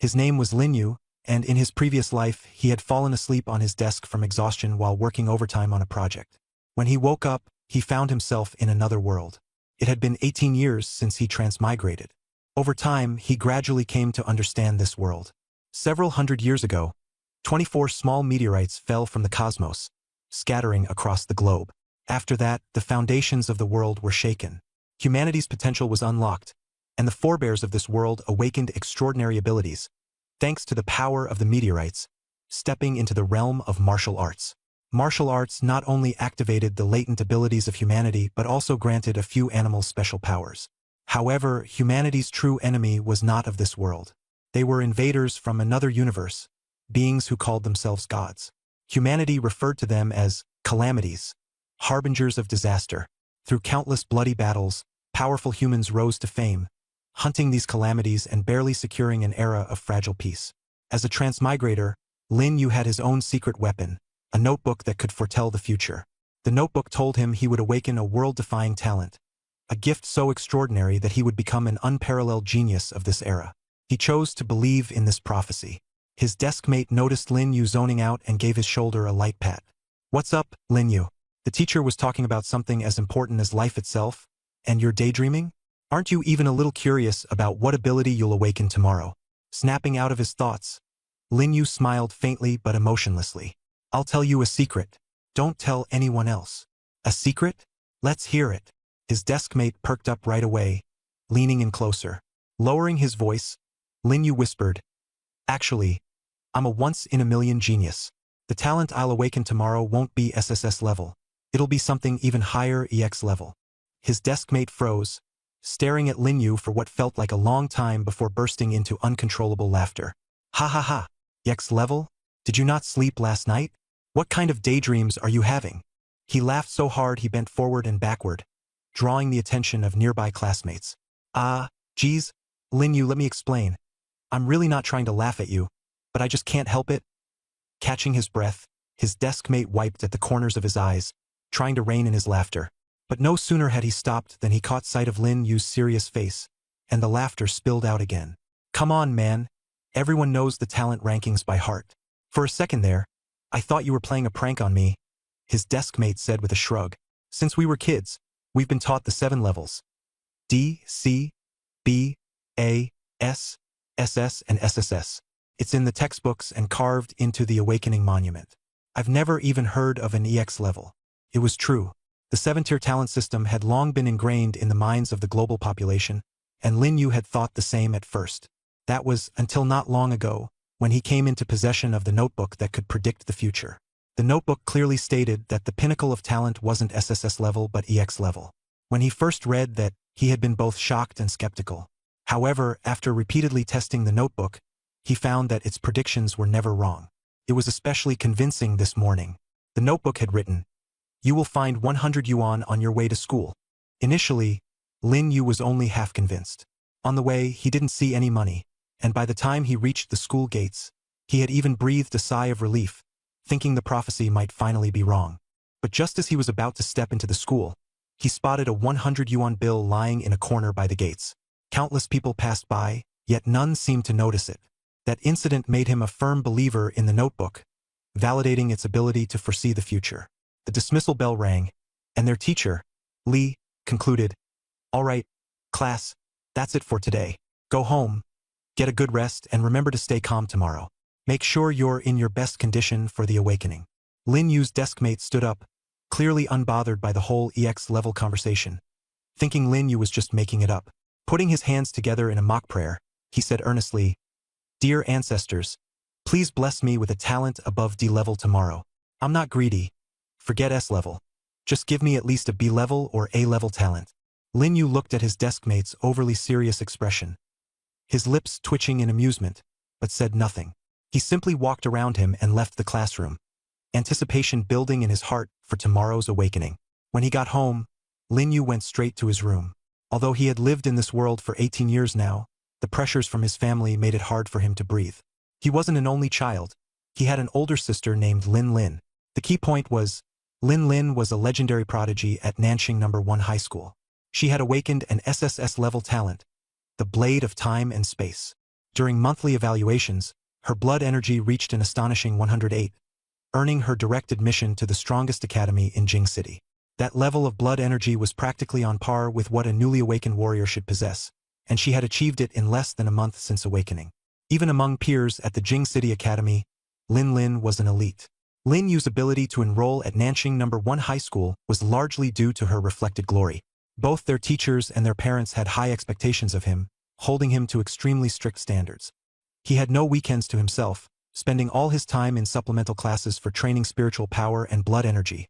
His name was Lin Yu, and in his previous life, he had fallen asleep on his desk from exhaustion while working overtime on a project. When he woke up, he found himself in another world. It had been 18 years since he transmigrated. Over time, he gradually came to understand this world. Several hundred years ago, 24 small meteorites fell from the cosmos, scattering across the globe. After that, the foundations of the world were shaken. Humanity's potential was unlocked, and the forebears of this world awakened extraordinary abilities, thanks to the power of the meteorites, stepping into the realm of martial arts. Martial arts not only activated the latent abilities of humanity but also granted a few animals special powers. However, humanity's true enemy was not of this world. They were invaders from another universe, beings who called themselves gods. Humanity referred to them as calamities, harbingers of disaster. Through countless bloody battles, powerful humans rose to fame, hunting these calamities and barely securing an era of fragile peace. As a transmigrator, Lin Yu had his own secret weapon, a notebook that could foretell the future. The notebook told him he would awaken a world-defying talent, a gift so extraordinary that he would become an unparalleled genius of this era. He chose to believe in this prophecy. His deskmate noticed Lin Yu zoning out and gave his shoulder a light pat. "What's up, Lin Yu? The teacher was talking about something as important as life itself, and you're daydreaming? Aren't you even a little curious about what ability you'll awaken tomorrow?" Snapping out of his thoughts, Lin Yu smiled faintly but emotionlessly. "I'll tell you a secret. Don't tell anyone else." "A secret? Let's hear it." His deskmate perked up right away, leaning in closer. Lowering his voice, Lin Yu whispered, "Actually, I'm a once-in-a-million genius. The talent I'll awaken tomorrow won't be SSS level. It'll be something even higher, EX level." His deskmate froze, staring at Lin Yu for what felt like a long time before bursting into uncontrollable laughter. "Ha ha ha! EX level? Did you not sleep last night? What kind of daydreams are you having?" He laughed so hard he bent forward and backward, drawing the attention of nearby classmates. Geez, Lin Yu, let me explain. I'm really not trying to laugh at you, but I just can't help it." Catching his breath, his deskmate wiped at the corners of his eyes, trying to rein in his laughter. But no sooner had he stopped than he caught sight of Lin Yu's serious face, and the laughter spilled out again. "Come on, man. Everyone knows the talent rankings by heart. For a second there, I thought you were playing a prank on me," his deskmate said with a shrug. "Since we were kids, we've been taught the 7 levels. D, C, B, A, S, SS, and SSS. It's in the textbooks and carved into the Awakening Monument. I've never even heard of an EX level." It was true. The 7-tier talent system had long been ingrained in the minds of the global population, and Lin Yu had thought the same at first. That was until not long ago, when he came into possession of the notebook that could predict the future. The notebook clearly stated that the pinnacle of talent wasn't SSS level but EX level. When he first read that, he had been both shocked and skeptical. However, after repeatedly testing the notebook, he found that its predictions were never wrong. It was especially convincing this morning. The notebook had written, "You will find 100 yuan on your way to school." Initially, Lin Yu was only half convinced. On the way, he didn't see any money, and by the time he reached the school gates, he had even breathed a sigh of relief, thinking the prophecy might finally be wrong. But just as he was about to step into the school, he spotted a 100 yuan bill lying in a corner by the gates. Countless people passed by, yet none seemed to notice it. That incident made him a firm believer in the notebook, validating its ability to foresee the future. The dismissal bell rang, and their teacher, Li, concluded, "All right, class, that's it for today. Go home, get a good rest, and remember to stay calm tomorrow. Make sure you're in your best condition for the awakening." Lin Yu's deskmate stood up, clearly unbothered by the whole EX level conversation, thinking Lin Yu was just making it up. Putting his hands together in a mock prayer, he said earnestly, "Dear ancestors, please bless me with a talent above D level tomorrow. I'm not greedy. Forget S level. Just give me at least a B level or A level talent." Lin Yu looked at his deskmate's overly serious expression, his lips twitching in amusement, but said nothing. He simply walked around him and left the classroom, anticipation building in his heart for tomorrow's awakening. When he got home, Lin Yu went straight to his room. Although he had lived in this world for 18 years now, the pressures from his family made it hard for him to breathe. He wasn't an only child. He had an older sister named Lin Lin. The key point was, Lin Lin was a legendary prodigy at Nanxing No. 1 High School. She had awakened an SSS level talent, the Blade of Time and Space. During monthly evaluations, her blood energy reached an astonishing 108, earning her direct admission to the strongest academy in Jing City. That level of blood energy was practically on par with what a newly awakened warrior should possess, and she had achieved it in less than a month since awakening. Even among peers at the Jing City Academy, Lin Lin was an elite. Lin Yu's ability to enroll at Nanxing No. 1 High School was largely due to her reflected glory. Both their teachers and their parents had high expectations of him, holding him to extremely strict standards. He had no weekends to himself, spending all his time in supplemental classes for training spiritual power and blood energy,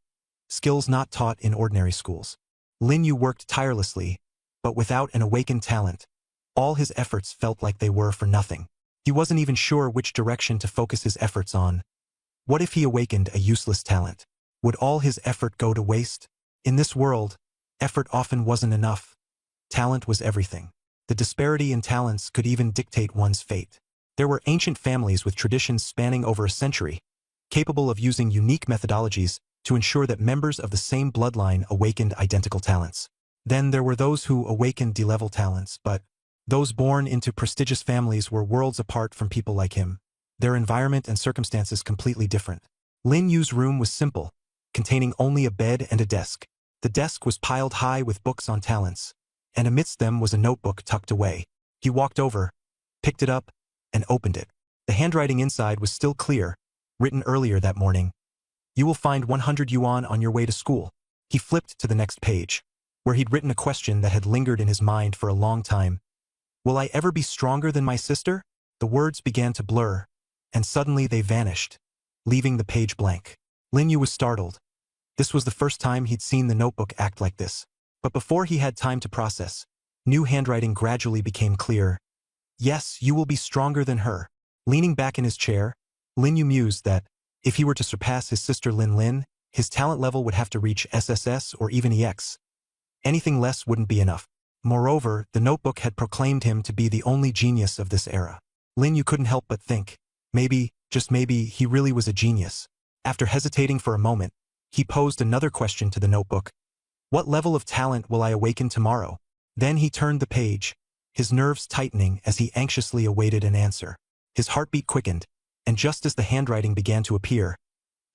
skills not taught in ordinary schools. Lin Yu worked tirelessly, but without an awakened talent, all his efforts felt like they were for nothing. He wasn't even sure which direction to focus his efforts on. What if he awakened a useless talent? Would all his effort go to waste? In this world, effort often wasn't enough. Talent was everything. The disparity in talents could even dictate one's fate. There were ancient families with traditions spanning over a century, capable of using unique methodologies to ensure that members of the same bloodline awakened identical talents. Then there were those who awakened D-level talents, but those born into prestigious families were worlds apart from people like him, their environment and circumstances completely different. Lin Yu's room was simple, containing only a bed and a desk. The desk was piled high with books on talents, and amidst them was a notebook tucked away. He walked over, picked it up, and opened it. The handwriting inside was still clear, written earlier that morning. "You will find 100 yuan on your way to school." He flipped to the next page, where he'd written a question that had lingered in his mind for a long time. "Will I ever be stronger than my sister?" The words began to blur, and suddenly they vanished, leaving the page blank. Lin Yu was startled. This was the first time he'd seen the notebook act like this. But before he had time to process, new handwriting gradually became clear. "Yes, you will be stronger than her." Leaning back in his chair, Lin Yu mused that, if he were to surpass his sister Lin Lin, his talent level would have to reach SSS or even EX. Anything less wouldn't be enough. Moreover, the notebook had proclaimed him to be the only genius of this era. Lin Yu couldn't help but think, maybe, just maybe, he really was a genius. After hesitating for a moment, he posed another question to the notebook. "What level of talent will I awaken tomorrow?" Then he turned the page, his nerves tightening as he anxiously awaited an answer. His heartbeat quickened, and just as the handwriting began to appear,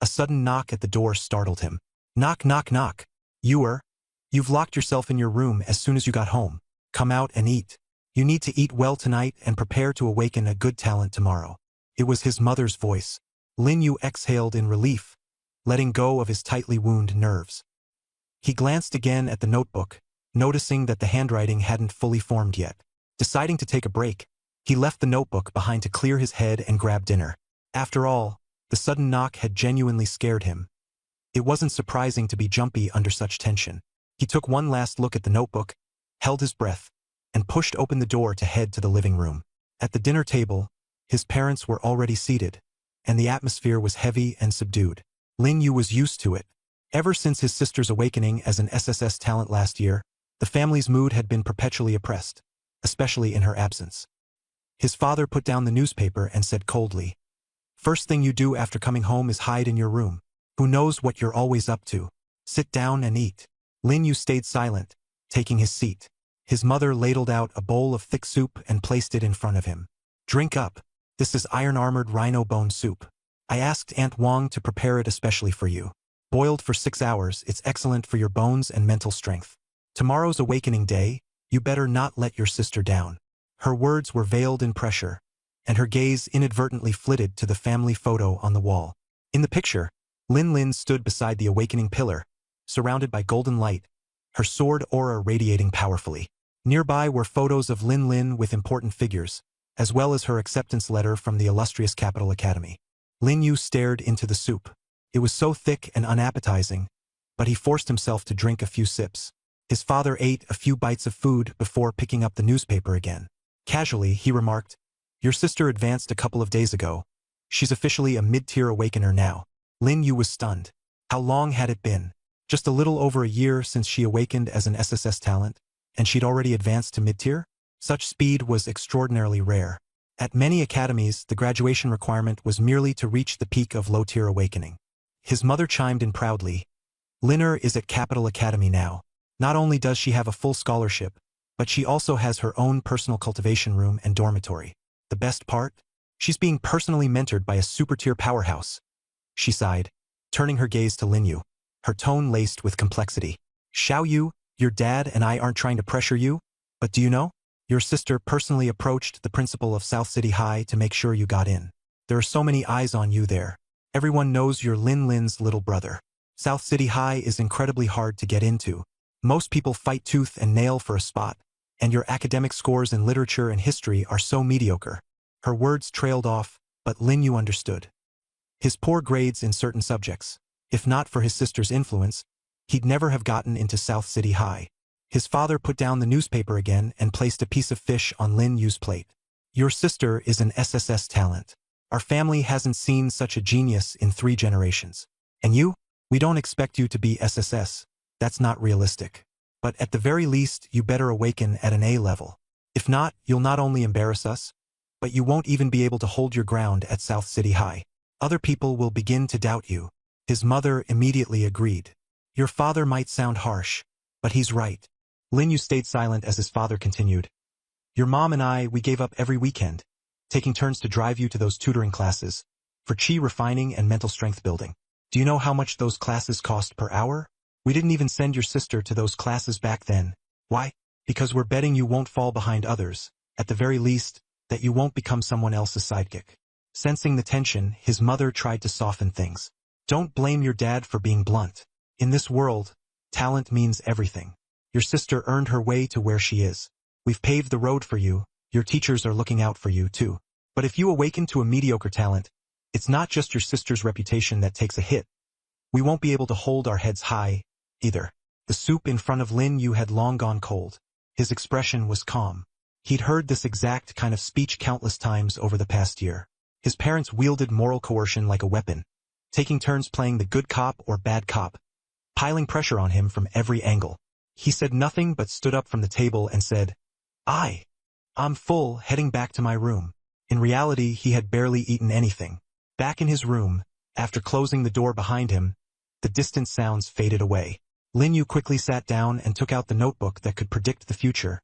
a sudden knock at the door startled him. "Knock, knock, knock. You've locked yourself in your room as soon as you got home. Come out and eat. You need to eat well tonight and prepare to awaken a good talent tomorrow." It was his mother's voice. Lin Yu exhaled in relief, letting go of his tightly wound nerves. He glanced again at the notebook, noticing that the handwriting hadn't fully formed yet. Deciding to take a break, he left the notebook behind to clear his head and grab dinner. After all, the sudden knock had genuinely scared him. It wasn't surprising to be jumpy under such tension. He took one last look at the notebook, held his breath, and pushed open the door to head to the living room. At the dinner table, his parents were already seated, and the atmosphere was heavy and subdued. Lin Yu was used to it. Ever since his sister's awakening as an SSS talent last year, the family's mood had been perpetually oppressed, especially in her absence. His father put down the newspaper and said coldly, "First thing you do after coming home is hide in your room. Who knows what you're always up to? Sit down and eat." Lin Yu stayed silent, taking his seat. His mother ladled out a bowl of thick soup and placed it in front of him. "Drink up. This is iron-armored rhino bone soup. I asked Aunt Wang to prepare it especially for you. Boiled for 6 hours, it's excellent for your bones and mental strength. Tomorrow's awakening day, you better not let your sister down." Her words were veiled in pressure, and her gaze inadvertently flitted to the family photo on the wall. In the picture, Lin Lin stood beside the awakening pillar, surrounded by golden light, her sword aura radiating powerfully. Nearby were photos of Lin Lin with important figures, as well as her acceptance letter from the illustrious Capital Academy. Lin Yu stared into the soup. It was so thick and unappetizing, but he forced himself to drink a few sips. His father ate a few bites of food before picking up the newspaper again. Casually, he remarked, "Your sister advanced a couple of days ago. She's officially a mid-tier awakener now." Lin Yu was stunned. How long had it been? Just a little over a year since she awakened as an SSS talent, and she'd already advanced to mid-tier? Such speed was extraordinarily rare. At many academies, the graduation requirement was merely to reach the peak of low-tier awakening. His mother chimed in proudly, "Linner is at Capital Academy now. Not only does she have a full scholarship, but she also has her own personal cultivation room and dormitory. The best part? She's being personally mentored by a super-tier powerhouse. She sighed, turning her gaze to Lin Yu, her tone laced with complexity. Xiao Yu, your dad and I aren't trying to pressure you, but do you know? Your sister personally approached the principal of South City High to make sure you got in. There are so many eyes on you there. Everyone knows you're Lin's little brother. South City High is incredibly hard to get into. Most people fight tooth and nail for a spot, and your academic scores in literature and history are so mediocre. Her words trailed off, but Lin Yu understood. His poor grades in certain subjects, if not for his sister's influence, he'd never have gotten into South City High. His father put down the newspaper again and placed a piece of fish on Lin Yu's plate. Your sister is an SSS talent. Our family hasn't seen such a genius in 3 generations. And you? We don't expect you to be SSS. That's not realistic. But at the very least, you better awaken at an A level. If not, you'll not only embarrass us, but you won't even be able to hold your ground at South City High. Other people will begin to doubt you. His mother immediately agreed. Your father might sound harsh, but he's right. Lin Yu stayed silent as his father continued. Your mom and we gave up every weekend, taking turns to drive you to those tutoring classes, for chi refining and mental strength building. Do you know how much those classes cost per hour? We didn't even send your sister to those classes back then. Why? Because we're betting you won't fall behind others, at the very least, that you won't become someone else's sidekick. Sensing the tension, his mother tried to soften things. Don't blame your dad for being blunt. In this world, talent means everything. Your sister earned her way to where she is. We've paved the road for you. Your teachers are looking out for you, too. But if you awaken to a mediocre talent, it's not just your sister's reputation that takes a hit. We won't be able to hold our heads high, either. The soup in front of Lin Yu had long gone cold. His expression was calm. He'd heard this exact kind of speech countless times over the past year. His parents wielded moral coercion like a weapon, taking turns playing the good cop or bad cop, piling pressure on him from every angle. He said nothing but stood up from the table and said, I'm full, heading back to my room. In reality, he had barely eaten anything. Back in his room, after closing the door behind him, the distant sounds faded away. Lin Yu quickly sat down and took out the notebook that could predict the future,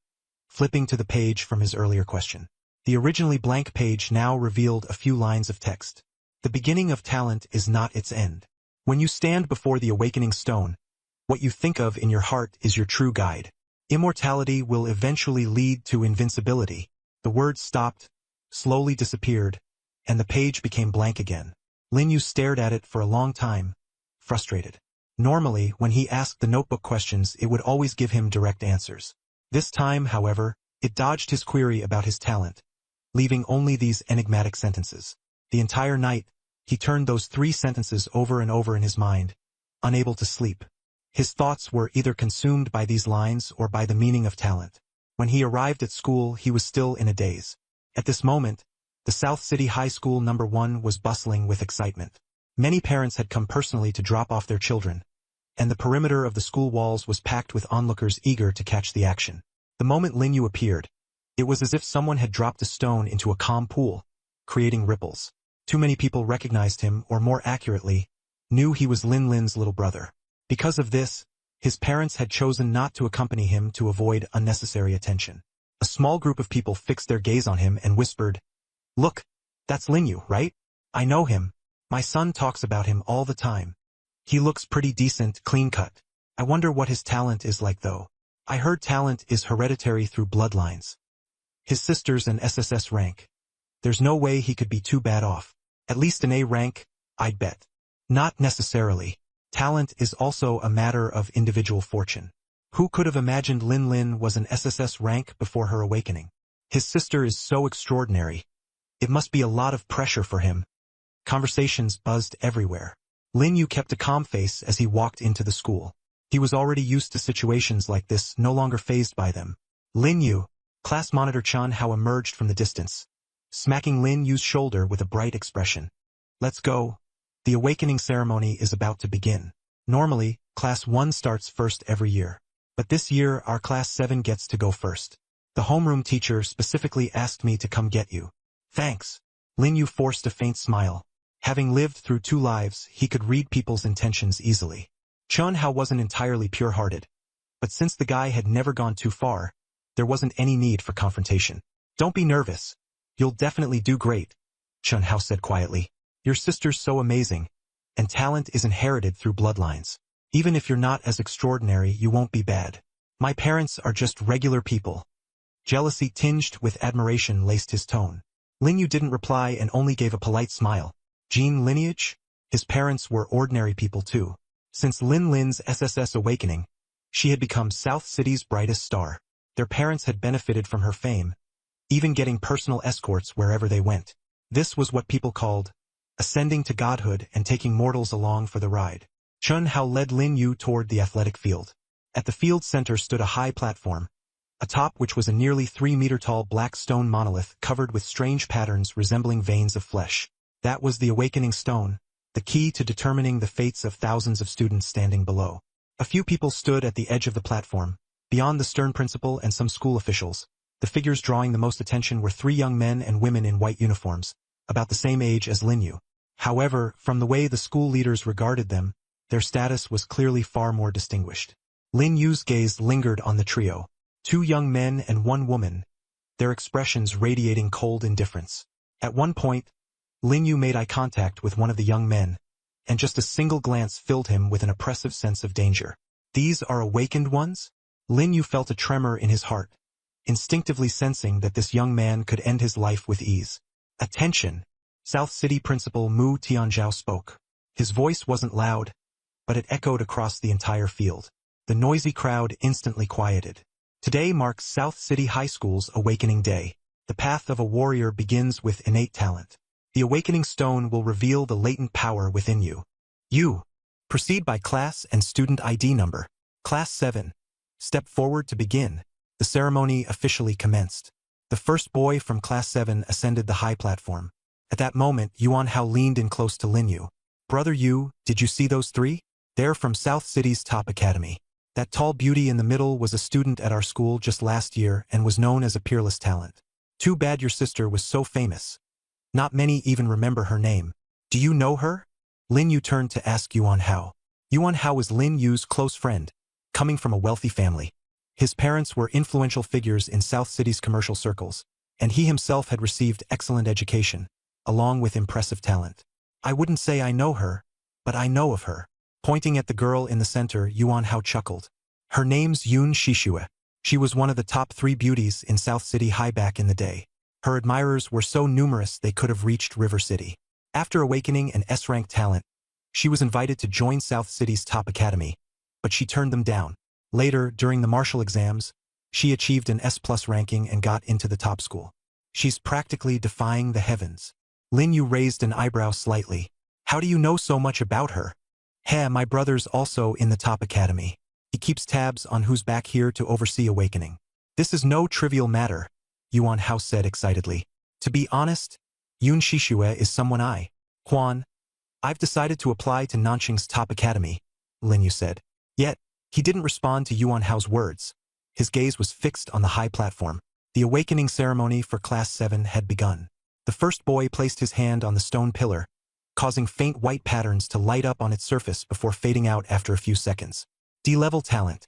flipping to the page from his earlier question. The originally blank page now revealed a few lines of text. The beginning of talent is not its end. When you stand before the awakening stone, what you think of in your heart is your true guide. Immortality will eventually lead to invincibility. The words stopped, slowly disappeared, and the page became blank again. Lin Yu stared at it for a long time, frustrated. Normally, when he asked the notebook questions, it would always give him direct answers. This time, however, it dodged his query about his talent, leaving only these enigmatic sentences. The entire night, he turned those 3 sentences over and over in his mind, unable to sleep. His thoughts were either consumed by these lines or by the meaning of talent. When he arrived at school, he was still in a daze. At this moment, the South City High School No. 1 was bustling with excitement. Many parents had come personally to drop off their children, and the perimeter of the school walls was packed with onlookers eager to catch the action. The moment Lin Yu appeared, it was as if someone had dropped a stone into a calm pool, creating ripples. Too many people recognized him, or more accurately, knew he was Lin's little brother. Because of this, his parents had chosen not to accompany him to avoid unnecessary attention. A small group of people fixed their gaze on him and whispered, "Look, that's Lin Yu, right? I know him. My son talks about him all the time. He looks pretty decent, clean-cut. I wonder what his talent is like though. I heard talent is hereditary through bloodlines. His sister's an SSS rank. There's no way he could be too bad off. At least an A rank, I'd bet." Not necessarily. Talent is also a matter of individual fortune. Who could have imagined Lin was an SSS rank before her awakening? His sister is so extraordinary. It must be a lot of pressure for him. Conversations buzzed everywhere. Lin Yu kept a calm face as he walked into the school. He was already used to situations like this, no longer fazed by them. Lin Yu, class monitor Chun Hao emerged from the distance, smacking Lin Yu's shoulder with a bright expression. "Let's go. The awakening ceremony is about to begin. Normally, Class 1 starts first every year. But this year, our Class 7 gets to go first. The homeroom teacher specifically asked me to come get you." "Thanks." Lin Yu forced a faint smile. Having lived through 2 lives, he could read people's intentions easily. Chun Hao wasn't entirely pure-hearted. But since the guy had never gone too far, there wasn't any need for confrontation. "Don't be nervous. You'll definitely do great, Chun Hao said quietly. Your sister's so amazing, and talent is inherited through bloodlines. Even if you're not as extraordinary, you won't be bad. My parents are just regular people. Jealousy tinged with admiration laced his tone. Lin Yu didn't reply and only gave a polite smile. Gene lineage? His parents were ordinary people too. Since Lin Lin's SSS awakening, she had become South City's brightest star. Their parents had benefited from her fame, even getting personal escorts wherever they went. This was what people called ascending to godhood and taking mortals along for the ride. Chun Hao led Lin Yu toward the athletic field. At the field center stood a high platform, atop which was a nearly 3-meter-tall black stone monolith covered with strange patterns resembling veins of flesh. That was the Awakening Stone, the key to determining the fates of thousands of students standing below. A few people stood at the edge of the platform, beyond the stern principal and some school officials. The figures drawing the most attention were 3 young men and women in white uniforms, about the same age as Lin Yu. However, from the way the school leaders regarded them, their status was clearly far more distinguished. Lin Yu's gaze lingered on the trio. 2 young men and 1 woman, their expressions radiating cold indifference. At one point, Lin Yu made eye contact with one of the young men, and just a single glance filled him with an oppressive sense of danger. These are awakened ones? Lin Yu felt a tremor in his heart, instinctively sensing that this young man could end his life with ease. Attention! South City Principal Mu Tianzhao spoke. His voice wasn't loud, but it echoed across the entire field. The noisy crowd instantly quieted. Today marks South City High School's Awakening Day. The path of a warrior begins with innate talent. The Awakening Stone will reveal the latent power within you. You. Proceed by class and student ID number. Class 7. Step forward to begin. The ceremony officially commenced. The first boy from Class 7 ascended the high platform. At that moment, Yuan Hao leaned in close to Lin Yu. Brother Yu, did you see those 3? They're from South City's top academy. That tall beauty in the middle was a student at our school just last year and was known as a peerless talent. Too bad your sister was so famous. Not many even remember her name. Do you know her? Lin Yu turned to ask Yuan Hao. Yuan Hao was Lin Yu's close friend, coming from a wealthy family. His parents were influential figures in South City's commercial circles, and he himself had received excellent education, along with impressive talent. I wouldn't say I know her, but I know of her. Pointing at the girl in the center, Yuan Hao chuckled. Her name's Yun Shishue. She was one of the top 3 beauties in South City High back in the day. Her admirers were so numerous they could have reached River City. After awakening an S-rank talent, she was invited to join South City's top academy, but she turned them down. Later, during the martial exams, she achieved an S+ ranking and got into the top school. She's practically defying the heavens. Lin Yu raised an eyebrow slightly. How do you know so much about her? Heh, my brother's also in the top academy. He keeps tabs on who's back here to oversee awakening. This is no trivial matter, Yuan Hao said excitedly. To be honest, Yun Shishue is someone I've decided to apply to Nanqing's top academy, Lin Yu said. Yet, he didn't respond to Yuan Hao's words. His gaze was fixed on the high platform. The awakening ceremony for Class 7 had begun. The first boy placed his hand on the stone pillar, causing faint white patterns to light up on its surface before fading out after a few seconds. D-level talent.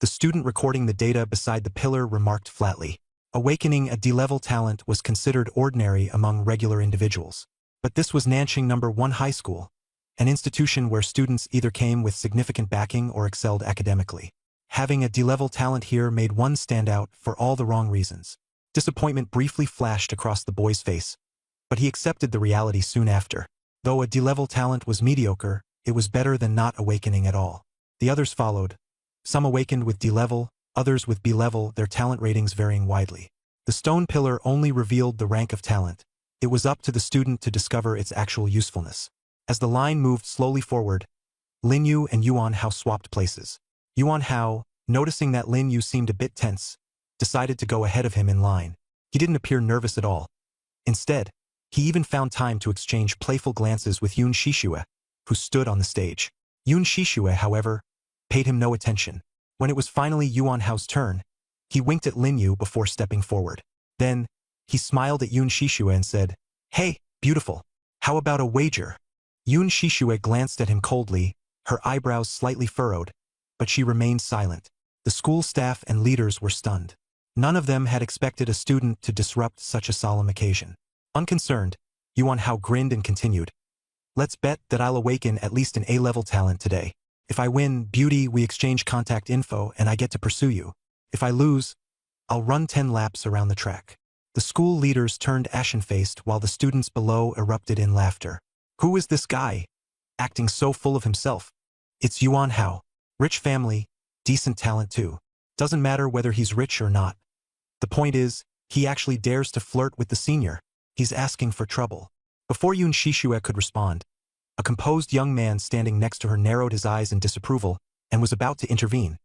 The student recording the data beside the pillar remarked flatly. Awakening a D-level talent was considered ordinary among regular individuals. But this was Nanqing No. 1 High School, an institution where students either came with significant backing or excelled academically. Having a D-level talent here made one stand out for all the wrong reasons. Disappointment briefly flashed across the boy's face, but he accepted the reality soon after. Though a D-level talent was mediocre, it was better than not awakening at all. The others followed. Some awakened with D-level, others with B-level, their talent ratings varying widely. The stone pillar only revealed the rank of talent. It was up to the student to discover its actual usefulness. As the line moved slowly forward, Lin Yu and Yuan Hao swapped places. Yuan Hao, noticing that Lin Yu seemed a bit tense, decided to go ahead of him in line. He didn't appear nervous at all. Instead, he even found time to exchange playful glances with Yun Shishue, who stood on the stage. Yun Shishue, however, paid him no attention. When it was finally Yuan Hao's turn, he winked at Lin Yu before stepping forward. Then, he smiled at Yun Shishue and said, "Hey, beautiful. How about a wager?" Yun Shishue glanced at him coldly, her eyebrows slightly furrowed, but she remained silent. The school staff and leaders were stunned. None of them had expected a student to disrupt such a solemn occasion. Unconcerned, Yuan Hao grinned and continued, "Let's bet that I'll awaken at least an A-level talent today. If I win, beauty, we exchange contact info and I get to pursue you. If I lose, I'll run 10 laps around the track." The school leaders turned ashen-faced while the students below erupted in laughter. Who is this guy, acting so full of himself? It's Yuan Hao. Rich family, decent talent too. Doesn't matter whether he's rich or not. The point is, he actually dares to flirt with the senior. He's asking for trouble. Before Yun Shishue could respond, a composed young man standing next to her narrowed his eyes in disapproval and was about to intervene,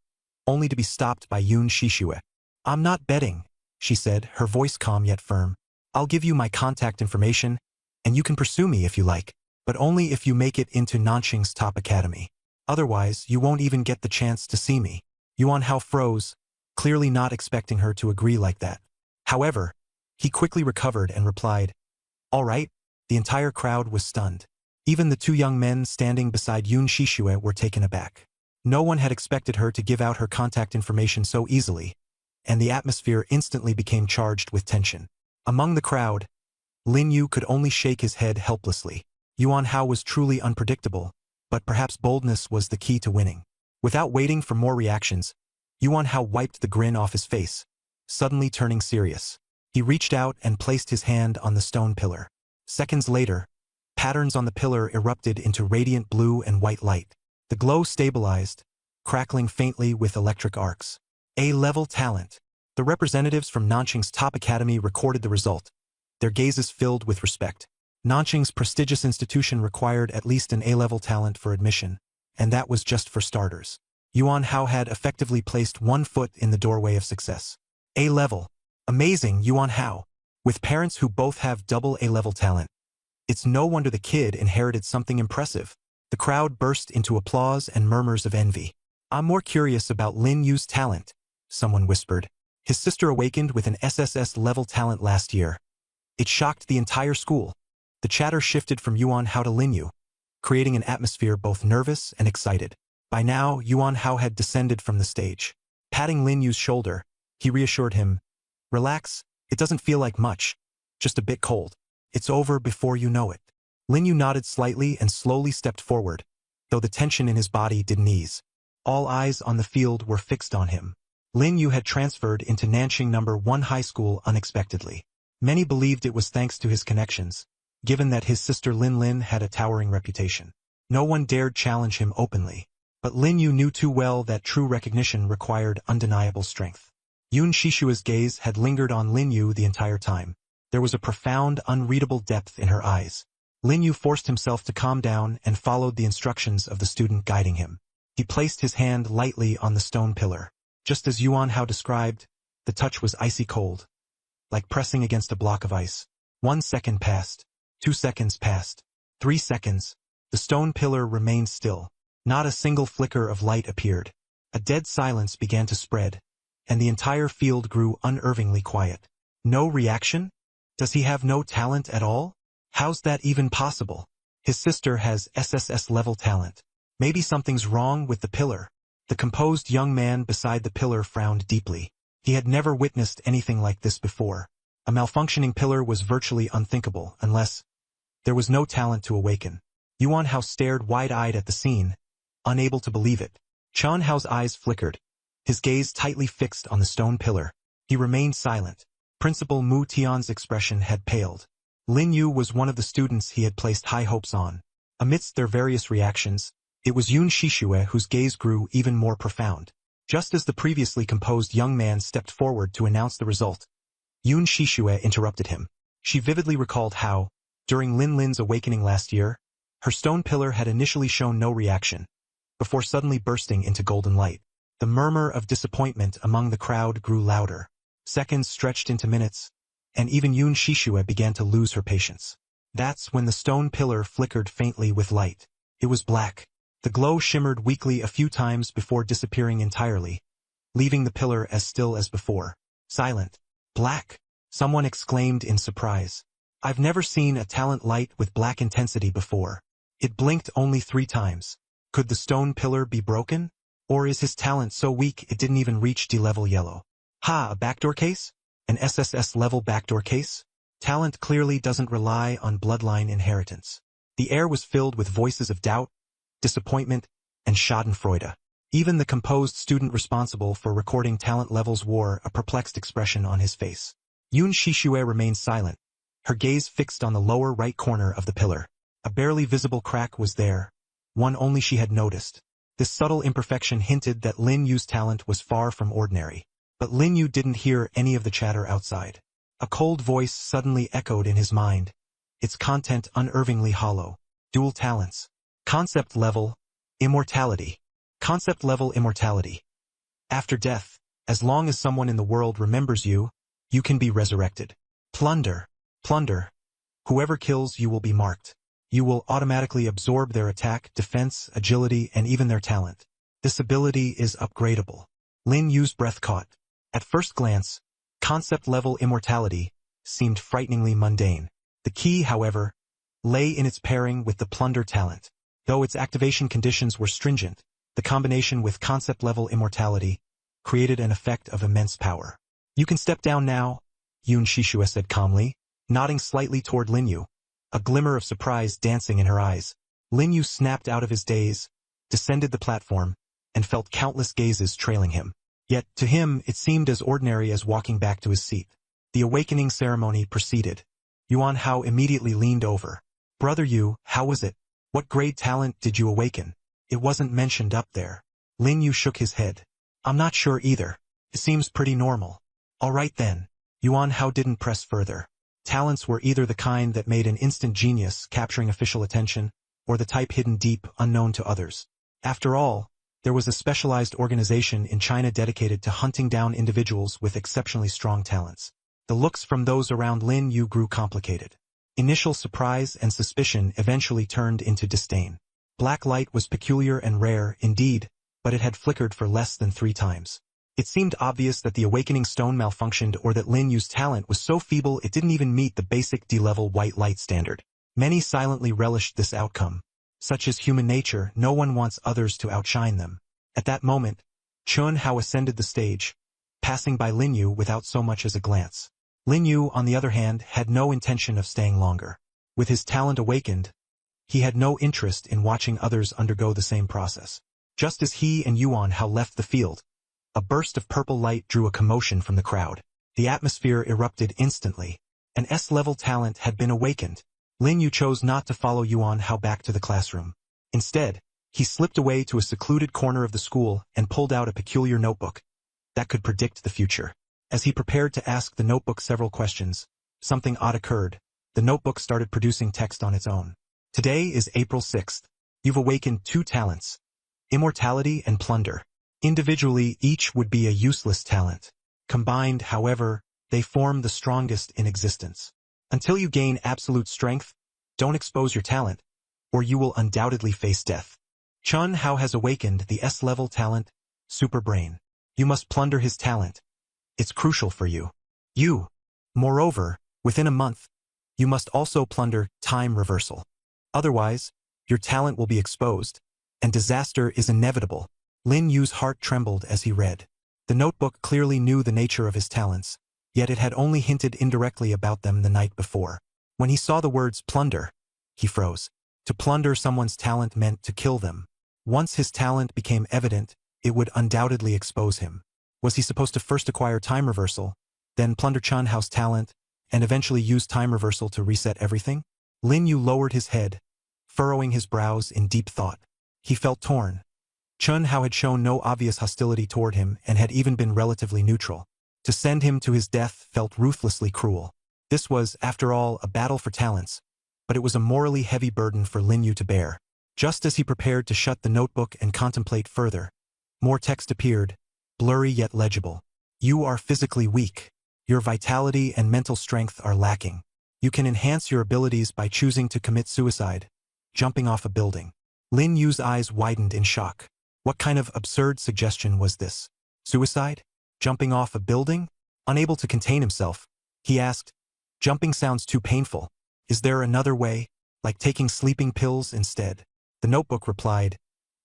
only to be stopped by Yun Shishue. "I'm not betting," she said, her voice calm yet firm. "I'll give you my contact information, and you can pursue me if you like, but only if you make it into Nanqing's top academy. Otherwise, you won't even get the chance to see me." Yuan Hao froze, clearly not expecting her to agree like that. However, he quickly recovered and replied, "All right." The entire crowd was stunned. Even the two young men standing beside Yun Shishue were taken aback. No one had expected her to give out her contact information so easily, and the atmosphere instantly became charged with tension. Among the crowd, Lin Yu could only shake his head helplessly. Yuan Hao was truly unpredictable, but perhaps boldness was the key to winning. Without waiting for more reactions, Yuan Hao wiped the grin off his face, suddenly turning serious. He reached out and placed his hand on the stone pillar. Seconds later, patterns on the pillar erupted into radiant blue and white light. The glow stabilized, crackling faintly with electric arcs. A-level talent. The representatives from Nanqing's top academy recorded the result, their gazes filled with respect. Nanqing's prestigious institution required at least an A-level talent for admission, and that was just for starters. Yuan Hao had effectively placed one foot in the doorway of success. A-level. Amazing, Yuan Hao. With parents who both have double A-level talent, it's no wonder the kid inherited something impressive. The crowd burst into applause and murmurs of envy. "I'm more curious about Lin Yu's talent," someone whispered. "His sister awakened with an SSS-level talent last year. It shocked the entire school." The chatter shifted from Yuan Hao to Lin Yu, creating an atmosphere both nervous and excited. By now, Yuan Hao had descended from the stage. Patting Lin Yu's shoulder, he reassured him, "Relax, it doesn't feel like much, just a bit cold. It's over before you know it." Lin Yu nodded slightly and slowly stepped forward, though the tension in his body didn't ease. All eyes on the field were fixed on him. Lin Yu had transferred into Nanqing No. 1 high school unexpectedly. Many believed it was thanks to his connections, given that his sister Lin Lin had a towering reputation. No one dared challenge him openly. But Lin Yu knew too well that true recognition required undeniable strength. Yun Shishue's gaze had lingered on Lin Yu the entire time. There was a profound, unreadable depth in her eyes. Lin Yu forced himself to calm down and followed the instructions of the student guiding him. He placed his hand lightly on the stone pillar. Just as Yuan Hao described, the touch was icy cold, like pressing against a block of ice. 1 second passed. 2 seconds passed. 3 seconds. The stone pillar remained still. Not a single flicker of light appeared. A dead silence began to spread, and the entire field grew unnervingly quiet. No reaction? Does he have no talent at all? How's that even possible? His sister has SSS-level talent. Maybe something's wrong with the pillar. The composed young man beside the pillar frowned deeply. He had never witnessed anything like this before. A malfunctioning pillar was virtually unthinkable unless there was no talent to awaken. Yuan Hao stared wide-eyed at the scene, unable to believe it. Chuan Hao's eyes flickered, his gaze tightly fixed on the stone pillar. He remained silent. Principal Mu Tian's expression had paled. Lin Yu was one of the students he had placed high hopes on. Amidst their various reactions, it was Yun Shishue whose gaze grew even more profound. Just as the previously composed young man stepped forward to announce the result, Yun Shishue interrupted him. She vividly recalled how, during Lin Lin's awakening last year, her stone pillar had initially shown no reaction, before suddenly bursting into golden light. The murmur of disappointment among the crowd grew louder. Seconds stretched into minutes, and even Yun Shishue began to lose her patience. That's when the stone pillar flickered faintly with light. It was black. The glow shimmered weakly a few times before disappearing entirely, leaving the pillar as still as before. Silent. Black. Someone exclaimed in surprise. I've never seen a talent light with black intensity before. It blinked only 3 times. Could the stone pillar be broken? Or is his talent so weak it didn't even reach D-level yellow? Ha, a backdoor case? An SSS-level backdoor case? Talent clearly doesn't rely on bloodline inheritance. The air was filled with voices of doubt, disappointment, and schadenfreude. Even the composed student responsible for recording talent levels wore a perplexed expression on his face. Yoon Shishue remained silent, her gaze fixed on the lower right corner of the pillar. A barely visible crack was there, one only she had noticed. This subtle imperfection hinted that Lin Yu's talent was far from ordinary. But Lin Yu didn't hear any of the chatter outside. A cold voice suddenly echoed in his mind, its content unnervingly hollow. Dual talents. Concept level, immortality. Concept level immortality. After death, as long as someone in the world remembers you, you can be resurrected. Plunder. Plunder. Whoever kills you will be marked. You will automatically absorb their attack, defense, agility, and even their talent. This ability is upgradable. Lin Yu's breath caught. At first glance, concept-level immortality seemed frighteningly mundane. The key, however, lay in its pairing with the plunder talent. Though its activation conditions were stringent, the combination with concept-level immortality created an effect of immense power. You can step down now, Yoon Shishue said calmly, nodding slightly toward Lin Yu, a glimmer of surprise dancing in her eyes. Lin Yu snapped out of his daze, descended the platform, and felt countless gazes trailing him. Yet, to him, it seemed as ordinary as walking back to his seat. The awakening ceremony proceeded. Yuan Hao immediately leaned over. Brother Yu, how was it? What grade talent did you awaken? It wasn't mentioned up there. Lin Yu shook his head. I'm not sure either. It seems pretty normal. All right then. Yuan Hao didn't press further. Talents were either the kind that made an instant genius capturing official attention, or the type hidden deep, unknown to others. After all, there was a specialized organization in China dedicated to hunting down individuals with exceptionally strong talents. The looks from those around Lin Yu grew complicated. Initial surprise and suspicion eventually turned into disdain. Black light was peculiar and rare, indeed, but it had flickered for less than 3 times. It seemed obvious that the awakening stone malfunctioned or that Lin Yu's talent was so feeble it didn't even meet the basic D-level white light standard. Many silently relished this outcome. Such is human nature, no one wants others to outshine them. At that moment, Chun Hao ascended the stage, passing by Lin Yu without so much as a glance. Lin Yu, on the other hand, had no intention of staying longer. With his talent awakened, he had no interest in watching others undergo the same process. Just as he and Yuan Hao left the field, a burst of purple light drew a commotion from the crowd. The atmosphere erupted instantly. An S-level talent had been awakened. Lin Yu chose not to follow Yuan Hao back to the classroom. Instead, he slipped away to a secluded corner of the school and pulled out a peculiar notebook that could predict the future. As he prepared to ask the notebook several questions, something odd occurred. The notebook started producing text on its own. Today is April 6th. You've awakened 2 talents, immortality and plunder. Individually, each would be a useless talent. Combined, however, they form the strongest in existence. Until you gain absolute strength, don't expose your talent, or you will undoubtedly face death. Chun Hao has awakened the S-level talent, Super Brain. You must plunder his talent. It's crucial for you. Moreover, within a month, you must also plunder Time Reversal. Otherwise, your talent will be exposed, and disaster is inevitable. Lin Yu's heart trembled as he read. The notebook clearly knew the nature of his talents, yet it had only hinted indirectly about them the night before. When he saw the words plunder, he froze. To plunder someone's talent meant to kill them. Once his talent became evident, it would undoubtedly expose him. Was he supposed to first acquire Time Reversal, then plunder Chun Hao's talent, and eventually use Time Reversal to reset everything? Lin Yu lowered his head, furrowing his brows in deep thought. He felt torn. Chun Hao had shown no obvious hostility toward him and had even been relatively neutral. To send him to his death felt ruthlessly cruel. This was, after all, a battle for talents, but it was a morally heavy burden for Lin Yu to bear. Just as he prepared to shut the notebook and contemplate further, more text appeared, blurry yet legible. You are physically weak. Your vitality and mental strength are lacking. You can enhance your abilities by choosing to commit suicide, jumping off a building. Lin Yu's eyes widened in shock. What kind of absurd suggestion was this? Suicide? Jumping off a building? Unable to contain himself, he asked, "Jumping sounds too painful. Is there another way, like taking sleeping pills instead?" The notebook replied,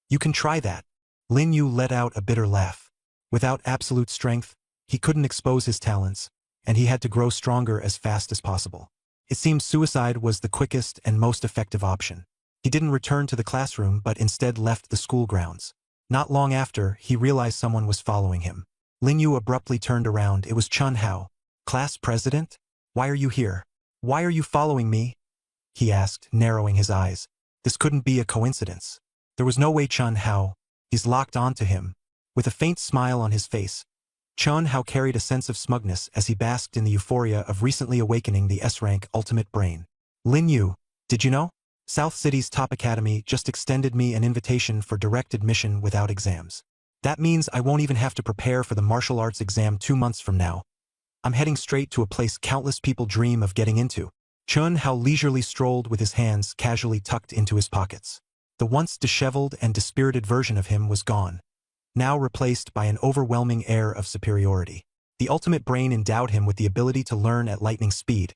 "You can try that." Lin Yu let out a bitter laugh. Without absolute strength, He couldn't expose his talents, and he had to grow stronger as fast as possible. It seemed suicide was the quickest and most effective option. He didn't return to the classroom but instead left the school grounds. Not long after, he realized someone was following him. Lin Yu abruptly turned around. It was Chun Hao. "Class president? Why are you here? Why are you following me?" he asked, narrowing his eyes. This couldn't be a coincidence. There was no way Chun Hao. He's locked onto him. With a faint smile on his face, Chun Hao carried a sense of smugness as he basked in the euphoria of recently awakening the S-rank ultimate brain. "Lin Yu, did you know? South City's top academy just extended me an invitation for direct admission without exams. That means I won't even have to prepare for the martial arts exam 2 months from now. I'm heading straight to a place countless people dream of getting into." Chun Hao leisurely strolled with his hands casually tucked into his pockets. The once disheveled and dispirited version of him was gone, now replaced by an overwhelming air of superiority. The ultimate brain endowed him with the ability to learn at lightning speed,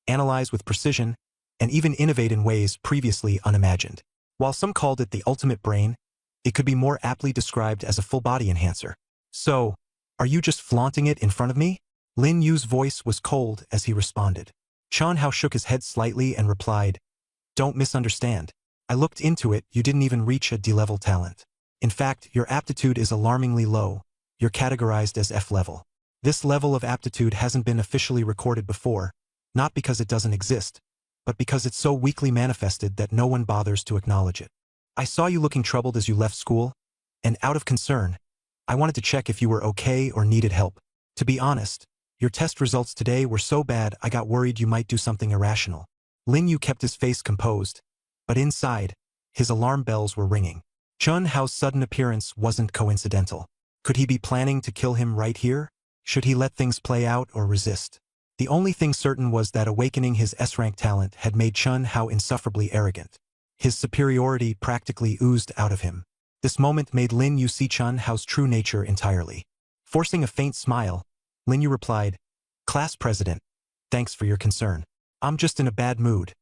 analyze with precision, and even innovate in ways previously unimagined. While some called it the ultimate brain, it could be more aptly described as a full-body enhancer. "So, are you just flaunting it in front of me?" Lin Yu's voice was cold as he responded. Chun Hao shook his head slightly and replied, "Don't misunderstand. I looked into it. You didn't even reach a D-level talent. In fact, your aptitude is alarmingly low. You're categorized as F-level. This level of aptitude hasn't been officially recorded before, not because it doesn't exist, but because it's so weakly manifested that no one bothers to acknowledge it. I saw you looking troubled as you left school, and out of concern, I wanted to check if you were okay or needed help. To be honest, your test results today were so bad I got worried you might do something irrational." Lin Yu kept his face composed, but inside, his alarm bells were ringing. Chun Hao's sudden appearance wasn't coincidental. Could he be planning to kill him right here? Should he let things play out or resist? The only thing certain was that awakening his S-rank talent had made Chun Hao insufferably arrogant. His superiority practically oozed out of him. This moment made Lin Yu see Chun Hao's true nature entirely. Forcing a faint smile, Lin Yu replied, "Class president, thanks for your concern. I'm just in a bad mood.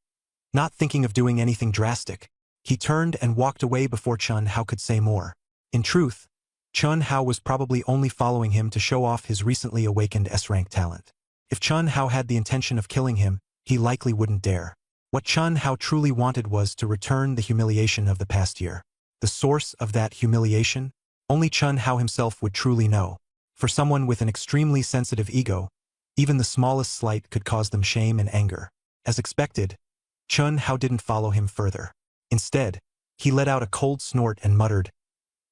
Not thinking of doing anything drastic." He turned and walked away before Chun Hao could say more. In truth, Chun Hao was probably only following him to show off his recently awakened S-rank talent. If Chun Hao had the intention of killing him, he likely wouldn't dare. What Chun Hao truly wanted was to return the humiliation of the past year. The source of that humiliation? Only Chun Hao himself would truly know. For someone with an extremely sensitive ego, even the smallest slight could cause them shame and anger. As expected, Chun Hao didn't follow him further. Instead, he let out a cold snort and muttered,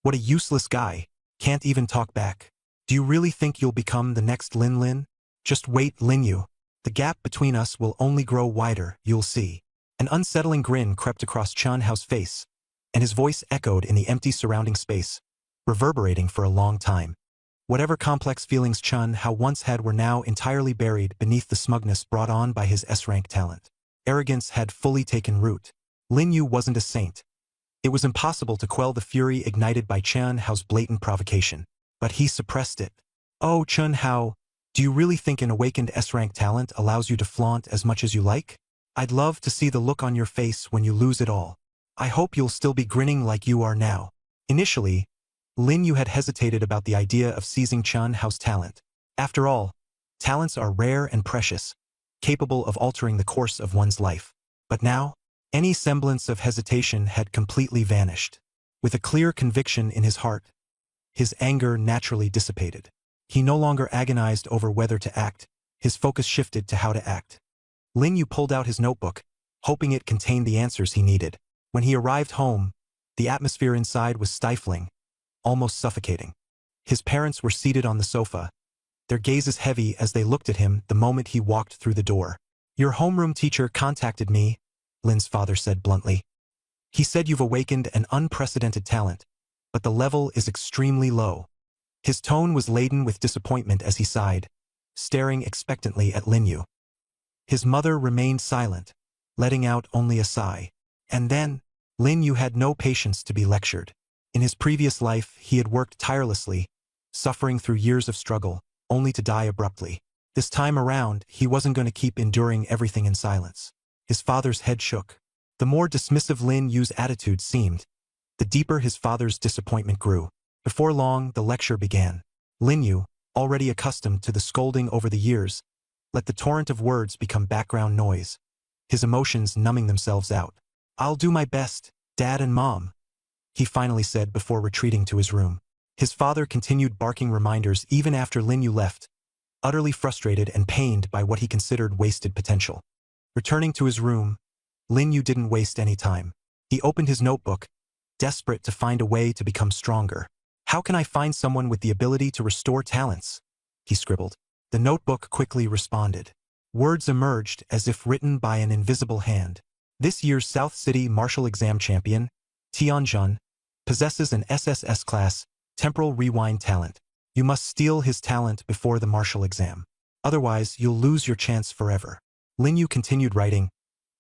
"What a useless guy, can't even talk back. Do you really think you'll become the next Lin Lin? Just wait, Lin Yu. The gap between us will only grow wider, you'll see." An unsettling grin crept across Chun Hao's face, and his voice echoed in the empty surrounding space, reverberating for a long time. Whatever complex feelings Chun Hao once had were now entirely buried beneath the smugness brought on by his S-rank talent. Arrogance had fully taken root. Lin Yu wasn't a saint. It was impossible to quell the fury ignited by Chun Hao's blatant provocation, but he suppressed it. "Oh, Chun Hao, do you really think an awakened S-rank talent allows you to flaunt as much as you like? I'd love to see the look on your face when you lose it all. I hope you'll still be grinning like you are now." Initially, Lin Yu had hesitated about the idea of seizing Chun Hao's talent. After all, talents are rare and precious, capable of altering the course of one's life. But now, any semblance of hesitation had completely vanished. With a clear conviction in his heart, his anger naturally dissipated. He no longer agonized over whether to act. His focus shifted to how to act. Lin Yu pulled out his notebook, hoping it contained the answers he needed. When he arrived home, the atmosphere inside was stifling, almost suffocating. His parents were seated on the sofa, their gazes heavy as they looked at him the moment he walked through the door. "Your homeroom teacher contacted me," Lin's father said bluntly. "He said you've awakened an unprecedented talent, but the level is extremely low." His tone was laden with disappointment as he sighed, staring expectantly at Lin Yu. His mother remained silent, letting out only a sigh. And then, Lin Yu had no patience to be lectured. In his previous life, he had worked tirelessly, suffering through years of struggle, only to die abruptly. This time around, he wasn't going to keep enduring everything in silence. His father's head shook. The more dismissive Lin Yu's attitude seemed, the deeper his father's disappointment grew. Before long, the lecture began. "Lin Yu, already accustomed to the scolding over the years, let the torrent of words become background noise, his emotions numbing themselves out. "I'll do my best, Dad and Mom," he finally said before retreating to his room. His father continued barking reminders even after Lin Yu left, utterly frustrated and pained by what he considered wasted potential. Returning to his room, Lin Yu didn't waste any time. He opened his notebook, desperate to find a way to become stronger. "How can I find someone with the ability to restore talents?" he scribbled. The notebook quickly responded. Words emerged as if written by an invisible hand. "This year's South City Martial Exam champion, Tianjun, possesses an SSS class, temporal rewind talent. You must steal his talent before the martial exam. Otherwise, you'll lose your chance forever." Lin Yu continued writing,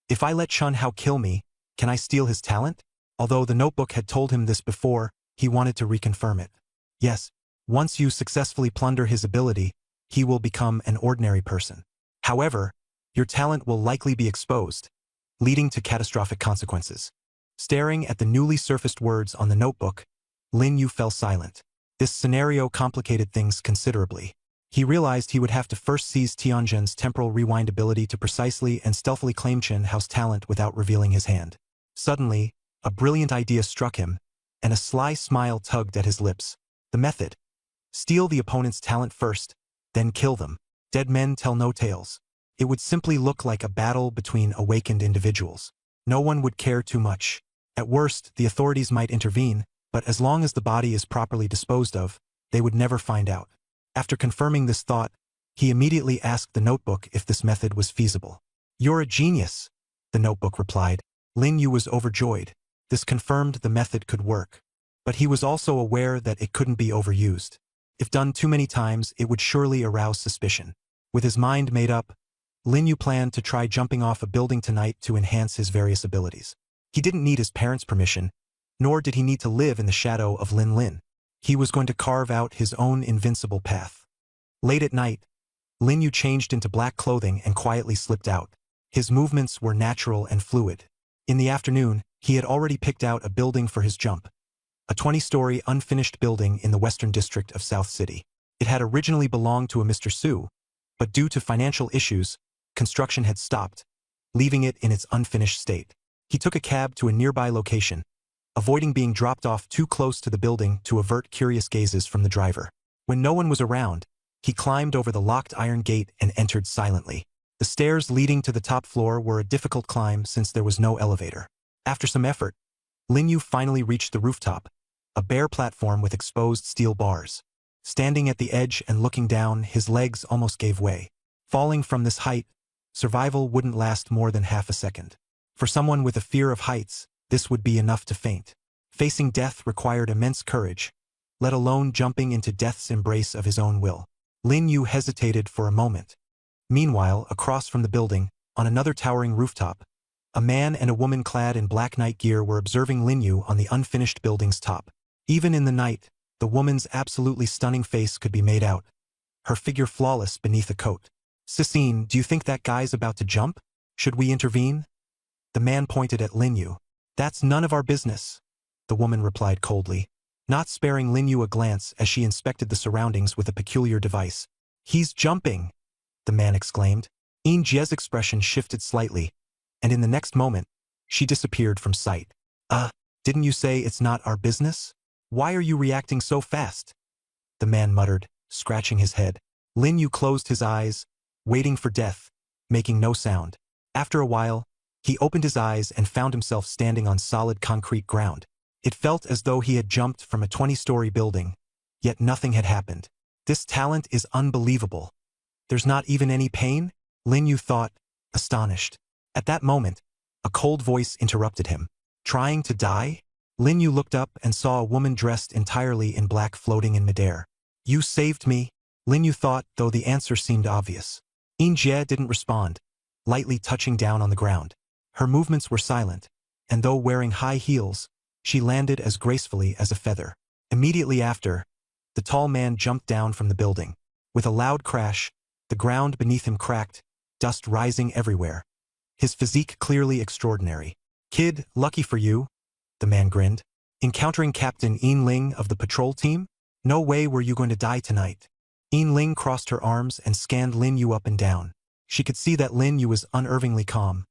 "If I let Chun Hao kill me, can I steal his talent?" Although the notebook had told him this before, he wanted to reconfirm it. "Yes, once you successfully plunder his ability, he will become an ordinary person. However, your talent will likely be exposed, leading to catastrophic consequences." Staring at the newly surfaced words on the notebook, Lin Yu fell silent. This scenario complicated things considerably. He realized he would have to first seize Tianjin's temporal rewind ability to precisely and stealthily claim Chun Hao's talent without revealing his hand. Suddenly, a brilliant idea struck him, and a sly smile tugged at his lips. The method: steal the opponent's talent first, then kill them. Dead men tell no tales. It would simply look like a battle between awakened individuals. No one would care too much. At worst, the authorities might intervene, but as long as the body is properly disposed of, they would never find out. After confirming this thought, he immediately asked the notebook if this method was feasible. "You're a genius," the notebook replied. Lin Yu was overjoyed. This confirmed the method could work. But he was also aware that it couldn't be overused. If done too many times, it would surely arouse suspicion. With his mind made up, Lin Yu planned to try jumping off a building tonight to enhance his various abilities. He didn't need his parents' permission, nor did he need to live in the shadow of Lin Lin. He was going to carve out his own invincible path. Late at night, Lin Yu changed into black clothing and quietly slipped out. His movements were natural and fluid. In the afternoon, he had already picked out a building for his jump. A 20-story unfinished building in the western district of South City. It had originally belonged to a Mr. Su, but due to financial issues, construction had stopped, leaving it in its unfinished state. He took a cab to a nearby location, avoiding being dropped off too close to the building to avert curious gazes from the driver. When no one was around, he climbed over the locked iron gate and entered silently. The stairs leading to the top floor were a difficult climb since there was no elevator. After some effort, Lin Yu finally reached the rooftop, a bare platform with exposed steel bars. Standing at the edge and looking down, his legs almost gave way. Falling from this height, survival wouldn't last more than half a second. For someone with a fear of heights, this would be enough to faint. Facing death required immense courage, let alone jumping into death's embrace of his own will. Lin Yu hesitated for a moment. Meanwhile, across from the building, on another towering rooftop, a man and a woman clad in black night gear were observing Lin Yu on the unfinished building's top. Even in the night, the woman's absolutely stunning face could be made out, her figure flawless beneath a coat. "Sissine, do you think that guy's about to jump? Should we intervene?" The man pointed at Lin Yu. "That's none of our business," the woman replied coldly, not sparing Lin Yu a glance as she inspected the surroundings with a peculiar device. "He's jumping!" the man exclaimed. Yin Jie's expression shifted slightly, and in the next moment, she disappeared from sight. Didn't you say it's not our business? Why are you reacting so fast?" the man muttered, scratching his head. Lin Yu closed his eyes, waiting for death, making no sound. After a while, he opened his eyes and found himself standing on solid concrete ground. It felt as though he had jumped from a 20-story building, yet nothing had happened. "This talent is unbelievable. There's not even any pain?" Lin Yu thought, astonished. At that moment, a cold voice interrupted him. "Trying to die?" Lin Yu looked up and saw a woman dressed entirely in black floating in midair. "You saved me," Lin Yu thought, though the answer seemed obvious. Yin Jie didn't respond, lightly touching down on the ground. Her movements were silent, and though wearing high heels, she landed as gracefully as a feather. Immediately after, the tall man jumped down from the building. With a loud crash, the ground beneath him cracked, dust rising everywhere. His physique clearly extraordinary. "Kid, lucky for you," the man grinned. "Encountering Captain Yin Ling of the patrol team? No way were you going to die tonight." Yin Ling crossed her arms and scanned Lin Yu up and down. She could see that Lin Yu was unnervingly calm.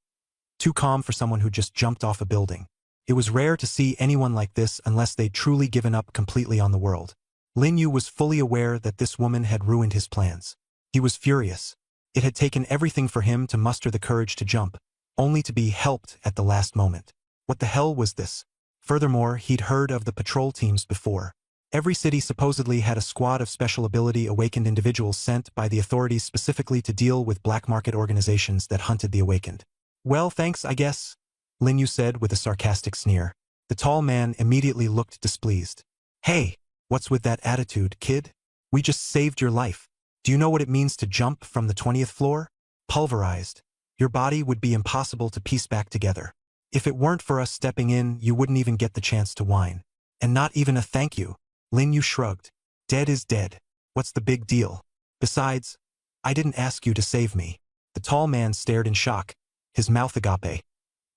Too calm for someone who just jumped off a building. It was rare to see anyone like this unless they'd truly given up completely on the world. Lin Yu was fully aware that this woman had ruined his plans. He was furious. It had taken everything for him to muster the courage to jump, only to be helped at the last moment. What the hell was this? Furthermore, he'd heard of the patrol teams before. Every city supposedly had a squad of special ability awakened individuals sent by the authorities specifically to deal with black market organizations that hunted the awakened. Well, thanks, I guess, Lin Yu said with a sarcastic sneer. The tall man immediately looked displeased. Hey, what's with that attitude, kid? We just saved your life. Do you know what it means to jump from the 20th floor? Pulverized. Your body would be impossible to piece back together. If it weren't for us stepping in, you wouldn't even get the chance to whine. And not even a thank you. Lin Yu shrugged. Dead is dead. What's the big deal? Besides, I didn't ask you to save me. The tall man stared in shock, his mouth agape,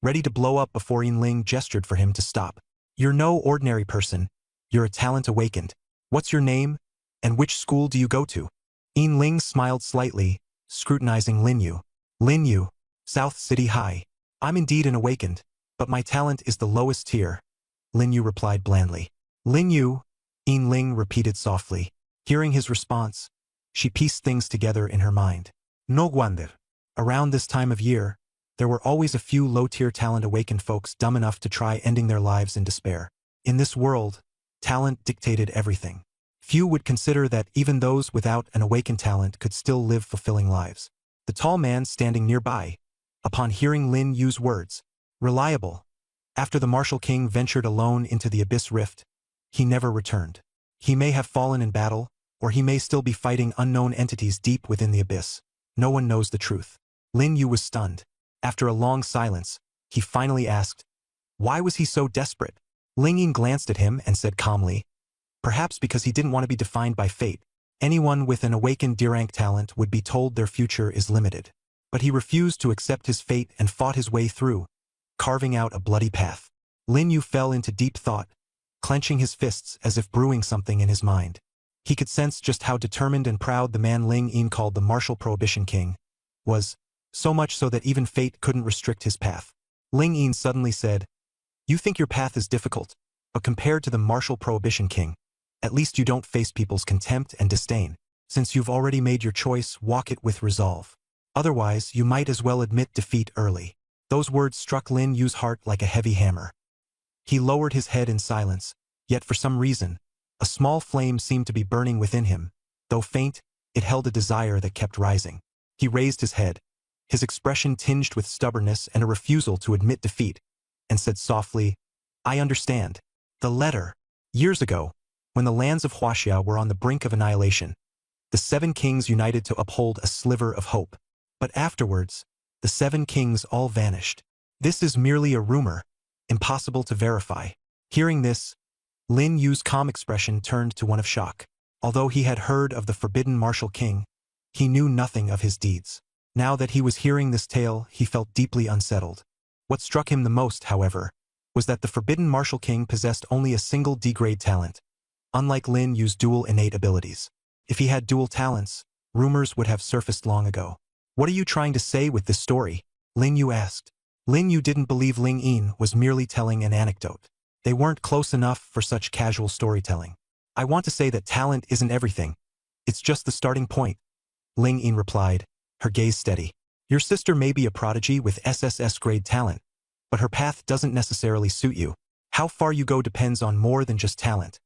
ready to blow up before Yin Ling gestured for him to stop. You're no ordinary person. You're a talent awakened. What's your name? And which school do you go to? Yin Ling smiled slightly, scrutinizing Lin Yu. Lin Yu, South City High. I'm indeed an awakened, but my talent is the lowest tier. Lin Yu replied blandly. Lin Yu, Yin Ling repeated softly. Hearing his response, she pieced things together in her mind. No wonder. Around this time of year, there were always a few low-tier talent awakened folks dumb enough to try ending their lives in despair. In this world, talent dictated everything. Few would consider that even those without an awakened talent could still live fulfilling lives. The tall man standing nearby, upon hearing Lin Yu's words, reliable. After the Martial King ventured alone into the Abyss Rift, he never returned. He may have fallen in battle, or he may still be fighting unknown entities deep within the abyss. No one knows the truth. Lin Yu was stunned. After a long silence, he finally asked, why was he so desperate? Ling Yin glanced at him and said calmly, perhaps because he didn't want to be defined by fate. Anyone with an awakened D-rank talent would be told their future is limited. But he refused to accept his fate and fought his way through, carving out a bloody path. Lin Yu fell into deep thought, clenching his fists as if brewing something in his mind. He could sense just how determined and proud the man Ling Yin called the Martial Prohibition King was, so much so that even fate couldn't restrict his path. Ling Yin suddenly said, you think your path is difficult, but compared to the Martial Prohibition King, at least you don't face people's contempt and disdain. Since you've already made your choice, walk it with resolve. Otherwise, you might as well admit defeat early. Those words struck Lin Yu's heart like a heavy hammer. He lowered his head in silence, yet for some reason, a small flame seemed to be burning within him. Though faint, it held a desire that kept rising. He raised his head, his expression tinged with stubbornness and a refusal to admit defeat, and said softly, I understand. The letter. Years ago, when the lands of Huaxia were on the brink of annihilation, the 7 kings united to uphold a sliver of hope. But afterwards, the 7 kings all vanished. This is merely a rumor, impossible to verify. Hearing this, Lin Yu's calm expression turned to one of shock. Although he had heard of the forbidden Martial King, he knew nothing of his deeds. Now that he was hearing this tale, he felt deeply unsettled. What struck him the most, however, was that the forbidden Martial King possessed only a single D-grade talent, unlike Lin Yu's dual innate abilities. If he had dual talents, rumors would have surfaced long ago. What are you trying to say with this story? Lin Yu asked. Lin Yu didn't believe Ling Yin was merely telling an anecdote. They weren't close enough for such casual storytelling. I want to say that talent isn't everything. It's just the starting point. Ling Yin replied, her gaze steady. Your sister may be a prodigy with SSS-grade talent, but her path doesn't necessarily suit you. How far you go depends on more than just talent.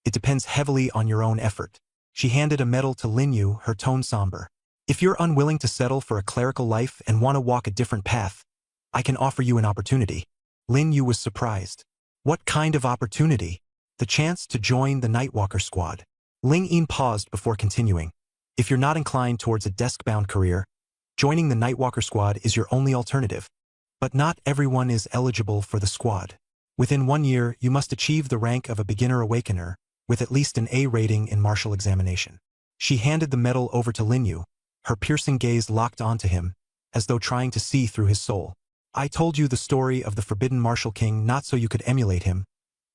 It depends heavily on your own effort. She handed a medal to Lin Yu, her tone somber. If you're unwilling to settle for a clerical life and want to walk a different path, I can offer you an opportunity. Lin Yu was surprised. What kind of opportunity? The chance to join the Nightwalker squad. Ling Yin paused before continuing. If you're not inclined towards a desk-bound career, joining the Nightwalker squad is your only alternative. But not everyone is eligible for the squad. Within 1 year, you must achieve the rank of a beginner awakener, with at least an A rating in martial examination. She handed the medal over to Lin Yu, her piercing gaze locked onto him, as though trying to see through his soul. I told you the story of the forbidden Martial King not so you could emulate him,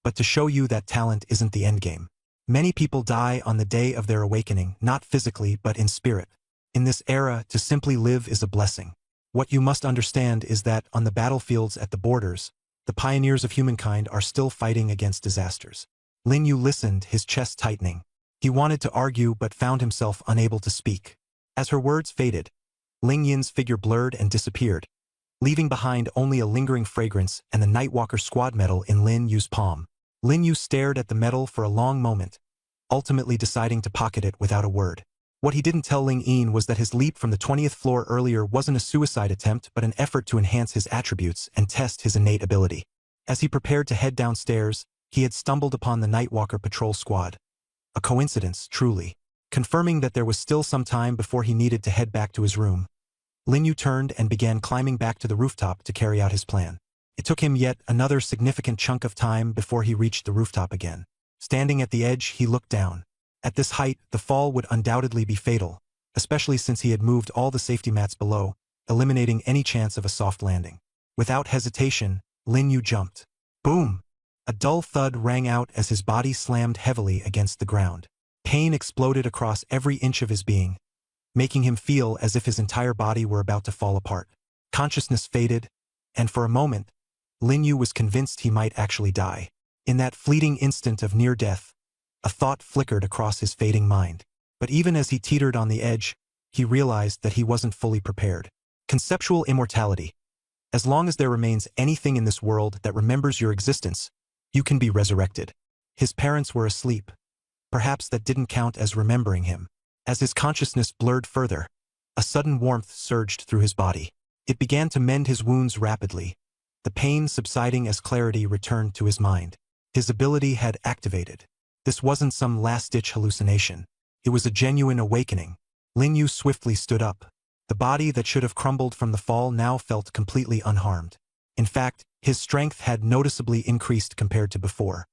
but to show you that talent isn't the endgame. Many people die on the day of their awakening, not physically but in spirit. In this era, to simply live is a blessing. What you must understand is that on the battlefields at the borders, the pioneers of humankind are still fighting against disasters. Lin Yu listened, his chest tightening. He wanted to argue but found himself unable to speak. As her words faded, Ling Yin's figure blurred and disappeared, leaving behind only a lingering fragrance and the Nightwalker squad medal in Lin Yu's palm. Lin Yu stared at the medal for a long moment, ultimately deciding to pocket it without a word. What he didn't tell Ling Yin was that his leap from the 20th floor earlier wasn't a suicide attempt but an effort to enhance his attributes and test his innate ability. As he prepared to head downstairs, he had stumbled upon the Nightwalker patrol squad. A coincidence, truly. Confirming that there was still some time before he needed to head back to his room, Lin Yu turned and began climbing back to the rooftop to carry out his plan. It took him yet another significant chunk of time before he reached the rooftop again. Standing at the edge, he looked down. At this height, the fall would undoubtedly be fatal, especially since he had moved all the safety mats below, eliminating any chance of a soft landing. Without hesitation, Lin Yu jumped. Boom! A dull thud rang out as his body slammed heavily against the ground. Pain exploded across every inch of his being, making him feel as if his entire body were about to fall apart. Consciousness faded, and for a moment, Lin Yu was convinced he might actually die. In that fleeting instant of near death, a thought flickered across his fading mind. But even as he teetered on the edge, he realized that he wasn't fully prepared. Conceptual immortality. As long as there remains anything in this world that remembers your existence, you can be resurrected. His parents were asleep. Perhaps that didn't count as remembering him. As his consciousness blurred further, a sudden warmth surged through his body. It began to mend his wounds rapidly, the pain subsiding as clarity returned to his mind. His ability had activated. This wasn't some last-ditch hallucination. It was a genuine awakening. Lin Yu swiftly stood up. The body that should have crumbled from the fall now felt completely unharmed. In fact, his strength had noticeably increased compared to before.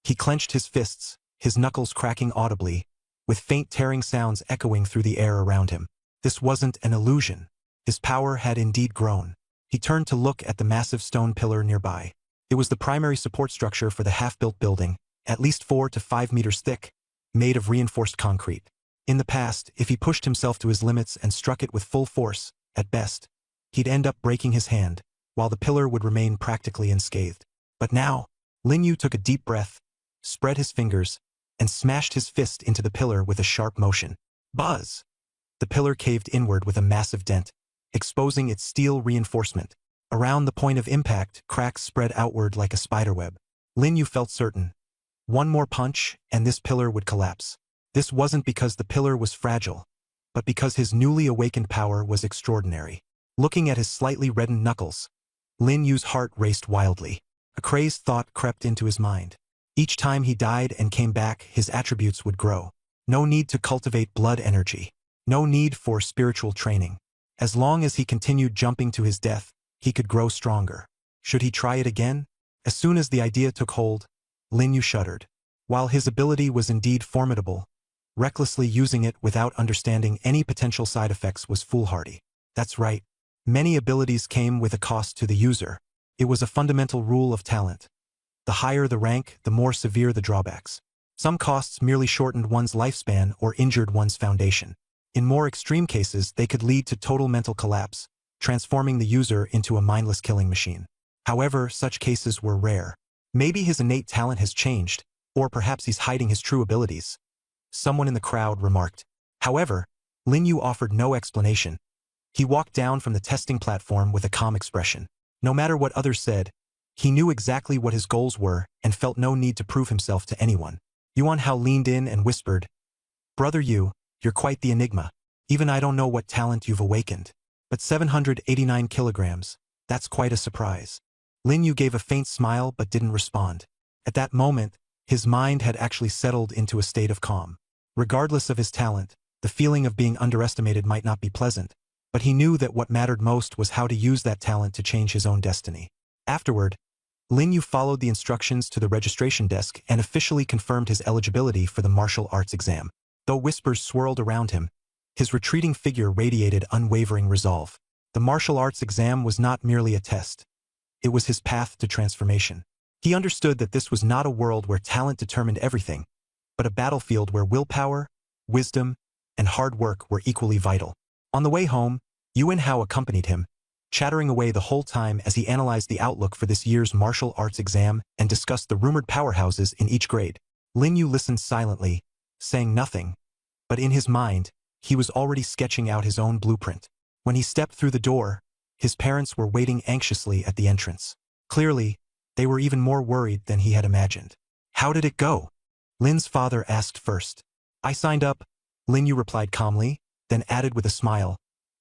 He clenched his fists, his knuckles cracking audibly, with faint tearing sounds echoing through the air around him. This wasn't an illusion. His power had indeed grown. He turned to look at the massive stone pillar nearby. It was the primary support structure for the half-built building, at least 4 to 5 meters thick, made of reinforced concrete. In the past, if he pushed himself to his limits and struck it with full force, at best, he'd end up breaking his hand, while the pillar would remain practically unscathed. But now, Lin Yu took a deep breath, spread his fingers, and smashed his fist into the pillar with a sharp motion. Buzz! The pillar caved inward with a massive dent, exposing its steel reinforcement. Around the point of impact, cracks spread outward like a spiderweb. Lin Yu felt certain. One more punch, and this pillar would collapse. This wasn't because the pillar was fragile, but because his newly awakened power was extraordinary. Looking at his slightly reddened knuckles, Lin Yu's heart raced wildly. A crazed thought crept into his mind. Each time he died and came back, his attributes would grow. No need to cultivate blood energy. No need for spiritual training. As long as he continued jumping to his death, he could grow stronger. Should he try it again? As soon as the idea took hold, Lin Yu shuddered. While his ability was indeed formidable, recklessly using it without understanding any potential side effects was foolhardy. That's right. Many abilities came with a cost to the user. It was a fundamental rule of talent. The higher the rank, the more severe the drawbacks. Some costs merely shortened one's lifespan or injured one's foundation. In more extreme cases, they could lead to total mental collapse, transforming the user into a mindless killing machine. However, such cases were rare. Maybe his innate talent has changed, or perhaps he's hiding his true abilities. Someone in the crowd remarked. However, Lin Yu offered no explanation. He walked down from the testing platform with a calm expression. No matter what others said, he knew exactly what his goals were and felt no need to prove himself to anyone. Yuan Hao leaned in and whispered, "Brother Yu, you're quite the enigma. Even I don't know what talent you've awakened. But 789 kilograms, that's quite a surprise." Lin Yu gave a faint smile but didn't respond. At that moment, his mind had actually settled into a state of calm. Regardless of his talent, the feeling of being underestimated might not be pleasant, but he knew that what mattered most was how to use that talent to change his own destiny. Afterward, Lin Yu followed the instructions to the registration desk and officially confirmed his eligibility for the martial arts exam. Though whispers swirled around him, his retreating figure radiated unwavering resolve. The martial arts exam was not merely a test. It was his path to transformation. He understood that this was not a world where talent determined everything, but a battlefield where willpower, wisdom, and hard work were equally vital. On the way home, Yuan Hao accompanied him, chattering away the whole time as he analyzed the outlook for this year's martial arts exam and discussed the rumored powerhouses in each grade. Lin Yu listened silently, saying nothing, but in his mind, he was already sketching out his own blueprint. When he stepped through the door, his parents were waiting anxiously at the entrance. Clearly, they were even more worried than he had imagined. "How did it go?" Lin's father asked first. "I signed up," Lin Yu replied calmly, then added with a smile,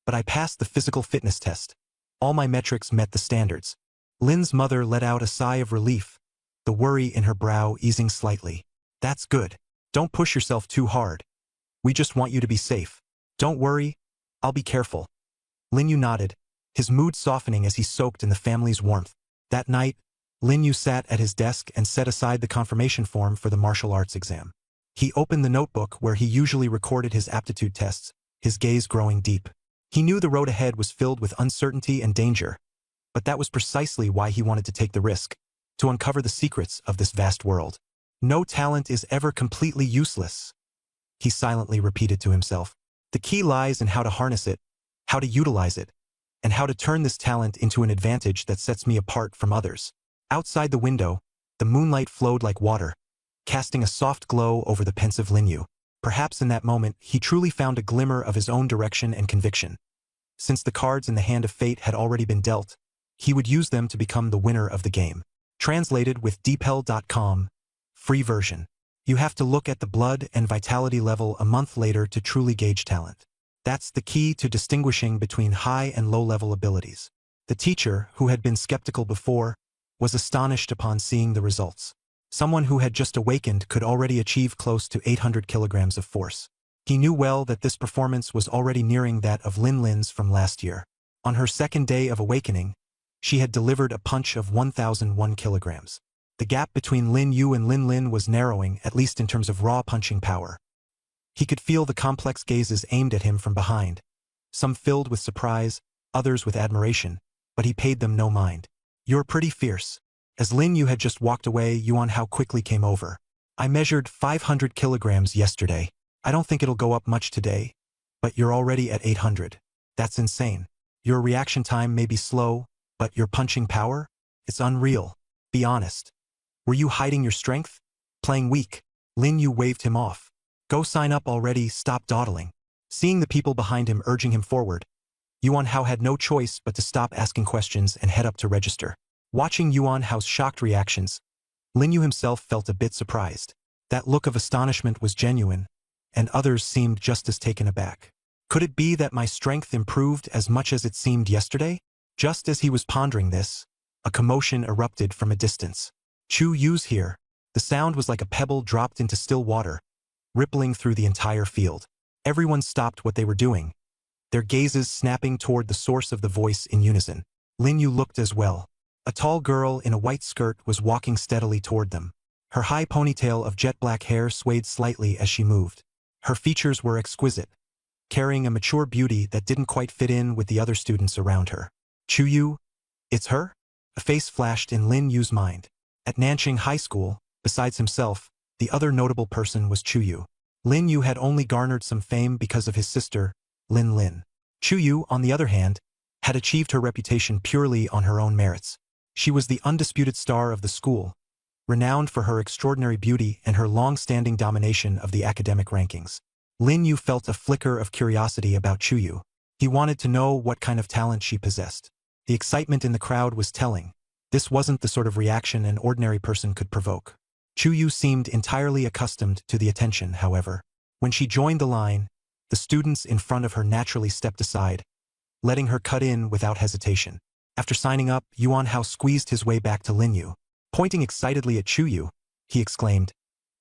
"but I passed the physical fitness test. All my metrics met the standards." Lin's mother let out a sigh of relief, the worry in her brow easing slightly. "That's good. Don't push yourself too hard. We just want you to be safe. Don't worry, I'll be careful." Lin Yu nodded, his mood softening as he soaked in the family's warmth. That night, Lin Yu sat at his desk and set aside the confirmation form for the martial arts exam. He opened the notebook where he usually recorded his aptitude tests, his gaze growing deep. He knew the road ahead was filled with uncertainty and danger, but that was precisely why he wanted to take the risk, to uncover the secrets of this vast world. "No talent is ever completely useless," he silently repeated to himself. "The key lies in how to harness it, how to utilize it, and how to turn this talent into an advantage that sets me apart from others." Outside the window, the moonlight flowed like water, casting a soft glow over the pensive Lin Yu. Perhaps in that moment, he truly found a glimmer of his own direction and conviction. Since the cards in the hand of fate had already been dealt, he would use them to become the winner of the game. Translated with Deepel.com, free version. You have to look at the blood and vitality level a month later to truly gauge talent. That's the key to distinguishing between high and low-level abilities. The teacher, who had been skeptical before, was astonished upon seeing the results. Someone who had just awakened could already achieve close to 800 kilograms of force. He knew well that this performance was already nearing that of Lin's from last year. On her second day of awakening, she had delivered a punch of 1,001 kilograms. The gap between Lin Yu and Lin was narrowing, at least in terms of raw punching power. He could feel the complex gazes aimed at him from behind, some filled with surprise, others with admiration, but he paid them no mind. "You're pretty fierce." As Lin Yu had just walked away, Yuan Hao quickly came over. "I measured 500 kilograms yesterday. I don't think it'll go up much today, but you're already at 800. That's insane. Your reaction time may be slow, but your punching power? It's unreal. Be honest. Were you hiding your strength? Playing weak?" Lin Yu waved him off. "Go sign up already, stop dawdling." Seeing the people behind him urging him forward, Yuan Hao had no choice but to stop asking questions and head up to register. Watching Yuan Hao's shocked reactions, Lin Yu himself felt a bit surprised. That look of astonishment was genuine, and others seemed just as taken aback. Could it be that my strength improved as much as it seemed yesterday? Just as he was pondering this, a commotion erupted from a distance. "Chu Yu's here." The sound was like a pebble dropped into still water, rippling through the entire field. Everyone stopped what they were doing, their gazes snapping toward the source of the voice in unison. Lin Yu looked as well. A tall girl in a white skirt was walking steadily toward them. Her high ponytail of jet black hair swayed slightly as she moved. Her features were exquisite, carrying a mature beauty that didn't quite fit in with the other students around her. "Chu Yu? It's her?" A face flashed in Lin Yu's mind. At Nanqing High School, besides himself, the other notable person was Chu Yu. Lin Yu had only garnered some fame because of his sister, Lin. Chu Yu, on the other hand, had achieved her reputation purely on her own merits. She was the undisputed star of the school, renowned for her extraordinary beauty and her long-standing domination of the academic rankings. Lin Yu felt a flicker of curiosity about Chu Yu. He wanted to know what kind of talent she possessed. The excitement in the crowd was telling. This wasn't the sort of reaction an ordinary person could provoke. Chu Yu seemed entirely accustomed to the attention, however. When she joined the line, the students in front of her naturally stepped aside, letting her cut in without hesitation. After signing up, Yuan Hao squeezed his way back to Lin Yu. Pointing excitedly at Chu Yu, he exclaimed,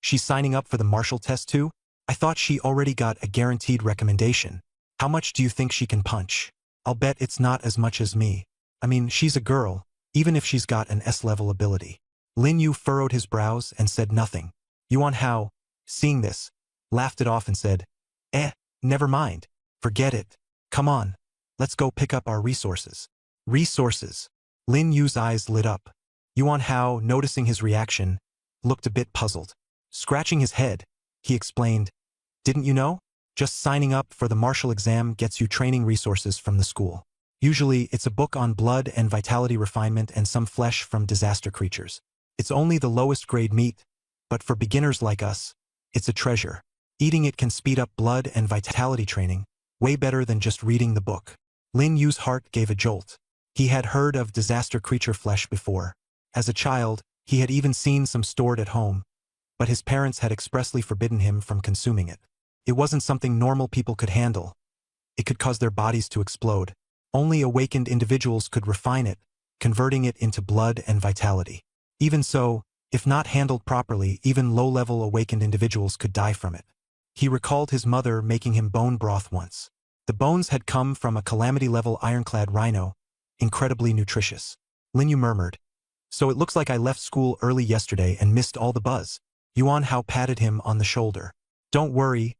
"She's signing up for the martial test too? I thought she already got a guaranteed recommendation. How much do you think she can punch? I'll bet it's not as much as me. I mean, she's a girl, even if she's got an S-level ability." Lin Yu furrowed his brows and said nothing. Yuan Hao, seeing this, laughed it off and said, Never mind. Forget it. Come on, let's go pick up our resources." "Resources?" Lin Yu's eyes lit up. Yuan Hao, noticing his reaction, looked a bit puzzled. Scratching his head, He explained, "Didn't you know? Just signing up for the martial exam gets you training resources from the school. Usually, it's a book on blood and vitality refinement and some flesh from disaster creatures. It's only the lowest grade meat, but for beginners like us, it's a treasure. Eating it can speed up blood and vitality training, way better than just reading the book." Lin Yu's heart gave a jolt. He had heard of disaster creature flesh before. As a child, he had even seen some stored at home, but his parents had expressly forbidden him from consuming it. It wasn't something normal people could handle. It could cause their bodies to explode. Only awakened individuals could refine it, converting it into blood and vitality. Even so, if not handled properly, even low-level awakened individuals could die from it. He recalled his mother making him bone broth once. The bones had come from a calamity-level ironclad rhino, incredibly nutritious. Lin Yu murmured, "So it looks like I left school early yesterday and missed all the buzz." Yuan Hao patted him on the shoulder. "Don't worry,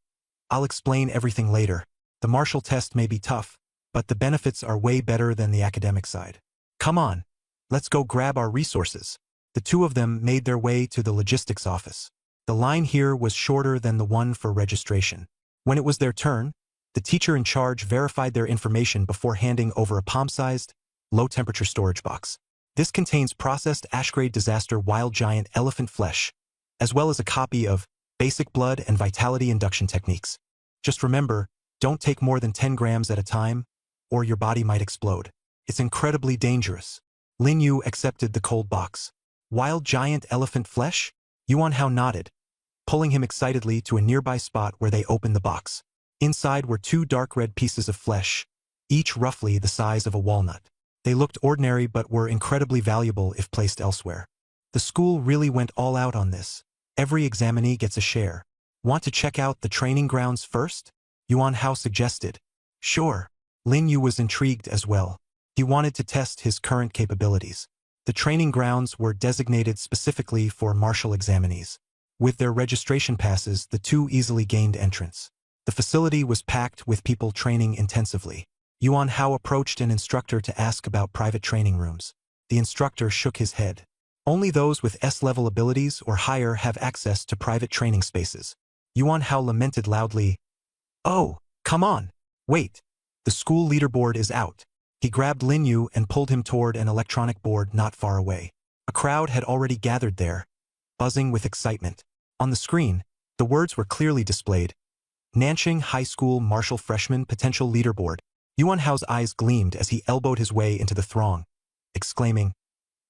I'll explain everything later. The martial test may be tough, but the benefits are way better than the academic side. Come on, let's go grab our resources." The two of them made their way to the logistics office. The line here was shorter than the one for registration. When it was their turn, the teacher in charge verified their information before handing over a palm-sized, low-temperature storage box. This contains processed Ash-grade disaster wild giant elephant flesh, as well as a copy of Basic Blood and Vitality Induction Techniques. Just remember, don't take more than 10 grams at a time, or your body might explode. It's incredibly dangerous. Lin Yu accepted the cold box. Wild giant elephant flesh? Yuan Hao nodded, pulling him excitedly to a nearby spot where they opened the box. Inside were 2 dark red pieces of flesh, each roughly the size of a walnut. They looked ordinary but were incredibly valuable if placed elsewhere. The school really went all out on this. Every examinee gets a share. Want to check out the training grounds first? Yuan Hao suggested. Sure. Lin Yu was intrigued as well. He wanted to test his current capabilities. The training grounds were designated specifically for martial examinees. With their registration passes, the two easily gained entrance. The facility was packed with people training intensively. Yuan Hao approached an instructor to ask about private training rooms. The instructor shook his head. Only those with S-level abilities or higher have access to private training spaces. Yuan Hao lamented loudly, "Oh, come on! Wait! The school leaderboard is out." He grabbed Lin Yu and pulled him toward an electronic board not far away. A crowd had already gathered there, buzzing with excitement. On the screen, the words were clearly displayed. Nanjing High School Martial Freshman Potential Leaderboard. Yuan Hao's eyes gleamed as he elbowed his way into the throng, exclaiming,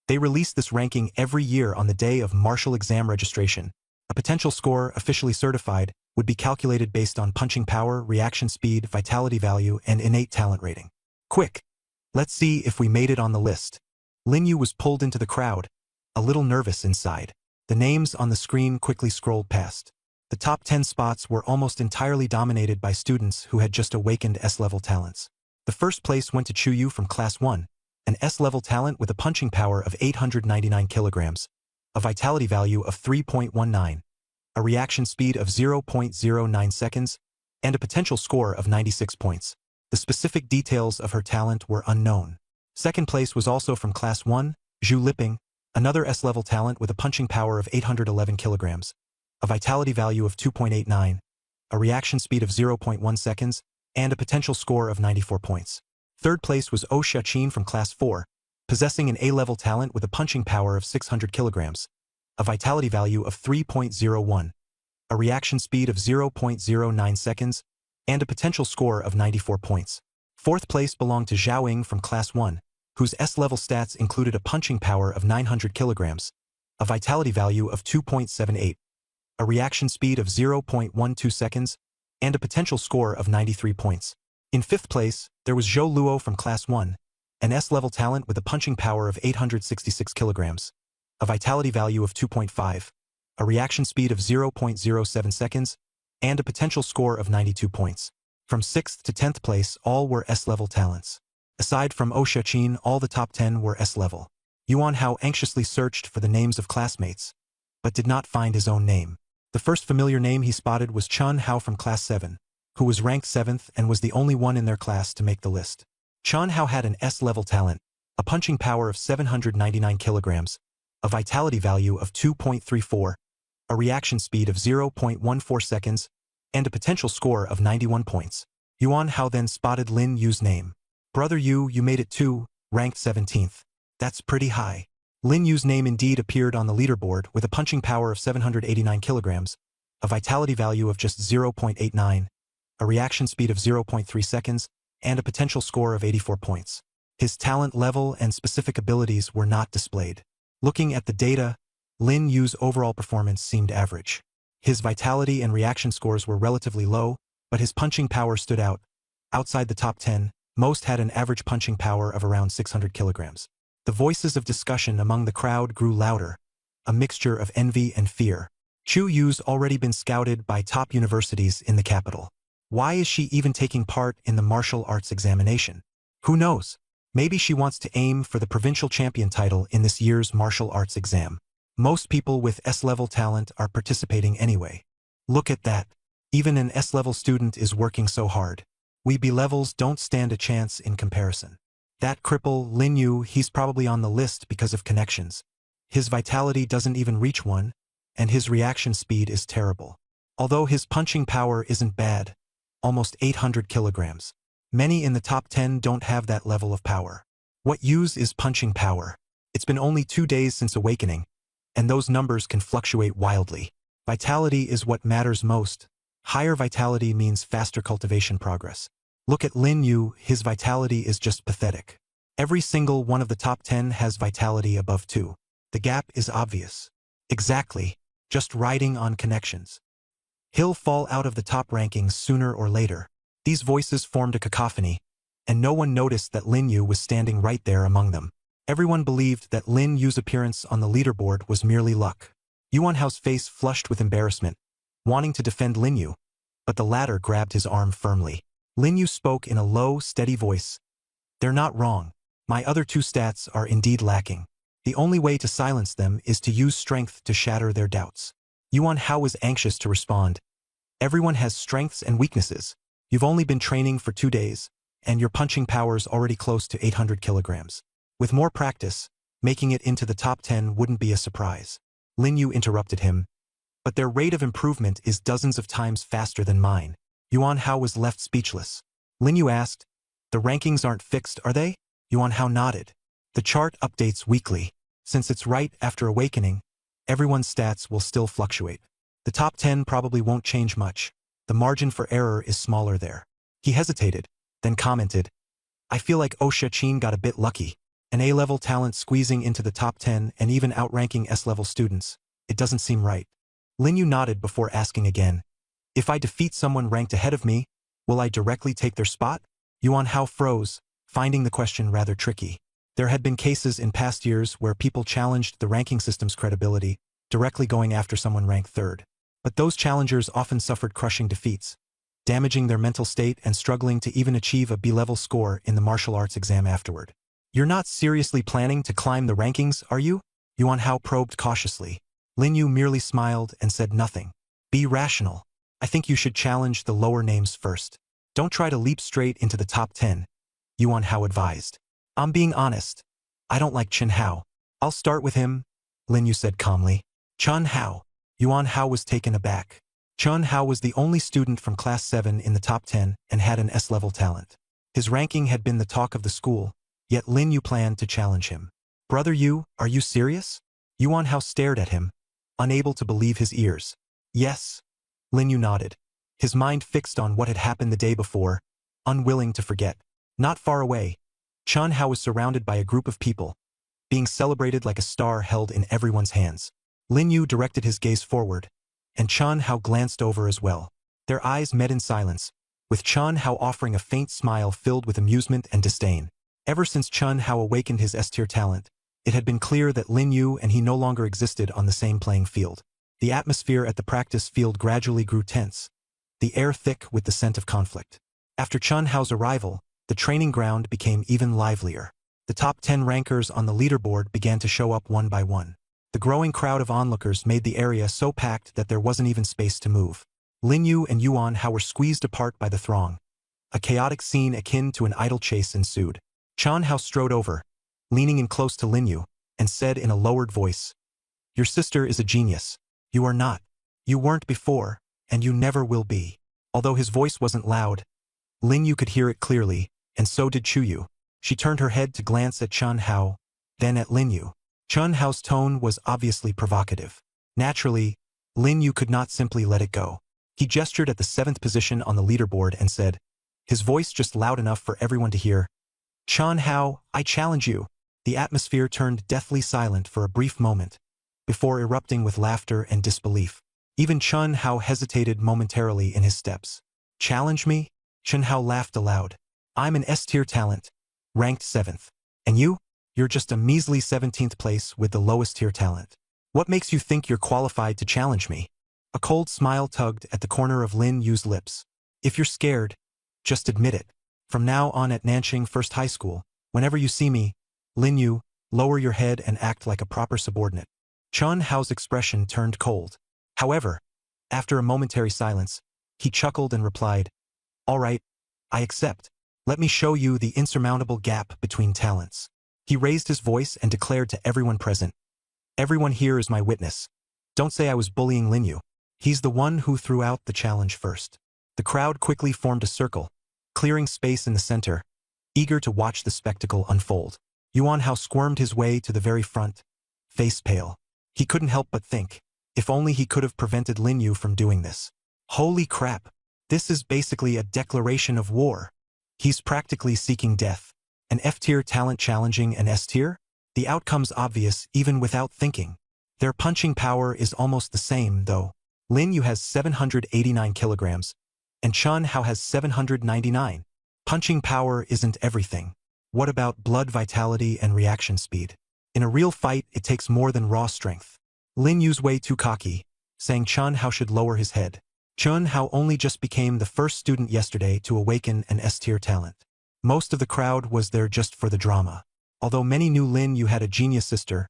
"They release this ranking every year on the day of martial exam registration. A potential score, officially certified, would be calculated based on punching power, reaction speed, vitality value, and innate talent rating. Quick! Let's see if we made it on the list." Lin Yu was pulled into the crowd, a little nervous inside. The names on the screen quickly scrolled past. The top 10 spots were almost entirely dominated by students who had just awakened S-level talents. The first place went to Chu Yu from Class 1, an S-level talent with a punching power of 899 kilograms, a vitality value of 3.19, a reaction speed of 0.09 seconds, and a potential score of 96 points. The specific details of her talent were unknown. Second place was also from Class 1, Zhu Liping, another S-level talent with a punching power of 811 kilograms, a vitality value of 2.89, a reaction speed of 0.1 seconds, and a potential score of 94 points. Third place was Oh Xiaqin from Class 4, possessing an A-level talent with a punching power of 600 kilograms, a vitality value of 3.01, a reaction speed of 0.09 seconds, and a potential score of 94 points. Fourth place belonged to Zhao Ying from Class 1, whose S-level stats included a punching power of 900 kilograms, a vitality value of 2.78, a reaction speed of 0.12 seconds, and a potential score of 93 points. In fifth place, there was Zhou Luo from Class 1, an S-level talent with a punching power of 866 kilograms, a vitality value of 2.5, a reaction speed of 0.07 seconds, and a potential score of 92 points. From 6th to 10th place, all were S-level talents. Aside from Oh Xiaqin, all the top 10 were S-level. Yuan Hao anxiously searched for the names of classmates, but did not find his own name. The first familiar name he spotted was Chun Hao from Class 7, who was ranked 7th and was the only one in their class to make the list. Chun Hao had an S-level talent, a punching power of 799 kilograms, a vitality value of 2.34, a reaction speed of 0.14 seconds, and a potential score of 91 points. Yuan Hao then spotted Lin Yu's name. Brother Yu, you made it too, ranked 17th. That's pretty high. Lin Yu's name indeed appeared on the leaderboard with a punching power of 789 kilograms, a vitality value of just 0.89, a reaction speed of 0.3 seconds, and a potential score of 84 points. His talent level and specific abilities were not displayed. Looking at the data, Lin Yu's overall performance seemed average. His vitality and reaction scores were relatively low, but his punching power stood out. Outside the top 10, most had an average punching power of around 600 kilograms. The voices of discussion among the crowd grew louder, a mixture of envy and fear. Chu Yu's already been scouted by top universities in the capital. Why is she even taking part in the martial arts examination? Who knows? Maybe she wants to aim for the provincial champion title in this year's martial arts exam. Most people with S-level talent are participating anyway. Look at that. Even an S-level student is working so hard. We B-levels don't stand a chance in comparison. That cripple, Lin Yu, he's probably on the list because of connections. His vitality doesn't even reach 1, and his reaction speed is terrible. Although his punching power isn't bad, almost 800 kilograms. Many in the top 10 don't have that level of power. What use is punching power? It's been only 2 days since awakening, and those numbers can fluctuate wildly. Vitality is what matters most. Higher vitality means faster cultivation progress. Look at Lin Yu, his vitality is just pathetic. Every single one of the top 10 has vitality above 2. The gap is obvious. Exactly. Just riding on connections. He'll fall out of the top rankings sooner or later. These voices formed a cacophony, and no one noticed that Lin Yu was standing right there among them. Everyone believed that Lin Yu's appearance on the leaderboard was merely luck. Yuan Hao's face flushed with embarrassment, wanting to defend Lin Yu, but the latter grabbed his arm firmly. Lin Yu spoke in a low, steady voice. They're not wrong. My other 2 stats are indeed lacking. The only way to silence them is to use strength to shatter their doubts. Yuan Hao was anxious to respond. Everyone has strengths and weaknesses. You've only been training for 2 days, and your punching power's already close to 800 kilograms. With more practice, making it into the top 10 wouldn't be a surprise. Lin Yu interrupted him. But their rate of improvement is dozens of times faster than mine. Yuan Hao was left speechless. Lin Yu asked, the rankings aren't fixed, are they? Yuan Hao nodded. The chart updates weekly. Since it's right after awakening, everyone's stats will still fluctuate. The top 10 probably won't change much. The margin for error is smaller there. He hesitated, then commented, I feel like Osha Qin got a bit lucky. An A-level talent squeezing into the top 10 and even outranking S-level students. It doesn't seem right. Lin Yu nodded before asking again, if I defeat someone ranked ahead of me, will I directly take their spot? Yuan Hao froze, finding the question rather tricky. There had been cases in past years where people challenged the ranking system's credibility, directly going after someone ranked 3rd. But those challengers often suffered crushing defeats, damaging their mental state and struggling to even achieve a B-level score in the martial arts exam afterward. You're not seriously planning to climb the rankings, are you? Yuan Hao probed cautiously. Lin Yu merely smiled and said nothing. Be rational. I think you should challenge the lower names first. Don't try to leap straight into the top 10, Yuan Hao advised. I'm being honest. I don't like Chen Hao. I'll start with him, Lin Yu said calmly. Chen Hao. Yuan Hao was taken aback. Chen Hao was the only student from class 7 in the top 10 and had an S-level talent. His ranking had been the talk of the school, yet Lin Yu planned to challenge him. Brother Yu, are you serious? Yuan Hao stared at him, unable to believe his ears. Yes. Lin Yu nodded, his mind fixed on what had happened the day before, unwilling to forget. Not far away, Chen Hao was surrounded by a group of people, being celebrated like a star held in everyone's hands. Lin Yu directed his gaze forward, and Chen Hao glanced over as well. Their eyes met in silence, with Chen Hao offering a faint smile filled with amusement and disdain. Ever since Chen Hao awakened his S-tier talent, it had been clear that Lin Yu and he no longer existed on the same playing field. The atmosphere at the practice field gradually grew tense, the air thick with the scent of conflict. After Chen Hao's arrival, the training ground became even livelier. The top 10 rankers on the leaderboard began to show up one by one. The growing crowd of onlookers made the area so packed that there wasn't even space to move. Lin Yu and Yuan Hao were squeezed apart by the throng. A chaotic scene akin to an idle chase ensued. Chen Hao strode over, leaning in close to Lin Yu, and said in a lowered voice, Your sister is a genius. You are not. You weren't before, and you never will be. Although his voice wasn't loud, Lin Yu could hear it clearly, and so did Chu Yu. She turned her head to glance at Chun Hao, then at Lin Yu. Chun Hao's tone was obviously provocative. Naturally, Lin Yu could not simply let it go. He gestured at the 7th position on the leaderboard and said, his voice just loud enough for everyone to hear, Chun Hao, I challenge you. The atmosphere turned deathly silent for a brief moment, before erupting with laughter and disbelief. Even Chun Hao hesitated momentarily in his steps. Challenge me? Chun Hao laughed aloud. I'm an S-tier talent, ranked 7th. And you? You're just a measly 17th place with the lowest tier talent. What makes you think you're qualified to challenge me? A cold smile tugged at the corner of Lin Yu's lips. If you're scared, just admit it. From now on at Nanqing First High School, whenever you see me, Lin Yu, lower your head and act like a proper subordinate. Chun Hao's expression turned cold. However, after a momentary silence, he chuckled and replied, all right, I accept. Let me show you the insurmountable gap between talents. He raised his voice and declared to everyone present, everyone here is my witness. Don't say I was bullying Lin Yu. He's the one who threw out the challenge first. The crowd quickly formed a circle, clearing space in the center, eager to watch the spectacle unfold. Yuan Hao squirmed his way to the very front, face pale. He couldn't help but think, if only he could have prevented Lin Yu from doing this. Holy crap, this is basically a declaration of war. He's practically seeking death. An F-tier talent challenging an S-tier? The outcome's obvious even without thinking. Their punching power is almost the same, though. Lin Yu has 789 kilograms, and Chun Hao has 799. Punching power isn't everything. What about blood vitality and reaction speed? In a real fight, it takes more than raw strength. Lin Yu's way too cocky, saying Chun Hao should lower his head. Chun Hao only just became the first student yesterday to awaken an S-tier talent. Most of the crowd was there just for the drama. Although many knew Lin Yu had a genius sister,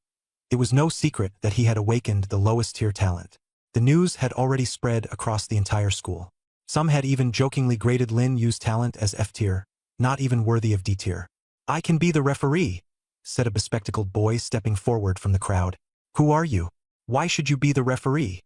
it was no secret that he had awakened the lowest tier talent. The news had already spread across the entire school. Some had even jokingly graded Lin Yu's talent as F-tier, not even worthy of D-tier. I can be the referee, said a bespectacled boy stepping forward from the crowd. Who are you? Why should you be the referee?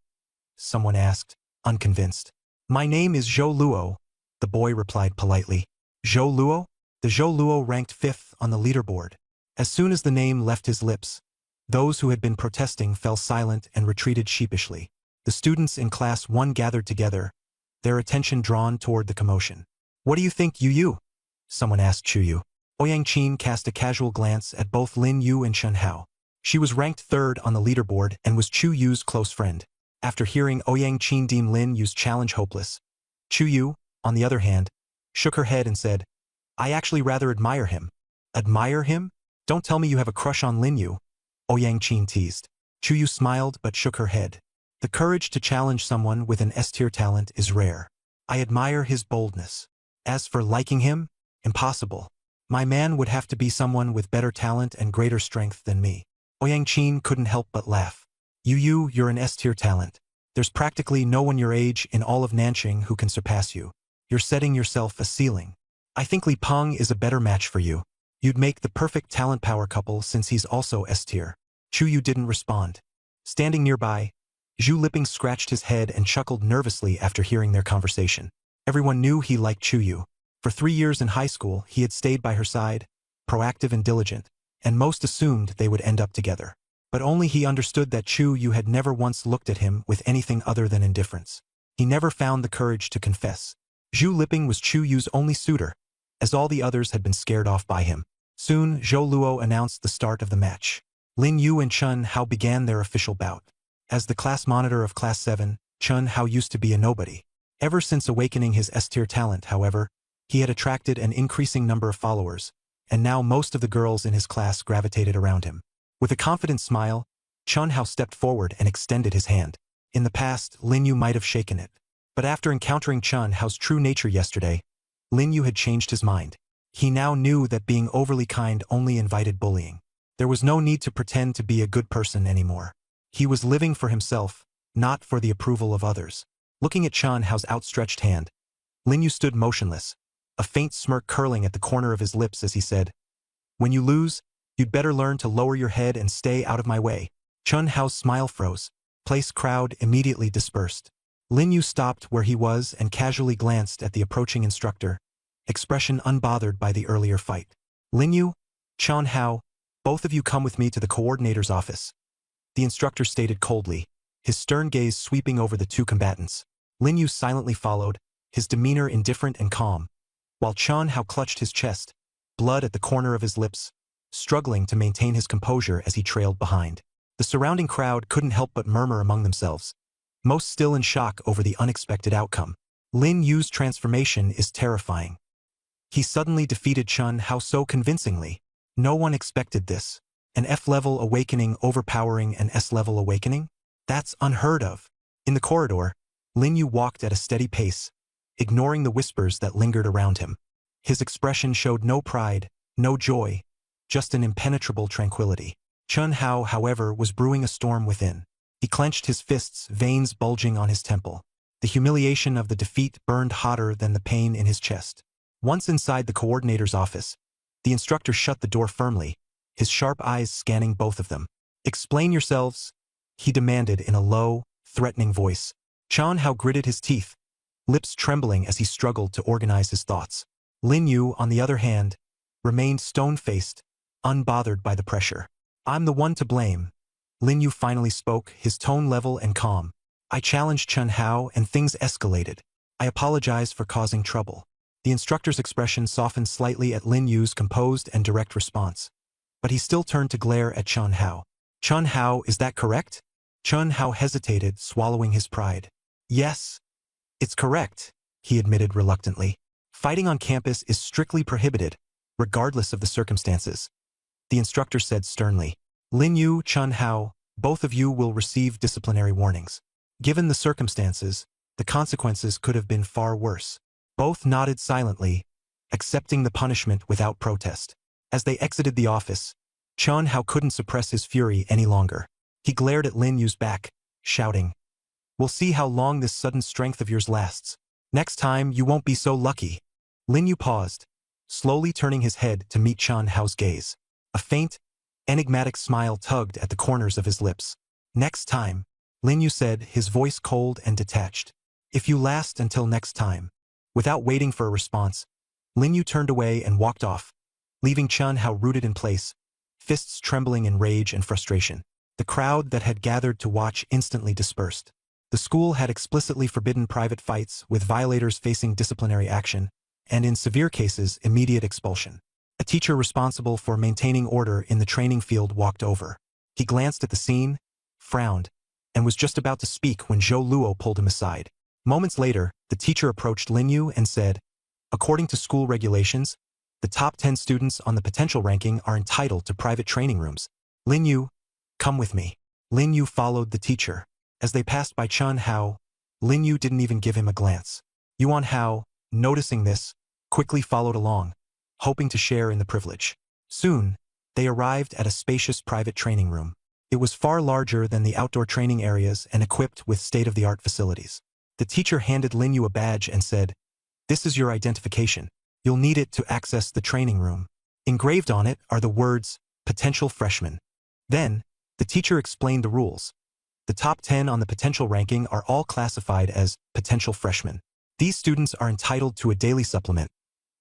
Someone asked, unconvinced. My name is Zhou Luo, the boy replied politely. Zhou Luo? The Zhou Luo ranked 5th on the leaderboard. As soon as the name left his lips, those who had been protesting fell silent and retreated sheepishly. The students in Class 1 gathered together, their attention drawn toward the commotion. What do you think, Yu? Someone asked Chu Yu. Ouyang Qin cast a casual glance at both Lin Yu and Chun Hao. She was ranked 3rd on the leaderboard and was Chu Yu's close friend. After hearing Ouyang Qin deem Lin Yu's challenge hopeless, Chu Yu, on the other hand, shook her head and said, I actually rather admire him. Admire him? Don't tell me you have a crush on Lin Yu, Ouyang Qin teased. Chu Yu smiled but shook her head. The courage to challenge someone with an S-tier talent is rare. I admire his boldness. As for liking him, impossible. My man would have to be someone with better talent and greater strength than me. Ouyang Qin couldn't help but laugh. Yu, you're an S-tier talent. There's practically no one your age in all of Nanqing who can surpass you. You're setting yourself a ceiling. I think Li Peng is a better match for you. You'd make the perfect talent power couple since he's also S-tier. Chu Yu didn't respond. Standing nearby, Zhu Liping scratched his head and chuckled nervously after hearing their conversation. Everyone knew he liked Chu Yu. For 3 years in high school, he had stayed by her side, proactive and diligent, and most assumed they would end up together. But only he understood that Chu Yu had never once looked at him with anything other than indifference. He never found the courage to confess. Zhu Liping was Chu Yu's only suitor, as all the others had been scared off by him. Soon, Zhou Luo announced the start of the match. Lin Yu and Chun Hao began their official bout. As the class monitor of Class 7, Chun Hao used to be a nobody. Ever since awakening his S-tier talent, however, he had attracted an increasing number of followers, and now most of the girls in his class gravitated around him. With a confident smile, Chun Hao stepped forward and extended his hand. In the past, Lin Yu might have shaken it. But after encountering Chun Hao's true nature yesterday, Lin Yu had changed his mind. He now knew that being overly kind only invited bullying. There was no need to pretend to be a good person anymore. He was living for himself, not for the approval of others. Looking at Chun Hao's outstretched hand, Lin Yu stood motionless, a faint smirk curling at the corner of his lips as he said, When you lose, you'd better learn to lower your head and stay out of my way. Chun Hao's smile froze. Place crowd immediately dispersed. Lin Yu stopped where he was and casually glanced at the approaching instructor, expression unbothered by the earlier fight. Lin Yu, Chan Hao, both of you come with me to the coordinator's office, the instructor stated coldly, his stern gaze sweeping over the two combatants. Lin Yu silently followed, his demeanor indifferent and calm, while Chan Hao clutched his chest, blood at the corner of his lips, struggling to maintain his composure as he trailed behind. The surrounding crowd couldn't help but murmur among themselves, most still in shock over the unexpected outcome. Lin Yu's transformation is terrifying. He suddenly defeated Chan Hao so convincingly. No one expected this. An F-level awakening overpowering an S-level awakening? That's unheard of. In the corridor, Lin Yu walked at a steady pace, ignoring the whispers that lingered around him. His expression showed no pride, no joy, just an impenetrable tranquility. Chan Hao, however, was brewing a storm within. He clenched his fists, veins bulging on his temple. The humiliation of the defeat burned hotter than the pain in his chest. Once inside the coordinator's office, the instructor shut the door firmly, his sharp eyes scanning both of them. "Explain yourselves," he demanded in a low, threatening voice. Chan Hao gritted his teeth, lips trembling as he struggled to organize his thoughts. Lin Yu, on the other hand, remained stone-faced, unbothered by the pressure. "I'm the one to blame," Lin Yu finally spoke, his tone level and calm. "I challenged Chan Hao and things escalated. I apologize for causing trouble." The instructor's expression softened slightly at Lin Yu's composed and direct response, but he still turned to glare at Chan Hao. "Chan Hao, is that correct?" Chan Hao hesitated, swallowing his pride. "Yes, it's correct," he admitted reluctantly. "Fighting on campus is strictly prohibited, regardless of the circumstances," the instructor said sternly. "Lin Yu, Chan Hao, both of you will receive disciplinary warnings. Given the circumstances, the consequences could have been far worse." Both nodded silently, accepting the punishment without protest. As they exited the office, Chan Hao couldn't suppress his fury any longer. He glared at Lin Yu's back, shouting, "We'll see how long this sudden strength of yours lasts. Next time, you won't be so lucky." Lin Yu paused, slowly turning his head to meet Chan Hao's gaze. A faint, enigmatic smile tugged at the corners of his lips. "Next time," Lin Yu said, his voice cold and detached. "If you last until next time." Without waiting for a response, Lin Yu turned away and walked off, leaving Chan Hao rooted in place, fists trembling in rage and frustration. The crowd that had gathered to watch instantly dispersed. The school had explicitly forbidden private fights, with violators facing disciplinary action, and in severe cases, immediate expulsion. A teacher responsible for maintaining order in the training field walked over. He glanced at the scene, frowned, and was just about to speak when Zhou Luo pulled him aside. Moments later, the teacher approached Lin Yu and said, "According to school regulations, the top 10 students on the potential ranking are entitled to private training rooms. Lin Yu, come with me." Lin Yu followed the teacher. As they passed by Chan Hao, Lin Yu didn't even give him a glance. Yuan Hao, noticing this, quickly followed along, hoping to share in the privilege. Soon, they arrived at a spacious private training room. It was far larger than the outdoor training areas and equipped with state-of-the-art facilities. The teacher handed Lin Yu a badge and said, "This is your identification. You'll need it to access the training room." Engraved on it are the words, "Potential Freshman." Then, the teacher explained the rules. The top 10 on the potential ranking are all classified as potential freshmen. These students are entitled to a daily supplement,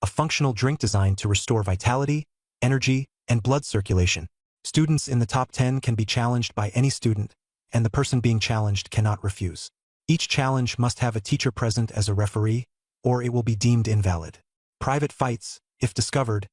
a functional drink designed to restore vitality, energy, and blood circulation. Students in the top 10 can be challenged by any student, and the person being challenged cannot refuse. Each challenge must have a teacher present as a referee, or it will be deemed invalid. Private fights, if discovered,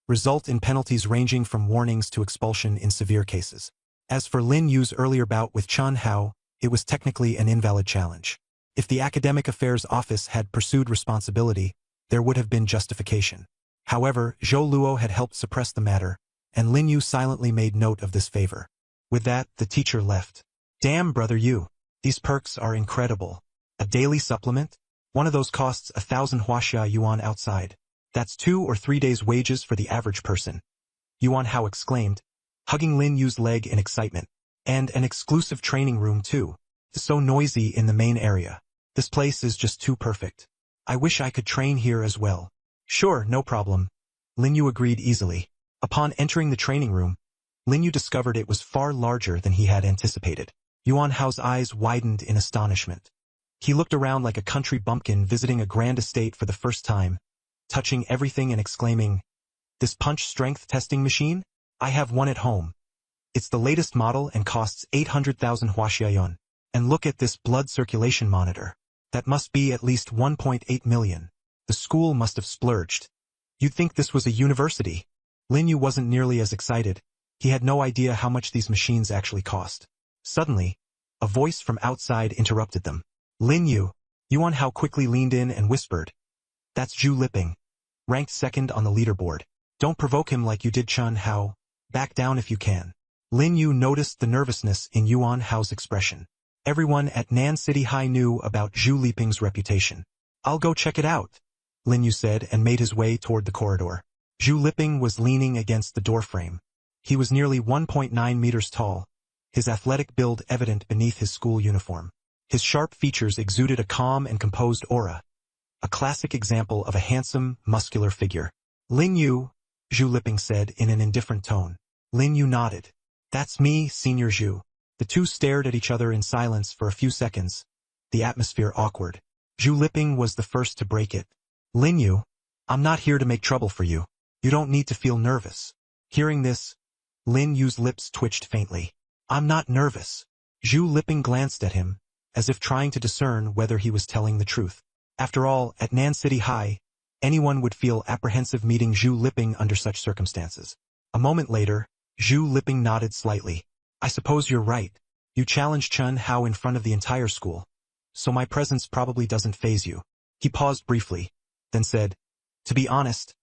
result in penalties ranging from warnings to expulsion in severe cases. As for Lin Yu's earlier bout with Chan Hao, it was technically an invalid challenge. If the Academic Affairs Office had pursued responsibility, there would have been justification. However, Zhou Luo had helped suppress the matter, and Lin Yu silently made note of this favor. With that, the teacher left. "Damn, brother Yu. These perks are incredible. A daily supplement? One of those costs 1,000 Huaxia yuan outside. That's 2 or 3 days' wages for the average person." Yuan Hao exclaimed, hugging Lin Yu's leg in excitement. "And an exclusive training room too. It's so noisy in the main area. This place is just too perfect. I wish I could train here as well." "Sure, no problem," Lin Yu agreed easily. Upon entering the training room, Lin Yu discovered it was far larger than he had anticipated. Yuan Hao's eyes widened in astonishment. He looked around like a country bumpkin visiting a grand estate for the first time, touching everything and exclaiming, "This punch strength testing machine? I have one at home. It's the latest model and costs 800,000 huaxiayuan. And look at this blood circulation monitor. That must be at least 1.8 million. The school must have splurged. You'd think this was a university." Lin Yu wasn't nearly as excited. He had no idea how much these machines actually cost. Suddenly, a voice from outside interrupted them. "Lin Yu." Yuan Hao quickly leaned in and whispered, "That's Zhu Liping, ranked second on the leaderboard. Don't provoke him like you did Chun Hao. Back down if you can." Lin Yu noticed the nervousness in Yuan Hao's expression. Everyone at Nan City High knew about Zhu Liping's reputation. "I'll go check it out," Lin Yu said and made his way toward the corridor. Zhu Liping was leaning against the doorframe. He was nearly 1.9 meters tall, his athletic build evident beneath his school uniform. His sharp features exuded a calm and composed aura, a classic example of a handsome, muscular figure. "Lin Yu," Zhu Liping said in an indifferent tone. Lin Yu nodded. "That's me, Senior Zhu." The two stared at each other in silence for a few seconds, the atmosphere awkward. Zhu Liping was the first to break it. "Lin Yu, I'm not here to make trouble for you. You don't need to feel nervous." Hearing this, Lin Yu's lips twitched faintly. "I'm not nervous." Zhu Liping glanced at him, as if trying to discern whether he was telling the truth. After all, at Nan City High, anyone would feel apprehensive meeting Zhu Liping under such circumstances. A moment later, Zhu Liping nodded slightly. "I suppose you're right. You challenged Chun Hao in front of the entire school, so my presence probably doesn't faze you." He paused briefly, then said, "To be honest,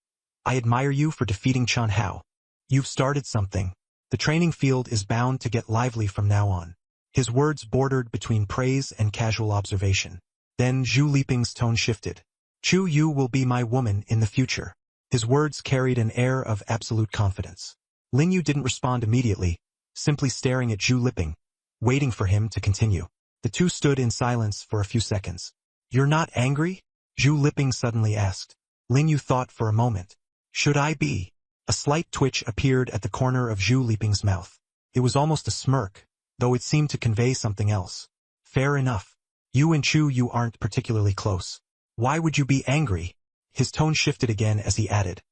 I admire you for defeating Chun Hao. You've started something. The training field is bound to get lively from now on." His words bordered between praise and casual observation. Then Zhu Liping's tone shifted. "Chu Yu will be my woman in the future." His words carried an air of absolute confidence. Lin Yu didn't respond immediately, simply staring at Zhu Liping, waiting for him to continue. The two stood in silence for a few seconds. "You're not angry?" Zhu Liping suddenly asked. Lin Yu thought for a moment. "Should I be?" A slight twitch appeared at the corner of Zhu Liping's mouth. It was almost a smirk, though it seemed to convey something else. "Fair enough. You and Chu Yu aren't particularly close. Why would you be angry?" His tone shifted again as he added,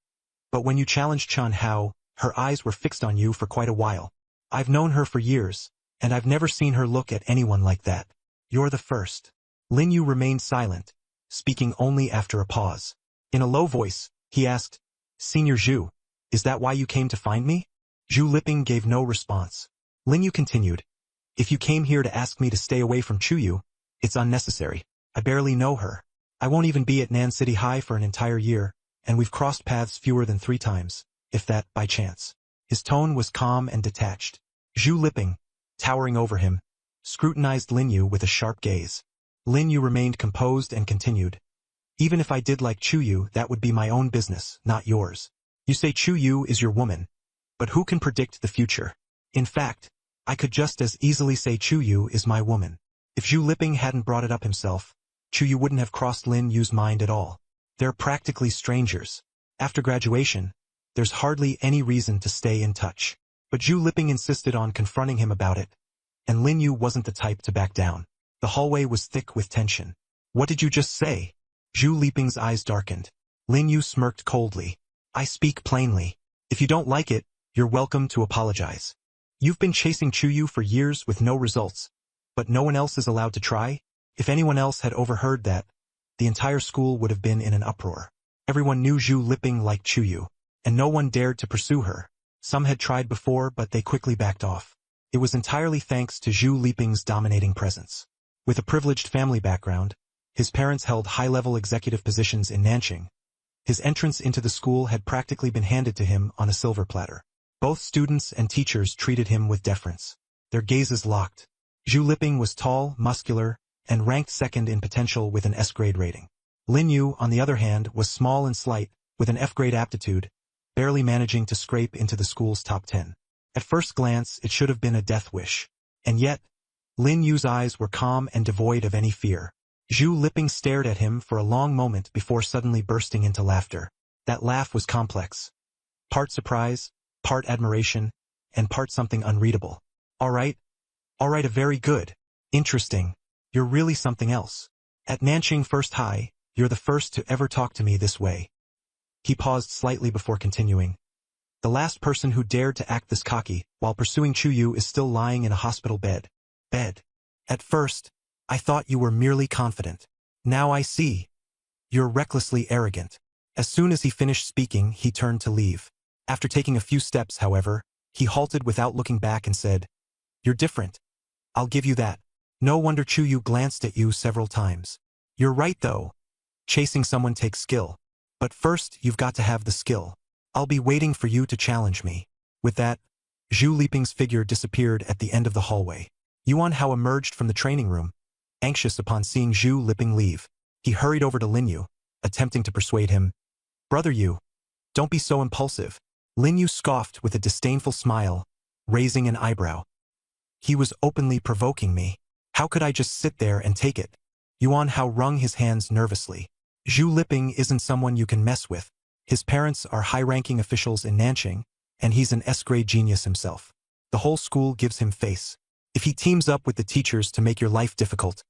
"But when you challenged Chun Hao, her eyes were fixed on you for quite a while. I've known her for years, and I've never seen her look at anyone like that. You're the first." Lin Yu remained silent, speaking only after a pause. In a low voice, he asked, "Senior Zhu, is that why you came to find me?" Zhu Liping gave no response. Lin Yu continued, "If you came here to ask me to stay away from Chu Yu, it's unnecessary. I barely know her. I won't even be at Nan City High for an entire year, and we've crossed paths fewer than 3 times, if that, by chance." His tone was calm and detached. Zhu Liping, towering over him, scrutinized Lin Yu with a sharp gaze. Lin Yu remained composed and continued, "Even if I did like Chu Yu, that would be my own business, not yours. You say Chu Yu is your woman, but who can predict the future? In fact, I could just as easily say Chu Yu is my woman." If Zhu Liping hadn't brought it up himself, Chu Yu wouldn't have crossed Lin Yu's mind at all. They're practically strangers. After graduation, there's hardly any reason to stay in touch. But Zhu Liping insisted on confronting him about it, and Lin Yu wasn't the type to back down. The hallway was thick with tension. "What did you just say?" Zhu Liping's eyes darkened. Lin Yu smirked coldly. "I speak plainly. If you don't like it, you're welcome to apologize. You've been chasing Chu Yu for years with no results, but no one else is allowed to try?" If anyone else had overheard that, the entire school would have been in an uproar. Everyone knew Zhu Liping liked Chu Yu, and no one dared to pursue her. Some had tried before, but they quickly backed off. It was entirely thanks to Zhu Liping's dominating presence. With a privileged family background, his parents held high-level executive positions in Nanjing. His entrance into the school had practically been handed to him on a silver platter. Both students and teachers treated him with deference. Their gazes locked. Zhu Liping was tall, muscular, and ranked second in potential with an S-grade rating. Lin Yu, on the other hand, was small and slight, with an F-grade aptitude, barely managing to scrape into the school's top 10. At first glance, it should have been a death wish. And yet, Lin Yu's eyes were calm and devoid of any fear. Zhu Liping stared at him for a long moment before suddenly bursting into laughter. That laugh was complex. Part surprise, part admiration, and part something unreadable. "All right, Alright, a very good. Interesting. You're really something else. At Nanqing First High, you're the first to ever talk to me this way. He paused slightly before continuing. The last person who dared to act this cocky while pursuing Chuyu is still lying in a hospital bed. At first, I thought you were merely confident. Now I see. You're recklessly arrogant. As soon as he finished speaking, he turned to leave. After taking a few steps, however, he halted without looking back and said, "You're different. I'll give you that." No wonder Chuyu glanced at you several times. You're right though. Chasing someone takes skill. But first, you've got to have the skill. I'll be waiting for you to challenge me. With that, Zhu Liping's figure disappeared at the end of the hallway. Yuan Hao emerged from the training room. Anxious upon seeing Zhu Liping leave, he hurried over to Lin Yu, attempting to persuade him. "Brother Yu, don't be so impulsive." Lin Yu scoffed with a disdainful smile, raising an eyebrow. He was openly provoking me. How could I just sit there and take it? Yuan Hao wrung his hands nervously. Zhu Liping isn't someone you can mess with. His parents are high-ranking officials in Nanqing, and he's an S-grade genius himself. The whole school gives him face. If he teams up with the teachers to make your life difficult,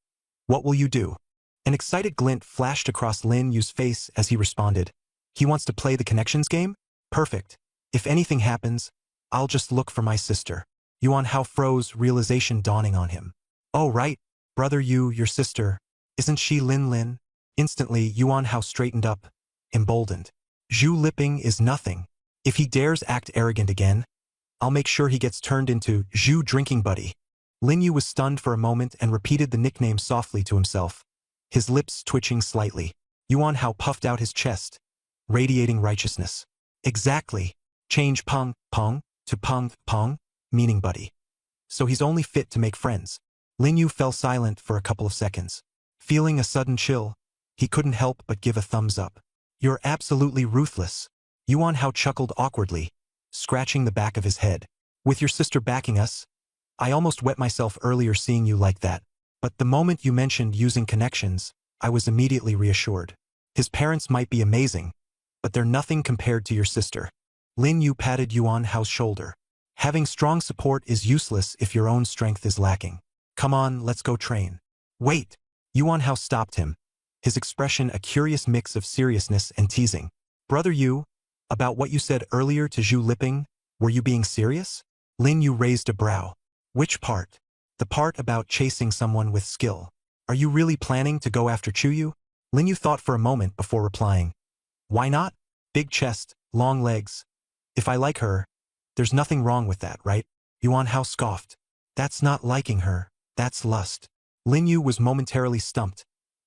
what will you do? An excited glint flashed across Lin Yu's face as he responded. He wants to play the connections game? Perfect. If anything happens, I'll just look for my sister. Yuan Hao froze, realization dawning on him. Oh right, brother Yu, your sister. Isn't she Lin Lin? Instantly, Yuan Hao straightened up, emboldened. Zhu Liping is nothing. If he dares act arrogant again, I'll make sure he gets turned into Zhu Drinking Buddy. Lin Yu was stunned for a moment and repeated the nickname softly to himself, his lips twitching slightly. Yuan Hao puffed out his chest, radiating righteousness. Exactly. Change Peng, Peng, to Peng, Peng, meaning buddy. So he's only fit to make friends. Lin Yu fell silent for a couple of seconds. Feeling a sudden chill, he couldn't help but give a thumbs up. You're absolutely ruthless. Yuan Hao chuckled awkwardly, scratching the back of his head. With your sister backing us, I almost wet myself earlier seeing you like that. But the moment you mentioned using connections, I was immediately reassured. His parents might be amazing, but they're nothing compared to your sister. Lin Yu patted Yuan Hao's shoulder. Having strong support is useless if your own strength is lacking. Come on, let's go train. Wait! Yuan Hao stopped him, his expression a curious mix of seriousness and teasing. Brother Yu, about what you said earlier to Zhu Liping, were you being serious? Lin Yu raised a brow. Which part? The part about chasing someone with skill. Are you really planning to go after Chuyu? Lin Yu thought for a moment before replying. Why not? Big chest, long legs. If I like her, there's nothing wrong with that, right? Yuan Hao scoffed. That's not liking her, that's lust. Lin Yu was momentarily stumped,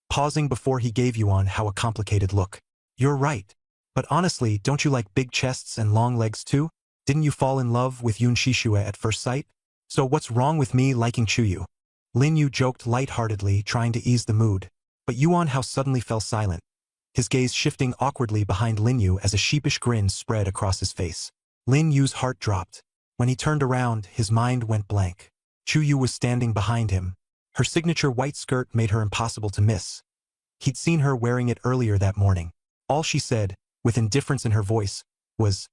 pausing before he gave Yuan Hao a complicated look. You're right. But honestly, don't you like big chests and long legs too? Didn't you fall in love with Yun Shishue at first sight? So what's wrong with me liking Chuyu? Lin Yu joked lightheartedly, trying to ease the mood. But Yuan Hao suddenly fell silent, his gaze shifting awkwardly behind Lin Yu as a sheepish grin spread across his face. Lin Yu's heart dropped. When he turned around, his mind went blank. Chuyu was standing behind him. Her signature white skirt made her impossible to miss. He'd seen her wearing it earlier that morning. All she said, with indifference in her voice, was,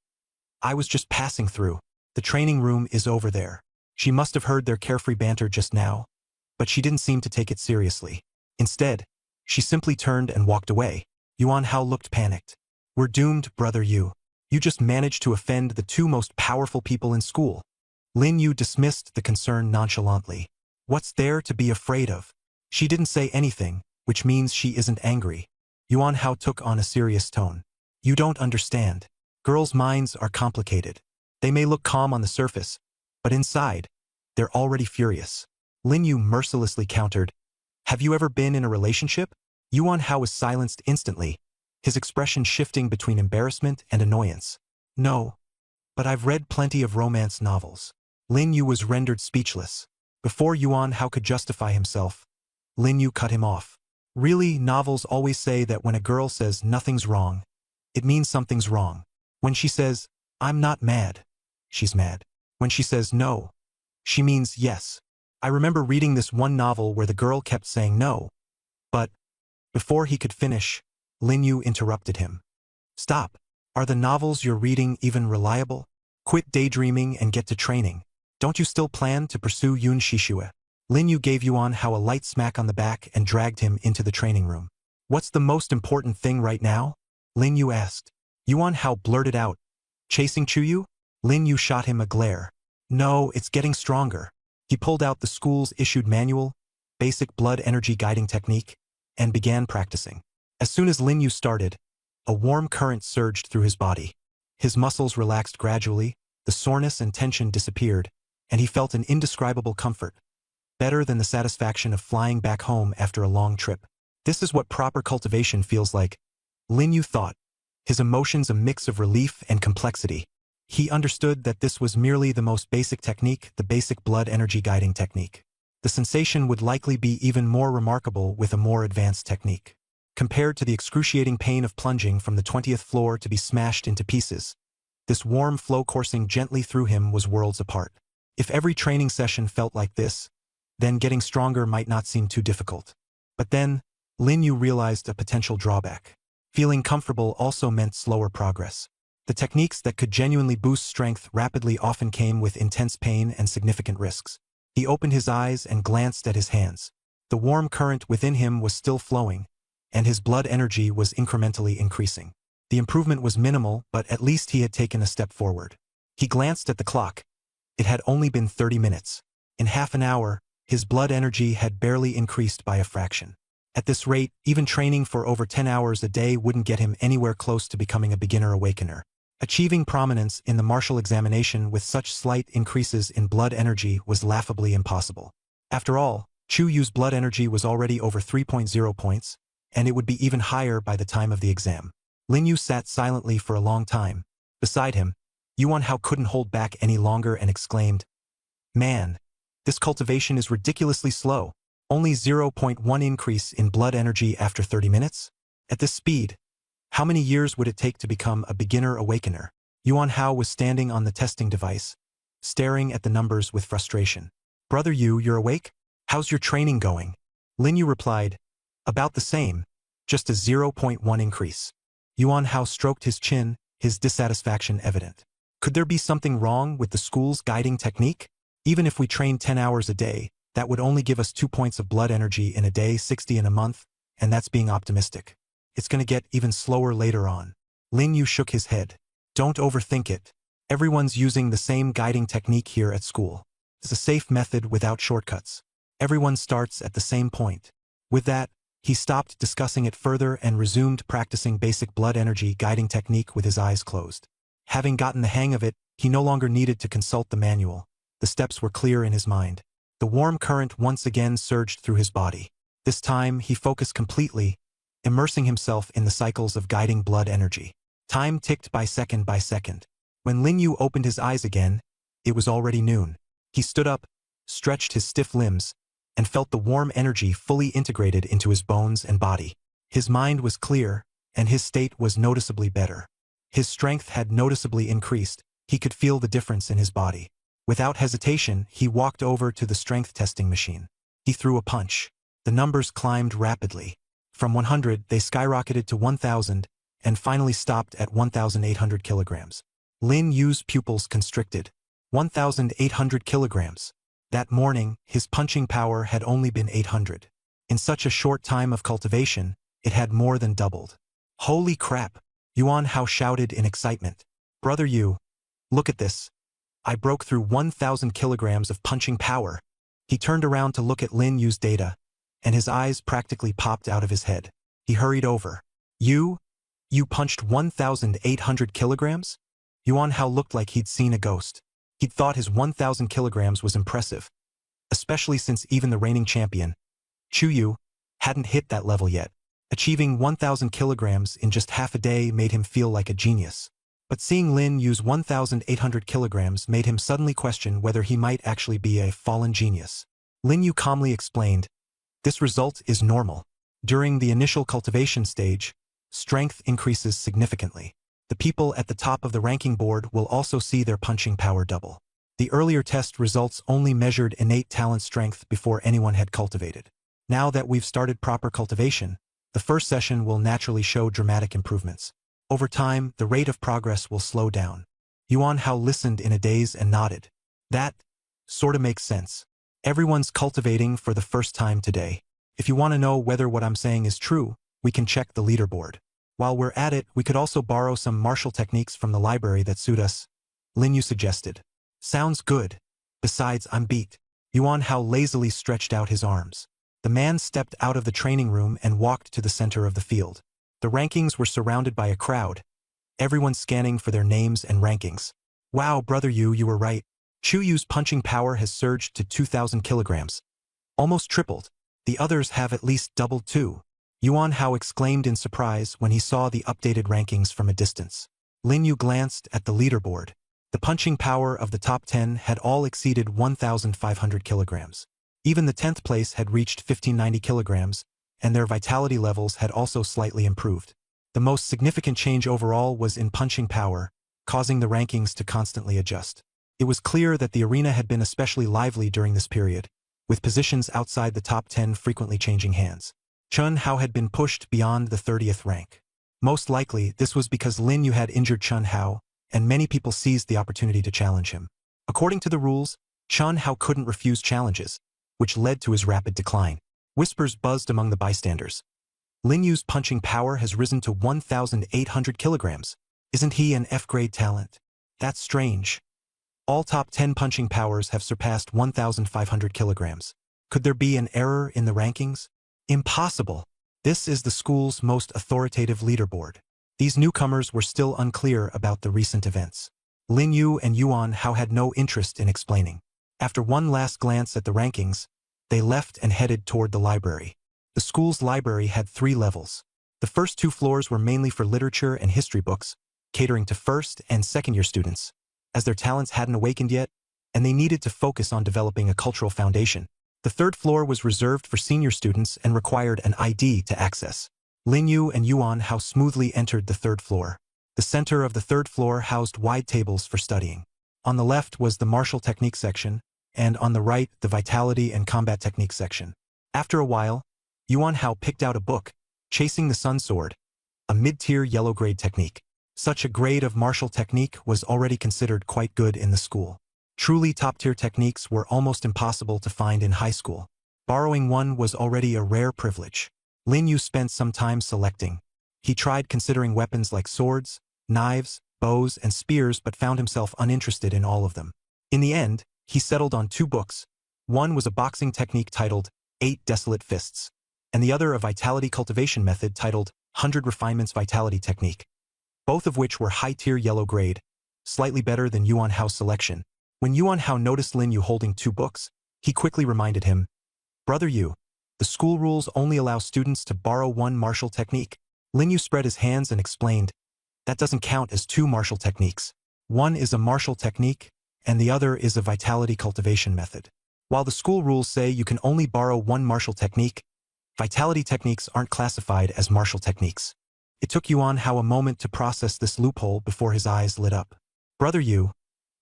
I was just passing through. The training room is over there. She must have heard their carefree banter just now, but she didn't seem to take it seriously. Instead, she simply turned and walked away. Yuan Hao looked panicked. We're doomed, brother Yu. You just managed to offend the two most powerful people in school. Lin Yu dismissed the concern nonchalantly. What's there to be afraid of? She didn't say anything, which means she isn't angry. Yuan Hao took on a serious tone. You don't understand. Girls' minds are complicated. They may look calm on the surface, but inside, they're already furious. Lin Yu mercilessly countered. Have you ever been in a relationship? Yuan Hao was silenced instantly, his expression shifting between embarrassment and annoyance. No, but I've read plenty of romance novels. Lin Yu was rendered speechless. Before Yuan Hao could justify himself, Lin Yu cut him off. Really, novels always say that when a girl says nothing's wrong, it means something's wrong. When she says, I'm not mad, she's mad. When she says no, she means yes. I remember reading this one novel where the girl kept saying no. But, before he could finish, Lin Yu interrupted him. Stop. Are the novels you're reading even reliable? Quit daydreaming and get to training. Don't you still plan to pursue Yun Shishue? Lin Yu gave Yuan Hao a light smack on the back and dragged him into the training room. What's the most important thing right now? Lin Yu asked. Yuan Hao blurted out. Chasing Chuyu? Lin Yu shot him a glare. No, it's getting stronger. He pulled out the school's issued manual, Basic Blood Energy Guiding Technique, and began practicing. As soon as Lin Yu started, a warm current surged through his body. His muscles relaxed gradually, the soreness and tension disappeared, and he felt an indescribable comfort, better than the satisfaction of flying back home after a long trip. This is what proper cultivation feels like, Lin Yu thought, his emotions a mix of relief and complexity. He understood that this was merely the most basic technique, the Basic Blood Energy Guiding Technique. The sensation would likely be even more remarkable with a more advanced technique. Compared to the excruciating pain of plunging from the 20th floor to be smashed into pieces, this warm flow coursing gently through him was worlds apart. If every training session felt like this, then getting stronger might not seem too difficult. But then, Lin Yu realized a potential drawback. Feeling comfortable also meant slower progress. The techniques that could genuinely boost strength rapidly often came with intense pain and significant risks. He opened his eyes and glanced at his hands. The warm current within him was still flowing, and his blood energy was incrementally increasing. The improvement was minimal, but at least he had taken a step forward. He glanced at the clock. It had only been 30 minutes. In half an hour, his blood energy had barely increased by a fraction. At this rate, even training for over 10 hours a day wouldn't get him anywhere close to becoming a beginner awakener. Achieving prominence in the martial examination with such slight increases in blood energy was laughably impossible. After all, Chu Yu's blood energy was already over 3.0 points, and it would be even higher by the time of the exam. Lin Yu sat silently for a long time. Beside him, Yuan Hao couldn't hold back any longer and exclaimed, "Man, this cultivation is ridiculously slow. Only 0.1 increase in blood energy after 30 minutes? At this speed, how many years would it take to become a beginner awakener?" Yuan Hao was standing on the testing device, staring at the numbers with frustration. "Brother Yu, you're awake? How's your training going?" Lin Yu replied, "About the same, just a 0.1 increase." Yuan Hao stroked his chin, his dissatisfaction evident. Could there be something wrong with the school's guiding technique? Even if we trained 10 hours a day, that would only give us 2 points of blood energy in a day, 60 in a month, and that's being optimistic. It's going to get even slower later on. Lin Yu shook his head. Don't overthink it. Everyone's using the same guiding technique here at school. It's a safe method without shortcuts. Everyone starts at the same point. With that, he stopped discussing it further and resumed practicing basic blood energy guiding technique with his eyes closed. Having gotten the hang of it, he no longer needed to consult the manual. The steps were clear in his mind. The warm current once again surged through his body. This time, he focused completely, immersing himself in the cycles of guiding blood energy. Time ticked by second by second. When Lin Yu opened his eyes again, it was already noon. He stood up, stretched his stiff limbs, and felt the warm energy fully integrated into his bones and body. His mind was clear, and his state was noticeably better. His strength had noticeably increased. He could feel the difference in his body. Without hesitation, he walked over to the strength testing machine. He threw a punch. The numbers climbed rapidly. From 100, they skyrocketed to 1,000, and finally stopped at 1,800 kilograms. Lin Yu's pupils constricted. 1,800 kilograms. That morning, his punching power had only been 800. In such a short time of cultivation, it had more than doubled. Holy crap! Yuan Hao shouted in excitement. Brother Yu, look at this. I broke through 1,000 kilograms of punching power. He turned around to look at Lin Yu's data, and his eyes practically popped out of his head. He hurried over. You punched 1,800 kilograms? Yuan Hao looked like he'd seen a ghost. He'd thought his 1,000 kilograms was impressive, especially since even the reigning champion, Chu Yu, hadn't hit that level yet. Achieving 1,000 kilograms in just half a day made him feel like a genius. But seeing Lin use 1,800 kilograms made him suddenly question whether he might actually be a fallen genius. Lin Yu calmly explained, "This result is normal. During the initial cultivation stage, strength increases significantly. The people at the top of the ranking board will also see their punching power double. The earlier test results only measured innate talent strength before anyone had cultivated. Now that we've started proper cultivation, the first session will naturally show dramatic improvements. Over time, the rate of progress will slow down." Yuan Hao listened in a daze and nodded. Sorta makes sense. Everyone's cultivating for the first time today. If you want to know whether what I'm saying is true, we can check the leaderboard. While we're at it, we could also borrow some martial techniques from the library that suit us, Lin Yu suggested. Sounds good. Besides, I'm beat. Yuan Hao lazily stretched out his arms. The man stepped out of the training room and walked to the center of the field. The rankings were surrounded by a crowd, everyone scanning for their names and rankings. Wow, brother Yu, you were right. Chu Yu's punching power has surged to 2,000 kilograms. Almost tripled. The others have at least doubled too. Yuan Hao exclaimed in surprise when he saw the updated rankings from a distance. Lin Yu glanced at the leaderboard. The punching power of the top 10 had all exceeded 1,500 kilograms. Even the 10th place had reached 1,590 kilograms, and their vitality levels had also slightly improved. The most significant change overall was in punching power, causing the rankings to constantly adjust. It was clear that the arena had been especially lively during this period, with positions outside the top 10 frequently changing hands. Chun Hao had been pushed beyond the 30th rank. Most likely, this was because Lin Yu had injured Chun Hao, and many people seized the opportunity to challenge him. According to the rules, Chun Hao couldn't refuse challenges, which led to his rapid decline. Whispers buzzed among the bystanders. Lin Yu's punching power has risen to 1,800 kilograms. Isn't he an F-grade talent? That's strange. All top 10 punching powers have surpassed 1,500 kilograms. Could there be an error in the rankings? Impossible. This is the school's most authoritative leaderboard. These newcomers were still unclear about the recent events. Lin Yu and Yuan Hao had no interest in explaining. After one last glance at the rankings, they left and headed toward the library. The school's library had 3 levels. The first 2 floors were mainly for literature and history books, catering to first- and second-year students, as their talents hadn't awakened yet, and they needed to focus on developing a cultural foundation. The 3rd floor was reserved for senior students and required an ID to access. Lin Yu and Yuan Hao smoothly entered the 3rd floor. The center of the 3rd floor housed wide tables for studying. On the left was the martial technique section, and on the right the vitality and combat technique section. After a while, Yuan Hao picked out a book, Chasing the Sun Sword, a mid-tier yellow-grade technique. Such a grade of martial technique was already considered quite good in the school. Truly top-tier techniques were almost impossible to find in high school. Borrowing one was already a rare privilege. Lin Yu spent some time selecting. He tried considering weapons like swords, knives, bows, and spears but found himself uninterested in all of them. In the end, he settled on 2 books. One was a boxing technique titled 8 Desolate Fists, and the other a vitality cultivation method titled 100 Refinements Vitality Technique, both of which were high-tier yellow grade, slightly better than Yuan Hao's selection. When Yuan Hao noticed Lin Yu holding 2 books, he quickly reminded him, "Brother Yu, the school rules only allow students to borrow 1 martial technique." Lin Yu spread his hands and explained, "That doesn't count as 2 martial techniques. One is a martial technique, and the other is a vitality cultivation method. While the school rules say you can only borrow 1 martial technique, vitality techniques aren't classified as martial techniques." It took Yuan Hao a moment to process this loophole before his eyes lit up. "Brother Yu,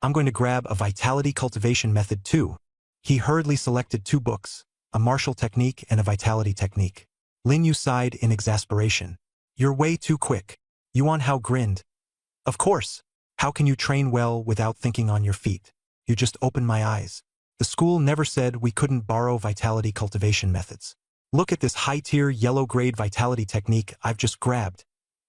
I'm going to grab a vitality cultivation method too." He hurriedly selected 2 books, a martial technique and a vitality technique. Lin Yu sighed in exasperation. "You're way too quick." Yuan Hao grinned. "Of course. How can you train well without thinking on your feet? You just opened my eyes. The school never said we couldn't borrow vitality cultivation methods. Look at this high-tier yellow-grade vitality technique I've just grabbed.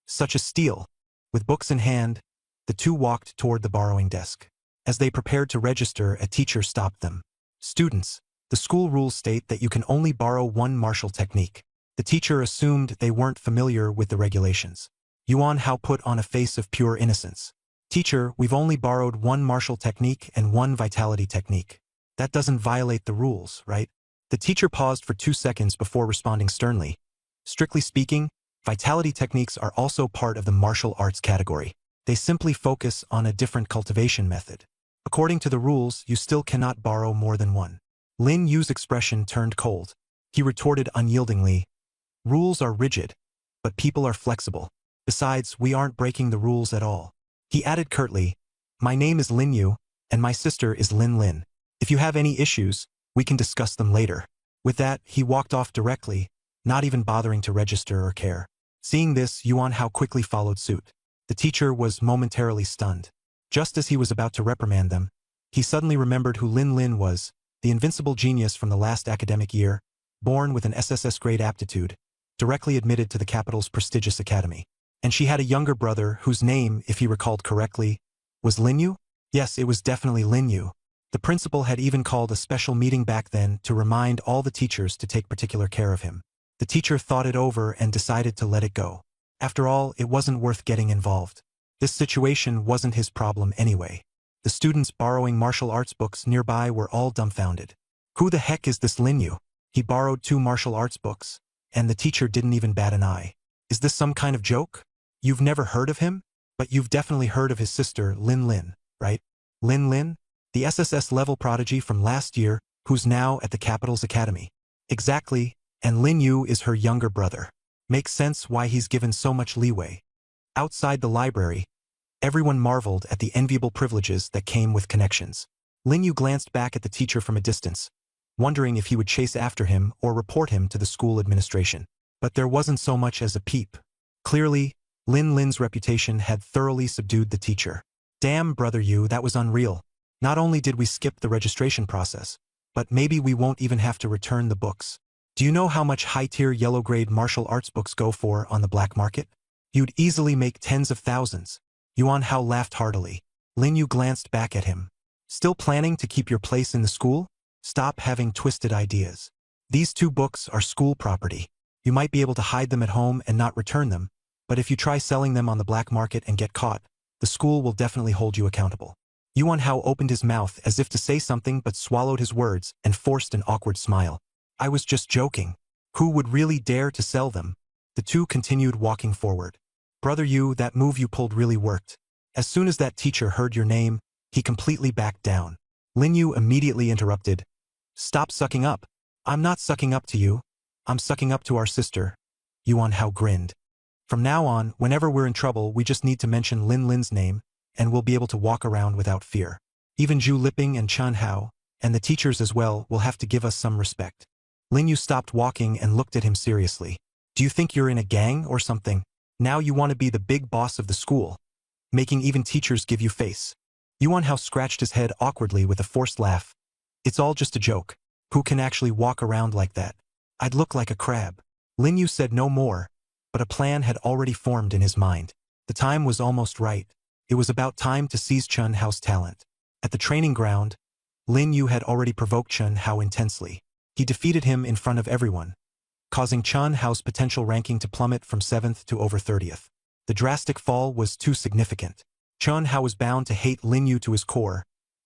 Such a steal." With books in hand, the 2 walked toward the borrowing desk. As they prepared to register, a teacher stopped them. "Students, the school rules state that you can only borrow 1 martial technique." The teacher assumed they weren't familiar with the regulations. Yuan Hao put on a face of pure innocence. "Teacher, we've only borrowed 1 martial technique and 1 vitality technique. That doesn't violate the rules, right?" The teacher paused for 2 seconds before responding sternly. "Strictly speaking, vitality techniques are also part of the martial arts category. They simply focus on a different cultivation method. According to the rules, you still cannot borrow more than 1. Lin Yu's expression turned cold. He retorted unyieldingly, "Rules are rigid, but people are flexible. Besides, we aren't breaking the rules at all." He added curtly, "My name is Lin Yu, and my sister is Lin Lin. If you have any issues, we can discuss them later." With that, he walked off directly, not even bothering to register or care. Seeing this, Yuan Hao quickly followed suit. The teacher was momentarily stunned. Just as he was about to reprimand them, He suddenly remembered who Lin Lin was, the invincible genius from the last academic year, born with an SSS grade aptitude, directly admitted to the capital's prestigious academy. And she had a younger brother whose name, if he recalled correctly, was Linyu? Yes, it was definitely Linyu. The principal had even called a special meeting back then to remind all the teachers to take particular care of him. The teacher thought it over and decided to let it go. After all, it wasn't worth getting involved. This situation wasn't his problem anyway. The students borrowing martial arts books nearby were all dumbfounded. Who the heck is this Linyu? He borrowed 2 martial arts books, and the teacher didn't even bat an eye. Is this some kind of joke? You've never heard of him? But you've definitely heard of his sister, Lin Lin, right? Lin Lin? The SSS level prodigy from last year, who's now at the capital's academy. Exactly, and Linyu is her younger brother. Makes sense why he's given so much leeway. Outside the library, everyone marveled at the enviable privileges that came with connections. Linyu glanced back at the teacher from a distance, wondering if he would chase after him or report him to the school administration. But there wasn't so much as a peep. Clearly, Lin Lin's reputation had thoroughly subdued the teacher. Damn, Brother Yu, that was unreal. Not only did we skip the registration process, but maybe we won't even have to return the books. Do you know how much high-tier yellow-grade martial arts books go for on the black market? You'd easily make tens of thousands. Yuan Hao laughed heartily. Linyu glanced back at him. Still planning to keep your place in the school? Stop having twisted ideas. These 2 books are school property. You might be able to hide them at home and not return them, but if you try selling them on the black market and get caught, the school will definitely hold you accountable. Yuan Hao opened his mouth as if to say something but swallowed his words and forced an awkward smile. I was just joking. Who would really dare to sell them? The 2 continued walking forward. Brother Yu, that move you pulled really worked. As soon as that teacher heard your name, he completely backed down. Linyu immediately interrupted. Stop sucking up. I'm not sucking up to you. I'm sucking up to our sister. Yuan Hao grinned. From now on, whenever we're in trouble, we just need to mention Lin Lin's name, and we'll be able to walk around without fear. Even Zhu Liping and Chen Hao, and the teachers as well, will have to give us some respect. Linyu stopped walking and looked at him seriously. Do you think you're in a gang or something? Now you want to be the big boss of the school, making even teachers give you face. Yuan Hao scratched his head awkwardly with a forced laugh. It's all just a joke. Who can actually walk around like that? I'd look like a crab. Linyu said no more, but a plan had already formed in his mind. The time was almost right. It was about time to seize Chen Hao's talent. At the training ground, Linyu had already provoked Chen Hao intensely. He defeated him in front of everyone, causing Chen Hao's potential ranking to plummet from 7th to over 30th. The drastic fall was too significant. Chen Hao was bound to hate Linyu to his core,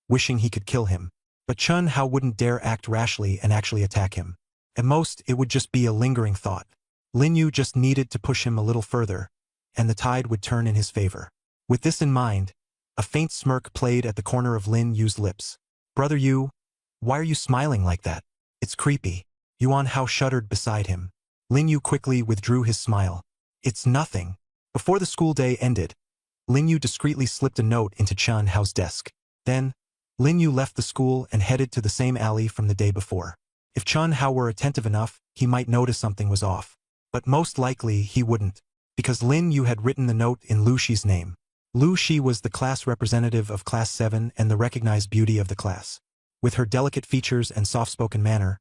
wishing he could kill him. But Chen Hao wouldn't dare act rashly and actually attack him. At most, it would just be a lingering thought. Linyu just needed to push him a little further, and the tide would turn in his favor. With this in mind, a faint smirk played at the corner of Lin Yu's lips. Brother Yu, why are you smiling like that? It's creepy. Yuan Hao shuddered beside him. Lin Yu quickly withdrew his smile. It's nothing. Before the school day ended, Lin Yu discreetly slipped a note into Chen Hao's desk. Then, Lin Yu left the school and headed to the same alley from the day before. If Chen Hao were attentive enough, he might notice something was off. But most likely he wouldn't, because Lin Yu had written the note in Lu Shi's name. Lu Shi was the class representative of Class 7 and the recognized beauty of the class. With her delicate features and soft-spoken manner,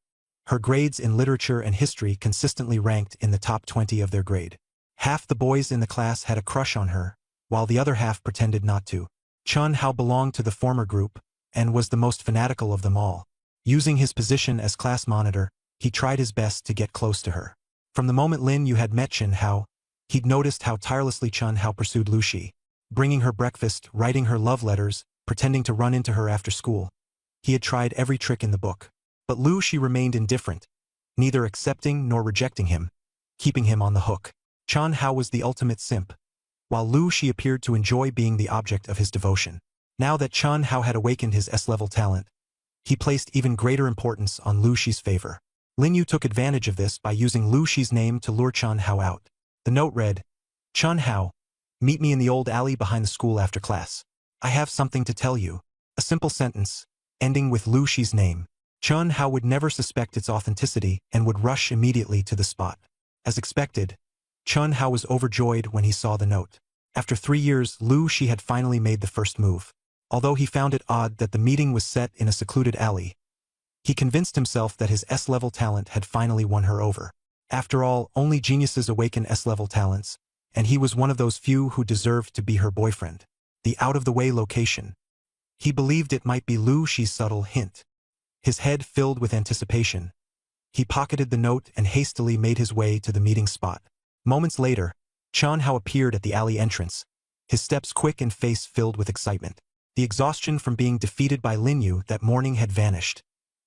her grades in literature and history consistently ranked in the top 20 of their grade. Half the boys in the class had a crush on her, while the other half pretended not to. Chen Hao belonged to the former group, and was the most fanatical of them all. Using his position as class monitor, he tried his best to get close to her. From the moment Lin Yu had met Chen Hao, he'd noticed how tirelessly Chen Hao pursued Lu Shi, bringing her breakfast, writing her love letters, pretending to run into her after school. He had tried every trick in the book. But Lu Shi remained indifferent, neither accepting nor rejecting him, keeping him on the hook. Chen Hao was the ultimate simp, while Lu Shi appeared to enjoy being the object of his devotion. Now that Chen Hao had awakened his S-level talent, he placed even greater importance on Lu Shi's favor. Lin Yu took advantage of this by using Lu Shi's name to lure Chen Hao out. The note read, Chen Hao, meet me in the old alley behind the school after class. I have something to tell you. A simple sentence, ending with Lu Shi's name. Chen Hao would never suspect its authenticity and would rush immediately to the spot. As expected, Chen Hao was overjoyed when he saw the note. After 3 years, Lu Shi had finally made the first move. Although he found it odd that the meeting was set in a secluded alley, he convinced himself that his S-level talent had finally won her over. After all, only geniuses awaken S-level talents, and he was one of those few who deserved to be her boyfriend. The out-of-the-way location. He believed it might be Lu Shi's subtle hint. His head filled with anticipation. He pocketed the note and hastily made his way to the meeting spot. Moments later, Chen Hao appeared at the alley entrance, his steps quick and face filled with excitement. The exhaustion from being defeated by Lin Yu that morning had vanished,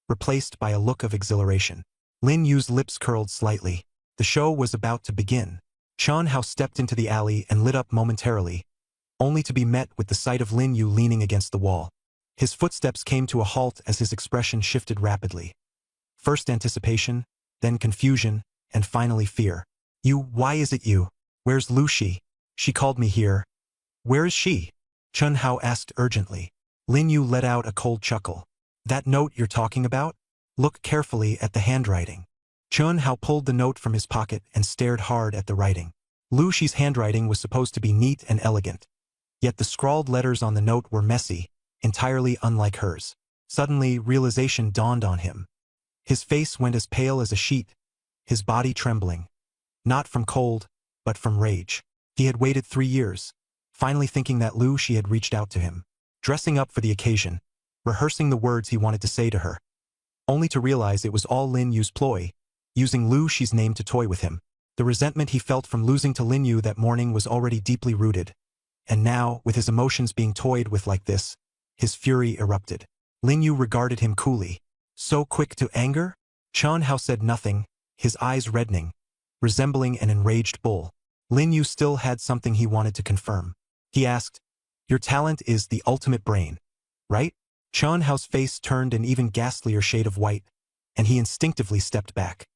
replaced by a look of exhilaration. Lin Yu's lips curled slightly. The show was about to begin. Chen Hao stepped into the alley and lit up momentarily, only to be met with the sight of Lin Yu leaning against the wall. His footsteps came to a halt as his expression shifted rapidly. First anticipation, then confusion, and finally fear. Why is it you? Where's Lu Shi? She called me here. Where is she? Chen Hao asked urgently. Lin Yu let out a cold chuckle. That note you're talking about? Look carefully at the handwriting. Chen Hao pulled the note from his pocket and stared hard at the writing. Lu Shi's handwriting was supposed to be neat and elegant, yet the scrawled letters on the note were messy, entirely unlike hers. Suddenly, realization dawned on him. His face went as pale as a sheet, his body trembling. Not from cold, but from rage. He had waited 3 years, finally thinking that Lu Shi had reached out to him, dressing up for the occasion, rehearsing the words he wanted to say to her, only to realize it was all Lin Yu's ploy, using Lu Shi's name to toy with him. The resentment he felt from losing to Lin Yu that morning was already deeply rooted, and now, with his emotions being toyed with like this, his fury erupted. Lin Yu regarded him coolly. So quick to anger? Chen Hao said nothing, his eyes reddening, resembling an enraged bull. Lin Yu still had something he wanted to confirm. He asked, "Your talent is the ultimate brain, right?" Chen Hao's face turned an even ghastlier shade of white, and he instinctively stepped back.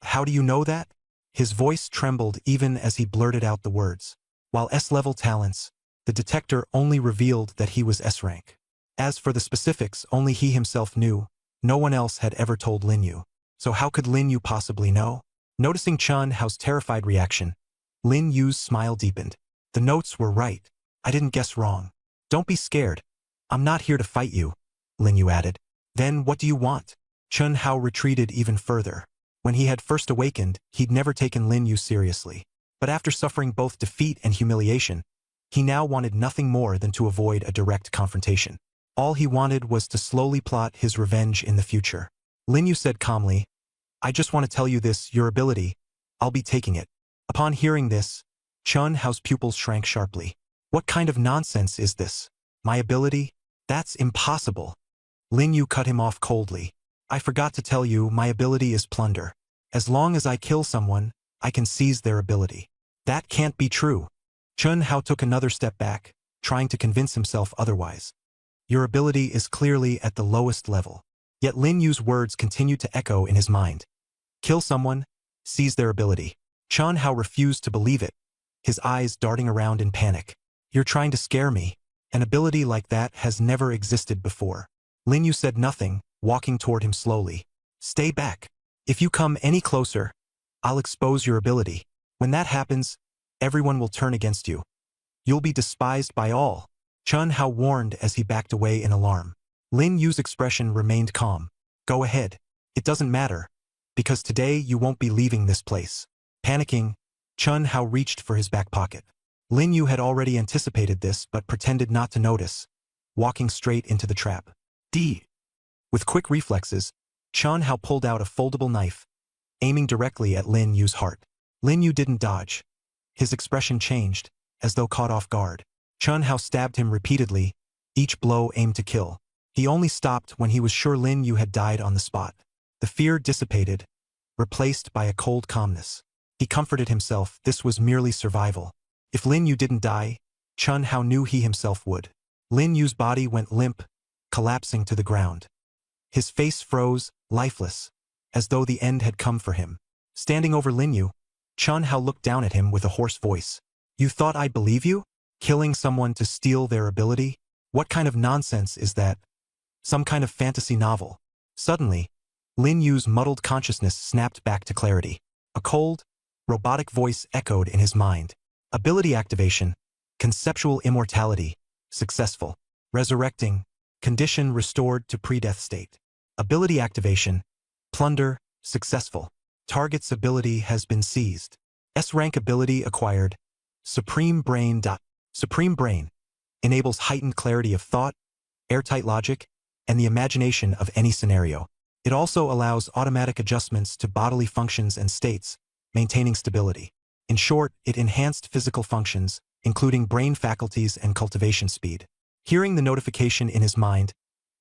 How do you know that?" His voice trembled even as he blurted out the words. While S-level talents, the detector only revealed that he was S-rank. As for the specifics only he himself knew, no one else had ever told Lin Yu. So how could Lin Yu possibly know? Noticing Chen Hao's terrified reaction, Lin Yu's smile deepened. The notes were right. I didn't guess wrong. Don't be scared. I'm not here to fight you, Lin Yu added. Then what do you want? Chen Hao retreated even further. When he had first awakened, he'd never taken Lin Yu seriously. But after suffering both defeat and humiliation, he now wanted nothing more than to avoid a direct confrontation. All he wanted was to slowly plot his revenge in the future. Lin Yu said calmly, "I just want to tell you this, your ability. I'll be taking it." Upon hearing this, Chen Hao's pupils shrank sharply. What kind of nonsense is this? My ability? That's impossible. Lin Yu cut him off coldly. I forgot to tell you, my ability is plunder. As long as I kill someone, I can seize their ability. That can't be true. Chen Hao took another step back, trying to convince himself otherwise. Your ability is clearly at the lowest level. Yet Lin Yu's words continued to echo in his mind. Kill someone, seize their ability. Chen Hao refused to believe it, his eyes darting around in panic. You're trying to scare me. An ability like that has never existed before. Lin Yu said nothing, walking toward him slowly. Stay back. If you come any closer, I'll expose your ability. When that happens, everyone will turn against you. You'll be despised by all. Chen Hao warned as he backed away in alarm. Lin Yu's expression remained calm. Go ahead. It doesn't matter, because today you won't be leaving this place. Panicking, Chen Hao reached for his back pocket. Lin Yu had already anticipated this but pretended not to notice, walking straight into the trap. With quick reflexes, Chen Hao pulled out a foldable knife, aiming directly at Lin Yu's heart. Lin Yu didn't dodge. His expression changed, as though caught off guard. Chen Hao stabbed him repeatedly, each blow aimed to kill. He only stopped when he was sure Lin Yu had died on the spot. The fear dissipated, replaced by a cold calmness. He comforted himself, this was merely survival. If Lin Yu didn't die, Chen Hao knew he himself would. Lin Yu's body went limp, collapsing to the ground. His face froze, lifeless, as though the end had come for him. Standing over Lin Yu, Chen Hao looked down at him with a hoarse voice. You thought I'd believe you? Killing someone to steal their ability? What kind of nonsense is that? Some kind of fantasy novel. Suddenly, Lin Yu's muddled consciousness snapped back to clarity. A cold, robotic voice echoed in his mind. Ability activation, conceptual immortality, successful. Resurrecting. Condition restored to pre-death state. Ability activation. Plunder. Successful. Target's ability has been seized. S-rank ability acquired. Supreme Brain. Supreme Brain enables heightened clarity of thought, airtight logic, and the imagination of any scenario. It also allows automatic adjustments to bodily functions and states, maintaining stability. In short, it enhanced physical functions, including brain faculties and cultivation speed. Hearing the notification in his mind,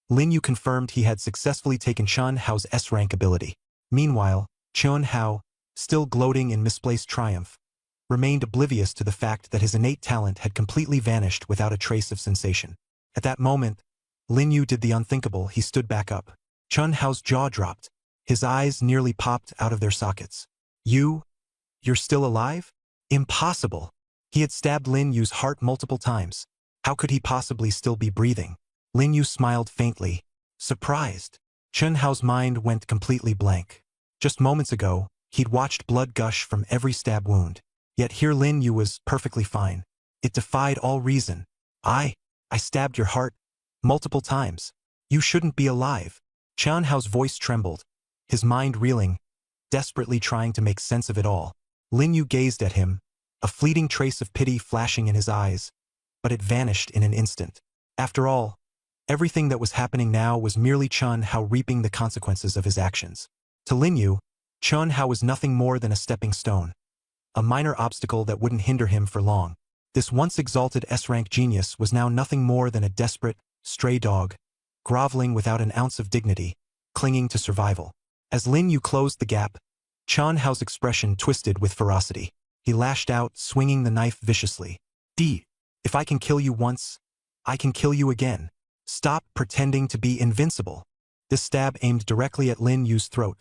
Lin Yu confirmed he had successfully taken Chun Hao's S-rank ability. Meanwhile, Chun Hao, still gloating in misplaced triumph, remained oblivious to the fact that his innate talent had completely vanished without a trace of sensation. At that moment, Lin Yu did the unthinkable. He stood back up. Chun Hao's jaw dropped. His eyes nearly popped out of their sockets. You're still alive? Impossible. He had stabbed Lin Yu's heart multiple times. How could he possibly still be breathing? Lin Yu smiled faintly, surprised. Chun Hao's mind went completely blank. Just moments ago, he'd watched blood gush from every stab wound. Yet here Lin Yu was perfectly fine. It defied all reason. I stabbed your heart multiple times. You shouldn't be alive. Chun Hao's voice trembled, his mind reeling, desperately trying to make sense of it all. Lin Yu gazed at him, a fleeting trace of pity flashing in his eyes, but it vanished in an instant. After all, everything that was happening now was merely Chun Hao reaping the consequences of his actions. To Lin Yu, Chun Hao was nothing more than a stepping stone, a minor obstacle that wouldn't hinder him for long. This once exalted S-rank genius was now nothing more than a desperate, stray dog, groveling without an ounce of dignity, clinging to survival. As Lin Yu closed the gap, Chun Hao's expression twisted with ferocity. He lashed out, swinging the knife viciously. If I can kill you once, I can kill you again. Stop pretending to be invincible. This stab aimed directly at Lin Yu's throat,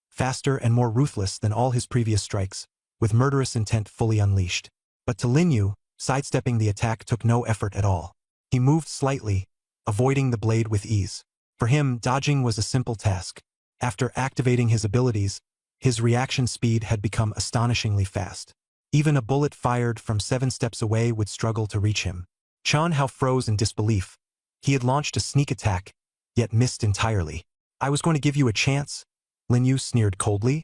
faster and more ruthless than all his previous strikes, with murderous intent fully unleashed. But to Lin Yu, sidestepping the attack took no effort at all. He moved slightly, avoiding the blade with ease. For him, dodging was a simple task. After activating his abilities, his reaction speed had become astonishingly fast. Even a bullet fired from 7 steps away would struggle to reach him. Chun Hao froze in disbelief. He had launched a sneak attack, yet missed entirely. I was going to give you a chance, Lin Yu sneered coldly.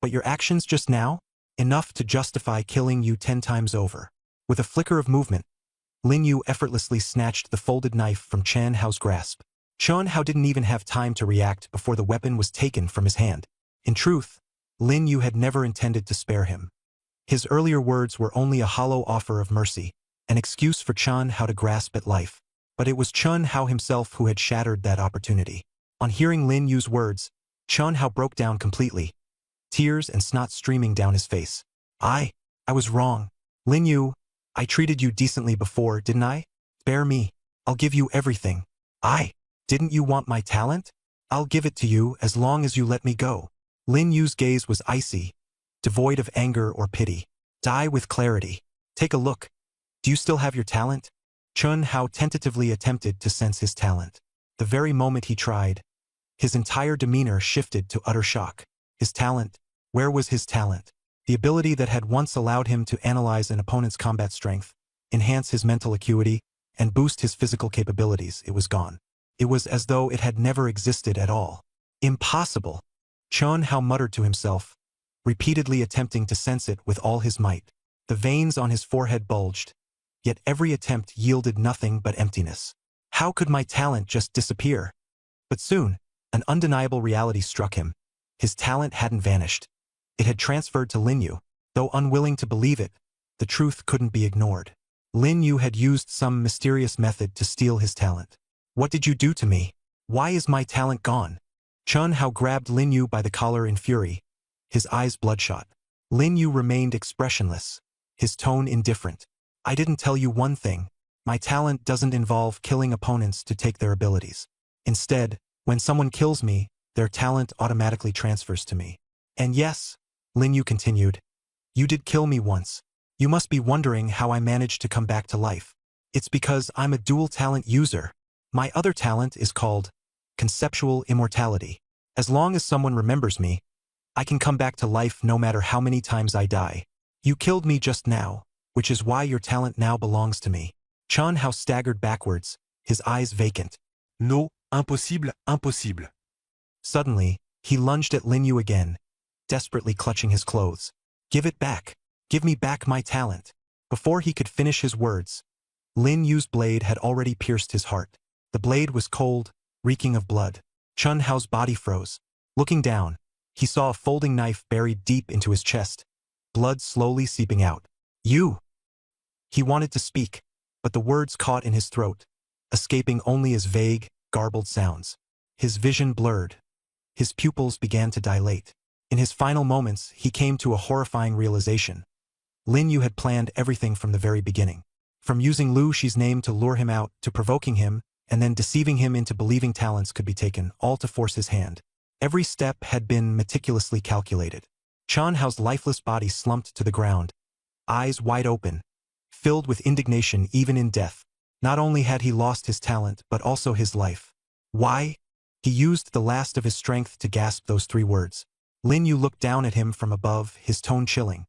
But your actions just now? Enough to justify killing you 10 times over. With a flicker of movement, Lin Yu effortlessly snatched the folded knife from Chun Hao's grasp. Chun Hao didn't even have time to react before the weapon was taken from his hand. In truth, Lin Yu had never intended to spare him. His earlier words were only a hollow offer of mercy, an excuse for Chun Hao to grasp at life. But it was Chun Hao himself who had shattered that opportunity. On hearing Lin Yu's words, Chun Hao broke down completely, tears and snot streaming down his face. I was wrong. Lin Yu, I treated you decently before, didn't I? Spare me. I'll give you everything. Didn't you want my talent? I'll give it to you as long as you let me go. Lin Yu's gaze was icy, devoid of anger or pity. Die with clarity. Take a look. Do you still have your talent? Chun Hao tentatively attempted to sense his talent. The very moment he tried, his entire demeanor shifted to utter shock. His talent? Where was his talent? The ability that had once allowed him to analyze an opponent's combat strength, enhance his mental acuity, and boost his physical capabilities, it was gone. It was as though it had never existed at all. Impossible! Chun Hao muttered to himself, repeatedly attempting to sense it with all his might. The veins on his forehead bulged, yet every attempt yielded nothing but emptiness. How could my talent just disappear? But soon, an undeniable reality struck him. His talent hadn't vanished. It had transferred to Lin Yu. Though unwilling to believe it, the truth couldn't be ignored. Lin Yu had used some mysterious method to steal his talent. What did you do to me? Why is my talent gone? Chun Hao grabbed Lin Yu by the collar in fury, his eyes bloodshot. Lin Yu remained expressionless, his tone indifferent. I didn't tell you one thing. My talent doesn't involve killing opponents to take their abilities. Instead, when someone kills me, their talent automatically transfers to me. And yes, Lin Yu continued, you did kill me once. You must be wondering how I managed to come back to life. It's because I'm a dual talent user. My other talent is called conceptual immortality. As long as someone remembers me, I can come back to life no matter how many times I die. You killed me just now, which is why your talent now belongs to me. Chun Hao staggered backwards, his eyes vacant. No, impossible, impossible. Suddenly, he lunged at Lin Yu again, desperately clutching his clothes. Give it back. Give me back my talent. Before he could finish his words, Lin Yu's blade had already pierced his heart. The blade was cold, reeking of blood. Chun Hao's body froze. Looking down, he saw a folding knife buried deep into his chest, blood slowly seeping out. You! He wanted to speak, but the words caught in his throat, escaping only as vague, garbled sounds. His vision blurred. His pupils began to dilate. In his final moments, he came to a horrifying realization. Lin Yu had planned everything from the very beginning. From using Lu Shi's name to lure him out, to provoking him, and then deceiving him into believing talents could be taken, all to force his hand. Every step had been meticulously calculated. Chun Hao's lifeless body slumped to the ground, eyes wide open, filled with indignation even in death. Not only had he lost his talent, but also his life. Why? He used the last of his strength to gasp those 3 words. Lin Yu looked down at him from above, his tone chilling.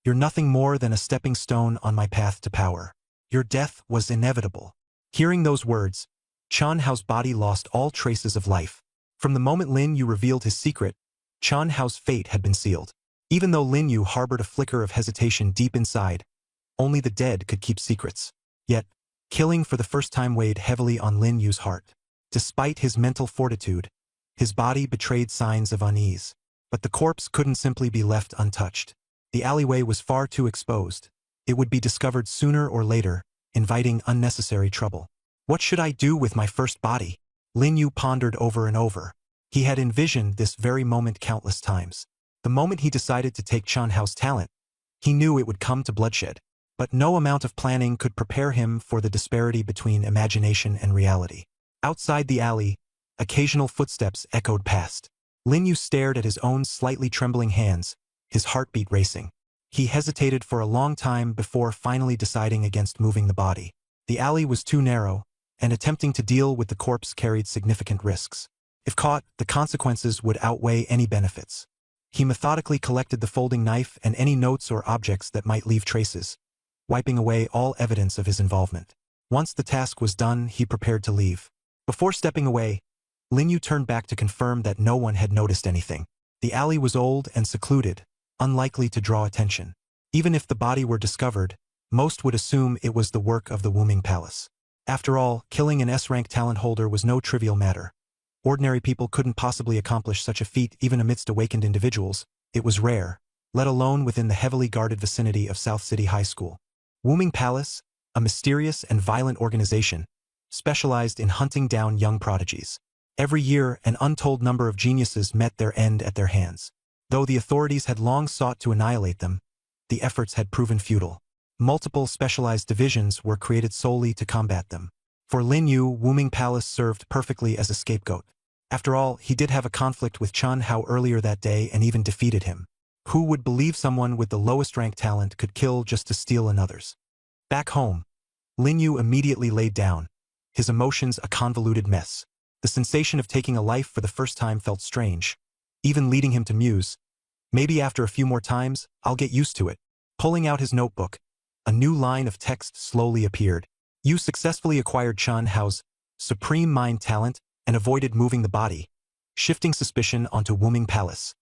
You're nothing more than a stepping stone on my path to power. Your death was inevitable. Hearing those words, Chun Hao's body lost all traces of life. From the moment Lin Yu revealed his secret, Chun Hao's fate had been sealed. Even though Lin Yu harbored a flicker of hesitation deep inside, only the dead could keep secrets. Yet, killing for the first time weighed heavily on Lin Yu's heart. Despite his mental fortitude, his body betrayed signs of unease. But the corpse couldn't simply be left untouched. The alleyway was far too exposed. It would be discovered sooner or later, inviting unnecessary trouble. What should I do with my first body? Lin Yu pondered over and over. He had envisioned this very moment countless times. The moment he decided to take Chun Hao's talent, he knew it would come to bloodshed. But no amount of planning could prepare him for the disparity between imagination and reality. Outside the alley, occasional footsteps echoed past. Lin Yu stared at his own slightly trembling hands, his heartbeat racing. He hesitated for a long time before finally deciding against moving the body. The alley was too narrow, and attempting to deal with the corpse carried significant risks. If caught, the consequences would outweigh any benefits. He methodically collected the folding knife and any notes or objects that might leave traces, wiping away all evidence of his involvement. Once the task was done, he prepared to leave. Before stepping away, Lin Yu turned back to confirm that no one had noticed anything. The alley was old and secluded, unlikely to draw attention. Even if the body were discovered, most would assume it was the work of the Wuming Palace. After all, killing an S-rank talent holder was no trivial matter. Ordinary people couldn't possibly accomplish such a feat even amidst awakened individuals. It was rare, let alone within the heavily guarded vicinity of South City High School. Wuming Palace, a mysterious and violent organization, specialized in hunting down young prodigies. Every year, an untold number of geniuses met their end at their hands. Though the authorities had long sought to annihilate them, the efforts had proven futile. Multiple specialized divisions were created solely to combat them. For Lin Yu, Wuming Palace served perfectly as a scapegoat. After all, he did have a conflict with Chun Hao earlier that day and even defeated him. Who would believe someone with the lowest rank talent could kill just to steal another's? Back home, Lin Yu immediately laid down, his emotions a convoluted mess. The sensation of taking a life for the first time felt strange, even leading him to muse, maybe after a few more times, I'll get used to it. Pulling out his notebook, a new line of text slowly appeared. You successfully acquired Chun Hao's supreme mind talent and avoided moving the body, shifting suspicion onto Wuming Palace.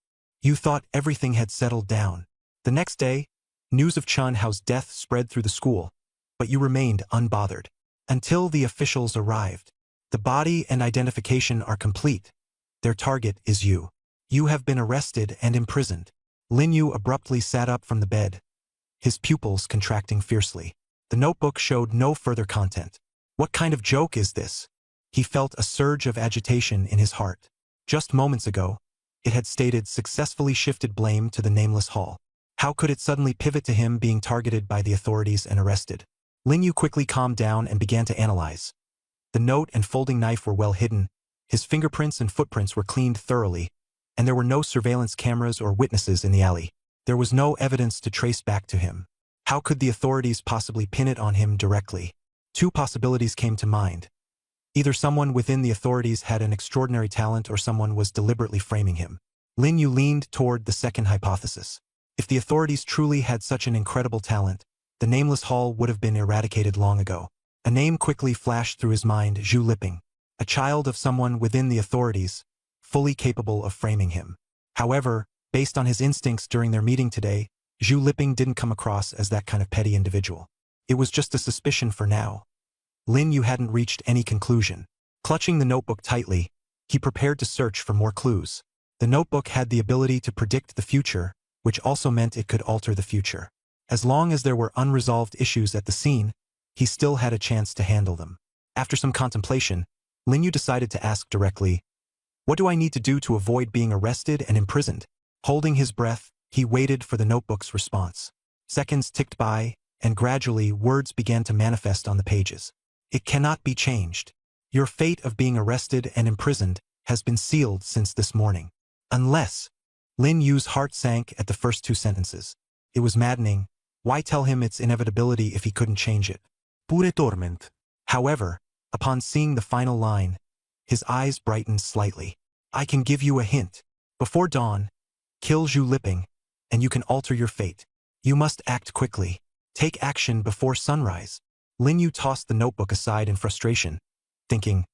You thought everything had settled down. The next day, news of Chun Hao's death spread through the school, but you remained unbothered. Until the officials arrived. The body and identification are complete. Their target is you. You have been arrested and imprisoned. Lin Yu abruptly sat up from the bed, his pupils contracting fiercely. The notebook showed no further content. What kind of joke is this? He felt a surge of agitation in his heart. Just moments ago, it had stated successfully shifted blame to the nameless hall. How could it suddenly pivot to him being targeted by the authorities and arrested? Lin Yu quickly calmed down and began to analyze. The note and folding knife were well hidden, his fingerprints and footprints were cleaned thoroughly, and there were no surveillance cameras or witnesses in the alley. There was no evidence to trace back to him. How could the authorities possibly pin it on him directly? Two possibilities came to mind. Either someone within the authorities had an extraordinary talent or someone was deliberately framing him. Lin Yu leaned toward the second hypothesis. If the authorities truly had such an incredible talent, the nameless hall would have been eradicated long ago. A name quickly flashed through his mind: Zhu Liping, a child of someone within the authorities, fully capable of framing him. However, based on his instincts during their meeting today, Zhu Liping didn't come across as that kind of petty individual. It was just a suspicion for now. Lin Yu hadn't reached any conclusion. Clutching the notebook tightly, he prepared to search for more clues. The notebook had the ability to predict the future, which also meant it could alter the future. As long as there were unresolved issues at the scene, he still had a chance to handle them. After some contemplation, Lin Yu decided to ask directly, "What do I need to do to avoid being arrested and imprisoned?" Holding his breath, he waited for the notebook's response. Seconds ticked by, and gradually words began to manifest on the pages. "It cannot be changed. Your fate of being arrested and imprisoned has been sealed since this morning. Unless..." Lin Yu's heart sank at the first two sentences. It was maddening. Why tell him its inevitability if he couldn't change it? Pure torment. However, upon seeing the final line, his eyes brightened slightly. "I can give you a hint. Before dawn, kill Zhu Liping, and you can alter your fate. You must act quickly. Take action before sunrise." Lin Yu tossed the notebook aside in frustration, thinking,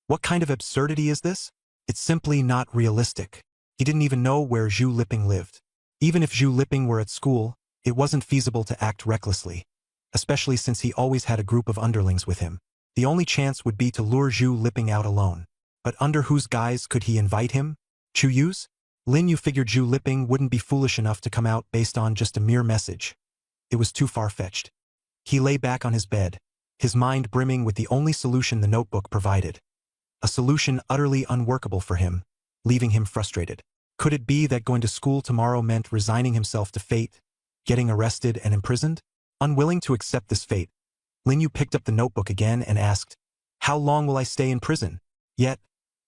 what kind of absurdity is this? It's simply not realistic. He didn't even know where Zhu Liping lived. Even if Zhu Liping were at school, it wasn't feasible to act recklessly, especially since he always had a group of underlings with him. The only chance would be to lure Zhu Liping out alone. But under whose guise could he invite him? Chu Yu's? Lin Yu figured Zhu Liping wouldn't be foolish enough to come out based on just a mere message. It was too far-fetched. He lay back on his bed, his mind brimming with the only solution the notebook provided. A solution utterly unworkable for him, leaving him frustrated. Could it be that going to school tomorrow meant resigning himself to fate, getting arrested and imprisoned? Unwilling to accept this fate, Lin Yu picked up the notebook again and asked, "How long will I stay in prison?" Yet,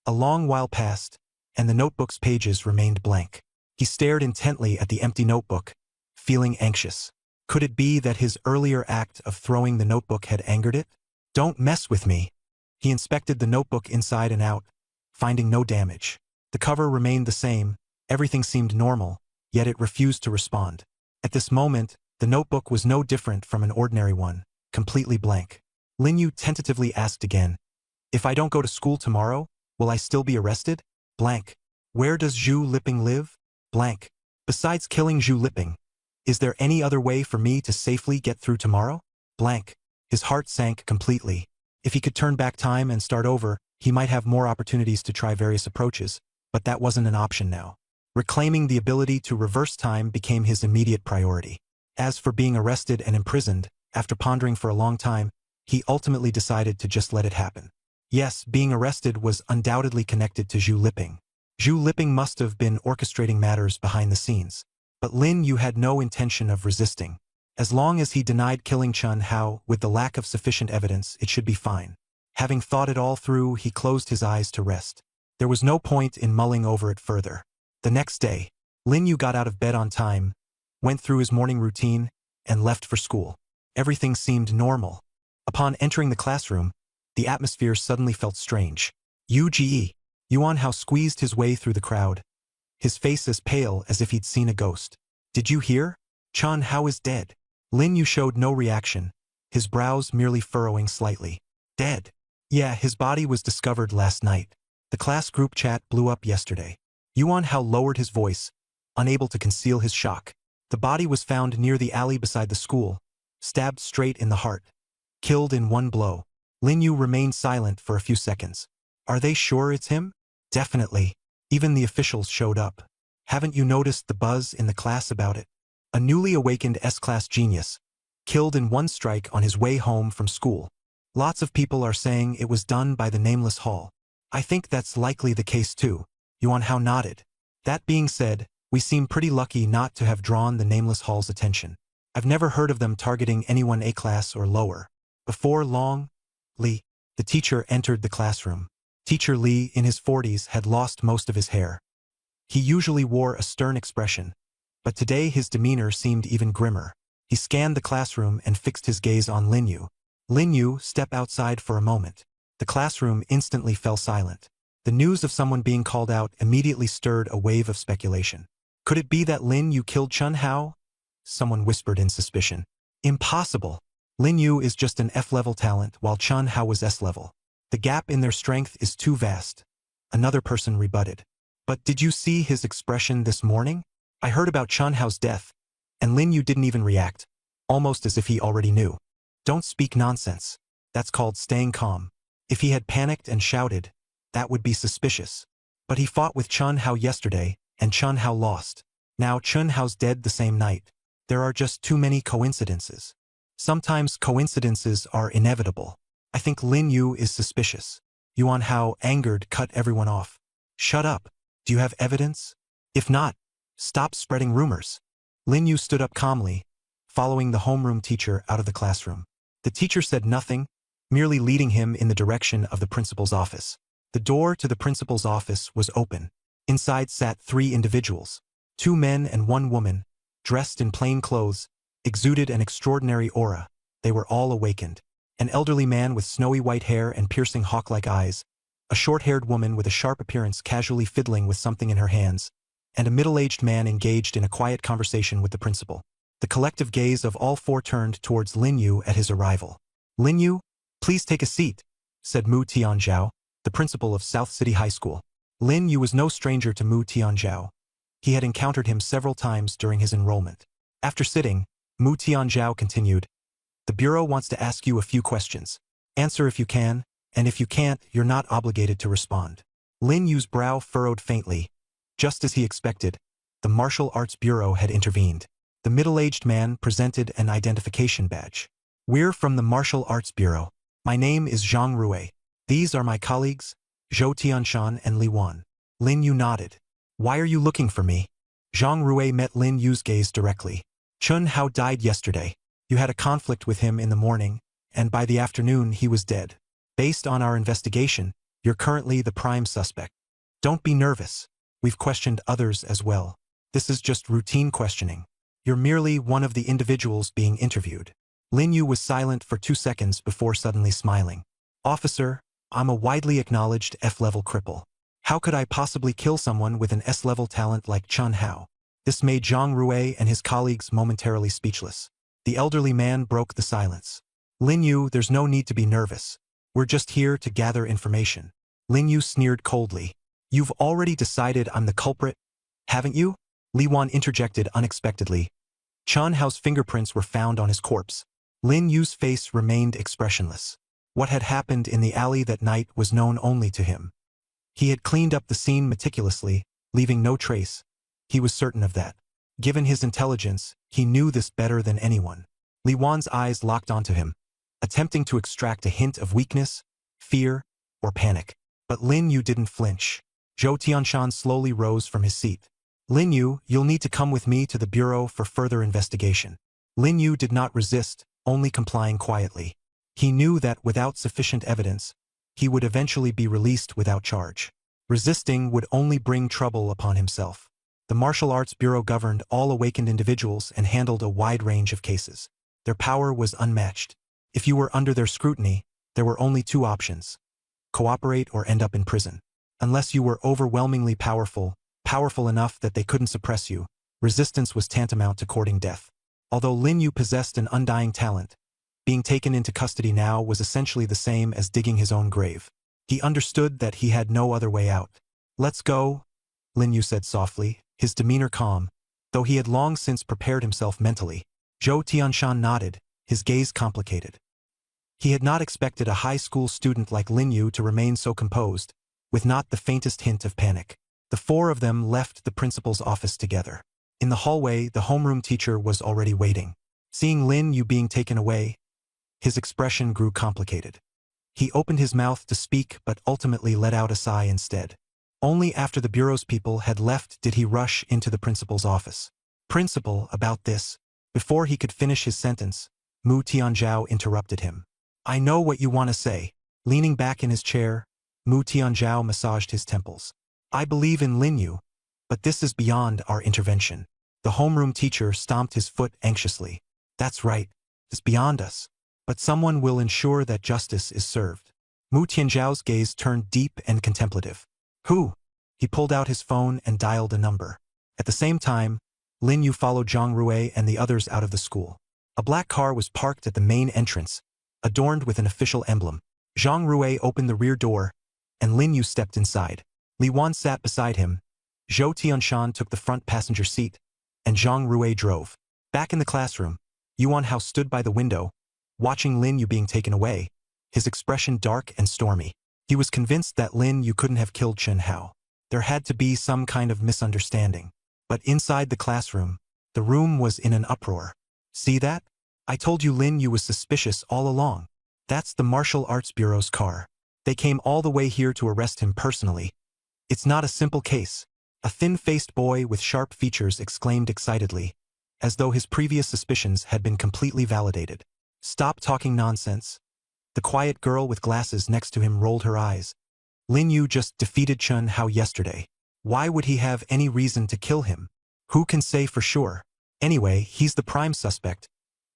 a long while passed, and the notebook's pages remained blank. He stared intently at the empty notebook, feeling anxious. Could it be that his earlier act of throwing the notebook had angered it? "Don't mess with me." He inspected the notebook inside and out, finding no damage. The cover remained the same, everything seemed normal, yet it refused to respond. At this moment, the notebook was no different from an ordinary one, completely blank. Lin Yu tentatively asked again, "If I don't go to school tomorrow, will I still be arrested?" Blank. "Where does Zhu Liping live?" Blank. "Besides killing Zhu Liping, is there any other way for me to safely get through tomorrow?" Blank. His heart sank completely. If he could turn back time and start over, he might have more opportunities to try various approaches, but that wasn't an option now. Reclaiming the ability to reverse time became his immediate priority. As for being arrested and imprisoned, after pondering for a long time, he ultimately decided to just let it happen. Yes, being arrested was undoubtedly connected to Zhu Liping. Zhu Liping must have been orchestrating matters behind the scenes. But Lin Yu had no intention of resisting. As long as he denied killing Chun Hao with the lack of sufficient evidence, it should be fine. Having thought it all through, he closed his eyes to rest. There was no point in mulling over it further. The next day, Lin Yu got out of bed on time, went through his morning routine, and left for school. Everything seemed normal. Upon entering the classroom, the atmosphere suddenly felt strange. Yuan Hao squeezed his way through the crowd, his face as pale as if he'd seen a ghost. "Did you hear? Chun Hao is dead." Lin Yu showed no reaction, his brows merely furrowing slightly. "Dead?" "Yeah, his body was discovered last night. The class group chat blew up yesterday." Yuan Hao lowered his voice, unable to conceal his shock. "The body was found near the alley beside the school, stabbed straight in the heart. Killed in one blow." Lin Yu remained silent for a few seconds. "Are they sure it's him?" "Definitely. Even the officials showed up. Haven't you noticed the buzz in the class about it? A newly awakened S-class genius, killed in one strike on his way home from school. Lots of people are saying it was done by the Nameless Hall." "I think that's likely the case too." Yuan Hao nodded. "That being said, we seem pretty lucky not to have drawn the Nameless Hall's attention. I've never heard of them targeting anyone A-class or lower." Before long, Li, the teacher, entered the classroom. Teacher Li, in his 40s, had lost most of his hair. He usually wore a stern expression, but today his demeanor seemed even grimmer. He scanned the classroom and fixed his gaze on Lin Yu. "Lin Yu, step outside for a moment." The classroom instantly fell silent. The news of someone being called out immediately stirred a wave of speculation. Could it be that Lin Yu killed Chun Hao? Someone whispered in suspicion. "Impossible." Lin Yu is just an F-level talent while Chun Hao was S-level. The gap in their strength is too vast. Another person rebutted. But did you see his expression this morning? I heard about Chun Hao's death, and Lin Yu didn't even react, almost as if he already knew. Don't speak nonsense. That's called staying calm. If he had panicked and shouted, that would be suspicious. But he fought with Chun Hao yesterday, and Chun Hao lost. Now Chun Hao's dead the same night. There are just too many coincidences. Sometimes coincidences are inevitable. I think Lin Yu is suspicious. Yuan Hao, angered, cut everyone off. Shut up. Do you have evidence? If not, stop spreading rumors. Lin Yu stood up calmly, following the homeroom teacher out of the classroom. The teacher said nothing, merely leading him in the direction of the principal's office. The door to the principal's office was open. Inside sat 3 individuals. 2 men and 1 woman, dressed in plain clothes, exuded an extraordinary aura. They were all awakened. An elderly man with snowy white hair and piercing hawk-like eyes, a short-haired woman with a sharp appearance casually fiddling with something in her hands, and a middle-aged man engaged in a quiet conversation with the principal. The collective gaze of all 4 turned towards Lin Yu at his arrival. Lin Yu, please take a seat, said Mu Tianzhao, the principal of South City High School. Lin Yu was no stranger to Mu Tianzhao. He had encountered him several times during his enrollment. After sitting, Mu Tianzhao continued, the Bureau wants to ask you a few questions. Answer if you can, and if you can't, you're not obligated to respond. Lin Yu's brow furrowed faintly. Just as he expected, the Martial Arts Bureau had intervened. The middle-aged man presented an identification badge. We're from the Martial Arts Bureau. My name is Zhang Rui. These are my colleagues, Zhou Tianshan and Li Wan. Lin Yu nodded. Why are you looking for me? Zhang Rui met Lin Yu's gaze directly. Chun Hao died yesterday. You had a conflict with him in the morning, and by the afternoon he was dead. Based on our investigation, you're currently the prime suspect. Don't be nervous. We've questioned others as well. This is just routine questioning. You're merely one of the individuals being interviewed. Lin Yu was silent for 2 seconds before suddenly smiling. Officer, I'm a widely acknowledged F-level cripple. How could I possibly kill someone with an S-level talent like Chun Hao? This made Zhang Rui and his colleagues momentarily speechless. The elderly man broke the silence. Lin Yu, there's no need to be nervous. We're just here to gather information. Lin Yu sneered coldly. You've already decided I'm the culprit, haven't you? Li Wan interjected unexpectedly. Chun Hao's fingerprints were found on his corpse. Lin Yu's face remained expressionless. What had happened in the alley that night was known only to him. He had cleaned up the scene meticulously, leaving no trace. He was certain of that. Given his intelligence, he knew this better than anyone. Li Wan's eyes locked onto him, attempting to extract a hint of weakness, fear, or panic. But Lin Yu didn't flinch. Zhou Tianshan slowly rose from his seat. Lin Yu, you'll need to come with me to the Bureau for further investigation. Lin Yu did not resist, only complying quietly. He knew that without sufficient evidence, he would eventually be released without charge. Resisting would only bring trouble upon himself. The Martial Arts Bureau governed all awakened individuals and handled a wide range of cases. Their power was unmatched. If you were under their scrutiny, there were only 2 options: cooperate or end up in prison. Unless you were overwhelmingly powerful enough that they couldn't suppress you, resistance was tantamount to courting death. Although Lin Yu possessed an undying talent, being taken into custody now was essentially the same as digging his own grave. He understood that he had no other way out. Let's go, Lin Yu said softly, his demeanor calm, though he had long since prepared himself mentally. Zhou Tianshan nodded, his gaze complicated. He had not expected a high school student like Lin Yu to remain so composed, with not the faintest hint of panic. The 4 of them left the principal's office together. In the hallway, the homeroom teacher was already waiting. Seeing Lin Yu being taken away, his expression grew complicated. He opened his mouth to speak but ultimately let out a sigh instead. Only after the Bureau's people had left did he rush into the principal's office. Principal, about this. Before he could finish his sentence, Mu Tianzhao interrupted him. I know what you want to say. Leaning back in his chair, Mu Tianzhao massaged his temples. I believe in Lin Yu, but this is beyond our intervention. The homeroom teacher stomped his foot anxiously. That's right, it's beyond us. But someone will ensure that justice is served. Mu Tianzhao's gaze turned deep and contemplative. Who? He pulled out his phone and dialed a number. At the same time, Lin Yu followed Zhang Rui and the others out of the school. A black car was parked at the main entrance, adorned with an official emblem. Zhang Rui opened the rear door, and Lin Yu stepped inside. Li Wan sat beside him, Zhou Tianshan took the front passenger seat, and Zhang Rui drove. Back in the classroom, Yuan Hao stood by the window, watching Lin Yu being taken away, his expression dark and stormy. He was convinced that Lin Yu couldn't have killed Chen Hao. There had to be some kind of misunderstanding. But inside the classroom, the room was in an uproar. See that? I told you Lin Yu was suspicious all along. That's the Martial Arts Bureau's car. They came all the way here to arrest him personally. It's not a simple case. A thin-faced boy with sharp features exclaimed excitedly, as though his previous suspicions had been completely validated. Stop talking nonsense. The quiet girl with glasses next to him rolled her eyes. Lin Yu just defeated Chen Hao yesterday. Why would he have any reason to kill him? Who can say for sure? Anyway, he's the prime suspect.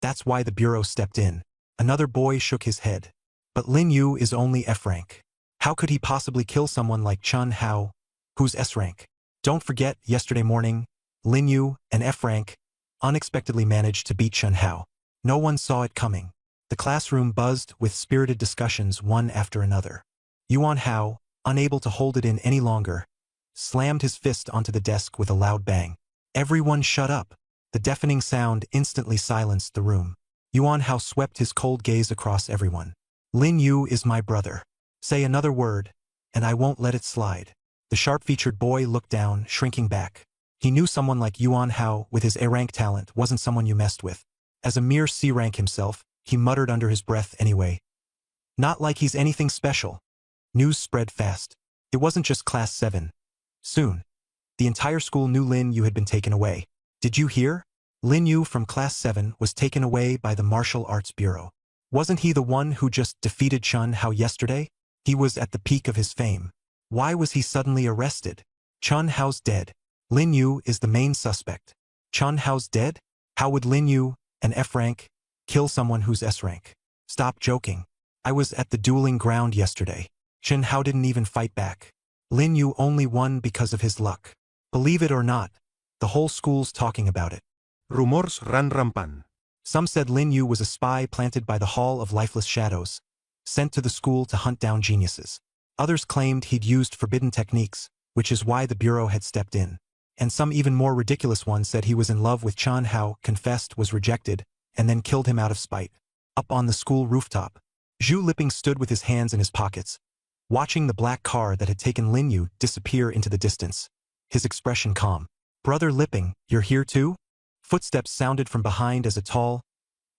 That's why the bureau stepped in. Another boy shook his head. But Lin Yu is only F rank. How could he possibly kill someone like Chen Hao, who's S rank? Don't forget, yesterday morning, Lin Yu, an F rank, unexpectedly managed to beat Chen Hao. No one saw it coming. The classroom buzzed with spirited discussions one after another. Yuan Hao, unable to hold it in any longer, slammed his fist onto the desk with a loud bang. Everyone shut up. The deafening sound instantly silenced the room. Yuan Hao swept his cold gaze across everyone. Lin Yu is my brother. Say another word, and I won't let it slide. The sharp-featured boy looked down, shrinking back. He knew someone like Yuan Hao with his A-rank talent wasn't someone you messed with. As a mere C-rank himself, he muttered under his breath anyway. Not like he's anything special. News spread fast. It wasn't just Class 7. Soon, the entire school knew Lin Yu had been taken away. Did you hear? Lin Yu from Class 7 was taken away by the Martial Arts Bureau. Wasn't he the one who just defeated Chen Hao yesterday? He was at the peak of his fame. Why was he suddenly arrested? Chen Hao's dead. Lin Yu is the main suspect. Chen Hao's dead? How would Lin Yu, an F rank, kill someone who's S rank? Stop joking. I was at the dueling ground yesterday. Chen Hao didn't even fight back. Lin Yu only won because of his luck. Believe it or not, the whole school's talking about it. Rumors ran rampant. Some said Lin Yu was a spy planted by the Hall of Lifeless Shadows, sent to the school to hunt down geniuses. Others claimed he'd used forbidden techniques, which is why the Bureau had stepped in. And some even more ridiculous ones said he was in love with Chen Hao, confessed, was rejected, and then killed him out of spite. Up on the school rooftop, Zhu Liping stood with his hands in his pockets, watching the black car that had taken Lin Yu disappear into the distance, his expression calm. Brother Liping, you're here too? Footsteps sounded from behind as a tall,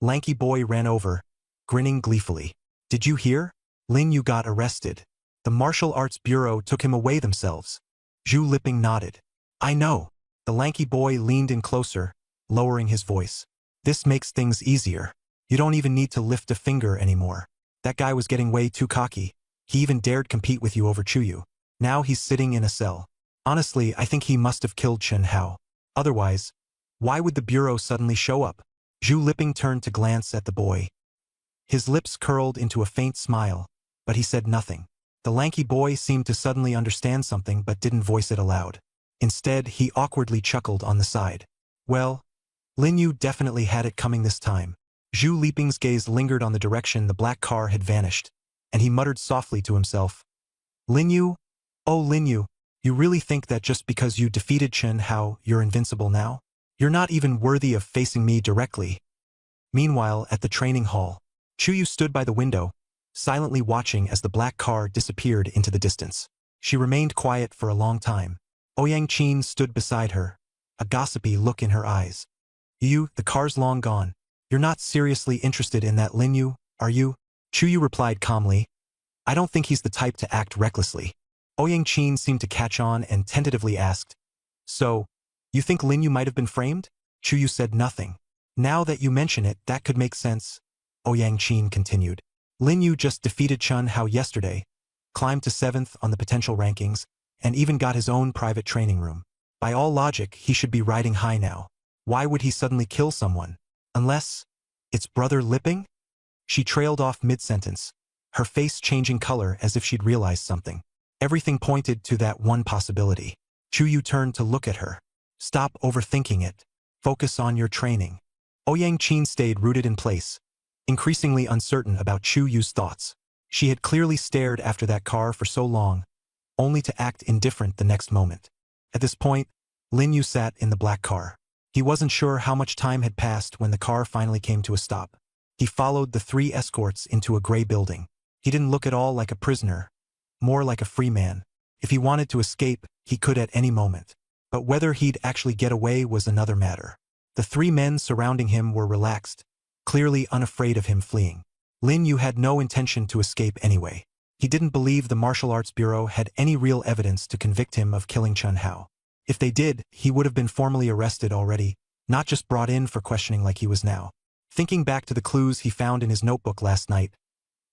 lanky boy ran over, grinning gleefully. Did you hear? Lin Yu got arrested. The Martial Arts Bureau took him away themselves. Zhu Liping nodded. I know. The lanky boy leaned in closer, lowering his voice. This makes things easier. You don't even need to lift a finger anymore. That guy was getting way too cocky. He even dared compete with you over Chuyu. Now he's sitting in a cell. Honestly, I think he must have killed Chen Hao. Otherwise, why would the Bureau suddenly show up? Zhu Liping turned to glance at the boy. His lips curled into a faint smile, but he said nothing. The lanky boy seemed to suddenly understand something but didn't voice it aloud. Instead, he awkwardly chuckled on the side. Well, Lin Yu definitely had it coming this time. Zhu Liping's gaze lingered on the direction the black car had vanished, and he muttered softly to himself. Lin Yu? Oh Lin Yu, you really think that just because you defeated Chen Hao, you're invincible now? You're not even worthy of facing me directly. Meanwhile, at the training hall, Chuyu stood by the window, silently watching as the black car disappeared into the distance. She remained quiet for a long time. Ouyang Qin stood beside her, a gossipy look in her eyes. You, the car's long gone. You're not seriously interested in that Lin Yu, are you? Chuyu replied calmly. I don't think he's the type to act recklessly. Ouyang Qin seemed to catch on and tentatively asked. So, you think Lin Yu might have been framed? Chuyu said nothing. Now that you mention it, that could make sense. Ouyang Qin continued. Lin Yu just defeated Chen Hao yesterday, climbed to 7th on the potential rankings, and even got his own private training room. By all logic, he should be riding high now. Why would he suddenly kill someone? Unless it's Brother Liping? She trailed off mid-sentence, her face changing color as if she'd realized something. Everything pointed to that one possibility. Chuyu turned to look at her. Stop overthinking it. Focus on your training. Ouyang Qin stayed rooted in place, increasingly uncertain about Chu Yu's thoughts. She had clearly stared after that car for so long, only to act indifferent the next moment. At this point, Lin Yu sat in the black car. He wasn't sure how much time had passed when the car finally came to a stop. He followed the 3 escorts into a gray building. He didn't look at all like a prisoner, more like a free man. If he wanted to escape, he could at any moment. But whether he'd actually get away was another matter. The 3 men surrounding him were relaxed, clearly unafraid of him fleeing. Lin Yu had no intention to escape anyway. He didn't believe the Martial Arts Bureau had any real evidence to convict him of killing Chen Hao. If they did, he would have been formally arrested already, not just brought in for questioning like he was now. Thinking back to the clues he found in his notebook last night,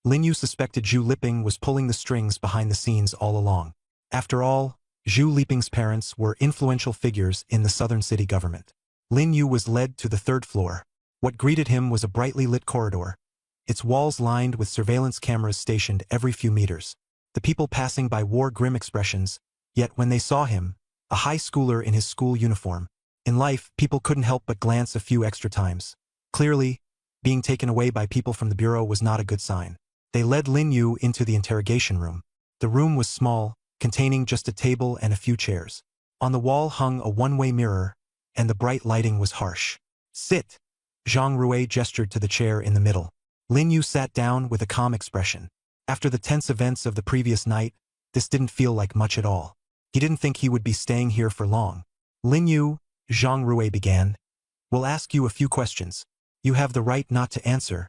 Lin Yu suspected Zhu Liping was pulling the strings behind the scenes all along. After all, Zhu Liping's parents were influential figures in the southern city government. Lin Yu was led to the 3rd floor. What greeted him was a brightly lit corridor, its walls lined with surveillance cameras stationed every few meters. The people passing by wore grim expressions, yet when they saw him, a high schooler in his school uniform, in life people couldn't help but glance a few extra times. Clearly, being taken away by people from the bureau was not a good sign. They led Lin Yu into the interrogation room. The room was small, containing just a table and a few chairs. On the wall hung a one-way mirror, and the bright lighting was harsh. "Sit!" Zhang Rui gestured to the chair in the middle. Lin Yu sat down with a calm expression. After the tense events of the previous night, this didn't feel like much at all. He didn't think he would be staying here for long. "Lin Yu," Zhang Rui began, "will ask you a few questions. You have the right not to answer,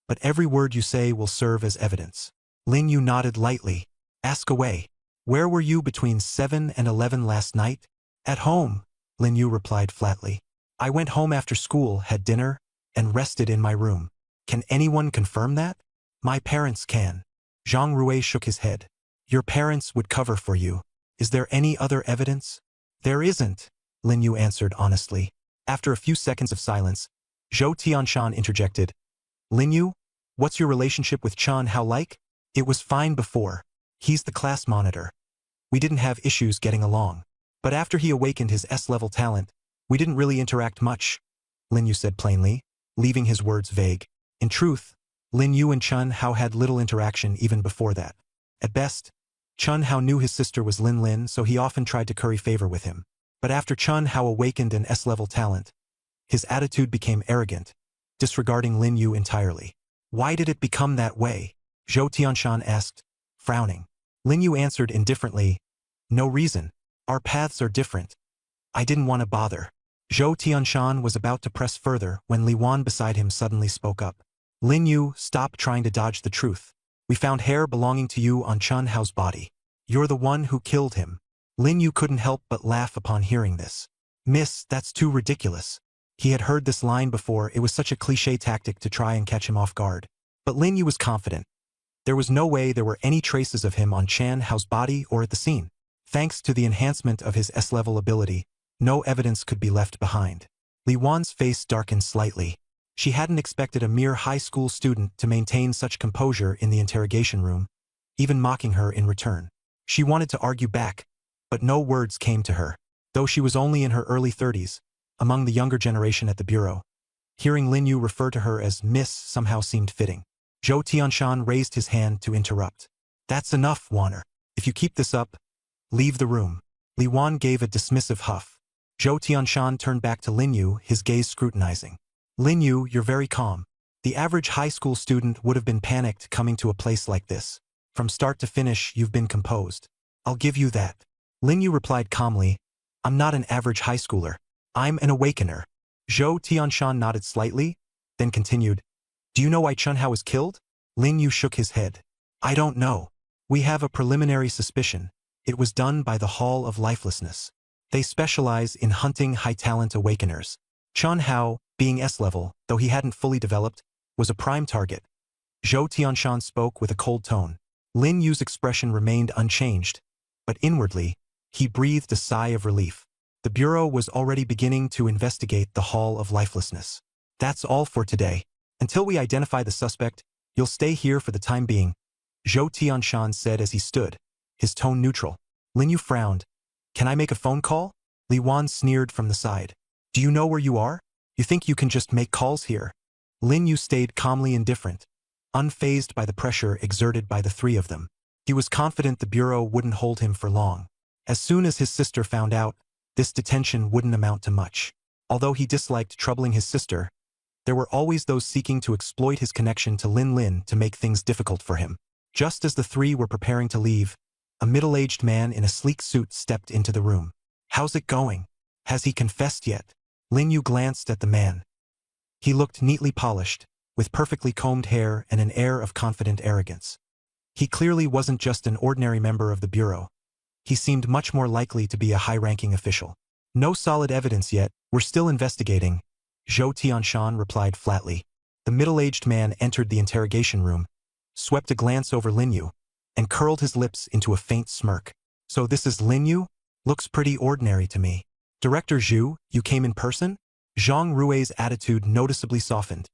but every word you say will serve as evidence." Lin Yu nodded lightly. "Ask away. Where were you between 7 and 11 last night?" "At home," Lin Yu replied flatly. "I went home after school, had dinner, and rested in my room." "Can anyone confirm that?" "My parents can." Zhang Rui shook his head. "Your parents would cover for you. Is there any other evidence?" "There isn't," Lin Yu answered honestly. After a few seconds of silence, Zhou Tianshan interjected. "Lin Yu, what's your relationship with Chen Hao like?" "It was fine before. He's the class monitor. We didn't have issues getting along. But after he awakened his S-level talent, we didn't really interact much," Lin Yu said plainly, leaving his words vague. In truth, Lin Yu and Chen Hao had little interaction even before that. At best, Chen Hao knew his sister was Lin Lin, so he often tried to curry favor with him. But after Chen Hao awakened an S-level talent, his attitude became arrogant, disregarding Lin Yu entirely. "Why did it become that way?" Zhou Tianshan asked, frowning. Lin Yu answered indifferently, "No reason. Our paths are different. I didn't want to bother." Zhou Tianshan was about to press further when Li Wan beside him suddenly spoke up. "Lin Yu, stop trying to dodge the truth. We found hair belonging to you on Chen Hao's body. You're the one who killed him." Lin Yu couldn't help but laugh upon hearing this. "Miss, that's too ridiculous." He had heard this line before. It was such a cliché tactic to try and catch him off guard. But Lin Yu was confident. There was no way there were any traces of him on Chen Hao's body or at the scene. Thanks to the enhancement of his S-level ability, no evidence could be left behind. Li Wan's face darkened slightly. She hadn't expected a mere high school student to maintain such composure in the interrogation room, even mocking her in return. She wanted to argue back, but no words came to her. Though she was only in her early 30s, among the younger generation at the bureau, hearing Lin Yu refer to her as Miss somehow seemed fitting. Zhou Tianshan raised his hand to interrupt. "That's enough, Wanner. If you keep this up, leave the room." Li Wan gave a dismissive huff. Zhou Tianshan turned back to Lin Yu, his gaze scrutinizing. "Lin Yu, you're very calm. The average high school student would have been panicked coming to a place like this. From start to finish, you've been composed. I'll give you that." Lin Yu replied calmly, "I'm not an average high schooler. I'm an awakener." Zhou Tianshan nodded slightly, then continued, "Do you know why Chen Hao was killed?" Lin Yu shook his head. "I don't know. We have a preliminary suspicion. It was done by the Hall of Lifelessness. They specialize in hunting high-talent awakeners. Chen Hao, being S-level, though he hadn't fully developed, was a prime target." Zhou Tianshan spoke with a cold tone. Lin Yu's expression remained unchanged, but inwardly, he breathed a sigh of relief. The Bureau was already beginning to investigate the Hall of Lifelessness. "That's all for today. Until we identify the suspect, you'll stay here for the time being," Zhou Tianshan said as he stood, his tone neutral. Lin Yu frowned. "Can I make a phone call?" Li Wan sneered from the side. "Do you know where you are?" You think you can just make calls here? Lin Yu stayed calmly indifferent, unfazed by the pressure exerted by the three of them. He was confident the bureau wouldn't hold him for long. As soon as his sister found out, this detention wouldn't amount to much. Although he disliked troubling his sister, there were always those seeking to exploit his connection to Lin Lin to make things difficult for him. Just as the three were preparing to leave, a middle-aged man in a sleek suit stepped into the room. "How's it going? Has he confessed yet?" Lin Yu glanced at the man. He looked neatly polished, with perfectly combed hair and an air of confident arrogance. He clearly wasn't just an ordinary member of the bureau. He seemed much more likely to be a high-ranking official. "No solid evidence yet, we're still investigating," Zhou Tianshan replied flatly. The middle-aged man entered the interrogation room, swept a glance over Lin Yu, and curled his lips into a faint smirk. "So this is Lin Yu? Looks pretty ordinary to me." "Director Zhu, you came in person?" Zhang Rui's attitude noticeably softened.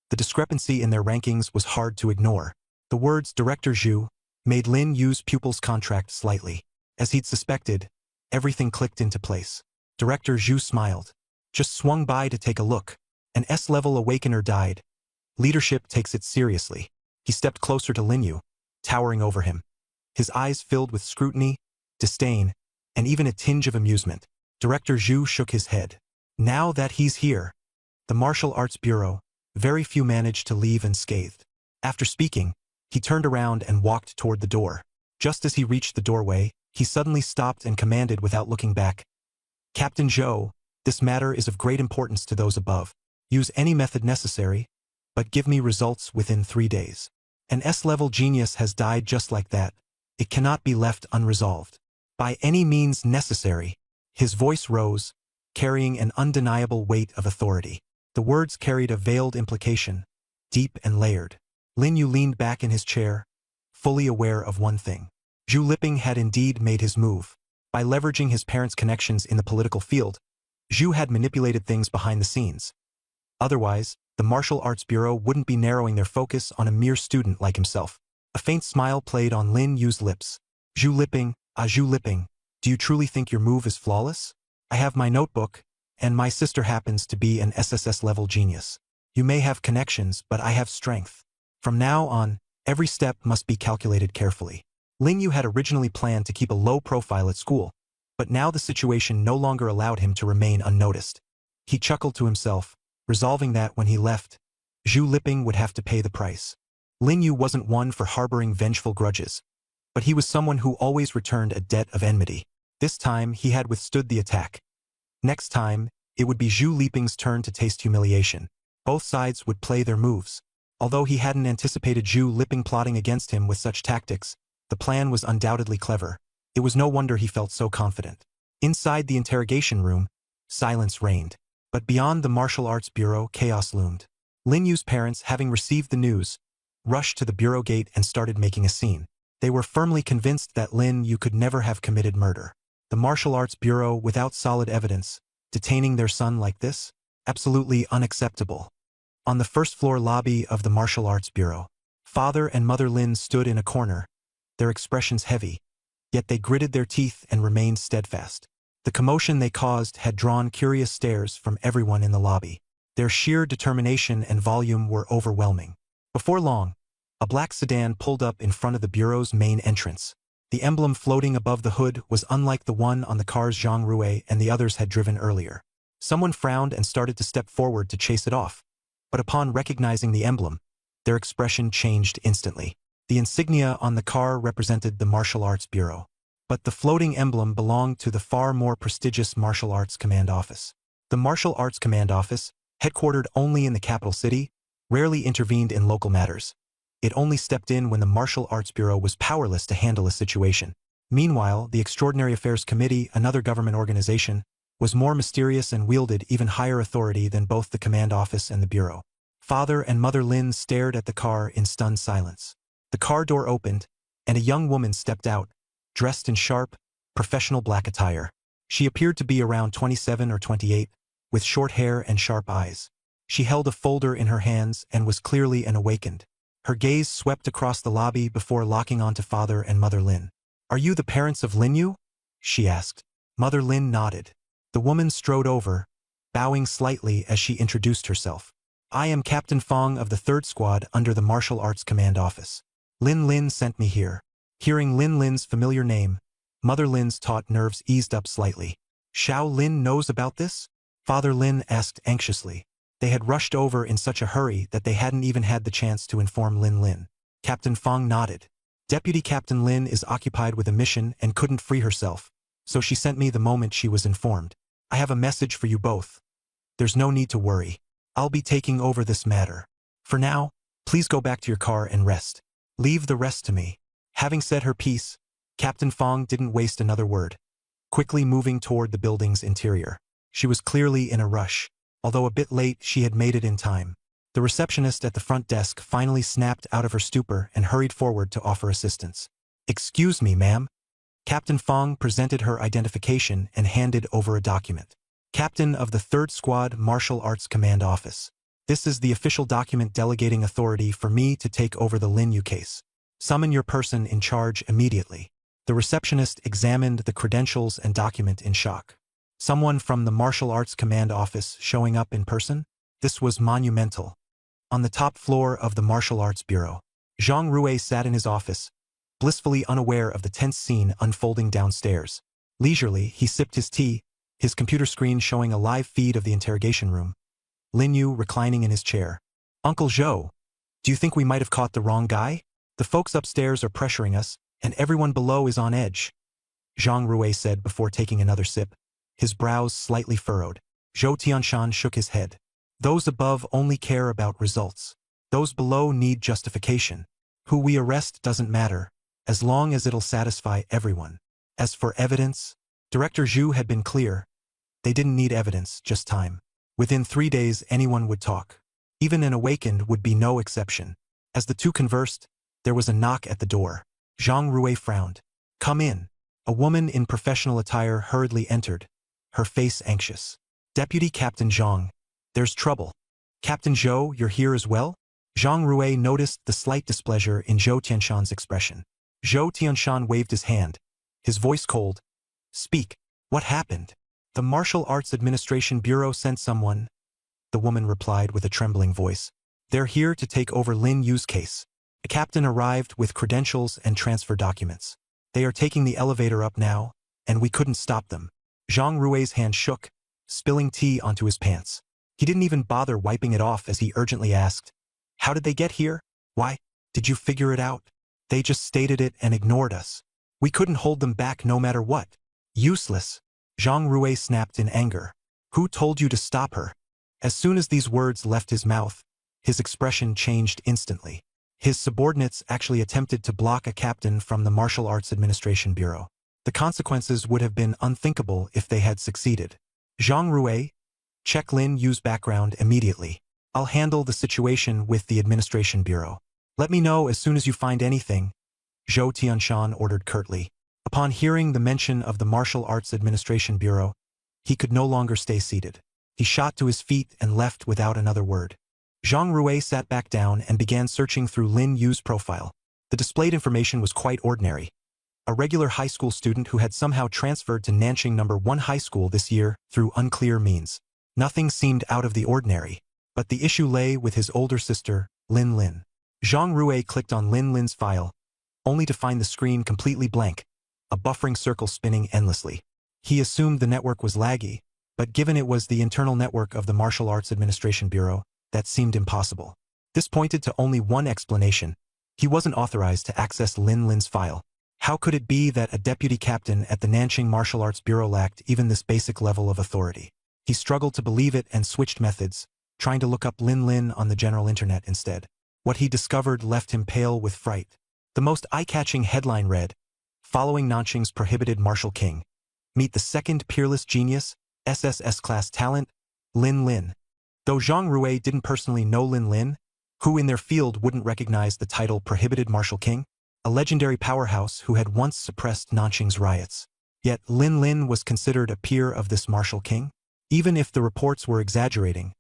The discrepancy in their rankings was hard to ignore. The words Director Zhu made Lin Yu's pupils contract slightly. As he'd suspected, everything clicked into place. Director Zhu smiled. "Just swung by to take a look. An S-level awakener died. Leadership takes it seriously." He stepped closer to Lin Yu, towering over him. His eyes filled with scrutiny, disdain, and even a tinge of amusement. Director Zhu shook his head. "Now that he's here, the Martial Arts Bureau, very few managed to leave unscathed." After speaking, he turned around and walked toward the door. Just as he reached the doorway, he suddenly stopped and commanded without looking back. "Captain Zhou, this matter is of great importance to those above. Use any method necessary, but give me results within 3 days. An S-level genius has died just like that. It cannot be left unresolved. By any means necessary." His voice rose, carrying an undeniable weight of authority. The words carried a veiled implication, deep and layered. Lin Yu leaned back in his chair, fully aware of one thing. Zhu Liping had indeed made his move. By leveraging his parents' connections in the political field, Zhu had manipulated things behind the scenes. Otherwise, the Martial Arts Bureau wouldn't be narrowing their focus on a mere student like himself. A faint smile played on Lin Yu's lips. "Zhu Liping, Zhu Liping, do you truly think your move is flawless? I have my notebook, and my sister happens to be an SSS-level genius. You may have connections, but I have strength. From now on, every step must be calculated carefully." Lin Yu had originally planned to keep a low profile at school, but now the situation no longer allowed him to remain unnoticed. He chuckled to himself, resolving that when he left, Zhu Liping would have to pay the price. Lin Yu wasn't one for harboring vengeful grudges, but he was someone who always returned a debt of enmity. This time, he had withstood the attack. Next time, it would be Zhu Liping's turn to taste humiliation. Both sides would play their moves. Although he hadn't anticipated Zhu Liping plotting against him with such tactics, the plan was undoubtedly clever. It was no wonder he felt so confident. Inside the interrogation room, silence reigned. But beyond the Martial Arts Bureau, chaos loomed. Lin Yu's parents, having received the news, rushed to the bureau gate and started making a scene. They were firmly convinced that Lin Yu could never have committed murder. The Martial Arts Bureau, without solid evidence, detaining their son like this? Absolutely unacceptable. On the first-floor lobby of the Martial Arts Bureau, Father and Mother Lin stood in a corner, their expressions heavy, yet they gritted their teeth and remained steadfast. The commotion they caused had drawn curious stares from everyone in the lobby. Their sheer determination and volume were overwhelming. Before long, a black sedan pulled up in front of the Bureau's main entrance. The emblem floating above the hood was unlike the one on the cars Zhang Rui and the others had driven earlier. Someone frowned and started to step forward to chase it off, but upon recognizing the emblem, their expression changed instantly. The insignia on the car represented the Martial Arts Bureau, but the floating emblem belonged to the far more prestigious Martial Arts Command Office. The Martial Arts Command Office, headquartered only in the capital city, rarely intervened in local matters. It only stepped in when the Martial Arts Bureau was powerless to handle a situation. Meanwhile, the Extraordinary Affairs Committee, another government organization, was more mysterious and wielded even higher authority than both the command office and the bureau. Father and Mother Lin stared at the car in stunned silence. The car door opened, and a young woman stepped out, dressed in sharp, professional black attire. She appeared to be around 27 or 28, with short hair and sharp eyes. She held a folder in her hands and was clearly an awakened. Her gaze swept across the lobby before locking onto Father and Mother Lin. "Are you the parents of Lin Yu?" she asked. Mother Lin nodded. The woman strode over, bowing slightly as she introduced herself. I am Captain Fong of the 3rd Squad under the Martial Arts Command Office. Lin Lin sent me here. Hearing Lin Lin's familiar name, Mother Lin's taut nerves eased up slightly. Xiao Lin knows about this? Father Lin asked anxiously. They had rushed over in such a hurry that they hadn't even had the chance to inform Lin Lin. Captain Fong nodded. Deputy Captain Lin is occupied with a mission and couldn't free herself, so she sent me the moment she was informed. I have a message for you both. There's no need to worry. I'll be taking over this matter. For now, please go back to your car and rest. Leave the rest to me. Having said her piece, Captain Fong didn't waste another word, quickly moving toward the building's interior. She was clearly in a rush. Although a bit late, she had made it in time. The receptionist at the front desk finally snapped out of her stupor and hurried forward to offer assistance. Excuse me, ma'am. Captain Fong presented her identification and handed over a document. Captain of the 3rd Squad Martial Arts Command Office. This is the official document delegating authority for me to take over the Lin Yu case. Summon your person in charge immediately. The receptionist examined the credentials and document in shock. Someone from the Martial Arts Command Office showing up in person? This was monumental. On the top floor of the Martial Arts Bureau, Zhang Rui sat in his office, blissfully unaware of the tense scene unfolding downstairs. Leisurely, he sipped his tea, his computer screen showing a live feed of the interrogation room. Lin Yu reclining in his chair. Uncle Zhou, do you think we might have caught the wrong guy? The folks upstairs are pressuring us, and everyone below is on edge, Zhang Rui said before taking another sip, his brows slightly furrowed. Zhou Tianshan shook his head. Those above only care about results. Those below need justification. Who we arrest doesn't matter, as long as it'll satisfy everyone. As for evidence, Director Zhu had been clear. They didn't need evidence, just time. Within 3 days anyone would talk. Even an awakened would be no exception. As the two conversed, there was a knock at the door. Zhang Rui frowned. Come in. A woman in professional attire hurriedly entered, her face anxious. Deputy Captain Zhang. There's trouble. Captain Zhou, you're here as well? Zhang Rui noticed the slight displeasure in Zhou Tianshan's expression. Zhou Tianshan waved his hand, his voice cold. Speak. What happened? The Martial Arts Administration Bureau sent someone, the woman replied with a trembling voice. They're here to take over Lin Yu's case. A captain arrived with credentials and transfer documents. They are taking the elevator up now, and we couldn't stop them. Zhang Rui's hand shook, spilling tea onto his pants. He didn't even bother wiping it off as he urgently asked, How did they get here? Why? Did you figure it out? They just stated it and ignored us. We couldn't hold them back no matter what. Useless. Zhang Rui snapped in anger. Who told you to stop her? As soon as these words left his mouth, his expression changed instantly. His subordinates actually attempted to block a captain from the Martial Arts Administration Bureau. The consequences would have been unthinkable if they had succeeded. Zhang Rui, check Lin Yu's background immediately. I'll handle the situation with the Administration Bureau. Let me know as soon as you find anything, Zhou Tianshan ordered curtly. Upon hearing the mention of the Martial Arts Administration Bureau, he could no longer stay seated. He shot to his feet and left without another word. Zhang Rui sat back down and began searching through Lin Yu's profile. The displayed information was quite ordinary. A regular high school student who had somehow transferred to Nanqing No. 1 High School this year through unclear means. Nothing seemed out of the ordinary. But the issue lay with his older sister, Lin Lin. Zhang Rui clicked on Lin Lin's file, only to find the screen completely blank, a buffering circle spinning endlessly. He assumed the network was laggy, but given it was the internal network of the Martial Arts Administration Bureau, that seemed impossible. This pointed to only one explanation. He wasn't authorized to access Lin Lin's file. How could it be that a deputy captain at the Nanqing Martial Arts Bureau lacked even this basic level of authority? He struggled to believe it and switched methods, trying to look up Lin Lin on the general internet instead. What he discovered left him pale with fright. The most eye-catching headline read, Following Nanqing's prohibited martial king. Meet the second peerless genius, SSS-class talent, Lin Lin. Though Zhang Rui didn't personally know Lin Lin, who in their field wouldn't recognize the title prohibited martial king? A legendary powerhouse who had once suppressed Nanqing's riots. Yet Lin Lin was considered a peer of this martial king? Even if the reports were exaggerating,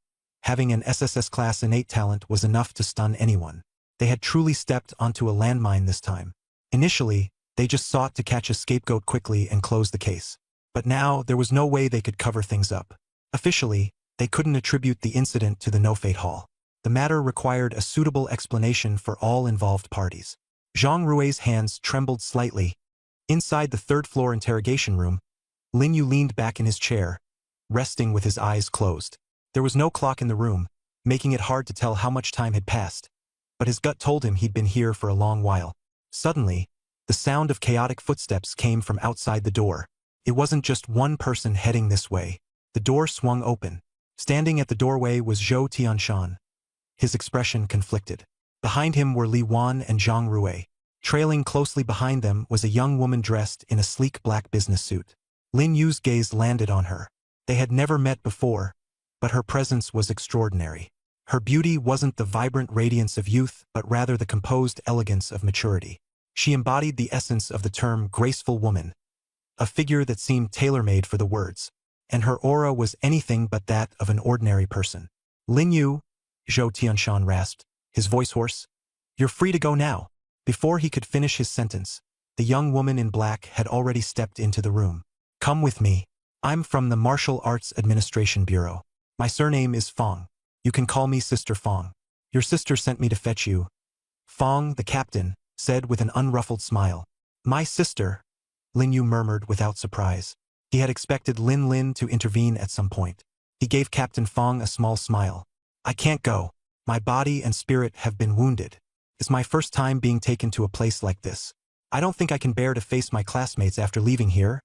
having an SSS-class innate talent was enough to stun anyone. They had truly stepped onto a landmine this time. Initially, they just sought to catch a scapegoat quickly and close the case. But now, there was no way they could cover things up. Officially, They couldn't attribute the incident to the no-fate hall. The matter required a suitable explanation for all involved parties. Zhang Rui's hands trembled slightly. Inside the third-floor interrogation room, Lin Yu leaned back in his chair, resting with his eyes closed. There was no clock in the room, making it hard to tell how much time had passed, but his gut told him he'd been here for a long while. Suddenly, the sound of chaotic footsteps came from outside the door. It wasn't just one person heading this way. The door swung open. Standing at the doorway was Zhou Tianshan. His expression conflicted. Behind him were Li Wan and Zhang Rui. Trailing closely behind them was a young woman dressed in a sleek black business suit. Lin Yu's gaze landed on her. They had never met before, but her presence was extraordinary. Her beauty wasn't the vibrant radiance of youth, but rather the composed elegance of maturity. She embodied the essence of the term graceful woman, a figure that seemed tailor-made for the words, and her aura was anything but that of an ordinary person. Lin Yu, Zhou Tianshan rasped, his voice hoarse. You're free to go now. Before he could finish his sentence, the young woman in black had already stepped into the room. Come with me. I'm from the Martial Arts Administration Bureau. My surname is Fong. You can call me Sister Fong. Your sister sent me to fetch you. Fong, the captain, said with an unruffled smile. My sister, Lin Yu murmured without surprise. He had expected Lin Lin to intervene at some point. He gave Captain Fong a small smile. I can't go. My body and spirit have been wounded. It's my first time being taken to a place like this. I don't think I can bear to face my classmates after leaving here,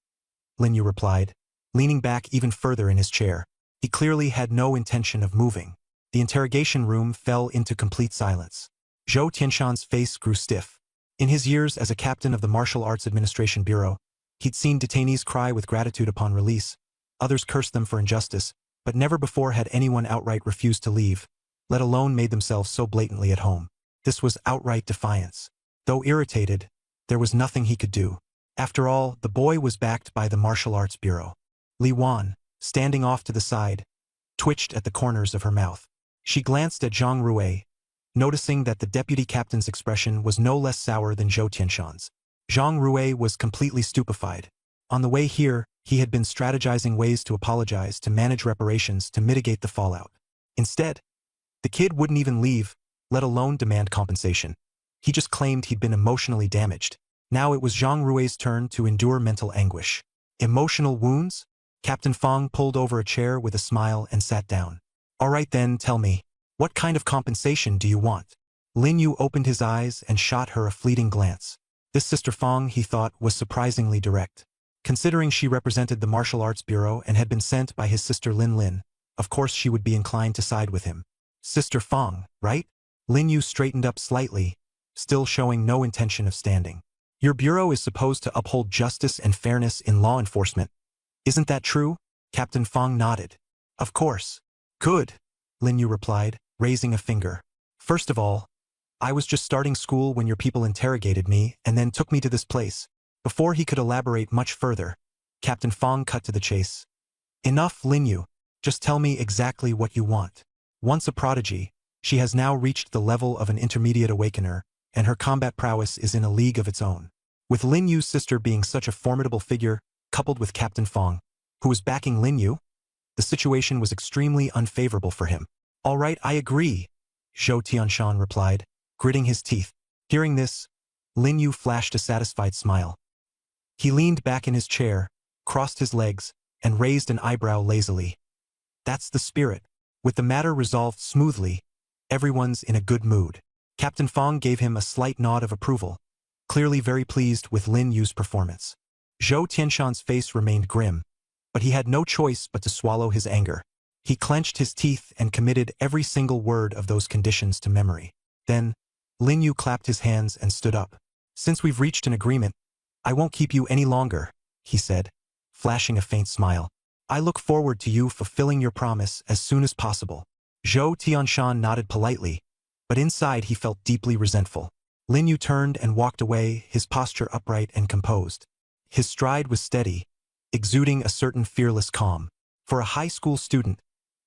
Lin Yu replied, leaning back even further in his chair. He clearly had no intention of moving. The interrogation room fell into complete silence. Zhou Tianshan's face grew stiff. In his years as a captain of the Martial Arts Administration Bureau, he'd seen detainees cry with gratitude upon release. Others cursed them for injustice, but never before had anyone outright refused to leave, let alone made themselves so blatantly at home. This was outright defiance. Though irritated, there was nothing he could do. After all, the boy was backed by the Martial Arts Bureau. Li Wan, standing off to the side, twitched at the corners of her mouth. She glanced at Zhang Rui, noticing that the deputy captain's expression was no less sour than Zhou Tianshan's. Zhang Rui was completely stupefied. On the way here, he had been strategizing ways to apologize, to manage reparations, to mitigate the fallout. Instead, the kid wouldn't even leave, let alone demand compensation. He just claimed he'd been emotionally damaged. Now it was Zhang Rui's turn to endure mental anguish. Emotional wounds? Captain Fong pulled over a chair with a smile and sat down. All right then, tell me, what kind of compensation do you want? Lin Yu opened his eyes and shot her a fleeting glance. This Sister Fong, he thought, was surprisingly direct. Considering she represented the Martial Arts Bureau and had been sent by his sister Lin Lin, of course she would be inclined to side with him. Sister Fong, right? Lin Yu straightened up slightly, still showing no intention of standing. Your bureau is supposed to uphold justice and fairness in law enforcement. Isn't that true? Captain Fong nodded. Of course. Good, Lin Yu replied, raising a finger. First of all, I was just starting school when your people interrogated me and then took me to this place. Before he could elaborate much further, Captain Fong cut to the chase. Enough, Lin Yu. Just tell me exactly what you want. Once a prodigy, she has now reached the level of an intermediate awakener, and her combat prowess is in a league of its own. With Lin Yu's sister being such a formidable figure, coupled with Captain Fong, who was backing Lin Yu, the situation was extremely unfavorable for him. All right, I agree, Zhou Tianshan replied, gritting his teeth. Hearing this, Lin Yu flashed a satisfied smile. He leaned back in his chair, crossed his legs, and raised an eyebrow lazily. That's the spirit. With the matter resolved smoothly, everyone's in a good mood. Captain Fong gave him a slight nod of approval, clearly very pleased with Lin Yu's performance. Zhou Tianshan's face remained grim, but he had no choice but to swallow his anger. He clenched his teeth and committed every single word of those conditions to memory. Then, Lin Yu clapped his hands and stood up. Since we've reached an agreement, I won't keep you any longer, he said, flashing a faint smile. I look forward to you fulfilling your promise as soon as possible. Zhou Tianshan nodded politely, but inside he felt deeply resentful. Lin Yu turned and walked away, his posture upright and composed. His stride was steady, exuding a certain fearless calm. For a high school student,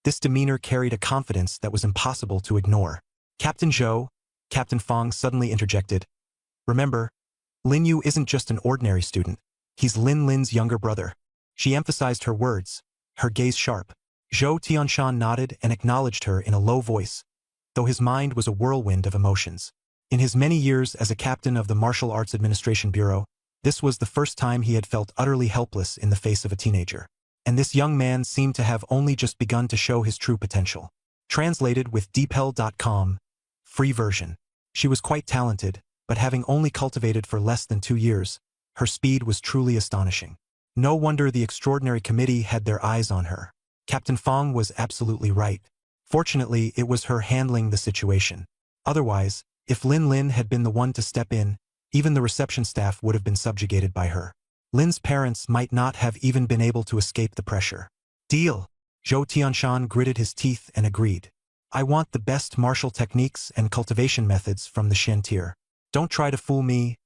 this demeanor carried a confidence that was impossible to ignore. Captain Zhou, Captain Fong suddenly interjected. Remember, Lin Yu isn't just an ordinary student. He's Lin Lin's younger brother. She emphasized her words, her gaze sharp. Zhou Tianshan nodded and acknowledged her in a low voice, though his mind was a whirlwind of emotions. In his many years as a captain of the Martial Arts Administration Bureau, this was the first time he had felt utterly helpless in the face of a teenager. And this young man seemed to have only just begun to show his true potential. Translated with deepl.com, free version. She was quite talented, but having only cultivated for less than 2 years, her speed was truly astonishing. No wonder the extraordinary committee had their eyes on her. Captain Fong was absolutely right. Fortunately, it was her handling the situation. Otherwise, if Lin Lin had been the one to step in, even the reception staff would have been subjugated by her. Lin's parents might not have even been able to escape the pressure. Deal. Zhou Tianshan gritted his teeth and agreed. I want the best martial techniques and cultivation methods from the Shen tier. Don't try to fool me,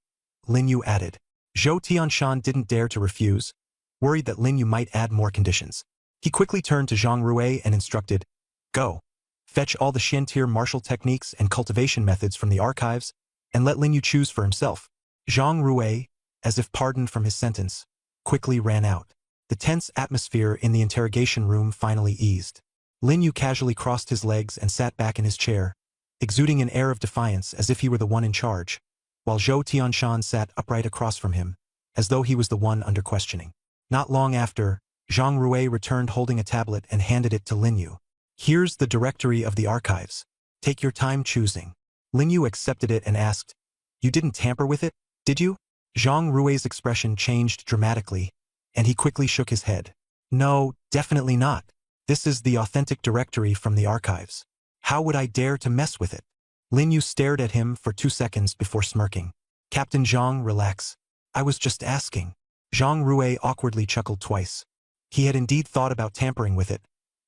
Lin Yu added. Zhou Tianshan didn't dare to refuse, worried that Lin Yu might add more conditions. He quickly turned to Zhang Rui and instructed, Go. Fetch all the Shen tier martial techniques and cultivation methods from the archives, and let Lin Yu choose for himself. Zhang Rui, as if pardoned from his sentence, quickly ran out. The tense atmosphere in the interrogation room finally eased. Lin Yu casually crossed his legs and sat back in his chair, exuding an air of defiance as if he were the one in charge, while Zhou Tianshan sat upright across from him, as though he was the one under questioning. Not long after, Zhang Rui returned holding a tablet and handed it to Lin Yu. Here's the directory of the archives. Take your time choosing. Lin Yu accepted it and asked, You didn't tamper with it, did you? Zhang Rui's expression changed dramatically, and he quickly shook his head. No, definitely not. This is the authentic directory from the archives. How would I dare to mess with it? Lin Yu stared at him for 2 seconds before smirking. Captain Zhang, relax. I was just asking. Zhang Rui awkwardly chuckled twice. He had indeed thought about tampering with it,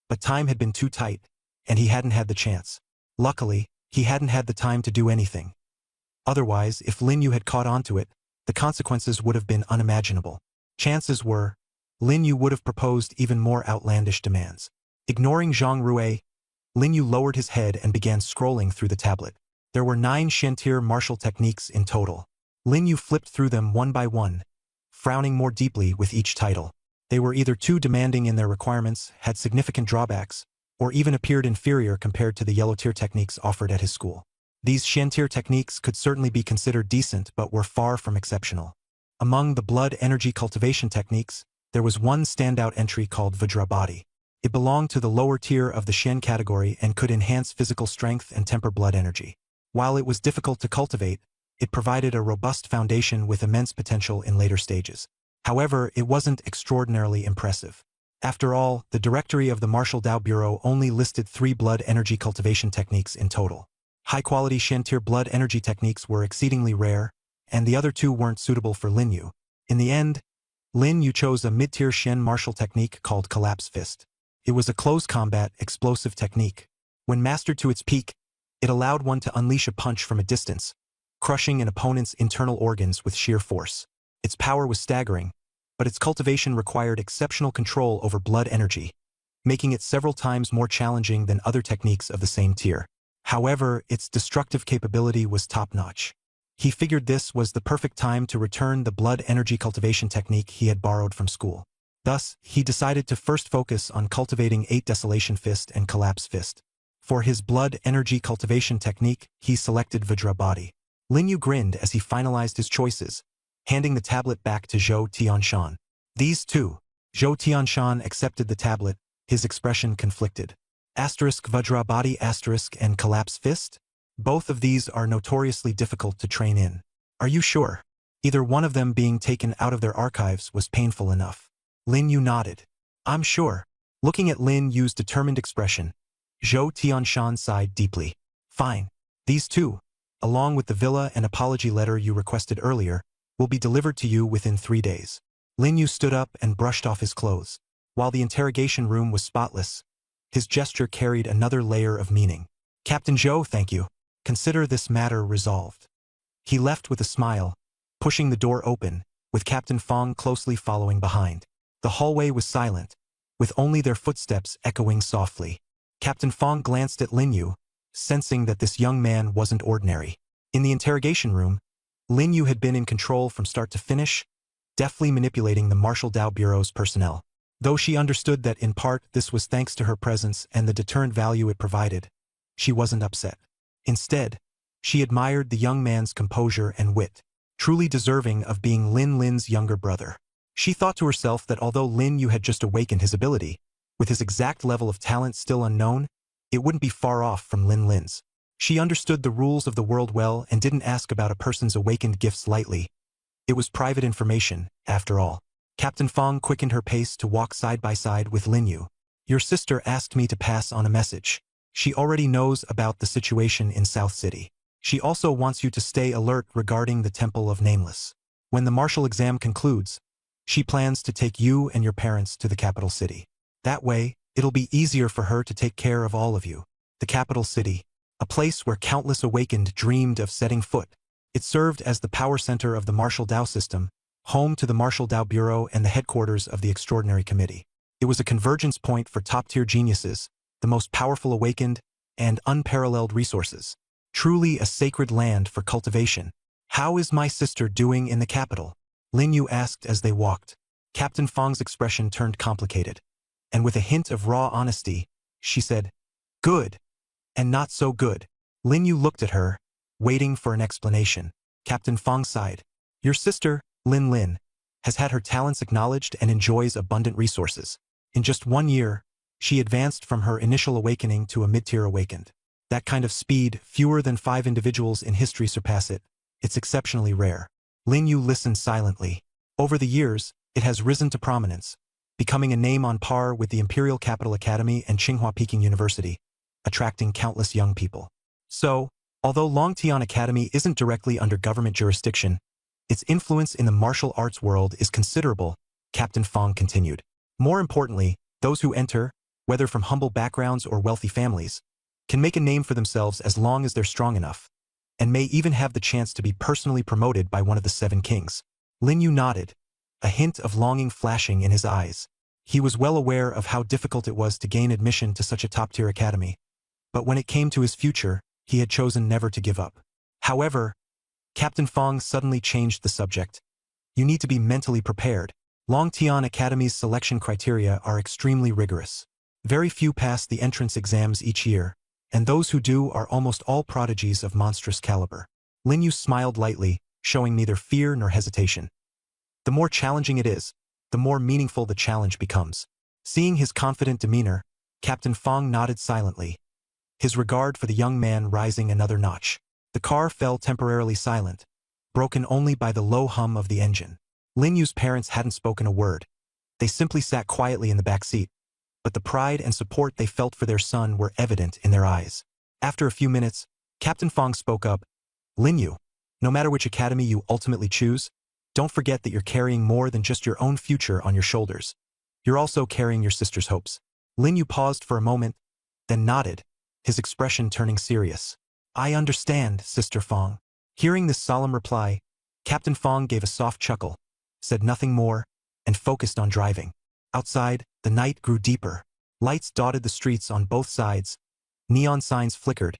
but time had been too tight, and he hadn't had the chance. Luckily, he hadn't had the time to do anything. Otherwise, if Lin Yu had caught on to it, the consequences would have been unimaginable. Chances were, Lin Yu would have proposed even more outlandish demands. Ignoring Zhang Rui, Lin Yu lowered his head and began scrolling through the tablet. There were 9 Shen tier martial techniques in total. Lin Yu flipped through them one by one, frowning more deeply with each title. They were either too demanding in their requirements, had significant drawbacks, or even appeared inferior compared to the yellow tier techniques offered at his school. These Shen tier techniques could certainly be considered decent but were far from exceptional. Among the blood energy cultivation techniques, there was one standout entry called Vajrabhati. It belonged to the lower tier of the Shen category and could enhance physical strength and temper blood energy. While it was difficult to cultivate, it provided a robust foundation with immense potential in later stages. However, it wasn't extraordinarily impressive. After all, the directory of the Martial Dao Bureau only listed 3 blood energy cultivation techniques in total. High-quality Shen tier blood energy techniques were exceedingly rare, and the other 2 weren't suitable for Lin Yu. In the end, Lin Yu chose a mid-tier Shen martial technique called Collapse Fist. It was a close combat, explosive technique. When mastered to its peak, it allowed one to unleash a punch from a distance, crushing an opponent's internal organs with sheer force. Its power was staggering, but its cultivation required exceptional control over blood energy, making it several times more challenging than other techniques of the same tier. However, its destructive capability was top-notch. He figured this was the perfect time to return the blood energy cultivation technique he had borrowed from school. Thus, he decided to first focus on cultivating 8 Desolation Fist and Collapse Fist. For his blood energy cultivation technique, he selected Vajrabhati. Lin Yu grinned as he finalized his choices, handing the tablet back to Zhou Tianshan. These 2. Zhou Tianshan accepted the tablet, his expression conflicted. Vajrabhati and Collapse Fist? Both of these are notoriously difficult to train in. Are you sure? Either one of them being taken out of their archives was painful enough. Lin Yu nodded. I'm sure. Looking at Lin Yu's determined expression, Zhou Tianshan sighed deeply. Fine. These 2, along with the villa and apology letter you requested earlier, will be delivered to you within 3 days. Lin Yu stood up and brushed off his clothes. While the interrogation room was spotless, his gesture carried another layer of meaning. Captain Zhou, thank you. Consider this matter resolved. He left with a smile, pushing the door open, with Captain Fong closely following behind. The hallway was silent, with only their footsteps echoing softly. Captain Fong glanced at Lin Yu, sensing that this young man wasn't ordinary. In the interrogation room, Lin Yu had been in control from start to finish, deftly manipulating the Martial Dao Bureau's personnel. Though she understood that in part this was thanks to her presence and the deterrent value it provided, she wasn't upset. Instead, she admired the young man's composure and wit, truly deserving of being Lin Lin's younger brother. She thought to herself that although Lin Yu had just awakened his ability, with his exact level of talent still unknown, it wouldn't be far off from Lin Lin's. She understood the rules of the world well and didn't ask about a person's awakened gifts lightly. It was private information, after all. Captain Fong quickened her pace to walk side by side with Lin Yu. Your sister asked me to pass on a message. She already knows about the situation in South City. She also wants you to stay alert regarding the Temple of Nameless. When the martial exam concludes, she plans to take you and your parents to the capital city. That way, it'll be easier for her to take care of all of you. The capital city, a place where countless awakened dreamed of setting foot. It served as the power center of the Martial Dao system, home to the Martial Dao Bureau and the headquarters of the Extraordinary Committee. It was a convergence point for top-tier geniuses, the most powerful awakened, and unparalleled resources. Truly a sacred land for cultivation. How is my sister doing in the capital? Lin Yu asked as they walked. Captain Fong's expression turned complicated, and with a hint of raw honesty, she said, "Good, and not so good." Lin Yu looked at her, waiting for an explanation. Captain Fong sighed. Your sister, Lin Lin, has had her talents acknowledged and enjoys abundant resources. In just 1 year, she advanced from her initial awakening to a mid-tier awakened. That kind of speed, fewer than 5 individuals in history surpass it. It's exceptionally rare. Lin Yu listened silently. Over the years, it has risen to prominence, becoming a name on par with the Imperial Capital Academy and Tsinghua Peking University, attracting countless young people. So, although Longtian Academy isn't directly under government jurisdiction, its influence in the martial arts world is considerable, Captain Fong continued. More importantly, those who enter, whether from humble backgrounds or wealthy families, can make a name for themselves as long as they're strong enough, and may even have the chance to be personally promoted by one of the 7 kings. Lin Yu nodded, a hint of longing flashing in his eyes. He was well aware of how difficult it was to gain admission to such a top-tier academy, but when it came to his future, he had chosen never to give up. However, Captain Fong suddenly changed the subject. You need to be mentally prepared. Longtian Academy's selection criteria are extremely rigorous. Very few pass the entrance exams each year, and those who do are almost all prodigies of monstrous caliber. Lin Yu smiled lightly, showing neither fear nor hesitation. The more challenging it is, the more meaningful the challenge becomes. Seeing his confident demeanor, Captain Fong nodded silently, his regard for the young man rising another notch. The car fell temporarily silent, broken only by the low hum of the engine. Lin Yu's parents hadn't spoken a word. They simply sat quietly in the back seat, but the pride and support they felt for their son were evident in their eyes. After a few minutes, Captain Fong spoke up. Lin Yu, no matter which academy you ultimately choose, don't forget that you're carrying more than just your own future on your shoulders. You're also carrying your sister's hopes. Lin Yu paused for a moment, then nodded, his expression turning serious. I understand, Sister Fong. Hearing this solemn reply, Captain Fong gave a soft chuckle, said nothing more, and focused on driving. Outside, the night grew deeper. Lights dotted the streets on both sides, neon signs flickered,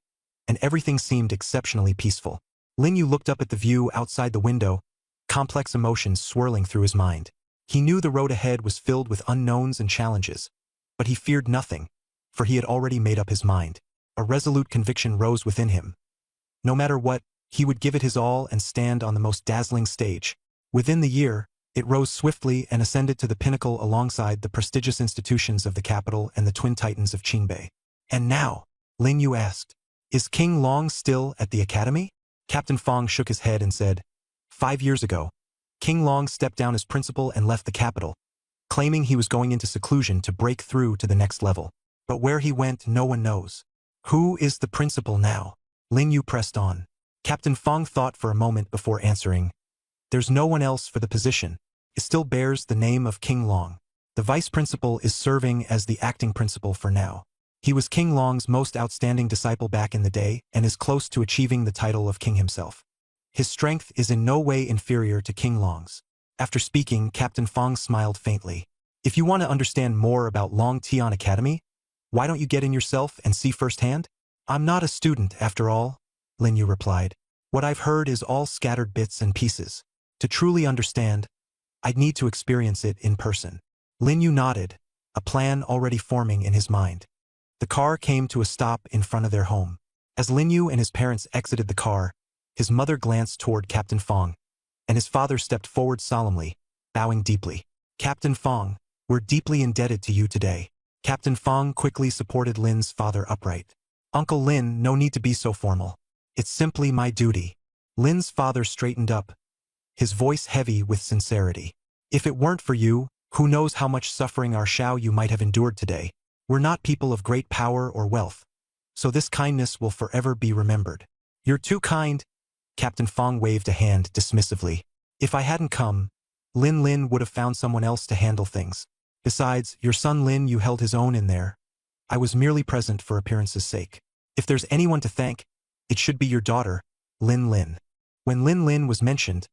and everything seemed exceptionally peaceful. Lin Yu looked up at the view outside the window, complex emotions swirling through his mind. He knew the road ahead was filled with unknowns and challenges, but he feared nothing, for he had already made up his mind. A resolute conviction rose within him. No matter what, he would give it his all and stand on the most dazzling stage. Within the year, it rose swiftly and ascended to the pinnacle alongside the prestigious institutions of the capital and the twin titans of Qingbei. And now, Lin Yu asked, is King Long still at the academy? Captain Fong shook his head and said, 5 years ago, King Long stepped down as principal and left the capital, claiming he was going into seclusion to break through to the next level. But where he went, no one knows. Who is the principal now? Lin Yu pressed on. Captain Fong thought for a moment before answering. There's no one else for the position. It still bears the name of King Long. The vice principal is serving as the acting principal for now. He was King Long's most outstanding disciple back in the day and is close to achieving the title of king himself. His strength is in no way inferior to King Long's. After speaking, Captain Fong smiled faintly. If you want to understand more about Longtian Academy, why don't you get in yourself and see firsthand? I'm not a student, after all, Lin Yu replied. What I've heard is all scattered bits and pieces. To truly understand, I'd need to experience it in person. Lin Yu nodded, a plan already forming in his mind. The car came to a stop in front of their home. As Lin Yu and his parents exited the car, his mother glanced toward Captain Fong, and his father stepped forward solemnly, bowing deeply. Captain Fong, we're deeply indebted to you today. Captain Fong quickly supported Lin's father upright. Uncle Lin, no need to be so formal. It's simply my duty. Lin's father straightened up, his voice heavy with sincerity. If it weren't for you, who knows how much suffering our Xiao Yu might have endured today. We're not people of great power or wealth, so this kindness will forever be remembered. You're too kind. Captain Fong waved a hand dismissively. If I hadn't come, Lin would have found someone else to handle things. Besides, your son Lin Yu held his own in there. I was merely present for appearance's sake. If there's anyone to thank, it should be your daughter, Lin. When Lin was mentioned,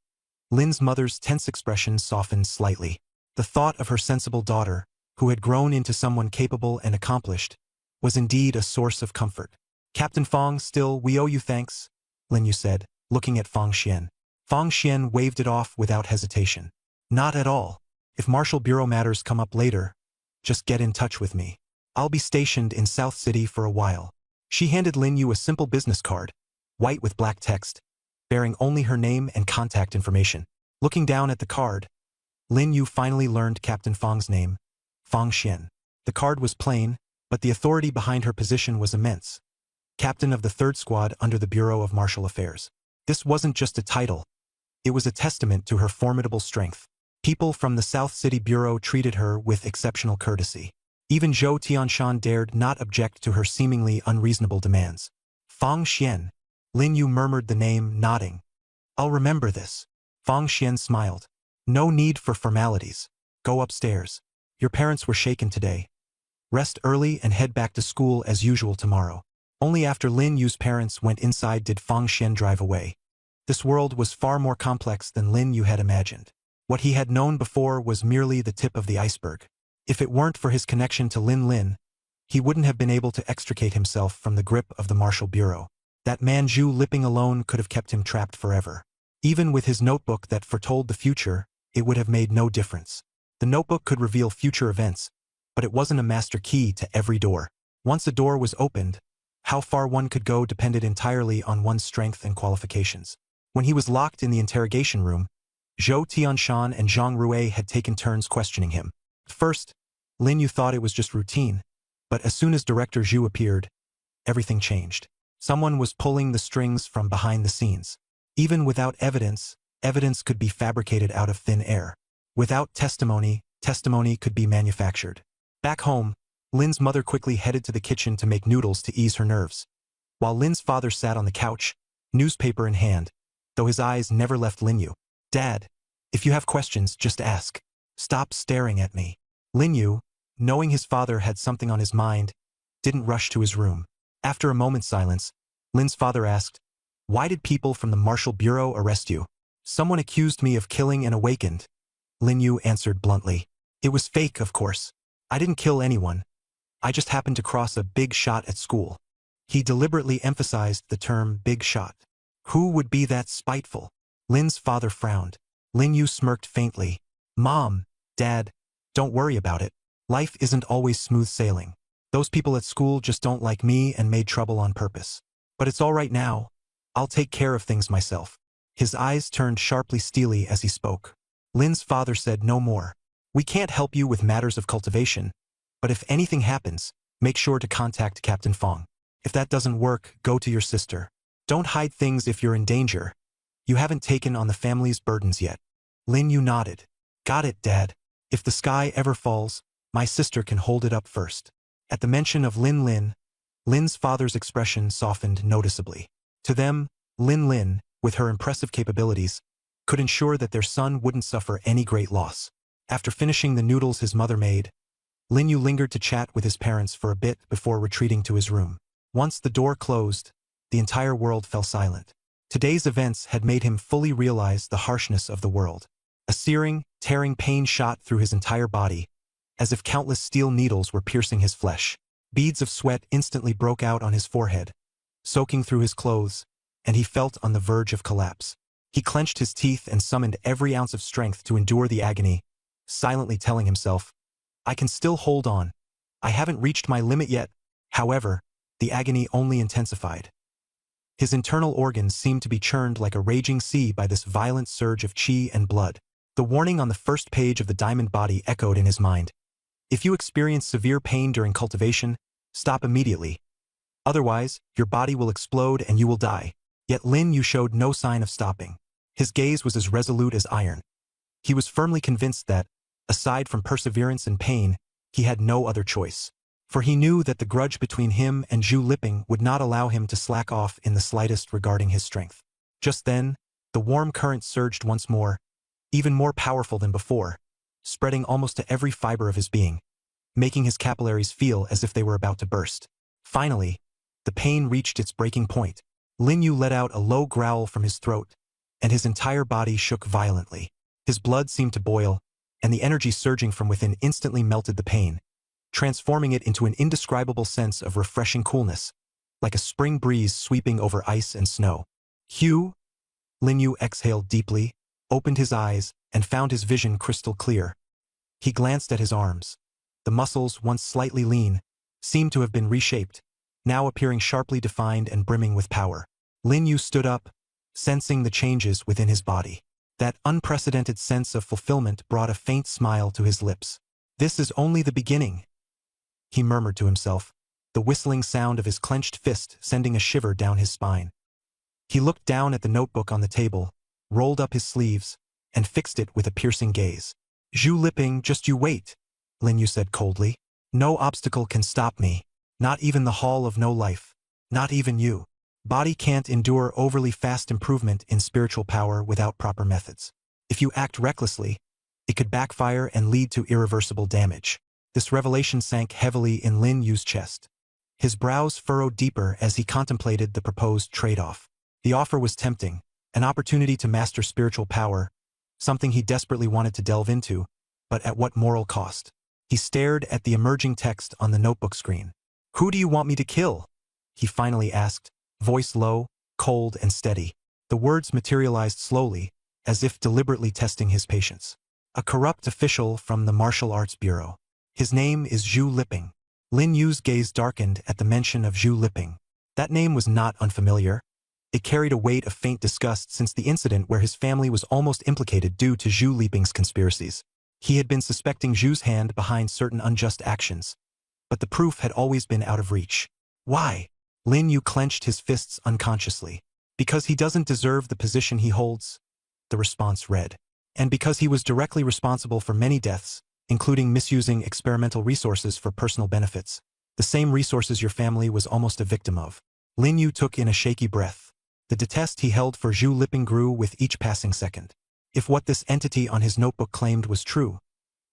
Lin's mother's tense expression softened slightly. The thought of her sensible daughter, who had grown into someone capable and accomplished, was indeed a source of comfort. Captain Fong, still, we owe you thanks, Lin Yu said, looking at Fong Xian. Fong Xian waved it off without hesitation. Not at all. If Marshal Bureau matters come up later, just get in touch with me. I'll be stationed in South City for a while. She handed Lin Yu a simple business card, white with black text, bearing only her name and contact information. Looking down at the card, Lin Yu finally learned Captain Fong's name, Fong Xian. The card was plain, but the authority behind her position was immense. Captain of the 3rd Squad under the Bureau of Martial Affairs. This wasn't just a title. It was a testament to her formidable strength. People from the South City Bureau treated her with exceptional courtesy. Even Zhou Tianshan dared not object to her seemingly unreasonable demands. Fong Xian. Lin Yu murmured the name, nodding. I'll remember this. Fong Xian smiled. No need for formalities. Go upstairs. Your parents were shaken today. Rest early and head back to school as usual tomorrow. Only after Lin Yu's parents went inside did Fong Xian drive away. This world was far more complex than Lin Yu had imagined. What he had known before was merely the tip of the iceberg. If it weren't for his connection to Lin, he wouldn't have been able to extricate himself from the grip of the Martial Bureau. That Manju Lipping alone could have kept him trapped forever. Even with his notebook that foretold the future, it would have made no difference. The notebook could reveal future events, but it wasn't a master key to every door. Once a door was opened, how far one could go depended entirely on one's strength and qualifications. When he was locked in the interrogation room, Zhou Tianshan and Zhang Rui had taken turns questioning him. At first, Lin Yu thought it was just routine, but as soon as Director Zhu appeared, everything changed. Someone was pulling the strings from behind the scenes. Even without evidence, evidence could be fabricated out of thin air. Without testimony, testimony could be manufactured. Back home, Lin's mother quickly headed to the kitchen to make noodles to ease her nerves, while Lin's father sat on the couch, newspaper in hand, though his eyes never left Lin Yu. Dad, if you have questions, just ask. Stop staring at me. Lin Yu, knowing his father had something on his mind, didn't rush to his room. After a moment's silence, Lin's father asked, "Why did people from the Martial Bureau arrest you?" "Someone accused me of killing an awakened," Lin Yu answered bluntly. "It was fake, of course. I didn't kill anyone. I just happened to cross a big shot at school." He deliberately emphasized the term big shot. Who would be that spiteful? Lin's father frowned. Lin Yu smirked faintly. "Mom, Dad, don't worry about it. Life isn't always smooth sailing. Those people at school just don't like me and made trouble on purpose. But it's all right now. I'll take care of things myself." His eyes turned sharply steely as he spoke. Lin's father said no more. "We can't help you with matters of cultivation, but if anything happens, make sure to contact Captain Fong. If that doesn't work, go to your sister. Don't hide things if you're in danger. You haven't taken on the family's burdens yet." Lin Yu nodded. "Got it, Dad. If the sky ever falls, my sister can hold it up first." At the mention of Lin's father's expression softened noticeably. To them, Lin, with her impressive capabilities, could ensure that their son wouldn't suffer any great loss. After finishing the noodles his mother made, Lin Yu lingered to chat with his parents for a bit before retreating to his room. Once the door closed, the entire world fell silent. Today's events had made him fully realize the harshness of the world. A searing, tearing pain shot through his entire body, as if countless steel needles were piercing his flesh. Beads of sweat instantly broke out on his forehead, soaking through his clothes, and he felt on the verge of collapse. He clenched his teeth and summoned every ounce of strength to endure the agony, silently telling himself, I can still hold on. I haven't reached my limit yet. However, the agony only intensified. His internal organs seemed to be churned like a raging sea by this violent surge of chi and blood. The warning on the first page of the diamond body echoed in his mind. If you experience severe pain during cultivation, stop immediately. Otherwise, your body will explode and you will die. Yet Lin Yu showed no sign of stopping. His gaze was as resolute as iron. He was firmly convinced that, aside from perseverance and pain, he had no other choice. For he knew that the grudge between him and Zhu Liping would not allow him to slack off in the slightest regarding his strength. Just then, the warm current surged once more, even more powerful than before, spreading almost to every fiber of his being, making his capillaries feel as if they were about to burst. Finally, the pain reached its breaking point. Lin Yu let out a low growl from his throat, and his entire body shook violently. His blood seemed to boil, and the energy surging from within instantly melted the pain, transforming it into an indescribable sense of refreshing coolness, like a spring breeze sweeping over ice and snow. Hugh? Lin Yu exhaled deeply, opened his eyes, and found his vision crystal clear. He glanced at his arms. The muscles, once slightly lean, seemed to have been reshaped, now appearing sharply defined and brimming with power. Lin Yu stood up, sensing the changes within his body. That unprecedented sense of fulfillment brought a faint smile to his lips. This is only the beginning, he murmured to himself, the whistling sound of his clenched fist sending a shiver down his spine. He looked down at the notebook on the table, rolled up his sleeves, and fixed it with a piercing gaze. Zhu Liping, just you wait, Lin Yu said coldly. No obstacle can stop me, not even the Hall of No Life, not even you. Body can't endure overly fast improvement in spiritual power without proper methods. If you act recklessly, it could backfire and lead to irreversible damage. This revelation sank heavily in Lin Yu's chest. His brows furrowed deeper as he contemplated the proposed trade-off. The offer was tempting, an opportunity to master spiritual power, something he desperately wanted to delve into, but at what moral cost? He stared at the emerging text on the notebook screen. Who do you want me to kill? He finally asked, voice low, cold and steady. The words materialized slowly, as if deliberately testing his patience. A corrupt official from the Martial Arts Bureau. His name is Zhu Liping. Lin Yu's gaze darkened at the mention of Zhu Liping. That name was not unfamiliar. It carried a weight of faint disgust since the incident where his family was almost implicated due to Zhu Liping's conspiracies. He had been suspecting Zhu's hand behind certain unjust actions, but the proof had always been out of reach. Why? Lin Yu clenched his fists unconsciously. Because he doesn't deserve the position he holds, the response read. And because he was directly responsible for many deaths, including misusing experimental resources for personal benefits, the same resources your family was almost a victim of. Lin Yu took in a shaky breath. The detest he held for Zhu Liping grew with each passing second. If what this entity on his notebook claimed was true,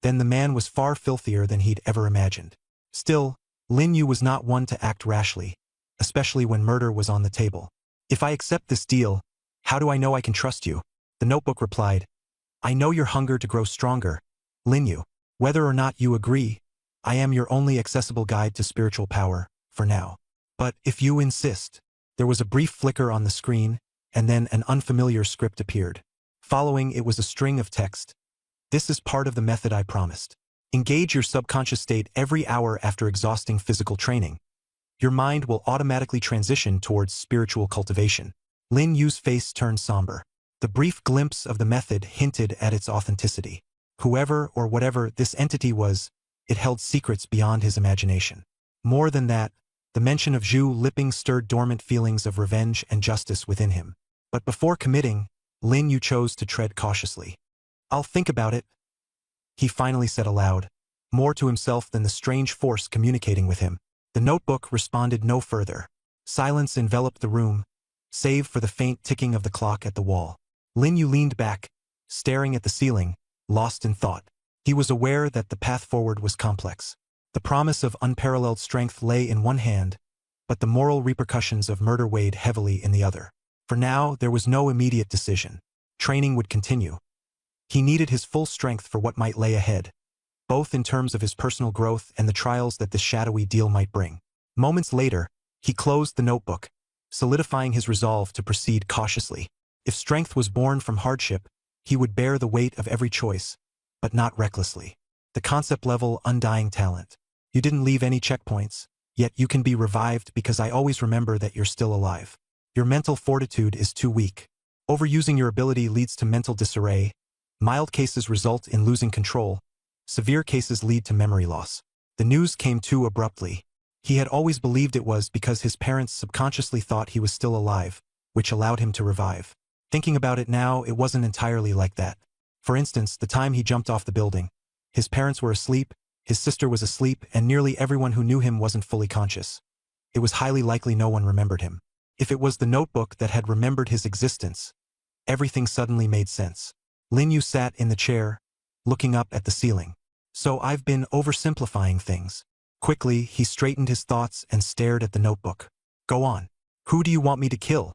then the man was far filthier than he'd ever imagined. Still, Lin Yu was not one to act rashly, especially when murder was on the table. If I accept this deal, how do I know I can trust you? The notebook replied, I know your hunger to grow stronger, Lin Yu. Whether or not you agree, I am your only accessible guide to spiritual power, for now. But if you insist. There was a brief flicker on the screen, and then an unfamiliar script appeared. Following it was a string of text. This is part of the method I promised. Engage your subconscious state every hour after exhausting physical training. Your mind will automatically transition towards spiritual cultivation. Lin Yu's face turned somber. The brief glimpse of the method hinted at its authenticity. Whoever or whatever this entity was, it held secrets beyond his imagination. More than that, the mention of Zhu Liping stirred dormant feelings of revenge and justice within him. But before committing, Lin Yu chose to tread cautiously. I'll think about it, he finally said aloud, more to himself than the strange force communicating with him. The notebook responded no further. Silence enveloped the room, save for the faint ticking of the clock at the wall. Lin Yu leaned back, staring at the ceiling, lost in thought. He was aware that the path forward was complex. The promise of unparalleled strength lay in one hand, but the moral repercussions of murder weighed heavily in the other. For now, there was no immediate decision. Training would continue. He needed his full strength for what might lay ahead, both in terms of his personal growth and the trials that this shadowy deal might bring. Moments later, he closed the notebook, solidifying his resolve to proceed cautiously. If strength was born from hardship, he would bear the weight of every choice, but not recklessly. The concept level undying talent. You didn't leave any checkpoints, yet you can be revived because I always remember that you're still alive. Your mental fortitude is too weak. Overusing your ability leads to mental disarray. Mild cases result in losing control. Severe cases lead to memory loss. The news came too abruptly. He had always believed it was because his parents subconsciously thought he was still alive, which allowed him to revive. Thinking about it now, it wasn't entirely like that. For instance, the time he jumped off the building. His parents were asleep, his sister was asleep, and nearly everyone who knew him wasn't fully conscious. It was highly likely no one remembered him. If it was the notebook that had remembered his existence, everything suddenly made sense. Lin Yu sat in the chair, looking up at the ceiling. So I've been oversimplifying things. Quickly, he straightened his thoughts and stared at the notebook. Go on. Who do you want me to kill?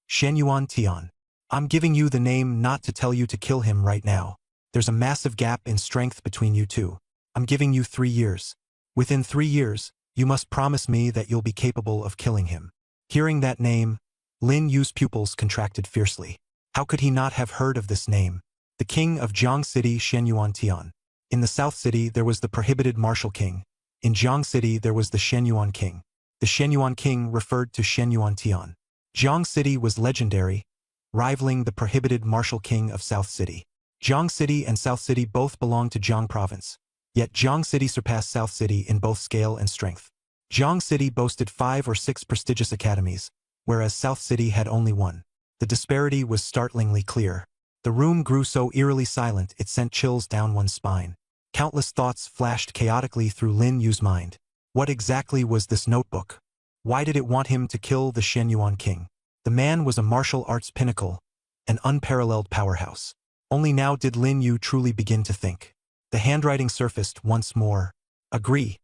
Shenyuan Tian. I'm giving you the name not to tell you to kill him right now. There's a massive gap in strength between you two. I'm giving you 3 years. Within 3 years, you must promise me that you'll be capable of killing him. Hearing that name, Lin Yu's pupils contracted fiercely. How could he not have heard of this name? The king of Jiang City, Shenyuan Tian. In the South City, there was the prohibited martial king. In Jiang City, there was the Shenyuan king. The Shenyuan king referred to Shenyuan Tian. Jiang City was legendary, rivaling the prohibited martial king of South City. Jiang City and South City both belonged to Jiang province. Yet Jiang City surpassed South City in both scale and strength. Jiang City boasted 5 or 6 prestigious academies, whereas South City had only 1. The disparity was startlingly clear. The room grew so eerily silent it sent chills down one's spine. Countless thoughts flashed chaotically through Lin Yu's mind. What exactly was this notebook? Why did it want him to kill the Shenyuan king? The man was a martial arts pinnacle, an unparalleled powerhouse. Only now did Lin Yu truly begin to think. The handwriting surfaced once more. Agree,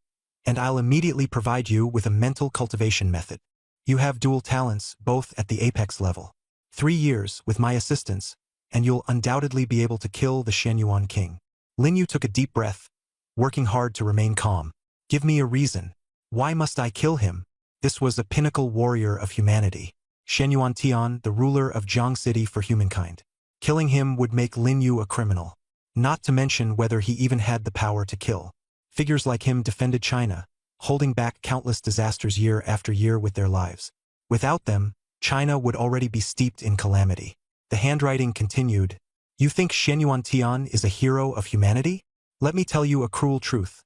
and I'll immediately provide you with a mental cultivation method. You have dual talents, both at the apex level. 3 years, with my assistance, and you'll undoubtedly be able to kill the Shenyuan king. Lin Yu took a deep breath, working hard to remain calm. Give me a reason. Why must I kill him? This was a pinnacle warrior of humanity. Shenyuan Tian, the ruler of Jiang City for humankind. Killing him would make Lin Yu a criminal. Not to mention whether he even had the power to kill. Figures like him defended China, holding back countless disasters year after year with their lives. Without them, China would already be steeped in calamity. The handwriting continued. You think Shenyuan Tian is a hero of humanity? Let me tell you a cruel truth.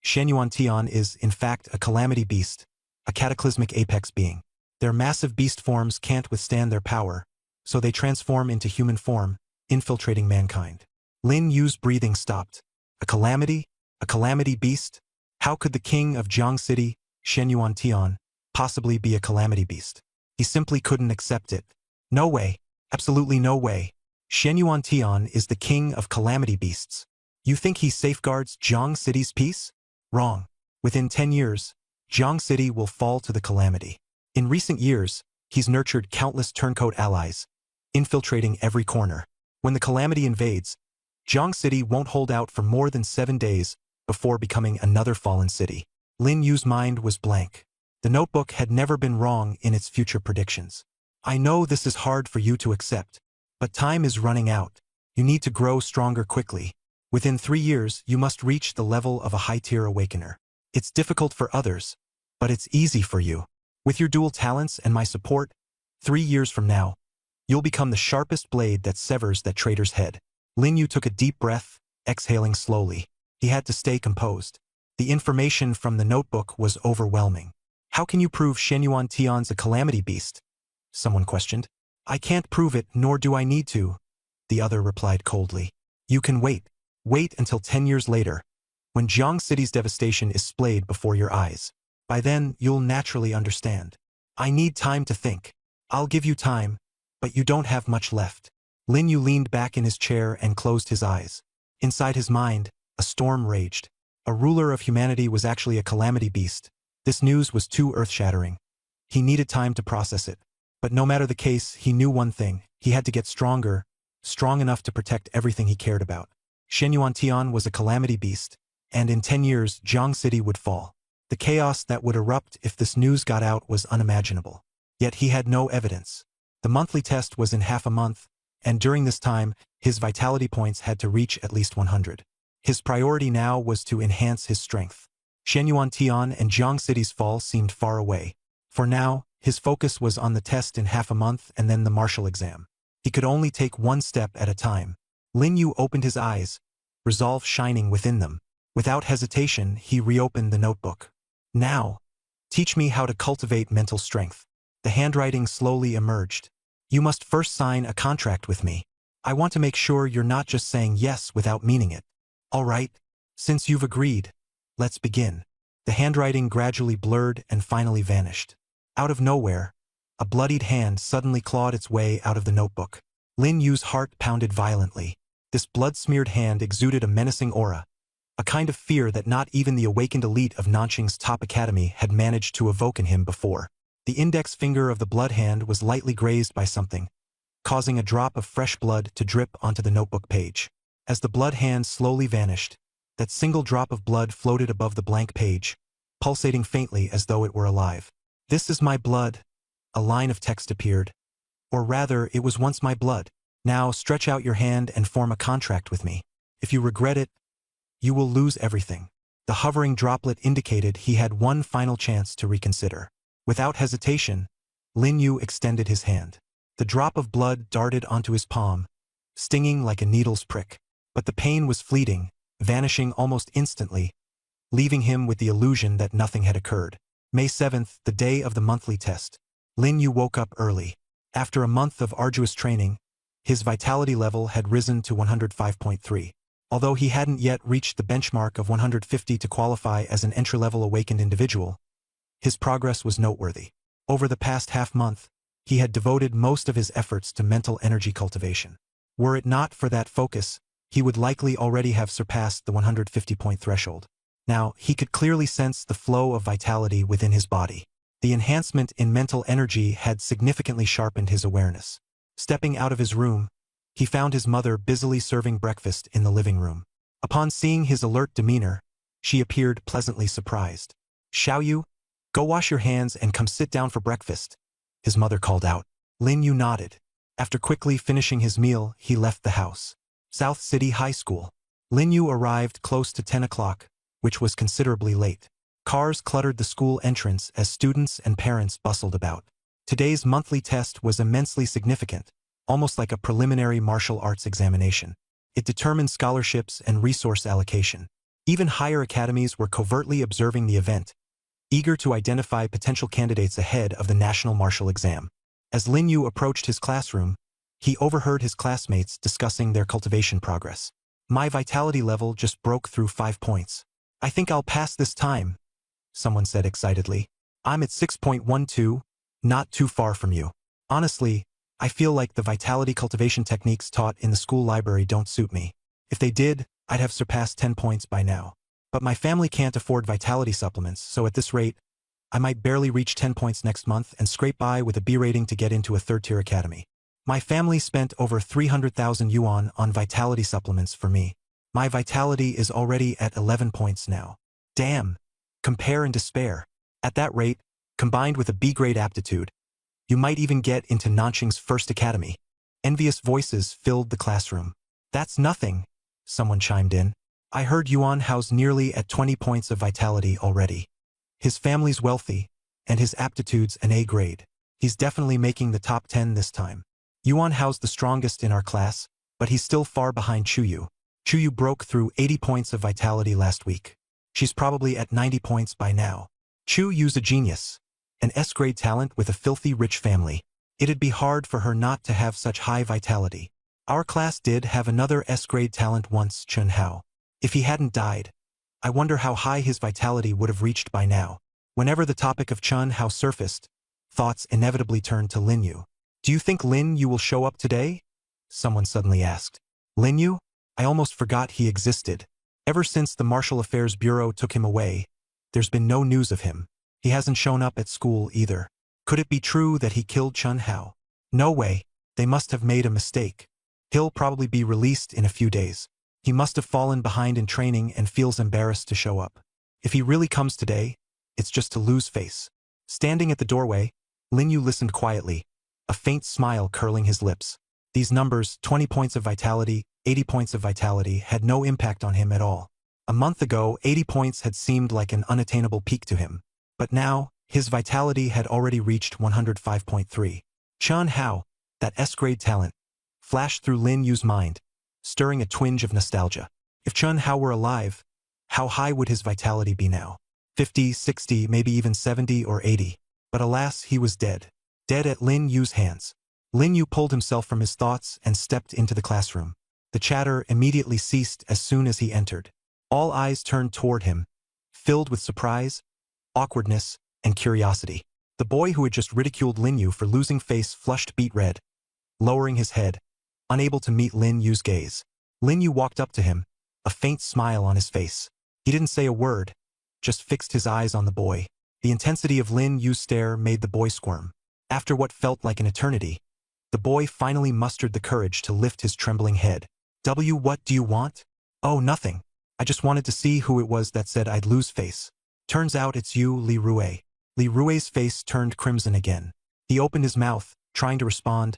Shenyuan Tian is, in fact, a calamity beast, a cataclysmic apex being. Their massive beast forms can't withstand their power, so they transform into human form, infiltrating mankind. Lin Yu's breathing stopped. A calamity? A calamity beast? How could the king of Jiang City, Shenyuan Tian, possibly be a calamity beast? He simply couldn't accept it. No way. Absolutely no way. Shenyuan Tian is the king of calamity beasts. You think he safeguards Jiang City's peace? Wrong. Within 10 years, Jiang City will fall to the calamity. In recent years, he's nurtured countless turncoat allies, infiltrating every corner. When the calamity invades, Jiang City won't hold out for more than 7 days before becoming another fallen city. Lin Yu's mind was blank. The notebook had never been wrong in its future predictions. I know this is hard for you to accept, but time is running out. You need to grow stronger quickly. Within 3 years, you must reach the level of a high-tier awakener. It's difficult for others, but it's easy for you. With your dual talents and my support, 3 years from now, you'll become the sharpest blade that severs that traitor's head. Lin Yu took a deep breath, exhaling slowly. He had to stay composed. The information from the notebook was overwhelming. How can you prove Shenyuan Tian's a calamity beast? Someone questioned. I can't prove it, nor do I need to, the other replied coldly. You can wait. Wait until 10 years later, when Jiang City's devastation is splayed before your eyes. By then, you'll naturally understand. I need time to think. I'll give you time, but you don't have much left. Lin Yu leaned back in his chair and closed his eyes. Inside his mind, a storm raged. A ruler of humanity was actually a calamity beast. This news was too earth-shattering. He needed time to process it. But no matter the case, he knew one thing. He had to get stronger, strong enough to protect everything he cared about. Shenyuan Tian was a calamity beast, and in 10 years, Jiang City would fall. The chaos that would erupt if this news got out was unimaginable. Yet he had no evidence. The monthly test was in half a month, and during this time, his vitality points had to reach at least 100. His priority now was to enhance his strength. Shenyuan Tian and Jiang City's fall seemed far away. For now, his focus was on the test in half a month and then the martial exam. He could only take one step at a time. Lin Yu opened his eyes, resolve shining within them. Without hesitation, he reopened the notebook. Now, teach me how to cultivate mental strength. The handwriting slowly emerged. You must first sign a contract with me. I want to make sure you're not just saying yes without meaning it. All right, since you've agreed, let's begin. The handwriting gradually blurred and finally vanished. Out of nowhere, a bloodied hand suddenly clawed its way out of the notebook. Lin Yu's heart pounded violently. This blood-smeared hand exuded a menacing aura, a kind of fear that not even the awakened elite of Nanqing's top academy had managed to evoke in him before. The index finger of the blood hand was lightly grazed by something, causing a drop of fresh blood to drip onto the notebook page. As the blood hand slowly vanished, that single drop of blood floated above the blank page, pulsating faintly as though it were alive. "This is my blood," a line of text appeared. "Or rather, it was once my blood. Now stretch out your hand and form a contract with me. If you regret it, you will lose everything." The hovering droplet indicated he had one final chance to reconsider. Without hesitation, Lin Yu extended his hand. The drop of blood darted onto his palm, stinging like a needle's prick. But the pain was fleeting, vanishing almost instantly, leaving him with the illusion that nothing had occurred. May 7th, the day of the monthly test. Lin Yu woke up early. After a month of arduous training, his vitality level had risen to 105.3. Although he hadn't yet reached the benchmark of 150 to qualify as an entry-level awakened individual, his progress was noteworthy. Over the past half-month, he had devoted most of his efforts to mental energy cultivation. Were it not for that focus, he would likely already have surpassed the 150-point threshold. Now, he could clearly sense the flow of vitality within his body. The enhancement in mental energy had significantly sharpened his awareness. Stepping out of his room, he found his mother busily serving breakfast in the living room. Upon seeing his alert demeanor, she appeared pleasantly surprised. "Xiaoyu, go wash your hands and come sit down for breakfast," his mother called out. Lin Yu nodded. After quickly finishing his meal, he left the house. South City High School. Lin Yu arrived close to 10 o'clock, which was considerably late. Cars cluttered the school entrance as students and parents bustled about. Today's monthly test was immensely significant, almost like a preliminary martial arts examination. It determined scholarships and resource allocation. Even higher academies were covertly observing the event, eager to identify potential candidates ahead of the national martial exam. As Lin Yu approached his classroom, he overheard his classmates discussing their cultivation progress. "My vitality level just broke through 5 points. I think I'll pass this time," someone said excitedly. "I'm at 6.12, not too far from you. Honestly, I feel like the vitality cultivation techniques taught in the school library don't suit me. If they did, I'd have surpassed 10 points by now. But my family can't afford vitality supplements, so at this rate, I might barely reach 10 points next month and scrape by with a B rating to get into a third-tier academy. My family spent over 300,000 yuan on vitality supplements for me. My vitality is already at 11 points now. Damn. Compare and despair. At that rate, combined with a B-grade aptitude, you might even get into Nanqing's first academy." Envious voices filled the classroom. "That's nothing," someone chimed in. "I heard Yuan Hao's nearly at 20 points of vitality already. His family's wealthy, and his aptitude's an A grade. He's definitely making the top 10 this time. Yuan Hao's the strongest in our class, but he's still far behind Chuyu. Chuyu broke through 80 points of vitality last week. She's probably at 90 points by now. Chuyu's a genius, an S-grade talent with a filthy rich family. It'd be hard for her not to have such high vitality. Our class did have another S-grade talent once, Chun Hao. If he hadn't died, I wonder how high his vitality would have reached by now." Whenever the topic of Chun Hao surfaced, thoughts inevitably turned to Lin Yu. "Do you think Lin Yu will show up today?" someone suddenly asked. "Lin Yu? I almost forgot he existed. Ever since the Martial Affairs Bureau took him away, there's been no news of him. He hasn't shown up at school either. Could it be true that he killed Chun Hao? No way. They must have made a mistake. He'll probably be released in a few days. He must have fallen behind in training and feels embarrassed to show up. If he really comes today, it's just to lose face." Standing at the doorway, Lin Yu listened quietly, a faint smile curling his lips. These numbers, 20 points of vitality, 80 points of vitality had no impact on him at all. A month ago, 80 points had seemed like an unattainable peak to him. But now, his vitality had already reached 105.3. Chun Hao, that S-grade talent, flashed through Lin Yu's mind, stirring a twinge of nostalgia. If Chun Hao were alive, how high would his vitality be now? 50, 60, maybe even 70 or 80. But alas, he was dead. Dead at Lin Yu's hands. Lin Yu pulled himself from his thoughts and stepped into the classroom. The chatter immediately ceased as soon as he entered. All eyes turned toward him, filled with surprise, awkwardness, and curiosity. The boy who had just ridiculed Lin Yu for losing face flushed beet red, lowering his head, unable to meet Lin Yu's gaze. Lin Yu walked up to him, a faint smile on his face. He didn't say a word, just fixed his eyes on the boy. The intensity of Lin Yu's stare made the boy squirm. After what felt like an eternity, the boy finally mustered the courage to lift his trembling head. What do you want? Oh, nothing. I just wanted to see who it was that said I'd lose face. Turns out it's you, Li Rue. Li Rue's face turned crimson again. He opened his mouth, trying to respond,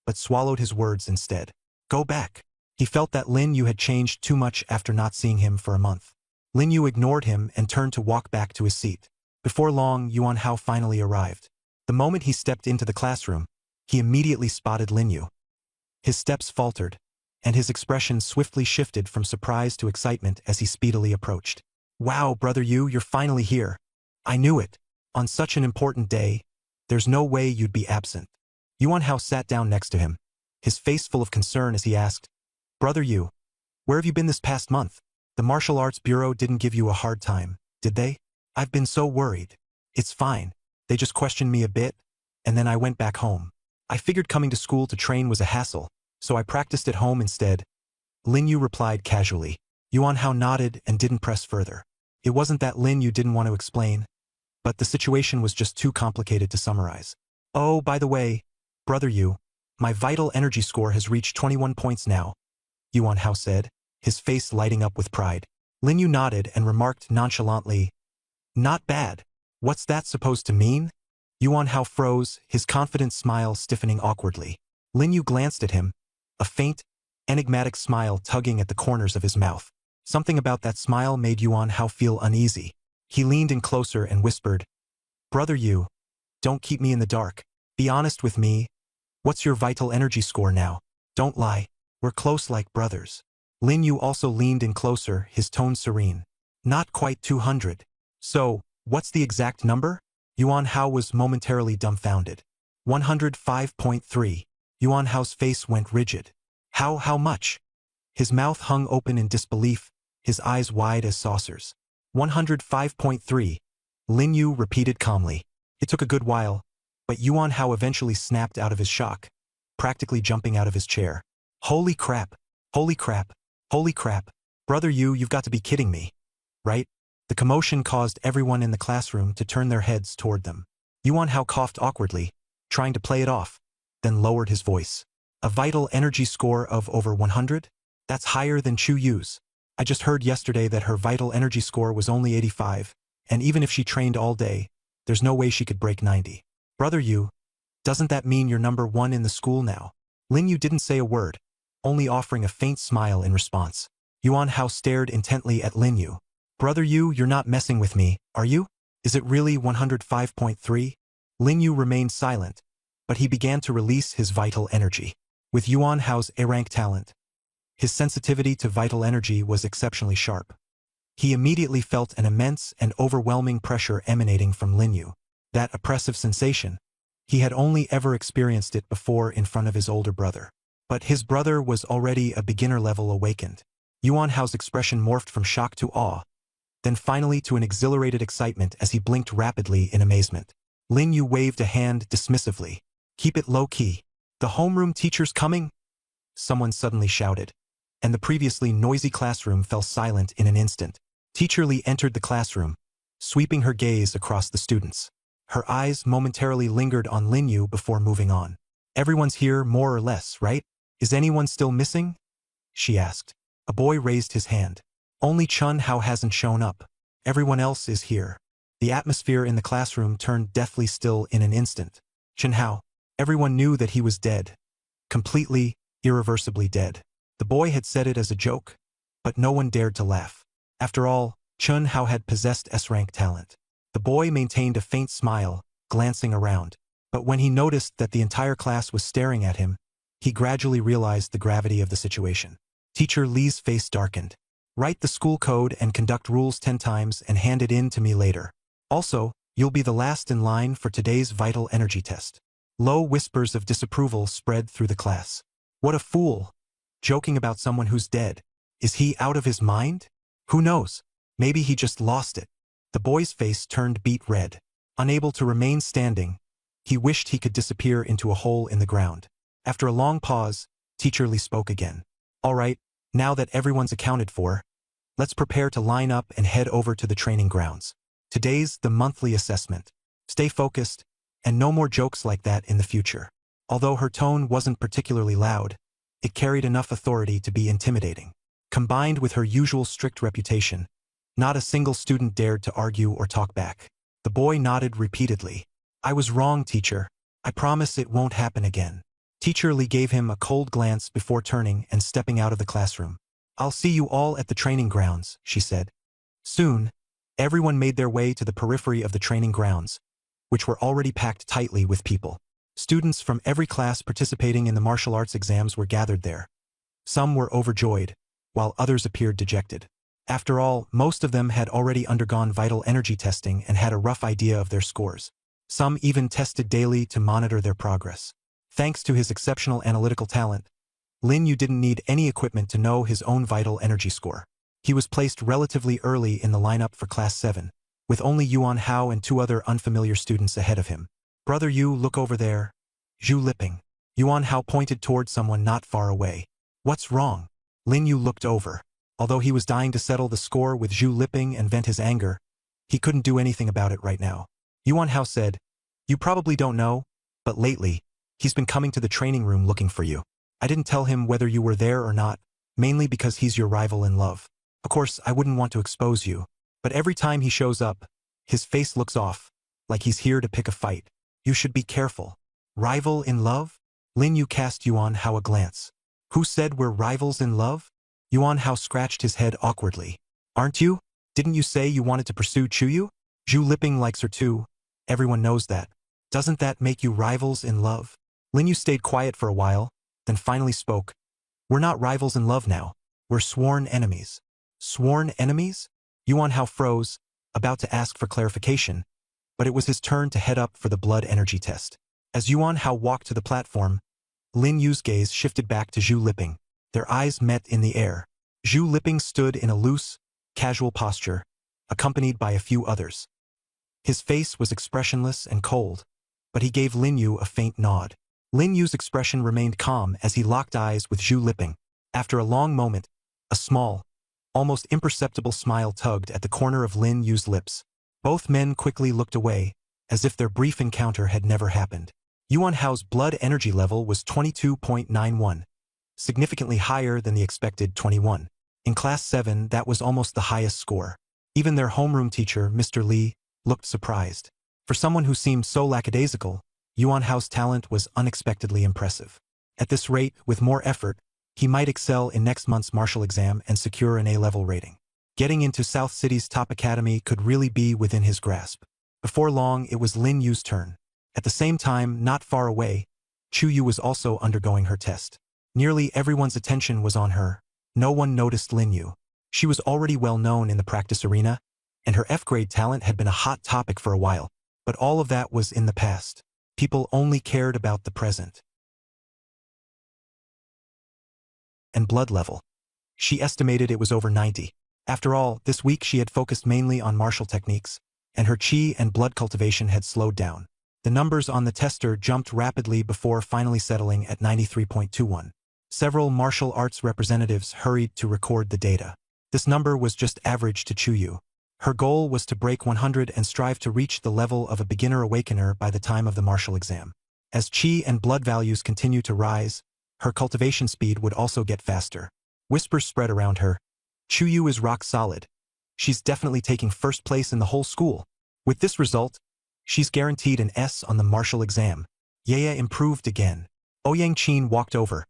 but swallowed his words instead. Go back. He felt that Lin Yu had changed too much after not seeing him for a month. Lin Yu ignored him and turned to walk back to his seat. Before long, Yuan Hao finally arrived. The moment he stepped into the classroom, he immediately spotted Lin Yu. His steps faltered, and his expression swiftly shifted from surprise to excitement as he speedily approached. Wow, Brother Yu, you're finally here. I knew it. On such an important day, there's no way you'd be absent. Yuan Hao sat down next to him, his face full of concern as he asked, Brother Yu, where have you been this past month? The Martial Arts Bureau didn't give you a hard time, did they? I've been so worried. It's fine. They just questioned me a bit, and then I went back home. I figured coming to school to train was a hassle, so I practiced at home instead. Lin Yu replied casually. Yuan Hao nodded and didn't press further. It wasn't that Lin Yu didn't want to explain, but the situation was just too complicated to summarize. Oh, by the way, Brother Yu, my vital energy score has reached 21 points now, Yuan Hao said, his face lighting up with pride. Lin Yu nodded and remarked nonchalantly, Not bad. What's that supposed to mean? Yuan Hao froze, his confident smile stiffening awkwardly. Lin Yu glanced at him, a faint, enigmatic smile tugging at the corners of his mouth. Something about that smile made Yuan Hao feel uneasy. He leaned in closer and whispered, Brother Yu, don't keep me in the dark. Be honest with me. What's your vital energy score now? Don't lie. We're close like brothers. Lin Yu also leaned in closer, his tone serene. Not quite 200. So, what's the exact number? Yuan Hao was momentarily dumbfounded. 105.3. Yuan Hao's face went rigid. How much? His mouth hung open in disbelief, his eyes wide as saucers. 105.3. Lin Yu repeated calmly. It took a good while, but Yuan Hao eventually snapped out of his shock, practically jumping out of his chair. Holy crap! Holy crap! Holy crap! Brother Yu, you've got to be kidding me. Right? The commotion caused everyone in the classroom to turn their heads toward them. Yuan Hao coughed awkwardly, trying to play it off, then lowered his voice. A vital energy score of over 100? That's higher than Chu Yu's. I just heard yesterday that her vital energy score was only 85, and even if she trained all day, there's no way she could break 90. Brother Yu, doesn't that mean you're number 1 in the school now? Lin Yu didn't say a word, only offering a faint smile in response. Yuan Hao stared intently at Lin Yu. Brother Yu, you're not messing with me, are you? Is it really 105.3? Lin Yu remained silent, but he began to release his vital energy. With Yuan Hao's A-rank talent, his sensitivity to vital energy was exceptionally sharp. He immediately felt an immense and overwhelming pressure emanating from Lin Yu. That oppressive sensation, he had only ever experienced it before in front of his older brother. But his brother was already a beginner level awakened. Yuan Hao's expression morphed from shock to awe, then finally to an exhilarated excitement as he blinked rapidly in amazement. Lin Yu waved a hand dismissively. Keep it low-key. The homeroom teacher's coming? Someone suddenly shouted, and the previously noisy classroom fell silent in an instant. Teacher Li entered the classroom, sweeping her gaze across the students. Her eyes momentarily lingered on Lin Yu before moving on. Everyone's here more or less, right? Is anyone still missing? She asked. A boy raised his hand. Only Chun Hao hasn't shown up. Everyone else is here. The atmosphere in the classroom turned deathly still in an instant. Chun Hao. Everyone knew that he was dead. Completely, irreversibly dead. The boy had said it as a joke, but no one dared to laugh. After all, Chun Hao had possessed S-rank talent. The boy maintained a faint smile, glancing around. But when he noticed that the entire class was staring at him, he gradually realized the gravity of the situation. Teacher Li's face darkened. Write the school code and conduct rules 10 times and hand it in to me later. Also, you'll be the last in line for today's vital energy test. Low whispers of disapproval spread through the class. What a fool! Joking about someone who's dead. Is he out of his mind? Who knows? Maybe he just lost it. The boy's face turned beet red. Unable to remain standing, he wished he could disappear into a hole in the ground. After a long pause, Teacher Li spoke again. All right, now that everyone's accounted for, let's prepare to line up and head over to the training grounds. Today's the monthly assessment. Stay focused, and no more jokes like that in the future. Although her tone wasn't particularly loud, it carried enough authority to be intimidating. Combined with her usual strict reputation, not a single student dared to argue or talk back. The boy nodded repeatedly. I was wrong, teacher. I promise it won't happen again. Teacher Li gave him a cold glance before turning and stepping out of the classroom. I'll see you all at the training grounds, she said. Soon, everyone made their way to the periphery of the training grounds, which were already packed tightly with people. Students from every class participating in the martial arts exams were gathered there. Some were overjoyed, while others appeared dejected. After all, most of them had already undergone vital energy testing and had a rough idea of their scores. Some even tested daily to monitor their progress. Thanks to his exceptional analytical talent, Lin Yu didn't need any equipment to know his own vital energy score. He was placed relatively early in the lineup for Class 7, with only Yuan Hao and 2 other unfamiliar students ahead of him. Brother Yu, look over there. Zhu Liping. Yuan Hao pointed toward someone not far away. What's wrong? Lin Yu looked over. Although he was dying to settle the score with Zhu Liping and vent his anger, he couldn't do anything about it right now. Yuan Hao said, You probably don't know, but lately, he's been coming to the training room looking for you. I didn't tell him whether you were there or not, mainly because he's your rival in love. Of course, I wouldn't want to expose you, but every time he shows up, his face looks off, like he's here to pick a fight. You should be careful. Rival in love? Lin Yu cast Yuan Hao a glance. Who said we're rivals in love? Yuan Hao scratched his head awkwardly. Aren't you? Didn't you say you wanted to pursue Chuyu? Zhu Liping likes her too. Everyone knows that. Doesn't that make you rivals in love? Lin Yu stayed quiet for a while, then finally spoke. We're not rivals in love now. We're sworn enemies. Sworn enemies? Yuan Hao froze, about to ask for clarification, but it was his turn to head up for the blood energy test. As Yuan Hao walked to the platform, Lin Yu's gaze shifted back to Zhu Liping. Their eyes met in the air. Zhu Liping stood in a loose, casual posture, accompanied by a few others. His face was expressionless and cold, but he gave Lin Yu a faint nod. Lin Yu's expression remained calm as he locked eyes with Zhu Liping. After a long moment, a small, almost imperceptible smile tugged at the corner of Lin Yu's lips. Both men quickly looked away, as if their brief encounter had never happened. Yuan Hao's blood energy level was 22.91, significantly higher than the expected 21. In Class 7, that was almost the highest score. Even their homeroom teacher, Mr. Li, looked surprised. For someone who seemed so lackadaisical, Yuan Hao's talent was unexpectedly impressive. At this rate, with more effort, he might excel in next month's martial exam and secure an A-level rating. Getting into South City's top academy could really be within his grasp. Before long, it was Lin Yu's turn. At the same time, not far away, Chuyu was also undergoing her test. Nearly everyone's attention was on her. No one noticed Lin Yu. She was already well known in the practice arena, and her F-grade talent had been a hot topic for a while. But all of that was in the past. People only cared about the present. And blood level. She estimated it was over 90. After all, this week she had focused mainly on martial techniques, and her chi and blood cultivation had slowed down. The numbers on the tester jumped rapidly before finally settling at 93.21. Several martial arts representatives hurried to record the data. This number was just average to Chuyu. Her goal was to break 100 and strive to reach the level of a beginner awakener by the time of the martial exam. As chi and blood values continue to rise, her cultivation speed would also get faster. Whispers spread around her. Chuyu is rock solid. She's definitely taking first place in the whole school. With this result, she's guaranteed an S on the martial exam. Yaya improved again. Ouyang Qin walked over,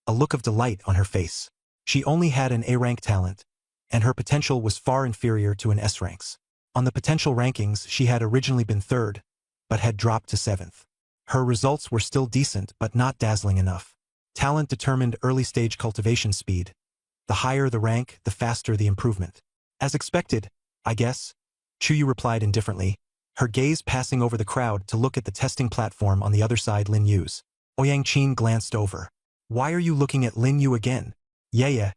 a look of delight on her face. She only had an A-rank talent, and her potential was far inferior to an S-ranks. On the potential rankings, she had originally been 3rd, but had dropped to 7th. Her results were still decent but not dazzling enough. Talent determined early-stage cultivation speed. The higher the rank, the faster the improvement. As expected, I guess, Chuyu replied indifferently, her gaze passing over the crowd to look at the testing platform on the other side Lin Yu's. Ouyang Qin glanced over. Why are you looking at Lin Yu again? Yeah,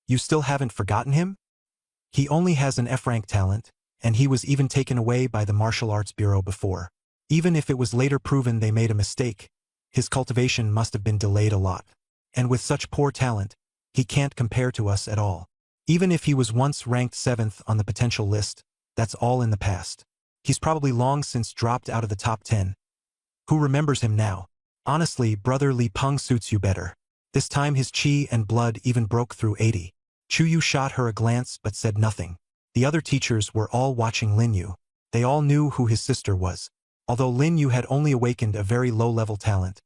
you still haven't forgotten him? He only has an F-rank talent, and he was even taken away by the Martial Arts Bureau before. Even if it was later proven they made a mistake, his cultivation must have been delayed a lot. And with such poor talent, he can't compare to us at all. Even if he was once ranked 7th on the potential list, that's all in the past. He's probably long since dropped out of the top 10. Who remembers him now? Honestly, Brother Li Peng suits you better. This time his qi and blood even broke through 80. Chuyu shot her a glance but said nothing. The other teachers were all watching Lin Yu. They all knew who his sister was. Although Lin Yu had only awakened a very low-level talent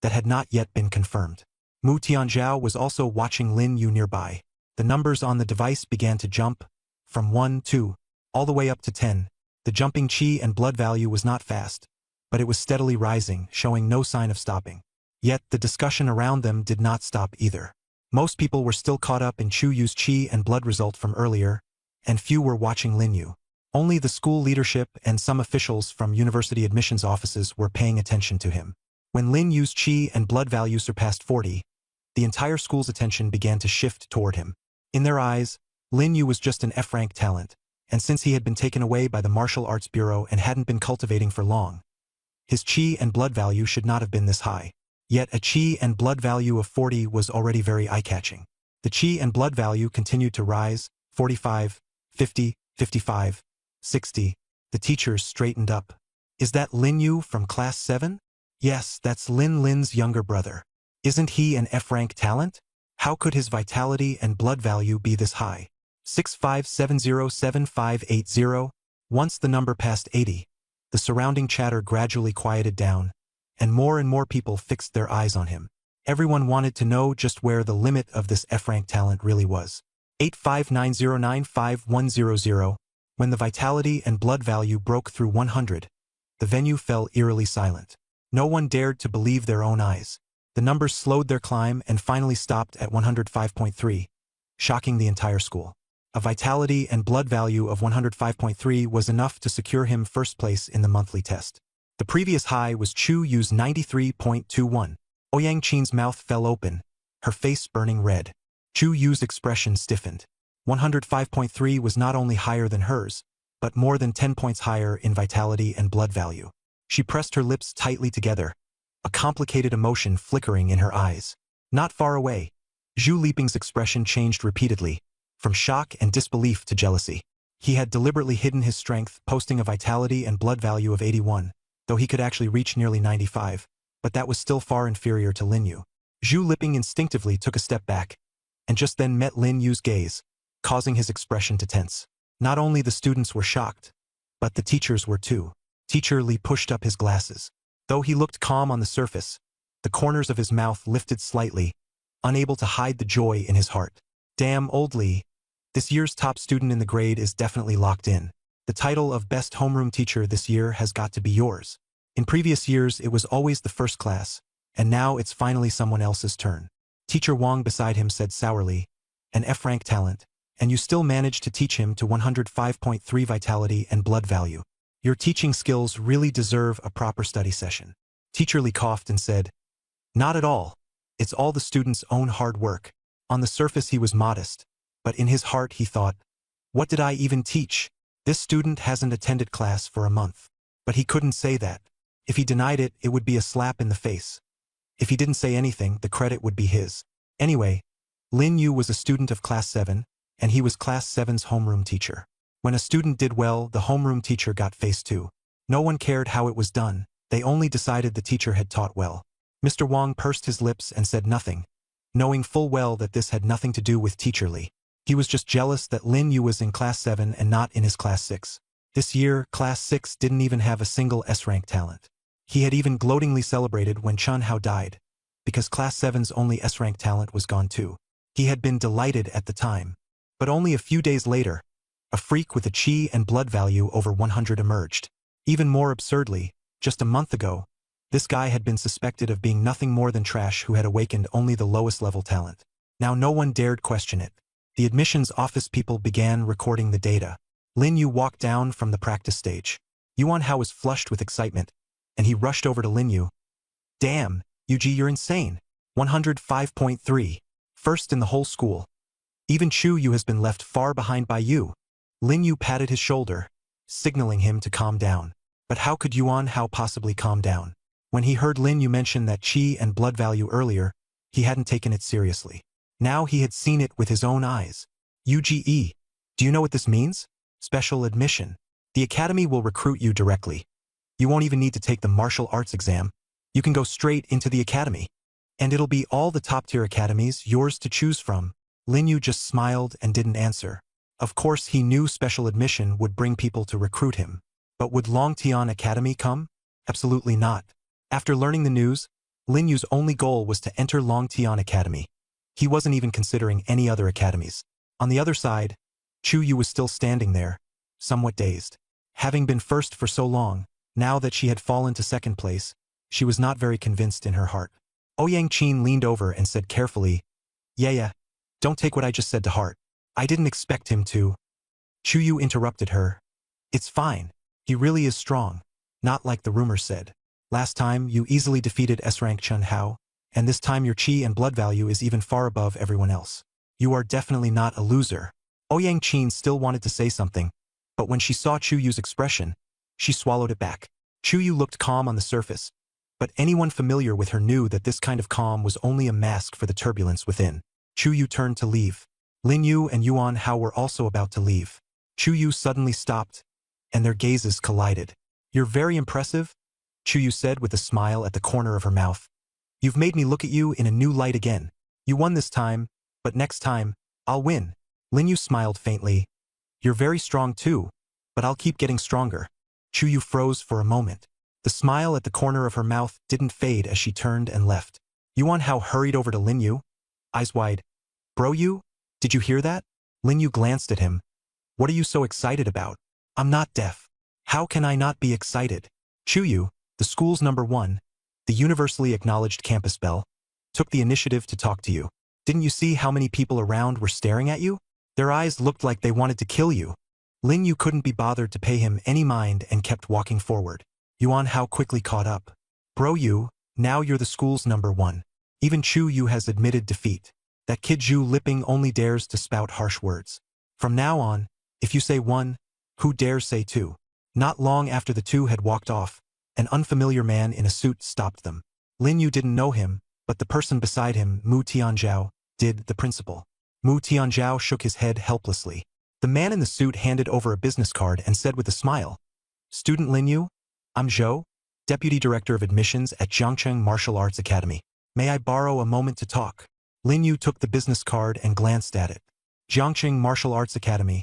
that had not yet been confirmed. Mu Tianzhao was also watching Lin Yu nearby. The numbers on the device began to jump, from 1, 2, all the way up to 10. The jumping qi and blood value was not fast, but it was steadily rising, showing no sign of stopping. Yet the discussion around them did not stop either. Most people were still caught up in Chuyu's qi and blood result from earlier, and few were watching Lin Yu. Only the school leadership and some officials from university admissions offices were paying attention to him. When Lin Yu's qi and blood value surpassed 40, the entire school's attention began to shift toward him. In their eyes, Lin Yu was just an F-rank talent, and since he had been taken away by the Martial Arts Bureau and hadn't been cultivating for long, his qi and blood value should not have been this high. Yet a qi and blood value of 40 was already very eye-catching. The qi and blood value continued to rise, 45, 50, 55, 60. The teachers straightened up. Is that Lin Yu from class 7? Yes, that's Lin's younger brother. Isn't he an F-rank talent? How could his vitality and blood value be this high? 65707580. Once the number passed 80, the surrounding chatter gradually quieted down, and more people fixed their eyes on him. Everyone wanted to know just where the limit of this F-rank talent really was. 8590951000. When the vitality and blood value broke through 100, the venue fell eerily silent. No one dared to believe their own eyes. The numbers slowed their climb and finally stopped at 105.3, shocking the entire school. A vitality and blood value of 105.3 was enough to secure him first place in the monthly test. The previous high was Chuyu's 93.21. Ouyang Qin's mouth fell open, her face burning red. Chuyu's expression stiffened. 105.3 was not only higher than hers, but more than 10 points higher in vitality and blood value. She pressed her lips tightly together, a complicated emotion flickering in her eyes. Not far away, Zhu Liping's expression changed repeatedly, from shock and disbelief to jealousy. He had deliberately hidden his strength, posting a vitality and blood value of 81, though he could actually reach nearly 95, but that was still far inferior to Lin Yu. Zhu Liping instinctively took a step back, and just then met Lin Yu's gaze, causing his expression to tense. Not only the students were shocked, but the teachers were too. Teacher Li pushed up his glasses. Though he looked calm on the surface, the corners of his mouth lifted slightly, unable to hide the joy in his heart. Damn, old Li. This year's top student in the grade is definitely locked in. The title of Best Homeroom Teacher this year has got to be yours. In previous years, it was always the first class, and now it's finally someone else's turn. Teacher Wang beside him said sourly, an F-rank talent, and you still managed to teach him to 105.3 vitality and blood value. Your teaching skills really deserve a proper study session. Teacher Li coughed and said, not at all. It's all the student's own hard work. On the surface he was modest, but in his heart he thought, what did I even teach? This student hasn't attended class for a month. But he couldn't say that. If he denied it, it would be a slap in the face. If he didn't say anything, the credit would be his. Anyway, Lin Yu was a student of class 7, and he was class 7's homeroom teacher. When a student did well, the homeroom teacher got face too. No one cared how it was done, they only decided the teacher had taught well. Mr. Wang pursed his lips and said nothing, knowing full well that this had nothing to do with Teacher Li. He was just jealous that Lin Yu was in class 7 and not in his class 6. This year, class 6 didn't even have a single S-rank talent. He had even gloatingly celebrated when Chun Hao died, because class 7's only S-rank talent was gone too. He had been delighted at the time. But only a few days later, a freak with a chi and blood value over 100 emerged. Even more absurdly, just a month ago, this guy had been suspected of being nothing more than trash who had awakened only the lowest level talent. Now no one dared question it. The admissions office people began recording the data. Lin Yu walked down from the practice stage. Yuan Hao was flushed with excitement, and he rushed over to Lin Yu. Damn, Yuji, you're insane. 105.3. First in the whole school. Even Chu Yu has been left far behind by you. Lin Yu patted his shoulder, signaling him to calm down. But how could Yuan Hao possibly calm down? When he heard Lin Yu mention that chi and blood value earlier, he hadn't taken it seriously. Now he had seen it with his own eyes. UGE. Do you know what this means? Special admission. The academy will recruit you directly. You won't even need to take the martial arts exam. You can go straight into the academy. And it'll be all the top-tier academies yours to choose from. Lin Yu just smiled and didn't answer. Of course he knew special admission would bring people to recruit him. But would Longtian Academy come? Absolutely not. After learning the news, Lin Yu's only goal was to enter Longtian Academy. He wasn't even considering any other academies. On the other side, Chu Yu was still standing there, somewhat dazed. Having been first for so long, now that she had fallen to second place, she was not very convinced in her heart. Ouyang Qin leaned over and said carefully, Yeah, don't take what I just said to heart. I didn't expect him to. Chu Yu interrupted her. It's fine. He really is strong. Not like the rumors said. Last time, you easily defeated S-rank Chen Hao, and this time your chi and blood value is even far above everyone else. You are definitely not a loser. Ouyang Qin still wanted to say something, but when she saw Chu Yu's expression, she swallowed it back. Chu Yu looked calm on the surface, but anyone familiar with her knew that this kind of calm was only a mask for the turbulence within. Chu Yu turned to leave. Lin Yu and Yuan Hao were also about to leave. Chu Yu suddenly stopped, and their gazes collided. You're very impressive, Chu Yu said with a smile at the corner of her mouth. You've made me look at you in a new light again. You won this time, but next time, I'll win. Lin Yu smiled faintly. You're very strong too, but I'll keep getting stronger. Chu Yu froze for a moment. The smile at the corner of her mouth didn't fade as she turned and left. Yuan Hao hurried over to Lin Yu, eyes wide. Bro Yu? Did you hear that? Lin Yu glanced at him. What are you so excited about? I'm not deaf. How can I not be excited? Chu Yu, the school's #1, the universally acknowledged campus belle, took the initiative to talk to you. Didn't you see how many people around were staring at you? Their eyes looked like they wanted to kill you. Lin Yu couldn't be bothered to pay him any mind and kept walking forward. Yuan Hao quickly caught up. Bro Yu, now you're the school's #1. Even Chu Yu has admitted defeat. That kid Zhu Lipping only dares to spout harsh words. From now on, if you say 1, who dares say 2? Not long after the two had walked off, an unfamiliar man in a suit stopped them. Lin Yu didn't know him, but the person beside him, Mu Tianzhao, did, the principal. Mu Tianzhao shook his head helplessly. The man in the suit handed over a business card and said with a smile, Student Lin Yu, I'm Zhou, Deputy Director of Admissions at Jiangcheng Martial Arts Academy. May I borrow a moment to talk? Lin Yu took the business card and glanced at it. Jiangcheng Martial Arts Academy,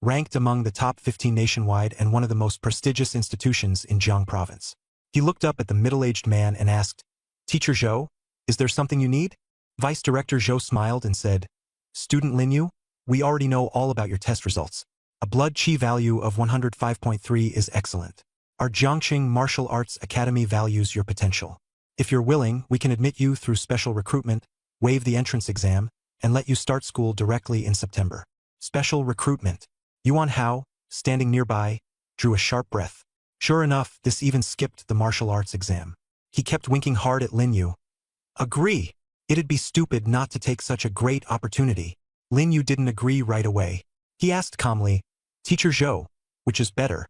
ranked among the top 15 nationwide and one of the most prestigious institutions in Jiang Province. He looked up at the middle-aged man and asked, Teacher Zhou, is there something you need? Vice Director Zhou smiled and said, Student Lin Yu, we already know all about your test results. A blood chi value of 105.3 is excellent. Our Jiangcheng Martial Arts Academy values your potential. If you're willing, we can admit you through special recruitment, waive the entrance exam, and let you start school directly in September. Special recruitment. Yuan Hao, standing nearby, drew a sharp breath. Sure enough, this even skipped the martial arts exam. He kept winking hard at Lin Yu. Agree. It'd be stupid not to take such a great opportunity. Lin Yu didn't agree right away. He asked calmly, Teacher Zhou, which is better,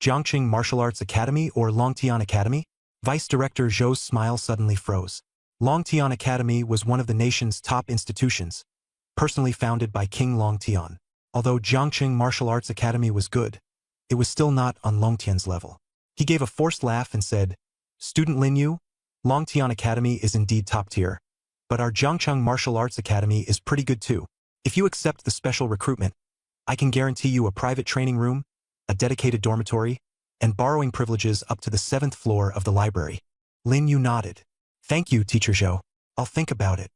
Jiangcheng Martial Arts Academy or Longtian Academy? Vice Director Zhou's smile suddenly froze. Longtian Academy was one of the nation's top institutions, personally founded by King Longtian. Although Jiangcheng Martial Arts Academy was good, it was still not on Longtian's level. He gave a forced laugh and said, Student Lin Yu, Longtian Academy is indeed top tier, but our Jiangcheng Martial Arts Academy is pretty good too. If you accept the special recruitment, I can guarantee you a private training room, a dedicated dormitory, and borrowing privileges up to the 7th floor of the library. Lin Yu nodded. Thank you, Teacher Zhou. I'll think about it.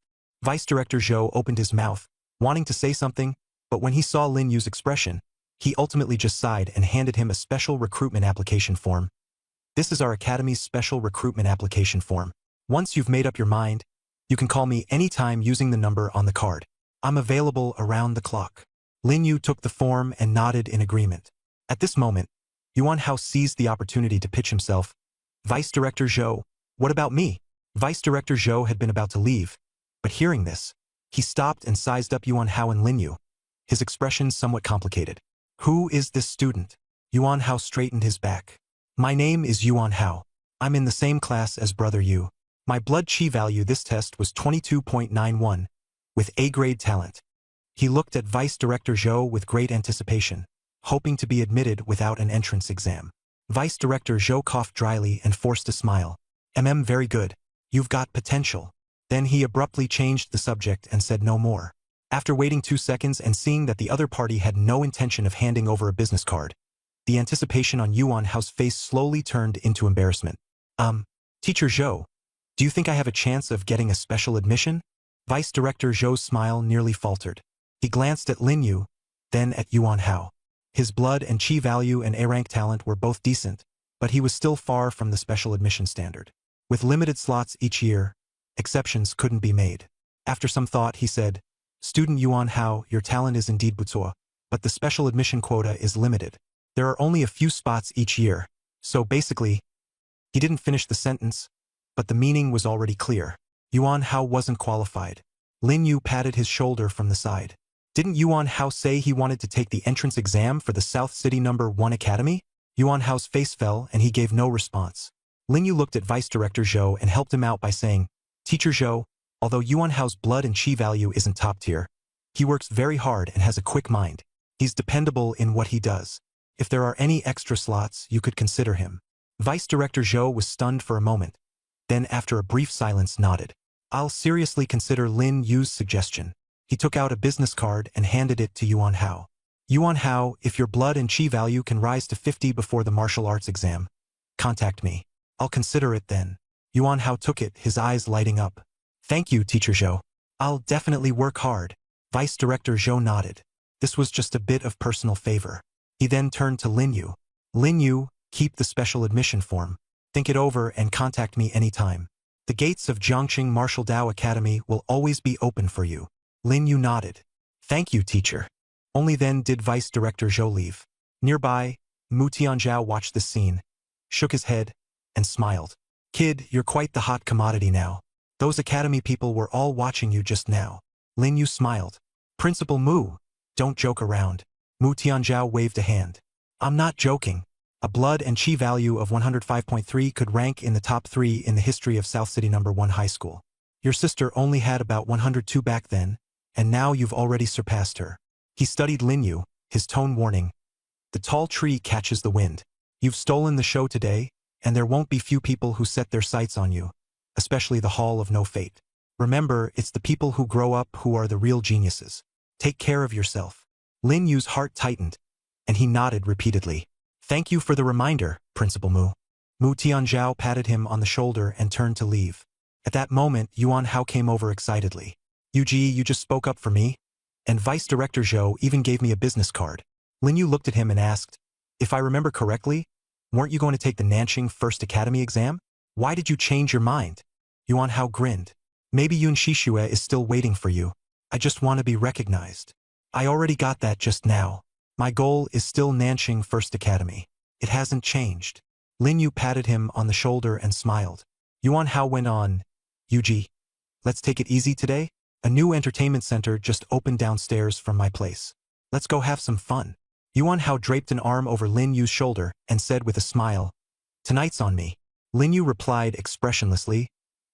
Vice Director Zhou opened his mouth, wanting to say something, but when he saw Lin Yu's expression, he ultimately just sighed and handed him a special recruitment application form. This is our Academy's special recruitment application form. Once you've made up your mind, you can call me anytime using the number on the card. I'm available around the clock. Lin Yu took the form and nodded in agreement. At this moment, Yuan Hao seized the opportunity to pitch himself. Vice Director Zhou, what about me? Vice Director Zhou had been about to leave, but hearing this, he stopped and sized up Yuan Hao and Lin Yu, his expression somewhat complicated. Who is this student? Yuan Hao straightened his back. My name is Yuan Hao. I'm in the same class as Brother Yu. My blood chi value this test was 22.91, with A-grade talent. He looked at Vice Director Zhou with great anticipation, hoping to be admitted without an entrance exam. Vice Director Zhou coughed dryly and forced a smile. Very good. You've got potential. Then he abruptly changed the subject and said no more. After waiting 2 seconds and seeing that the other party had no intention of handing over a business card, the anticipation on Yuan Hao's face slowly turned into embarrassment. Teacher Zhou, do you think I have a chance of getting a special admission? Vice Director Zhou's smile nearly faltered. He glanced at Lin Yu, then at Yuan Hao. His blood and chi value and A-rank talent were both decent, but he was still far from the special admission standard. With limited slots each year, exceptions couldn't be made. After some thought, he said, Student Yuan Hao, your talent is indeed butuo, but the special admission quota is limited. There are only a few spots each year, so basically, he didn't finish the sentence, but the meaning was already clear. Yuan Hao wasn't qualified. Lin Yu patted his shoulder from the side. Didn't Yuan Hao say he wanted to take the entrance exam for the South City No. 1 Academy? Yuan Hao's face fell and he gave no response. Lin Yu looked at Vice Director Zhou and helped him out by saying, Teacher Zhou, although Yuan Hao's blood and chi value isn't top tier, he works very hard and has a quick mind. He's dependable in what he does. If there are any extra slots, you could consider him. Vice Director Zhou was stunned for a moment, then after a brief silence nodded. I'll seriously consider Lin Yu's suggestion. He took out a business card and handed it to Yuan Hao. Yuan Hao, if your blood and chi value can rise to 50 before the martial arts exam, contact me. I'll consider it then. Yuan Hao took it, his eyes lighting up. Thank you, Teacher Zhou. I'll definitely work hard. Vice Director Zhou nodded. This was just a bit of personal favor. He then turned to Lin Yu. Lin Yu, keep the special admission form. Think it over and contact me anytime. The gates of Jiangqing Martial Dao Academy will always be open for you. Lin Yu nodded. Thank you, teacher. Only then did Vice Director Zhou leave. Nearby, Mu Tianzhao watched this scene, shook his head, and smiled. Kid, you're quite the hot commodity now. Those academy people were all watching you just now. Lin Yu smiled. Principal Mu, don't joke around. Mu Tianzhao waved a hand. I'm not joking. A blood and chi value of 105.3 could rank in the top 3 in the history of South City No. 1 High School. Your sister only had about 102 back then, and now you've already surpassed her. He studied Lin Yu, his tone warning. The tall tree catches the wind. You've stolen the show today, and there won't be few people who set their sights on you, especially the Hall of No Fate. Remember, it's the people who grow up who are the real geniuses. Take care of yourself. Lin Yu's heart tightened, and he nodded repeatedly. Thank you for the reminder, Principal Mu. Mu Tianzhao patted him on the shoulder and turned to leave. At that moment, Yuan Hao came over excitedly. Yuji, you just spoke up for me? And Vice Director Zhou even gave me a business card. Lin Yu looked at him and asked, if I remember correctly, weren't you going to take the Nanqing First Academy exam? Why did you change your mind? Yuan Hao grinned. Maybe Yun Shishue is still waiting for you. I just want to be recognized. I already got that just now. My goal is still Nanqing First Academy. It hasn't changed. Lin Yu patted him on the shoulder and smiled. Yuan Hao went on, Yuji, let's take it easy today? A new entertainment center just opened downstairs from my place. Let's go have some fun. Yuan Hao draped an arm over Lin Yu's shoulder and said with a smile, Tonight's on me. Lin Yu replied expressionlessly,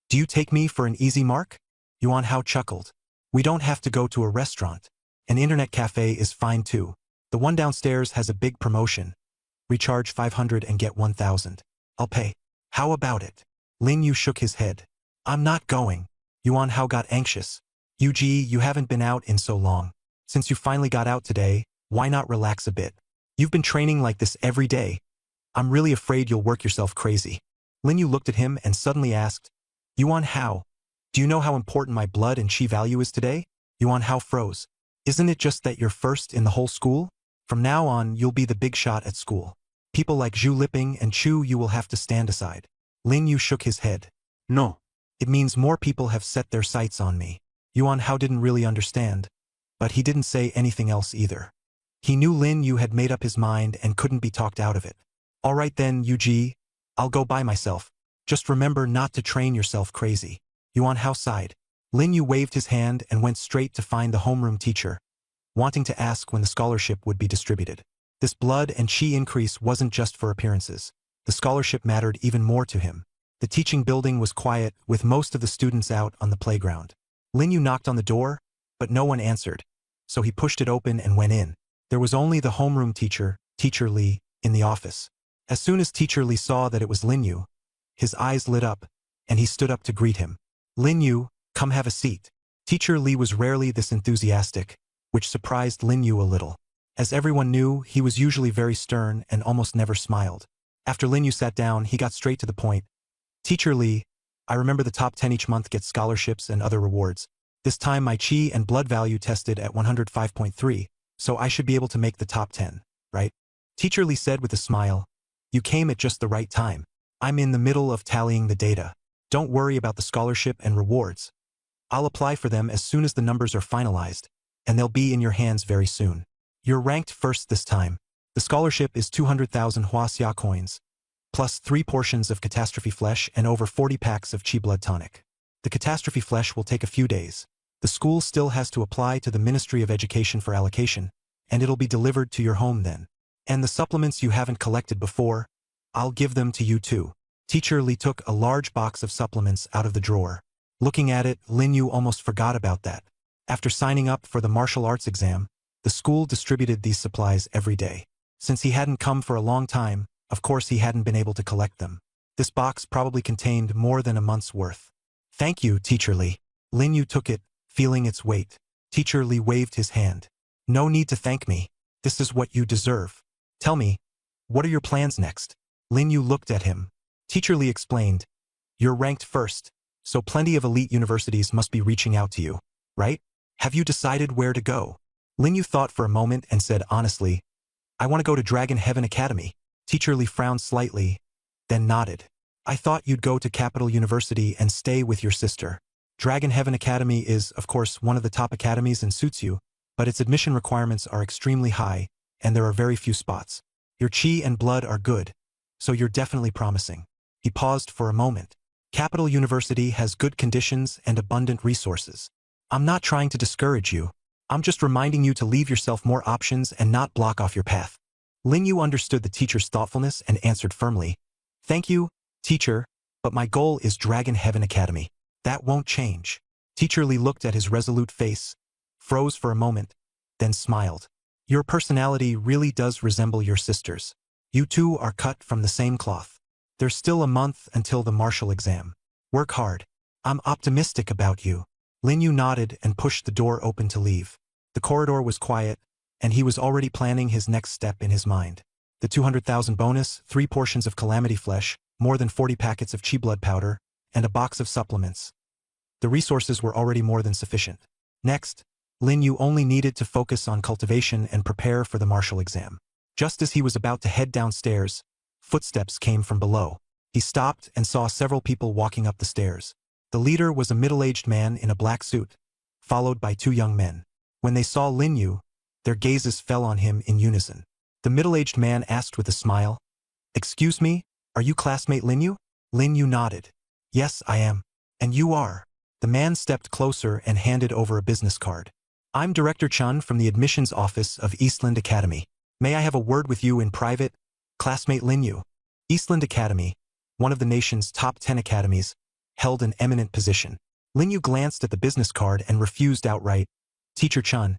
Do you take me for an easy mark? Yuan Hao chuckled. We don't have to go to a restaurant. An internet cafe is fine too. The one downstairs has a big promotion. Recharge 500 and get 1,000. I'll pay. How about it? Lin Yu shook his head. I'm not going. Yuan Hao got anxious. Yuji, you haven't been out in so long. Since you finally got out today, why not relax a bit? You've been training like this every day. I'm really afraid you'll work yourself crazy. Lin Yu looked at him and suddenly asked, Yuan Hao, Do you know how important my blood and chi value is today? Yuan Hao froze. Isn't it just that you're first in the whole school? From now on, you'll be the big shot at school. People like Zhu Liping and Chu Yu will have to stand aside. Lin Yu shook his head. No. It means more people have set their sights on me. Yuan Hao didn't really understand, but he didn't say anything else either. He knew Lin Yu had made up his mind and couldn't be talked out of it. All right then, Yu Ji, I'll go by myself. Just remember not to train yourself crazy. Yuan Hao sighed. Lin Yu waved his hand and went straight to find the homeroom teacher, wanting to ask when the scholarship would be distributed. This blood and chi increase wasn't just for appearances. The scholarship mattered even more to him. The teaching building was quiet, with most of the students out on the playground. Lin Yu knocked on the door, but no one answered, so he pushed it open and went in. There was only the homeroom teacher, Teacher Li, in the office. As soon as Teacher Li saw that it was Lin Yu, his eyes lit up, and he stood up to greet him. Lin Yu, come have a seat. Teacher Li was rarely this enthusiastic, which surprised Lin Yu a little. As everyone knew, he was usually very stern and almost never smiled. After Lin Yu sat down, he got straight to the point. Teacher Li, I remember the top 10 each month get scholarships and other rewards. This time my chi and blood value tested at 105.3, so I should be able to make the top 10, right? Teacher Li said with a smile. You came at just the right time. I'm in the middle of tallying the data. Don't worry about the scholarship and rewards. I'll apply for them as soon as the numbers are finalized, and they'll be in your hands very soon. You're ranked first this time. The scholarship is 200,000 Huaxia coins, plus 3 portions of catastrophe flesh and over 40 packs of chi blood tonic. The catastrophe flesh will take a few days. The school still has to apply to the Ministry of Education for allocation, and it'll be delivered to your home then. And the supplements you haven't collected before, I'll give them to you too. Teacher Li took a large box of supplements out of the drawer. Looking at it, Lin Yu almost forgot about that. After signing up for the martial arts exam, the school distributed these supplies every day. Since he hadn't come for a long time, of course he hadn't been able to collect them. This box probably contained more than a month's worth. Thank you, Teacher Li. Lin Yu took it, feeling its weight. Teacher Li waved his hand. No need to thank me. This is what you deserve. Tell me, what are your plans next? Lin Yu looked at him. Teacher Li explained. You're ranked first, so plenty of elite universities must be reaching out to you, right? Have you decided where to go? Lin Yu thought for a moment and said honestly, I want to go to Dragon Heaven Academy. Teacher Li frowned slightly, then nodded. I thought you'd go to Capital University and stay with your sister. Dragon Heaven Academy is, of course, one of the top academies and suits you, but its admission requirements are extremely high, and there are very few spots. Your chi and blood are good, so you're definitely promising. He paused for a moment. Capital University has good conditions and abundant resources. I'm not trying to discourage you. I'm just reminding you to leave yourself more options and not block off your path. Lin Yu understood the teacher's thoughtfulness and answered firmly. Thank you, teacher, but my goal is Dragon Heaven Academy. That won't change. Teacher Li looked at his resolute face, froze for a moment, then smiled. Your personality really does resemble your sister's. You two are cut from the same cloth. There's still a month until the martial exam. Work hard. I'm optimistic about you. Lin Yu nodded and pushed the door open to leave. The corridor was quiet, and he was already planning his next step in his mind. The 200,000 bonus, 3 portions of calamity flesh, more than 40 packets of chi blood powder, and a box of supplements. The resources were already more than sufficient. Next, Lin Yu only needed to focus on cultivation and prepare for the martial exam. Just as he was about to head downstairs, footsteps came from below. He stopped and saw several people walking up the stairs. The leader was a middle-aged man in a black suit, followed by 2 young men. When they saw Lin Yu, their gazes fell on him in unison. The middle-aged man asked with a smile, Excuse me, are you classmate Lin Yu? Lin Yu nodded. Yes, I am. And you are. The man stepped closer and handed over a business card. I'm Director Chun from the admissions office of Eastland Academy. May I have a word with you in private, classmate Lin Yu? Eastland Academy, one of the nation's top 10 academies, held an eminent position. Lin Yu glanced at the business card and refused outright. Teacher Chun,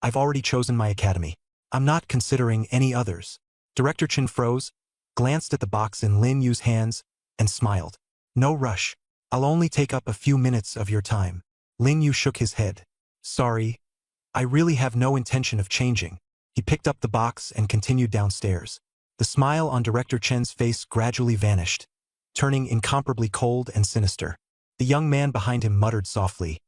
I've already chosen my academy. I'm not considering any others. Director Chun froze, glanced at the box in Lin Yu's hands, and smiled. No rush. I'll only take up a few minutes of your time. Lin Yu shook his head. Sorry. I really have no intention of changing. He picked up the box and continued downstairs. The smile on Director Chen's face gradually vanished, turning incomparably cold and sinister. The young man behind him muttered softly.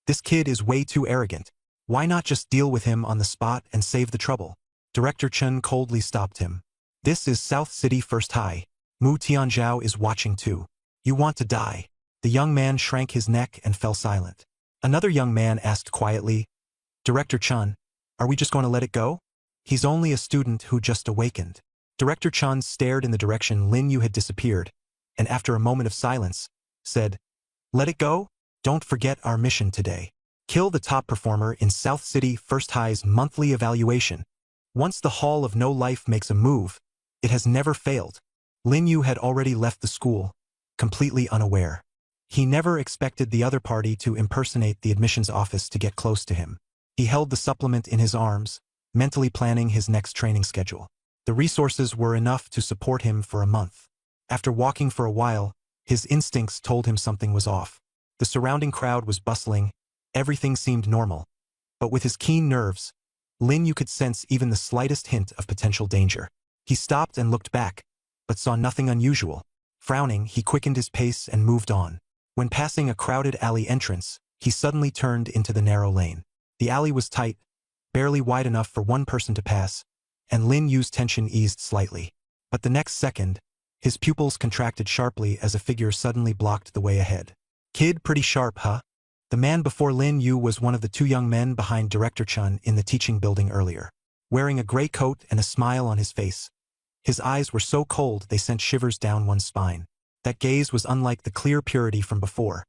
This kid is way too arrogant. Why not just deal with him on the spot and save the trouble? Director Chen coldly stopped him. This is South City First High. Mu Tianzhao is watching too. You want to die? The young man shrank his neck and fell silent. Another young man asked quietly, Director Chen, are we just going to let it go? He's only a student who just awakened. Director Chen stared in the direction Lin Yu had disappeared, and after a moment of silence, said, Let it go? Don't forget our mission today. Kill the top performer in South City First High's monthly evaluation. Once the Hall of No Life makes a move, it has never failed. Lin Yu had already left the school, completely unaware. He never expected the other party to impersonate the admissions office to get close to him. He held the supplement in his arms, mentally planning his next training schedule. The resources were enough to support him for a month. After walking for a while, his instincts told him something was off. The surrounding crowd was bustling, everything seemed normal. But with his keen nerves, Lin Yu could sense even the slightest hint of potential danger. He stopped and looked back, but saw nothing unusual. Frowning, he quickened his pace and moved on. When passing a crowded alley entrance, he suddenly turned into the narrow lane. The alley was tight, barely wide enough for one person to pass, and Lin Yu's tension eased slightly. But the next second, his pupils contracted sharply as a figure suddenly blocked the way ahead. Kid, pretty sharp, huh? The man before Lin Yu was one of the two young men behind Director Chen in the teaching building earlier. Wearing a gray coat and a smile on his face, his eyes were so cold they sent shivers down one's spine. That gaze was unlike the clear purity from before.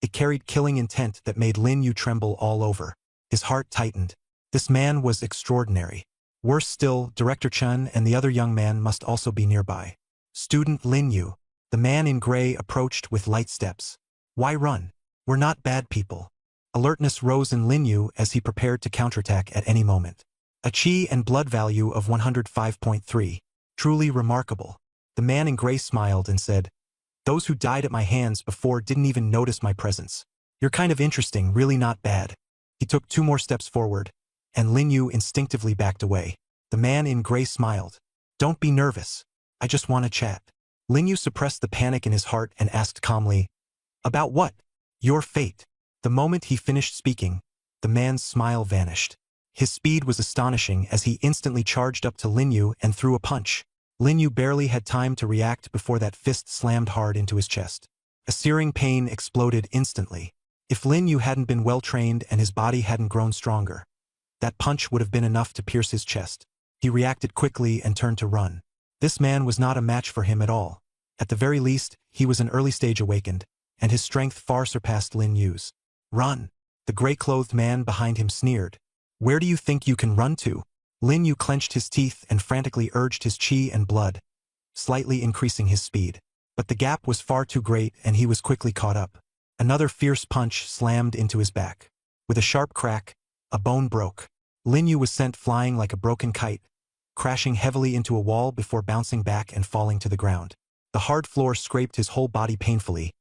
It carried killing intent that made Lin Yu tremble all over. His heart tightened. This man was extraordinary. Worse still, Director Chen and the other young man must also be nearby. Student Lin Yu. The man in gray approached with light steps. Why run? We're not bad people. Alertness rose in Lin Yu as he prepared to counterattack at any moment. A chi and blood value of 105.3. Truly remarkable. The man in gray smiled and said, Those who died at my hands before didn't even notice my presence. You're kind of interesting, really not bad. He took 2 more steps forward, and Lin Yu instinctively backed away. The man in gray smiled. Don't be nervous. I just want to chat. Lin Yu suppressed the panic in his heart and asked calmly, About what? Your fate. The moment he finished speaking, the man's smile vanished. His speed was astonishing as he instantly charged up to Lin Yu and threw a punch. Lin Yu barely had time to react before that fist slammed hard into his chest. A searing pain exploded instantly. If Lin Yu hadn't been well-trained and his body hadn't grown stronger, that punch would have been enough to pierce his chest. He reacted quickly and turned to run. This man was not a match for him at all. At the very least, he was an early-stage awakened, and his strength far surpassed Lin Yu's. Run! The gray-clothed man behind him sneered. Where do you think you can run to? Lin Yu clenched his teeth and frantically urged his chi and blood, slightly increasing his speed. But the gap was far too great and he was quickly caught up. Another fierce punch slammed into his back. With a sharp crack, a bone broke. Lin Yu was sent flying like a broken kite, crashing heavily into a wall before bouncing back and falling to the ground. The hard floor scraped his whole body painfully,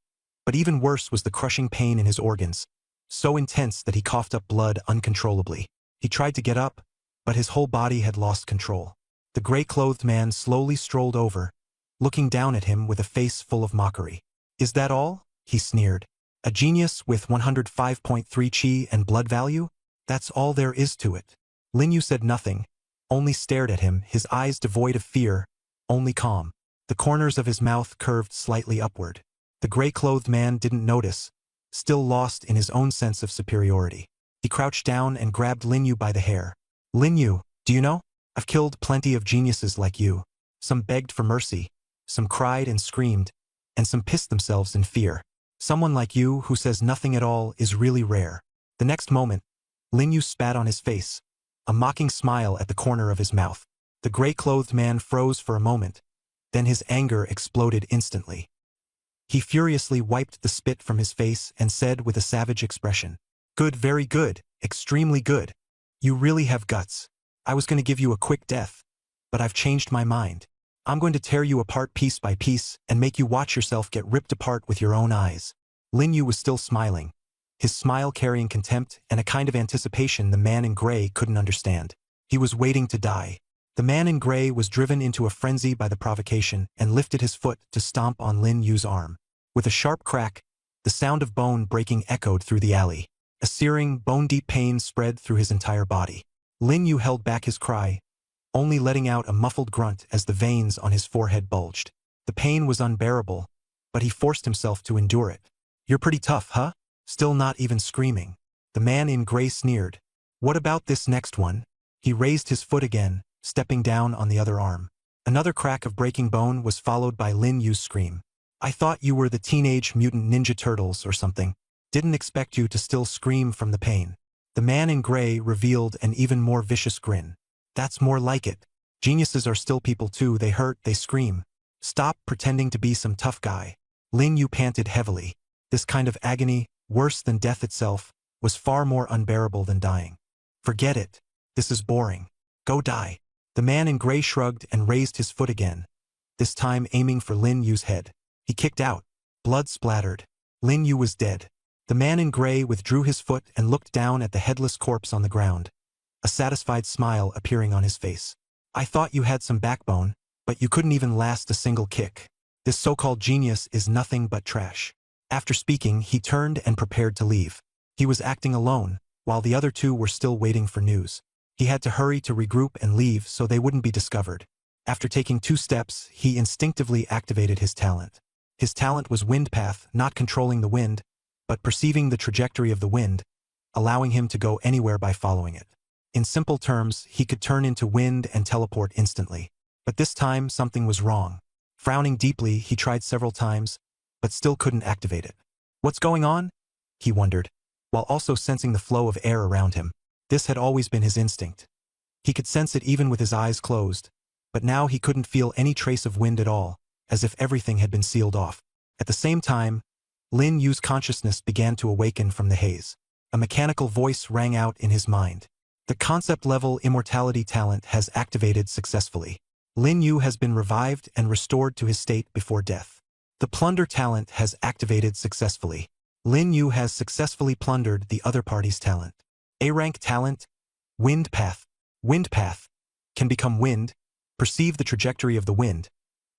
but even worse was the crushing pain in his organs, so intense that he coughed up blood uncontrollably. He tried to get up, but his whole body had lost control. The gray-clothed man slowly strolled over, looking down at him with a face full of mockery. Is that all? He sneered. A genius with 105.3 chi and blood value? That's all there is to it. Lin Yu said nothing, only stared at him, his eyes devoid of fear, only calm. The corners of his mouth curved slightly upward. The gray-clothed man didn't notice, still lost in his own sense of superiority. He crouched down and grabbed Lin Yu by the hair. Lin Yu, do you know? I've killed plenty of geniuses like you. Some begged for mercy, some cried and screamed, and some pissed themselves in fear. Someone like you who says nothing at all is really rare. The next moment, Lin Yu spat on his face, a mocking smile at the corner of his mouth. The gray-clothed man froze for a moment, then his anger exploded instantly. He furiously wiped the spit from his face and said with a savage expression, Good, very good, extremely good. You really have guts. I was going to give you a quick death, but I've changed my mind. I'm going to tear you apart piece by piece and make you watch yourself get ripped apart with your own eyes. Lin Yu was still smiling, his smile carrying contempt and a kind of anticipation the man in gray couldn't understand. He was waiting to die. The man in gray was driven into a frenzy by the provocation and lifted his foot to stomp on Lin Yu's arm. With a sharp crack, The sound of bone breaking echoed through the alley. A searing, bone-deep pain spread through his entire body. Lin Yu held back his cry, only letting out a muffled grunt as the veins on his forehead bulged. The pain was unbearable, but he forced himself to endure it. "You're pretty tough, huh?" Still not even screaming. The man in gray sneered. "What about this next one?" He raised his foot again, stepping down on the other arm. Another crack of breaking bone was followed by Lin Yu's scream. "I thought you were the Teenage Mutant Ninja Turtles or something. Didn't expect you to still scream from the pain." The man in gray revealed an even more vicious grin. "That's more like it. Geniuses are still people too. They hurt, they scream. Stop pretending to be some tough guy." Lin Yu panted heavily. This kind of agony, worse than death itself, was far more unbearable than dying. "Forget it. This is boring. Go die." The man in gray shrugged and raised his foot again, this time aiming for Lin Yu's head. He kicked out. Blood splattered. Lin Yu was dead. The man in gray withdrew his foot and looked down at the headless corpse on the ground, a satisfied smile appearing on his face. "I thought you had some backbone, but you couldn't even last a single kick. This so-called genius is nothing but trash." After speaking, he turned and prepared to leave. He was acting alone, while the other two were still waiting for news. He had to hurry to regroup and leave so they wouldn't be discovered. After taking 2 steps, he instinctively activated his talent. His talent was wind path, not controlling the wind, but perceiving the trajectory of the wind, allowing him to go anywhere by following it. In simple terms, he could turn into wind and teleport instantly. But this time, something was wrong. Frowning deeply, he tried several times, but still couldn't activate it. "What's going on?" he wondered, while also sensing the flow of air around him. This had always been his instinct. He could sense it even with his eyes closed, but now he couldn't feel any trace of wind at all, as if everything had been sealed off. At the same time, Lin Yu's consciousness began to awaken from the haze. A mechanical voice rang out in his mind. "The concept-level immortality talent has activated successfully. Lin Yu has been revived and restored to his state before death. The plunder talent has activated successfully. Lin Yu has successfully plundered the other party's talent. A-rank talent, Wind Path. Wind Path can become wind, perceive the trajectory of the wind,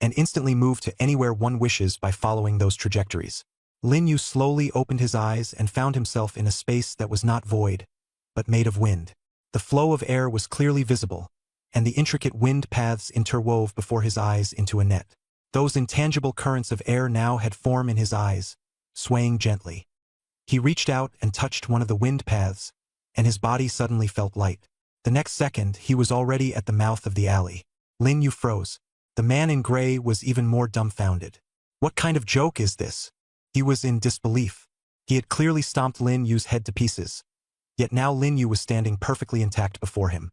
and instantly move to anywhere one wishes by following those trajectories." Lin Yu slowly opened his eyes and found himself in a space that was not void, but made of wind. The flow of air was clearly visible, and the intricate wind paths interwove before his eyes into a net. Those intangible currents of air now had form in his eyes, swaying gently. He reached out and touched one of the wind paths, and his body suddenly felt light. The next second, he was already at the mouth of the alley. Lin Yu froze. The man in gray was even more dumbfounded. What kind of joke is this? He was in disbelief. He had clearly stomped Lin Yu's head to pieces. Yet now Lin Yu was standing perfectly intact before him.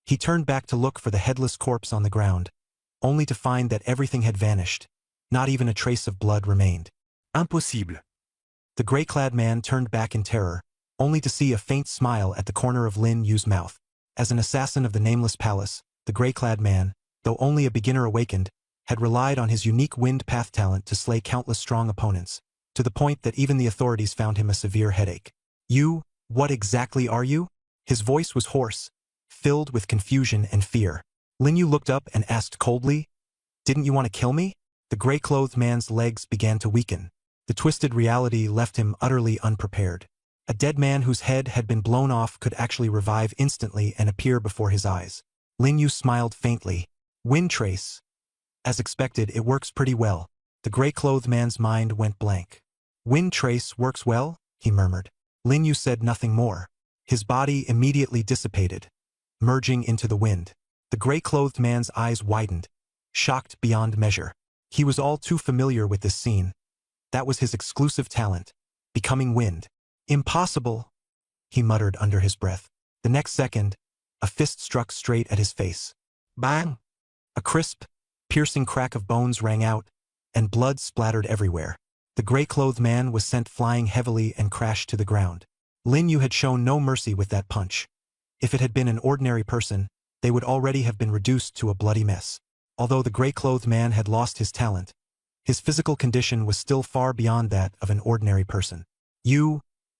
He turned back to look for the headless corpse on the ground, only to find that everything had vanished. Not even a trace of blood remained. Impossible. The gray-clad man turned back in terror, only to see a faint smile at the corner of Lin Yu's mouth. As an assassin of the Nameless Palace, the gray-clad man, though only a beginner awakened, had relied on his unique wind path talent to slay countless strong opponents, to the point that even the authorities found him a severe headache. "You, what exactly are you?" His voice was hoarse, filled with confusion and fear. Lin Yu looked up and asked coldly, "Didn't you want to kill me?" The gray-clothed man's legs began to weaken. The twisted reality left him utterly unprepared. A dead man whose head had been blown off could actually revive instantly and appear before his eyes. Lin Yu smiled faintly. "Wind Trace. As expected, it works pretty well." The gray-clothed man's mind went blank. "Wind Trace works well?" he murmured. Lin Yu said nothing more. His body immediately dissipated, merging into the wind. The gray-clothed man's eyes widened, shocked beyond measure. He was all too familiar with this scene. That was his exclusive talent, becoming wind. "Impossible," he muttered under his breath. The next second, a fist struck straight at his face. Bang! A crisp, piercing crack of bones rang out, and blood splattered everywhere. The gray-clothed man was sent flying heavily and crashed to the ground. Lin Yu had shown no mercy with that punch. If it had been an ordinary person, they would already have been reduced to a bloody mess. Although the gray-clothed man had lost his talent, his physical condition was still far beyond that of an ordinary person.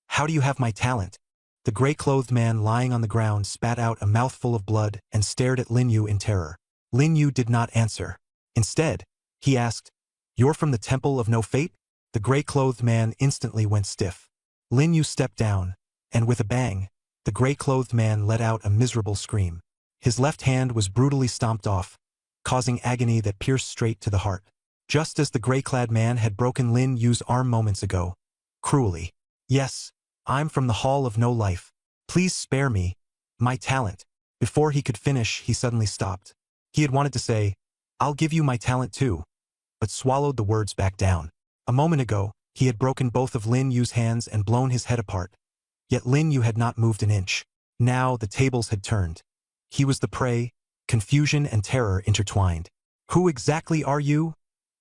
How do you have my talent?" The gray-clothed man lying on the ground spat out a mouthful of blood and stared at Lin Yu in terror. Lin Yu did not answer. Instead, he asked, "You're from the Temple of No Fate?" The gray-clothed man instantly went stiff. Lin Yu stepped down, and with a bang, the gray-clothed man let out a miserable scream. His left hand was brutally stomped off, causing agony that pierced straight to the heart. Just as the gray-clad man had broken Lin Yu's arm moments ago. Cruelly. Yes, I'm from the Hall of No Life. Please spare me. My talent. Before he could finish, he suddenly stopped. He had wanted to say, I'll give you my talent too, but swallowed the words back down. A moment ago, he had broken both of Lin Yu's hands and blown his head apart. Yet Lin Yu had not moved an inch. Now the tables had turned. He was the prey, confusion and terror intertwined. Who exactly are you?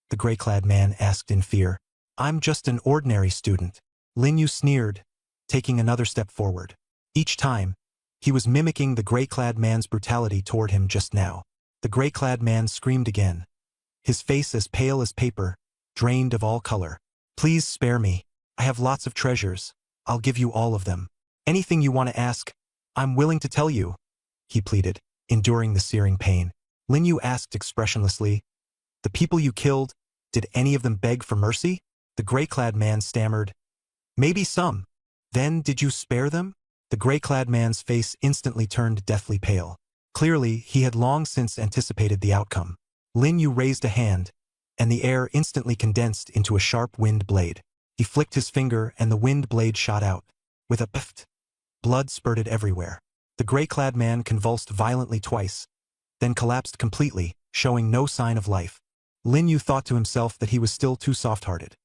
The gray-clad man asked in fear. I'm just an ordinary student. Lin Yu sneered, taking another step forward. Each time, he was mimicking the gray-clad man's brutality toward him just now. The gray-clad man screamed again, his face as pale as paper, drained of all color. Please spare me. I have lots of treasures. I'll give you all of them. Anything you want to ask, I'm willing to tell you, he pleaded, enduring the searing pain. Lin Yu asked expressionlessly, the people you killed, did any of them beg for mercy? The gray-clad man stammered, maybe some. Then did you spare them? The gray-clad man's face instantly turned deathly pale. Clearly, he had long since anticipated the outcome. Lin Yu raised a hand, and the air instantly condensed into a sharp wind blade. He flicked his finger and the wind blade shot out. With a pft, blood spurted everywhere. The gray-clad man convulsed violently twice, then collapsed completely, showing no sign of life. Lin Yu thought to himself that he was still too soft-hearted.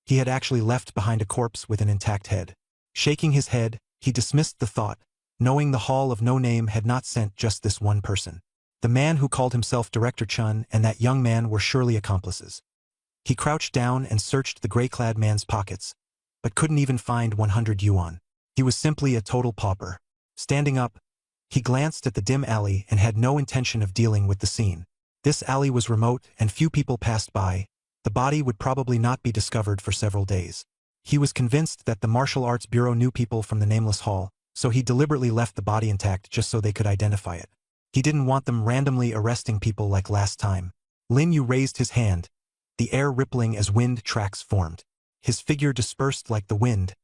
He had actually left behind a corpse with an intact head. Shaking his head, he dismissed the thought, knowing the Hall of No Name had not sent just this one person. The man who called himself Director Chun and that young man were surely accomplices. He crouched down and searched the gray-clad man's pockets, but couldn't even find 100 yuan. He was simply a total pauper. Standing up, he glanced at the dim alley and had no intention of dealing with the scene. This alley was remote and few people passed by. The body would probably not be discovered for several days. He was convinced that the Martial Arts Bureau knew people from the Nameless Hall, so he deliberately left the body intact just so they could identify it. He didn't want them randomly arresting people like last time. Lin Yu raised his hand, the air rippling as wind tracks formed. His figure dispersed like the wind,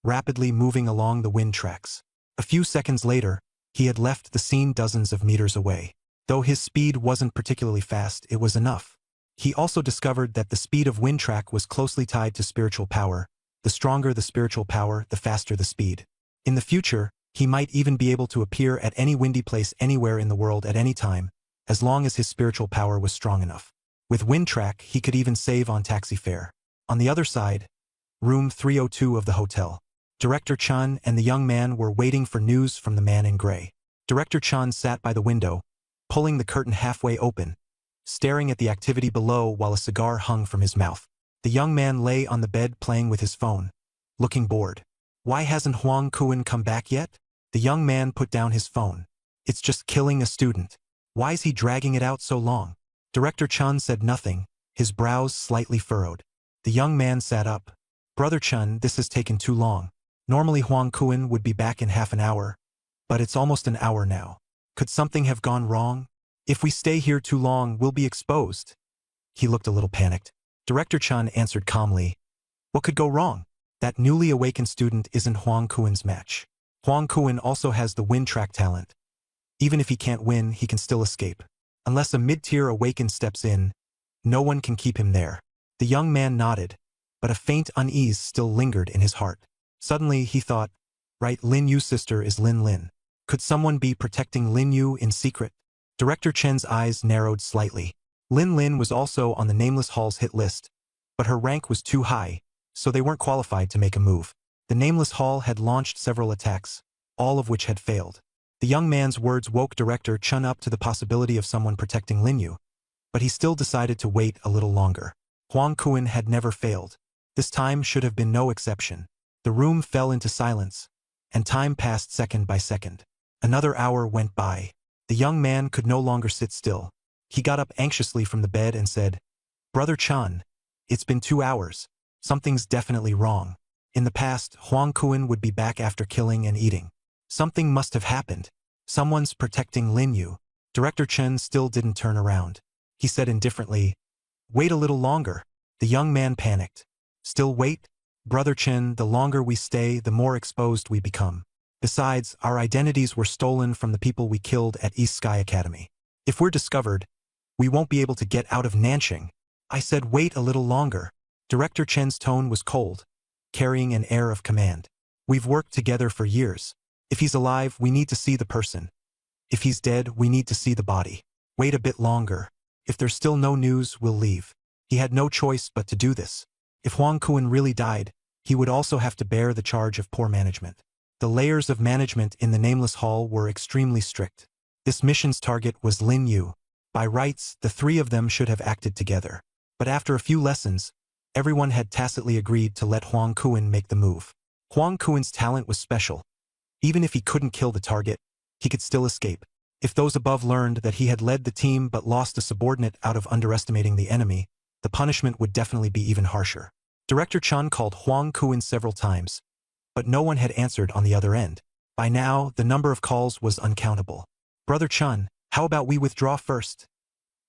rapidly moving along the wind tracks. A few seconds later, he had left the scene dozens of meters away. Though his speed wasn't particularly fast, it was enough. He also discovered that the speed of wind track was closely tied to spiritual power. The stronger the spiritual power, the faster the speed. In the future, he might even be able to appear at any windy place anywhere in the world at any time, as long as his spiritual power was strong enough. With wind track, he could even save on taxi fare. On the other side, room 302 of the hotel. Director Chun and the young man were waiting for news from the man in gray. Director Chun sat by the window, pulling the curtain halfway open, staring at the activity below while a cigar hung from his mouth. The young man lay on the bed playing with his phone, looking bored. Why hasn't Huang Kuan come back yet? The young man put down his phone. It's just killing a student. Why is he dragging it out so long? Director Chun said nothing, his brows slightly furrowed. The young man sat up. Brother Chun, this has taken too long. Normally Huang Kuan would be back in half an hour, but it's almost an hour now. Could something have gone wrong? If we stay here too long, we'll be exposed. He looked a little panicked. Director Chun answered calmly. What could go wrong? That newly awakened student isn't Huang Kuan's match. Huang Kuan also has the wind track talent. Even if he can't win, he can still escape. Unless a mid-tier awakened steps in, no one can keep him there. The young man nodded, but a faint unease still lingered in his heart. Suddenly, he thought, right, Lin Yu's sister is Lin Lin. Could someone be protecting Lin Yu in secret? Director Chen's eyes narrowed slightly. Lin Lin was also on the Nameless Hall's hit list, but her rank was too high, so they weren't qualified to make a move. The Nameless Hall had launched several attacks, all of which had failed. The young man's words woke Director Chun up to the possibility of someone protecting Lin Yu, but he still decided to wait a little longer. Huang Kuan had never failed. This time should have been no exception. The room fell into silence, and time passed second by second. Another hour went by. The young man could no longer sit still. He got up anxiously from the bed and said, Brother Chun, it's been 2 hours. Something's definitely wrong. In the past, Huang Kuan would be back after killing and eating. Something must have happened. Someone's protecting Lin Yu. Director Chen still didn't turn around. He said indifferently, Wait a little longer. The young man panicked. Still wait? Brother Chen, the longer we stay, the more exposed we become. Besides, our identities were stolen from the people we killed at East Sky Academy. If we're discovered, we won't be able to get out of Nanching. I said wait a little longer. Director Chen's tone was cold, carrying an air of command. We've worked together for years. If he's alive, we need to see the person. If he's dead, we need to see the body. Wait a bit longer. If there's still no news, we'll leave. He had no choice but to do this. If Huang Kuan really died, he would also have to bear the charge of poor management. The layers of management in the Nameless Hall were extremely strict. This mission's target was Lin Yu. By rights, the three of them should have acted together. But after a few lessons, everyone had tacitly agreed to let Huang Kuan make the move. Huang Kuan's talent was special. Even if he couldn't kill the target, he could still escape. If those above learned that he had led the team but lost a subordinate out of underestimating the enemy, the punishment would definitely be even harsher. Director Chun called Huang Kuan several times, but no one had answered on the other end. By now, the number of calls was uncountable. Brother Chun, how about we withdraw first?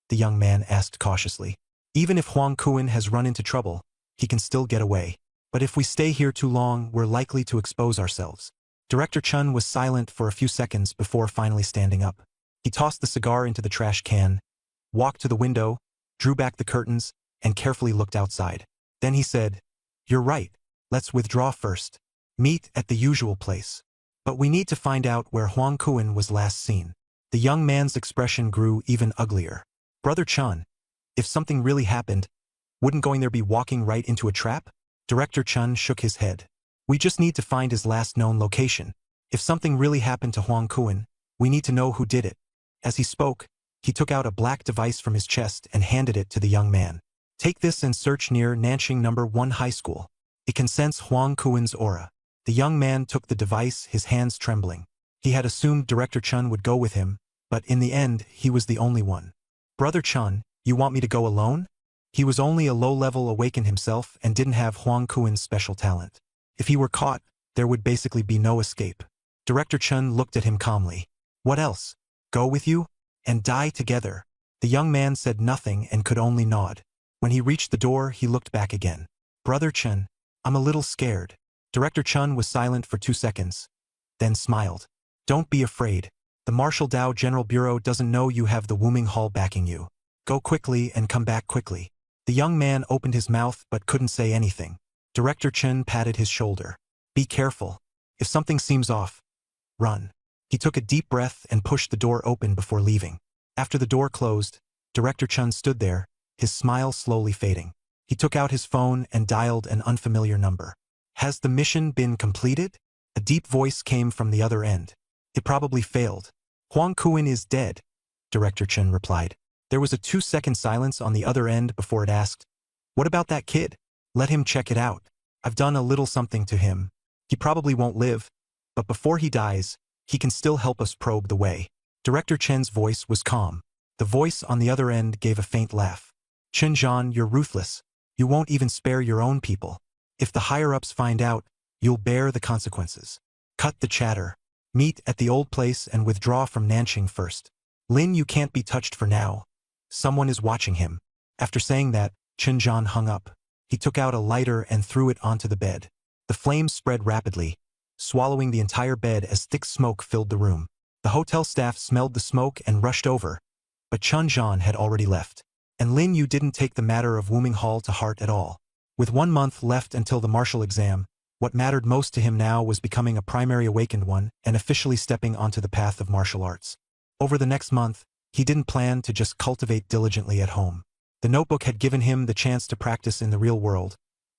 The young man asked cautiously. Even if Huang Kuan has run into trouble, he can still get away. But if we stay here too long, we're likely to expose ourselves. Director Chun was silent for a few seconds before finally standing up. He tossed the cigar into the trash can, walked to the window, drew back the curtains, and carefully looked outside. Then he said, "You're right. Let's withdraw first. Meet at the usual place. But we need to find out where Huang Kuan was last seen." The young man's expression grew even uglier. Brother Chun, if something really happened, wouldn't going there be walking right into a trap? Director Chun shook his head. We just need to find his last known location. If something really happened to Huang Kuan, we need to know who did it. As he spoke, he took out a black device from his chest and handed it to the young man. Take this and search near Nanching No. 1 High School. It can sense Huang Kuan's aura. The young man took the device, his hands trembling. He had assumed Director Chun would go with him, but in the end, he was the only one. Brother Chun, you want me to go alone? He was only a low-level awakened himself and didn't have Huang Kuan's special talent. If he were caught, there would basically be no escape. Director Chun looked at him calmly. What else? Go with you? And die together? The young man said nothing and could only nod. When he reached the door, he looked back again. Brother Chun, I'm a little scared. Director Chun was silent for 2 seconds, then smiled. Don't be afraid. The Martial Dao General Bureau doesn't know you have the Wuming Hall backing you. Go quickly and come back quickly. The young man opened his mouth but couldn't say anything. Director Chen patted his shoulder. Be careful. If something seems off, run. He took a deep breath and pushed the door open before leaving. After the door closed, Director Chun stood there, his smile slowly fading. He took out his phone and dialed an unfamiliar number. Has the mission been completed? A deep voice came from the other end. It probably failed. Huang Kuan is dead, Director Chen replied. There was a 2-second silence on the other end before it asked, what about that kid? Let him check it out. I've done a little something to him. He probably won't live, but before he dies, he can still help us probe the way. Director Chen's voice was calm. The voice on the other end gave a faint laugh. Chen Zhan, you're ruthless. You won't even spare your own people. If the higher-ups find out, you'll bear the consequences. Cut the chatter. Meet at the old place and withdraw from Nanching first. Lin, you can't be touched for now. Someone is watching him. After saying that, Chen Zhan hung up. He took out a lighter and threw it onto the bed. The flames spread rapidly, swallowing the entire bed as thick smoke filled the room. The hotel staff smelled the smoke and rushed over, but Chen Zhan had already left. And Lin Yu didn't take the matter of Wuming Hall to heart at all. With 1 month left until the martial exam, what mattered most to him now was becoming a primary awakened one and officially stepping onto the path of martial arts. Over the next month, he didn't plan to just cultivate diligently at home. The notebook had given him the chance to practice in the real world,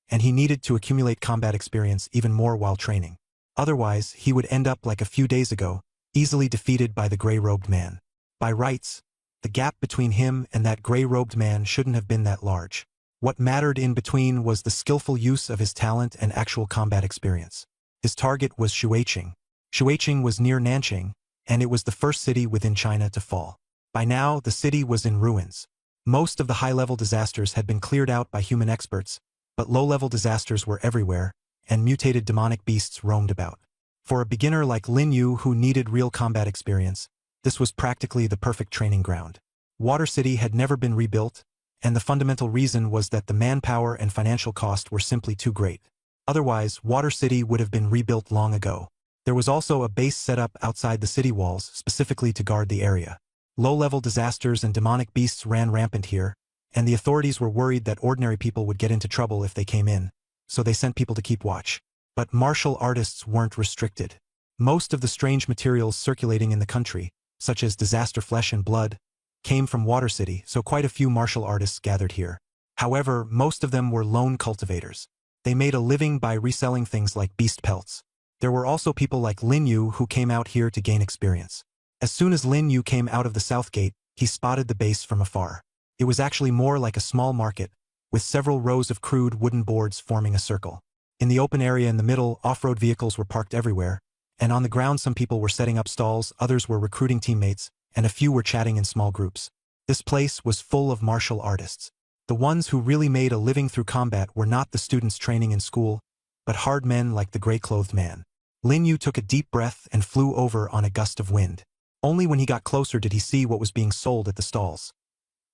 and he needed to accumulate combat experience even more while training. Otherwise, he would end up like a few days ago, easily defeated by the gray-robed man. By rights, the gap between him and that gray-robed man shouldn't have been that large. What mattered in between was the skillful use of his talent and actual combat experience. His target was Shuiqing. Shuiqing was near Nanching, and it was the first city within China to fall. By now, the city was in ruins. Most of the high-level disasters had been cleared out by human experts, but low-level disasters were everywhere, and mutated demonic beasts roamed about. For a beginner like Lin Yu who needed real combat experience, this was practically the perfect training ground. Water City had never been rebuilt, and the fundamental reason was that the manpower and financial cost were simply too great. Otherwise, Water City would have been rebuilt long ago. There was also a base set up outside the city walls specifically to guard the area. Low-level disasters and demonic beasts ran rampant here, and the authorities were worried that ordinary people would get into trouble if they came in, so they sent people to keep watch. But martial artists weren't restricted. Most of the strange materials circulating in the country, such as disaster flesh and blood, came from Water City, so quite a few martial artists gathered here. However, most of them were lone cultivators. They made a living by reselling things like beast pelts. There were also people like Lin Yu who came out here to gain experience. As soon as Lin Yu came out of the south gate, he spotted the base from afar. It was actually more like a small market, with several rows of crude wooden boards forming a circle. In the open area in the middle, off-road vehicles were parked everywhere, and on the ground some people were setting up stalls, others were recruiting teammates, and a few were chatting in small groups. This place was full of martial artists. The ones who really made a living through combat were not the students training in school, but hard men like the gray-clothed man. Lin Yu took a deep breath and flew over on a gust of wind. Only when he got closer did he see what was being sold at the stalls.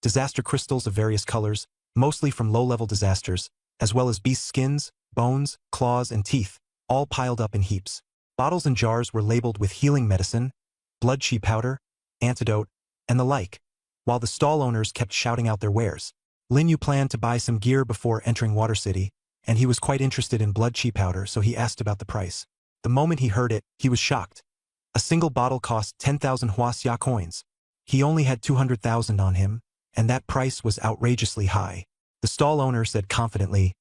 Disaster crystals of various colors, mostly from low-level disasters, as well as beast skins, bones, claws, and teeth, all piled up in heaps. Bottles and jars were labeled with healing medicine, blood chi powder, antidote, and the like, while the stall owners kept shouting out their wares. Lin Yu planned to buy some gear before entering Water City, and he was quite interested in blood chi powder, so he asked about the price. The moment he heard it, he was shocked. A single bottle cost 10,000 Huaxia coins. He only had 200,000 on him, and that price was outrageously high. The stall owner said confidently,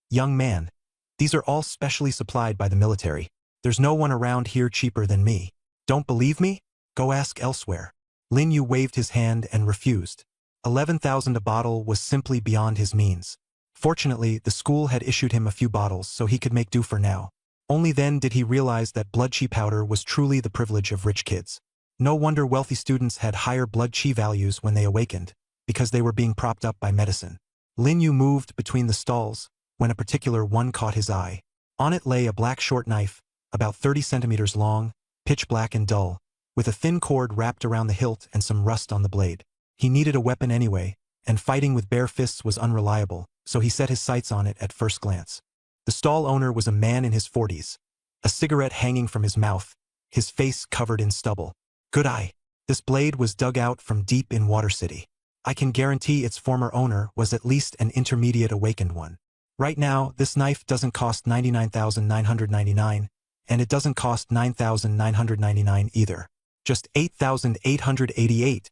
"Young man, these are all specially supplied by the military. There's no one around here cheaper than me. Don't believe me? Go ask elsewhere." Lin Yu waved his hand and refused. 11,000 a bottle was simply beyond his means. Fortunately, the school had issued him a few bottles so he could make do for now. Only then did he realize that blood chi powder was truly the privilege of rich kids. No wonder wealthy students had higher blood chi values when they awakened, because they were being propped up by medicine. Lin Yu moved between the stalls when a particular one caught his eye. On it lay a black short knife, about 30 centimeters long, pitch black and dull, with a thin cord wrapped around the hilt and some rust on the blade. He needed a weapon anyway, and fighting with bare fists was unreliable, so he set his sights on it at first glance. The stall owner was a man in his 40s, a cigarette hanging from his mouth, his face covered in stubble. "Good eye. This blade was dug out from deep in Water City. I can guarantee its former owner was at least an intermediate awakened one. Right now, this knife doesn't cost 99,999, and it doesn't cost 9,999 either. Just 8,888,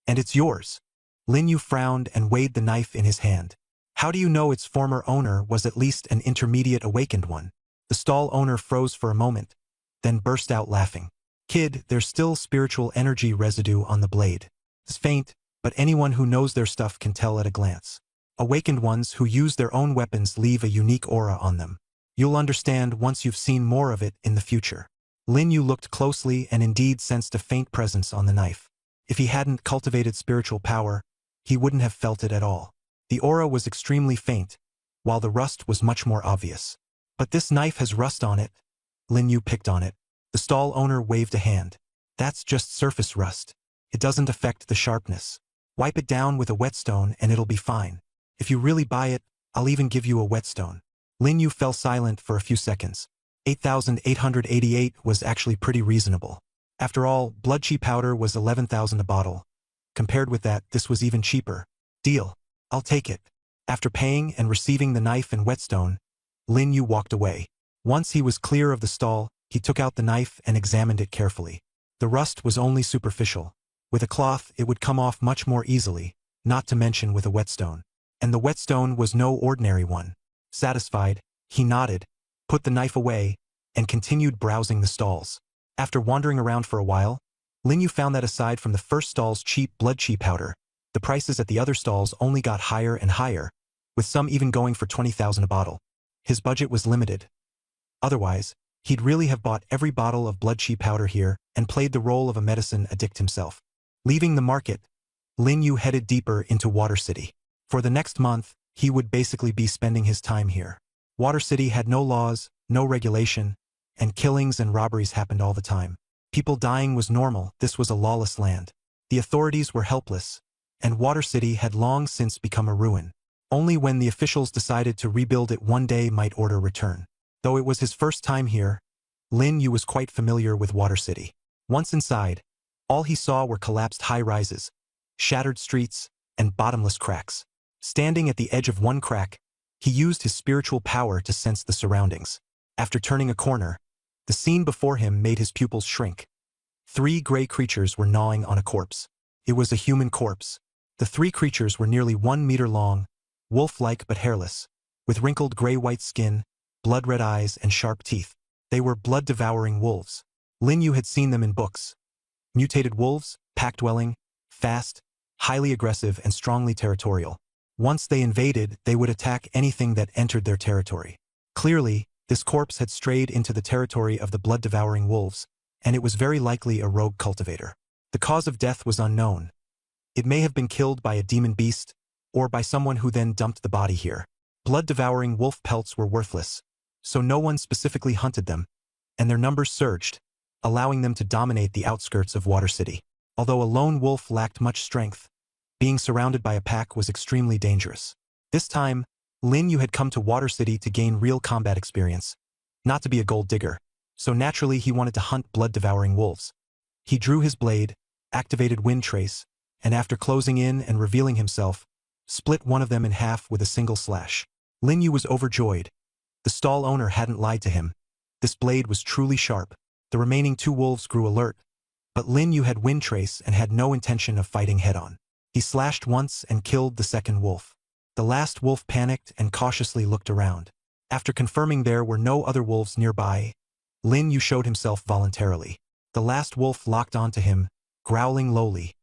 and it's yours." Lin Yu frowned and weighed the knife in his hand. "How do you know its former owner was at least an intermediate awakened one?" The stall owner froze for a moment, then burst out laughing. "Kid, there's still spiritual energy residue on the blade. It's faint, but anyone who knows their stuff can tell at a glance. Awakened ones who use their own weapons leave a unique aura on them. You'll understand once you've seen more of it in the future." Lin Yu looked closely and indeed sensed a faint presence on the knife. If he hadn't cultivated spiritual power, he wouldn't have felt it at all. The aura was extremely faint, while the rust was much more obvious. "But this knife has rust on it." Lin Yu picked on it. The stall owner waved a hand. "That's just surface rust. It doesn't affect the sharpness. Wipe it down with a whetstone and it'll be fine. If you really buy it, I'll even give you a whetstone." Lin Yu fell silent for a few seconds. 8,888 was actually pretty reasonable. After all, blood chi powder was 11,000 a bottle. Compared with that, this was even cheaper. "Deal. I'll take it." After paying and receiving the knife and whetstone, Lin Yu walked away. Once he was clear of the stall, he took out the knife and examined it carefully. The rust was only superficial. With a cloth, it would come off much more easily, not to mention with a whetstone. And the whetstone was no ordinary one. Satisfied, he nodded, put the knife away, and continued browsing the stalls. After wandering around for a while, Lin Yu found that aside from the first stall's cheap blood chi powder, the prices at the other stalls only got higher and higher, with some even going for 20,000 a bottle. His budget was limited. Otherwise, he'd really have bought every bottle of blood chi powder here and played the role of a medicine addict himself. Leaving the market, Lin Yu headed deeper into Water City. For the next month, he would basically be spending his time here. Water City had no laws, no regulation, and killings and robberies happened all the time. People dying was normal. This was a lawless land. The authorities were helpless, and Water City had long since become a ruin. Only when the officials decided to rebuild it one day might order return. Though it was his first time here, Lin Yu was quite familiar with Water City. Once inside, all he saw were collapsed high-rises, shattered streets, and bottomless cracks. Standing at the edge of one crack, he used his spiritual power to sense the surroundings. After turning a corner, the scene before him made his pupils shrink. 3 gray creatures were gnawing on a corpse. It was a human corpse. The 3 creatures were nearly 1 meter long, wolf-like but hairless, with wrinkled gray-white skin, blood-red eyes, and sharp teeth. They were blood-devouring wolves. Lin Yu had seen them in books. Mutated wolves, pack-dwelling, fast, highly aggressive, and strongly territorial. Once they invaded, they would attack anything that entered their territory. Clearly, this corpse had strayed into the territory of the blood-devouring wolves, and it was very likely a rogue cultivator. The cause of death was unknown. It may have been killed by a demon beast, or by someone who then dumped the body here. Blood-devouring wolf pelts were worthless, so no one specifically hunted them, and their numbers surged, allowing them to dominate the outskirts of Water City. Although a lone wolf lacked much strength, being surrounded by a pack was extremely dangerous. This time, Lin Yu had come to Water City to gain real combat experience, not to be a gold digger, so naturally he wanted to hunt blood-devouring wolves. He drew his blade, activated Wind Trace, and after closing in and revealing himself, split one of them in half with a single slash. Lin Yu was overjoyed. The stall owner hadn't lied to him. This blade was truly sharp. The remaining 2 wolves grew alert, but Lin Yu had Wind Trace and had no intention of fighting head-on. He slashed once and killed the second wolf. The last wolf panicked and cautiously looked around. After confirming there were no other wolves nearby, Lin Yu showed himself voluntarily. The last wolf locked onto him, growling lowly.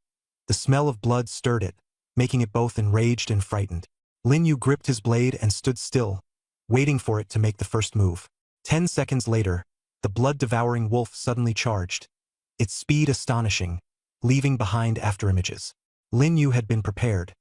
The smell of blood stirred it, making it both enraged and frightened. Lin Yu gripped his blade and stood still, waiting for it to make the first move. 10 seconds later, the blood-devouring wolf suddenly charged, its speed astonishing, leaving behind afterimages. Lin Yu had been prepared.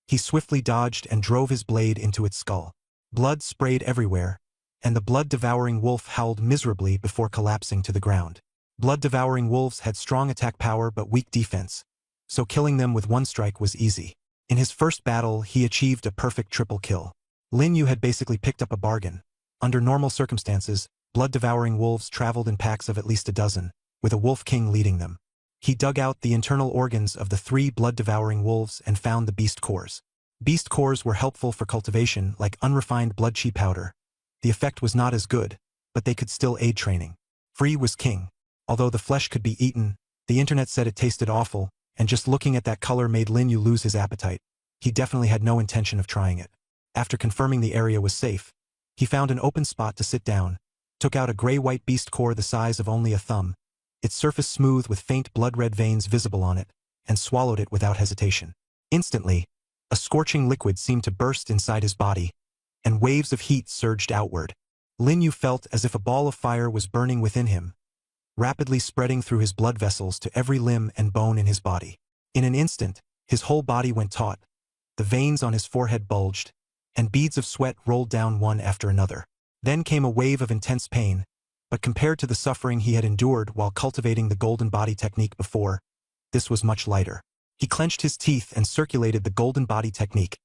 He swiftly dodged and drove his blade into its skull. Blood sprayed everywhere, and the blood-devouring wolf howled miserably before collapsing to the ground. Blood-devouring wolves had strong attack power but weak defense, so killing them with one strike was easy. In his first battle, he achieved a perfect triple kill. Lin Yu had basically picked up a bargain. Under normal circumstances, blood-devouring wolves traveled in packs of at least a dozen, with a wolf king leading them. He dug out the internal organs of the 3 blood-devouring wolves and found the beast cores. Beast cores were helpful for cultivation, like unrefined blood chi powder. The effect was not as good, but they could still aid training. Free was king. Although the flesh could be eaten, the internet said it tasted awful, and just looking at that color made Lin Yu lose his appetite. He definitely had no intention of trying it. After confirming the area was safe, he found an open spot to sit down, took out a gray-white beast core the size of only a thumb, its surface smooth with faint blood-red veins visible on it, and swallowed it without hesitation. Instantly, a scorching liquid seemed to burst inside his body, and waves of heat surged outward. Lin Yu felt as if a ball of fire was burning within him, rapidly spreading through his blood vessels to every limb and bone in his body. In an instant, his whole body went taut, the veins on his forehead bulged, and beads of sweat rolled down one after another. Then came a wave of intense pain, but compared to the suffering he had endured while cultivating the golden body technique before, this was much lighter. He clenched his teeth and circulated the golden body technique,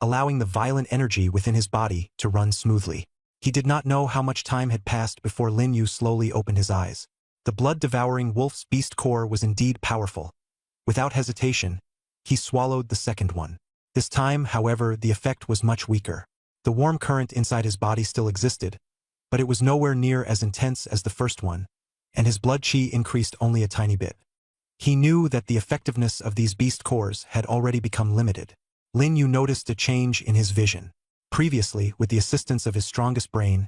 allowing the violent energy within his body to run smoothly. He did not know how much time had passed before Lin Yu slowly opened his eyes. The blood-devouring wolf's beast core was indeed powerful. Without hesitation, he swallowed the second one. This time, however, the effect was much weaker. The warm current inside his body still existed, but it was nowhere near as intense as the first one, and his blood chi increased only a tiny bit. He knew that the effectiveness of these beast cores had already become limited. Lin Yu noticed a change in his vision. Previously, with the assistance of his strongest brain,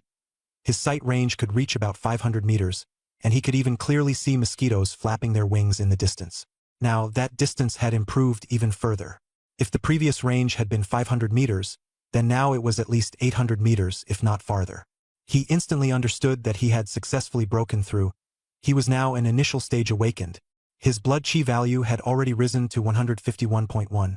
his sight range could reach about 500 meters, and he could even clearly see mosquitoes flapping their wings in the distance. Now, that distance had improved even further. If the previous range had been 500 meters, then now it was at least 800 meters, if not farther. He instantly understood that he had successfully broken through. He was now an initial stage awakened. His blood chi value had already risen to 151.1,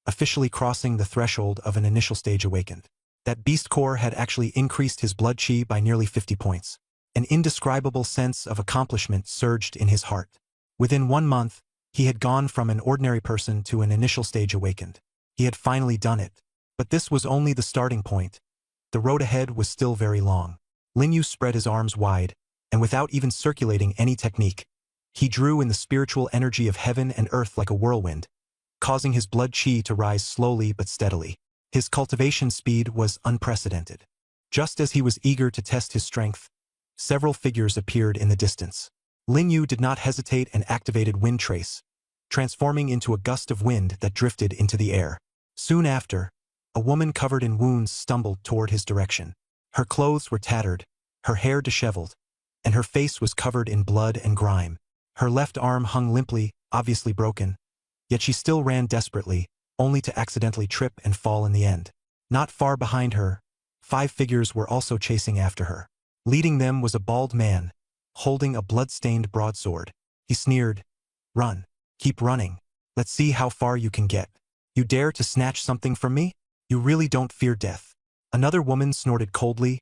officially crossing the threshold of an initial stage awakened. That beast core had actually increased his blood chi by nearly 50 points. An indescribable sense of accomplishment surged in his heart. Within 1 month, He had gone from an ordinary person to an initial stage awakened. He had finally done it. But this was only the starting point. The road ahead was still very long. Lin Yu spread his arms wide, and without even circulating any technique, he drew in the spiritual energy of heaven and earth like a whirlwind, causing his blood qi to rise slowly but steadily. His cultivation speed was unprecedented. Just as he was eager to test his strength, several figures appeared in the distance. Lin Yu did not hesitate and activated Wind Trace, transforming into a gust of wind that drifted into the air. Soon after, a woman covered in wounds stumbled toward his direction. Her clothes were tattered, her hair disheveled, and her face was covered in blood and grime. Her left arm hung limply, obviously broken, yet she still ran desperately, only to accidentally trip and fall in the end. Not far behind her, 5 figures were also chasing after her. Leading them was a bald man, holding a blood-stained broadsword. He sneered, "Run. Keep running. Let's see how far you can get. You dare to snatch something from me? You really don't fear death." Another woman snorted coldly,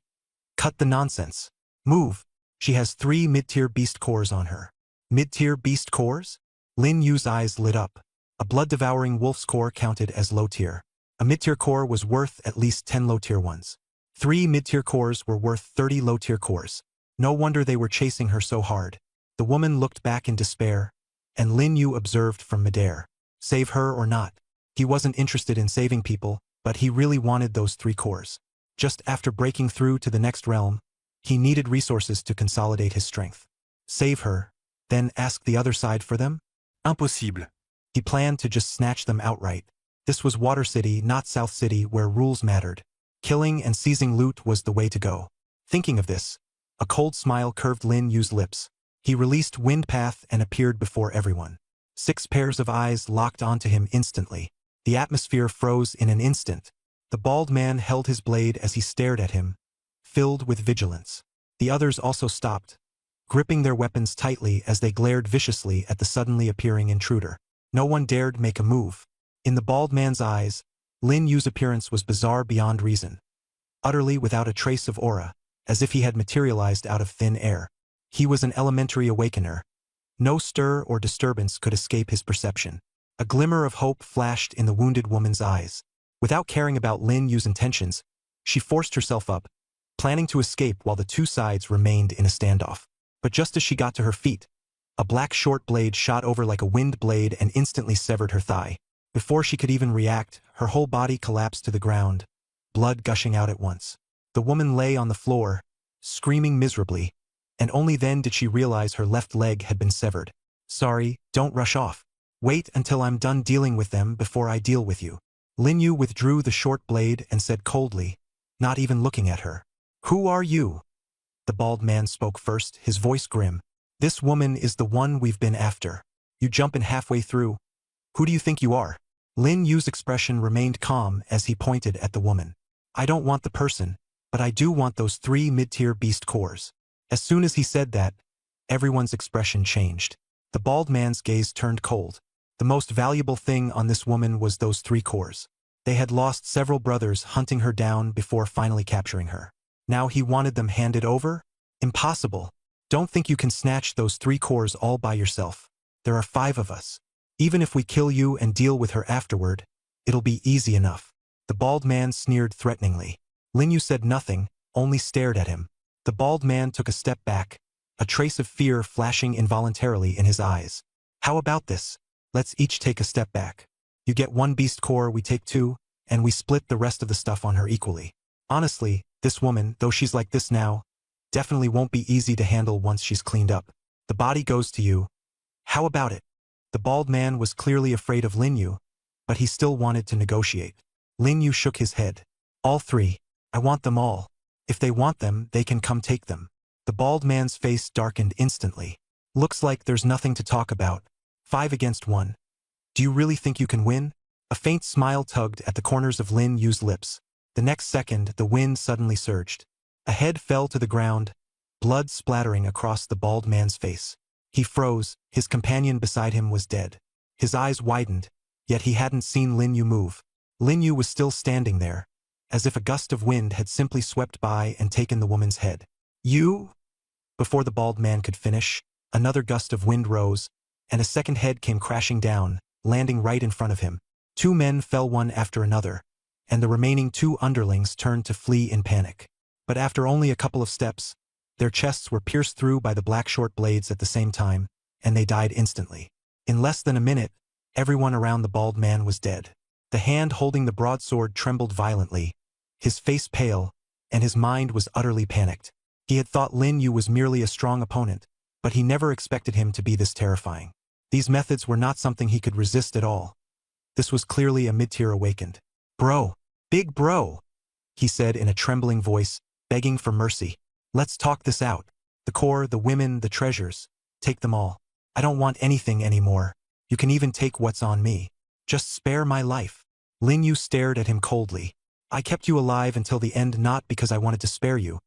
"Cut the nonsense. Move. She has 3 mid-tier beast cores on her." Mid-tier beast cores? Lin Yu's eyes lit up. A blood-devouring wolf's core counted as low-tier. A mid-tier core was worth at least 10 low-tier ones. 3 mid-tier cores were worth 30 low-tier cores. No wonder they were chasing her so hard. The woman looked back in despair, and Lin Yu observed from midair. Save her or not. He wasn't interested in saving people, but he really wanted those 3 cores. Just after breaking through to the next realm, he needed resources to consolidate his strength. Save her, then ask the other side for them? Impossible. He planned to just snatch them outright. This was Water City, not South City, where rules mattered. Killing and seizing loot was the way to go. Thinking of this, a cold smile curved Lin Yu's lips. He released Wind Path and appeared before everyone. 6 pairs of eyes locked onto him instantly. The atmosphere froze in an instant. The bald man held his blade as he stared at him, filled with vigilance. The others also stopped, gripping their weapons tightly as they glared viciously at the suddenly appearing intruder. No one dared make a move. In the bald man's eyes, Lin Yu's appearance was bizarre beyond reason. Utterly without a trace of aura, as if he had materialized out of thin air. He was an elementary awakener. No stir or disturbance could escape his perception. A glimmer of hope flashed in the wounded woman's eyes. Without caring about Lin Yu's intentions, she forced herself up, planning to escape while the 2 sides remained in a standoff. But just as she got to her feet, a black short blade shot over like a wind blade and instantly severed her thigh. Before she could even react, her whole body collapsed to the ground, blood gushing out at once. The woman lay on the floor, screaming miserably, and only then did she realize her left leg had been severed. "Sorry, don't rush off. Wait until I'm done dealing with them before I deal with you." Lin Yu withdrew the short blade and said coldly, not even looking at her, "Who are you?" The bald man spoke first, his voice grim. "This woman is the one we've been after. You jump in halfway through. Who do you think you are?" Lin Yu's expression remained calm as he pointed at the woman. "I don't want the person, but I do want those 3 mid-tier beast cores." As soon as he said that, everyone's expression changed. The bald man's gaze turned cold. The most valuable thing on this woman was those 3 cores. They had lost several brothers hunting her down before finally capturing her. Now he wanted them handed over? Impossible. Don't think you can snatch those 3 cores all by yourself. There are 5 of us. Even if we kill you and deal with her afterward, it'll be easy enough. The bald man sneered threateningly. Lin Yu said nothing, only stared at him. The bald man took a step back, a trace of fear flashing involuntarily in his eyes. "How about this? Let's each take a step back. You get 1 beast core, we take 2, and we split the rest of the stuff on her equally. Honestly, this woman, though she's like this now, definitely won't be easy to handle once she's cleaned up. The body goes to you. How about it?" The bald man was clearly afraid of Lin Yu, but he still wanted to negotiate. Lin Yu shook his head. "All 3. I want them all. If they want them, they can come take them." The bald man's face darkened instantly. "Looks like there's nothing to talk about. 5 against 1. Do you really think you can win?" A faint smile tugged at the corners of Lin Yu's lips. The next second, the wind suddenly surged. A head fell to the ground, blood splattering across the bald man's face. He froze, his companion beside him was dead. His eyes widened, yet he hadn't seen Lin Yu move. Lin Yu was still standing there, as if a gust of wind had simply swept by and taken the woman's head. "You?" Before the bald man could finish, another gust of wind rose, and a second head came crashing down, landing right in front of him. Two men fell one after another, and the remaining two underlings turned to flee in panic. But after only a couple of steps, their chests were pierced through by the black short blades at the same time, and they died instantly. In less than a minute, everyone around the bald man was dead. The hand holding the broadsword trembled violently, his face pale, and his mind was utterly panicked. He had thought Lin Yu was merely a strong opponent, but he never expected him to be this terrifying. These methods were not something he could resist at all. This was clearly a mid-tier awakened. "Bro, big bro," he said in a trembling voice, begging for mercy. "Let's talk this out. The core, the women, the treasures. Take them all. I don't want anything anymore. You can even take what's on me. Just spare my life." Lin Yu stared at him coldly. "I kept you alive until the end not because I wanted to spare you,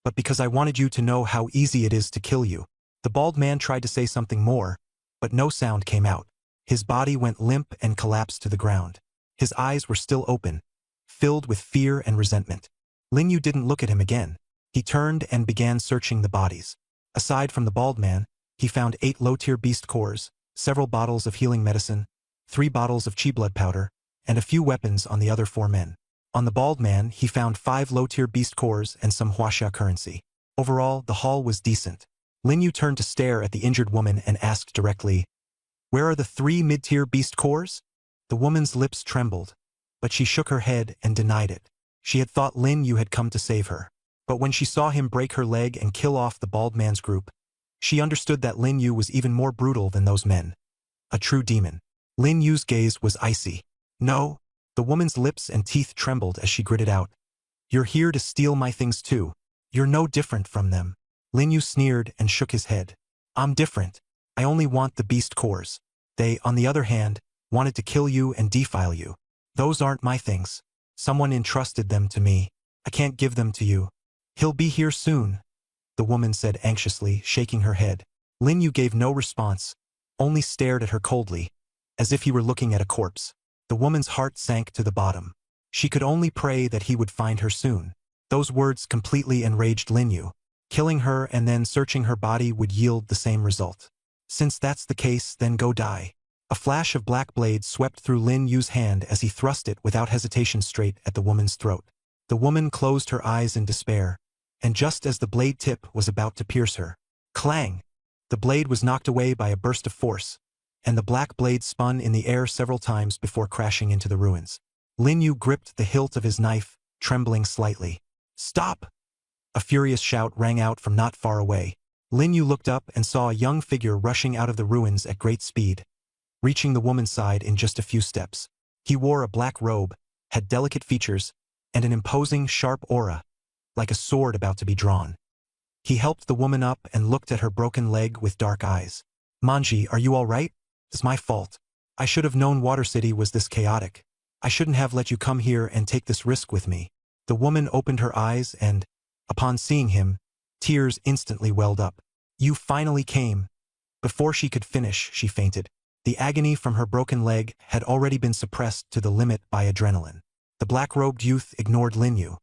but because I wanted you to know how easy it is to kill you." The bald man tried to say something more, but no sound came out. His body went limp and collapsed to the ground. His eyes were still open, filled with fear and resentment. Lin Yu didn't look at him again. He turned and began searching the bodies. Aside from the bald man, he found 8 low-tier beast cores, several bottles of healing medicine, 3 bottles of chi blood powder, and a few weapons on the other 4 men. On the bald man, he found 5 low-tier beast cores and some huaxia currency. Overall, the haul was decent. Lin Yu turned to stare at the injured woman and asked directly, "Where are the 3 mid-tier beast cores?" The woman's lips trembled, but she shook her head and denied it. She had thought Lin Yu had come to save her. But when she saw him break her leg and kill off the bald man's group, she understood that Lin Yu was even more brutal than those men. A true demon. Lin Yu's gaze was icy. "No." The woman's lips and teeth trembled as she gritted out, "You're here to steal my things too. You're no different from them." Lin Yu sneered and shook his head. "I'm different. I only want the beast cores. They, on the other hand, wanted to kill you and defile you. Those aren't my things. Someone entrusted them to me. I can't give them to you." "He'll be here soon," the woman said anxiously, shaking her head. Lin Yu gave no response, only stared at her coldly, as if he were looking at a corpse. The woman's heart sank to the bottom. She could only pray that he would find her soon. Those words completely enraged Lin Yu. Killing her and then searching her body would yield the same result. "Since that's the case, then go die." A flash of black blade swept through Lin Yu's hand as he thrust it without hesitation straight at the woman's throat. The woman closed her eyes in despair, and just as the blade tip was about to pierce her, clang! The blade was knocked away by a burst of force, and the black blade spun in the air several times before crashing into the ruins. Lin Yu gripped the hilt of his knife, trembling slightly. "Stop!" A furious shout rang out from not far away. Lin Yu looked up and saw a young figure rushing out of the ruins at great speed, reaching the woman's side in just a few steps. He wore a black robe, had delicate features, and an imposing, sharp aura, like a sword about to be drawn. He helped the woman up and looked at her broken leg with dark eyes. "Manji, are you all right? It's my fault. I should have known Water City was this chaotic. I shouldn't have let you come here and take this risk with me." The woman opened her eyes and, upon seeing him, tears instantly welled up. "You finally came." Before she could finish, she fainted. The agony from her broken leg had already been suppressed to the limit by adrenaline. The black-robed youth ignored Lin Yu.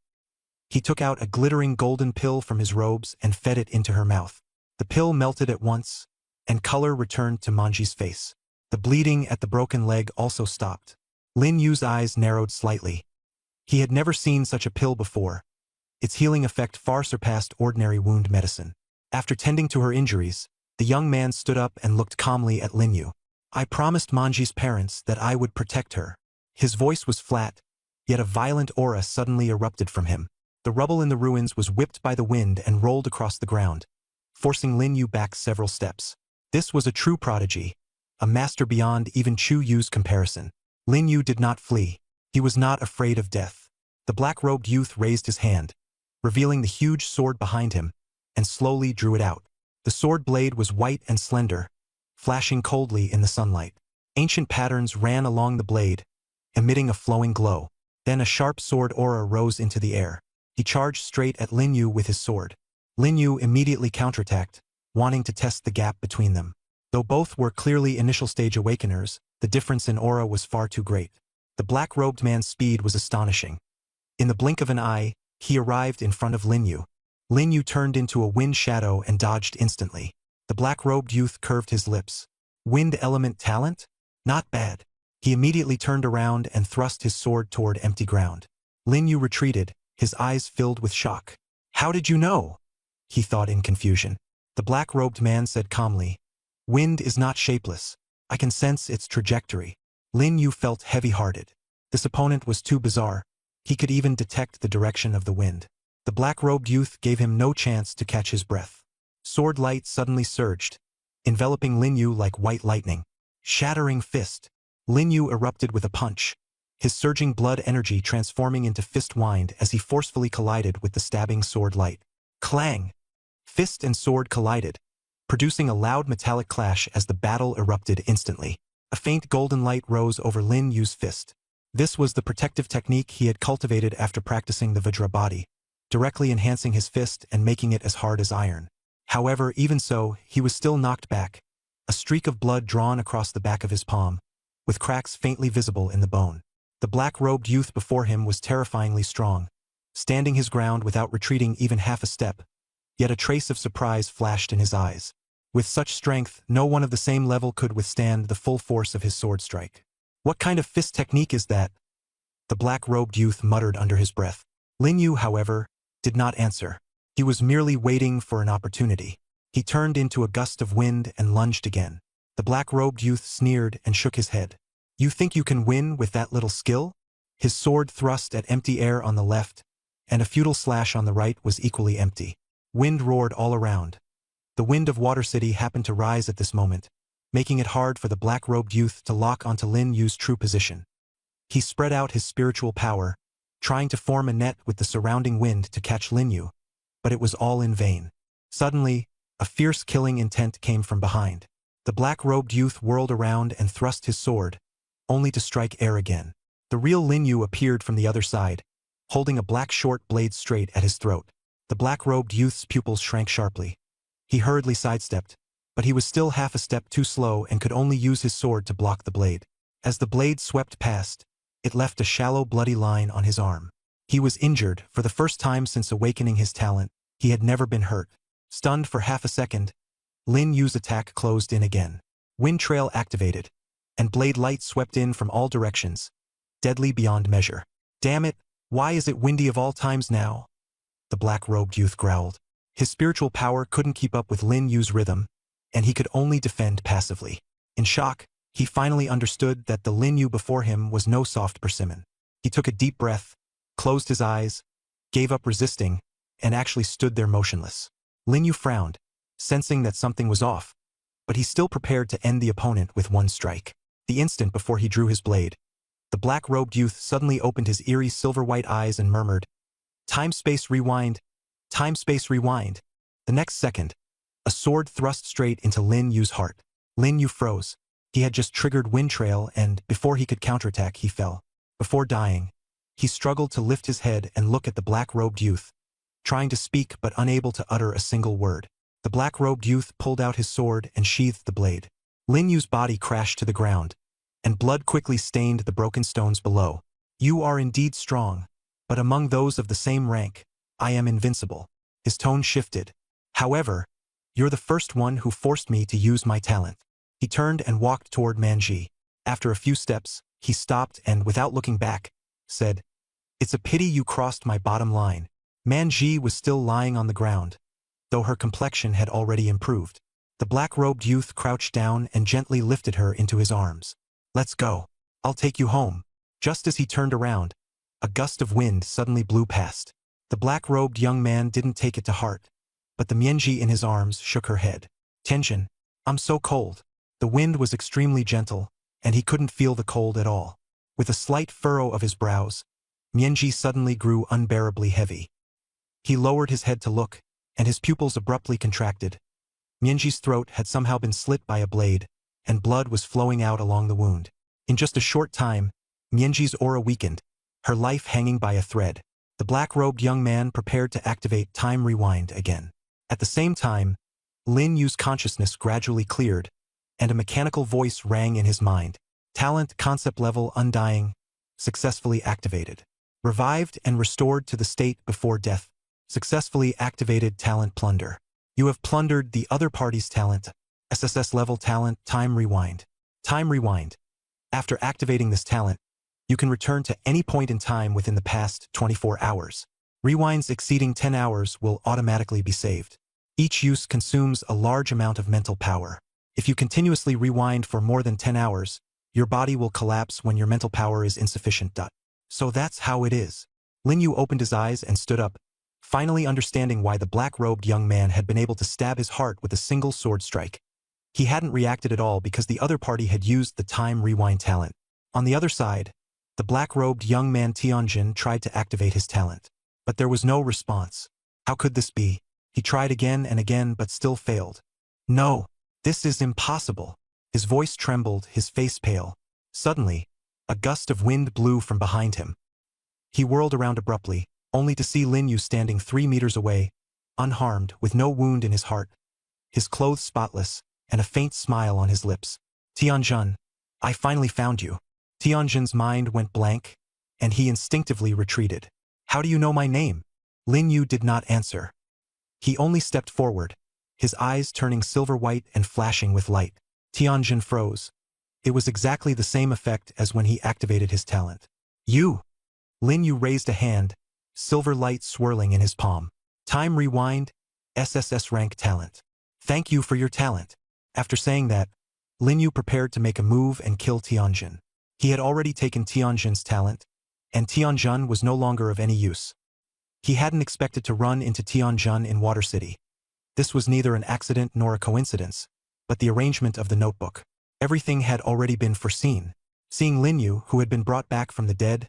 He took out a glittering golden pill from his robes and fed it into her mouth. The pill melted at once, and color returned to Manji's face. The bleeding at the broken leg also stopped. Lin Yu's eyes narrowed slightly. He had never seen such a pill before. Its healing effect far surpassed ordinary wound medicine. After tending to her injuries, the young man stood up and looked calmly at Lin Yu. "I promised Manji's parents that I would protect her." His voice was flat, yet a violent aura suddenly erupted from him. The rubble in the ruins was whipped by the wind and rolled across the ground, forcing Lin Yu back several steps. This was a true prodigy, a master beyond even Chu Yu's comparison. Lin Yu did not flee. He was not afraid of death. The black-robed youth raised his hand, revealing the huge sword behind him, and slowly drew it out. The sword blade was white and slender, flashing coldly in the sunlight. Ancient patterns ran along the blade, emitting a flowing glow. Then a sharp sword aura rose into the air. He charged straight at Lin Yu with his sword. Lin Yu immediately counterattacked, wanting to test the gap between them. Though both were clearly initial-stage awakeners, the difference in aura was far too great. The black-robed man's speed was astonishing. In the blink of an eye, he arrived in front of Lin Yu. Lin Yu turned into a wind shadow and dodged instantly. The black-robed youth curved his lips. Wind element talent? Not bad. He immediately turned around and thrust his sword toward empty ground. Lin Yu retreated, his eyes filled with shock. How did you know? He thought in confusion. The black-robed man said calmly, Wind is not shapeless. I can sense its trajectory. Lin Yu felt heavy-hearted. This opponent was too bizarre. He could even detect the direction of the wind. The black-robed youth gave him no chance to catch his breath. Sword light suddenly surged, enveloping Lin Yu like white lightning. Shattering fist. Lin Yu erupted with a punch, his surging blood energy transforming into fist wind as he forcefully collided with the stabbing sword light. Clang! Fist and sword collided, producing a loud metallic clash as the battle erupted instantly. A faint golden light rose over Lin Yu's fist. This was the protective technique he had cultivated after practicing the Vajra body, directly enhancing his fist and making it as hard as iron. However, even so, he was still knocked back, a streak of blood drawn across the back of his palm, with cracks faintly visible in the bone. The black-robed youth before him was terrifyingly strong, standing his ground without retreating even half a step, yet a trace of surprise flashed in his eyes. With such strength, no one of the same level could withstand the full force of his sword strike. What kind of fist technique is that? The black-robed youth muttered under his breath. Lin Yu, however, did not answer. He was merely waiting for an opportunity. He turned into a gust of wind and lunged again. The black-robed youth sneered and shook his head. You think you can win with that little skill? His sword thrust at empty air on the left, and a futile slash on the right was equally empty. Wind roared all around. The wind of Water City happened to rise at this moment, making it hard for the black-robed youth to lock onto Lin Yu's true position. He spread out his spiritual power, trying to form a net with the surrounding wind to catch Lin Yu, but it was all in vain. Suddenly, a fierce killing intent came from behind. The black-robed youth whirled around and thrust his sword, only to strike air again. The real Lin Yu appeared from the other side, holding a black short blade straight at his throat. The black-robed youth's pupils shrank sharply. He hurriedly sidestepped, but he was still half a step too slow and could only use his sword to block the blade. As the blade swept past, it left a shallow bloody line on his arm. He was injured. For the first time since awakening his talent, he had never been hurt. Stunned for half a second, Lin Yu's attack closed in again. Wind Trail activated, and blade light swept in from all directions, deadly beyond measure. Damn it, why is it windy of all times now? The black-robed youth growled. His spiritual power couldn't keep up with Lin Yu's rhythm, and he could only defend passively. In shock, he finally understood that the Lin Yu before him was no soft persimmon. He took a deep breath, closed his eyes, gave up resisting, and actually stood there motionless. Lin Yu frowned, sensing that something was off, but he still prepared to end the opponent with one strike. The instant before he drew his blade, the black-robed youth suddenly opened his eerie silver-white eyes and murmured, Time-space rewind, time-space rewind. The next second, a sword thrust straight into Lin Yu's heart. Lin Yu froze. He had just triggered Wind Trail and, before he could counterattack, he fell. Before dying, he struggled to lift his head and look at the black-robed youth, trying to speak but unable to utter a single word. The black-robed youth pulled out his sword and sheathed the blade. Lin Yu's body crashed to the ground, and blood quickly stained the broken stones below. You are indeed strong, but among those of the same rank, I am invincible. His tone shifted. However, you're the first one who forced me to use my talent. He turned and walked toward Manji. After a few steps, he stopped and, without looking back, said, It's a pity you crossed my bottom line. Manji was still lying on the ground, though her complexion had already improved. The black-robed youth crouched down and gently lifted her into his arms. Let's go. I'll take you home. Just as he turned around, a gust of wind suddenly blew past. The black-robed young man didn't take it to heart, but the Mianji in his arms shook her head. Tension, I'm so cold. The wind was extremely gentle, and he couldn't feel the cold at all. With a slight furrow of his brows, Mianji suddenly grew unbearably heavy. He lowered his head to look, and his pupils abruptly contracted. Mianji's throat had somehow been slit by a blade, and blood was flowing out along the wound. In just a short time, Mianji's aura weakened, her life hanging by a thread. The black-robed young man prepared to activate Time Rewind again. At the same time, Lin Yu's consciousness gradually cleared, and a mechanical voice rang in his mind. Talent concept level Undying, successfully activated. Revived and restored to the state before death. Successfully activated Talent Plunder. You have plundered the other party's talent. SSS level talent, Time Rewind. Time Rewind. After activating this talent, you can return to any point in time within the past 24 hours. Rewinds exceeding 10 hours will automatically be saved. Each use consumes a large amount of mental power. If you continuously rewind for more than 10 hours, your body will collapse when your mental power is insufficient. So that's how it is. Lin Yu opened his eyes and stood up, finally understanding why the black-robed young man had been able to stab his heart with a single sword strike. He hadn't reacted at all because the other party had used the Time Rewind talent. On the other side, the black-robed young man Tianjin tried to activate his talent. But there was no response. How could this be? He tried again and again but still failed. No, this is impossible. His voice trembled, his face pale. Suddenly, a gust of wind blew from behind him. He whirled around abruptly, only to see Lin Yu standing 3 meters away, unharmed, with no wound in his heart, his clothes spotless, and a faint smile on his lips. Tianjin, I finally found you. Tianjin's mind went blank, and he instinctively retreated. How do you know my name? Lin Yu did not answer. He only stepped forward, his eyes turning silver-white and flashing with light. Tianjin froze. It was exactly the same effect as when he activated his talent. You! Lin Yu raised a hand, silver light swirling in his palm. Time Rewind, SSS rank talent. Thank you for your talent. After saying that, Lin Yu prepared to make a move and kill Tianjin. He had already taken Tianjin's talent, and Tianjin was no longer of any use. He hadn't expected to run into Tianjin in Water City. This was neither an accident nor a coincidence, but the arrangement of the notebook. Everything had already been foreseen. Seeing Lin Yu, who had been brought back from the dead,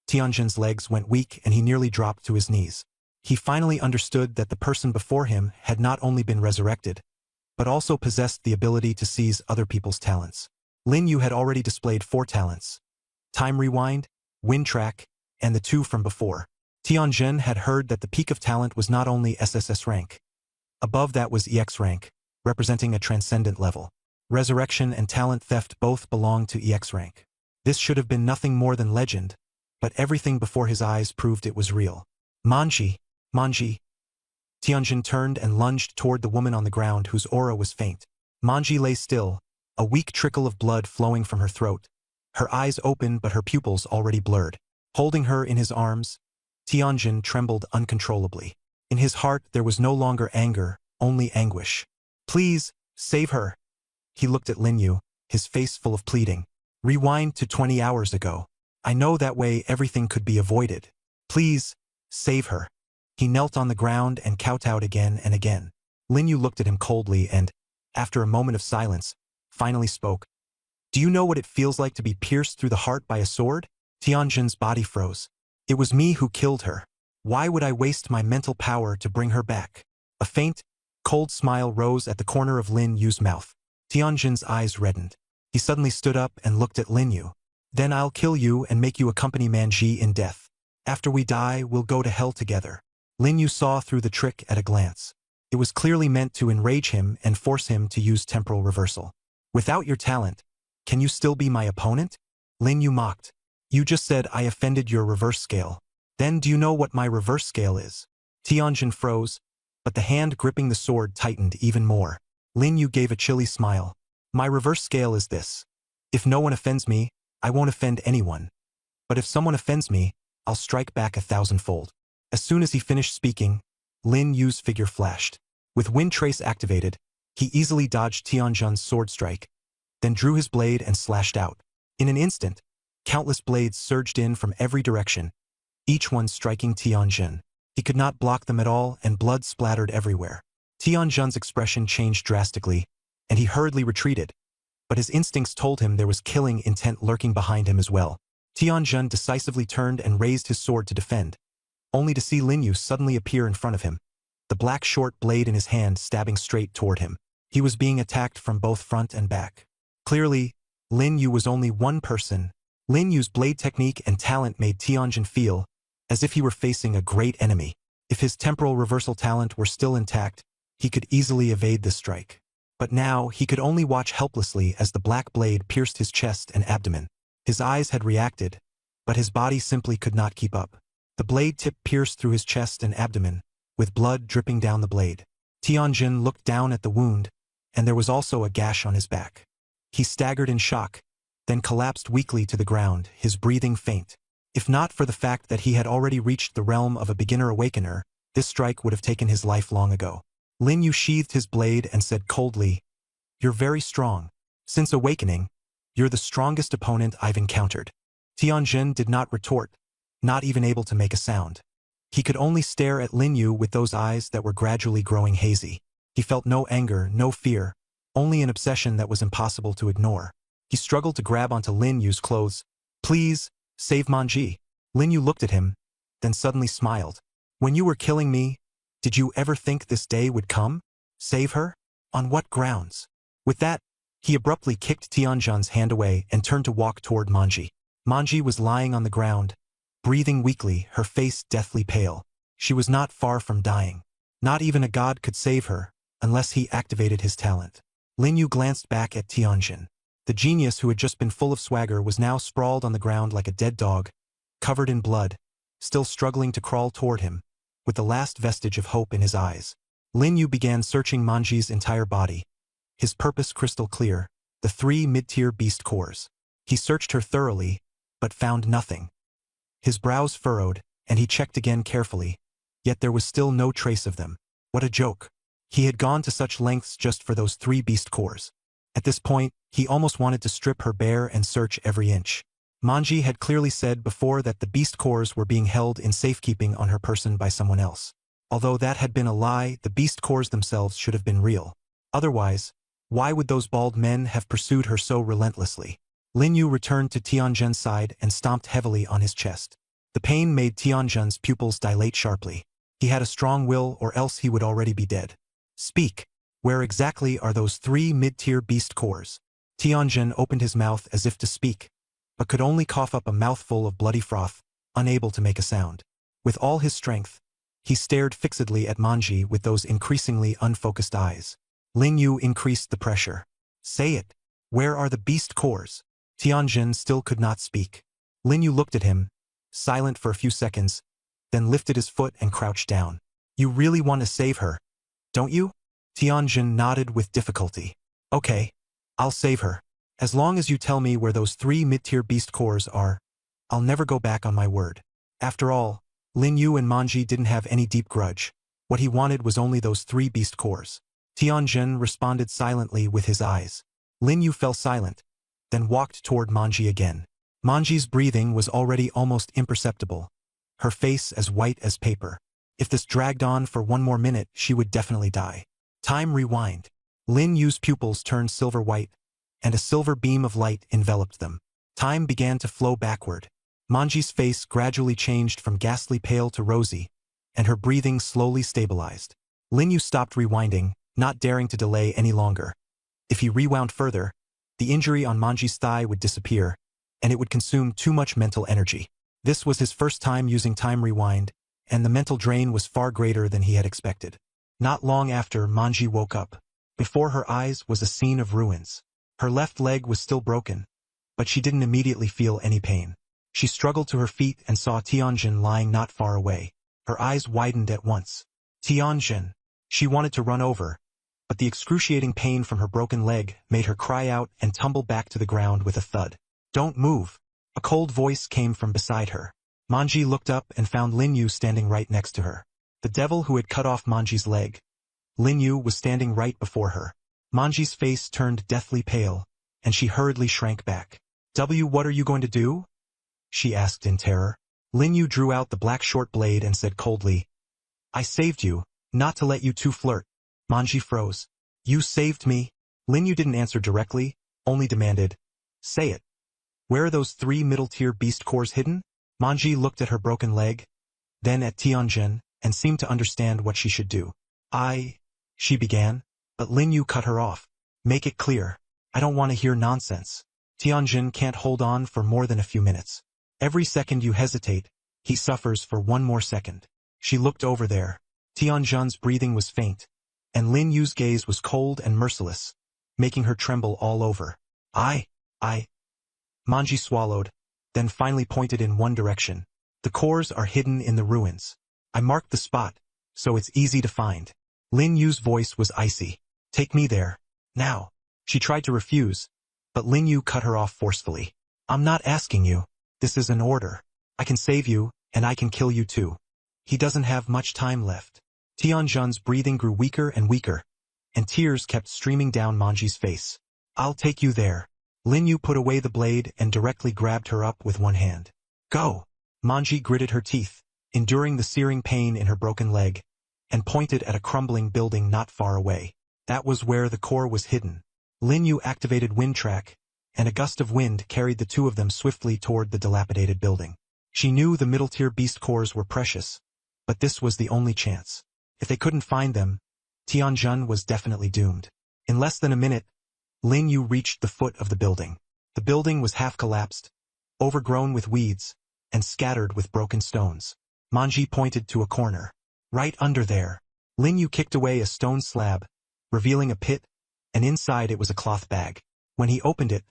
Tianjin's legs went weak and he nearly dropped to his knees. He finally understood that the person before him had not only been resurrected, but also possessed the ability to seize other people's talents. Lin Yu had already displayed 4 talents: Time Rewind, Wind Track, and the 2 from before. Tianjin had heard that the peak of talent was not only SSS rank. Above that was EX rank, representing a transcendent level. Resurrection and talent theft both belonged to EX rank. This should have been nothing more than legend, but everything before his eyes proved it was real. Manji! Manji! Tianjin turned and lunged toward the woman on the ground whose aura was faint. Manji lay still, a weak trickle of blood flowing from her throat. Her eyes open but her pupils already blurred. Holding her in his arms, Tianjin trembled uncontrollably. In his heart there was no longer anger, only anguish. Please, save her. He looked at Lin Yu, his face full of pleading. Rewind to 20 hours ago. I know that way everything could be avoided. Please, save her. He knelt on the ground and kowtowed again and again. Lin Yu looked at him coldly and, after a moment of silence, finally spoke. Do you know what it feels like to be pierced through the heart by a sword? Tianjin's body froze. It was me who killed her. Why would I waste my mental power to bring her back? A faint, cold smile rose at the corner of Lin Yu's mouth. Tianjin's eyes reddened. He suddenly stood up and looked at Lin Yu. Then I'll kill you and make you accompany Manji in death. After we die, we'll go to hell together. Lin Yu saw through the trick at a glance. It was clearly meant to enrage him and force him to use temporal reversal. Without your talent, can you still be my opponent? Lin Yu mocked. You just said I offended your reverse scale. Then do you know what my reverse scale is? Tianjin froze, but the hand gripping the sword tightened even more. Lin Yu gave a chilly smile. My reverse scale is this. If no one offends me, I won't offend anyone. But if someone offends me, I'll strike back 1,000-fold. As soon as he finished speaking, Lin Yu's figure flashed. With Wind Trace activated, he easily dodged Tianjin's sword strike, then drew his blade and slashed out. In an instant, countless blades surged in from every direction, each one striking Tianjin. He could not block them at all, and blood splattered everywhere. Tianjin's expression changed drastically, and he hurriedly retreated, but his instincts told him there was killing intent lurking behind him as well. Tianjin decisively turned and raised his sword to defend, only to see Lin Yu suddenly appear in front of him, the black short blade in his hand stabbing straight toward him. He was being attacked from both front and back. Clearly, Lin Yu was only one person. Lin Yu's blade technique and talent made Tianjin feel as if he were facing a great enemy. If his temporal reversal talent were still intact, he could easily evade the strike. But now he could only watch helplessly as the black blade pierced his chest and abdomen. His eyes had reacted, but his body simply could not keep up. The blade tip pierced through his chest and abdomen, with blood dripping down the blade. Tianjin looked down at the wound, and there was also a gash on his back. He staggered in shock, then collapsed weakly to the ground, his breathing faint. If not for the fact that he had already reached the realm of a beginner awakener, this strike would have taken his life long ago. Lin Yu sheathed his blade and said coldly, "You're very strong. Since awakening, you're the strongest opponent I've encountered." Tianjin did not retort, not even able to make a sound. He could only stare at Lin Yu with those eyes that were gradually growing hazy. He felt no anger, no fear, only an obsession that was impossible to ignore. He struggled to grab onto Lin Yu's clothes. "Please, save Manji." Lin Yu looked at him, then suddenly smiled. "When you were killing me, did you ever think this day would come? Save her? On what grounds?" With that, he abruptly kicked Tianjin's hand away and turned to walk toward Manji. Manji was lying on the ground, breathing weakly, her face deathly pale. She was not far from dying. Not even a god could save her, unless he activated his talent. Lin Yu glanced back at Tianjin. The genius who had just been full of swagger was now sprawled on the ground like a dead dog, covered in blood, still struggling to crawl toward him, with the last vestige of hope in his eyes. Lin Yu began searching Manji's entire body, his purpose crystal clear, the 3 mid-tier beast cores. He searched her thoroughly, but found nothing. His brows furrowed, and he checked again carefully, yet there was still no trace of them. What a joke. He had gone to such lengths just for those 3 beast cores. At this point, he almost wanted to strip her bare and search every inch. Manji had clearly said before that the beast cores were being held in safekeeping on her person by someone else. Although that had been a lie, the beast cores themselves should have been real. Otherwise, why would those bald men have pursued her so relentlessly? Lin Yu returned to Tianjin's side and stomped heavily on his chest. The pain made Tianjin's pupils dilate sharply. He had a strong will, or else he would already be dead. "Speak. Where exactly are those 3 mid-tier beast cores?" Tianjin opened his mouth as if to speak, but could only cough up a mouthful of bloody froth, unable to make a sound. With all his strength, he stared fixedly at Manji with those increasingly unfocused eyes. Lin Yu increased the pressure. "Say it. Where are the beast cores?" Tianjin still could not speak. Lin Yu looked at him, silent for a few seconds, then lifted his foot and crouched down. "You really want to save her, don't you?" Tianjin nodded with difficulty. "Okay, I'll save her. As long as you tell me where those 3 mid-tier beast cores are, I'll never go back on my word." After all, Lin Yu and Manji didn't have any deep grudge. What he wanted was only those 3 beast cores. Tianjin responded silently with his eyes. Lin Yu fell silent, then walked toward Manji again. Manji's breathing was already almost imperceptible, her face as white as paper. If this dragged on for one more minute, she would definitely die. Time rewind. Lin Yu's pupils turned silver white, and a silver beam of light enveloped them. Time began to flow backward. Manji's face gradually changed from ghastly pale to rosy, and her breathing slowly stabilized. Lin Yu stopped rewinding, not daring to delay any longer. If he rewound further, the injury on Manji's thigh would disappear, and it would consume too much mental energy. This was his first time using time rewind, and the mental drain was far greater than he had expected. Not long after, Manji woke up. Before her eyes was a scene of ruins. Her left leg was still broken, but she didn't immediately feel any pain. She struggled to her feet and saw Tianjin lying not far away. Her eyes widened at once. "Tianjin." She wanted to run over, but the excruciating pain from her broken leg made her cry out and tumble back to the ground with a thud. "Don't move." A cold voice came from beside her. Manji looked up and found Lin Yu standing right next to her. The devil who had cut off Manji's leg. Lin Yu was standing right before her. Manji's face turned deathly pale, and she hurriedly shrank back. What are you going to do?" she asked in terror. Lin Yu drew out the black short blade and said coldly, "I saved you, not to let you two flirt." Manji froze. "You saved me?" Lin Yu didn't answer directly, only demanded, "Say it. Where are those 3 middle-tier beast cores hidden?" Manji looked at her broken leg, then at Tianjin, and seemed to understand what she should do. She began, but Lin Yu cut her off. "Make it clear. I don't want to hear nonsense. Tianjin can't hold on for more than a few minutes. Every second you hesitate, he suffers for one more second." She looked over there. Tianjin's breathing was faint, and Lin Yu's gaze was cold and merciless, making her tremble all over. I. Manji swallowed, then finally pointed in one direction. "The cores are hidden in the ruins. I marked the spot, so it's easy to find." Lin Yu's voice was icy. "Take me there." Now. She tried to refuse, but Lin Yu cut her off forcefully. I'm not asking you. This is an order. I can save you, and I can kill you too. He doesn't have much time left. Tianjun's breathing grew weaker and weaker, and tears kept streaming down Manji's face. I'll take you there. Lin Yu put away the blade and directly grabbed her up with one hand. Go! Manji gritted her teeth, enduring the searing pain in her broken leg, and pointed at a crumbling building not far away. That was where the core was hidden. Lin Yu activated Wind Track, and a gust of wind carried the two of them swiftly toward the dilapidated building. She knew the middle-tier beast cores were precious, but this was the only chance. If they couldn't find them, Tianjun was definitely doomed. In less than a minute, Lin Yu reached the foot of the building. The building was half collapsed, overgrown with weeds, and scattered with broken stones. Manji pointed to a corner. Right under there. Lin Yu kicked away a stone slab, revealing a pit, and inside it was a cloth bag. When he opened it,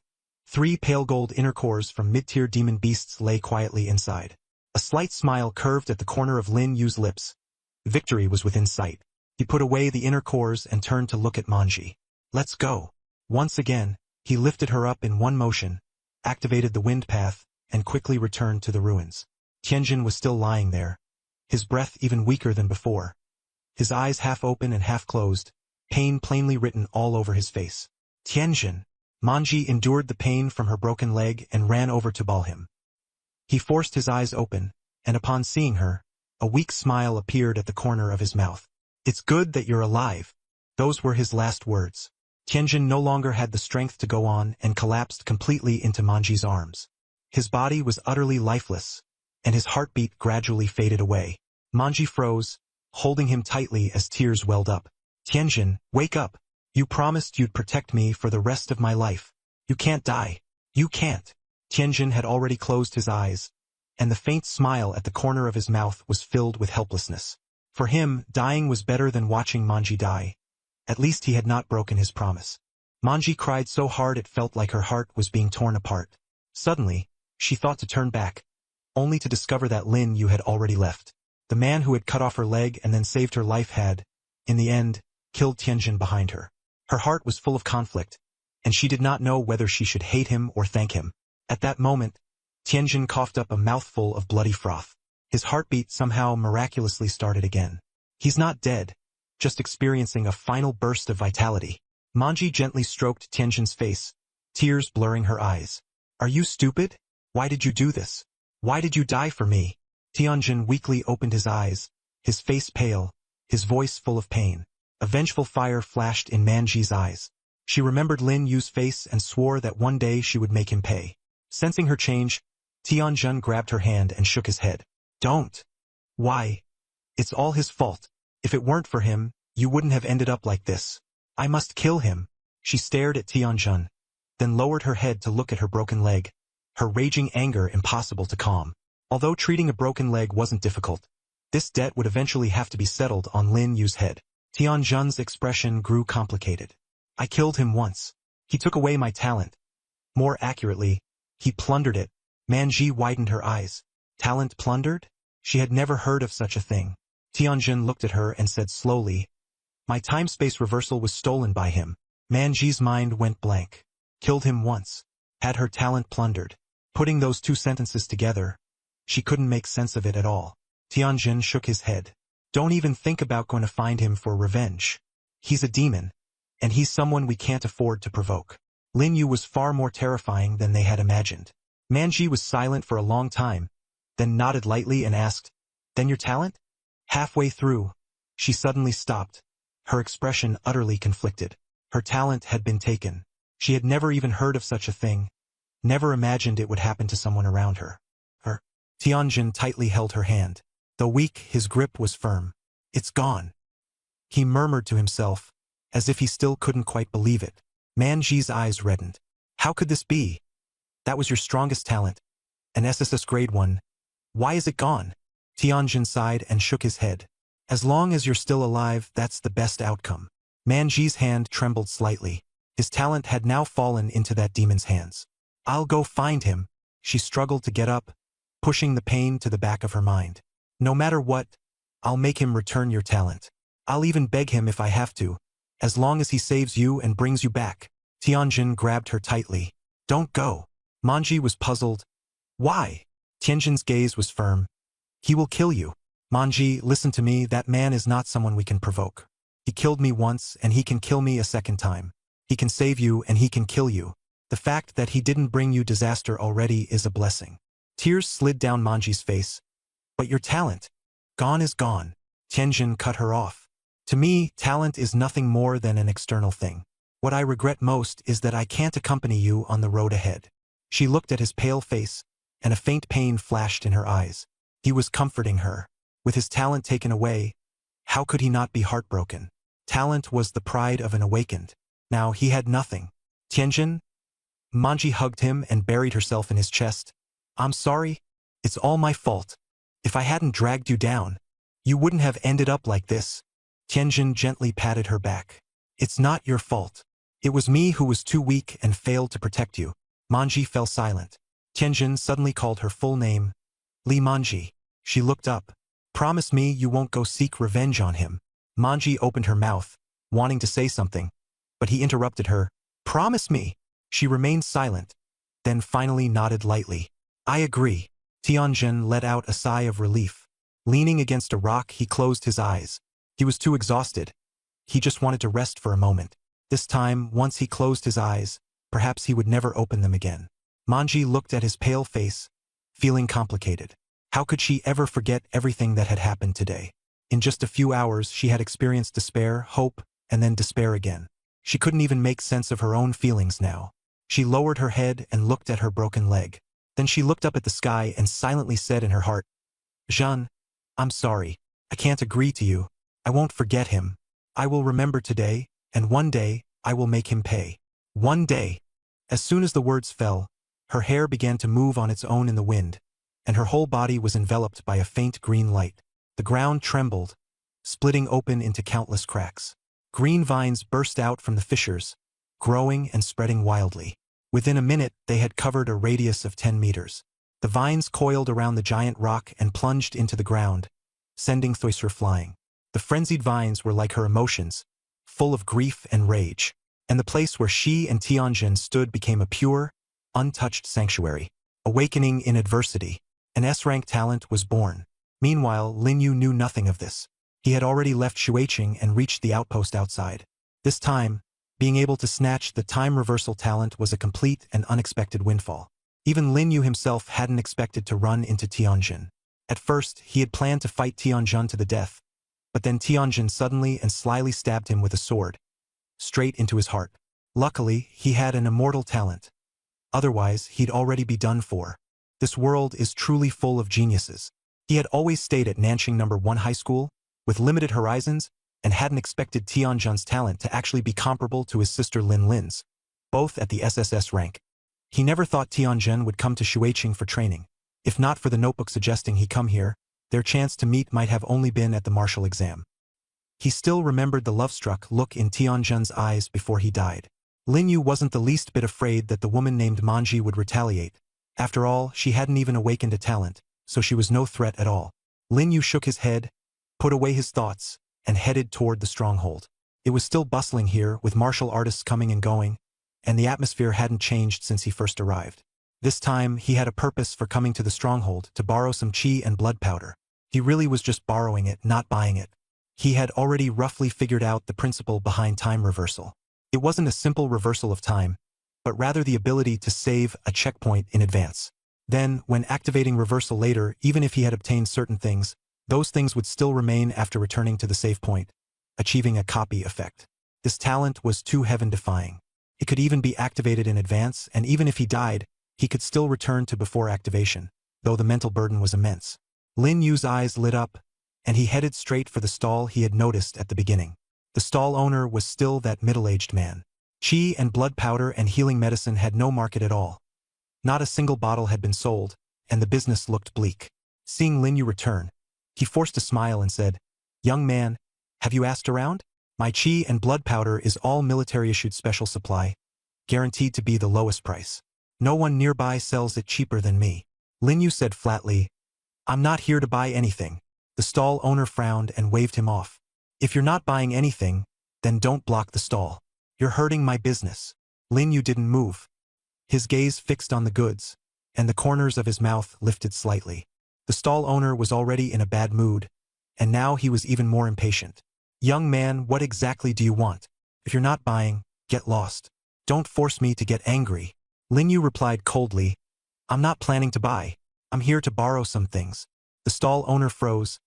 3 pale gold inner cores from mid-tier demon beasts lay quietly inside. A slight smile curved at the corner of Lin Yu's lips. Victory was within sight. He put away the inner cores and turned to look at Manji. Let's go. Once again, he lifted her up in one motion, activated the wind path, and quickly returned to the ruins. Tianjun was still lying there, his breath even weaker than before. His eyes half open and half closed, pain plainly written all over his face. Tianjun! Manji endured the pain from her broken leg and ran over to ball him. He forced his eyes open, and upon seeing her, a weak smile appeared at the corner of his mouth. It's good that you're alive. Those were his last words. Tianjun no longer had the strength to go on and collapsed completely into Manji's arms. His body was utterly lifeless, and his heartbeat gradually faded away. Manji froze, holding him tightly as tears welled up. Tianjun, wake up! You promised you'd protect me for the rest of my life. You can't die. You can't. Tianjun had already closed his eyes, and the faint smile at the corner of his mouth was filled with helplessness. For him, dying was better than watching Manji die. At least he had not broken his promise. Manji cried so hard it felt like her heart was being torn apart. Suddenly, she thought to turn back, only to discover that Lin Yu had already left. The man who had cut off her leg and then saved her life had, in the end, killed Tianjun behind her. Her heart was full of conflict, and she did not know whether she should hate him or thank him. At that moment, Tianjun coughed up a mouthful of bloody froth. His heartbeat somehow miraculously started again. He's not dead, just experiencing a final burst of vitality. Manji gently stroked Tianjun's face, tears blurring her eyes. Are you stupid? Why did you do this? Why did you die for me? Tianjun weakly opened his eyes, his face pale, his voice full of pain. A vengeful fire flashed in Manji's eyes. She remembered Lin Yu's face and swore that one day she would make him pay. Sensing her change, Tianjun grabbed her hand and shook his head. Don't. Why? It's all his fault. If it weren't for him, you wouldn't have ended up like this. I must kill him. She stared at Tianjun, then lowered her head to look at her broken leg, her raging anger impossible to calm. Although treating a broken leg wasn't difficult, this debt would eventually have to be settled on Lin Yu's head. Tianjun's expression grew complicated. I killed him once. He took away my talent. More accurately, he plundered it. Manji widened her eyes. Talent plundered? She had never heard of such a thing. Tianjun looked at her and said slowly, my time-space reversal was stolen by him. Manji's mind went blank. Killed him once. Had her talent plundered. Putting those two sentences together, she couldn't make sense of it at all. Tianjun shook his head. Don't even think about going to find him for revenge. He's a demon, and he's someone we can't afford to provoke. Lin Yu was far more terrifying than they had imagined. Manji was silent for a long time, then nodded lightly and asked, then your talent? Halfway through, she suddenly stopped, her expression utterly conflicted. Her talent had been taken. She had never even heard of such a thing, never imagined it would happen to someone around her. Tianjun tightly held her hand. Though weak, his grip was firm. It's gone. He murmured to himself, as if he still couldn't quite believe it. Manji's eyes reddened. How could this be? That was your strongest talent. An SSS grade 1. Why is it gone? Tianjun sighed and shook his head. As long as you're still alive, that's the best outcome. Manji's hand trembled slightly. His talent had now fallen into that demon's hands. I'll go find him. She struggled to get up, pushing the pain to the back of her mind. No matter what, I'll make him return your talent. I'll even beg him if I have to. as long as he saves you and brings you back. Tianjin grabbed her tightly. Don't go. Manji was puzzled. Why? Tianjin's gaze was firm. He will kill you. Manji, listen to me, that man is not someone we can provoke. He killed me once and he can kill me a second time. He can save you and he can kill you. The fact that he didn't bring you disaster already is a blessing. Tears slid down Manji's face. But your talent? Gone is gone. Tianjin cut her off. To me, talent is nothing more than an external thing. What I regret most is that I can't accompany you on the road ahead. She looked at his pale face, and a faint pain flashed in her eyes. He was comforting her. With his talent taken away, how could he not be heartbroken? Talent was the pride of an awakened. Now he had nothing. Tianjin? Manji hugged him and buried herself in his chest. I'm sorry. It's all my fault. If I hadn't dragged you down, you wouldn't have ended up like this. Tianjin gently patted her back. It's not your fault. It was me who was too weak and failed to protect you. Manji fell silent. Tianjin suddenly called her full name. Li Manji. She looked up. Promise me you won't go seek revenge on him. Manji opened her mouth, wanting to say something, but he interrupted her. Promise me. She remained silent, then finally nodded lightly. I agree. Tianjin let out a sigh of relief. Leaning against a rock, he closed his eyes. He was too exhausted. He just wanted to rest for a moment. This time, once he closed his eyes, perhaps he would never open them again. Manji looked at his pale face, feeling complicated. How could she ever forget everything that had happened today? In just a few hours, she had experienced despair, hope, and then despair again. She couldn't even make sense of her own feelings now. She lowered her head and looked at her broken leg. Then she looked up at the sky and silently said in her heart, Jean, I'm sorry. I can't agree to you. I won't forget him. I will remember today, and one day, I will make him pay. One day. As soon as the words fell, her hair began to move on its own in the wind, and her whole body was enveloped by a faint green light. The ground trembled, splitting open into countless cracks. Green vines burst out from the fissures, growing and spreading wildly. Within a minute, they had covered a radius of 10 meters. The vines coiled around the giant rock and plunged into the ground, sending Thoiser flying. The frenzied vines were like her emotions, full of grief and rage, and the place where she and Tianjin stood became a pure, untouched sanctuary. Awakening in adversity. An S-rank talent was born. Meanwhile, Lin Yu knew nothing of this. He had already left Shuiqing and reached the outpost outside. This time, being able to snatch the time reversal talent was a complete and unexpected windfall. Even Lin Yu himself hadn't expected to run into Tianjin. At first, he had planned to fight Tianjin to the death, but then Tianjin suddenly and slyly stabbed him with a sword, straight into his heart. Luckily, he had an immortal talent. Otherwise, he'd already be done for. This world is truly full of geniuses. He had always stayed at Nanxing No. 1 High School, with limited horizons, and hadn't expected Tianjin's talent to actually be comparable to his sister Lin Lin's, both at the SSS rank. He never thought Tianjin would come to Shuiqing for training. If not for the notebook suggesting he come here, their chance to meet might have only been at the martial exam. He still remembered the love-struck look in Tianjin's eyes before he died. Lin Yu wasn't the least bit afraid that the woman named Manji would retaliate. After all, she hadn't even awakened a talent, so she was no threat at all. Lin Yu shook his head, put away his thoughts, and headed toward the stronghold. It was still bustling here, with martial artists coming and going, and the atmosphere hadn't changed since he first arrived. This time, he had a purpose for coming to the stronghold, to borrow some qi and blood powder. He really was just borrowing it, not buying it. He had already roughly figured out the principle behind time reversal. It wasn't a simple reversal of time, but rather the ability to save a checkpoint in advance. Then, when activating reversal later, even if he had obtained certain things, those things would still remain after returning to the save point, achieving a copy effect. This talent was too heaven-defying. It could even be activated in advance, and even if he died, he could still return to before activation, though the mental burden was immense. Lin Yu's eyes lit up, and he headed straight for the stall he had noticed at the beginning. The stall owner was still that middle-aged man. Qi and blood powder and healing medicine had no market at all. Not a single bottle had been sold, and the business looked bleak. Seeing Lin Yu return, he forced a smile and said, "Young man, have you asked around? My qi and blood powder is all military-issued special supply, guaranteed to be the lowest price. No one nearby sells it cheaper than me." Lin Yu said flatly, "I'm not here to buy anything." The stall owner frowned and waved him off. "If you're not buying anything, Then don't block the stall. You're hurting my business. Lin Yu didn't move. His gaze fixed on the goods, and the corners of his mouth lifted slightly. The stall owner was already in a bad mood, and now he was even more impatient. Young man, what exactly do you want? If you're not buying, get lost. Don't force me to get angry. Lin Yu replied coldly, I'm not planning to buy. I'm here to borrow some things. The stall owner froze,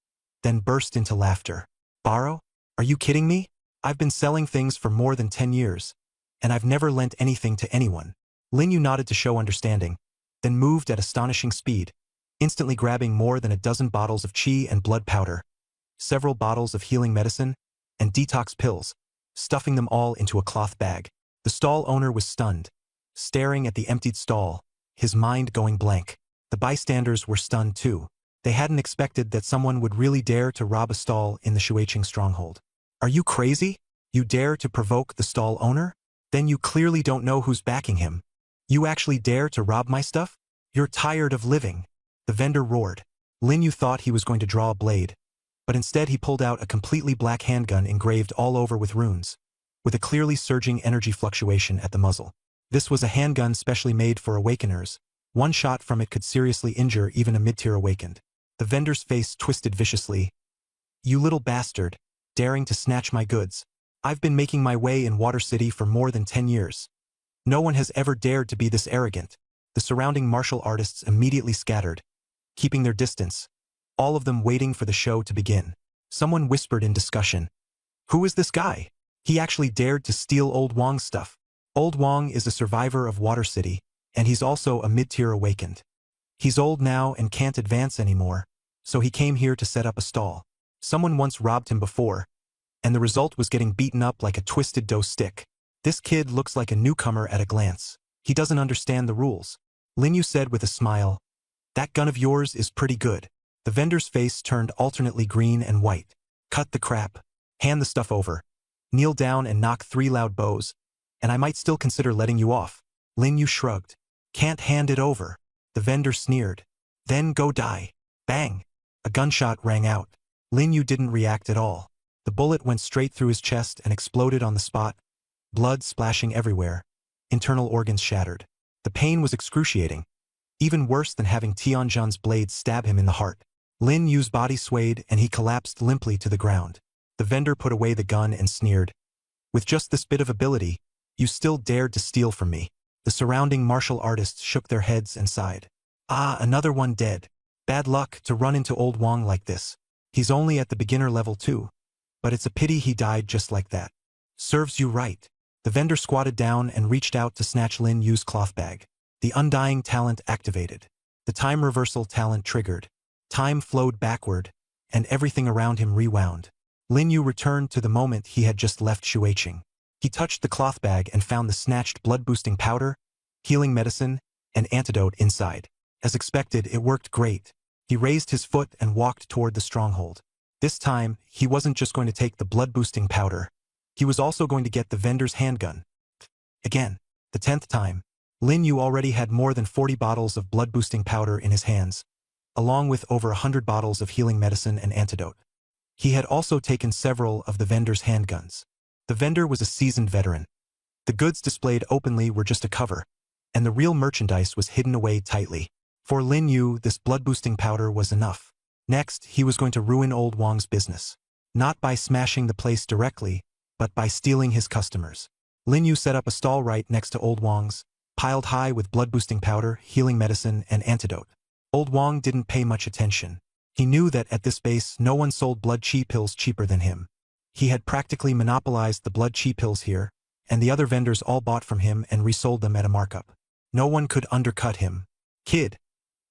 then burst into laughter. Borrow? Are you kidding me? I've been selling things for more than 10 years, and I've never lent anything to anyone. Lin Yu nodded to show understanding, then moved at astonishing speed, instantly grabbing more than a dozen bottles of qi and blood powder, several bottles of healing medicine, and detox pills, stuffing them all into a cloth bag. The stall owner was stunned, staring at the emptied stall, his mind going blank. The bystanders were stunned too. They hadn't expected that someone would really dare to rob a stall in the Shuiqing stronghold. Are you crazy? You dare to provoke the stall owner? Then you clearly don't know who's backing him. You actually dare to rob my stuff? You're tired of living. The vendor roared. Lin Yu thought he was going to draw a blade, but instead he pulled out a completely black handgun engraved all over with runes, with a clearly surging energy fluctuation at the muzzle. This was a handgun specially made for awakeners. One shot from it could seriously injure even a mid-tier awakened. The vendor's face twisted viciously. You little bastard, daring to snatch my goods. I've been making my way in Water City for more than 10 years. No one has ever dared to be this arrogant. The surrounding martial artists immediately scattered, keeping their distance, all of them waiting for the show to begin. Someone whispered in discussion. Who is this guy? He actually dared to steal Old Wong's stuff. Old Wong is a survivor of Water City, and he's also a mid-tier awakened. He's old now and can't advance anymore, so he came here to set up a stall. Someone once robbed him before, and the result was getting beaten up like a twisted dough stick. This kid looks like a newcomer at a glance. He doesn't understand the rules. Lin Yu said with a smile, That gun of yours is pretty good. The vendor's face turned alternately green and white. Cut the crap. Hand the stuff over. Kneel down and knock 3 loud bows, and I might still consider letting you off. Lin Yu shrugged. Can't hand it over. The vendor sneered. Then go die. Bang. A gunshot rang out. Lin Yu didn't react at all. The bullet went straight through his chest and exploded on the spot, blood splashing everywhere, internal organs shattered. The pain was excruciating, even worse than having Tianjun's blade stab him in the heart. Lin Yu's body swayed and he collapsed limply to the ground. The vendor put away the gun and sneered. With just this bit of ability, you still dared to steal from me. The surrounding martial artists shook their heads and sighed. Ah, another one dead. Bad luck to run into Old Wong like this. He's only at the beginner level too. But it's a pity he died just like that. Serves you right. The vendor squatted down and reached out to snatch Lin Yu's cloth bag. The Undying talent activated. The time reversal talent triggered. Time flowed backward, and everything around him rewound. Lin Yu returned to the moment he had just left Shuiqing. He touched the cloth bag and found the snatched blood-boosting powder, healing medicine, and antidote inside. As expected, it worked great. He raised his foot and walked toward the stronghold. This time, he wasn't just going to take the blood-boosting powder. He was also going to get the vendor's handgun. Again, the 10th time, Lin Yu already had more than 40 bottles of blood-boosting powder in his hands, along with over 100 bottles of healing medicine and antidote. He had also taken several of the vendor's handguns. The vendor was a seasoned veteran. The goods displayed openly were just a cover, and the real merchandise was hidden away tightly. For Lin Yu, this blood-boosting powder was enough. Next, he was going to ruin Old Wong's business. Not by smashing the place directly, but by stealing his customers. Lin Yu set up a stall right next to Old Wong's, piled high with blood-boosting powder, healing medicine, and antidote. Old Wong didn't pay much attention. He knew that at this base no one sold blood qi pills cheaper than him. He had practically monopolized the blood qi pills here, and the other vendors all bought from him and resold them at a markup. No one could undercut him. Kid,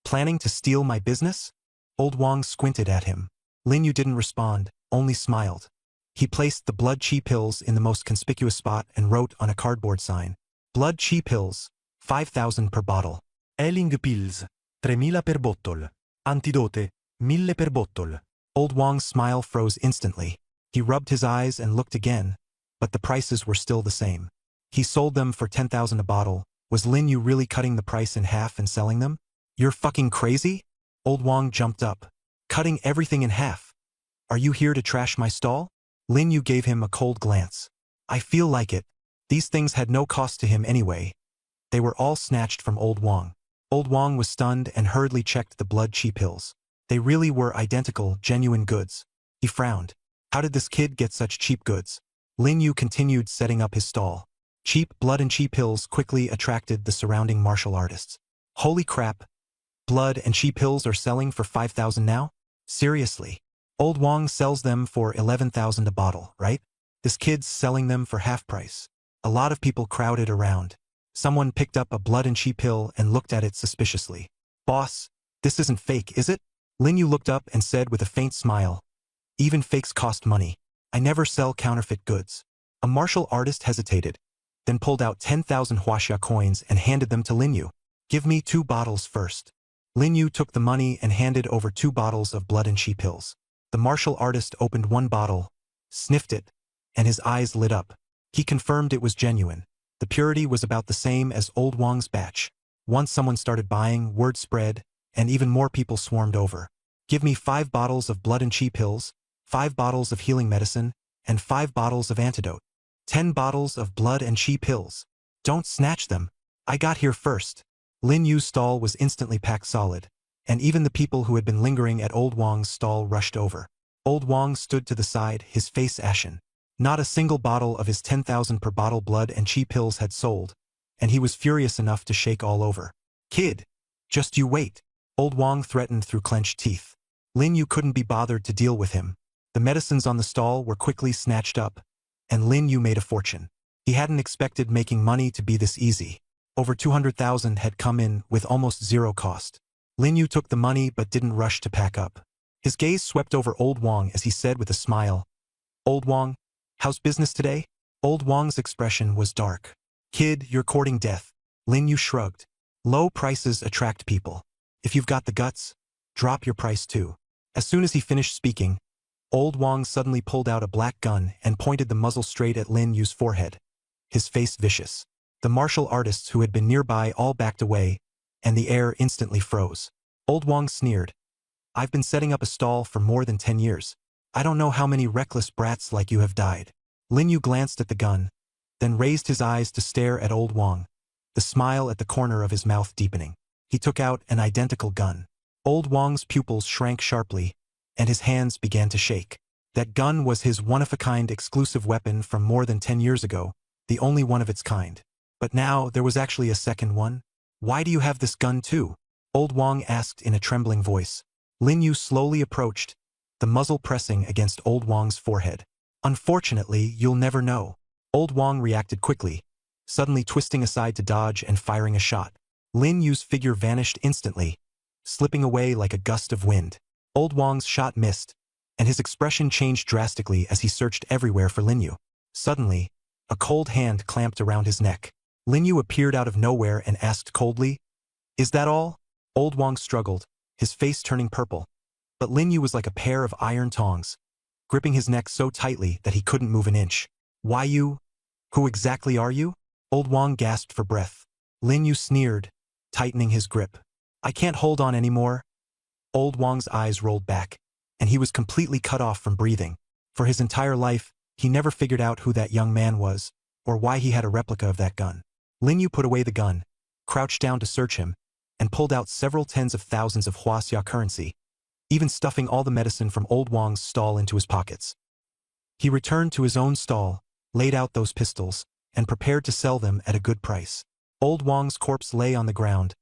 planning to steal my business? Old Wong squinted at him. Lin Yu didn't respond, only smiled. He placed the blood qi pills in the most conspicuous spot and wrote on a cardboard sign. Blood qi pills, 5,000 per bottle. Healing pills, 3.000 per bottle. Antidote, 1.000 per bottle. Old Wong's smile froze instantly. He rubbed his eyes and looked again, but the prices were still the same. He sold them for 10,000 a bottle. Was Lin Yu really cutting the price in half and selling them? You're fucking crazy? Old Wong jumped up. Cutting everything in half. Are you here to trash my stall? Lin Yu gave him a cold glance. I feel like it. These things had no cost to him anyway. They were all snatched from Old Wang. Old Wang was stunned and hurriedly checked the blood chi pills. They really were identical, genuine goods. He frowned. How did this kid get such cheap goods? Lin Yu continued setting up his stall. Cheap blood and chi pills quickly attracted the surrounding martial artists. Holy crap! Blood and chi pills are selling for 5,000 now? Seriously? Old Wang sells them for 11,000 a bottle, right? This kid's selling them for half price. A lot of people crowded around. Someone picked up a blood and chi pill and looked at it suspiciously. Boss, this isn't fake, is it? Lin Yu looked up and said with a faint smile. Even fakes cost money. I never sell counterfeit goods. A martial artist hesitated, then pulled out 10,000 huaxia coins and handed them to Lin Yu. Give me 2 bottles first. Lin Yu took the money and handed over 2 bottles of blood and chi pills. The martial artist opened one bottle, sniffed it, and his eyes lit up. He confirmed it was genuine. The purity was about the same as Old Wang's batch. Once someone started buying, word spread, and even more people swarmed over. Give me 5 bottles of blood and chi pills, 5 bottles of healing medicine, and 5 bottles of antidote. 10 bottles of blood and chi pills. Don't snatch them. I got here first. Lin Yu's stall was instantly packed solid, and even the people who had been lingering at Old Wang's stall rushed over. Old Wang stood to the side, his face ashen. Not a single bottle of his 10,000 per bottle blood and chi pills had sold, and he was furious enough to shake all over. Kid, just you wait. Old Wang threatened through clenched teeth. Lin Yu couldn't be bothered to deal with him. The medicines on the stall were quickly snatched up, and Lin Yu made a fortune. He hadn't expected making money to be this easy. Over 200,000 had come in with almost zero cost. Lin Yu took the money but didn't rush to pack up. His gaze swept over Old Wang as he said with a smile, Old Wang, how's business today? Old Wang's expression was dark. Kid, you're courting death. Lin Yu shrugged. Low prices attract people. If you've got the guts, drop your price too. As soon as he finished speaking, Old Wang suddenly pulled out a black gun and pointed the muzzle straight at Lin Yu's forehead, his face vicious. The martial artists who had been nearby all backed away, and the air instantly froze. Old Wang sneered. I've been setting up a stall for more than 10 years. I don't know how many reckless brats like you have died. Lin Yu glanced at the gun, then raised his eyes to stare at Old Wang, the smile at the corner of his mouth deepening. He took out an identical gun. Old Wang's pupils shrank sharply, and his hands began to shake. That gun was his one-of-a-kind exclusive weapon from more than 10 years ago, the only one of its kind. But now there was actually a second one. Why do you have this gun too? Old Wang asked in a trembling voice. Lin Yu slowly approached, the muzzle pressing against Old Wang's forehead. Unfortunately, you'll never know. Old Wang reacted quickly, suddenly twisting aside to dodge and firing a shot. Lin Yu's figure vanished instantly, slipping away like a gust of wind. Old Wang's shot missed, and his expression changed drastically as he searched everywhere for Lin Yu. Suddenly, a cold hand clamped around his neck. Lin Yu appeared out of nowhere and asked coldly, Is that all? Old Wang struggled, his face turning purple. But Lin Yu was like a pair of iron tongs, gripping his neck so tightly that he couldn't move an inch. Why you? Who exactly are you? Old Wang gasped for breath. Lin Yu sneered, tightening his grip. I can't hold on anymore. Old Wang's eyes rolled back, and he was completely cut off from breathing. For his entire life, he never figured out who that young man was, or why he had a replica of that gun. Lin Yu put away the gun, crouched down to search him, and pulled out several tens of thousands of huaxia currency, even stuffing all the medicine from Old Wang's stall into his pockets. He returned to his own stall, laid out those pistols, and prepared to sell them at a good price. Old Wang's corpse lay on the ground,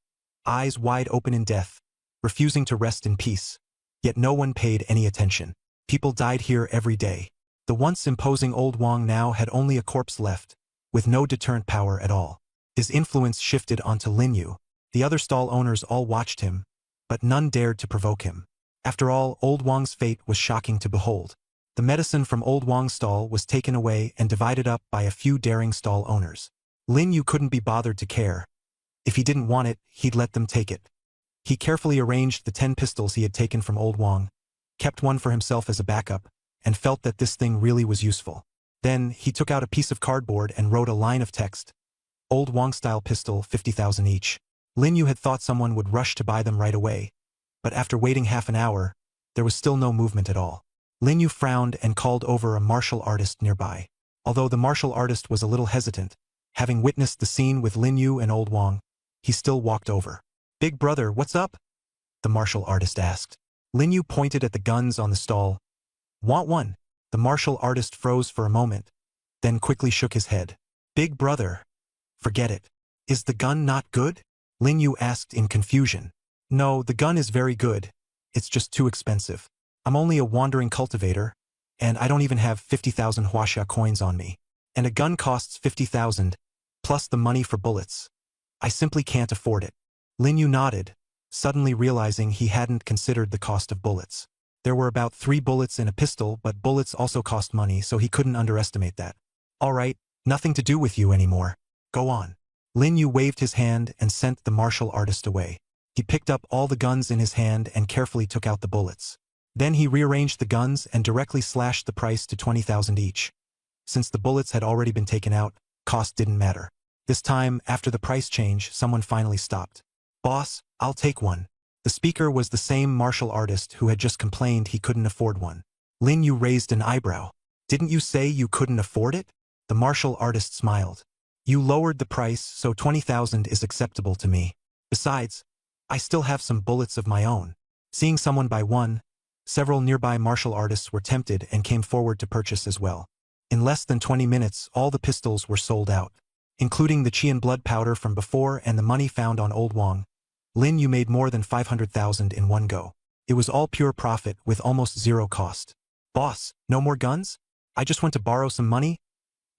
eyes wide open in death, refusing to rest in peace. Yet no one paid any attention. People died here every day. The once imposing Old Wang now had only a corpse left, with no deterrent power at all. His influence shifted onto Lin Yu. The other stall owners all watched him, but none dared to provoke him. After all, Old Wang's fate was shocking to behold. The medicine from Old Wang's stall was taken away and divided up by a few daring stall owners. Lin Yu couldn't be bothered to care. If he didn't want it, he'd let them take it. He carefully arranged the 10 pistols he had taken from Old Wang, kept one for himself as a backup, and felt that this thing really was useful. Then, he took out a piece of cardboard and wrote a line of text. Old Wang-style pistol, 50,000 each. Lin Yu had thought someone would rush to buy them right away, but after waiting half an hour, there was still no movement at all. Lin Yu frowned and called over a martial artist nearby. Although the martial artist was a little hesitant, having witnessed the scene with Lin Yu and Old Wang, he still walked over. "Big brother, what's up?" the martial artist asked. Lin Yu pointed at the guns on the stall. "Want one?" The martial artist froze for a moment, then quickly shook his head. "Big brother, forget it. Is the gun not good?" Lin Yu asked in confusion. "No, the gun is very good. It's just too expensive. I'm only a wandering cultivator, and I don't even have 50,000 huaxia coins on me. And a gun costs 50,000, plus the money for bullets. I simply can't afford it." Lin Yu nodded, suddenly realizing he hadn't considered the cost of bullets. There were about 3 bullets in a pistol, but bullets also cost money, so he couldn't underestimate that. "All right, nothing to do with you anymore. Go on." Lin Yu waved his hand and sent the martial artist away. He picked up all the guns in his hand and carefully took out the bullets. Then he rearranged the guns and directly slashed the price to 20,000 each. Since the bullets had already been taken out, cost didn't matter. This time, after the price change, someone finally stopped. "Boss, I'll take one." The speaker was the same martial artist who had just complained he couldn't afford one. Lin Yu raised an eyebrow. "Didn't you say you couldn't afford it?" The martial artist smiled. "You lowered the price, so 20,000 is acceptable to me. Besides, I still have some bullets of my own." Seeing someone buy one, several nearby martial artists were tempted and came forward to purchase as well. In less than 20 minutes, all the pistols were sold out. Including the Qian blood powder from before and the money found on Old Wang, Lin Yu made more than 500,000 in one go. It was all pure profit with almost zero cost. "Boss, no more guns? I just want to borrow some money?"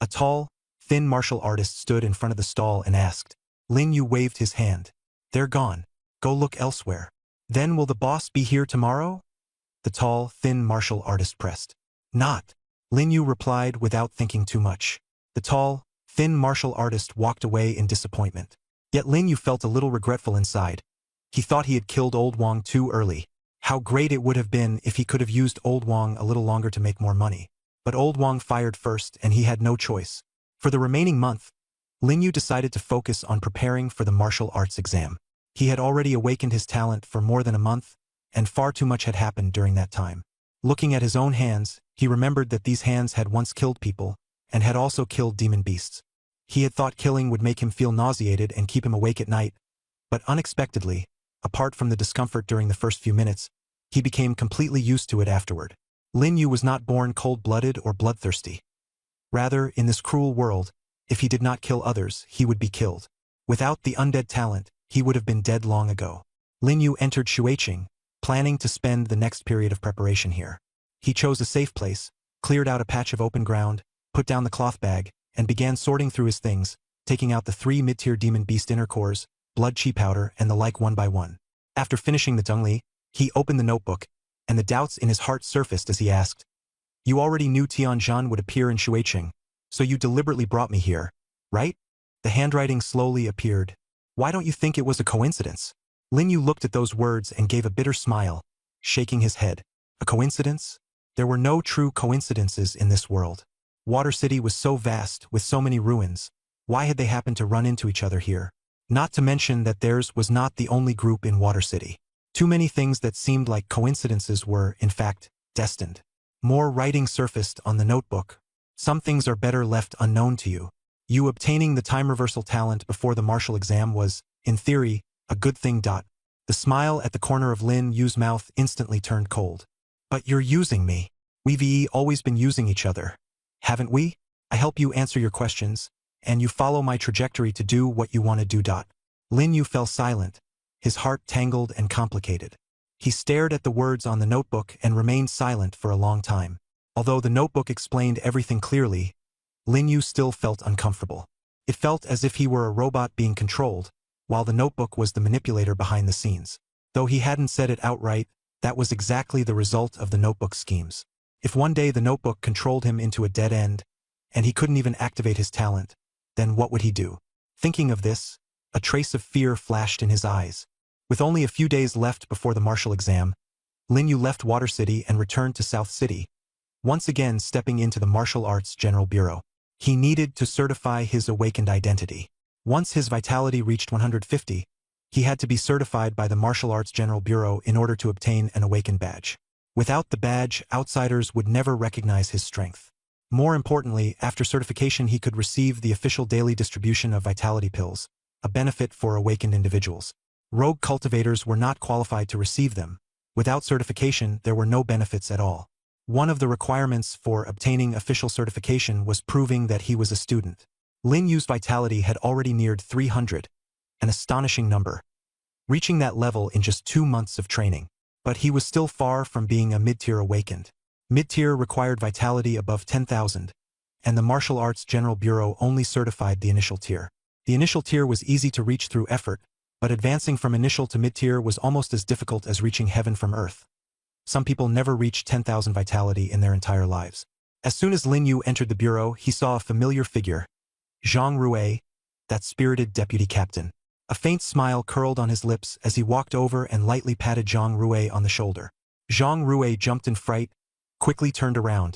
A tall, thin martial artist stood in front of the stall and asked. Lin Yu waved his hand. "They're gone. Go look elsewhere." "Then will the boss be here tomorrow?" the tall, thin martial artist pressed. "Not," Lin Yu replied without thinking too much. The tall, thin martial artist walked away in disappointment. Yet Lin Yu felt a little regretful inside. He thought he had killed Old Wang too early. How great it would have been if he could have used Old Wang a little longer to make more money. But Old Wang fired first and he had no choice. For the remaining month, Lin Yu decided to focus on preparing for the martial arts exam. He had already awakened his talent for more than a month, and far too much had happened during that time. Looking at his own hands, he remembered that these hands had once killed people, and had also killed demon beasts. He had thought killing would make him feel nauseated and keep him awake at night, but unexpectedly, apart from the discomfort during the first few minutes, he became completely used to it afterward. Lin Yu was not born cold-blooded or bloodthirsty. Rather, in this cruel world, if he did not kill others, he would be killed. Without the undead talent, he would have been dead long ago. Lin Yu entered Xueqing, planning to spend the next period of preparation here. He chose a safe place, cleared out a patch of open ground, put down the cloth bag, and began sorting through his things, taking out the 3 mid-tier demon beast inner cores, blood chi powder, and the like one by one. After finishing the Dongli, he opened the notebook, and the doubts in his heart surfaced as he asked, "You already knew Tianzhan would appear in Xueqing, so you deliberately brought me here, right?" The handwriting slowly appeared. "Why don't you think it was a coincidence?" Lin Yu looked at those words and gave a bitter smile, shaking his head. A coincidence? There were no true coincidences in this world. Water City was so vast, with so many ruins. Why had they happened to run into each other here? Not to mention that theirs was not the only group in Water City. Too many things that seemed like coincidences were, in fact, destined. More writing surfaced on the notebook. "Some things are better left unknown to you. You obtaining the time reversal talent before the martial exam was, in theory, a good thing. The smile at the corner of Lin Yu's mouth instantly turned cold. "But you're using me. We've always been using each other, haven't we? I help you answer your questions, and you follow my trajectory to do what you want to do. Lin Yu fell silent, his heart tangled and complicated. He stared at the words on the notebook and remained silent for a long time. Although the notebook explained everything clearly, Lin Yu still felt uncomfortable. It felt as if he were a robot being controlled, while the notebook was the manipulator behind the scenes. Though he hadn't said it outright, that was exactly the result of the notebook's schemes. If one day the notebook controlled him into a dead end, and he couldn't even activate his talent, then what would he do? Thinking of this, a trace of fear flashed in his eyes. With only a few days left before the martial exam, Lin Yu left Water City and returned to South City, once again stepping into the Martial Arts General Bureau. He needed to certify his awakened identity. Once his vitality reached 150, he had to be certified by the Martial Arts General Bureau in order to obtain an awakened badge. Without the badge, outsiders would never recognize his strength. More importantly, after certification he could receive the official daily distribution of vitality pills, a benefit for awakened individuals. Rogue cultivators were not qualified to receive them. Without certification, there were no benefits at all. One of the requirements for obtaining official certification was proving that he was a student. Lin Yu's vitality had already neared 300, an astonishing number, reaching that level in just 2 months of training. But he was still far from being a mid-tier awakened. Mid-tier required vitality above 10,000, and the Martial Arts General Bureau only certified the initial tier. The initial tier was easy to reach through effort, but advancing from initial to mid-tier was almost as difficult as reaching heaven from earth. Some people never reach 10,000 vitality in their entire lives. As soon as Lin Yu entered the bureau, he saw a familiar figure, Zhang Rui, that spirited deputy captain. A faint smile curled on his lips as he walked over and lightly patted Zhang Rui on the shoulder. Zhang Rui jumped in fright, quickly turned around,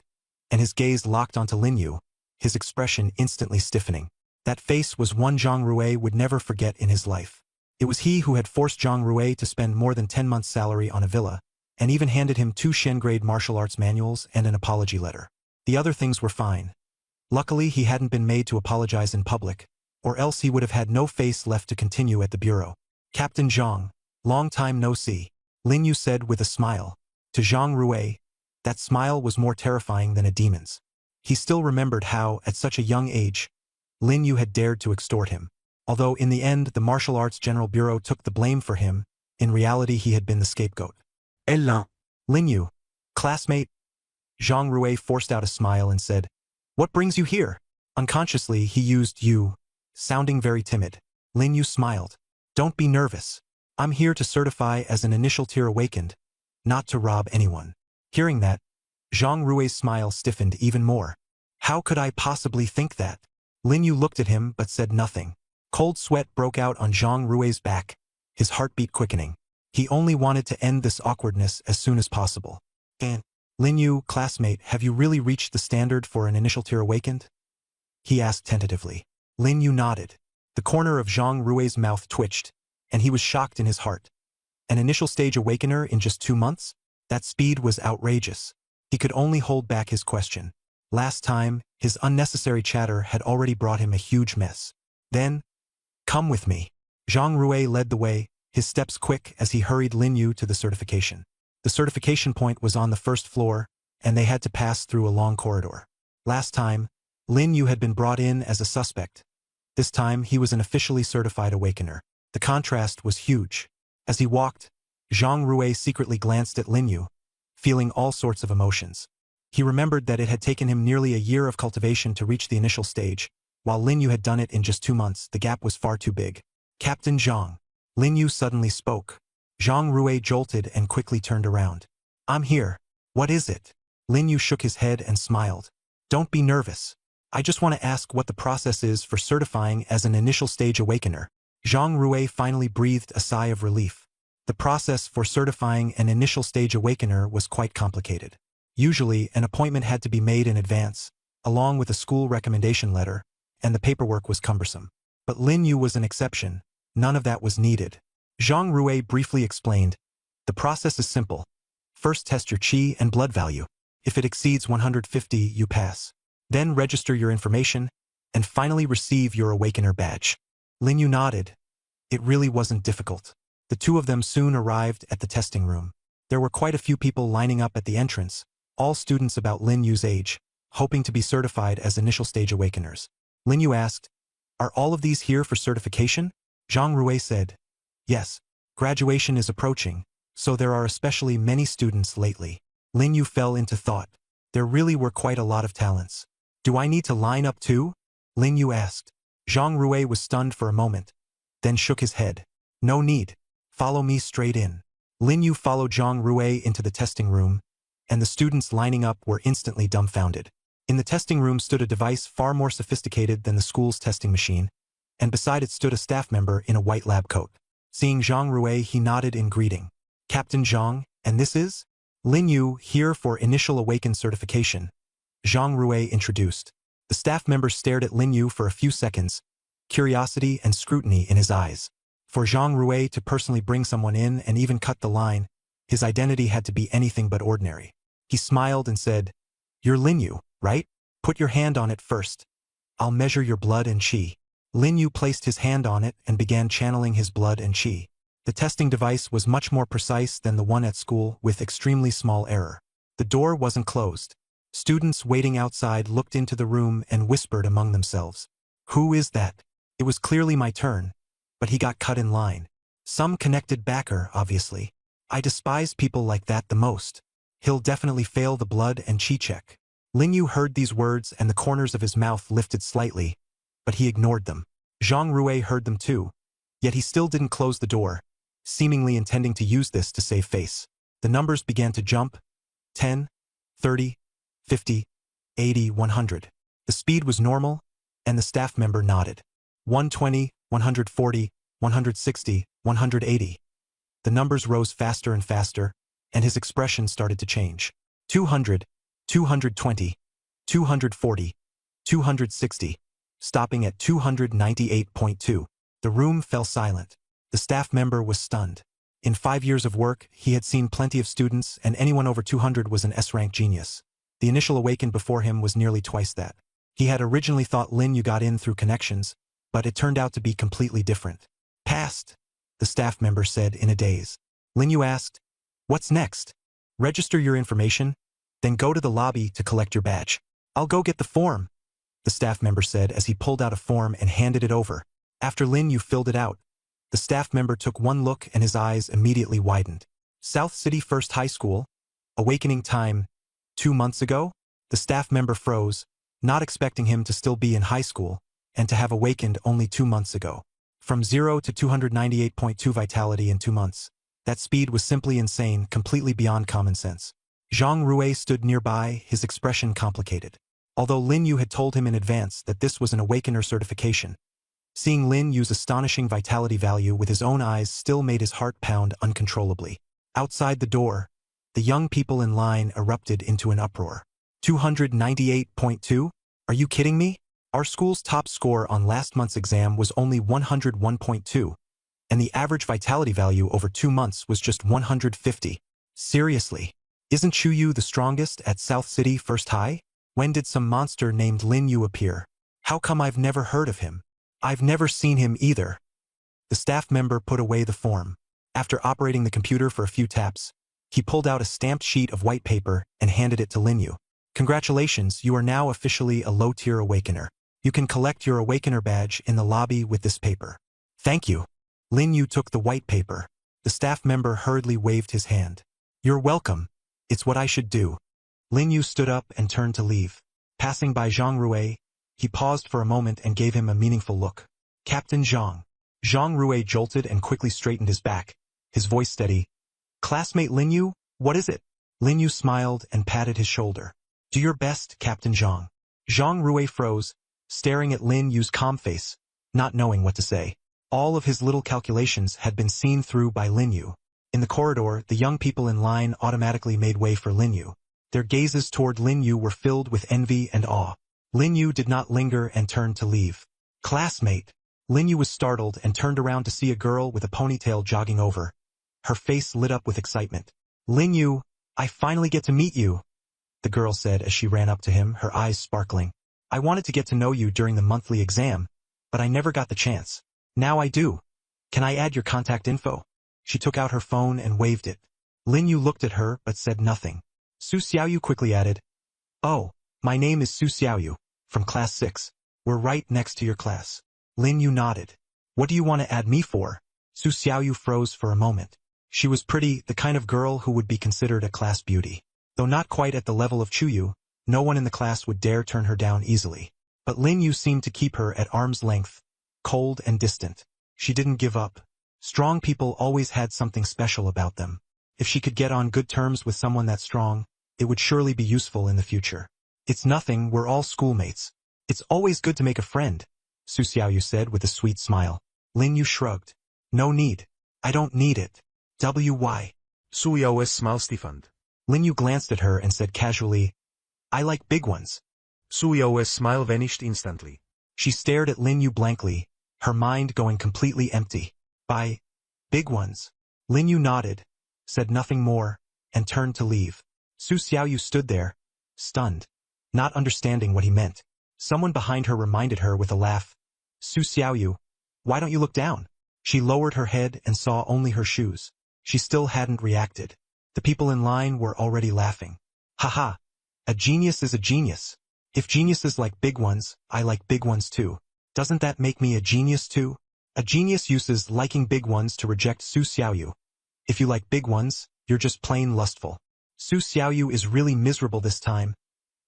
and his gaze locked onto Lin Yu, his expression instantly stiffening. That face was one Zhang Rui would never forget in his life. It was he who had forced Zhang Rui to spend more than 10 months' salary on a villa, and even handed him 2 Shen-grade martial arts manuals and an apology letter. The other things were fine. Luckily, he hadn't been made to apologize in public, or else he would have had no face left to continue at the bureau. Captain Zhang, long time no see, Lin Yu said with a smile. To Zhang Rui, that smile was more terrifying than a demon's. He still remembered how, at such a young age, Lin Yu had dared to extort him. Although in the end the Martial Arts General Bureau took the blame for him, in reality he had been the scapegoat. Ella. Lin Yu, classmate. Zhang Rui forced out a smile and said, "What brings you here?" Unconsciously he used you, sounding very timid. Lin Yu smiled. "Don't be nervous. I'm here to certify as an initial tier awakened, not to rob anyone." Hearing that, Zhang Rui's smile stiffened even more. How could I possibly think that? Lin Yu looked at him but said nothing. Cold sweat broke out on Zhang Rui's back, his heartbeat quickening. He only wanted to end this awkwardness as soon as possible. "And, Lin Yu, classmate, have you really reached the standard for an initial tier awakened?" he asked tentatively. Lin Yu nodded. The corner of Zhang Rui's mouth twitched, and he was shocked in his heart. An initial stage awakener in just 2 months? That speed was outrageous. He could only hold back his question. Last time, his unnecessary chatter had already brought him a huge mess. Then, "Come with me." Zhang Rui led the way, his steps quick as he hurried Lin Yu to the certification. The certification point was on the first floor, and they had to pass through a long corridor. Last time, Lin Yu had been brought in as a suspect. This time, he was an officially certified awakener. The contrast was huge. As he walked, Zhang Rui secretly glanced at Lin Yu, feeling all sorts of emotions. He remembered that it had taken him nearly a year of cultivation to reach the initial stage, while Lin Yu had done it in just 2 months. The gap was far too big. "Captain Zhang." Lin Yu suddenly spoke. Zhang Rui jolted and quickly turned around. "I'm here. What is it?" Lin Yu shook his head and smiled. "Don't be nervous. I just want to ask what the process is for certifying as an initial stage awakener." Zhang Rui finally breathed a sigh of relief. The process for certifying an initial stage awakener was quite complicated. Usually, an appointment had to be made in advance, along with a school recommendation letter, and the paperwork was cumbersome. But Lin Yu was an exception. None of that was needed. Zhang Rui briefly explained, "The process is simple. First test your qi and blood value. If it exceeds 150, you pass. Then register your information, and finally receive your awakener badge." Lin Yu nodded. It really wasn't difficult. The two of them soon arrived at the testing room. There were quite a few people lining up at the entrance, all students about Lin Yu's age, hoping to be certified as initial stage awakeners. Lin Yu asked, "Are all of these here for certification?" Zhang Rui said, "Yes. Graduation is approaching, so there are especially many students lately." Lin Yu fell into thought. There really were quite a lot of talents. "Do I need to line up too?" Lin Yu asked. Zhang Rui was stunned for a moment, then shook his head. "No need. Follow me straight in." Lin Yu followed Zhang Rui into the testing room, and the students lining up were instantly dumbfounded. In the testing room stood a device far more sophisticated than the school's testing machine, and beside it stood a staff member in a white lab coat. Seeing Zhang Rui, he nodded in greeting. "Captain Zhang, and this is?" "Lin Yu, here for initial awakened certification," Zhang Rui introduced. The staff member stared at Lin Yu for a few seconds, curiosity and scrutiny in his eyes. For Zhang Rui to personally bring someone in and even cut the line, His identity had to be anything but ordinary. He smiled and said, "You're Lin Yu, right? Put your hand on it first. I'll measure your blood and qi." Lin Yu placed his hand on it and began channeling his blood and qi. The testing device was much more precise than the one at school, with extremely small error. The door wasn't closed. Students waiting outside looked into the room and whispered among themselves. "Who is that?" It was clearly my turn, but he got cut in line. Some connected backer, obviously. I despise people like that the most. He'll definitely fail the blood and qi check. Lin Yu heard these words and the corners of his mouth lifted slightly, but he ignored them. Zhang Rui heard them too, yet he still didn't close the door, seemingly intending to use this to save face. The numbers began to jump. 10, 30, 50, 80, 100. The speed was normal, and the staff member nodded. 120, 140, 160, 180. The numbers rose faster and faster, and his expression started to change. 200, 220, 240, 260, stopping at 298.2. The room fell silent. The staff member was stunned. In 5 years of work, he had seen plenty of students, and anyone over 200 was an S-rank genius. The initial awakened before him was nearly twice that. He had originally thought Lin Yu got in through connections, but it turned out to be completely different. "Passed," the staff member said in a daze. Lin Yu asked, "What's next?" "Register your information, then go to the lobby to collect your badge." "I'll go get the form," the staff member said as he pulled out a form and handed it over. After Lin Yu filled it out, the staff member took one look and his eyes immediately widened. "South City First High School, awakening time, 2 months ago?" The staff member froze, not expecting him to still be in high school, and to have awakened only 2 months ago. From 0 to 298.2 vitality in 2 months. That speed was simply insane, completely beyond common sense. Zhang Rui stood nearby, his expression complicated. Although Lin Yu had told him in advance that this was an awakener certification, seeing Lin Yu's astonishing vitality value with his own eyes still made his heart pound uncontrollably. Outside the door, the young people in line erupted into an uproar. 298.2? Are you kidding me? Our school's top score on last month's exam was only 101.2, and the average vitality value over 2 months was just 150. Seriously? Isn't Chuyu the strongest at South City First High? When did some monster named Lin Yu appear? How come I've never heard of him? I've never seen him either. The staff member put away the form. After operating the computer for a few taps, he pulled out a stamped sheet of white paper and handed it to Lin Yu. "Congratulations, you are now officially a low-tier awakener. You can collect your awakener badge in the lobby with this paper." "Thank you." Lin Yu took the white paper. The staff member hurriedly waved his hand. "You're welcome. It's what I should do." Lin Yu stood up and turned to leave. Passing by Zhang Rui, he paused for a moment and gave him a meaningful look. "Captain Zhang." Zhang Rui jolted and quickly straightened his back, his voice steady. "Classmate Lin Yu, what is it?" Lin Yu smiled and patted his shoulder. "Do your best, Captain Zhang." Zhang Rui froze, staring at Lin Yu's calm face, not knowing what to say. All of his little calculations had been seen through by Lin Yu. In the corridor, the young people in line automatically made way for Lin Yu. Their gazes toward Lin Yu were filled with envy and awe. Lin Yu did not linger and turned to leave. "Classmate." Lin Yu was startled and turned around to see a girl with a ponytail jogging over. Her face lit up with excitement. "Lin Yu, I finally get to meet you," the girl said as she ran up to him, her eyes sparkling. "I wanted to get to know you during the monthly exam, but I never got the chance. Now I do. Can I add your contact info?" She took out her phone and waved it. Lin Yu looked at her but said nothing. Su Xiaoyu quickly added, "Oh, my name is Su Xiaoyu, from class 6. We're right next to your class." Lin Yu nodded. "What do you want to add me for?" Su Xiaoyu froze for a moment. She was pretty, the kind of girl who would be considered a class beauty. Though not quite at the level of Chuyu, no one in the class would dare turn her down easily. But Lin Yu seemed to keep her at arm's length, cold and distant. She didn't give up. Strong people always had something special about them. If she could get on good terms with someone that strong, it would surely be useful in the future. "It's nothing, we're all schoolmates. It's always good to make a friend," Su Xiaoyu said with a sweet smile. Lin Yu shrugged. "No need. I don't need it. Why?" Su Xiaoyu smiled stiffened. Lin Yu glanced at her and said casually, "I like big ones." Su Xiaoyu's smile vanished instantly. She stared at Lin Yu blankly, her mind going completely empty. "By big ones?" Lin Yu nodded. said nothing more, and turned to leave. Su Xiaoyu stood there, stunned, not understanding what he meant. Someone behind her reminded her with a laugh. Su Xiaoyu, why don't you look down? She lowered her head and saw only her shoes. She still hadn't reacted. The people in line were already laughing. Haha, a genius is a genius. If geniuses like big ones, I like big ones too. Doesn't that make me a genius too? A genius uses liking big ones to reject Su Xiaoyu. If you like big ones, you're just plain lustful. Su Xiaoyu is really miserable this time.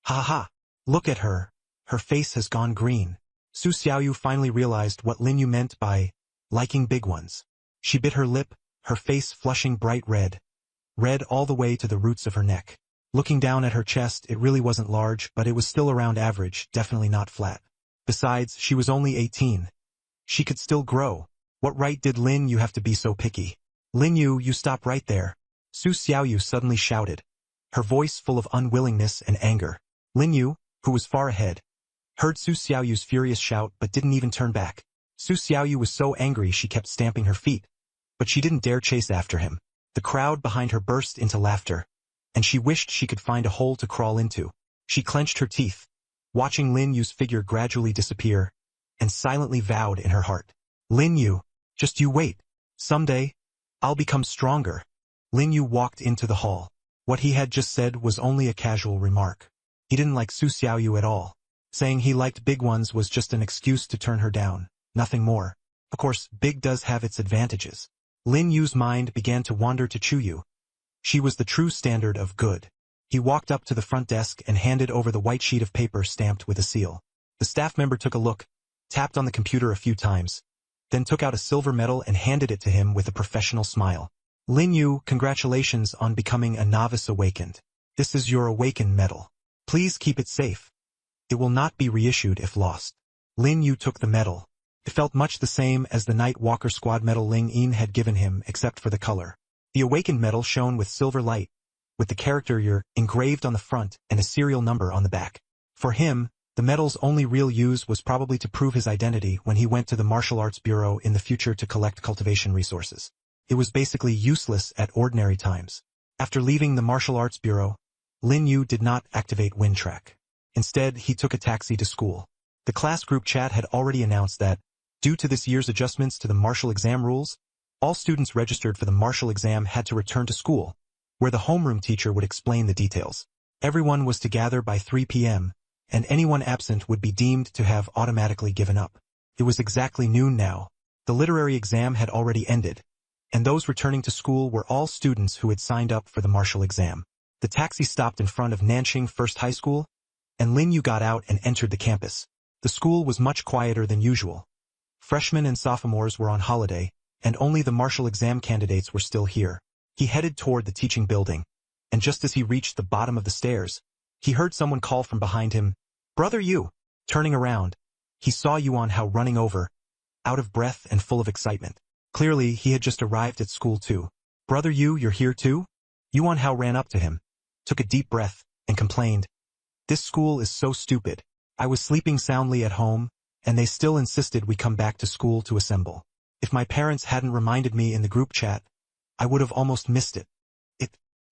Ha ha, look at her. Her face has gone green. Su Xiaoyu finally realized what Lin Yu meant by liking big ones. She bit her lip, her face flushing bright red. Red all the way to the roots of her neck. Looking down at her chest, it really wasn't large, but it was still around average, definitely not flat. Besides, she was only 18. She could still grow. What right did Lin Yu have to be so picky? Lin Yu, you stop right there. Su Xiaoyu suddenly shouted, her voice full of unwillingness and anger. Lin Yu, who was far ahead, heard Su Xiaoyu's furious shout but didn't even turn back. Su Xiaoyu was so angry she kept stamping her feet, but she didn't dare chase after him. The crowd behind her burst into laughter, and she wished she could find a hole to crawl into. She clenched her teeth, watching Lin Yu's figure gradually disappear, and silently vowed in her heart. Lin Yu, just you wait. Someday, I'll become stronger. Lin Yu walked into the hall. What he had just said was only a casual remark. He didn't like Su Xiaoyu at all. Saying he liked big ones was just an excuse to turn her down, nothing more. Of course, big does have its advantages. Lin Yu's mind began to wander to Chuyu. She was the true standard of good. He walked up to the front desk and handed over the white sheet of paper stamped with a seal. The staff member took a look, tapped on the computer a few times, then took out a silver medal and handed it to him with a professional smile. Lin Yu, congratulations on becoming a novice awakened. This is your awakened medal. Please keep it safe. It will not be reissued if lost. Lin Yu took the medal. It felt much the same as the Night Walker Squad medal Ling Yin had given him except for the color. The awakened medal shone with silver light, with the character Yer engraved on the front and a serial number on the back. For him, the medal's only real use was probably to prove his identity when he went to the Martial Arts Bureau in the future to collect cultivation resources. It was basically useless at ordinary times. After leaving the Martial Arts Bureau, Lin Yu did not activate WindTrack. Instead, he took a taxi to school. The class group chat had already announced that, due to this year's adjustments to the martial exam rules, all students registered for the martial exam had to return to school, where the homeroom teacher would explain the details. Everyone was to gather by 3 p.m., and anyone absent would be deemed to have automatically given up. It was exactly noon now. The literary exam had already ended, and those returning to school were all students who had signed up for the martial exam. The taxi stopped in front of Nanxing First High School, and Lin Yu got out and entered the campus. The school was much quieter than usual. Freshmen and sophomores were on holiday, and only the martial exam candidates were still here. He headed toward the teaching building, and just as he reached the bottom of the stairs, he heard someone call from behind him, "Brother Yu!" Turning around, he saw Yuan Hao running over, out of breath and full of excitement. Clearly, he had just arrived at school too. "Brother Yu, you're here too?" Yuan Hao ran up to him, took a deep breath, and complained, "This school is so stupid. I was sleeping soundly at home, and they still insisted we come back to school to assemble. If my parents hadn't reminded me in the group chat, I would have almost missed it."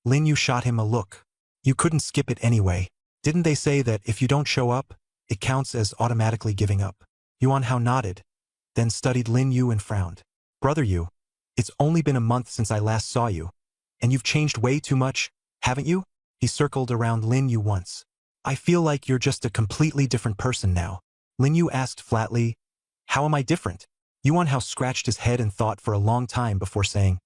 Lin Yu shot him a look. "You couldn't skip it anyway. Didn't they say that if you don't show up, it counts as automatically giving up?" Yuan Hao nodded, then studied Lin Yu and frowned. "Brother Yu, it's only been a month since I last saw you, and you've changed way too much, haven't you?" He circled around Lin Yu once. "I feel like you're just a completely different person now." Lin Yu asked flatly, "How am I different?" Yuan Hao scratched his head and thought for a long time before saying,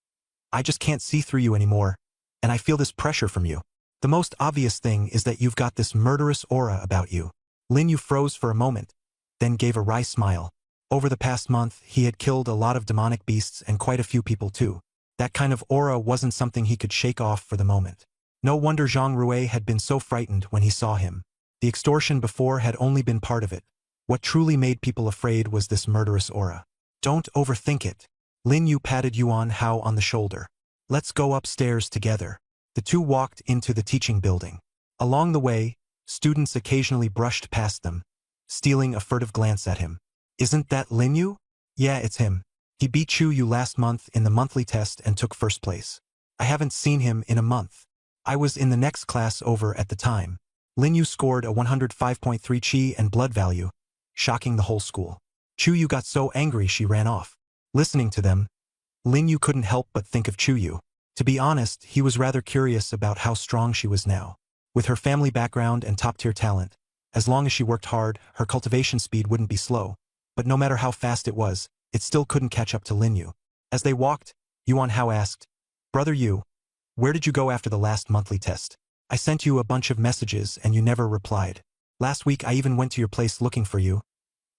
"I just can't see through you anymore, and I feel this pressure from you. The most obvious thing is that you've got this murderous aura about you." Lin Yu froze for a moment, then gave a wry smile. Over the past month, he had killed a lot of demonic beasts and quite a few people too. That kind of aura wasn't something he could shake off for the moment. No wonder Zhang Rui had been so frightened when he saw him. The extortion before had only been part of it. What truly made people afraid was this murderous aura. "Don't overthink it." Lin Yu patted Yuan Hao on the shoulder. "Let's go upstairs together." The two walked into the teaching building. Along the way, students occasionally brushed past them, stealing a furtive glance at him. "Isn't that Lin Yu?" "Yeah, it's him. He beat Chu Yu last month in the monthly test and took first place." I haven't seen him in a month. I was in the next class over at the time. Lin Yu scored a 105.3 chi and blood value, shocking the whole school. Chu Yu got so angry she ran off. Listening to them, Lin Yu couldn't help but think of Chu Yu. To be honest, he was rather curious about how strong she was now. With her family background and top-tier talent, as long as she worked hard, her cultivation speed wouldn't be slow. But no matter how fast it was, it still couldn't catch up to Lin Yu. As they walked, Yuan Hao asked, "Brother Yu, where did you go after the last monthly test? I sent you a bunch of messages and you never replied. Last week I even went to your place looking for you,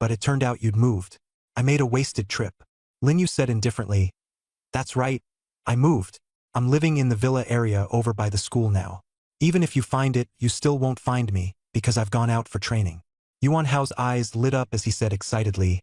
but it turned out you'd moved. I made a wasted trip." Lin Yu said indifferently, "That's right, I moved. I'm living in the villa area over by the school now. Even if you find it, you still won't find me, because I've gone out for training." Yuan Hao's eyes lit up as he said excitedly,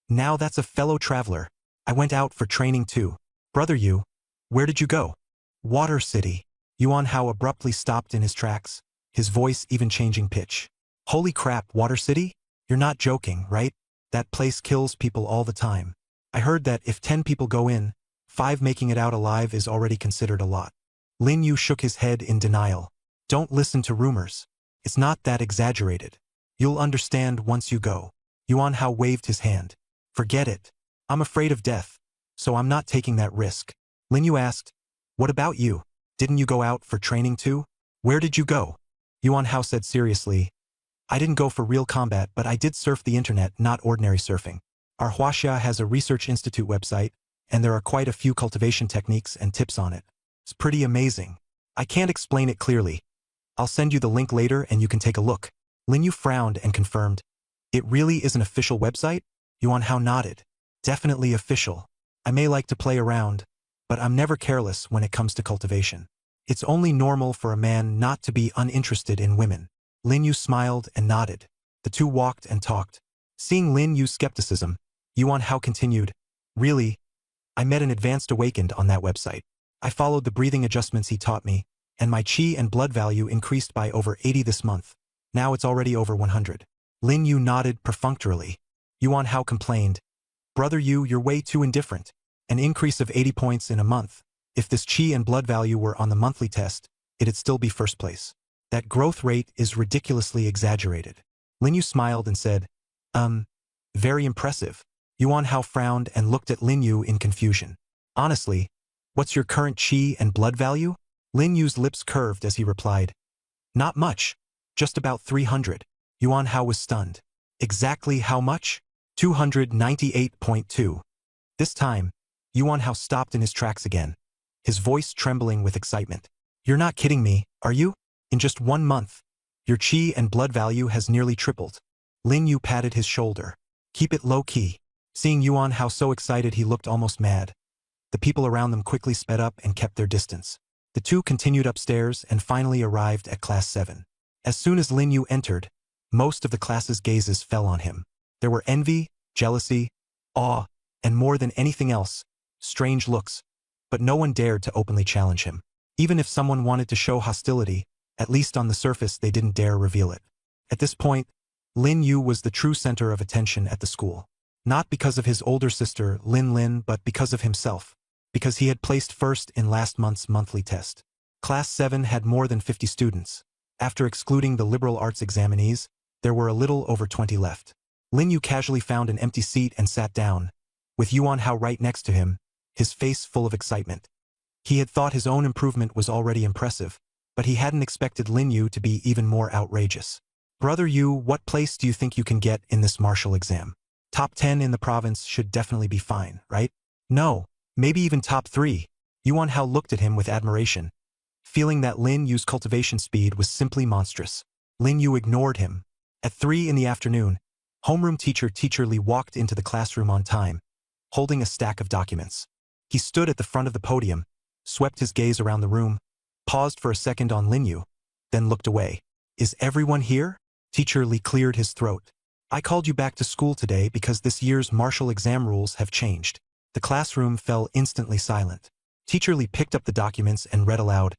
"Now that's a fellow traveler. I went out for training too. Brother Yu, where did you go?" "Water City." Yuan Hao abruptly stopped in his tracks, his voice even changing pitch. "Holy crap, Water City? You're not joking, right? That place kills people all the time. I heard that if 10 people go in, 5 making it out alive is already considered a lot." Lin Yu shook his head in denial. "Don't listen to rumors. It's not that exaggerated. You'll understand once you go." Yuan Hao waved his hand. "Forget it. I'm afraid of death, so I'm not taking that risk." Lin Yu asked, "What about you? Didn't you go out for training too? Where did you go?" Yuan Hao said seriously, "I didn't go for real combat, but I did surf the internet, not ordinary surfing. Our Huaxia has a research institute website, and there are quite a few cultivation techniques and tips on it. It's pretty amazing. I can't explain it clearly. I'll send you the link later and you can take a look." Lin Yu frowned and confirmed, "It really is an official website?" Yuan Hao nodded. "Definitely official. I may like to play around, but I'm never careless when it comes to cultivation. It's only normal for a man not to be uninterested in women." Lin Yu smiled and nodded. The two walked and talked. Seeing Lin Yu's skepticism, Yuan Hao continued, "Really, I met an advanced awakened on that website. I followed the breathing adjustments he taught me, and my chi and blood value increased by over 80 this month. Now it's already over 100. Lin Yu nodded perfunctorily. Yuan Hao complained, "Brother Yu, you're way too indifferent. An increase of 80 points in a month. If this chi and blood value were on the monthly test, it'd still be first place. That growth rate is ridiculously exaggerated." Lin Yu smiled and said, Very impressive." Yuan Hao frowned and looked at Lin Yu in confusion. "Honestly, what's your current chi and blood value?" Lin Yu's lips curved as he replied, "Not much. Just about 300. Yuan Hao was stunned. "Exactly how much?" 298.2. This time, Yuan Hao stopped in his tracks again, his voice trembling with excitement. "You're not kidding me, are you? In just 1 month, your chi and blood value has nearly tripled." Lin Yu patted his shoulder. "Keep it low-key." Seeing Yuan Hao so excited he looked almost mad. The people around them quickly sped up and kept their distance. The two continued upstairs and finally arrived at Class 7. As soon as Lin Yu entered, most of the class's gazes fell on him. There were envy, jealousy, awe, and more than anything else, strange looks. But no one dared to openly challenge him. Even if someone wanted to show hostility, at least on the surface they didn't dare reveal it. At this point, Lin Yu was the true center of attention at the school. Not because of his older sister, Lin, but because of himself. Because he had placed first in last month's monthly test. Class 7 had more than 50 students. After excluding the liberal arts examinees, there were a little over 20 left. Lin Yu casually found an empty seat and sat down, with Yuan Hao right next to him, his face full of excitement. He had thought his own improvement was already impressive, but he hadn't expected Lin Yu to be even more outrageous. "Brother Yu, what place do you think you can get in this martial exam? Top 10 in the province should definitely be fine, right?" "No, maybe even top 3. Yuan Hao looked at him with admiration, feeling that Lin Yu's cultivation speed was simply monstrous. Lin Yu ignored him. At 3 in the afternoon, homeroom teacher Li walked into the classroom on time, holding a stack of documents. He stood at the front of the podium, swept his gaze around the room, paused for a second on Lin Yu, then looked away. "Is everyone here?" Teacher Li cleared his throat. "I called you back to school today because this year's martial exam rules have changed." The classroom fell instantly silent. Teacher Li picked up the documents and read aloud.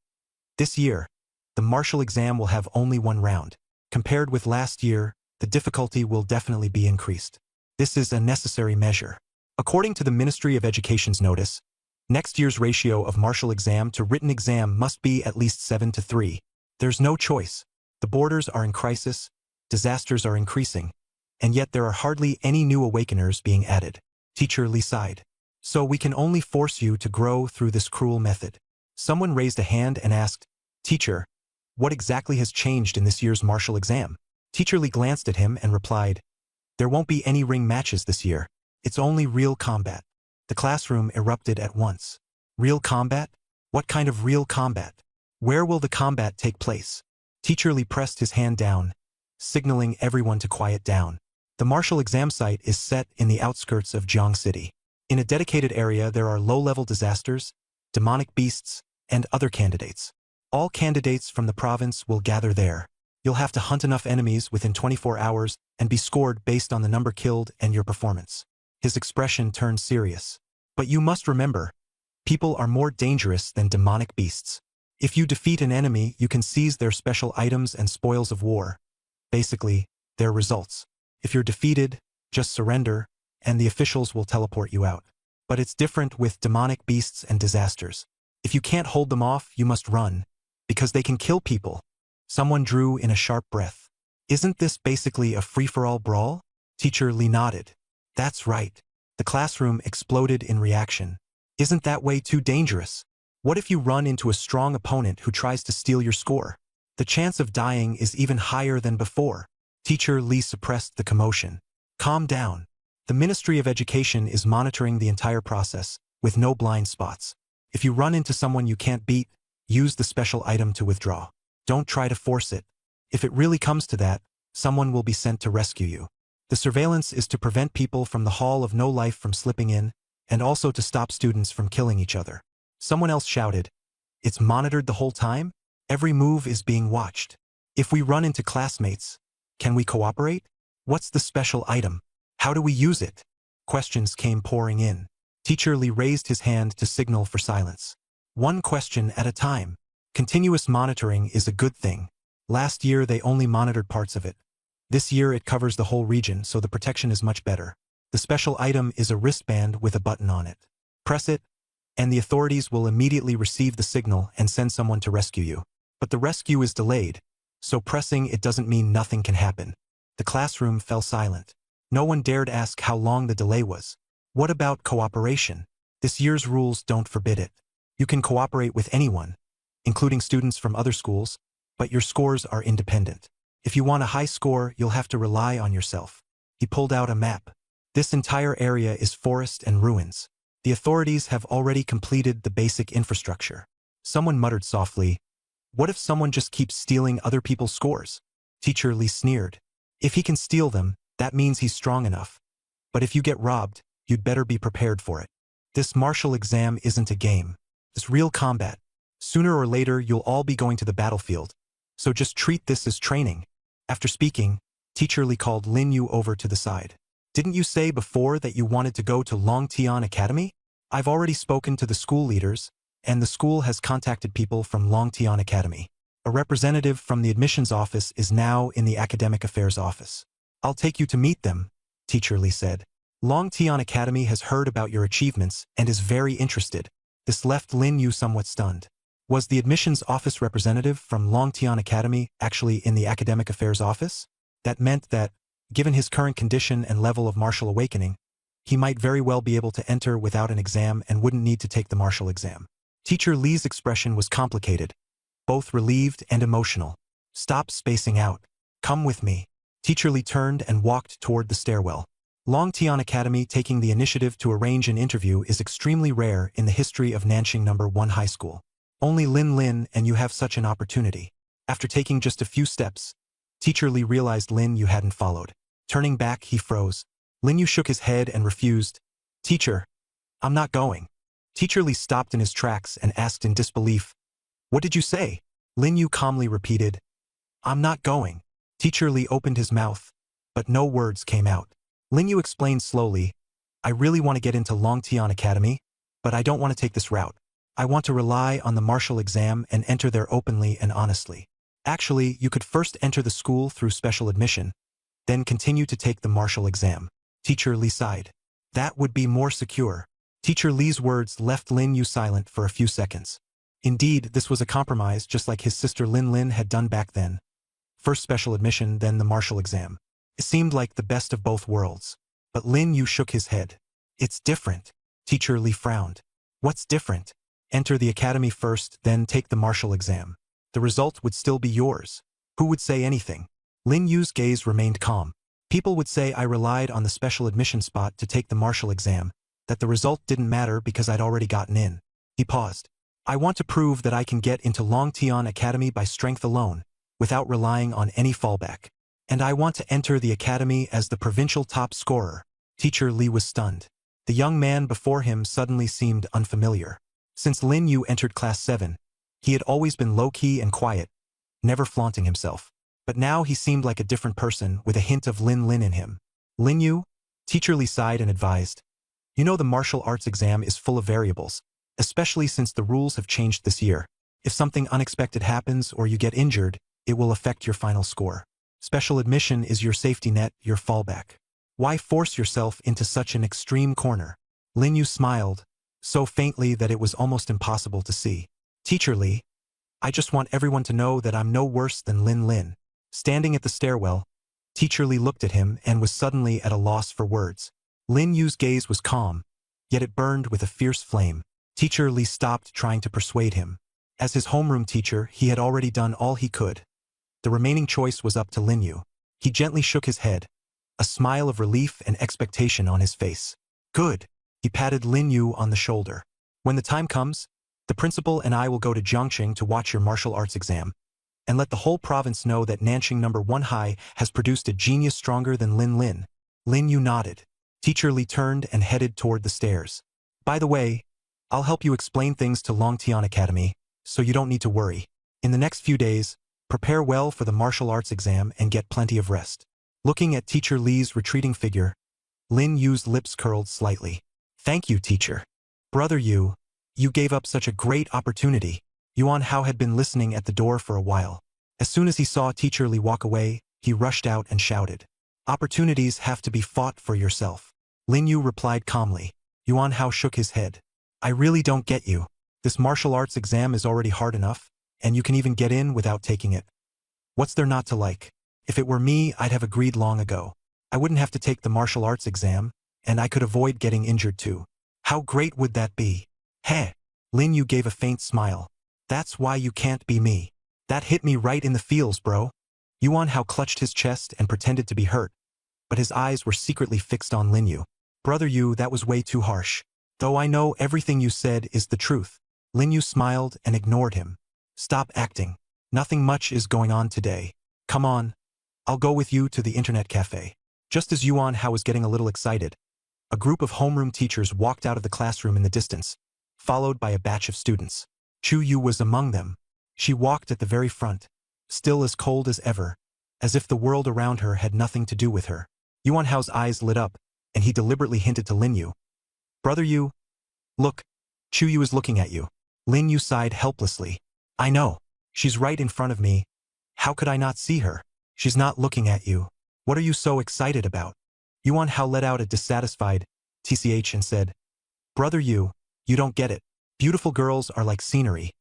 "This year, the martial exam will have only 1 round. Compared with last year, the difficulty will definitely be increased. This is a necessary measure. According to the Ministry of Education's notice, Next year's ratio of martial exam to written exam must be at least 7-3. There's no choice. The borders are in crisis, disasters are increasing, and yet there are hardly any new awakeners being added. Teacher Li sighed. So we can only force you to grow through this cruel method. Someone raised a hand and asked, Teacher, what exactly has changed in this year's martial exam? Teacher Li glanced at him and replied, There won't be any ring matches this year. It's only real combat. The classroom erupted at once. Real combat? What kind of real combat? Where will the combat take place? Teacher Li pressed his hand down, signaling everyone to quiet down. The martial exam site is set in the outskirts of Jiang City. In a dedicated area there are low-level disasters, demonic beasts, and other candidates. All candidates from the province will gather there. You'll have to hunt enough enemies within 24 hours and be scored based on the number killed and your performance. His expression turned serious. But you must remember, people are more dangerous than demonic beasts. If you defeat an enemy, you can seize their special items and spoils of war. Basically, their results. If you're defeated, just surrender, and the officials will teleport you out. But it's different with demonic beasts and disasters. If you can't hold them off, you must run, because they can kill people. Someone drew in a sharp breath. Isn't this basically a free-for-all brawl? Teacher Li nodded. That's right. The classroom exploded in reaction. Isn't that way too dangerous? What if you run into a strong opponent who tries to steal your score? The chance of dying is even higher than before. Teacher Li suppressed the commotion. Calm down. The Ministry of Education is monitoring the entire process, with no blind spots. If you run into someone you can't beat, use the special item to withdraw. Don't try to force it. If it really comes to that, someone will be sent to rescue you. The surveillance is to prevent people from the Hall of No Life from slipping in, and also to stop students from killing each other. Someone else shouted, It's monitored the whole time? Every move is being watched. If we run into classmates, can we cooperate? What's the special item? How do we use it? Questions came pouring in. Teacher Li raised his hand to signal for silence. One question at a time. Continuous monitoring is a good thing. Last year they only monitored parts of it. This year it covers the whole region, so the protection is much better. The special item is a wristband with a button on it. Press it, and the authorities will immediately receive the signal and send someone to rescue you. But the rescue is delayed, so pressing it doesn't mean nothing can happen. The classroom fell silent. No one dared ask how long the delay was. What about cooperation? This year's rules don't forbid it. You can cooperate with anyone, including students from other schools, but your scores are independent. If you want a high score, you'll have to rely on yourself. He pulled out a map. This entire area is forest and ruins. The authorities have already completed the basic infrastructure. Someone muttered softly, What if someone just keeps stealing other people's scores? Teacher Li sneered. If he can steal them, that means he's strong enough. But if you get robbed, you'd better be prepared for it. This martial exam isn't a game. It's real combat. Sooner or later, you'll all be going to the battlefield. So just treat this as training. After speaking, Teacher Li called Lin Yu over to the side. Didn't you say before that you wanted to go to Longtian Academy? I've already spoken to the school leaders, and the school has contacted people from Longtian Academy. A representative from the admissions office is now in the academic affairs office. I'll take you to meet them, Teacher Li said. Longtian Academy has heard about your achievements and is very interested. This left Lin Yu somewhat stunned. Was the admissions office representative from Longtian Academy actually in the academic affairs office? That meant that, given his current condition and level of martial awakening, he might very well be able to enter without an exam and wouldn't need to take the martial exam. Teacher Li's expression was complicated, both relieved and emotional. Stop spacing out. Come with me. Teacher Li turned and walked toward the stairwell. Longtian Academy taking the initiative to arrange an interview is extremely rare in the history of Nanxing No. 1 High School. Only Lin and you have such an opportunity. After taking just a few steps, Teacher Li realized Lin Yu hadn't followed. Turning back, he froze. Lin Yu shook his head and refused. Teacher, I'm not going. Teacher Li stopped in his tracks and asked in disbelief, What did you say? Lin Yu calmly repeated, I'm not going. Teacher Li opened his mouth, but no words came out. Lin Yu explained slowly, I really want to get into Longtian Academy, but I don't want to take this route. I want to rely on the martial exam and enter there openly and honestly. Actually, you could first enter the school through special admission, then continue to take the martial exam. Teacher Li sighed. That would be more secure. Teacher Li's words left Lin Yu silent for a few seconds. Indeed, this was a compromise just like his sister Lin Lin had done back then. First special admission, then the martial exam. It seemed like the best of both worlds. But Lin Yu shook his head. It's different. Teacher Li frowned. What's different? Enter the academy first, then take the martial exam. The result would still be yours. Who would say anything? Lin Yu's gaze remained calm. People would say I relied on the special admission spot to take the martial exam, that the result didn't matter because I'd already gotten in. He paused. I want to prove that I can get into Longtian Academy by strength alone, without relying on any fallback. And I want to enter the academy as the provincial top scorer. Teacher Li was stunned. The young man before him suddenly seemed unfamiliar. Since Lin Yu entered Class 7, he had always been low-key and quiet, never flaunting himself. But now he seemed like a different person with a hint of Lin Lin in him. Lin Yu? Teacher Li sighed and advised. You know the martial arts exam is full of variables, especially since the rules have changed this year. If something unexpected happens or you get injured, it will affect your final score. Special admission is your safety net, your fallback. Why force yourself into such an extreme corner? Lin Yu smiled, so faintly that it was almost impossible to see. Teacher Li, I just want everyone to know that I'm no worse than Lin Lin. Standing at the stairwell, Teacher Li looked at him and was suddenly at a loss for words. Lin Yu's gaze was calm, yet it burned with a fierce flame. Teacher Li stopped trying to persuade him. As his homeroom teacher, he had already done all he could. The remaining choice was up to Lin Yu. He gently shook his head, a smile of relief and expectation on his face. Good. He patted Lin Yu on the shoulder. When the time comes, the principal and I will go to Jiangqing to watch your martial arts exam, and let the whole province know that Nanqing No. 1 High has produced a genius stronger than Lin Lin. Lin Yu nodded. Teacher Li turned and headed toward the stairs. By the way, I'll help you explain things to Longtian Academy, so you don't need to worry. In the next few days, prepare well for the martial arts exam and get plenty of rest. Looking at Teacher Li's retreating figure, Lin Yu's lips curled slightly. Thank you, teacher. Brother Yu, you gave up such a great opportunity. Yuan Hao had been listening at the door for a while. As soon as he saw Teacher Li walk away, he rushed out and shouted. Opportunities have to be fought for yourself. Lin Yu replied calmly. Yuan Hao shook his head. I really don't get you. This martial arts exam is already hard enough, and you can even get in without taking it. What's there not to like? If it were me, I'd have agreed long ago. I wouldn't have to take the martial arts exam, and I could avoid getting injured too. How great would that be? Heh! Lin Yu gave a faint smile. That's why you can't be me. That hit me right in the feels, bro. Yuan Hao clutched his chest and pretended to be hurt, but his eyes were secretly fixed on Lin Yu. Brother Yu, that was way too harsh. Though I know everything you said is the truth. Lin Yu smiled and ignored him. Stop acting. Nothing much is going on today. Come on. I'll go with you to the internet cafe. Just as Yuan Hao was getting a little excited, a group of homeroom teachers walked out of the classroom in the distance, followed by a batch of students. Chu Yu was among them. She walked at the very front, still as cold as ever, as if the world around her had nothing to do with her. Yuan Hao's eyes lit up, and he deliberately hinted to Lin Yu. Brother Yu, look, Chu Yu is looking at you. Lin Yu sighed helplessly. I know. She's right in front of me. How could I not see her? She's not looking at you. What are you so excited about? Yuan Hao let out a dissatisfied tch and said, Brother Yu, you don't get it. Beautiful girls are like scenery.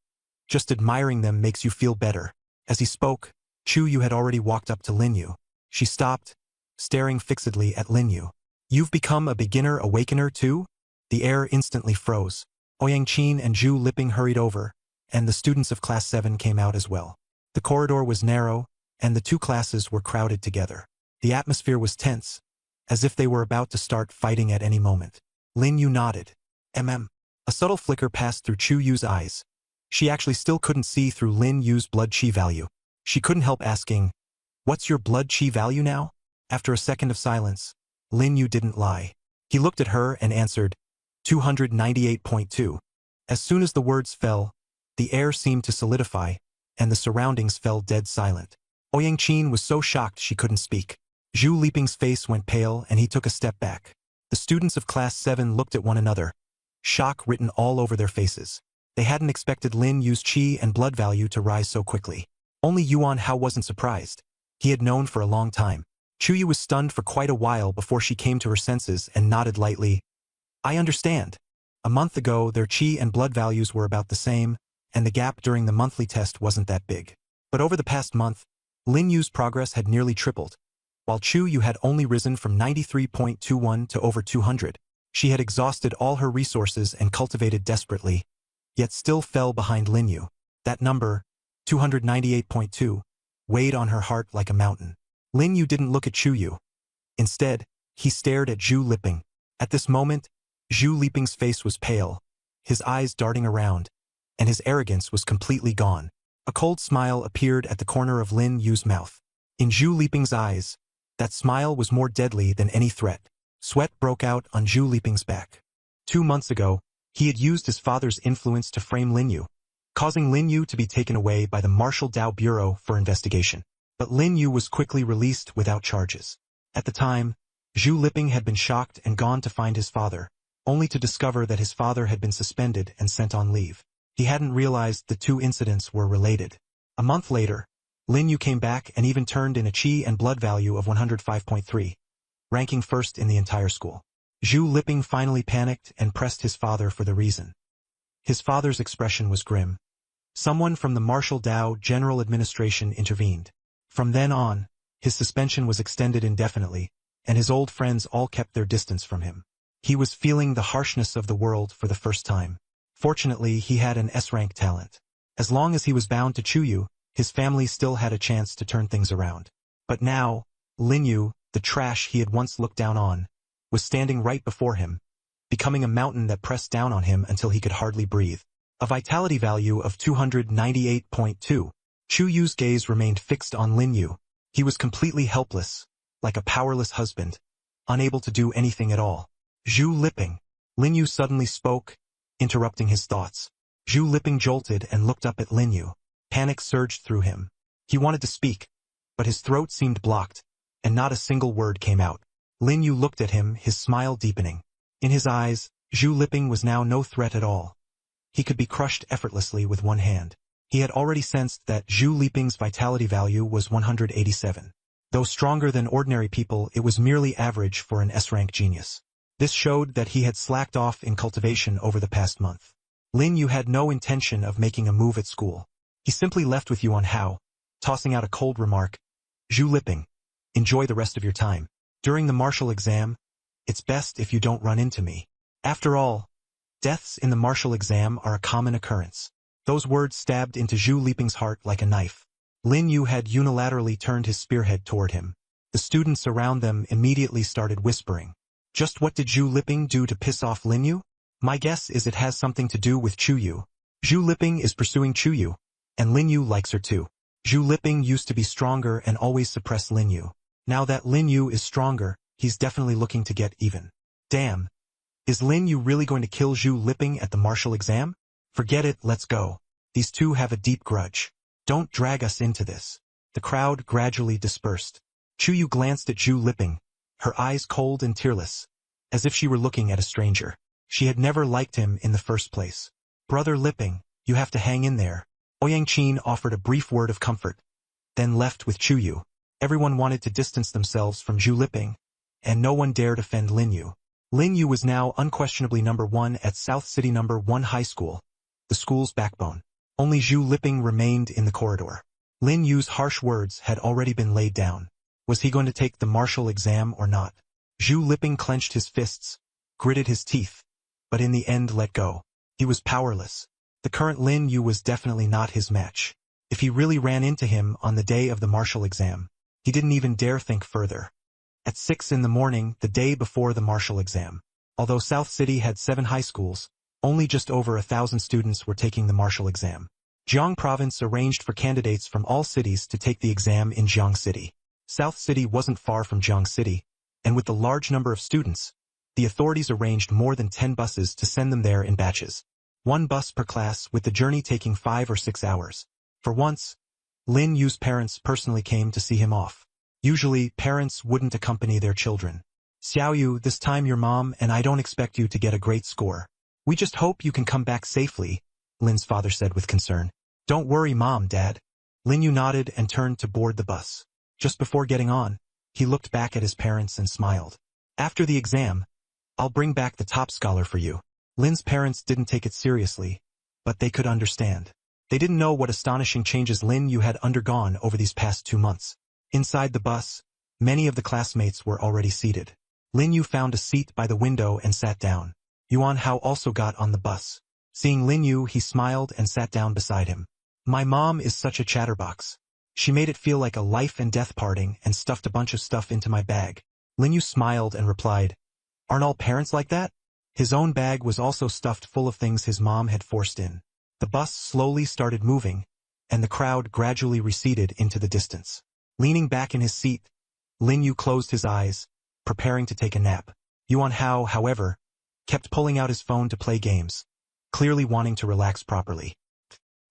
Just admiring them makes you feel better. As he spoke, Chu Yu had already walked up to Lin Yu. She stopped, staring fixedly at Lin Yu. You've become a beginner awakener too? The air instantly froze. Ouyang Qin and Zhu Liping hurried over, and the students of Class 7 came out as well. The corridor was narrow, and the two classes were crowded together. The atmosphere was tense, as if they were about to start fighting at any moment. Lin Yu nodded. A subtle flicker passed through Chu Yu's eyes. She actually still couldn't see through Lin Yu's blood chi value. She couldn't help asking, What's your blood chi value now? After a second of silence, Lin Yu didn't lie. He looked at her and answered, 298.2. As soon as the words fell, the air seemed to solidify, and the surroundings fell dead silent. Ouyang Qin was so shocked she couldn't speak. Zhu Liping's face went pale and he took a step back. The students of Class 7 looked at one another, shock written all over their faces. They hadn't expected Lin Yu's chi and blood value to rise so quickly. Only Yuan Hao wasn't surprised. He had known for a long time. Chu Yu was stunned for quite a while before she came to her senses and nodded lightly. I understand. A month ago, their qi and blood values were about the same, and the gap during the monthly test wasn't that big. But over the past month, Lin Yu's progress had nearly tripled. While Chu Yu had only risen from 93.21 to over 200, she had exhausted all her resources and cultivated desperately, yet still fell behind Lin Yu. That number, 298.2, weighed on her heart like a mountain. Lin Yu didn't look at Chu Yu. Instead, he stared at Zhu Liping. At this moment, Zhu Liping's face was pale, his eyes darting around, and his arrogance was completely gone. A cold smile appeared at the corner of Lin Yu's mouth. In Zhu Liping's eyes, that smile was more deadly than any threat. Sweat broke out on Zhu Liping's back. 2 months ago, he had used his father's influence to frame Lin Yu, causing Lin Yu to be taken away by the Marshal Dao Bureau for investigation. But Lin Yu was quickly released without charges. At the time, Zhu Liping had been shocked and gone to find his father, only to discover that his father had been suspended and sent on leave. He hadn't realized the two incidents were related. A month later, Lin Yu came back and even turned in a qi and blood value of 105.3, ranking first in the entire school. Zhu Liping finally panicked and pressed his father for the reason. His father's expression was grim. Someone from the Marshal Dao General Administration intervened. From then on, his suspension was extended indefinitely, and his old friends all kept their distance from him. He was feeling the harshness of the world for the first time. Fortunately, he had an S-rank talent. As long as he was bound to Chu Yu, his family still had a chance to turn things around. But now, Lin Yu, the trash he had once looked down on, was standing right before him, becoming a mountain that pressed down on him until he could hardly breathe. A vitality value of 298.2, Chu Yu's gaze remained fixed on Lin Yu. He was completely helpless, like a powerless husband, unable to do anything at all. Zhu Liping. Lin Yu suddenly spoke, interrupting his thoughts. Zhu Liping jolted and looked up at Lin Yu. Panic surged through him. He wanted to speak, but his throat seemed blocked, and not a single word came out. Lin Yu looked at him, his smile deepening. In his eyes, Zhu Liping was now no threat at all. He could be crushed effortlessly with one hand. He had already sensed that Zhu Liping's vitality value was 187. Though stronger than ordinary people, it was merely average for an S-rank genius. This showed that he had slacked off in cultivation over the past month. Lin Yu had no intention of making a move at school. He simply left with Yuan Hao, tossing out a cold remark. Zhu Liping, enjoy the rest of your time. During the martial exam, it's best if you don't run into me. After all, deaths in the martial exam are a common occurrence. Those words stabbed into Zhu Liping's heart like a knife. Lin Yu had unilaterally turned his spearhead toward him. The students around them immediately started whispering. Just what did Zhu Liping do to piss off Lin Yu? My guess is it has something to do with Chu Yu. Zhu Liping is pursuing Chu Yu, and Lin Yu likes her too. Zhu Liping used to be stronger and always suppress Lin Yu. Now that Lin Yu is stronger, he's definitely looking to get even. Damn. Is Lin Yu really going to kill Zhu Liping at the martial exam? Forget it, let's go. These two have a deep grudge. Don't drag us into this. The crowd gradually dispersed. Chu Yu glanced at Zhu Liping, her eyes cold and tearless, as if she were looking at a stranger. She had never liked him in the first place. Brother Liping, you have to hang in there. Ouyang Qin offered a brief word of comfort, then left with Chu Yu. Everyone wanted to distance themselves from Zhu Liping, and no one dared offend Lin Yu. Lin Yu was now unquestionably number 1 at South City number 1 High School, the school's backbone. Only Zhu Liping remained in the corridor. Lin Yu's harsh words had already been laid down. Was he going to take the martial exam or not? Zhu Liping clenched his fists, gritted his teeth, but in the end let go. He was powerless. The current Lin Yu was definitely not his match. If he really ran into him on the day of the martial exam, he didn't even dare think further. At 6 in the morning, the day before the martial exam, although South City had 7 high schools, only just over 1,000 students were taking the martial exam. Jiang Province arranged for candidates from all cities to take the exam in Jiang City. South City wasn't far from Jiang City, and with the large number of students, the authorities arranged more than 10 buses to send them there in batches. 1 bus per class, with the journey taking 5 or 6 hours. For once, Lin Yu's parents personally came to see him off. Usually, parents wouldn't accompany their children. Xiao Yu, this time your mom and I don't expect you to get a great score. We just hope you can come back safely, Lin's father said with concern. Don't worry, Mom, Dad. Lin Yu nodded and turned to board the bus. Just before getting on, he looked back at his parents and smiled. After the exam, I'll bring back the top scholar for you. Lin's parents didn't take it seriously, but they could understand. They didn't know what astonishing changes Lin Yu had undergone over these past 2 months. Inside the bus, many of the classmates were already seated. Lin Yu found a seat by the window and sat down. Yuan Hao also got on the bus. Seeing Lin Yu, he smiled and sat down beside him. My mom is such a chatterbox. She made it feel like a life and death parting and stuffed a bunch of stuff into my bag. Lin Yu smiled and replied, Aren't all parents like that? His own bag was also stuffed full of things his mom had forced in. The bus slowly started moving, and the crowd gradually receded into the distance. Leaning back in his seat, Lin Yu closed his eyes, preparing to take a nap. Yuan Hao, however, kept pulling out his phone to play games, clearly wanting to relax properly.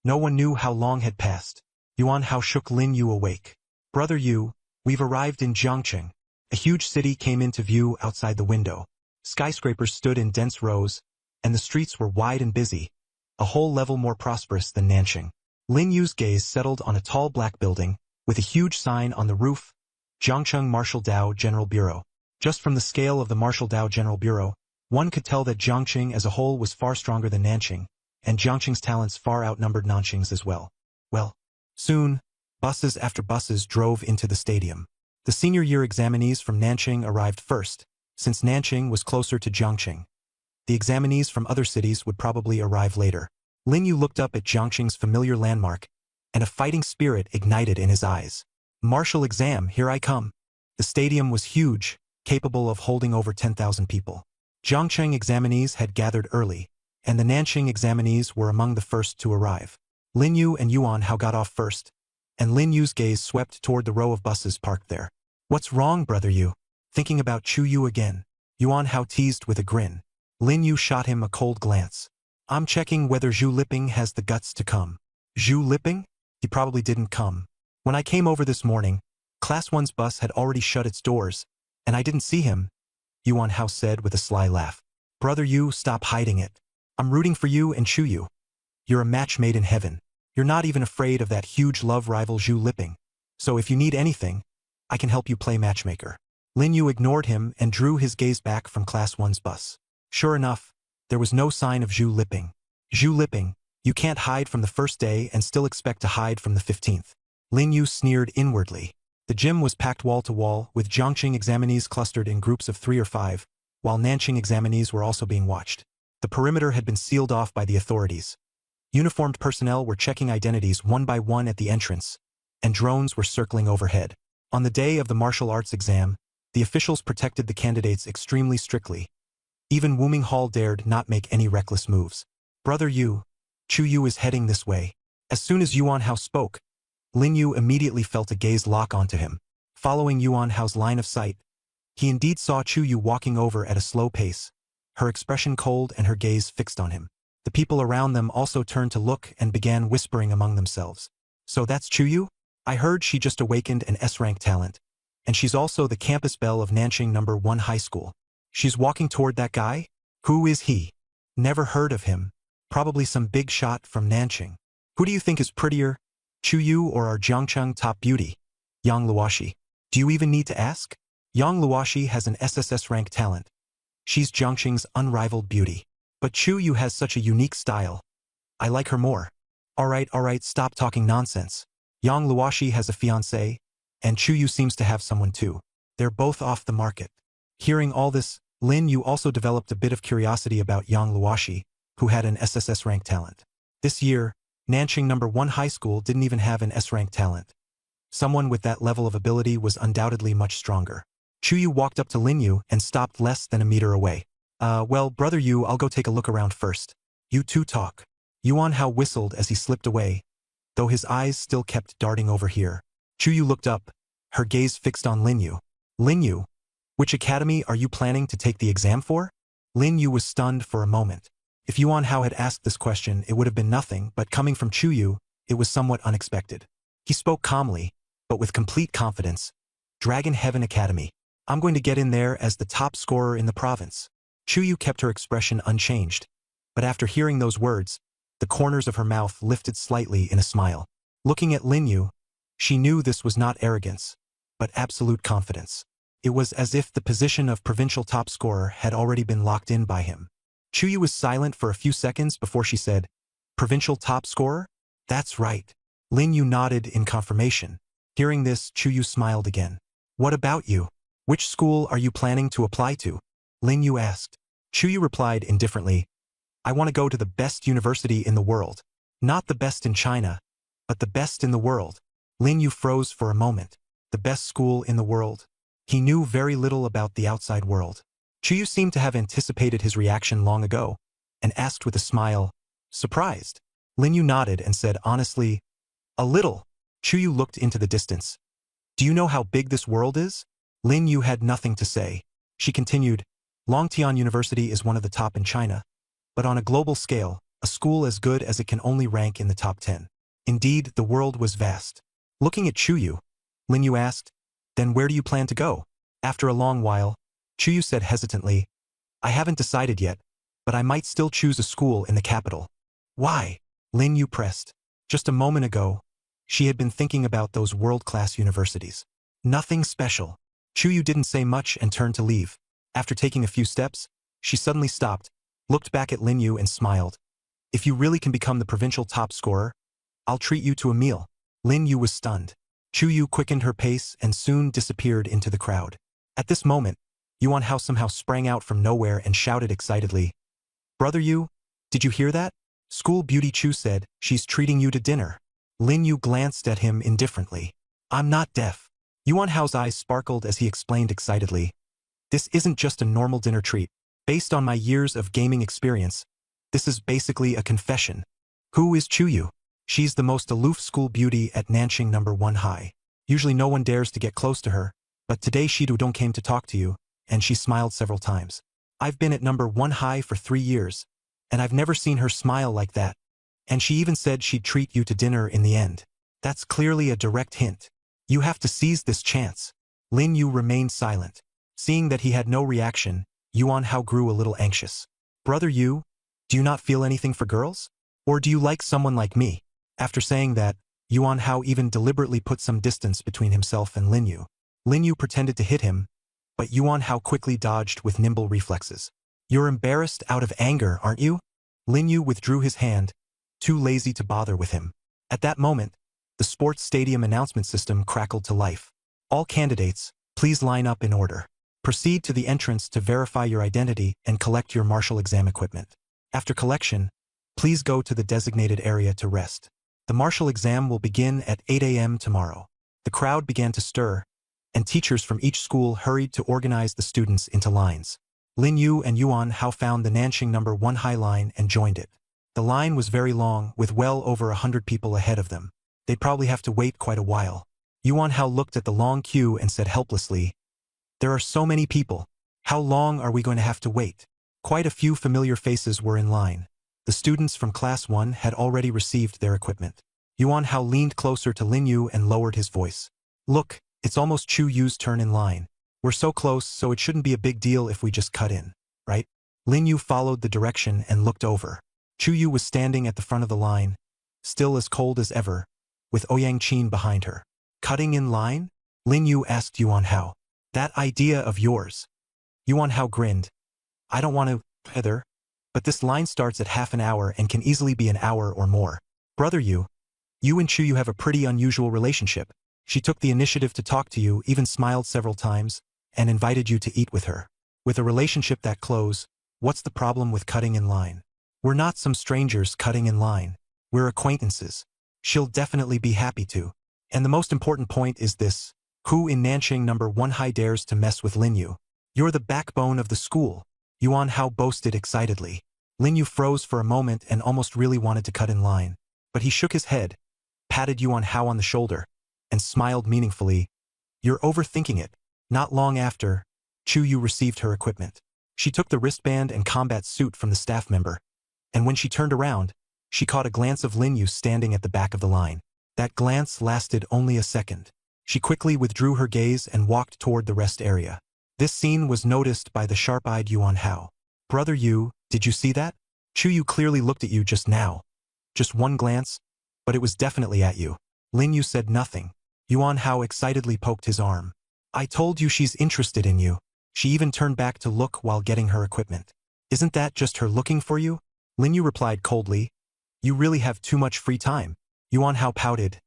No one knew how long had passed. Yuan Hao shook Lin Yu awake. Brother Yu, we've arrived in Jiangcheng. A huge city came into view outside the window. Skyscrapers stood in dense rows, and the streets were wide and busy, a whole level more prosperous than Nanjing. Lin Yu's gaze settled on a tall black building, with a huge sign on the roof, Jiangcheng Martial Dao General Bureau. Just from the scale of the Martial Dao General Bureau, one could tell that Jiangcheng as a whole was far stronger than Nanjing, and Jiangcheng's talents far outnumbered Nanjing's as well. Well, soon, buses after buses drove into the stadium. The senior year examinees from Nanjing arrived first, since Nanjing was closer to Jiangcheng. The examinees from other cities would probably arrive later. Lin Yu looked up at Jiangcheng's familiar landmark, and a fighting spirit ignited in his eyes. Martial exam, here I come. The stadium was huge, capable of holding over 10,000 people. Jiangcheng examinees had gathered early, and the Nanjing examinees were among the first to arrive. Lin Yu and Yuan Hao got off first, and Lin Yu's gaze swept toward the row of buses parked there. What's wrong, brother Yu? Thinking about Chu Yu again? Yuan Hao teased with a grin. Lin Yu shot him a cold glance. I'm checking whether Zhu Liping has the guts to come. Zhu Liping? He probably didn't come. When I came over this morning, Class 1's bus had already shut its doors, and I didn't see him, Yuan Hao said with a sly laugh. Brother Yu, stop hiding it. I'm rooting for you and Chu Yu. You're a match made in heaven. You're not even afraid of that huge love rival Zhu Liping. So if you need anything, I can help you play matchmaker. Lin Yu ignored him and drew his gaze back from Class 1's bus. Sure enough, there was no sign of Zhu Liping. Zhu Liping, you can't hide from the first day and still expect to hide from the 15th. Lin Yu sneered inwardly. The gym was packed wall to wall, with Jiangcheng examinees clustered in groups of 3 or 5, while Nanjing examinees were also being watched. The perimeter had been sealed off by the authorities. Uniformed personnel were checking identities one by one at the entrance, and drones were circling overhead. On the day of the martial arts exam, the officials protected the candidates extremely strictly. Even Wu Minghao dared not make any reckless moves. Brother Yu, Chu Yu is heading this way. As soon as Yuan Hao spoke, Lin Yu immediately felt a gaze lock onto him. Following Yuan Hao's line of sight, he indeed saw Chu Yu walking over at a slow pace, her expression cold and her gaze fixed on him. The people around them also turned to look and began whispering among themselves. So that's Chu Yu? I heard she just awakened an S-rank talent, and she's also the campus belle of Nanjing No. 1 High School. She's walking toward that guy? Who is he? Never heard of him. Probably some big shot from Nanjing. Who do you think is prettier, Chu Yu or our Jiangcheng top beauty, Yang Luoxi? Do you even need to ask? Yang Luoxi has an SSS rank talent. She's Jiangcheng's unrivaled beauty. But Chu Yu has such a unique style. I like her more. Alright, stop talking nonsense. Yang Luoxi has a fiancé, and Chu Yu seems to have someone too. They're both off the market. Hearing all this, Lin Yu also developed a bit of curiosity about Yang Luoxi, who had an SSS rank talent. This year, Nanjing No. 1 High School didn't even have an S-rank talent. Someone with that level of ability was undoubtedly much stronger. Chu Yu walked up to Lin Yu and stopped less than a meter away. Well, brother Yu, I'll go take a look around first. You two talk. Yuan Hao whistled as he slipped away, though his eyes still kept darting over here. Chu Yu looked up, her gaze fixed on Lin Yu. Lin Yu, which academy are you planning to take the exam for? Lin Yu was stunned for a moment. If Yuan Hao had asked this question, it would have been nothing, but coming from Chu Yu, it was somewhat unexpected. He spoke calmly, but with complete confidence. Dragon Heaven Academy. I'm going to get in there as the top scorer in the province. Chu Yu kept her expression unchanged, but after hearing those words, the corners of her mouth lifted slightly in a smile. Looking at Lin Yu, she knew this was not arrogance, but absolute confidence. It was as if the position of provincial top scorer had already been locked in by him. Chu Yu was silent for a few seconds before she said, "Provincial top scorer? That's right." Lin Yu nodded in confirmation. Hearing this, Chu Yu smiled again. "What about you? Which school are you planning to apply to?" Lin Yu asked. Chu Yu replied indifferently, "I want to go to the best university in the world. Not the best in China, but the best in the world." Lin Yu froze for a moment. The best school in the world? He knew very little about the outside world. Chu Yu seemed to have anticipated his reaction long ago, and asked with a smile, "Surprised?" Lin Yu nodded and said honestly, "A little." Chu Yu looked into the distance. "Do you know how big this world is?" Lin Yu had nothing to say. She continued, "Longtian University is one of the top in China, but on a global scale, a school as good as it can only rank in the top 10. Indeed, the world was vast." Looking at Chu Yu, Lin Yu asked, "Then where do you plan to go?" After a long while, Chu Yu said hesitantly, "I haven't decided yet, but I might still choose a school in the capital." "Why?" Lin Yu pressed. Just a moment ago, she had been thinking about those world-class universities. Nothing special. Chu Yu didn't say much and turned to leave. After taking a few steps, she suddenly stopped, looked back at Lin Yu and smiled. "If you really can become the provincial top scorer, I'll treat you to a meal." Lin Yu was stunned. Chu Yu quickened her pace and soon disappeared into the crowd. At this moment, Yuan Hao somehow sprang out from nowhere and shouted excitedly, "Brother Yu, did you hear that? School Beauty Chu said she's treating you to dinner." Lin Yu glanced at him indifferently. "I'm not deaf." Yuan Hao's eyes sparkled as he explained excitedly, "This isn't just a normal dinner treat. Based on my years of gaming experience, this is basically a confession." "Who is Chu Yu?" "She's the most aloof school beauty at Nanqing No. 1 High. Usually no one dares to get close to her, but today she Dudong came to talk to you, and she smiled several times. I've been at No. 1 High for 3 years, and I've never seen her smile like that. And she even said she'd treat you to dinner in the end. That's clearly a direct hint. You have to seize this chance." Lin Yu remained silent. Seeing that he had no reaction, Yuan Hao grew a little anxious. "Brother Yu, do you not feel anything for girls? Or do you like someone like me?" After saying that, Yuan Hao even deliberately put some distance between himself and Lin Yu. Lin Yu pretended to hit him, but Yuan Hao quickly dodged with nimble reflexes. "You're embarrassed out of anger, aren't you?" Lin Yu withdrew his hand, too lazy to bother with him. At that moment, the sports stadium announcement system crackled to life. "All candidates, please line up in order. Proceed to the entrance to verify your identity and collect your martial exam equipment. After collection, please go to the designated area to rest. The martial exam will begin at 8 a.m. tomorrow." The crowd began to stir, and teachers from each school hurried to organize the students into lines. Lin Yu and Yuan Hao found the Nanqing No. 1 High line and joined it. The line was very long, with well over 100 people ahead of them. They'd probably have to wait quite a while. Yuan Hao looked at the long queue and said helplessly, "There are so many people. How long are we going to have to wait?" Quite a few familiar faces were in line. The students from Class 1 had already received their equipment. Yuan Hao leaned closer to Lin Yu and lowered his voice. "Look, it's almost Chu Yu's turn in line. We're so close, so it shouldn't be a big deal if we just cut in, right?" Lin Yu followed the direction and looked over. Chu Yu was standing at the front of the line, still as cold as ever, with Ouyang Qin behind her. "Cutting in line?" Lin Yu asked Yuan Hao. "That idea of yours." Yuan Hao grinned. "I don't want to, either. But this line starts at half an hour and can easily be an hour or more. Brother Yu, you and Chu Yu have a pretty unusual relationship. She took the initiative to talk to you, even smiled several times, and invited you to eat with her. With a relationship that close, what's the problem with cutting in line? We're not some strangers cutting in line. We're acquaintances. She'll definitely be happy to. And the most important point is this: who in Nanqing No. 1 High dares to mess with Lin Yu? You're the backbone of the school," Yuan Hao boasted excitedly. Lin Yu froze for a moment and almost really wanted to cut in line. But he shook his head, patted Yuan Hao on the shoulder, and smiled meaningfully. "You're overthinking it." Not long after, Chu Yu received her equipment. She took the wristband and combat suit from the staff member, and when she turned around, she caught a glance of Lin Yu standing at the back of the line. That glance lasted only a second. She quickly withdrew her gaze and walked toward the rest area. This scene was noticed by the sharp-eyed Yuan Hao. "Brother Yu, did you see that? Chu Yu clearly looked at you just now. Just one glance, but it was definitely at you." Lin Yu said nothing. Yuan Hao excitedly poked his arm. "I told you she's interested in you." She even turned back to look while getting her equipment. Isn't that just her looking for you? Lin Yu replied coldly. You really have too much free time. Yuan Hao pouted.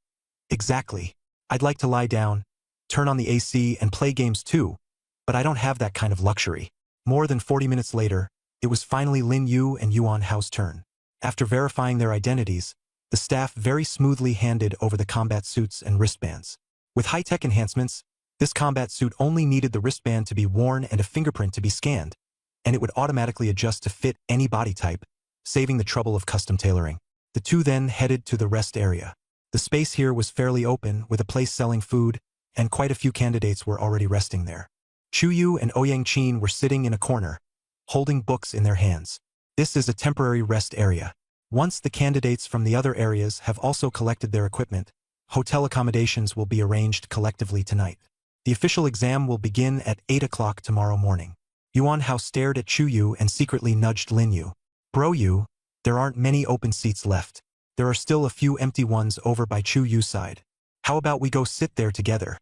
Exactly. I'd like to lie down, turn on the AC and play games too, but I don't have that kind of luxury. More than 40 minutes later, it was finally Lin Yu and Yuan Hao's turn. After verifying their identities, the staff very smoothly handed over the combat suits and wristbands. With high-tech enhancements, this combat suit only needed the wristband to be worn and a fingerprint to be scanned, and it would automatically adjust to fit any body type, saving the trouble of custom tailoring. The two then headed to the rest area. The space here was fairly open, with a place selling food, and quite a few candidates were already resting there. Chu Yu and Ouyang Qin were sitting in a corner, holding books in their hands. This is a temporary rest area. Once the candidates from the other areas have also collected their equipment, hotel accommodations will be arranged collectively tonight. The official exam will begin at 8 o'clock tomorrow morning. Yuan Hao stared at Chu Yu and secretly nudged Lin Yu. Bro Yu, there aren't many open seats left. There are still a few empty ones over by Chu Yu's side. How about we go sit there together?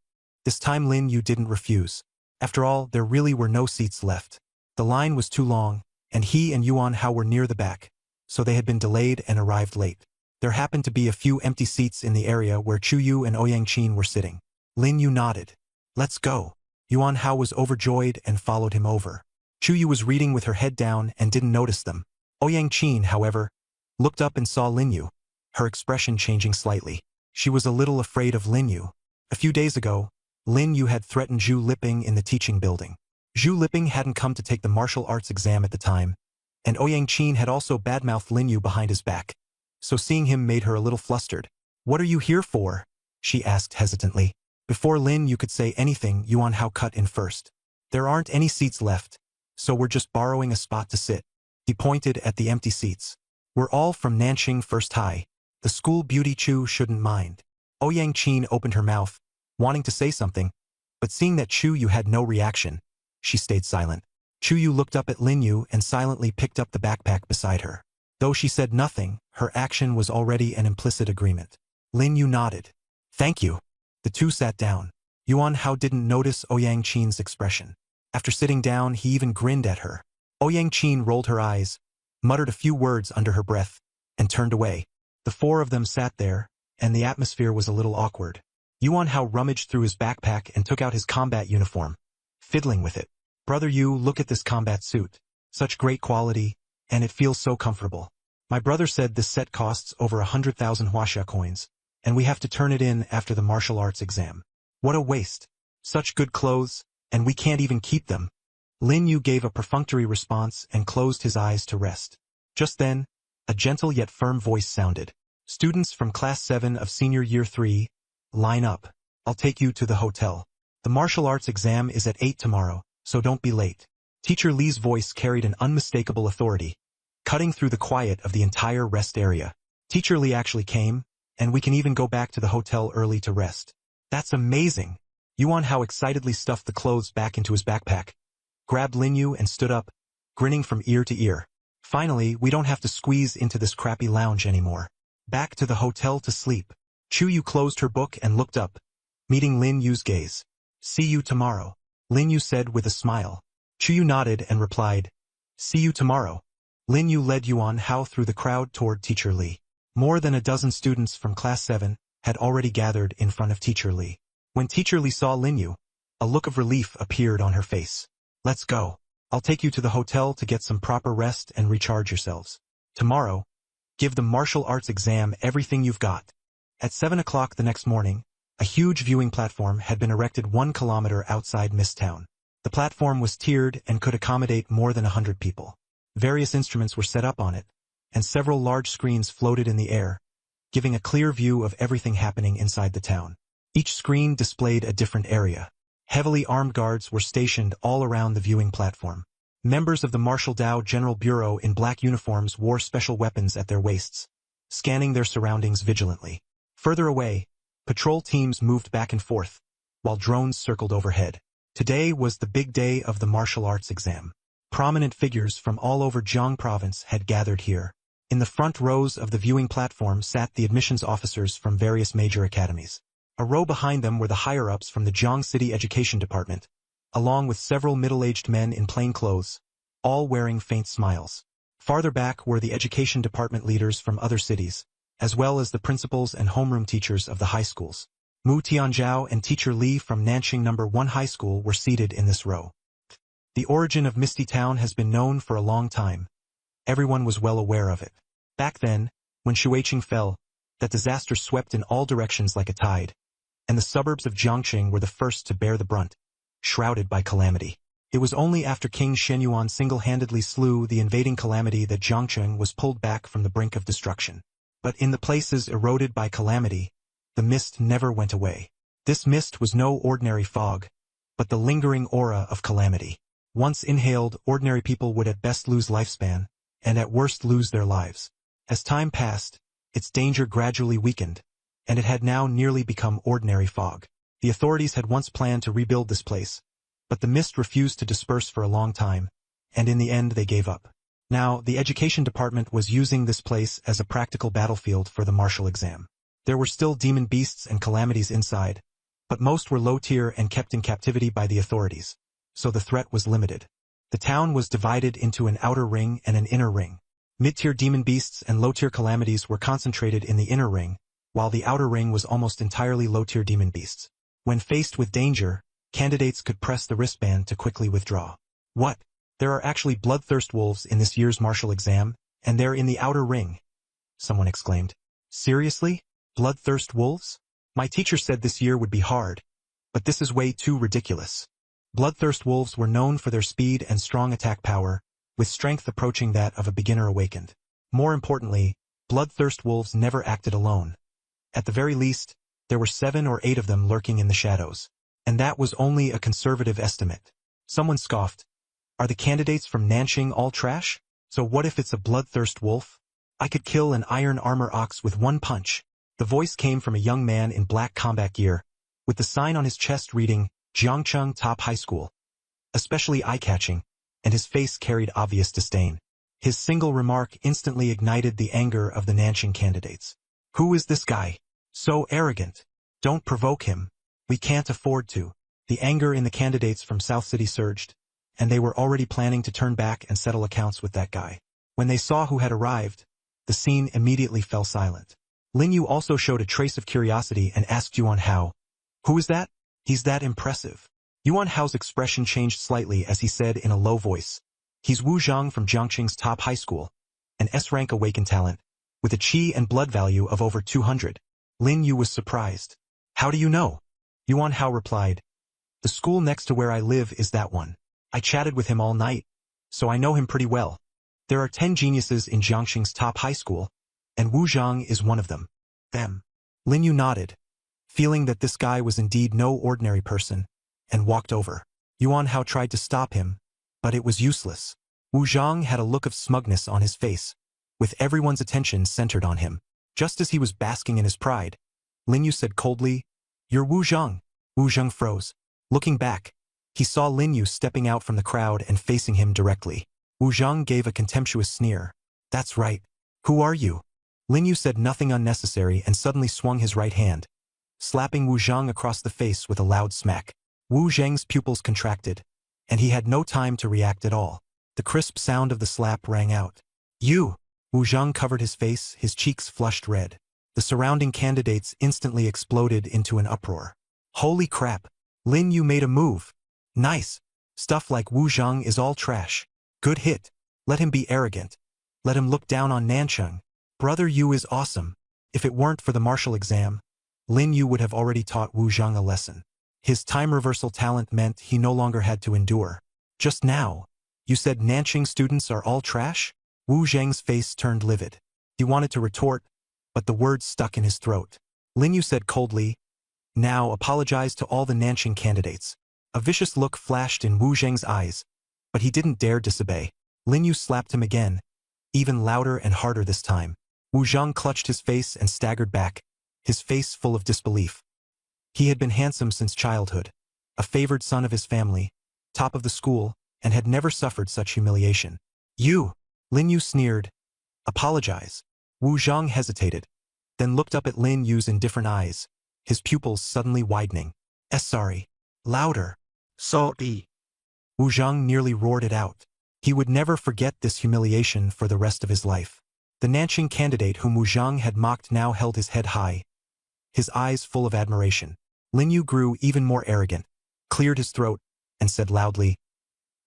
This time Lin Yu didn't refuse. After all, there really were no seats left. The line was too long, and he and Yuan Hao were near the back, so they had been delayed and arrived late. There happened to be a few empty seats in the area where Chu Yu and Ouyang Qin were sitting. Lin Yu nodded. Let's go. Yuan Hao was overjoyed and followed him over. Chu Yu was reading with her head down and didn't notice them. Ouyang Qin, however, looked up and saw Lin Yu, her expression changing slightly. She was a little afraid of Lin Yu. A few days ago, Lin Yu had threatened Zhu Liping in the teaching building. Zhu Liping hadn't come to take the martial arts exam at the time, and Ouyang Qin had also badmouthed Lin Yu behind his back, so seeing him made her a little flustered. What are you here for? She asked hesitantly. Before Lin Yu could say anything, Yuan Hao cut in first. There aren't any seats left, so we're just borrowing a spot to sit. He pointed at the empty seats. We're all from Nanxing First High. The school beauty Chu shouldn't mind. Ouyang Qin opened her mouth, wanting to say something, but seeing that Chu Yu had no reaction, she stayed silent. Chu Yu looked up at Lin Yu and silently picked up the backpack beside her. Though she said nothing, her action was already an implicit agreement. Lin Yu nodded. Thank you. The two sat down. Yuan Hao didn't notice Ouyang Qin's expression. After sitting down, he even grinned at her. Ouyang Qin rolled her eyes, muttered a few words under her breath, and turned away. The four of them sat there, and the atmosphere was a little awkward. Yuan Hao rummaged through his backpack and took out his combat uniform, fiddling with it. Brother Yu, look at this combat suit. Such great quality, and it feels so comfortable. My brother said this set costs over 100,000 huaxia coins, and we have to turn it in after the martial arts exam. What a waste. Such good clothes, and we can't even keep them. Lin Yu gave a perfunctory response and closed his eyes to rest. Just then, a gentle yet firm voice sounded. Students from Class 7 of Senior Year 3, line up. I'll take you to the hotel. The martial arts exam is at 8 tomorrow, so don't be late. Teacher Li's voice carried an unmistakable authority, cutting through the quiet of the entire rest area. Teacher Li actually came, and we can even go back to the hotel early to rest. That's amazing. Yuan Hao excitedly stuffed the clothes back into his backpack, grabbed Lin Yu and stood up, grinning from ear to ear. Finally, we don't have to squeeze into this crappy lounge anymore. Back to the hotel to sleep. Chu Yu closed her book and looked up, meeting Lin Yu's gaze. See you tomorrow, Lin Yu said with a smile. Chu Yu nodded and replied, see you tomorrow. Lin Yu led Yuan Hao through the crowd toward Teacher Li. More than a dozen students from Class 7 had already gathered in front of Teacher Li. When Teacher Li saw Lin Yu, a look of relief appeared on her face. Let's go. I'll take you to the hotel to get some proper rest and recharge yourselves. Tomorrow, give the martial arts exam everything you've got. At 7 o'clock the next morning, a huge viewing platform had been erected 1 kilometer outside Mist Town. The platform was tiered and could accommodate more than 100 people. Various instruments were set up on it, and several large screens floated in the air, giving a clear view of everything happening inside the town. Each screen displayed a different area. Heavily armed guards were stationed all around the viewing platform. Members of the Martial Dao General Bureau in black uniforms wore special weapons at their waists, scanning their surroundings vigilantly. Further away, patrol teams moved back and forth, while drones circled overhead. Today was the big day of the martial arts exam. Prominent figures from all over Jiang Province had gathered here. In the front rows of the viewing platform sat the admissions officers from various major academies. A row behind them were the higher-ups from the Jiang City Education Department, along with several middle-aged men in plain clothes, all wearing faint smiles. Farther back were the education department leaders from other cities, as well as the principals and homeroom teachers of the high schools. Mu Tianzhao and teacher Li from Nanqing No. 1 High School were seated in this row. The origin of Misty Town has been known for a long time. Everyone was well aware of it. Back then, when Shuiqing fell, that disaster swept in all directions like a tide, and the suburbs of Jiangqing were the first to bear the brunt, shrouded by calamity. It was only after King Shenyuan single-handedly slew the invading calamity that Jiangqing was pulled back from the brink of destruction. But in the places eroded by calamity, the mist never went away. This mist was no ordinary fog, but the lingering aura of calamity. Once inhaled, ordinary people would at best lose lifespan, and at worst lose their lives. As time passed, its danger gradually weakened, and it had now nearly become ordinary fog. The authorities had once planned to rebuild this place, but the mist refused to disperse for a long time, and in the end they gave up. Now, the education department was using this place as a practical battlefield for the martial exam. There were still demon beasts and calamities inside, but most were low-tier and kept in captivity by the authorities, so the threat was limited. The town was divided into an outer ring and an inner ring. Mid-tier demon beasts and low-tier calamities were concentrated in the inner ring, while the outer ring was almost entirely low-tier demon beasts. When faced with danger, candidates could press the wristband to quickly withdraw. What? There are actually bloodthirst wolves in this year's martial exam, and they're in the outer ring, someone exclaimed. Seriously? Bloodthirst wolves? My teacher said this year would be hard, but this is way too ridiculous. Bloodthirst wolves were known for their speed and strong attack power, with strength approaching that of a beginner awakened. More importantly, bloodthirst wolves never acted alone. At the very least, there were 7 or 8 of them lurking in the shadows. And that was only a conservative estimate. Someone scoffed. Are the candidates from Nanqing all trash? So what if it's a bloodthirst wolf? I could kill an iron armor ox with one punch. The voice came from a young man in black combat gear, with the sign on his chest reading, Jiangcheng Top High School. Especially eye-catching, and his face carried obvious disdain. His single remark instantly ignited the anger of the Nanqing candidates. Who is this guy? So arrogant. Don't provoke him. We can't afford to. The anger in the candidates from South City surged, and they were already planning to turn back and settle accounts with that guy. When they saw who had arrived, the scene immediately fell silent. Lin Yu also showed a trace of curiosity and asked Yuan Hao, "Who is that? He's that impressive." Yuan Hao's expression changed slightly as he said in a low voice, "He's Wu Zhang from Jiangqing's top high school, an S-rank awakened talent, with a qi and blood value of over 200. Lin Yu was surprised. "How do you know?" Yuan Hao replied, "The school next to where I live is that one. I chatted with him all night, so I know him pretty well. There are 10 geniuses in Jiangqing's top high school, and Wu Zhang is one of them." Them. Lin Yu nodded, feeling that this guy was indeed no ordinary person, and walked over. Yuan Hao tried to stop him, but it was useless. Wu Zhang had a look of smugness on his face, with everyone's attention centered on him. Just as he was basking in his pride, Lin Yu said coldly, "You're Wu Zhang." Wu Zhang froze. Looking back, he saw Lin Yu stepping out from the crowd and facing him directly. Wu Zhang gave a contemptuous sneer. "That's right. Who are you?" Lin Yu said nothing unnecessary and suddenly swung his right hand, slapping Wu Zhang across the face with a loud smack. Wu Zhang's pupils contracted, and he had no time to react at all. The crisp sound of the slap rang out. "You!" Wu Zhang covered his face, his cheeks flushed red. The surrounding candidates instantly exploded into an uproar. "Holy crap! Lin Yu made a move. Nice! Stuff like Wu Zhang is all trash. Good hit. Let him be arrogant. Let him look down on Nanqing. Brother Yu is awesome." If it weren't for the martial exam, Lin Yu would have already taught Wu Zhang a lesson. His time reversal talent meant he no longer had to endure. "Just now, you said Nanqing students are all trash?" Wu Zhang's face turned livid. He wanted to retort, but the words stuck in his throat. Lin Yu said coldly, "Now apologize to all the Nanqing candidates." A vicious look flashed in Wu Zhang's eyes, but he didn't dare disobey. Lin Yu slapped him again, even louder and harder this time. Wu Zhang clutched his face and staggered back, his face full of disbelief. He had been handsome since childhood, a favored son of his family, top of the school, and had never suffered such humiliation. "You!" Lin Yu sneered. "Apologize." Wu Zhang hesitated, then looked up at Lin Yu's indifferent eyes, his pupils suddenly widening. Sorry." Louder. "Sorry." Wu Zhang nearly roared it out. He would never forget this humiliation for the rest of his life. The Nanqing candidate whom Wu Zhang had mocked now held his head high, his eyes full of admiration. Lin Yu grew even more arrogant, cleared his throat, and said loudly,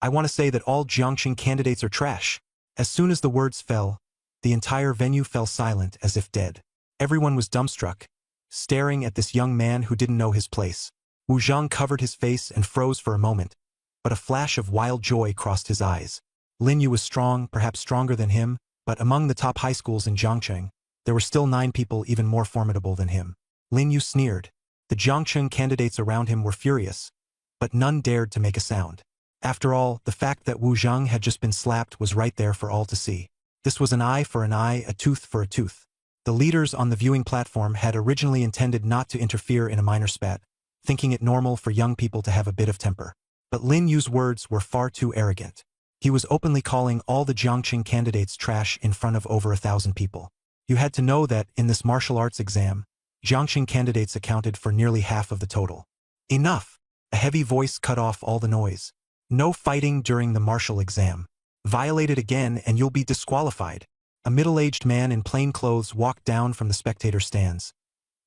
"I want to say that all Jiangqing candidates are trash." As soon as the words fell, the entire venue fell silent as if dead. Everyone was dumbstruck, staring at this young man who didn't know his place. Wu Zhang covered his face and froze for a moment, but a flash of wild joy crossed his eyes. Lin Yu was strong, perhaps stronger than him, but among the top high schools in Jiangqing, there were still 9 people even more formidable than him. Lin Yu sneered. The Jiangqing candidates around him were furious, but none dared to make a sound. After all, the fact that Wu Zhang had just been slapped was right there for all to see. This was an eye for an eye, a tooth for a tooth. The leaders on the viewing platform had originally intended not to interfere in a minor spat, thinking it normal for young people to have a bit of temper. But Lin Yu's words were far too arrogant. He was openly calling all the Jiangqing candidates trash in front of over 1,000 people. You had to know that, in this martial arts exam, Jiangqing candidates accounted for nearly half of the total. Enough! A heavy voice cut off all the noise. No fighting during the martial exam. Violate it again and you'll be disqualified. A middle-aged man in plain clothes walked down from the spectator stands,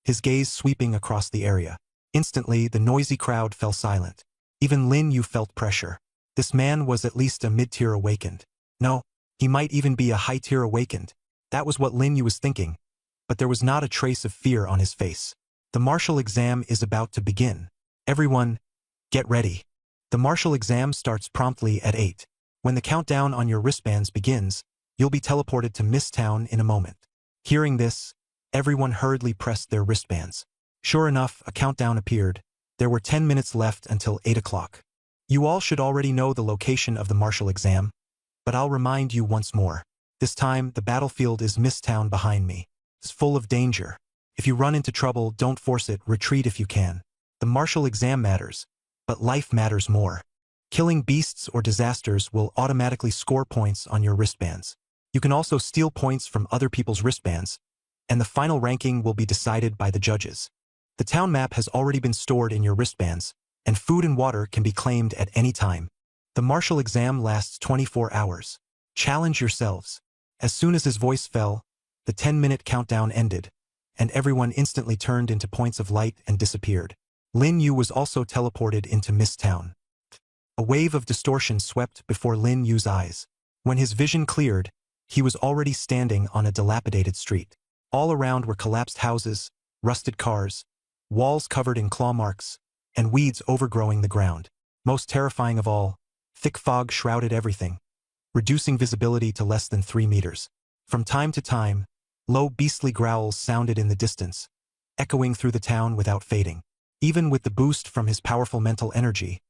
his gaze sweeping across the area. Instantly, the noisy crowd fell silent. Even Lin Yu felt pressure. This man was at least a mid-tier awakened. No, he might even be a high-tier awakened. That was what Lin Yu was thinking, but there was not a trace of fear on his face. The martial exam is about to begin. Everyone, get ready. The martial exam starts promptly at 8. When the countdown on your wristbands begins, you'll be teleported to Mist Town in a moment. Hearing this, everyone hurriedly pressed their wristbands. Sure enough, a countdown appeared. There were 10 minutes left until 8 o'clock. You all should already know the location of the martial exam, but I'll remind you once more. This time, the battlefield is Mist Town behind me. It's full of danger. If you run into trouble, don't force it, retreat if you can. The martial exam matters, but life matters more. Killing beasts or disasters will automatically score points on your wristbands. You can also steal points from other people's wristbands, and the final ranking will be decided by the judges. The town map has already been stored in your wristbands, and food and water can be claimed at any time. The martial exam lasts 24 hours. Challenge yourselves. As soon as his voice fell, the 10-minute countdown ended, and everyone instantly turned into points of light and disappeared. Lin Yu was also teleported into Mist Town. A wave of distortion swept before Lin Yu's eyes. When his vision cleared, he was already standing on a dilapidated street. All around were collapsed houses, rusted cars, walls covered in claw marks, and weeds overgrowing the ground. Most terrifying of all, thick fog shrouded everything, reducing visibility to less than 3 meters. From time to time, low beastly growls sounded in the distance, echoing through the town without fading. Even with the boost from his powerful mental energy,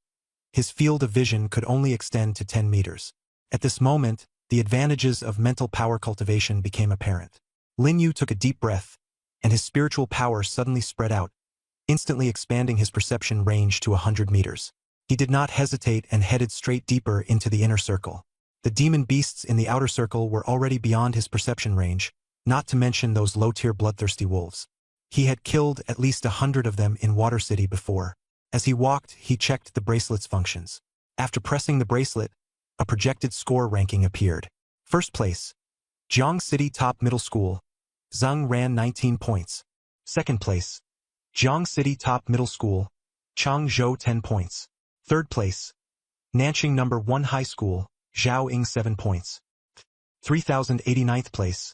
his field of vision could only extend to 10 meters. At this moment, the advantages of mental power cultivation became apparent. Lin Yu took a deep breath, and his spiritual power suddenly spread out, instantly expanding his perception range to 100 meters. He did not hesitate and headed straight deeper into the inner circle. The demon beasts in the outer circle were already beyond his perception range, not to mention those low-tier bloodthirsty wolves. He had killed at least 100 of them in Water City before. As he walked, he checked the bracelet's functions. After pressing the bracelet, a projected score ranking appeared. First place, Jiang City Top Middle School, Zhang Ran 19 points. Second place, Jiang City Top Middle School, Chang Zhou 10 points. Third place, Nanqing No. 1 High School, Zhao Ying 7 points. 3089th place,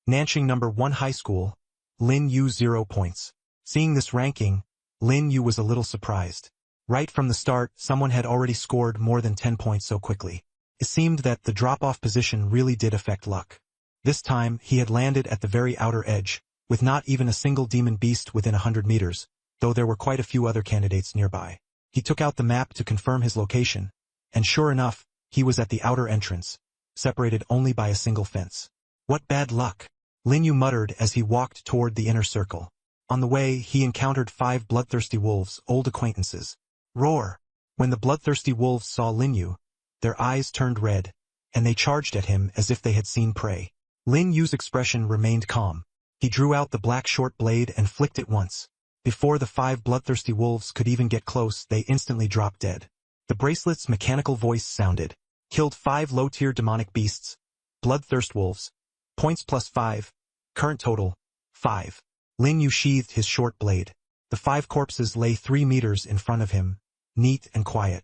Nanqing No. 1 High School, Lin Yu 0 points. Seeing this ranking, Lin Yu was a little surprised. Right from the start, someone had already scored more than 10 points so quickly. It seemed that the drop-off position really did affect luck. This time, he had landed at the very outer edge, with not even a single demon beast within 100 meters, though there were quite a few other candidates nearby. He took out the map to confirm his location, and sure enough, he was at the outer entrance, separated only by a single fence. What bad luck! Lin Yu muttered as he walked toward the inner circle. On the way, he encountered 5 bloodthirsty wolves, old acquaintances. Roar! When the bloodthirsty wolves saw Lin Yu, their eyes turned red, and they charged at him as if they had seen prey. Lin Yu's expression remained calm. He drew out the black short blade and flicked it once. Before the 5 bloodthirsty wolves could even get close, they instantly dropped dead. The bracelet's mechanical voice sounded. Killed 5 low-tier demonic beasts, bloodthirst wolves. Points +5. Current total, 5. Lin Yu sheathed his short blade. The 5 corpses lay 3 meters in front of him, neat and quiet.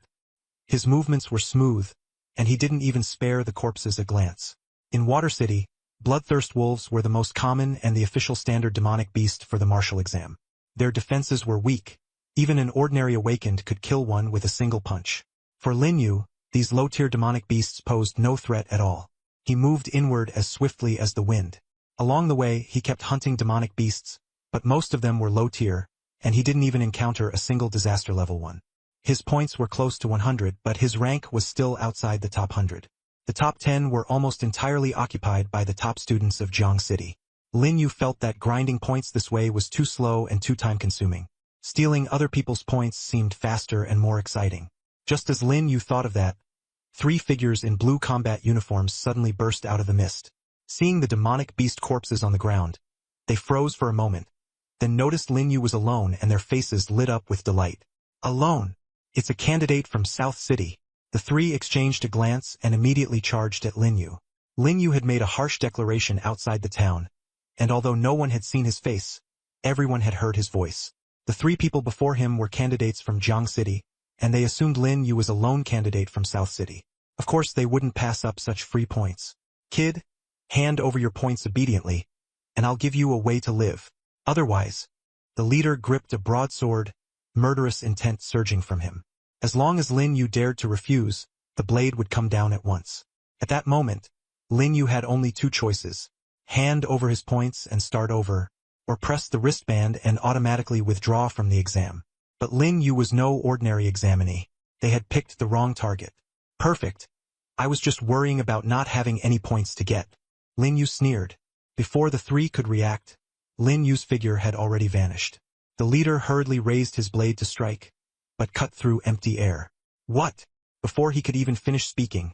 His movements were smooth, and he didn't even spare the corpses a glance. In Water City, bloodthirst wolves were the most common and the official standard demonic beast for the martial exam. Their defenses were weak. Even an ordinary awakened could kill one with a single punch. For Lin Yu, these low-tier demonic beasts posed no threat at all. He moved inward as swiftly as the wind. Along the way, he kept hunting demonic beasts, but most of them were low-tier, and he didn't even encounter a single disaster level one. His points were close to 100, but his rank was still outside the top 100. The top 10 were almost entirely occupied by the top students of Jiang City. Lin Yu felt that grinding points this way was too slow and too time-consuming. Stealing other people's points seemed faster and more exciting. Just as Lin Yu thought of that, 3 figures in blue combat uniforms suddenly burst out of the mist. Seeing the demonic beast corpses on the ground, they froze for a moment, then noticed Lin Yu was alone and their faces lit up with delight. Alone! It's a candidate from South City. The 3 exchanged a glance and immediately charged at Lin Yu. Lin Yu had made a harsh declaration outside the town, and although no one had seen his face, everyone had heard his voice. The 3 people before him were candidates from Jiang City, and they assumed Lin Yu was a lone candidate from South City. Of course they wouldn't pass up such free points. Kid, hand over your points obediently, and I'll give you a way to live. Otherwise, the leader gripped a broadsword, murderous intent surging from him. As long as Lin Yu dared to refuse, the blade would come down at once. At that moment, Lin Yu had only 2 choices: hand over his points and start over, or press the wristband and automatically withdraw from the exam. But Lin Yu was no ordinary examinee. They had picked the wrong target. Perfect. I was just worrying about not having any points to get. Lin Yu sneered. Before the 3 could react, Lin Yu's figure had already vanished. The leader hurriedly raised his blade to strike, but cut through empty air. What? Before he could even finish speaking,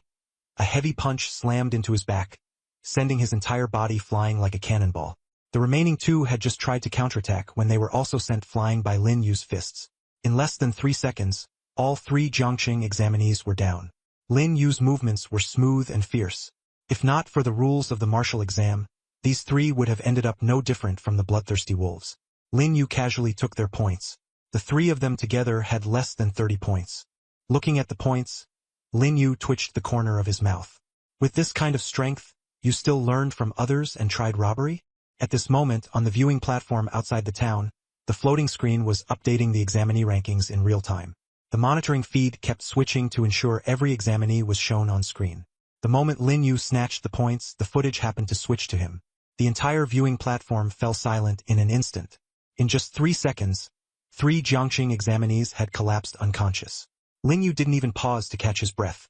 a heavy punch slammed into his back, sending his entire body flying like a cannonball. The remaining 2 had just tried to counterattack when they were also sent flying by Lin Yu's fists. In less than 3 seconds, all 3 Jiangqing examinees were down. Lin Yu's movements were smooth and fierce. If not for the rules of the martial exam, these 3 would have ended up no different from the bloodthirsty wolves. Lin Yu casually took their points. The 3 of them together had less than 30 points. Looking at the points, Lin Yu twitched the corner of his mouth. With this kind of strength, you still learned from others and tried robbery? At this moment, on the viewing platform outside the town, the floating screen was updating the examinee rankings in real time. The monitoring feed kept switching to ensure every examinee was shown on screen. The moment Lin Yu snatched the points, the footage happened to switch to him. The entire viewing platform fell silent in an instant. In just 3 seconds, 3 Jiangqing examinees had collapsed unconscious. Lin Yu didn't even pause to catch his breath.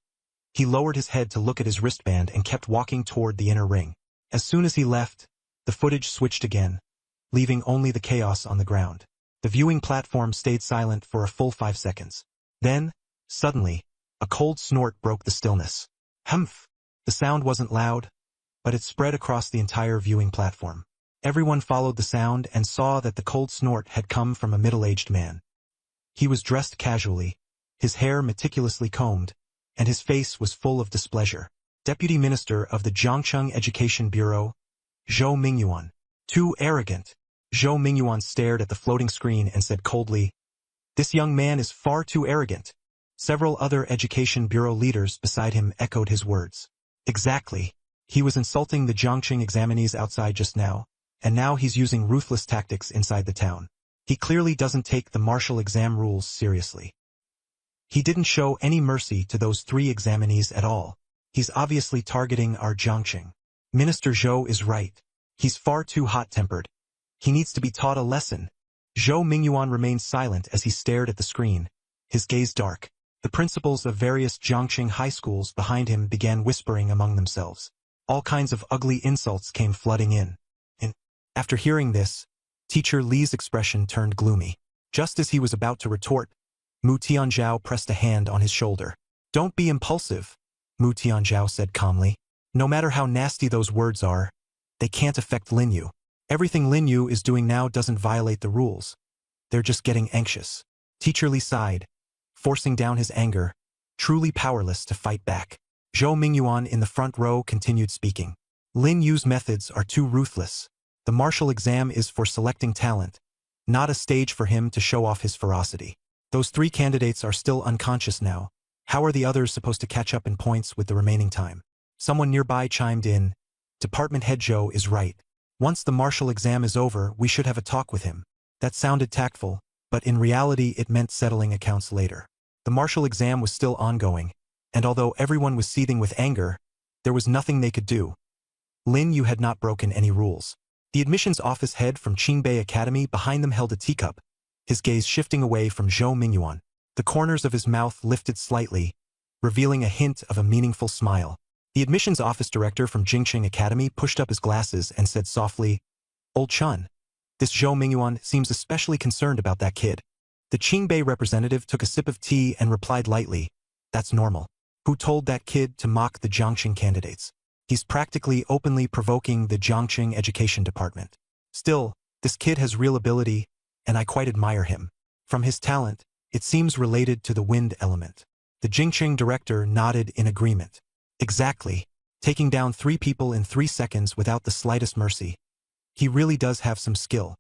He lowered his head to look at his wristband and kept walking toward the inner ring. As soon as he left, the footage switched again, leaving only the chaos on the ground. The viewing platform stayed silent for a full 5 seconds. Then, suddenly, a cold snort broke the stillness. Humph! The sound wasn't loud, but it spread across the entire viewing platform. Everyone followed the sound and saw that the cold snort had come from a middle-aged man. He was dressed casually, his hair meticulously combed, and his face was full of displeasure. Deputy Minister of the Jiangcheng Education Bureau, Zhou Mingyuan. Too arrogant. Zhou Mingyuan stared at the floating screen and said coldly, "This young man is far too arrogant." Several other Education Bureau leaders beside him echoed his words. Exactly. He was insulting the Jiangqing examinees outside just now, and now he's using ruthless tactics inside the town. He clearly doesn't take the martial exam rules seriously. He didn't show any mercy to those 3 examinees at all. He's obviously targeting our Jiangqing. Minister Zhou is right. He's far too hot-tempered. He needs to be taught a lesson. Zhou Mingyuan remained silent as he stared at the screen, his gaze dark. The principals of various Jiangqing high schools behind him began whispering among themselves. All kinds of ugly insults came flooding in. And after hearing this, Teacher Li's expression turned gloomy. Just as he was about to retort, Mu Tianzhao pressed a hand on his shoulder. "Don't be impulsive," Mu Tianzhao said calmly. "No matter how nasty those words are, they can't affect Lin Yu. Everything Lin Yu is doing now doesn't violate the rules. They're just getting anxious." Teacher Li sighed, forcing down his anger, truly powerless to fight back. Zhou Mingyuan in the front row continued speaking. Lin Yu's methods are too ruthless. The martial exam is for selecting talent, not a stage for him to show off his ferocity. Those 3 candidates are still unconscious now. How are the others supposed to catch up in points with the remaining time? Someone nearby chimed in. Department head Zhou is right. Once the martial exam is over, we should have a talk with him. That sounded tactful, but in reality it meant settling accounts later. The martial exam was still ongoing, and although everyone was seething with anger, there was nothing they could do. Lin Yu had not broken any rules. The admissions office head from Qingbei Academy behind them held a teacup, his gaze shifting away from Zhou Mingyuan. The corners of his mouth lifted slightly, revealing a hint of a meaningful smile. The admissions office director from Jingqing Academy pushed up his glasses and said softly, "Old Chun, this Zhou Mingyuan seems especially concerned about that kid." The Qingbei representative took a sip of tea and replied lightly, "That's normal. Who told that kid to mock the Jiangqing candidates? He's practically openly provoking the Jiangqing Education Department. Still, this kid has real ability, and I quite admire him. From his talent, it seems related to the wind element." The Jingqing director nodded in agreement. Exactly. Taking down 3 people in 3 seconds without the slightest mercy. He really does have some skill.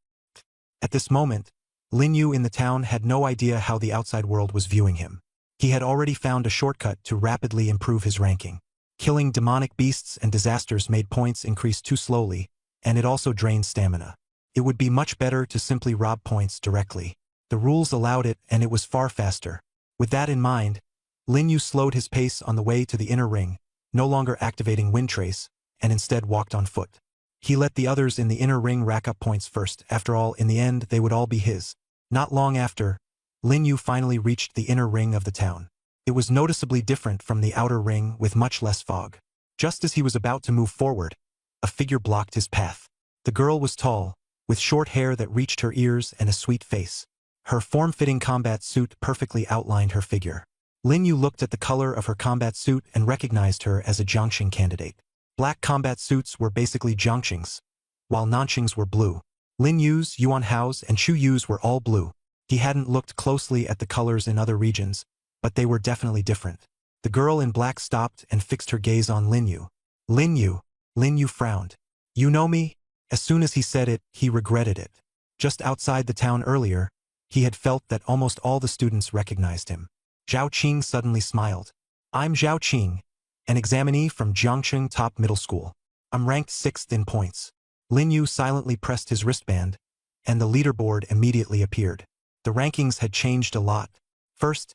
At this moment, Lin Yu in the town had no idea how the outside world was viewing him. He had already found a shortcut to rapidly improve his ranking. Killing demonic beasts and disasters made points increase too slowly, and it also drained stamina. It would be much better to simply rob points directly. The rules allowed it, and it was far faster. With that in mind, Lin Yu slowed his pace on the way to the inner ring, no longer activating Wind Trace, and instead walked on foot. He let the others in the inner ring rack up points first. After all, in the end, they would all be his. Not long after, Lin Yu finally reached the inner ring of the town. It was noticeably different from the outer ring with much less fog. Just as he was about to move forward, a figure blocked his path. The girl was tall, with short hair that reached her ears and a sweet face. Her form-fitting combat suit perfectly outlined her figure. Lin Yu looked at the color of her combat suit and recognized her as a Jiangqing candidate. Black combat suits were basically Jiangqing's, while Nanqing's were blue. Lin Yu's, Yuan Hao's, and Chu Yu's were all blue. He hadn't looked closely at the colors in other regions, but they were definitely different. The girl in black stopped and fixed her gaze on Lin Yu. Lin Yu frowned. "You know me?" As soon as he said it, he regretted it. Just outside the town earlier, he had felt that almost all the students recognized him. Zhao Qing suddenly smiled. "I'm Zhao Qing, an examinee from Jiangqing Top Middle School. I'm ranked 6th in points." Lin Yu silently pressed his wristband, and the leaderboard immediately appeared. The rankings had changed a lot. First,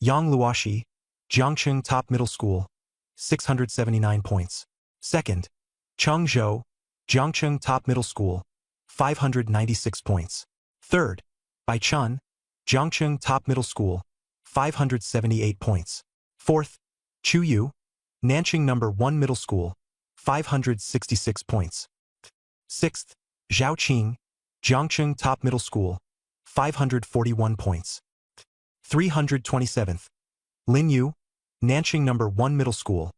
Yang Luoshi, Jiangqing Top Middle School, 679 points. Second, Cheng Zhou, Jiangqing Top Middle School, 596 points. Third, Bai Chun, Jiangqing Top Middle School, 578 points. Fourth, Chu Yu, Nanqing No. 1 Middle School, 566 points. Sixth, Zhao Qing, Jiangqing Top Middle School, 541 points. 327th, Lin Yu, Nanqing No. 1 Middle School,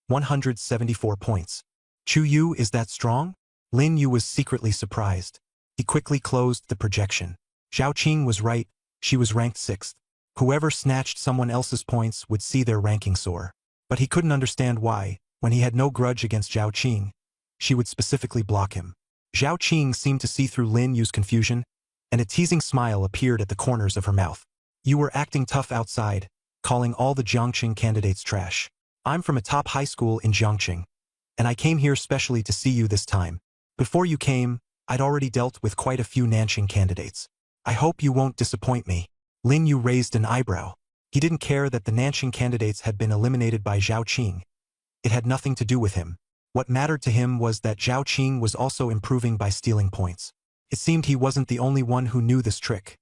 174 points. Chu Yu is that strong? Lin Yu was secretly surprised. He quickly closed the projection. Zhao Qing was right, she was ranked 6th. Whoever snatched someone else's points would see their ranking soar. But he couldn't understand why, when he had no grudge against Zhao Qing, she would specifically block him. Zhao Qing seemed to see through Lin Yu's confusion, and a teasing smile appeared at the corners of her mouth. "You were acting tough outside, calling all the Jiangqing candidates trash. I'm from a top high school in Jiangqing, and I came here specially to see you this time. Before you came, I'd already dealt with quite a few Nanqing candidates. I hope you won't disappoint me." Lin Yu raised an eyebrow. He didn't care that the Nanqing candidates had been eliminated by Zhao Qing. It had nothing to do with him. What mattered to him was that Zhao Qing was also improving by stealing points. It seemed he wasn't the only one who knew this trick.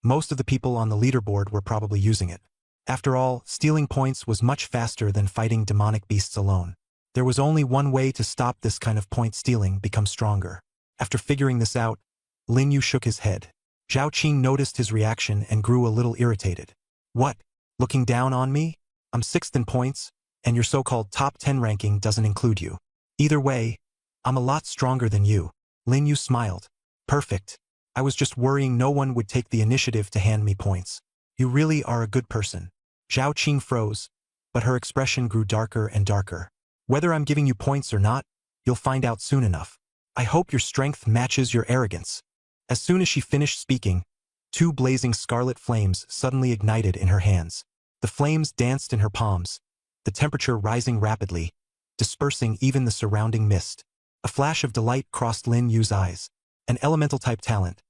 Most of the people on the leaderboard were probably using it. After all, stealing points was much faster than fighting demonic beasts alone. There was only one way to stop this kind of point stealing, become stronger. After figuring this out, Lin Yu shook his head. Zhao Qing noticed his reaction and grew a little irritated. "What? Looking down on me? I'm 6th in points, and your so-called top 10 ranking doesn't include you. Either way, I'm a lot stronger than you." Lin Yu smiled. "Perfect. I was just worrying no one would take the initiative to hand me points. You really are a good person." Zhao Qing froze, but her expression grew darker and darker. Whether I'm giving you points or not, you'll find out soon enough. I hope your strength matches your arrogance. As soon as she finished speaking, two blazing scarlet flames suddenly ignited in her hands. The flames danced in her palms, the temperature rising rapidly, dispersing even the surrounding mist. A flash of delight crossed Lin Yu's eyes. An elemental-type talent.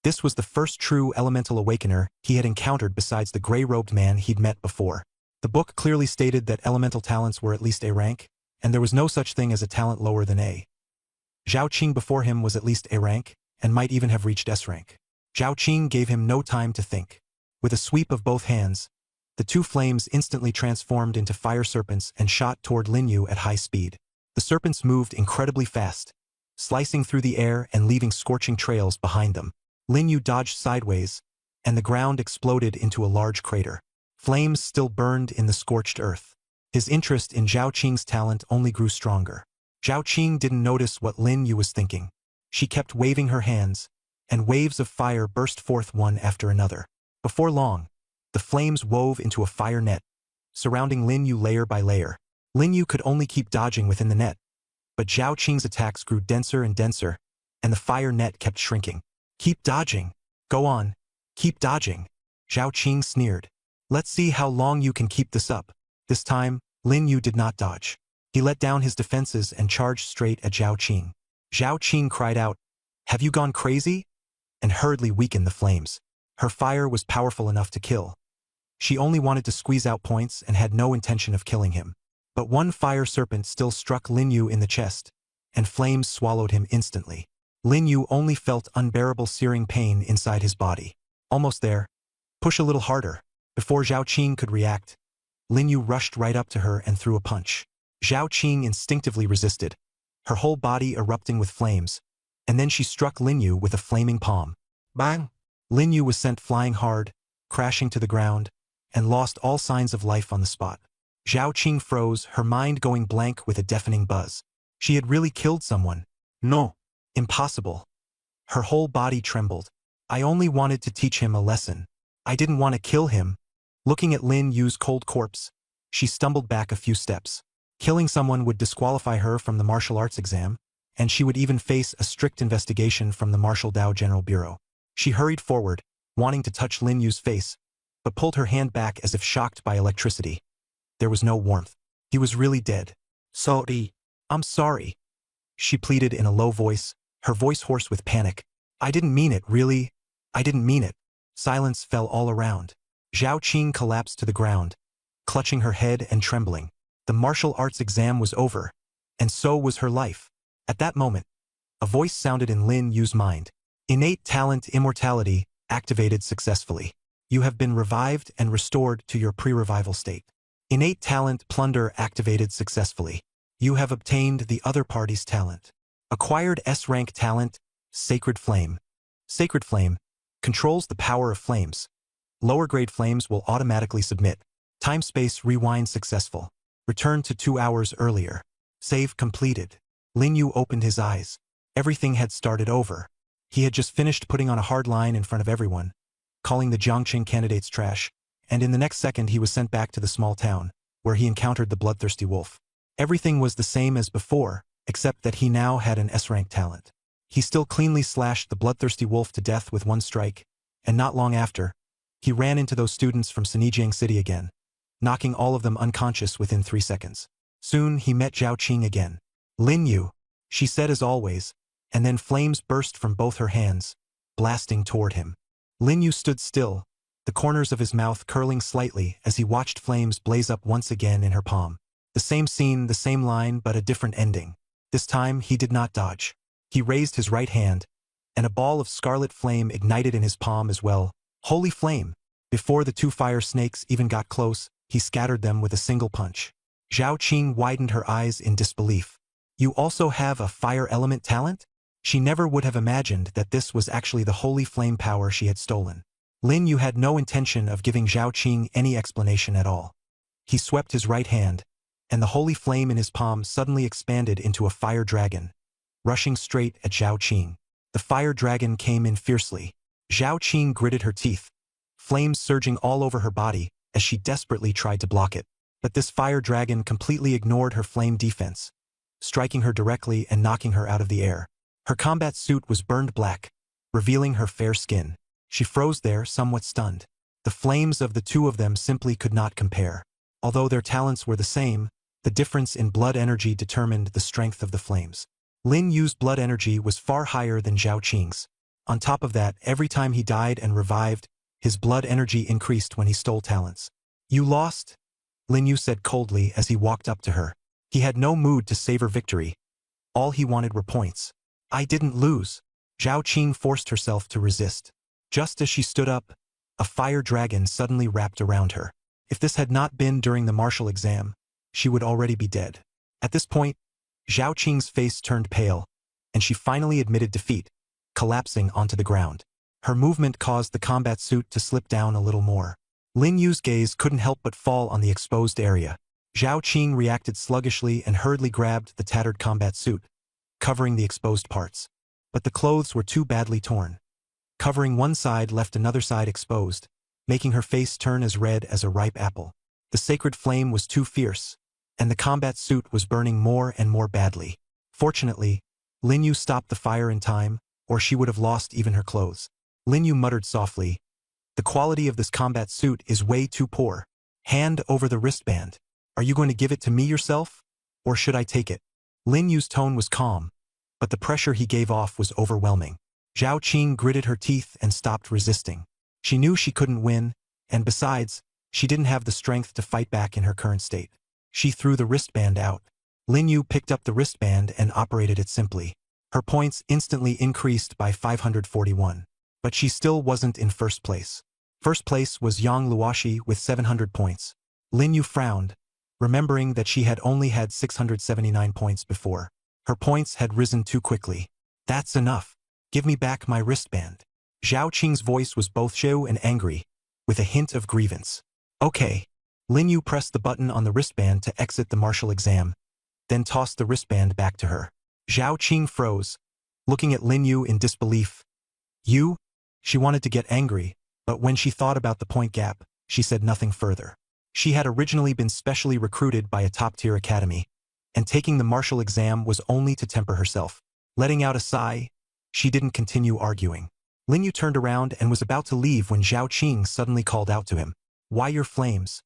This was the first true elemental awakener he had encountered besides the gray-robed man he'd met before. The book clearly stated that elemental talents were at least A rank, and there was no such thing as a talent lower than A. Zhao Qing before him was at least A rank, and might even have reached S rank. Zhao Qing gave him no time to think. With a sweep of both hands, the two flames instantly transformed into fire serpents and shot toward Lin Yu at high speed. The serpents moved incredibly fast, slicing through the air and leaving scorching trails behind them. Lin Yu dodged sideways, and the ground exploded into a large crater. Flames still burned in the scorched earth. His interest in Zhao Qing's talent only grew stronger. Zhao Qing didn't notice what Lin Yu was thinking. She kept waving her hands, and waves of fire burst forth one after another. Before long, the flames wove into a fire net, surrounding Lin Yu layer by layer. Lin Yu could only keep dodging within the net, but Zhao Qing's attacks grew denser and denser, and the fire net kept shrinking. Keep dodging. Go on. Keep dodging. Zhao Qing sneered. Let's see how long you can keep this up. This time, Lin Yu did not dodge. He let down his defenses and charged straight at Zhao Qing. Zhao Qing cried out, "Have you gone crazy?" and hurriedly weakened the flames. Her fire was powerful enough to kill. She only wanted to squeeze out points and had no intention of killing him. But one fire serpent still struck Lin Yu in the chest, and flames swallowed him instantly. Lin Yu only felt unbearable searing pain inside his body. Almost there. Push a little harder. Before Zhao Qing could react, Lin Yu rushed right up to her and threw a punch. Zhao Qing instinctively resisted, her whole body erupting with flames, and then she struck Lin Yu with a flaming palm. Bang! Lin Yu was sent flying hard, crashing to the ground, and lost all signs of life on the spot. Zhao Qing froze, her mind going blank with a deafening buzz. She had really killed someone. No. Impossible. Her whole body trembled. I only wanted to teach him a lesson. I didn't want to kill him. Looking at Lin Yu's cold corpse, she stumbled back a few steps. Killing someone would disqualify her from the martial arts exam, and she would even face a strict investigation from the Martial Dao General Bureau. She hurried forward, wanting to touch Lin Yu's face, but pulled her hand back as if shocked by electricity. There was no warmth. He was really dead. Sorry. I'm sorry. She pleaded in a low voice, her voice hoarse with panic. I didn't mean it, really. I didn't mean it. Silence fell all around. Zhao Qing collapsed to the ground, clutching her head and trembling. The martial arts exam was over, and so was her life. At that moment, a voice sounded in Lin Yu's mind. Innate talent immortality activated successfully. You have been revived and restored to your pre-revival state. Innate talent plunder activated successfully. You have obtained the other party's talent. Acquired S-rank talent, Sacred Flame. Sacred Flame controls the power of flames. Lower grade flames will automatically submit. Time-space rewind successful. Return to 2 hours earlier. Save completed. Lin Yu opened his eyes. Everything had started over. He had just finished putting on a hard line in front of everyone, calling the Jiangqing candidates trash, and in the next second he was sent back to the small town, where he encountered the bloodthirsty wolf. Everything was the same as before, except that he now had an S-rank talent. He still cleanly slashed the bloodthirsty wolf to death with one strike, and not long after, he ran into those students from Sinijiang City again, knocking all of them unconscious within 3 seconds. Soon he met Zhao Qing again. Lin Yu, she said as always, and then flames burst from both her hands, blasting toward him. Lin Yu stood still, the corners of his mouth curling slightly as he watched flames blaze up once again in her palm. The same scene, the same line, but a different ending. This time he did not dodge. He raised his right hand, and a ball of scarlet flame ignited in his palm as well. Holy flame! Before the two fire snakes even got close, he scattered them with a single punch. Zhao Qing widened her eyes in disbelief. You also have a fire element talent? She never would have imagined that this was actually the holy flame power she had stolen. Lin Yu had no intention of giving Zhao Qing any explanation at all. He swept his right hand, and the holy flame in his palm suddenly expanded into a fire dragon, rushing straight at Zhao Qing. The fire dragon came in fiercely. Zhao Qing gritted her teeth, flames surging all over her body as she desperately tried to block it. But this fire dragon completely ignored her flame defense, striking her directly and knocking her out of the air. Her combat suit was burned black, revealing her fair skin. She froze there, somewhat stunned. The flames of the two of them simply could not compare. Although their talents were the same, the difference in blood energy determined the strength of the flames. Lin Yu's blood energy was far higher than Zhao Qing's. On top of that, every time he died and revived, his blood energy increased when he stole talents. "You lost?" Lin Yu said coldly as he walked up to her. He had no mood to savor victory. All he wanted were points. "I didn't lose." Zhao Qing forced herself to resist. Just as she stood up, a fire dragon suddenly wrapped around her. If this had not been during the martial exam, she would already be dead. At this point, Zhao Qing's face turned pale, and she finally admitted defeat, collapsing onto the ground. Her movement caused the combat suit to slip down a little more. Lin Yu's gaze couldn't help but fall on the exposed area. Zhao Qing reacted sluggishly and hurriedly grabbed the tattered combat suit, covering the exposed parts. But the clothes were too badly torn. Covering one side left another side exposed, making her face turn as red as a ripe apple. The sacred flame was too fierce, and the combat suit was burning more and more badly. Fortunately, Lin Yu stopped the fire in time, or she would have lost even her clothes. Lin Yu muttered softly, "The quality of this combat suit is way too poor. Hand over the wristband. Are you going to give it to me yourself? Or should I take it?" Lin Yu's tone was calm, but the pressure he gave off was overwhelming. Zhao Qing gritted her teeth and stopped resisting. She knew she couldn't win, and besides, she didn't have the strength to fight back in her current state. She threw the wristband out. Lin Yu picked up the wristband and operated it simply. Her points instantly increased by 541. But she still wasn't in first place. First place was Yang Luoshi with 700 points. Lin Yu frowned, remembering that she had only had 679 points before. Her points had risen too quickly. "That's enough. Give me back my wristband." Zhao Qing's voice was both show and angry, with a hint of grievance. "Okay." Lin Yu pressed the button on the wristband to exit the martial exam, then tossed the wristband back to her. Zhao Qing froze, looking at Lin Yu in disbelief. "You?" She wanted to get angry, but when she thought about the point gap, she said nothing further. She had originally been specially recruited by a top-tier academy, and taking the martial exam was only to temper herself. Letting out a sigh, she didn't continue arguing. Lin Yu turned around and was about to leave when Zhao Qing suddenly called out to him. "Why your flames?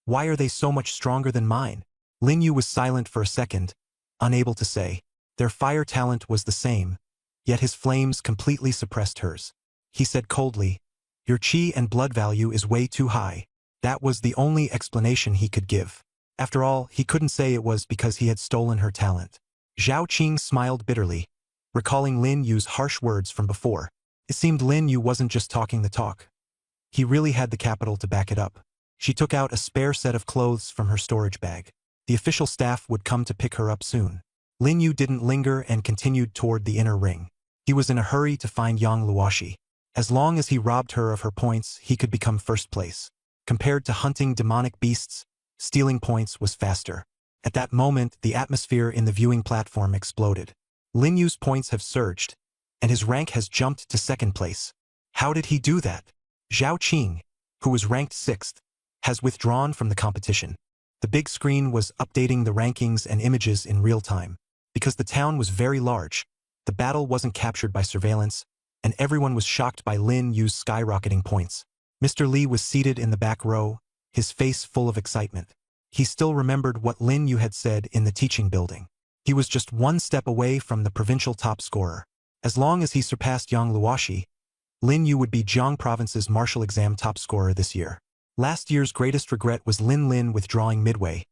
Why are they so much stronger than mine?" Lin Yu was silent for a second, unable to say. Their fire talent was the same, yet his flames completely suppressed hers. He said coldly, "Your qi and blood value is way too high." That was the only explanation he could give. After all, he couldn't say it was because he had stolen her talent. Zhao Qing smiled bitterly, recalling Lin Yu's harsh words from before. It seemed Lin Yu wasn't just talking the talk. He really had the capital to back it up. She took out a spare set of clothes from her storage bag. The official staff would come to pick her up soon. Lin Yu didn't linger and continued toward the inner ring. He was in a hurry to find Yang Luoshi. As long as he robbed her of her points, he could become first place. Compared to hunting demonic beasts, stealing points was faster. At that moment, the atmosphere in the viewing platform exploded. Lin Yu's points have surged, and his rank has jumped to second place. How did he do that? Zhao Qing, who was ranked 6th, has withdrawn from the competition. The big screen was updating the rankings and images in real time. Because the town was very large, the battle wasn't captured by surveillance, and everyone was shocked by Lin Yu's skyrocketing points. Mr. Li was seated in the back row, his face full of excitement. He still remembered what Lin Yu had said in the teaching building. He was just one step away from the provincial top scorer. As long as he surpassed Yang Luoshi, Lin Yu would be Jiang Province's martial exam top scorer this year. Last year's greatest regret was Lin withdrawing midway.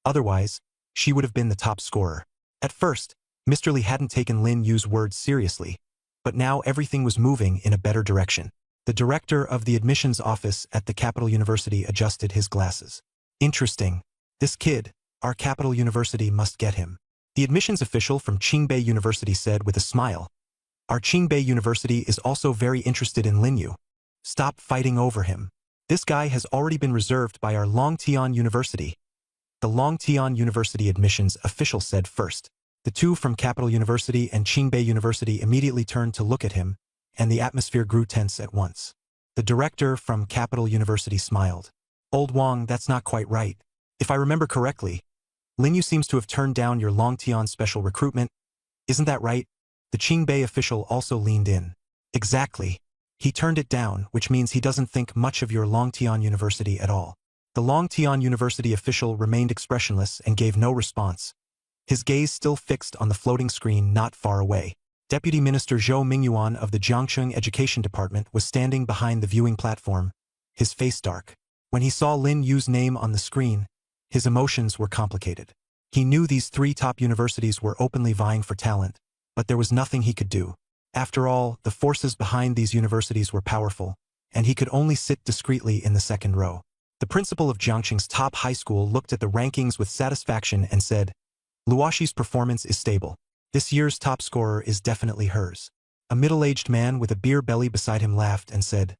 Otherwise, she would have been the top scorer. At first, Mr. Li hadn't taken Lin Yu's words seriously, but now everything was moving in a better direction. The director of the admissions office at the Capital University adjusted his glasses. "Interesting. This kid, our Capital University must get him." The admissions official from Qingbei University said with a smile, "Our Qingbei University is also very interested in Lin Yu. Stop fighting over him. This guy has already been reserved by our Longtian University." The Longtian University admissions official said first. The two from Capital University and Qingbei University immediately turned to look at him, and the atmosphere grew tense at once. The director from Capital University smiled. "Old Wang, that's not quite right. If I remember correctly, Lin Yu seems to have turned down your Longtian special recruitment. Isn't that right? The Qingbei official also leaned in. Exactly. He turned it down, which means he doesn't think much of your Longtian University at all. The Longtian University official remained expressionless and gave no response, his gaze still fixed on the floating screen not far away. Deputy Minister Zhou Mingyuan of the Jiangcheng Education Department was standing behind the viewing platform, his face dark. When he saw Lin Yu's name on the screen, his emotions were complicated. He knew these three top universities were openly vying for talent, but there was nothing he could do. After all, the forces behind these universities were powerful, and he could only sit discreetly in the second row. The principal of Jiangcheng's top high school looked at the rankings with satisfaction and said, "Luoshi's performance is stable. This year's top scorer is definitely hers." A middle-aged man with a beer belly beside him laughed and said,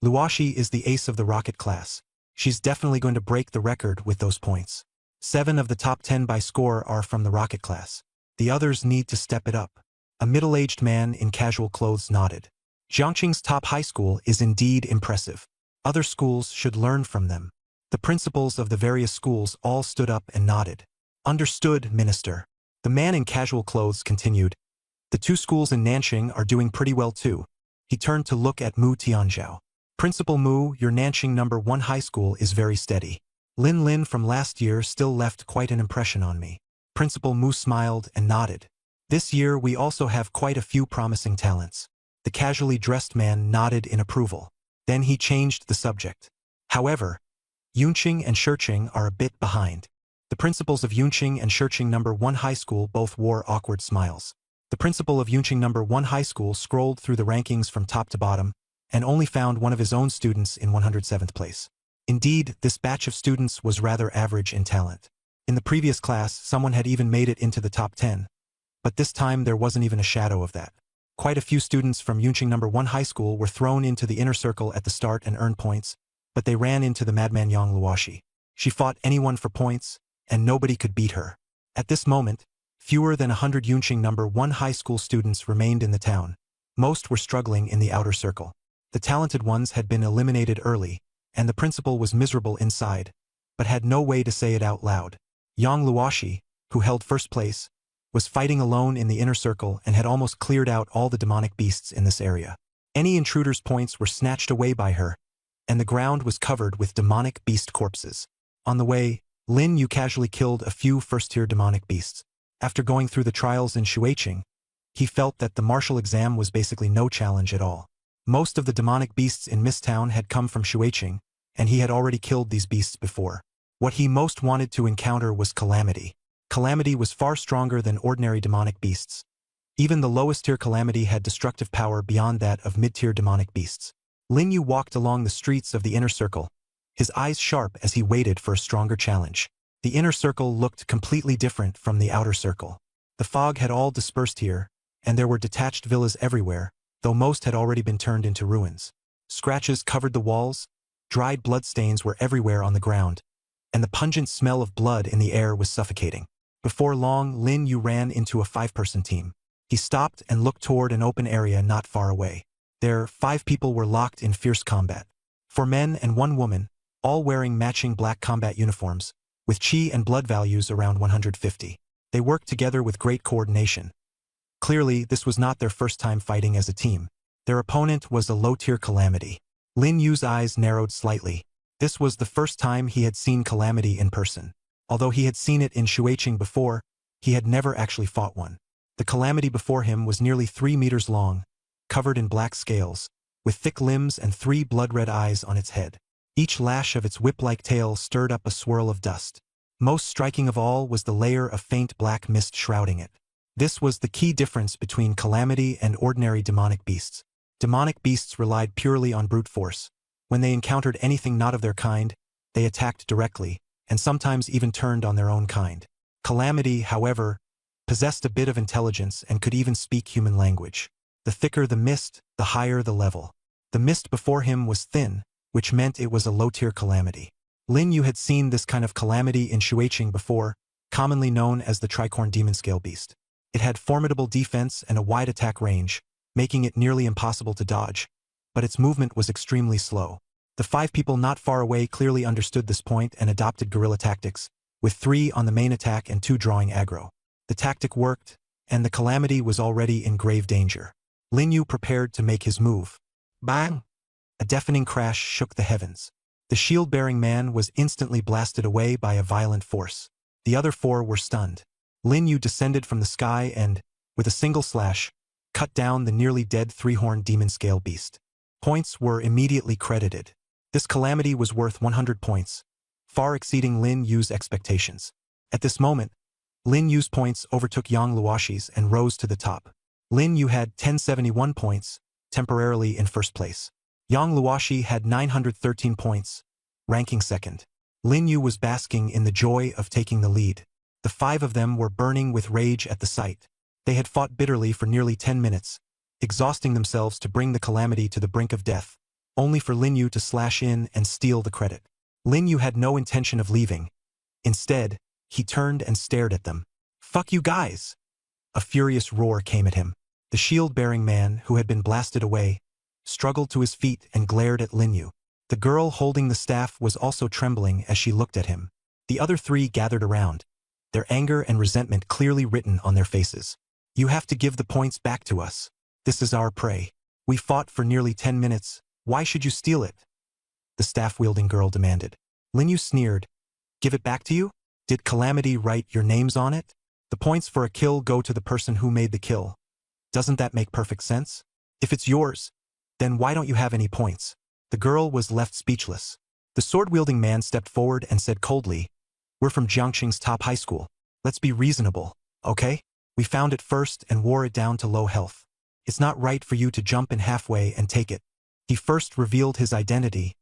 "Luoshi is the ace of the rocket class. She's definitely going to break the record with those points. 7 of the top 10 by score are from the rocket class. The others need to step it up." A middle-aged man in casual clothes nodded. Jiangcheng's top high school is indeed impressive. Other schools should learn from them. The principals of the various schools all stood up and nodded. "Understood, Minister." The man in casual clothes continued, "The 2 schools in Nanxing are doing pretty well too." He turned to look at Mu Tianzhao. "Principal Mu, your Nanxing number 1 high school is very steady. Lin from last year still left quite an impression on me." Principal Mu smiled and nodded. "This year we also have quite a few promising talents." The casually dressed man nodded in approval. Then he changed the subject. "However, Yunqing and Shiqing are a bit behind." The principals of Yunqing and Shiqing number 1 high school both wore awkward smiles. The principal of Yunqing number 1 high school scrolled through the rankings from top to bottom and only found one of his own students in 107th place. Indeed, this batch of students was rather average in talent. In the previous class, someone had even made it into the top 10. But this time there wasn't even a shadow of that. Quite a few students from Yunqing number 1 high school were thrown into the inner circle at the start and earned points, but they ran into the madman Yang Luoshi. She fought anyone for points, and nobody could beat her. At this moment, fewer than 100 Yunqing number 1 high school students remained in the town. Most were struggling in the outer circle. The talented ones had been eliminated early, and the principal was miserable inside, but had no way to say it out loud. Yang Luoshi, who held first place, was fighting alone in the inner circle and had almost cleared out all the demonic beasts in this area. Any intruder's points were snatched away by her, and the ground was covered with demonic beast corpses. On the way, Lin Yu casually killed a few first-tier demonic beasts. After going through the trials in Shuiqing, he felt that the martial exam was basically no challenge at all. Most of the demonic beasts in Misttown had come from Shuiqing, and he had already killed these beasts before. What he most wanted to encounter was Calamity. Calamity was far stronger than ordinary demonic beasts. Even the lowest-tier Calamity had destructive power beyond that of mid-tier demonic beasts. Lin Yu walked along the streets of the inner circle, his eyes sharp as he waited for a stronger challenge. The inner circle looked completely different from the outer circle. The fog had all dispersed here, and there were detached villas everywhere, though most had already been turned into ruins. Scratches covered the walls, dried bloodstains were everywhere on the ground, and the pungent smell of blood in the air was suffocating. Before long, Lin Yu ran into a 5-person team. He stopped and looked toward an open area not far away. There, 5 people were locked in fierce combat. 4 men and 1 woman, all wearing matching black combat uniforms, with chi and blood values around 150. They worked together with great coordination. Clearly, this was not their first time fighting as a team. Their opponent was a low-tier Calamity. Lin Yu's eyes narrowed slightly. This was the first time he had seen Calamity in person. Although he had seen it in Shuiqing before, he had never actually fought one. The Calamity before him was nearly 3 meters long, covered in black scales, with thick limbs and 3 blood-red eyes on its head. Each lash of its whip-like tail stirred up a swirl of dust. Most striking of all was the layer of faint black mist shrouding it. This was the key difference between Calamity and ordinary demonic beasts. Demonic beasts relied purely on brute force. When they encountered anything not of their kind, they attacked directly, and sometimes even turned on their own kind. Calamity, however, possessed a bit of intelligence and could even speak human language. The thicker the mist, the higher the level. The mist before him was thin, which meant it was a low-tier Calamity. Lin Yu had seen this kind of Calamity in Shuiqing before, commonly known as the Tricorn Demon Scale Beast. It had formidable defense and a wide attack range, making it nearly impossible to dodge, but its movement was extremely slow. The 5 people not far away clearly understood this point and adopted guerrilla tactics, with 3 on the main attack and 2 drawing aggro. The tactic worked, and the Calamity was already in grave danger. Lin Yu prepared to make his move. Bang! A deafening crash shook the heavens. The shield-bearing man was instantly blasted away by a violent force. The other 4 were stunned. Lin Yu descended from the sky and, with a single slash, cut down the nearly dead 3-horned demon scale beast. Points were immediately credited. This Calamity was worth 100 points, far exceeding Lin Yu's expectations. At this moment, Lin Yu's points overtook Yang Luoshi's and rose to the top. Lin Yu had 1071 points, temporarily in first place. Yang Luoshi had 913 points, ranking second. Lin Yu was basking in the joy of taking the lead. The 5 of them were burning with rage at the sight. They had fought bitterly for nearly 10 minutes, exhausting themselves to bring the Calamity to the brink of death, only for Lin Yu to slash in and steal the credit. Lin Yu had no intention of leaving. Instead, he turned and stared at them. "Fuck you guys!" A furious roar came at him. The shield-bearing man, who had been blasted away, struggled to his feet and glared at Lin Yu. The girl holding the staff was also trembling as she looked at him. The other 3 gathered around, their anger and resentment clearly written on their faces. "You have to give the points back to us. This is our prey. We fought for nearly 10 minutes. Why should you steal it?" The staff-wielding girl demanded. Lin Yu sneered. "Give it back to you? Did Calamity write your names on it? The points for a kill go to the person who made the kill. Doesn't that make perfect sense? If it's yours, then why don't you have any points?" The girl was left speechless. The sword-wielding man stepped forward and said coldly, "We're from Jiangxing's top high school. Let's be reasonable, okay? We found it first and wore it down to low health. It's not right for you to jump in halfway and take it." He first revealed his identity,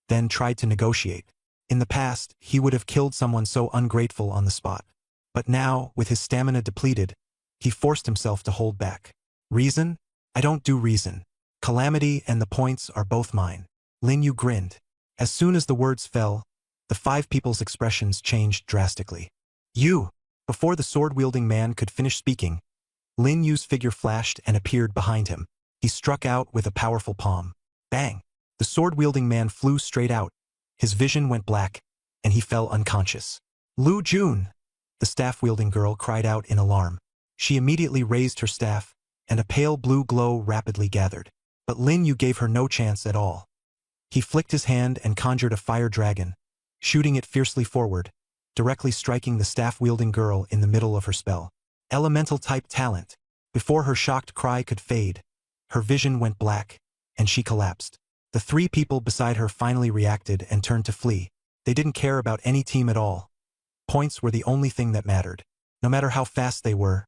then tried to negotiate. In the past, he would have killed someone so ungrateful on the spot. But now, with his stamina depleted, he forced himself to hold back. "Reason? I don't do reason. Calamity and the points are both mine." Lin Yu grinned. As soon as the words fell, the 5 people's expressions changed drastically. "You!" Before the sword-wielding man could finish speaking, Lin Yu's figure flashed and appeared behind him. He struck out with a powerful palm. Bang! The sword-wielding man flew straight out. His vision went black, and he fell unconscious. "Lu Jun!" The staff-wielding girl cried out in alarm. She immediately raised her staff, and a pale blue glow rapidly gathered. But Lin Yu gave her no chance at all. He flicked his hand and conjured a fire dragon, shooting it fiercely forward, directly striking the staff-wielding girl in the middle of her spell. Elemental-type talent. Before her shocked cry could fade, her vision went black, and she collapsed. The 3 people beside her finally reacted and turned to flee. They didn't care about any team at all. Points were the only thing that mattered. No matter how fast they were,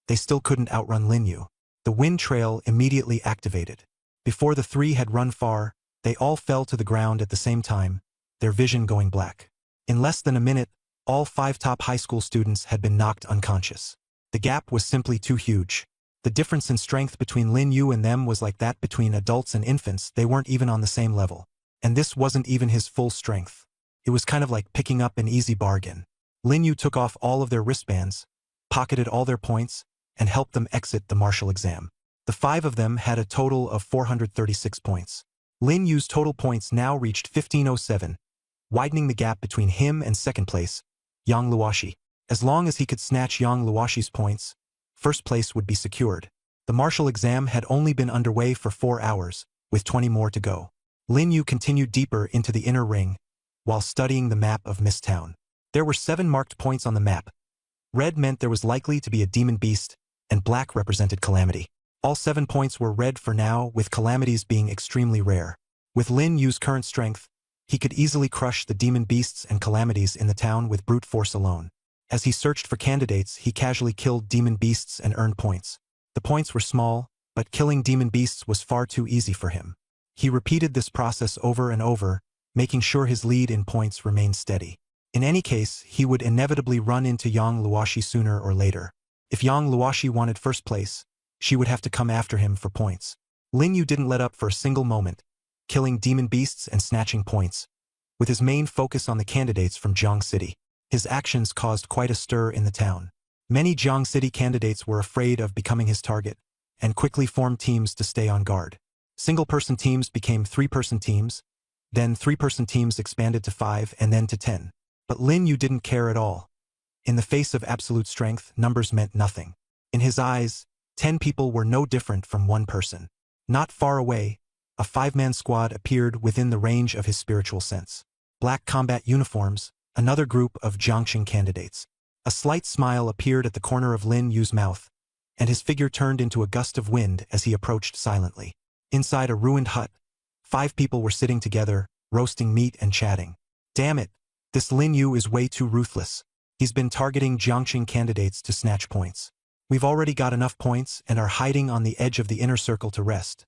they still couldn't outrun Lin Yu. The wind trail immediately activated. Before the 3 had run far, they all fell to the ground at the same time, their vision going black. In less than a minute, all 5 top high school students had been knocked unconscious. The gap was simply too huge. The difference in strength between Lin Yu and them was like that between adults and infants. They weren't even on the same level. And this wasn't even his full strength. It was kind of like picking up an easy bargain. Lin Yu took off all of their wristbands, pocketed all their points, and helped them exit the martial exam. The 5 of them had a total of 436 points. Lin Yu's total points now reached 1507, widening the gap between him and second place, Yang Luoshi. As long as he could snatch Yang Luoshi's points, first place would be secured. The martial exam had only been underway for 4 hours, with 20 more to go. Lin Yu continued deeper into the inner ring, while studying the map of Mist Town. There were 7 marked points on the map. Red meant there was likely to be a demon beast, and black represented Calamity. All 7 points were red for now, with Calamities being extremely rare. With Lin Yu's current strength, he could easily crush the demon beasts and Calamities in the town with brute force alone. As he searched for candidates, he casually killed demon beasts and earned points. The points were small, but killing demon beasts was far too easy for him. He repeated this process over and over, making sure his lead in points remained steady. In any case, he would inevitably run into Yang Luoshi sooner or later. If Yang Luoshi wanted first place, she would have to come after him for points. Lin Yu didn't let up for a single moment, killing demon beasts and snatching points, with his main focus on the candidates from Jiang City. His actions caused quite a stir in the town. Many Jiang City candidates were afraid of becoming his target, and quickly formed teams to stay on guard. Single-person teams became 3-person teams, Then 3-person teams expanded to 5 and then to 10. But Lin Yu didn't care at all. In the face of absolute strength, numbers meant nothing. In his eyes, 10 people were no different from 1 person. Not far away, a 5-man squad appeared within the range of his spiritual sense. Black combat uniforms, another group of Jiangxing candidates. A slight smile appeared at the corner of Lin Yu's mouth, and his figure turned into a gust of wind as he approached silently. Inside a ruined hut, 5 people were sitting together, roasting meat and chatting. Damn it, this Lin Yu is way too ruthless. He's been targeting Jiangxing candidates to snatch points. We've already got enough points and are hiding on the edge of the inner circle to rest.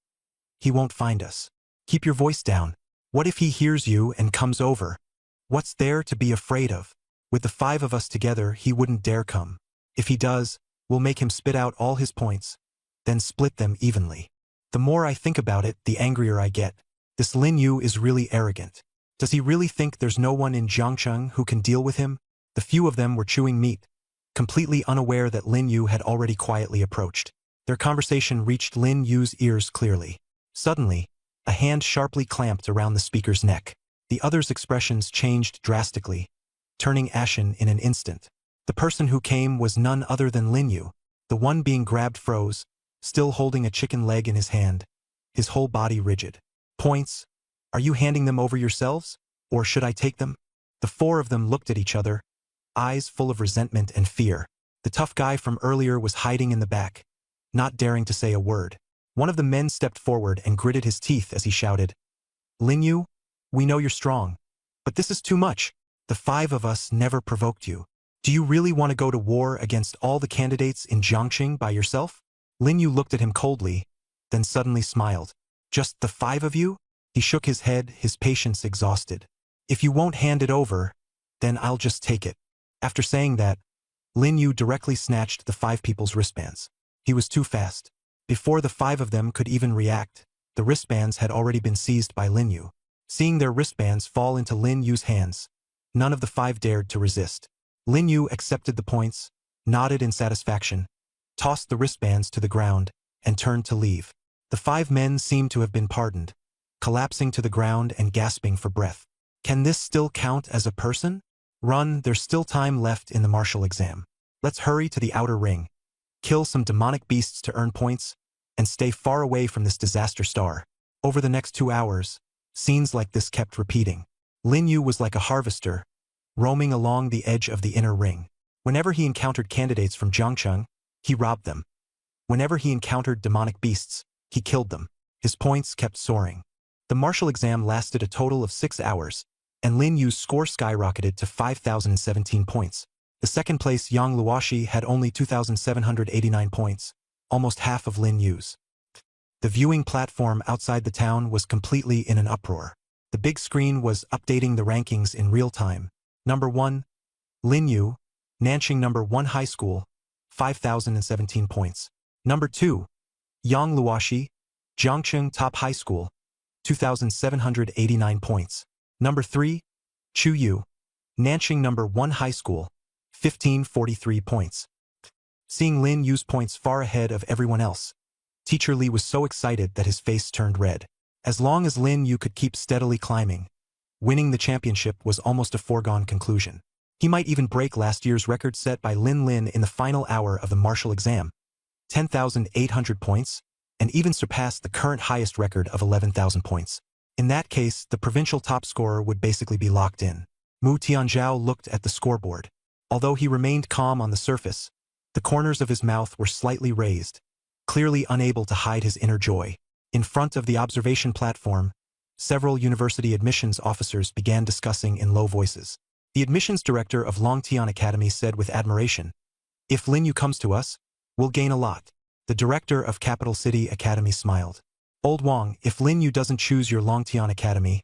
He won't find us. Keep your voice down. What if he hears you and comes over? What's there to be afraid of? With the 5 of us together, he wouldn't dare come. If he does, we'll make him spit out all his points, then split them evenly. The more I think about it, the angrier I get. This Lin Yu is really arrogant. Does he really think there's no one in Jiangxing who can deal with him? The few of them were chewing meat, completely unaware that Lin Yu had already quietly approached. Their conversation reached Lin Yu's ears clearly. Suddenly, a hand sharply clamped around the speaker's neck. The other's expressions changed drastically, turning ashen in an instant. The person who came was none other than Lin Yu. The one being grabbed froze, still holding a chicken leg in his hand, his whole body rigid. Points? Are you handing them over yourselves? Or should I take them? The 4 of them looked at each other, eyes full of resentment and fear. The tough guy from earlier was hiding in the back, not daring to say a word. One of the men stepped forward and gritted his teeth as he shouted, Lin Yu, we know you're strong, but this is too much. The 5 of us never provoked you. Do you really want to go to war against all the candidates in Jiangxing by yourself? Lin Yu looked at him coldly, then suddenly smiled. Just the 5 of you? He shook his head, his patience exhausted. If you won't hand it over, then I'll just take it. After saying that, Lin Yu directly snatched the 5 people's wristbands. He was too fast. Before the 5 of them could even react, the wristbands had already been seized by Lin Yu. Seeing their wristbands fall into Lin Yu's hands, none of the 5 dared to resist. Lin Yu accepted the points, nodded in satisfaction, tossed the wristbands to the ground, and turned to leave. The 5 men seemed to have been pardoned, collapsing to the ground and gasping for breath. Can this still count as a person? Run, there's still time left in the martial exam. Let's hurry to the outer ring, kill some demonic beasts to earn points, and stay far away from this disaster star. Over the next 2 hours, scenes like this kept repeating. Lin Yu was like a harvester, roaming along the edge of the inner ring. Whenever he encountered candidates from Jiangxing, he robbed them. Whenever he encountered demonic beasts, he killed them. His points kept soaring. The martial exam lasted a total of 6 hours, and Lin Yu's score skyrocketed to 5,017 points. The second place Yang Luoshi had only 2,789 points, almost half of Lin Yu's. The viewing platform outside the town was completely in an uproar. The big screen was updating the rankings in real time. Number 1, Lin Yu, Nanxing Number 1 High School, 5,017 points. Number 2, Yang Luoshi, Jiangxing Top High School, 2,789 points. Number 3, Chu Yu, Nanxing Number 1 High School, 1,543 points. Seeing Lin Yu's points far ahead of everyone else, Teacher Li was so excited that his face turned red. As long as Lin Yu could keep steadily climbing, winning the championship was almost a foregone conclusion. He might even break last year's record set by Lin Lin in the final hour of the martial exam, 10,800 points, and even surpass the current highest record of 11,000 points. In that case, the provincial top scorer would basically be locked in. Mu Tianzhao looked at the scoreboard. Although he remained calm on the surface, the corners of his mouth were slightly raised, clearly unable to hide his inner joy. In front of the observation platform, several university admissions officers began discussing in low voices. The admissions director of Longtian Academy said with admiration, "If Lin Yu comes to us, we'll gain a lot." The director of Capital City Academy smiled. "Old Wang, if Lin Yu doesn't choose your Longtian Academy,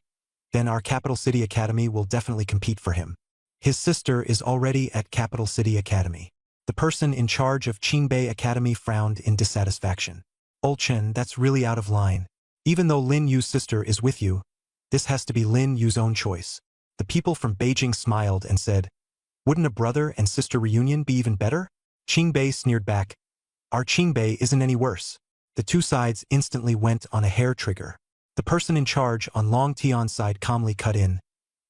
then our Capital City Academy will definitely compete for him. His sister is already at Capital City Academy." The person in charge of Qingbei Academy frowned in dissatisfaction. "Old Chen, that's really out of line. Even though Lin Yu's sister is with you, this has to be Lin Yu's own choice." The people from Beijing smiled and said, "Wouldn't a brother and sister reunion be even better?" Qingbei sneered back, "Our Qingbei isn't any worse." The two sides instantly went on a hair trigger. The person in charge on Long Tion's side calmly cut in.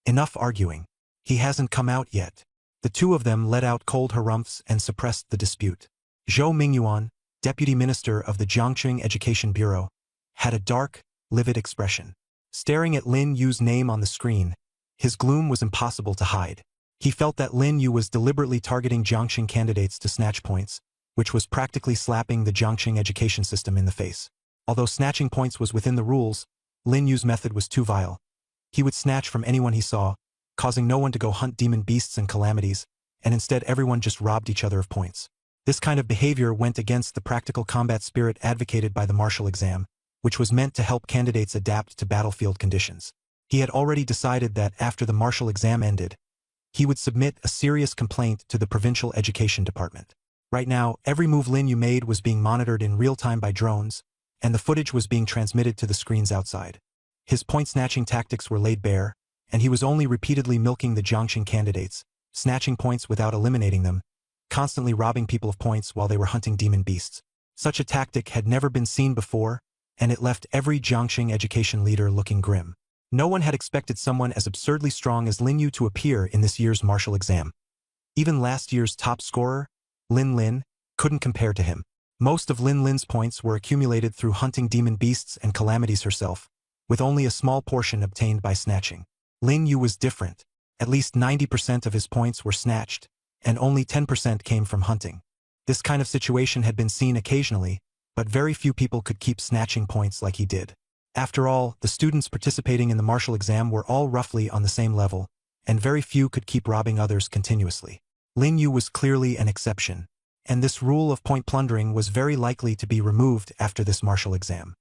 Enough arguing. He hasn't come out yet. The two of them let out cold harumphs and suppressed the dispute. Zhou Mingyuan, deputy minister of the Jiangqing Education Bureau, had a dark, livid expression. Staring at Lin Yu's name on the screen, his gloom was impossible to hide. He felt that Lin Yu was deliberately targeting Jiangqing candidates to snatch points, which was practically slapping the Jiangqing education system in the face. Although snatching points was within the rules, Lin Yu's method was too vile. He would snatch from anyone he saw, causing no one to go hunt demon beasts and calamities, and instead everyone just robbed each other of points. This kind of behavior went against the practical combat spirit advocated by the martial exam, which was meant to help candidates adapt to battlefield conditions. He had already decided that after the martial exam ended, he would submit a serious complaint to the provincial education department. Right now, every move Lin Yu made was being monitored in real time by drones, and the footage was being transmitted to the screens outside. His point-snatching tactics were laid bare, and he was only repeatedly milking the Jiangqing candidates, snatching points without eliminating them, constantly robbing people of points while they were hunting demon beasts. Such a tactic had never been seen before, and it left every Jiangqing education leader looking grim. No one had expected someone as absurdly strong as Lin Yu to appear in this year's martial exam. Even last year's top scorer, Lin Lin, couldn't compare to him. Most of Lin Lin's points were accumulated through hunting demon beasts and calamities herself, with only a small portion obtained by snatching. Lin Yu was different. At least 90% of his points were snatched, and only 10% came from hunting. This kind of situation had been seen occasionally, but very few people could keep snatching points like he did. After all, the students participating in the martial exam were all roughly on the same level, and very few could keep robbing others continuously. Lin Yu was clearly an exception, and this rule of point plundering was very likely to be removed after this martial exam.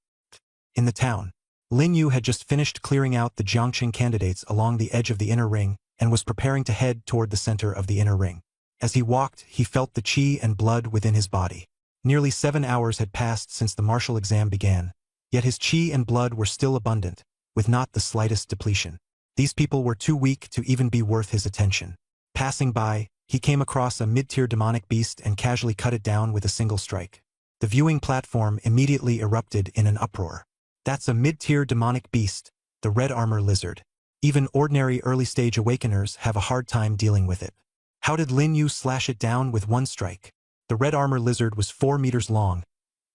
In the town, Lin Yu had just finished clearing out the Jiangqing candidates along the edge of the inner ring and was preparing to head toward the center of the inner ring. As he walked, he felt the qi and blood within his body. Nearly 7 hours had passed since the martial exam began, yet his qi and blood were still abundant, with not the slightest depletion. These people were too weak to even be worth his attention. Passing by, he came across a mid-tier demonic beast and casually cut it down with a single strike. The viewing platform immediately erupted in an uproar. That's a mid-tier demonic beast, the red armor lizard. Even ordinary early-stage awakeners have a hard time dealing with it. How did Lin Yu slash it down with one strike? The red armor lizard was 4 meters long,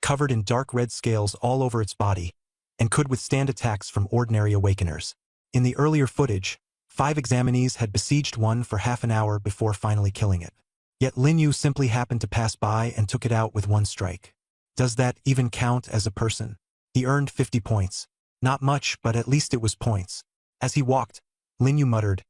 covered in dark red scales all over its body, and could withstand attacks from ordinary awakeners. In the earlier footage, 5 examinees had besieged one for half an hour before finally killing it. Yet Lin Yu simply happened to pass by and took it out with one strike. Does that even count as a person? He earned 50 points. Not much, but at least it was points. As he walked, Lin Yu muttered,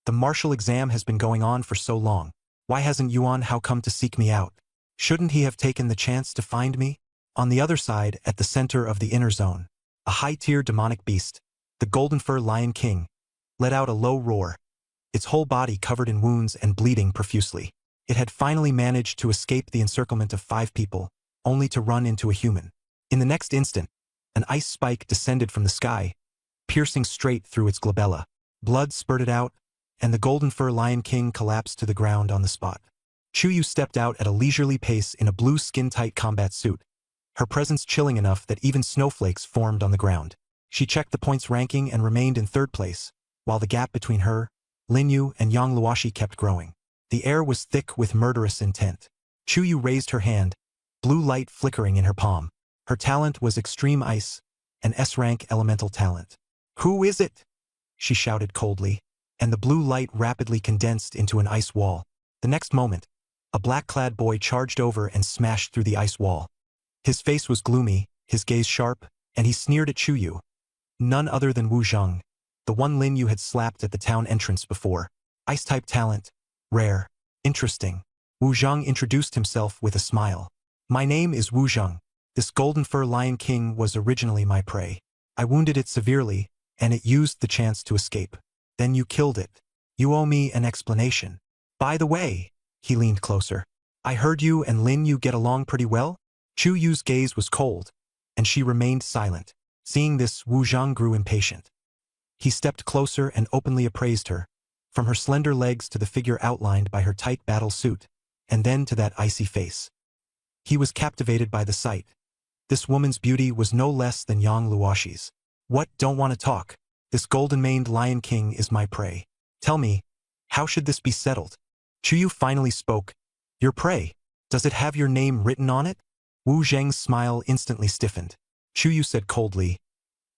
"The martial exam has been going on for so long. Why hasn't Yuan Hao come to seek me out? Shouldn't he have taken the chance to find me?" On the other side, at the center of the inner zone, a high-tier demonic beast, the Golden Fur Lion King, let out a low roar, its whole body covered in wounds and bleeding profusely. It had finally managed to escape the encirclement of 5 people, only to run into a human. In the next instant, an ice spike descended from the sky, piercing straight through its glabella. Blood spurted out, and the Golden Fur Lion King collapsed to the ground on the spot. Chu Yu stepped out at a leisurely pace in a blue skin-tight combat suit, her presence chilling enough that even snowflakes formed on the ground. She checked the points ranking and remained in 3rd place, while the gap between her, Lin Yu, and Yang Luoshi kept growing. The air was thick with murderous intent. Chu Yu raised her hand, blue light flickering in her palm. Her talent was Extreme Ice, an S-rank elemental talent. "Who is it?" she shouted coldly, and the blue light rapidly condensed into an ice wall. The next moment, a black-clad boy charged over and smashed through the ice wall. His face was gloomy, his gaze sharp, and he sneered at Chu Yu. None other than Wu Zheng, the one Lin Yu had slapped at the town entrance before. Ice-type talent. Rare. Interesting. Wu Zheng introduced himself with a smile. "My name is Wu Zheng. This Golden Fur Lion King was originally my prey. I wounded it severely, and it used the chance to escape. Then you killed it. You owe me an explanation. By the way," he leaned closer, "I heard you and Lin Yu get along pretty well?" Chu Yu's gaze was cold, and she remained silent. Seeing this, Wu Zheng grew impatient. He stepped closer and openly appraised her, from her slender legs to the figure outlined by her tight battle suit, and then to that icy face. He was captivated by the sight. This woman's beauty was no less than Yang Luoshi's. What, don't want to talk? This golden-maned Lion King is my prey. Tell me, how should this be settled? Chuyu finally spoke. Your prey? Does it have your name written on it? Wu Zheng's smile instantly stiffened. Chuyu said coldly,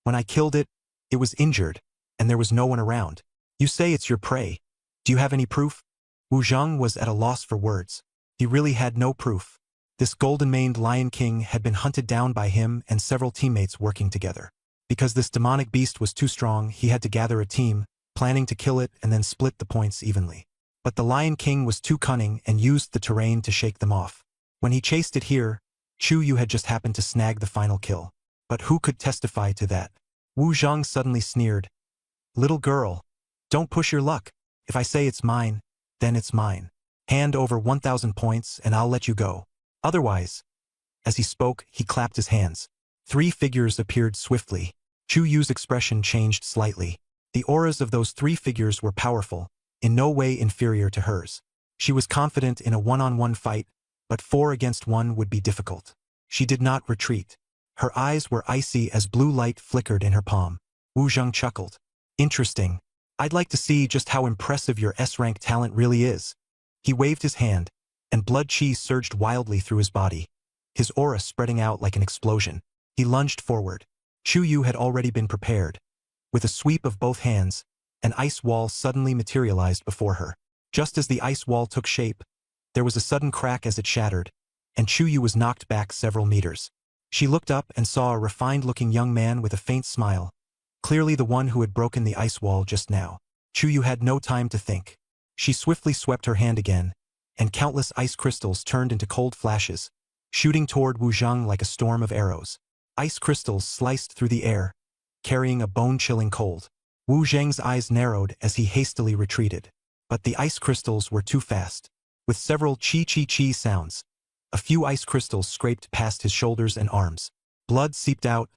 when I killed it, it was injured, and there was no one around. You say it's your prey. Do you have any proof? Wu Zheng was at a loss for words. He really had no proof. This golden-maned Lion King had been hunted down by him and several teammates working together. Because this demonic beast was too strong, he had to gather a team, planning to kill it and then split the points evenly. But the Lion King was too cunning and used the terrain to shake them off. When he chased it here, Chuyu had just happened to snag the final kill. But who could testify to that? Wu Zheng suddenly sneered. Little girl, don't push your luck. If I say it's mine, then it's mine. Hand over 1,000 points and I'll let you go. Otherwise, as he spoke, he clapped his hands. 3 figures appeared swiftly. Chuyu's expression changed slightly. The auras of those 3 figures were powerful, in no way inferior to hers. She was confident in a one-on-one fight, but 4 against 1 would be difficult. She did not retreat. Her eyes were icy as blue light flickered in her palm. Wu Zheng chuckled. Interesting. I'd like to see just how impressive your S-rank talent really is. He waved his hand, and blood chi surged wildly through his body, his aura spreading out like an explosion. He lunged forward. Chuyu had already been prepared. With a sweep of both hands, an ice wall suddenly materialized before her. Just as the ice wall took shape, there was a sudden crack as it shattered, and Chuyu was knocked back several meters. She looked up and saw a refined-looking young man with a faint smile, clearly the one who had broken the ice wall just now. Chuyu had no time to think. She swiftly swept her hand again, and countless ice crystals turned into cold flashes, shooting toward Wu Zheng like a storm of arrows. Ice crystals sliced through the air, carrying a bone-chilling cold. Wu Zheng's eyes narrowed as he hastily retreated. But the ice crystals were too fast. With several chi-chi-chi sounds, a few ice crystals scraped past his shoulders and arms. Blood seeped out,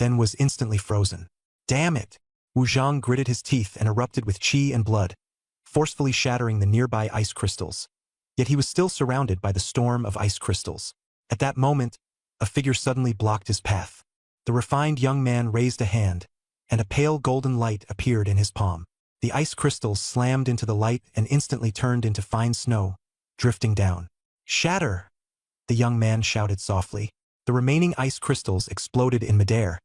then was instantly frozen. Damn it! Wu Zheng gritted his teeth and erupted with chi and blood, forcefully shattering the nearby ice crystals. Yet he was still surrounded by the storm of ice crystals. At that moment, a figure suddenly blocked his path. The refined young man raised a hand, and a pale golden light appeared in his palm. The ice crystals slammed into the light and instantly turned into fine snow, drifting down. Shatter! The young man shouted softly. The remaining ice crystals exploded in midair,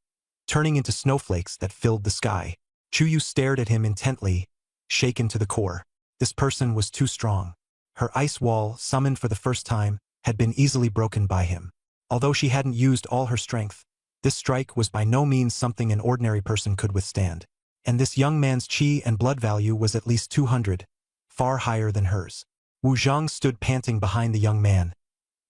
turning into snowflakes that filled the sky. Chuyu stared at him intently, shaken to the core. This person was too strong. Her ice wall, summoned for the first time, had been easily broken by him. Although she hadn't used all her strength, this strike was by no means something an ordinary person could withstand. And this young man's chi and blood value was at least 200, far higher than hers. Wu Zheng stood panting behind the young man,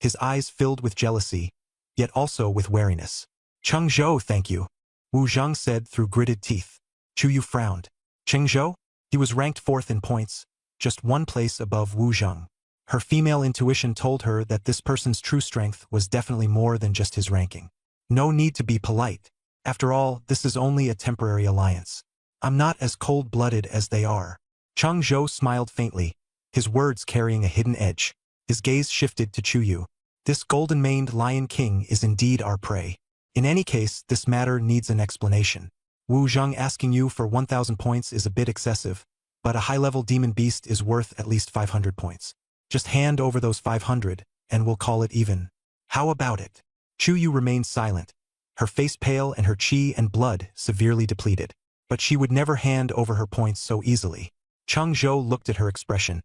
his eyes filled with jealousy, yet also with wariness. Cheng Zhou, thank you, Wu Zheng said through gritted teeth. Chuyu frowned. Cheng Zhou? He was ranked 4th in points, just 1 place above Wu Zheng. Her female intuition told her that this person's true strength was definitely more than just his ranking. No need to be polite. After all, this is only a temporary alliance. I'm not as cold-blooded as they are. Cheng Zhou smiled faintly, his words carrying a hidden edge. His gaze shifted to Chuyu. This golden-maned Lion King is indeed our prey. In any case, this matter needs an explanation. Wu Zheng asking you for 1,000 points is a bit excessive, but a high-level demon beast is worth at least 500 points. Just hand over those 500, and we'll call it even. How about it? Chuyu remained silent, her face pale and her chi and blood severely depleted. But she would never hand over her points so easily. Cheng Zhou looked at her expression,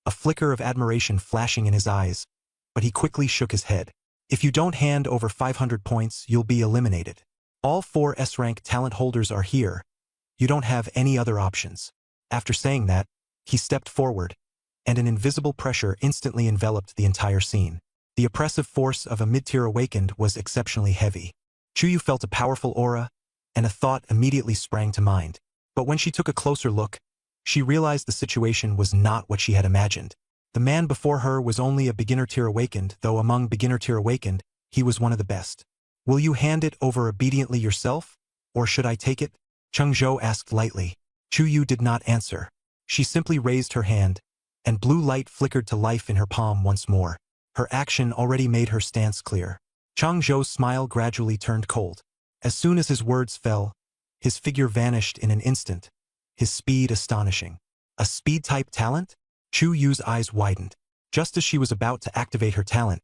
a flicker of admiration flashing in his eyes, but he quickly shook his head. If you don't hand over 500 points, you'll be eliminated. All 4 S-rank talent holders are here. You don't have any other options. After saying that, he stepped forward, and an invisible pressure instantly enveloped the entire scene. The oppressive force of a mid-tier awakened was exceptionally heavy. Chuyu felt a powerful aura, and a thought immediately sprang to mind. But when she took a closer look, she realized the situation was not what she had imagined. The man before her was only a beginner-tier awakened, though among beginner-tier awakened, he was one of the best. Will you hand it over obediently yourself, or should I take it? Cheng Zhou asked lightly. Chuyu did not answer. She simply raised her hand, and blue light flickered to life in her palm once more. Her action already made her stance clear. Cheng Zhou's smile gradually turned cold. As soon as his words fell, His figure vanished in an instant, his speed astonishing. A speed-type talent? Chu Yu's eyes widened. Just as she was about to activate her talent,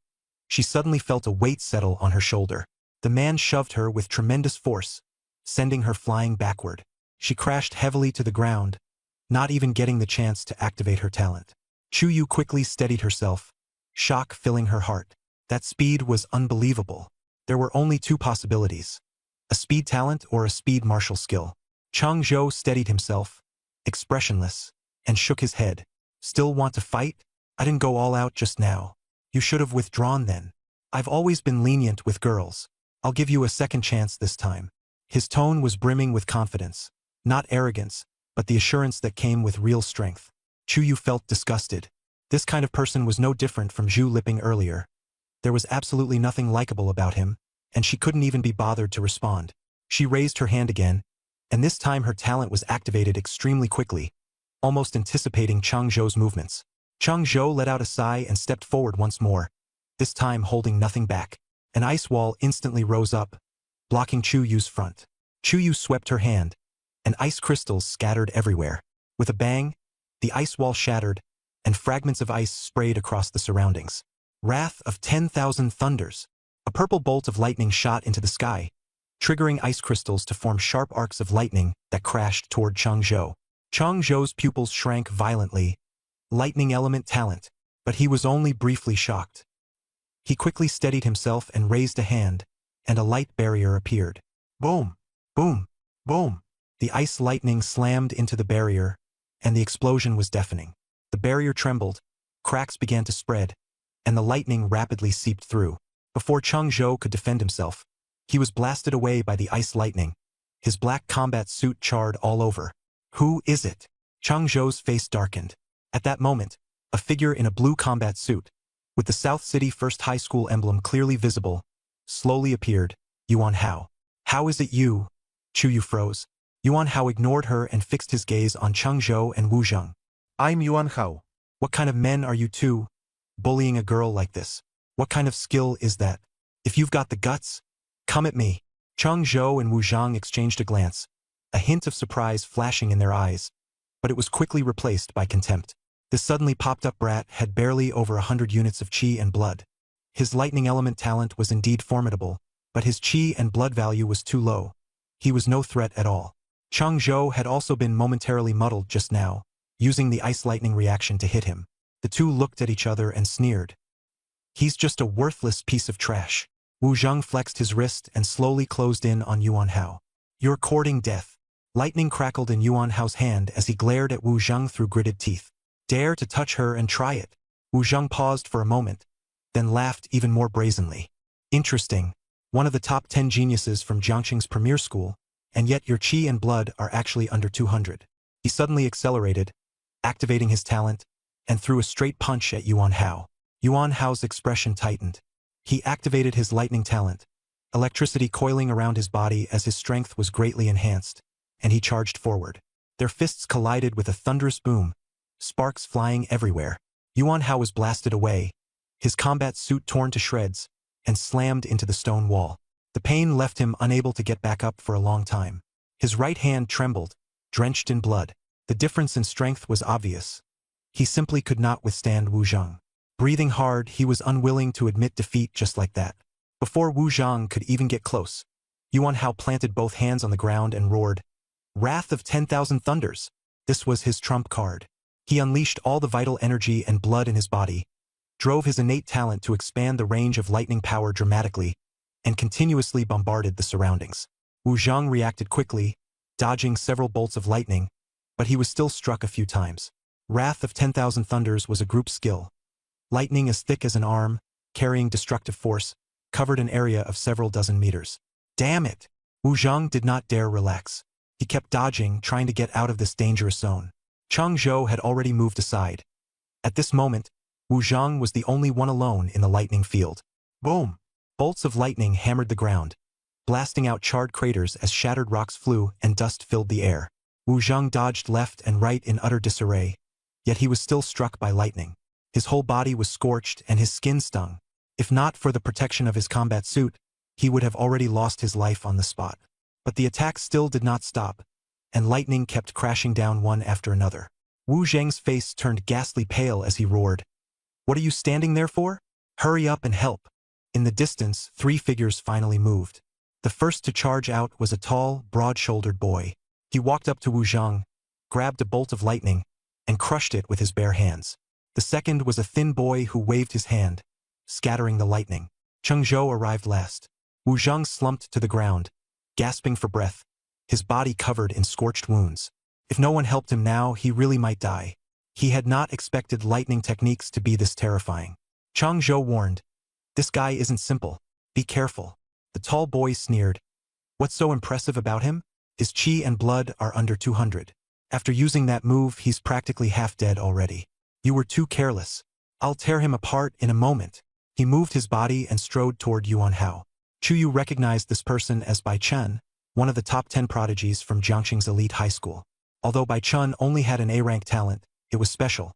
she suddenly felt a weight settle on her shoulder. The man shoved her with tremendous force, sending her flying backward. She crashed heavily to the ground, not even getting the chance to activate her talent. Chu Yu quickly steadied herself, shock filling her heart. That speed was unbelievable. There were only two possibilities: a speed talent or a speed martial skill. Chang Zhou steadied himself, expressionless, and shook his head. Still want to fight? I didn't go all out just now. You should have withdrawn then. I've always been lenient with girls. I'll give you a second chance this time. His tone was brimming with confidence, not arrogance, but the assurance that came with real strength. Chu Yu felt disgusted. This kind of person was no different from Zhu Liping earlier. There was absolutely nothing likable about him, and she couldn't even be bothered to respond. She raised her hand again, and this time her talent was activated extremely quickly, almost anticipating Chang Zhou's movements. Chang Zhou let out a sigh and stepped forward once more, this time holding nothing back. An ice wall instantly rose up, blocking Chu Yu's front. Chu Yu swept her hand, and ice crystals scattered everywhere. With a bang, the ice wall shattered, and fragments of ice sprayed across the surroundings. Wrath of 10,000 Thunders. A purple bolt of lightning shot into the sky, triggering ice crystals to form sharp arcs of lightning that crashed toward Chang Zhou. Chang Zhou's pupils shrank violently. Lightning element talent, but he was only briefly shocked. He quickly steadied himself and raised a hand, and a light barrier appeared. Boom! Boom! Boom! The ice lightning slammed into the barrier, and the explosion was deafening. The barrier trembled, cracks began to spread, and the lightning rapidly seeped through. Before Chang Zhou could defend himself, he was blasted away by the ice lightning. His black combat suit charred all over. Who is it? Chang Zhou's face darkened. At that moment, a figure in a blue combat suit, with the South City First High School emblem clearly visible, slowly appeared. Yuan Hao. How is it you? Chu Yu froze. Yuan Hao ignored her and fixed his gaze on Chang Zhou and Wu Zheng. I'm Yuan Hao. What kind of men are you two, bullying a girl like this? What kind of skill is that? If you've got the guts, come at me. Chang Zhou and Wu Zhang exchanged a glance, a hint of surprise flashing in their eyes, but it was quickly replaced by contempt. This suddenly popped-up brat had barely over 100 units of qi and blood. His lightning element talent was indeed formidable, but his qi and blood value was too low. He was no threat at all. Chang Zhou had also been momentarily muddled just now, using the ice lightning reaction to hit him. The two looked at each other and sneered. He's just a worthless piece of trash. Wu Zheng flexed his wrist and slowly closed in on Yuan Hao. You're courting death. Lightning crackled in Yuan Hao's hand as he glared at Wu Zheng through gritted teeth. Dare to touch her and try it. Wu Zheng paused for a moment, then laughed even more brazenly. Interesting. One of the top 10 geniuses from Jiangxing's premier school, and yet your qi and blood are actually under 200. He suddenly accelerated, activating his talent, and threw a straight punch at Yuan Hao. Yuan Hao's expression tightened. He activated his lightning talent, electricity coiling around his body as his strength was greatly enhanced, and he charged forward. Their fists collided with a thunderous boom, sparks flying everywhere. Yuan Hao was blasted away, his combat suit torn to shreds, and slammed into the stone wall. The pain left him unable to get back up for a long time. His right hand trembled, drenched in blood. The difference in strength was obvious. He simply could not withstand Wu Zheng. Breathing hard, he was unwilling to admit defeat just like that. Before Wu Zheng could even get close, Yuan Hao planted both hands on the ground and roared, "Wrath of 10,000 Thunders!" This was his trump card. He unleashed all the vital energy and blood in his body, drove his innate talent to expand the range of lightning power dramatically, and continuously bombarded the surroundings. Wu Zheng reacted quickly, dodging several bolts of lightning, but he was still struck a few times. Wrath of 10,000 Thunders was a group skill. Lightning as thick as an arm, carrying destructive force, covered an area of several dozen meters. Damn it! Wu Zheng did not dare relax. He kept dodging, trying to get out of this dangerous zone. Chang Zhou had already moved aside. At this moment, Wu Zheng was the only one alone in the lightning field. Boom! Bolts of lightning hammered the ground, blasting out charred craters as shattered rocks flew and dust filled the air. Wu Zheng dodged left and right in utter disarray, yet he was still struck by lightning. His whole body was scorched and his skin stung. If not for the protection of his combat suit, he would have already lost his life on the spot. But the attack still did not stop, and lightning kept crashing down one after another. Wu Zheng's face turned ghastly pale as he roared. What are you standing there for? Hurry up and help. In the distance, 3 figures finally moved. The first to charge out was a tall, broad-shouldered boy. He walked up to Wu Zheng, grabbed a bolt of lightning, and crushed it with his bare hands. The second was a thin boy who waved his hand, scattering the lightning. Cheng Zhou arrived last. Wu Zheng slumped to the ground, gasping for breath, his body covered in scorched wounds. If no one helped him now, he really might die. He had not expected lightning techniques to be this terrifying. Cheng Zhou warned, "This guy isn't simple. Be careful." The tall boy sneered. "What's so impressive about him? His chi and blood are under 200. After using that move, he's practically half dead already. You were too careless. I'll tear him apart in a moment." He moved his body and strode toward Yuan Hao. Chu Yu recognized this person as Bai Chen, one of the top 10 prodigies from Jiangxing's elite high school. Although Bai Chen only had an A-rank talent, it was special.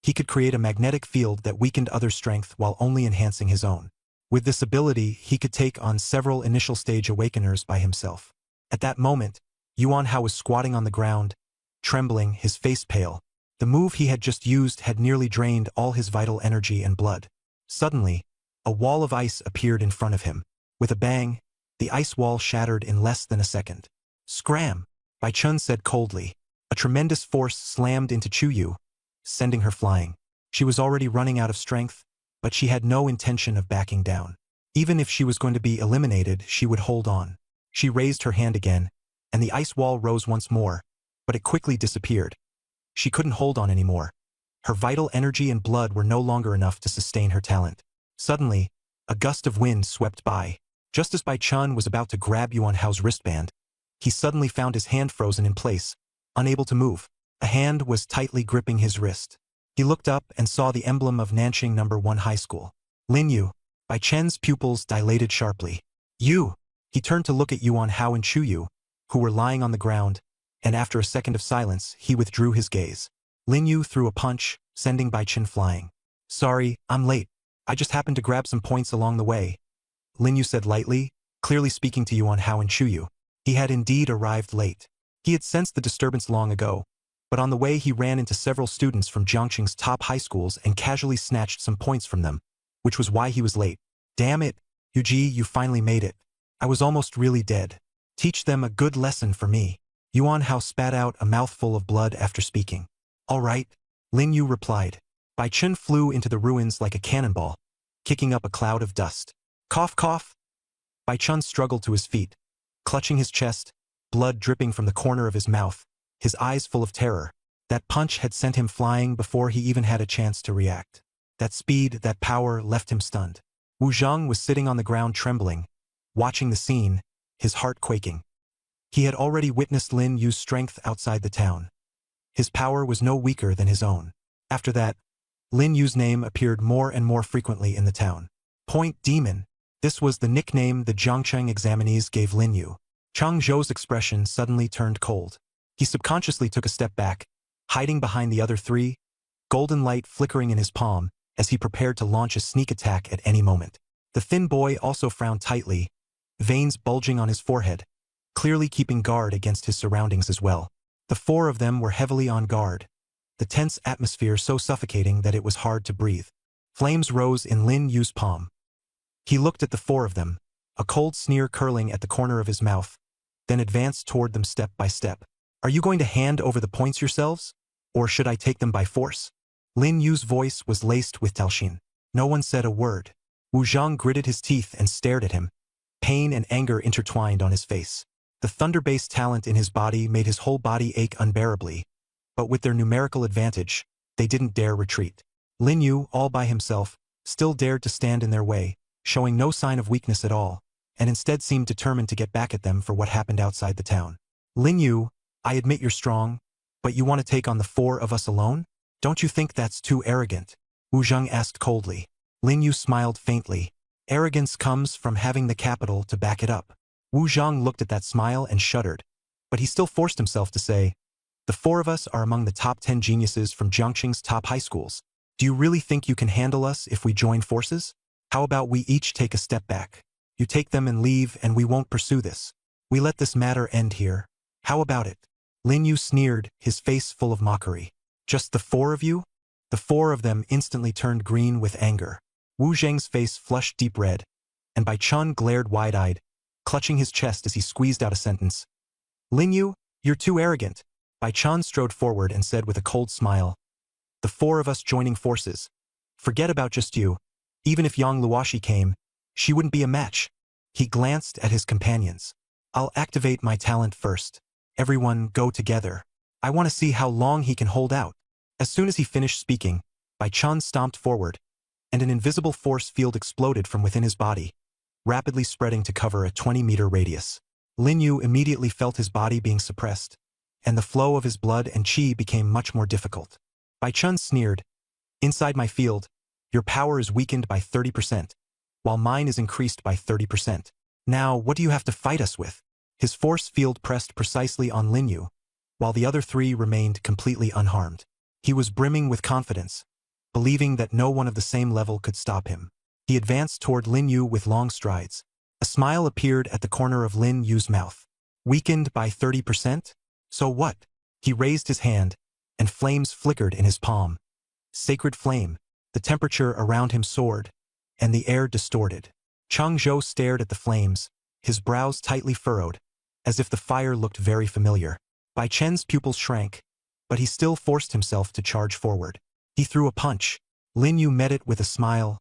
He could create a magnetic field that weakened others' strength while only enhancing his own. With this ability, he could take on several initial stage awakeners by himself. At that moment, Yuan Hao was squatting on the ground, trembling, his face pale. The move he had just used had nearly drained all his vital energy and blood. Suddenly, a wall of ice appeared in front of him. With a bang, the ice wall shattered in less than a second. "Scram!" Bai Chen said coldly. A tremendous force slammed into Chu Yu, sending her flying. She was already running out of strength, but she had no intention of backing down. Even if she was going to be eliminated, she would hold on. She raised her hand again, and the ice wall rose once more, but it quickly disappeared. She couldn't hold on anymore. Her vital energy and blood were no longer enough to sustain her talent. Suddenly, a gust of wind swept by. Just as Bai Chen was about to grab Yuan Hao's wristband, he suddenly found his hand frozen in place, unable to move. A hand was tightly gripping his wrist. He looked up and saw the emblem of Nanxing No. 1 High School. Lin Yu. Bai Chen's pupils dilated sharply. "You!" He turned to look at Yuan Hao and Chu Yu, who were lying on the ground, and after a second of silence, he withdrew his gaze. Lin Yu threw a punch, sending Bai Chen flying. "Sorry, I'm late. I just happened to grab some points along the way," Lin Yu said lightly, clearly speaking to Yuan Hao and Chu Yu. He had indeed arrived late. He had sensed the disturbance long ago, but on the way he ran into several students from Jiangxing's top high schools and casually snatched some points from them, which was why he was late. "Damn it, Yuji, you finally made it. I was almost really dead. Teach them a good lesson for me." Yuan Hao spat out a mouthful of blood after speaking. "All right," Lin Yu replied. Bai Chen flew into the ruins like a cannonball, kicking up a cloud of dust. Cough, cough. Bai Chen struggled to his feet, clutching his chest, blood dripping from the corner of his mouth, his eyes full of terror. That punch had sent him flying before he even had a chance to react. That speed, that power left him stunned. Wu Zheng was sitting on the ground trembling, watching the scene, his heart quaking. He had already witnessed Lin Yu's strength outside the town. His power was no weaker than his own. After that, Lin Yu's name appeared more and more frequently in the town. Point Demon. This was the nickname the Jiangcheng examinees gave Lin Yu. Cheng Zhou's expression suddenly turned cold. He subconsciously took a step back, hiding behind the other 3, golden light flickering in his palm as he prepared to launch a sneak attack at any moment. The thin boy also frowned tightly, veins bulging on his forehead, clearly keeping guard against his surroundings as well. The 4 of them were heavily on guard, the tense atmosphere so suffocating that it was hard to breathe. Flames rose in Lin Yu's palm. He looked at the 4 of them, a cold sneer curling at the corner of his mouth, then advanced toward them step by step. "Are you going to hand over the points yourselves? Or should I take them by force?" Lin Yu's voice was laced with Talshin. No one said a word. Wu Zheng gritted his teeth and stared at him, pain and anger intertwined on his face. The thunder-based talent in his body made his whole body ache unbearably, but with their numerical advantage, they didn't dare retreat. Lin Yu, all by himself, still dared to stand in their way, showing no sign of weakness at all, and instead seemed determined to get back at them for what happened outside the town. "Lin Yu, I admit you're strong, but you want to take on the 4 of us alone? Don't you think that's too arrogant?" Wu Zheng asked coldly. Lin Yu smiled faintly. "Arrogance comes from having the capital to back it up." Wu Zheng looked at that smile and shuddered, but he still forced himself to say, "The 4 of us are among the top 10 geniuses from Jiangxing's top high schools. Do you really think you can handle us if we join forces? How about we each take a step back? You take them and leave and we won't pursue this." We let this matter end here. How about it? Lin Yu sneered, his face full of mockery. Just the four of you? The four of them instantly turned green with anger. Wu Zheng's face flushed deep red, and Bai Chun glared wide-eyed, clutching his chest as he squeezed out a sentence. Lin Yu, you're too arrogant. Bai Chun strode forward and said with a cold smile. The four of us joining forces. Forget about just you. Even if Yang Luoshi came, she wouldn't be a match. He glanced at his companions. I'll activate my talent first. Everyone go together. I want to see how long he can hold out. As soon as he finished speaking, Bai Chun stomped forward, and an invisible force field exploded from within his body, rapidly spreading to cover a 20-meter radius. Lin Yu immediately felt his body being suppressed, and the flow of his blood and qi became much more difficult. Bai Chun sneered, Inside my field, your power is weakened by 30%, while mine is increased by 30%. Now, what do you have to fight us with? His force field pressed precisely on Lin Yu, while the other three remained completely unharmed. He was brimming with confidence, believing that no one of the same level could stop him. He advanced toward Lin Yu with long strides. A smile appeared at the corner of Lin Yu's mouth. Weakened by 30%? So what? He raised his hand, and flames flickered in his palm. Sacred flame. The temperature around him soared, and the air distorted. Chang Zhou stared at the flames, his brows tightly furrowed, as if the fire looked very familiar. Bai Chen's pupils shrank, but he still forced himself to charge forward. He threw a punch. Lin Yu met it with a smile,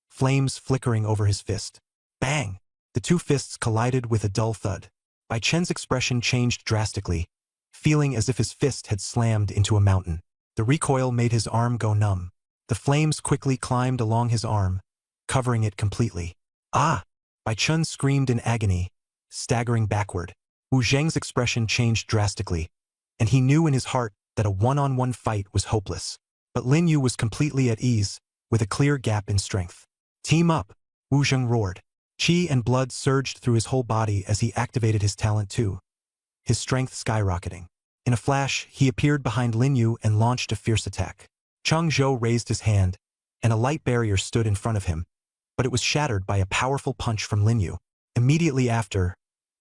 flames flickering over his fist. Bang! The two fists collided with a dull thud. Bai Chen's expression changed drastically, feeling as if his fist had slammed into a mountain. The recoil made his arm go numb. The flames quickly climbed along his arm, covering it completely. Ah! Bai Chun screamed in agony, staggering backward. Wu Zheng's expression changed drastically, and he knew in his heart that a one-on-one fight was hopeless. But Lin Yu was completely at ease, with a clear gap in strength. Team up! Wu Zheng roared. Qi and blood surged through his whole body as he activated his talent too, his strength skyrocketing. In a flash, he appeared behind Lin Yu and launched a fierce attack. Chang Zhou raised his hand, and a light barrier stood in front of him, but it was shattered by a powerful punch from Lin Yu. Immediately after,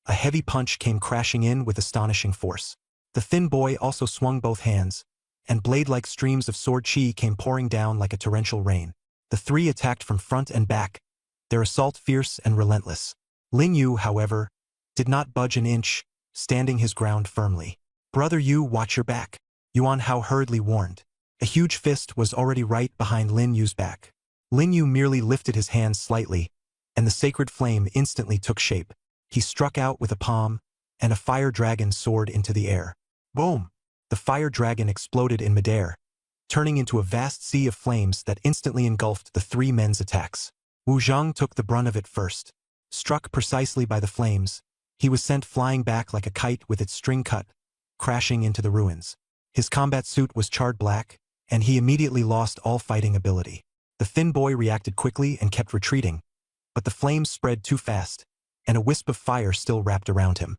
a heavy punch came crashing in with astonishing force. The thin boy also swung both hands, and blade-like streams of sword qi came pouring down like a torrential rain. The three attacked from front and back, their assault fierce and relentless. Lin Yu, however, did not budge an inch, standing his ground firmly. Brother Yu, watch your back, Yuan Hao hurriedly warned. A huge fist was already right behind Lin Yu's back. Lin Yu merely lifted his hands slightly, and the sacred flame instantly took shape. He struck out with a palm, and a fire dragon soared into the air. Boom! The fire dragon exploded in midair, turning into a vast sea of flames that instantly engulfed the three men's attacks. Wu Zheng took the brunt of it first. Struck precisely by the flames, he was sent flying back like a kite with its string cut, crashing into the ruins. His combat suit was charred black, and he immediately lost all fighting ability. The thin boy reacted quickly and kept retreating, but the flames spread too fast, and a wisp of fire still wrapped around him.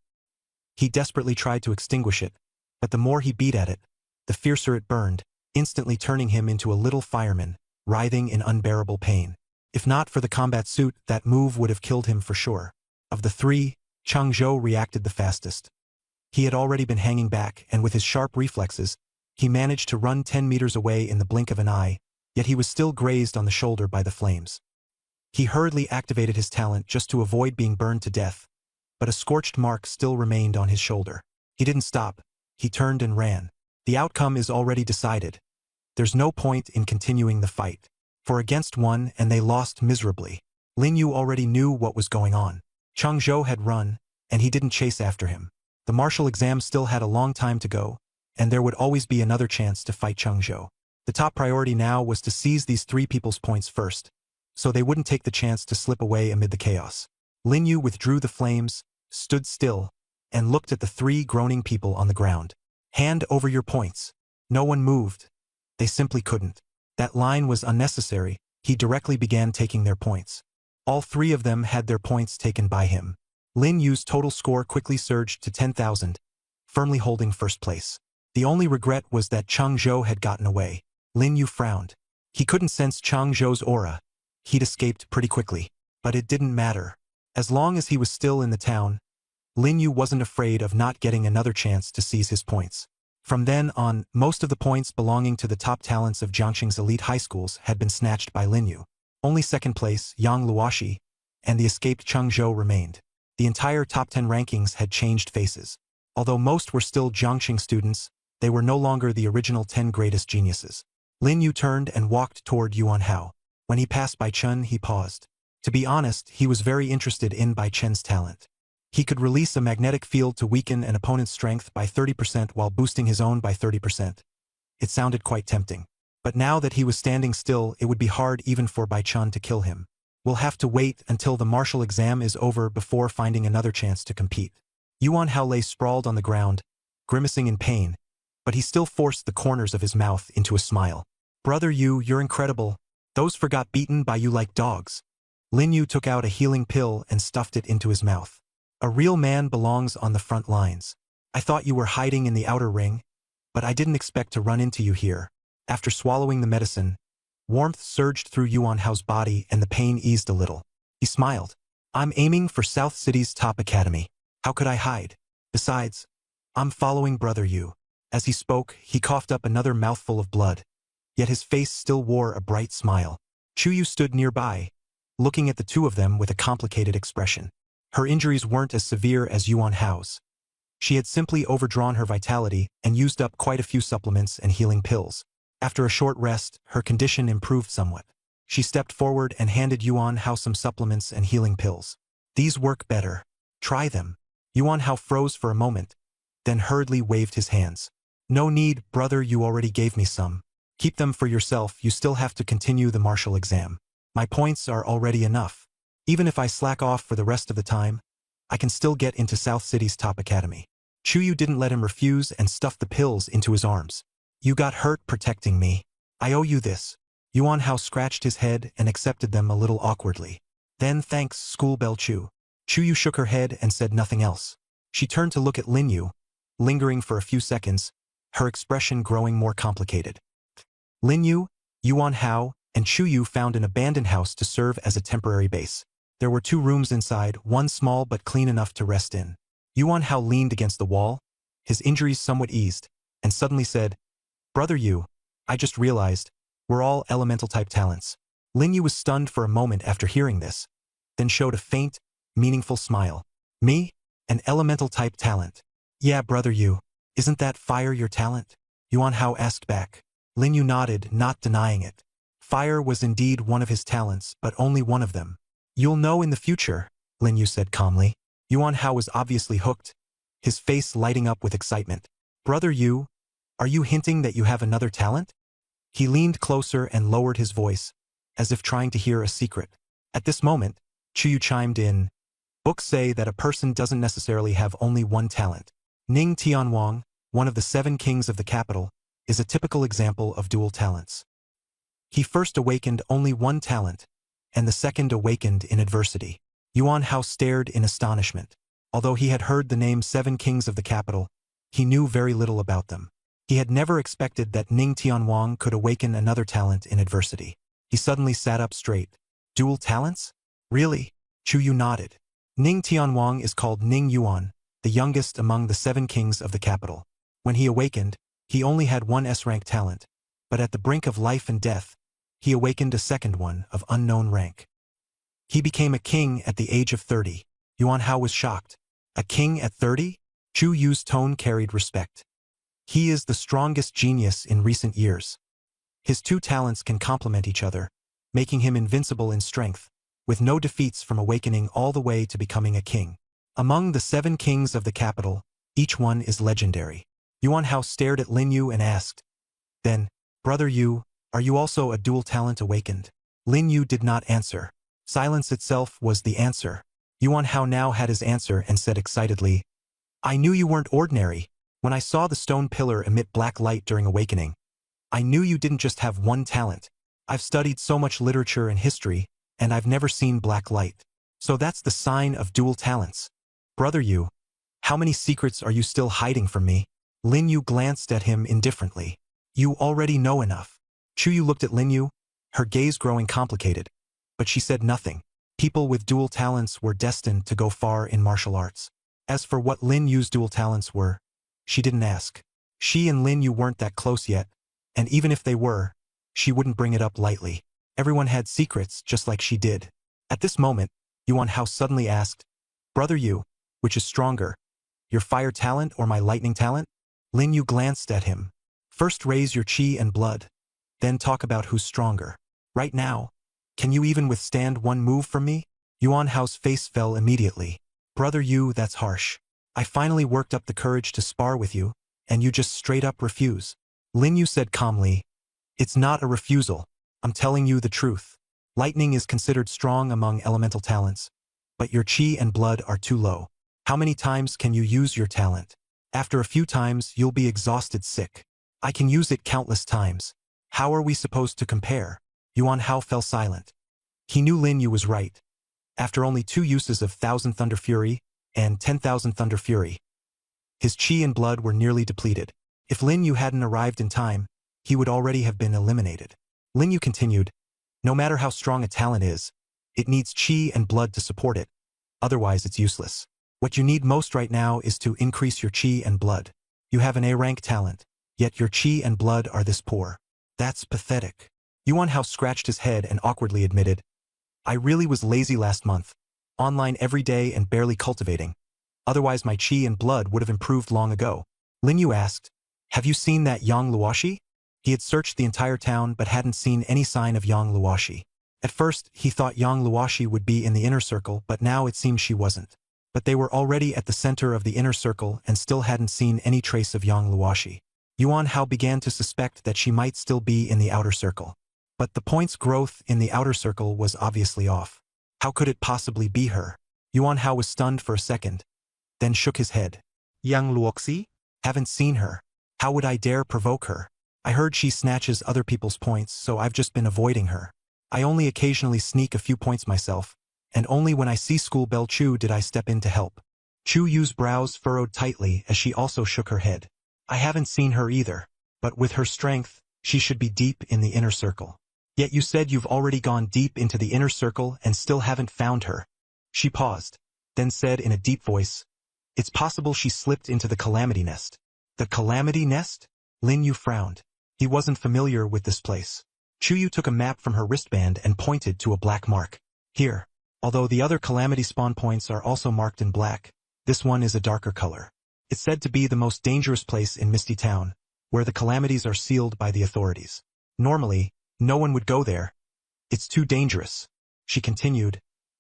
He desperately tried to extinguish it, but the more he beat at it, the fiercer it burned, instantly turning him into a little fireman, writhing in unbearable pain. If not for the combat suit, that move would have killed him for sure. Of the three, Chang Zhou reacted the fastest. He had already been hanging back, and with his sharp reflexes, he managed to run 10 meters away in the blink of an eye, yet he was still grazed on the shoulder by the flames. He hurriedly activated his talent just to avoid being burned to death, but a scorched mark still remained on his shoulder. He didn't stop. He turned and ran. The outcome is already decided. There's no point in continuing the fight. For against one, and they lost miserably. Lin Yu already knew what was going on. Chang Zhou had run, and he didn't chase after him. The martial exam still had a long time to go, and there would always be another chance to fight Chang Zhou. The top priority now was to seize these three people's points first, so they wouldn't take the chance to slip away amid the chaos. Lin Yu withdrew the flames, stood still, and looked at the three groaning people on the ground. Hand over your points. No one moved. They simply couldn't. That line was unnecessary. He directly began taking their points. All three of them had their points taken by him. Lin Yu's total score quickly surged to 10,000, firmly holding first place. The only regret was that Chang Zhou had gotten away. Lin Yu frowned. He couldn't sense Chang Zhou's aura. He'd escaped pretty quickly. But it didn't matter. As long as he was still in the town, Lin Yu wasn't afraid of not getting another chance to seize his points. From then on, most of the points belonging to the top talents of Jiangxing's elite high schools had been snatched by Lin Yu. Only second place, Yang Luoxi, and the escaped Cheng Zhou remained. The entire top 10 rankings had changed faces. Although most were still Jiangxing students, they were no longer the original 10 greatest geniuses. Lin Yu turned and walked toward Yuan Hao. When he passed Bai Chen, he paused. To be honest, he was very interested in Bai Chen's talent. He could release a magnetic field to weaken an opponent's strength by 30% while boosting his own by 30%. It sounded quite tempting. But now that he was standing still, it would be hard even for Bai Chen to kill him. We'll have to wait until the martial exam is over before finding another chance to compete. Yuan Hao lay sprawled on the ground, grimacing in pain, but he still forced the corners of his mouth into a smile. Brother Yu, you're incredible. Those forgot beaten by you like dogs. Lin Yu took out a healing pill and stuffed it into his mouth. A real man belongs on the front lines. I thought you were hiding in the outer ring, but I didn't expect to run into you here. After swallowing the medicine, warmth surged through Yuan Hao's body and the pain eased a little. He smiled. I'm aiming for South City's top academy. How could I hide? Besides, I'm following Brother Yu. As he spoke, he coughed up another mouthful of blood. Yet his face still wore a bright smile. Chu Yu stood nearby, looking at the two of them with a complicated expression. Her injuries weren't as severe as Yuan Hao's. She had simply overdrawn her vitality and used up quite a few supplements and healing pills. After a short rest, her condition improved somewhat. She stepped forward and handed Yuan Hao some supplements and healing pills. These work better. Try them. Yuan Hao froze for a moment, then hurriedly waved his hands. No need, brother, you already gave me some. Keep them for yourself, you still have to continue the martial exam. My points are already enough. Even if I slack off for the rest of the time, I can still get into South City's top academy. Chu Yu didn't let him refuse and stuffed the pills into his arms. You got hurt protecting me. I owe you this. Yuan Hao scratched his head and accepted them a little awkwardly. Then thanks, School Bell Chu. Chu Yu shook her head and said nothing else. She turned to look at Lin Yu, lingering for a few seconds, her expression growing more complicated. Lin Yu, Yuan Hao, and Chu Yu found an abandoned house to serve as a temporary base. There were 2 rooms inside, one small but clean enough to rest in. Yuan Hao leaned against the wall, his injuries somewhat eased, and suddenly said, Brother Yu, I just realized, we're all elemental-type talents. Lin Yu was stunned for a moment after hearing this, then showed a faint, meaningful smile. Me? An elemental-type talent? Yeah, Brother Yu. Isn't that fire your talent? Yuan Hao asked back. Lin Yu nodded, not denying it. Fire was indeed one of his talents, but only one of them. You'll know in the future, Lin Yu said calmly. Yuan Hao was obviously hooked, his face lighting up with excitement. Brother Yu, are you hinting that you have another talent? He leaned closer and lowered his voice, as if trying to hear a secret. At this moment, Chu Yu chimed in. Books say that a person doesn't necessarily have only one talent. Ning Tianwang, one of the 7 kings of the capital, is a typical example of dual talents. He first awakened only one talent, and the second awakened in adversity. Yuan Hao stared in astonishment. Although he had heard the name 7 kings of the capital, he knew very little about them. He had never expected that Ning Tianwang could awaken another talent in adversity. He suddenly sat up straight. Dual talents? Really? Chu Yu nodded. Ning Tianwang is called Ning Yuan, the youngest among the 7 kings of the capital. When he awakened, he only had one S-rank talent, but at the brink of life and death, he awakened a second one of unknown rank. He became a king at the age of 30. Yuan Hao was shocked. A king at 30? Chu Yu's tone carried respect. He is the strongest genius in recent years. His 2 talents can complement each other, making him invincible in strength, with no defeats from awakening all the way to becoming a king. Among the 7 kings of the capital, each one is legendary. Yuan Hao stared at Lin Yu and asked, Then, Brother Yu, are you also a dual talent awakened? Lin Yu did not answer. Silence itself was the answer. Yuan Hao now had his answer and said excitedly, I knew you weren't ordinary. When I saw the stone pillar emit black light during awakening, I knew you didn't just have one talent. I've studied so much literature and history, and I've never seen black light. So that's the sign of dual talents. Brother Yu, how many secrets are you still hiding from me? Lin Yu glanced at him indifferently. You already know enough. Chu Yu looked at Lin Yu, her gaze growing complicated, but she said nothing. People with dual talents were destined to go far in martial arts. As for what Lin Yu's dual talents were, she didn't ask. She and Lin Yu weren't that close yet, and even if they were, she wouldn't bring it up lightly. Everyone had secrets just like she did. At this moment, Yuan Hao suddenly asked, "Brother Yu, which is stronger, your fire talent or my lightning talent?" Lin Yu glanced at him. "First raise your qi and blood, then talk about who's stronger. Right now, can you even withstand one move from me?" Yuan Hao's face fell immediately. "Brother Yu, that's harsh. I finally worked up the courage to spar with you, and you just straight up refuse." Lin Yu said calmly, "It's not a refusal. I'm telling you the truth. Lightning is considered strong among elemental talents, but your qi and blood are too low. How many times can you use your talent? After a few times, you'll be exhausted sick. I can use it countless times. How are we supposed to compare?" Yuan Hao fell silent. He knew Lin Yu was right. After only 2 uses of 1,000 Thunder Fury and 10,000 Thunder Fury, his qi and blood were nearly depleted. If Lin Yu hadn't arrived in time, he would already have been eliminated. Lin Yu continued, "No matter how strong a talent is, it needs qi and blood to support it. Otherwise, it's useless. What you need most right now is to increase your qi and blood. You have an A-rank talent, yet your qi and blood are this poor. That's pathetic." Yuan Hao scratched his head and awkwardly admitted, "I really was lazy last month, online every day and barely cultivating. Otherwise my qi and blood would have improved long ago." Lin Yu asked, "Have you seen that Yang Luoshi?" He had searched the entire town but hadn't seen any sign of Yang Luoshi. At first, he thought Yang Luoshi would be in the inner circle, but now it seemed she wasn't. But they were already at the center of the inner circle and still hadn't seen any trace of Yang Luoshi. Yuan Hao began to suspect that she might still be in the outer circle. But the point's growth in the outer circle was obviously off. How could it possibly be her? Yuan Hao was stunned for a second, then shook his head. Yang Luoxi? "Haven't seen her. How would I dare provoke her? I heard she snatches other people's points, so I've just been avoiding her. I only occasionally sneak a few points myself, and only when I see School Bell Chu did I step in to help." Chu Yu's brows furrowed tightly as she also shook her head. "I haven't seen her either, but with her strength, she should be deep in the inner circle. Yet you said you've already gone deep into the inner circle and still haven't found her." She paused, then said in a deep voice, "It's possible she slipped into the Calamity Nest." "The Calamity Nest?" Lin Yu frowned. He wasn't familiar with this place. Chu Yu took a map from her wristband and pointed to a black mark. "Here. Although the other Calamity spawn points are also marked in black, this one is a darker color. It's said to be the most dangerous place in Misty Town, where the calamities are sealed by the authorities. Normally, no one would go there. It's too dangerous." She continued,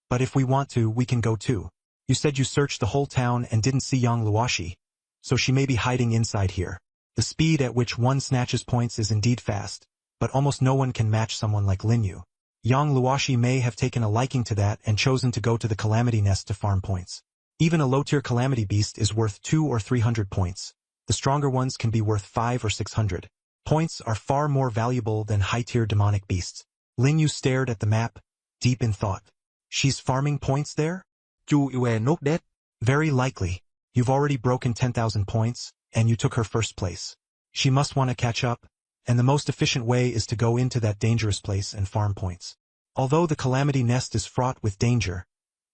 "But if we want to, we can go too. You said you searched the whole town and didn't see Yang Luoshi, so she may be hiding inside here. The speed at which one snatches points is indeed fast, but almost no one can match someone like Lin Yu. Yang Luoshi may have taken a liking to that and chosen to go to the Calamity Nest to farm points. Even a low-tier Calamity Beast is worth 200 or 300 points. The stronger ones can be worth 500 or 600. Points are far more valuable than high-tier demonic beasts." Lin Yu stared at the map, deep in thought. "She's farming points there?" Chu Yue not dead? "Very likely. You've already broken 10,000 points, and you took her first place. She must want to catch up, and the most efficient way is to go into that dangerous place and farm points. Although the Calamity Nest is fraught with danger,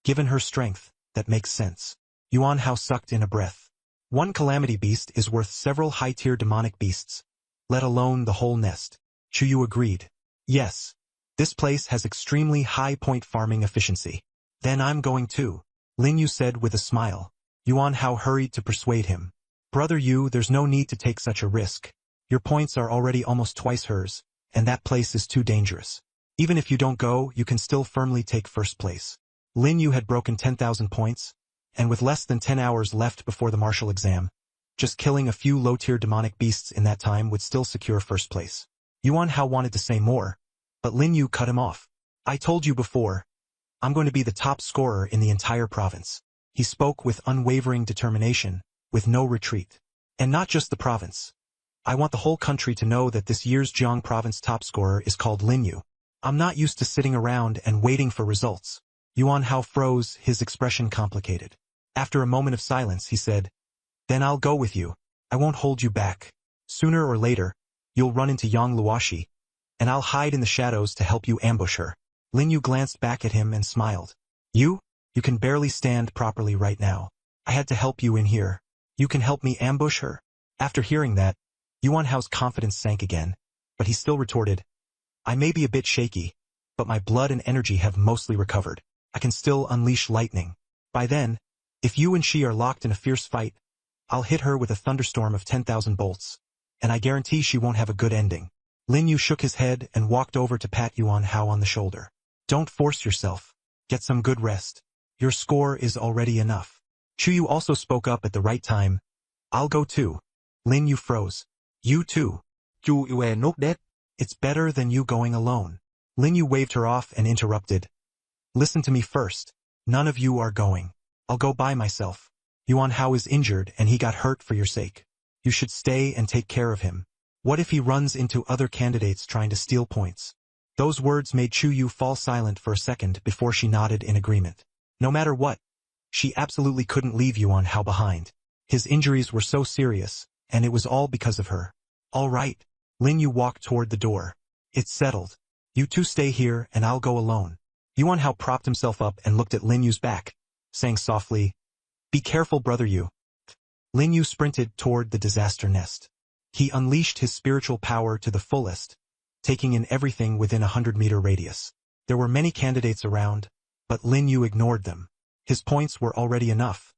given her strength, that makes sense." Yuan Hao sucked in a breath. One Calamity Beast is worth several high-tier demonic beasts, let alone the whole nest. Chu Yu agreed. "Yes. This place has extremely high point farming efficiency." "Then I'm going too," Lin Yu said with a smile. Yuan Hao hurried to persuade him. "Brother Yu, there's no need to take such a risk. Your points are already almost twice hers, and that place is too dangerous. Even if you don't go, you can still firmly take first place." Lin Yu had broken 10,000 points, and with less than 10 hours left before the martial exam, just killing a few low-tier demonic beasts in that time would still secure first place. Yuan Hao wanted to say more, but Lin Yu cut him off. "I told you before, I'm going to be the top scorer in the entire province." He spoke with unwavering determination, with no retreat. "And not just the province. I want the whole country to know that this year's Jiang province top scorer is called Lin Yu. I'm not used to sitting around and waiting for results." Yuan Hao froze, his expression complicated. After a moment of silence, he said, "Then I'll go with you. I won't hold you back. Sooner or later, you'll run into Yang Luoshi, and I'll hide in the shadows to help you ambush her." Lin Yu glanced back at him and smiled. You can barely stand properly right now. I had to help you in here. You can help me ambush her? After hearing that, Yuan Hao's confidence sank again, but he still retorted, I may be a bit shaky, but my blood and energy have mostly recovered. I can still unleash lightning. By then, if you and she are locked in a fierce fight, I'll hit her with a thunderstorm of 10,000 bolts, and I guarantee she won't have a good ending. Lin Yu shook his head and walked over to pat Yuan Hao on the shoulder. Don't force yourself. Get some good rest. Your score is already enough. Chu Yu also spoke up at the right time. I'll go too. Lin Yu froze. You too. Chu Yue nốt đét. It's better than you going alone. Lin Yu waved her off and interrupted. Listen to me first. None of you are going. I'll go by myself. Yuan Hao is injured and he got hurt for your sake. You should stay and take care of him. What if he runs into other candidates trying to steal points? Those words made Chu Yu fall silent for a second before she nodded in agreement. No matter what, she absolutely couldn't leave Yuan Hao behind. His injuries were so serious, and it was all because of her. All right. Lin Yu walked toward the door. It's settled. You two stay here and I'll go alone. Yuan Hao propped himself up and looked at Lin Yu's back, saying softly, Be careful, brother Yu. Lin Yu sprinted toward the disaster nest. He unleashed his spiritual power to the fullest, taking in everything within a 100-meter radius. There were many candidates around, but Lin Yu ignored them. His points were already enough.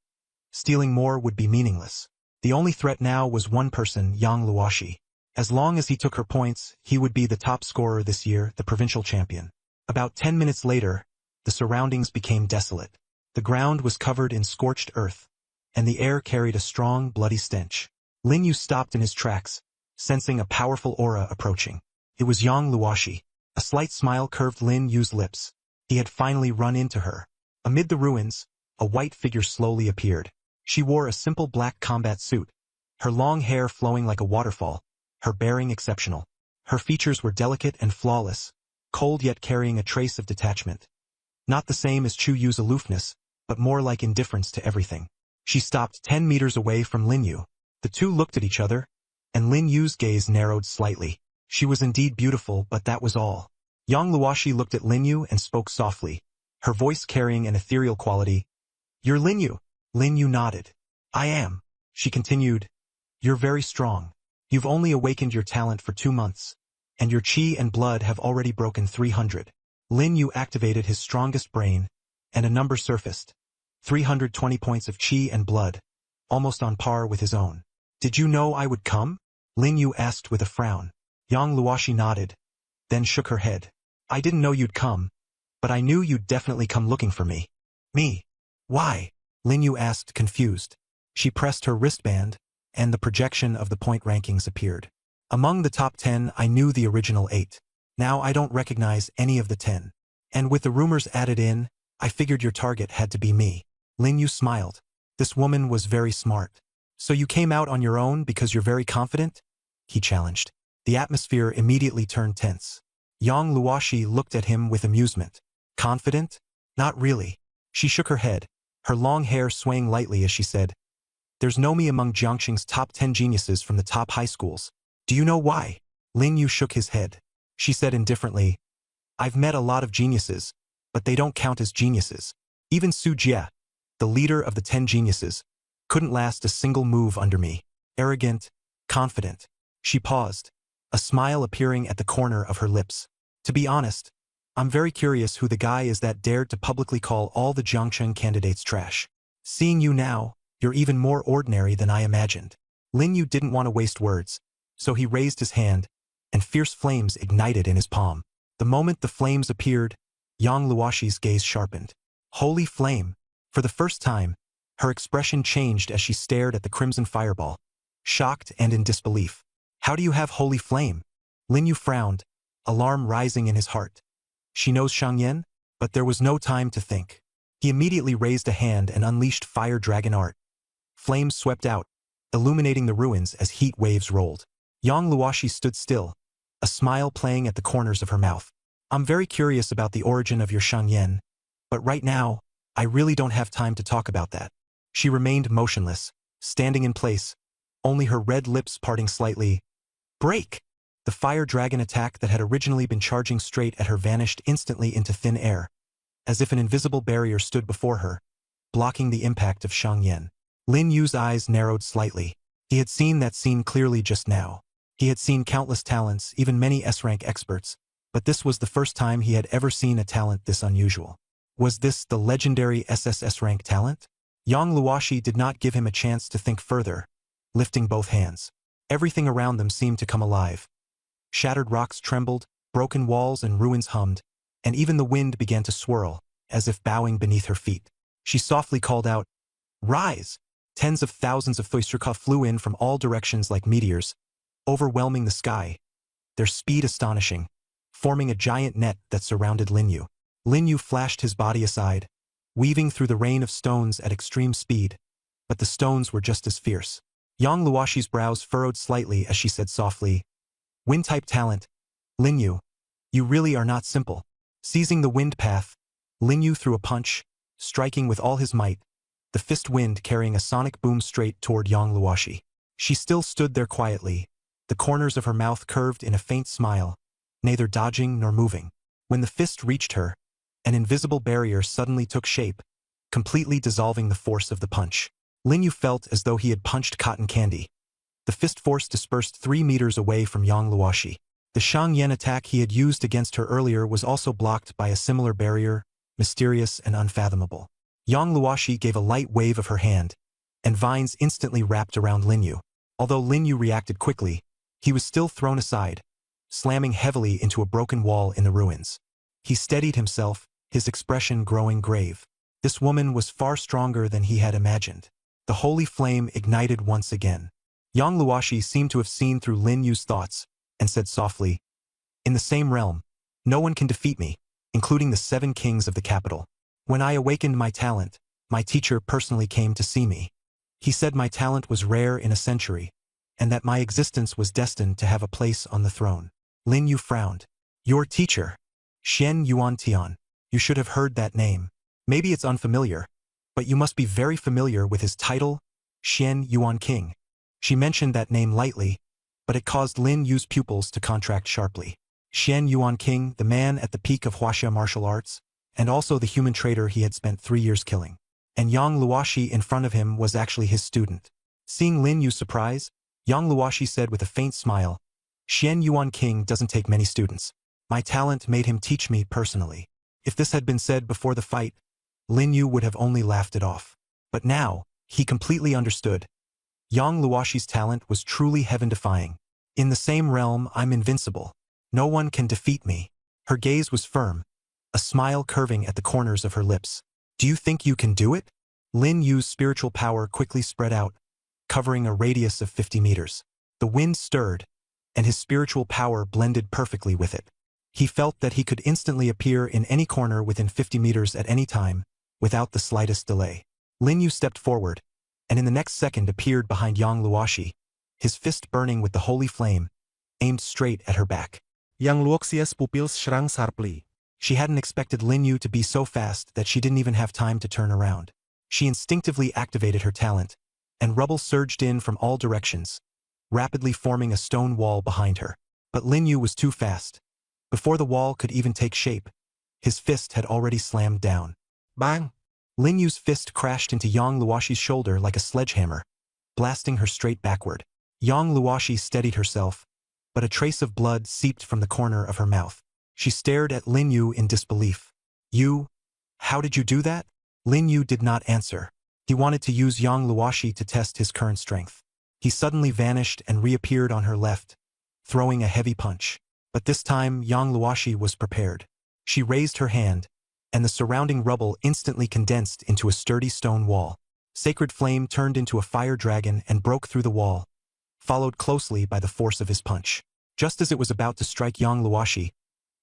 Stealing more would be meaningless. The only threat now was one person, Yang Luoshi. As long as he took her points, he would be the top scorer this year, the provincial champion. About 10 minutes later, the surroundings became desolate. The ground was covered in scorched earth, and the air carried a strong, bloody stench. Lin Yu stopped in his tracks, sensing a powerful aura approaching. It was Yang Luoshi. A slight smile curved Lin Yu's lips. He had finally run into her. Amid the ruins, a white figure slowly appeared. She wore a simple black combat suit, her long hair flowing like a waterfall, her bearing exceptional. Her features were delicate and flawless, cold yet carrying a trace of detachment. Not the same as Chu Yu's aloofness, but more like indifference to everything. She stopped 10 meters away from Lin Yu. The two looked at each other, and Lin Yu's gaze narrowed slightly. She was indeed beautiful, but that was all. Yang Luoshi looked at Lin Yu and spoke softly, her voice carrying an ethereal quality. You're Lin Yu. Lin Yu nodded. I am. She continued. You're very strong. You've only awakened your talent for 2 months, and your chi and blood have already broken 300. Lin Yu activated his strongest brain, and a number surfaced. 320 points of chi and blood, almost on par with his own. Did you know I would come? Lin Yu asked with a frown. Yang Luoshi nodded, then shook her head. I didn't know you'd come, but I knew you'd definitely come looking for me. Me? Why? Lin Yu asked, confused. She pressed her wristband, and the projection of the point rankings appeared. Among the top 10, I knew the original 8. Now I don't recognize any of the 10. And with the rumors added in, I figured your target had to be me. Lin Yu smiled. This woman was very smart. So you came out on your own because you're very confident? He challenged. The atmosphere immediately turned tense. Yang Luoshi looked at him with amusement. Confident? Not really. She shook her head, her long hair swaying lightly as she said, There's no me among Jiangxing's top 10 geniuses from the top high schools. Do you know why? Lin Yu shook his head. She said indifferently, I've met a lot of geniuses, but they don't count as geniuses. Even Su Jie, the leader of the 10 geniuses, couldn't last a single move under me. Arrogant, confident. She paused, a smile appearing at the corner of her lips. To be honest, I'm very curious who the guy is that dared to publicly call all the Jiangxing candidates trash. Seeing you now, you're even more ordinary than I imagined. Lin Yu didn't want to waste words, so he raised his hand, and fierce flames ignited in his palm. The moment the flames appeared, Yang Luoshi's gaze sharpened. Holy flame! For the first time, her expression changed as she stared at the crimson fireball, shocked and in disbelief. How do you have holy flame? Lin Yu frowned, alarm rising in his heart. She knows Shang Yan? But there was no time to think. He immediately raised a hand and unleashed fire dragon art. Flames swept out, illuminating the ruins as heat waves rolled. Yang Luoshi stood still, a smile playing at the corners of her mouth. I'm very curious about the origin of your Shang Yan, but right now, I really don't have time to talk about that. She remained motionless, standing in place, only her red lips parting slightly. Break! The fire dragon attack that had originally been charging straight at her vanished instantly into thin air, as if an invisible barrier stood before her, blocking the impact of Shang Yan. Lin Yu's eyes narrowed slightly. He had seen that scene clearly just now. He had seen countless talents, even many S-rank experts, but this was the first time he had ever seen a talent this unusual. Was this the legendary SSS rank talent? Yang Luoshi did not give him a chance to think further, lifting both hands. Everything around them seemed to come alive. Shattered rocks trembled, broken walls and ruins hummed, and even the wind began to swirl, as if bowing beneath her feet. She softly called out, "Rise!" Tens of thousands of Thuisterka flew in from all directions like meteors, overwhelming the sky, their speed astonishing, forming a giant net that surrounded Lin Yu. Lin Yu flashed his body aside, weaving through the rain of stones at extreme speed, but the stones were just as fierce. Yang Luoshi's brows furrowed slightly as she said softly, "Wind-type talent, Lin Yu, you really are not simple." Seizing the wind path, Lin Yu threw a punch, striking with all his might, the fist wind carrying a sonic boom straight toward Yang Luoshi. She still stood there quietly, the corners of her mouth curved in a faint smile, neither dodging nor moving. When the fist reached her, an invisible barrier suddenly took shape, completely dissolving the force of the punch. Lin Yu felt as though he had punched cotton candy. The fist force dispersed 3 meters away from Yang Luoshi. The Shang Yan attack he had used against her earlier was also blocked by a similar barrier, mysterious and unfathomable. Yang Luoshi gave a light wave of her hand, and vines instantly wrapped around Lin Yu. Although Lin Yu reacted quickly, he was still thrown aside, slamming heavily into a broken wall in the ruins. He steadied himself, his expression growing grave. This woman was far stronger than he had imagined. The holy flame ignited once again. Yang Luoshi seemed to have seen through Lin Yu's thoughts, and said softly, "In the same realm, no one can defeat me, including the 7 kings of the capital. When I awakened my talent, my teacher personally came to see me. He said my talent was rare in a century, and that my existence was destined to have a place on the throne." Lin Yu frowned. "Your teacher, Xian Yuan Tian. You should have heard that name. Maybe it's unfamiliar, but you must be very familiar with his title, Xian Yuan King." She mentioned that name lightly, but it caused Lin Yu's pupils to contract sharply. Xian Yuan King, the man at the peak of Huaxia martial arts, and also the human traitor he had spent 3 years killing. And Yang Luoshi in front of him was actually his student. Seeing Lin Yu's surprise, Yang Luoshi said with a faint smile, "Xian Yuan King doesn't take many students. My talent made him teach me personally." If this had been said before the fight, Lin Yu would have only laughed it off. But now, he completely understood. Yang Luoshi's talent was truly heaven-defying. "In the same realm, I'm invincible. No one can defeat me." Her gaze was firm, a smile curving at the corners of her lips. "Do you think you can do it?" Lin Yu's spiritual power quickly spread out, covering a radius of 50 meters. The wind stirred, and his spiritual power blended perfectly with it. He felt that he could instantly appear in any corner within 50 meters at any time, without the slightest delay. Lin Yu stepped forward, and in the next second appeared behind Yang Luoshi, his fist burning with the holy flame, aimed straight at her back. Yang Luoxia's pupils shrank sharply. She hadn't expected Lin Yu to be so fast that she didn't even have time to turn around. She instinctively activated her talent, and rubble surged in from all directions, rapidly forming a stone wall behind her. But Lin Yu was too fast. Before the wall could even take shape, his fist had already slammed down. Bang! Lin Yu's fist crashed into Yang Luoshi's shoulder like a sledgehammer, blasting her straight backward. Yang Luoshi steadied herself, but a trace of blood seeped from the corner of her mouth. She stared at Lin Yu in disbelief. "You? How did you do that?" Lin Yu did not answer. He wanted to use Yang Luoshi to test his current strength. He suddenly vanished and reappeared on her left, throwing a heavy punch. But this time, Yang Luoshi was prepared. She raised her hand, and the surrounding rubble instantly condensed into a sturdy stone wall. Sacred Flame turned into a fire dragon and broke through the wall, followed closely by the force of his punch. Just as it was about to strike Yang Luoshi,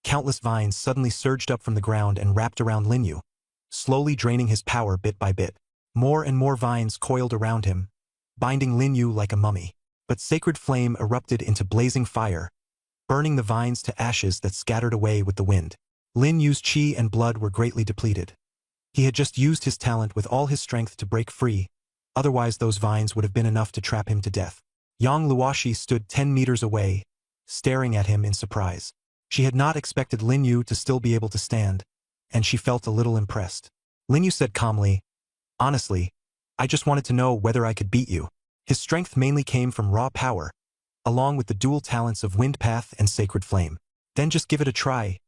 countless vines suddenly surged up from the ground and wrapped around Lin Yu, slowly draining his power bit by bit. More and more vines coiled around him, binding Lin Yu like a mummy. But Sacred Flame erupted into blazing fire, burning the vines to ashes that scattered away with the wind. Lin Yu's chi and blood were greatly depleted. He had just used his talent with all his strength to break free, otherwise those vines would have been enough to trap him to death. Yang Luoshi stood 10 meters away, staring at him in surprise. She had not expected Lin Yu to still be able to stand, and she felt a little impressed. Lin Yu said calmly, "Honestly, I just wanted to know whether I could beat you. His strength mainly came from raw power, along with the dual talents of Wind Path and Sacred Flame. Then just give it a try.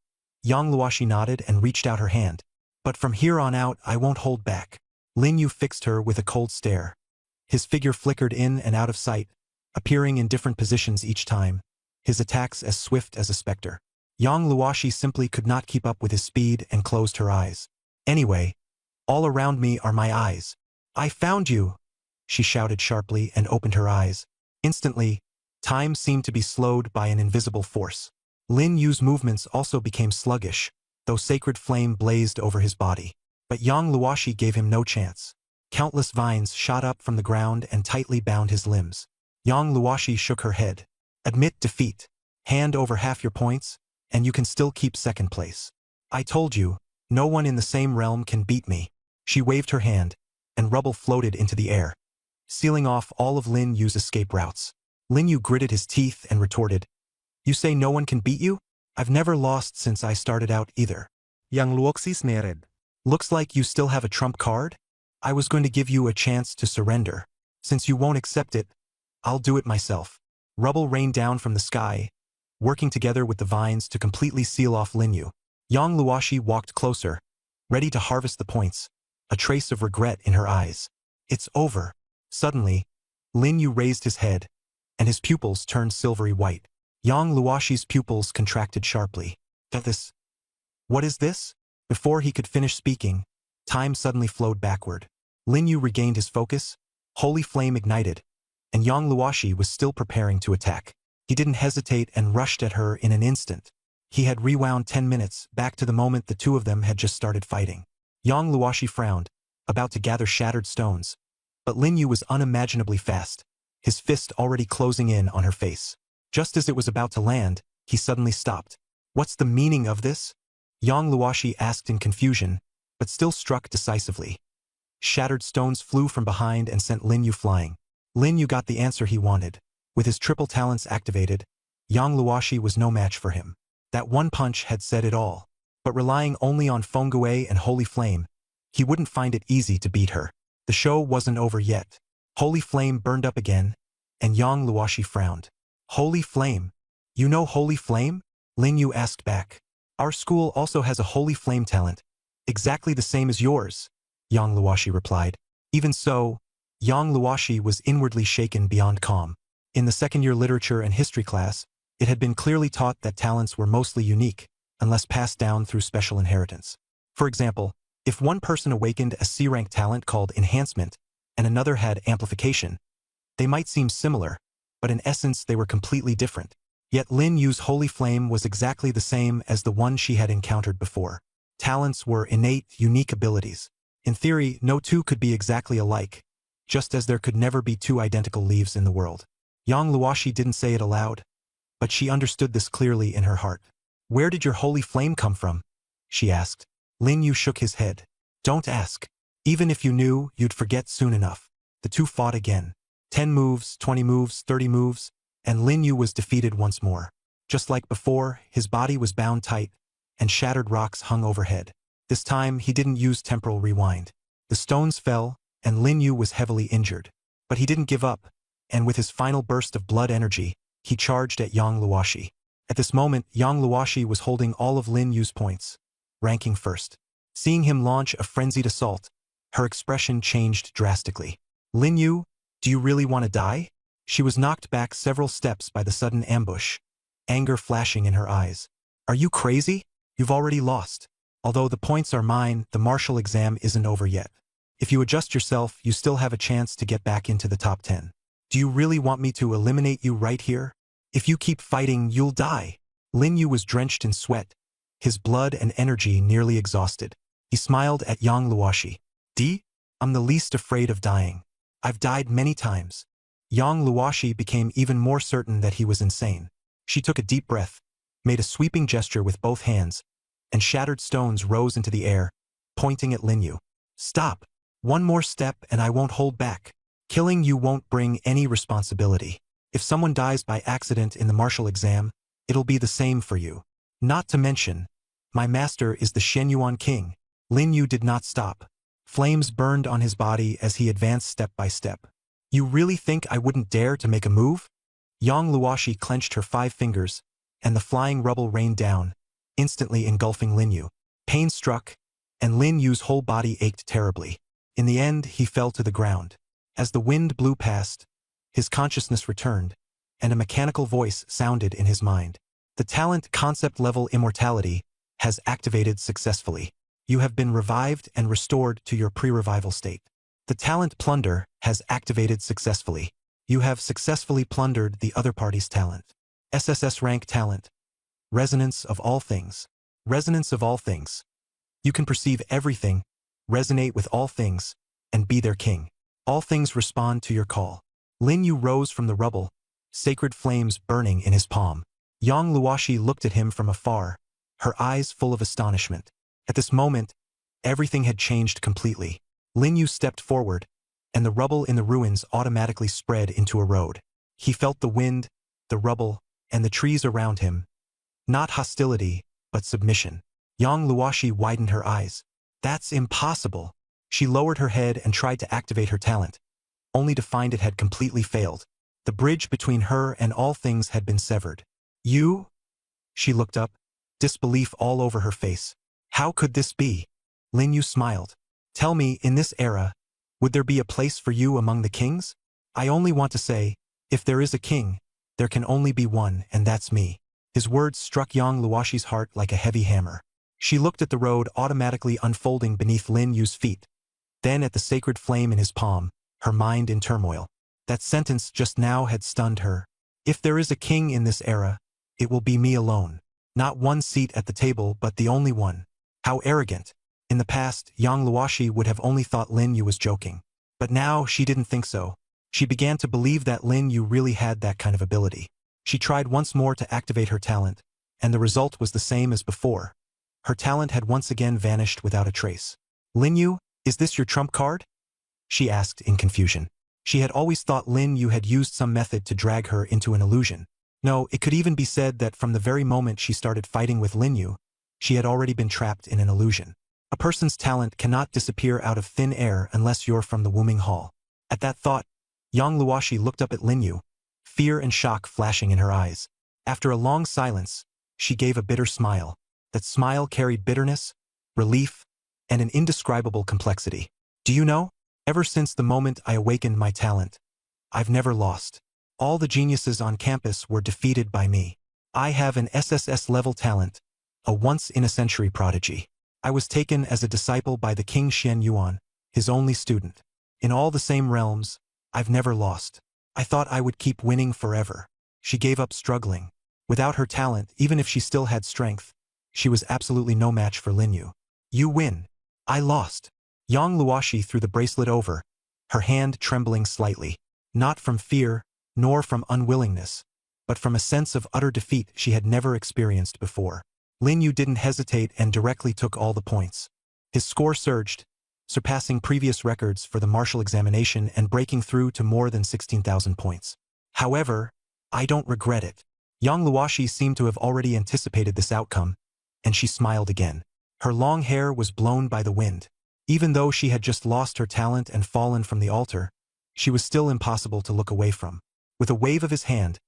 Yang Luoshi nodded and reached out her hand. But from here on out, I won't hold back. Lin Yu fixed her with a cold stare. His figure flickered in and out of sight, appearing in different positions each time, his attacks as swift as a specter. Yang Luoshi simply could not keep up with his speed and closed her eyes. Anyway, all around me are my eyes. I found you, she shouted sharply and opened her eyes. Instantly, time seemed to be slowed by an invisible force. Lin Yu's movements also became sluggish, though Sacred Flame blazed over his body. But Yang Luoshi gave him no chance. Countless vines shot up from the ground and tightly bound his limbs. Yang Luoshi shook her head. Admit defeat. Hand over half your points, and you can still keep second place. I told you, no one in the same realm can beat me. She waved her hand, and rubble floated into the air, sealing off all of Lin Yu's escape routes. Lin Yu gritted his teeth and retorted, You say no one can beat you? I've never lost since I started out either. Yang Luoxi sneered. Looks like you still have a trump card? I was going to give you a chance to surrender. Since you won't accept it, I'll do it myself. Rubble rained down from the sky, working together with the vines to completely seal off Lin Yu. Yang Luoshi walked closer, ready to harvest the points, a trace of regret in her eyes. It's over. Suddenly, Lin Yu raised his head, and his pupils turned silvery white. Yang Luoshi's pupils contracted sharply. What is this? Before he could finish speaking, time suddenly flowed backward. Lin Yu regained his focus, Holy Flame ignited, and Yang Luoshi was still preparing to attack. He didn't hesitate and rushed at her in an instant. He had rewound 10 minutes back to the moment the two of them had just started fighting. Yang Luoshi frowned, about to gather shattered stones. But Lin Yu was unimaginably fast, his fist already closing in on her face. Just as it was about to land, he suddenly stopped. What's the meaning of this? Yang Luoshi asked in confusion, but still struck decisively. Shattered stones flew from behind and sent Lin Yu flying. Lin Yu got the answer he wanted. With his triple talents activated, Yang Luoshi was no match for him. That one punch had said it all. But relying only on Feng and Holy Flame, he wouldn't find it easy to beat her. The show wasn't over yet. Holy Flame burned up again, and Yang Luoshi frowned. Holy Flame? You know Holy Flame? Lin Yu asked back. Our school also has a Holy Flame talent, exactly the same as yours, Yang Luoshi replied. Even so, Yang Luoshi was inwardly shaken beyond calm. In the second-year literature and history class, it had been clearly taught that talents were mostly unique, unless passed down through special inheritance. For example, if one person awakened a C-rank talent called Enhancement, and another had Amplification, they might seem similar, but in essence they were completely different. Yet Lin Yu's Holy Flame was exactly the same as the one she had encountered before. Talents were innate, unique abilities. In theory, no two could be exactly alike, just as there could never be two identical leaves in the world. Yang Luoshi didn't say it aloud, but she understood this clearly in her heart. Where did your Holy Flame come from? She asked. Lin Yu shook his head. Don't ask. Even if you knew, you'd forget soon enough. The two fought again. 10 moves, 20 moves, 30 moves, and Lin Yu was defeated once more. Just like before, his body was bound tight, and shattered rocks hung overhead. This time, he didn't use temporal rewind. The stones fell, and Lin Yu was heavily injured. But he didn't give up, and with his final burst of blood energy, he charged at Yang Luoshi. At this moment, Yang Luoshi was holding all of Lin Yu's points, ranking first. Seeing him launch a frenzied assault, her expression changed drastically. Lin Yu, do you really want to die? She was knocked back several steps by the sudden ambush, anger flashing in her eyes. Are you crazy? You've already lost. Although the points are mine, the martial exam isn't over yet. If you adjust yourself, you still have a chance to get back into the top 10. Do you really want me to eliminate you right here? If you keep fighting, you'll die. Lin Yu was drenched in sweat, his blood and energy nearly exhausted. He smiled at Yang Luoshi. I'm the least afraid of dying. I've died many times. Yang Luoshi became even more certain that he was insane. She took a deep breath, made a sweeping gesture with both hands, and shattered stones rose into the air, pointing at Lin Yu. Stop. One more step and I won't hold back. Killing you won't bring any responsibility. If someone dies by accident in the martial exam, it'll be the same for you. Not to mention, my master is the Shenyuan king. Lin Yu did not stop. Flames burned on his body as he advanced step by step. You really think I wouldn't dare to make a move? Yang Luoshi clenched her 5 fingers, and the flying rubble rained down, instantly engulfing Lin Yu. Pain struck, and Lin Yu's whole body ached terribly. In the end, he fell to the ground. As the wind blew past, his consciousness returned, and a mechanical voice sounded in his mind. The talent concept level immortality has activated successfully. You have been revived and restored to your pre-revival state. The talent plunder has activated successfully. You have successfully plundered the other party's talent. SSS rank talent. Resonance of all things. Resonance of all things. You can perceive everything, resonate with all things, and be their king. All things respond to your call. Lin Yu rose from the rubble, sacred flames burning in his palm. Yang Luoshi looked at him from afar, her eyes full of astonishment. At this moment, everything had changed completely. Lin Yu stepped forward, and the rubble in the ruins automatically spread into a road. He felt the wind, the rubble, and the trees around him. Not hostility, but submission. Yang Luoshi widened her eyes. That's impossible. She lowered her head and tried to activate her talent, only to find it had completely failed. The bridge between her and all things had been severed. You? She looked up, disbelief all over her face. How could this be? Lin Yu smiled. Tell me, in this era, would there be a place for you among the kings? I only want to say, if there is a king, there can only be one, and that's me. His words struck Yang Luoshi's heart like a heavy hammer. She looked at the road automatically unfolding beneath Lin Yu's feet, then at the sacred flame in his palm, her mind in turmoil. That sentence just now had stunned her. If there is a king in this era, it will be me alone. Not one seat at the table, but the only one. How arrogant. In the past, Yang Luoshi would have only thought Lin Yu was joking. But now she didn't think so. She began to believe that Lin Yu really had that kind of ability. She tried once more to activate her talent, and the result was the same as before. Her talent had once again vanished without a trace. Lin Yu, is this your trump card? She asked in confusion. She had always thought Lin Yu had used some method to drag her into an illusion. No, it could even be said that from the very moment she started fighting with Lin Yu, she had already been trapped in an illusion. A person's talent cannot disappear out of thin air unless you're from the Wuming Hall. At that thought, Yang Luoshi looked up at Lin Yu, fear and shock flashing in her eyes. After a long silence, she gave a bitter smile. That smile carried bitterness, relief, and an indescribable complexity. Do you know? Ever since the moment I awakened my talent, I've never lost. All the geniuses on campus were defeated by me. I have an SSS-level talent, a once-in-a-century prodigy. I was taken as a disciple by the King Xian Yuan, his only student. In all the same realms, I've never lost. I thought I would keep winning forever. She gave up struggling. Without her talent, even if she still had strength, she was absolutely no match for Lin Yu. You win. I lost. Yang Luoshi threw the bracelet over, her hand trembling slightly, not from fear, nor from unwillingness, but from a sense of utter defeat she had never experienced before. Lin Yu didn't hesitate and directly took all the points. His score surged, surpassing previous records for the martial examination and breaking through to more than 16,000 points. However, I don't regret it. Yang Luoshi seemed to have already anticipated this outcome, and she smiled again. Her long hair was blown by the wind. Even though she had just lost her talent and fallen from the altar, she was still impossible to look away from. With a wave of his hand,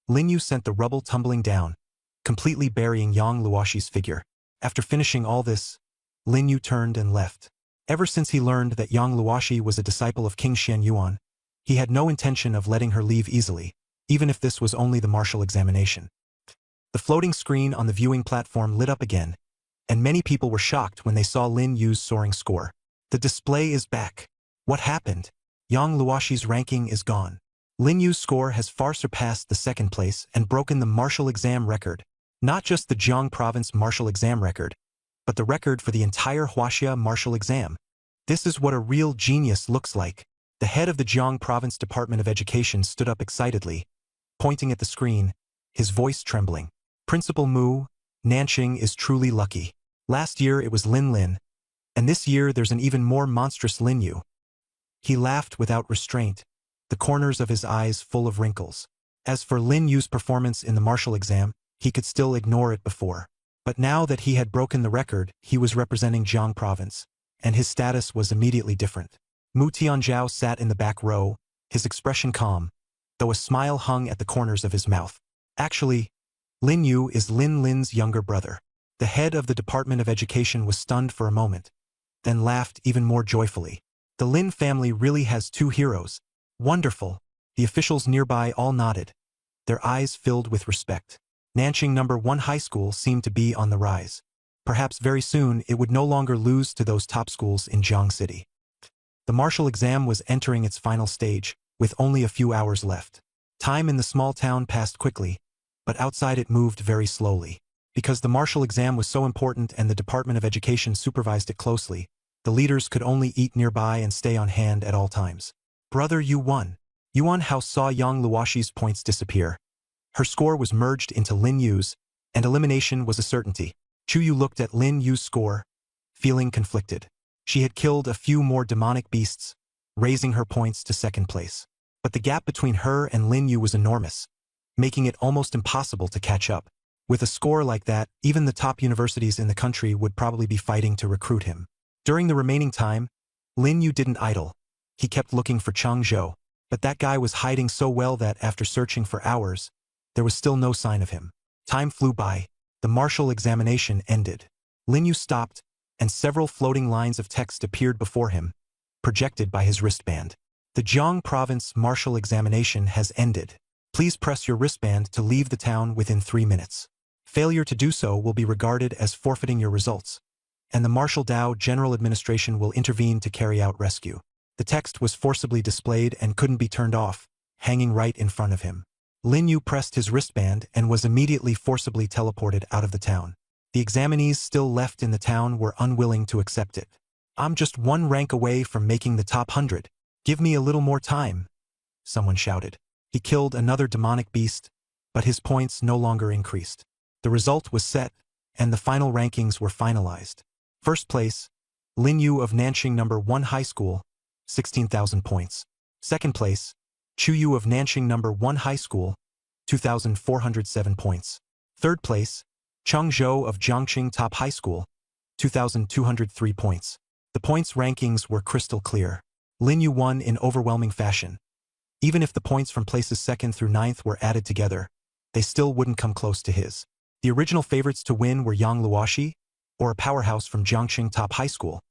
Lin Yu sent the rubble tumbling down, completely burying Yang Luoshi's figure. After finishing all this, Lin Yu turned and left. Ever since he learned that Yang Luoshi was a disciple of King Xian Yuan, he had no intention of letting her leave easily, even if this was only the martial examination. The floating screen on the viewing platform lit up again, and many people were shocked when they saw Lin Yu's soaring score. The display is back. What happened? Yang Luoshi's ranking is gone. Lin Yu's score has far surpassed the second place and broken the martial exam record. Not just the Jiang province martial exam record, but the record for the entire Huaxia martial exam. This is what a real genius looks like. The head of the Jiang province Department of Education stood up excitedly, pointing at the screen, his voice trembling. Principal Mu, Nanqing is truly lucky. Last year it was Lin Lin, and this year there's an even more monstrous Lin Yu. He laughed without restraint, the corners of his eyes full of wrinkles. As for Lin Yu's performance in the martial exam, he could still ignore it before. But now that he had broken the record, he was representing Jiang province. and his status was immediately different. Mu Tianzhao sat in the back row, his expression calm, though a smile hung at the corners of his mouth. Actually, Lin Yu is Lin Lin's younger brother. The head of the Department of Education was stunned for a moment, then laughed even more joyfully. The Lin family really has two heroes. Wonderful. The officials nearby all nodded, their eyes filled with respect. Nanqing No. 1 High School seemed to be on the rise. Perhaps very soon it would no longer lose to those top schools in Jiang City. The martial exam was entering its final stage, with only a few hours left. Time in the small town passed quickly, but outside it moved very slowly. Because the martial exam was so important and the Department of Education supervised it closely, the leaders could only eat nearby and stay on hand at all times. Brother Yu won. Yuan Hao saw Yang Luoxi's points disappear. Her score was merged into Lin Yu's, and elimination was a certainty. Chu Yu looked at Lin Yu's score, feeling conflicted. She had killed a few more demonic beasts, raising her points to second place. But the gap between her and Lin Yu was enormous, making it almost impossible to catch up. With a score like that, even the top universities in the country would probably be fighting to recruit him. During the remaining time, Lin Yu didn't idle. He kept looking for Chang Zhou, but that guy was hiding so well that after searching for hours, there was still no sign of him. Time flew by. The martial examination ended. Lin Yu stopped, and several floating lines of text appeared before him, projected by his wristband. The Jiang Province martial examination has ended. Please press your wristband to leave the town within 3 minutes. Failure to do so will be regarded as forfeiting your results, and the Martial Dao General Administration will intervene to carry out rescue. The text was forcibly displayed and couldn't be turned off, hanging right in front of him. Lin Yu pressed his wristband and was immediately forcibly teleported out of the town. The examinees still left in the town were unwilling to accept it. I'm just 1 rank away from making the top 100. Give me a little more time, someone shouted. He killed another demonic beast, but his points no longer increased. The result was set, and the final rankings were finalized. First place, Lin Yu of Nanqing No. 1 High School, 16,000 points. Second place, Chu Yu of Nanqing No. 1 High School, 2,407 points. Third place, Cheng Zhou of Jiangqing Top High School, 2,203 points. The points rankings were crystal clear. Lin Yu won in overwhelming fashion. Even if the points from places 2nd through 9th were added together, they still wouldn't come close to his. The original favorites to win were Yang Luoxi, or a powerhouse from Jiangqing Top High School,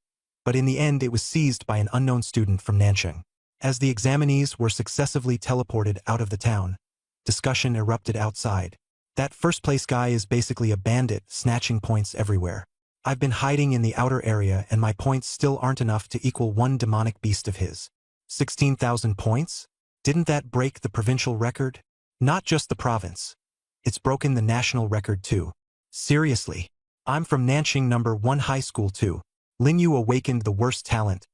but in the end it was seized by an unknown student from Nanqing. As the examinees were successively teleported out of the town, discussion erupted outside. That first-place guy is basically a bandit, snatching points everywhere. I've been hiding in the outer area and my points still aren't enough to equal 1 demonic beast of his. 16,000 points? Didn't that break the provincial record? Not just the province. It's broken the national record too. Seriously. I'm from Nanqing No. 1 High School too. Lin Yu awakened the worst talent.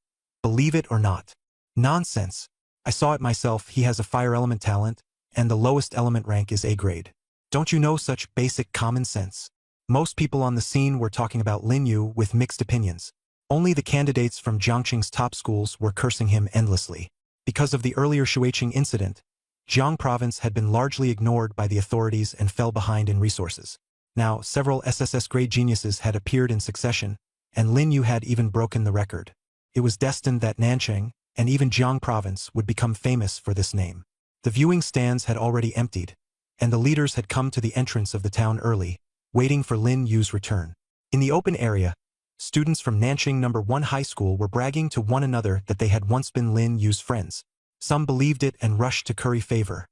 Believe it or not. Nonsense. I saw it myself, he has a fire element talent, and the lowest element rank is A grade. Don't you know such basic common sense? Most people on the scene were talking about Lin Yu with mixed opinions. Only the candidates from Jiangqing's top schools were cursing him endlessly. Because of the earlier Shuiqing incident, Jiang Province had been largely ignored by the authorities and fell behind in resources. Now, several SSS-grade geniuses had appeared in succession, and Lin Yu had even broken the record. It was destined that Nanqing, and even Jiang Province, would become famous for this name. The viewing stands had already emptied, and the leaders had come to the entrance of the town early, waiting for Lin Yu's return. In the open area, students from Nanqing No. 1 High School were bragging to one another that they had once been Lin Yu's friends. Some believed it and rushed to curry favor.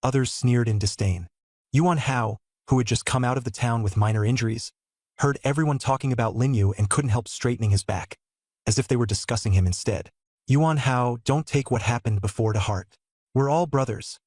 Others sneered in disdain. Yuan Hao, who had just come out of the town with minor injuries, heard everyone talking about Lin Yu and couldn't help straightening his back, as if they were discussing him instead. Yuan Hao, don't take what happened before to heart. We're all brothers.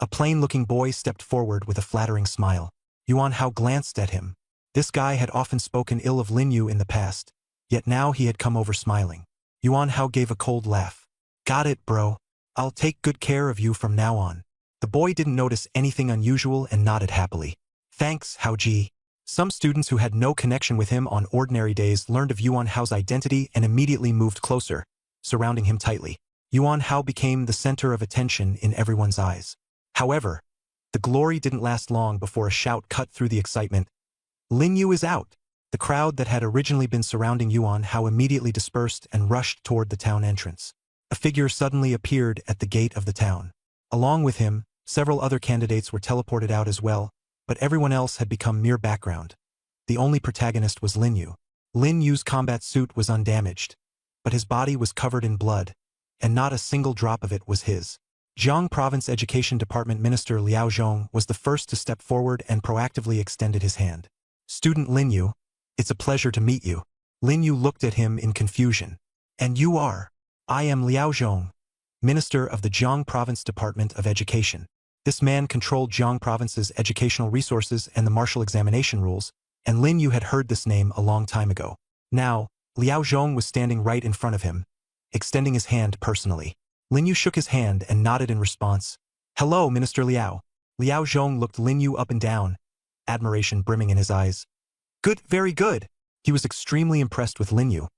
A plain-looking boy stepped forward with a flattering smile. Yuan Hao glanced at him. This guy had often spoken ill of Lin Yu in the past, yet now he had come over smiling. Yuan Hao gave a cold laugh. Got it, bro. I'll take good care of you from now on. The boy didn't notice anything unusual and nodded happily. Thanks, Hao Ji. Some students who had no connection with him on ordinary days learned of Yuan Hao's identity and immediately moved closer, surrounding him tightly. Yuan Hao became the center of attention in everyone's eyes. However, the glory didn't last long before a shout cut through the excitement. Lin Yu is out. The crowd that had originally been surrounding Yuan Hao immediately dispersed and rushed toward the town entrance. A figure suddenly appeared at the gate of the town. Along with him, several other candidates were teleported out as well, but everyone else had become mere background. The only protagonist was Lin Yu. Lin Yu's combat suit was undamaged, but his body was covered in blood, and not a single drop of it was his. Jiang Province Education Department Minister Liao Zhong was the first to step forward and proactively extended his hand. "Student Lin Yu, it's a pleasure to meet you." Lin Yu looked at him in confusion. "And you are?" "I am Liao Zhong, Minister of the Jiang Province Department of Education." This man controlled Jiang Province's educational resources and the martial examination rules, and Lin Yu had heard this name a long time ago. Now, Liao Zhong was standing right in front of him, extending his hand personally. Lin Yu shook his hand and nodded in response. "Hello, Minister Liao." Liao Zhong looked Lin Yu up and down, admiration brimming in his eyes. "Good, very good." He was extremely impressed with Lin Yu,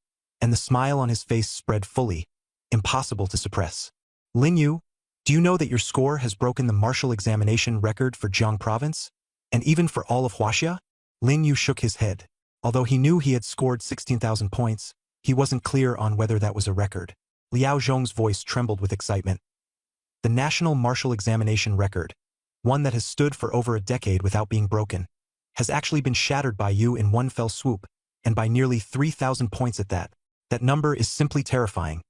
and the smile on his face spread fully, impossible to suppress. "Lin Yu, do you know that your score has broken the martial examination record for Jiang Province? And even for all of Huaxia?" Lin Yu shook his head. Although he knew he had scored 16,000 points, he wasn't clear on whether that was a record. Liao Zhong's voice trembled with excitement. "The national martial examination record, one that has stood for over a decade without being broken, has actually been shattered by you in one fell swoop, and by nearly 3,000 points at that. That number is simply terrifying.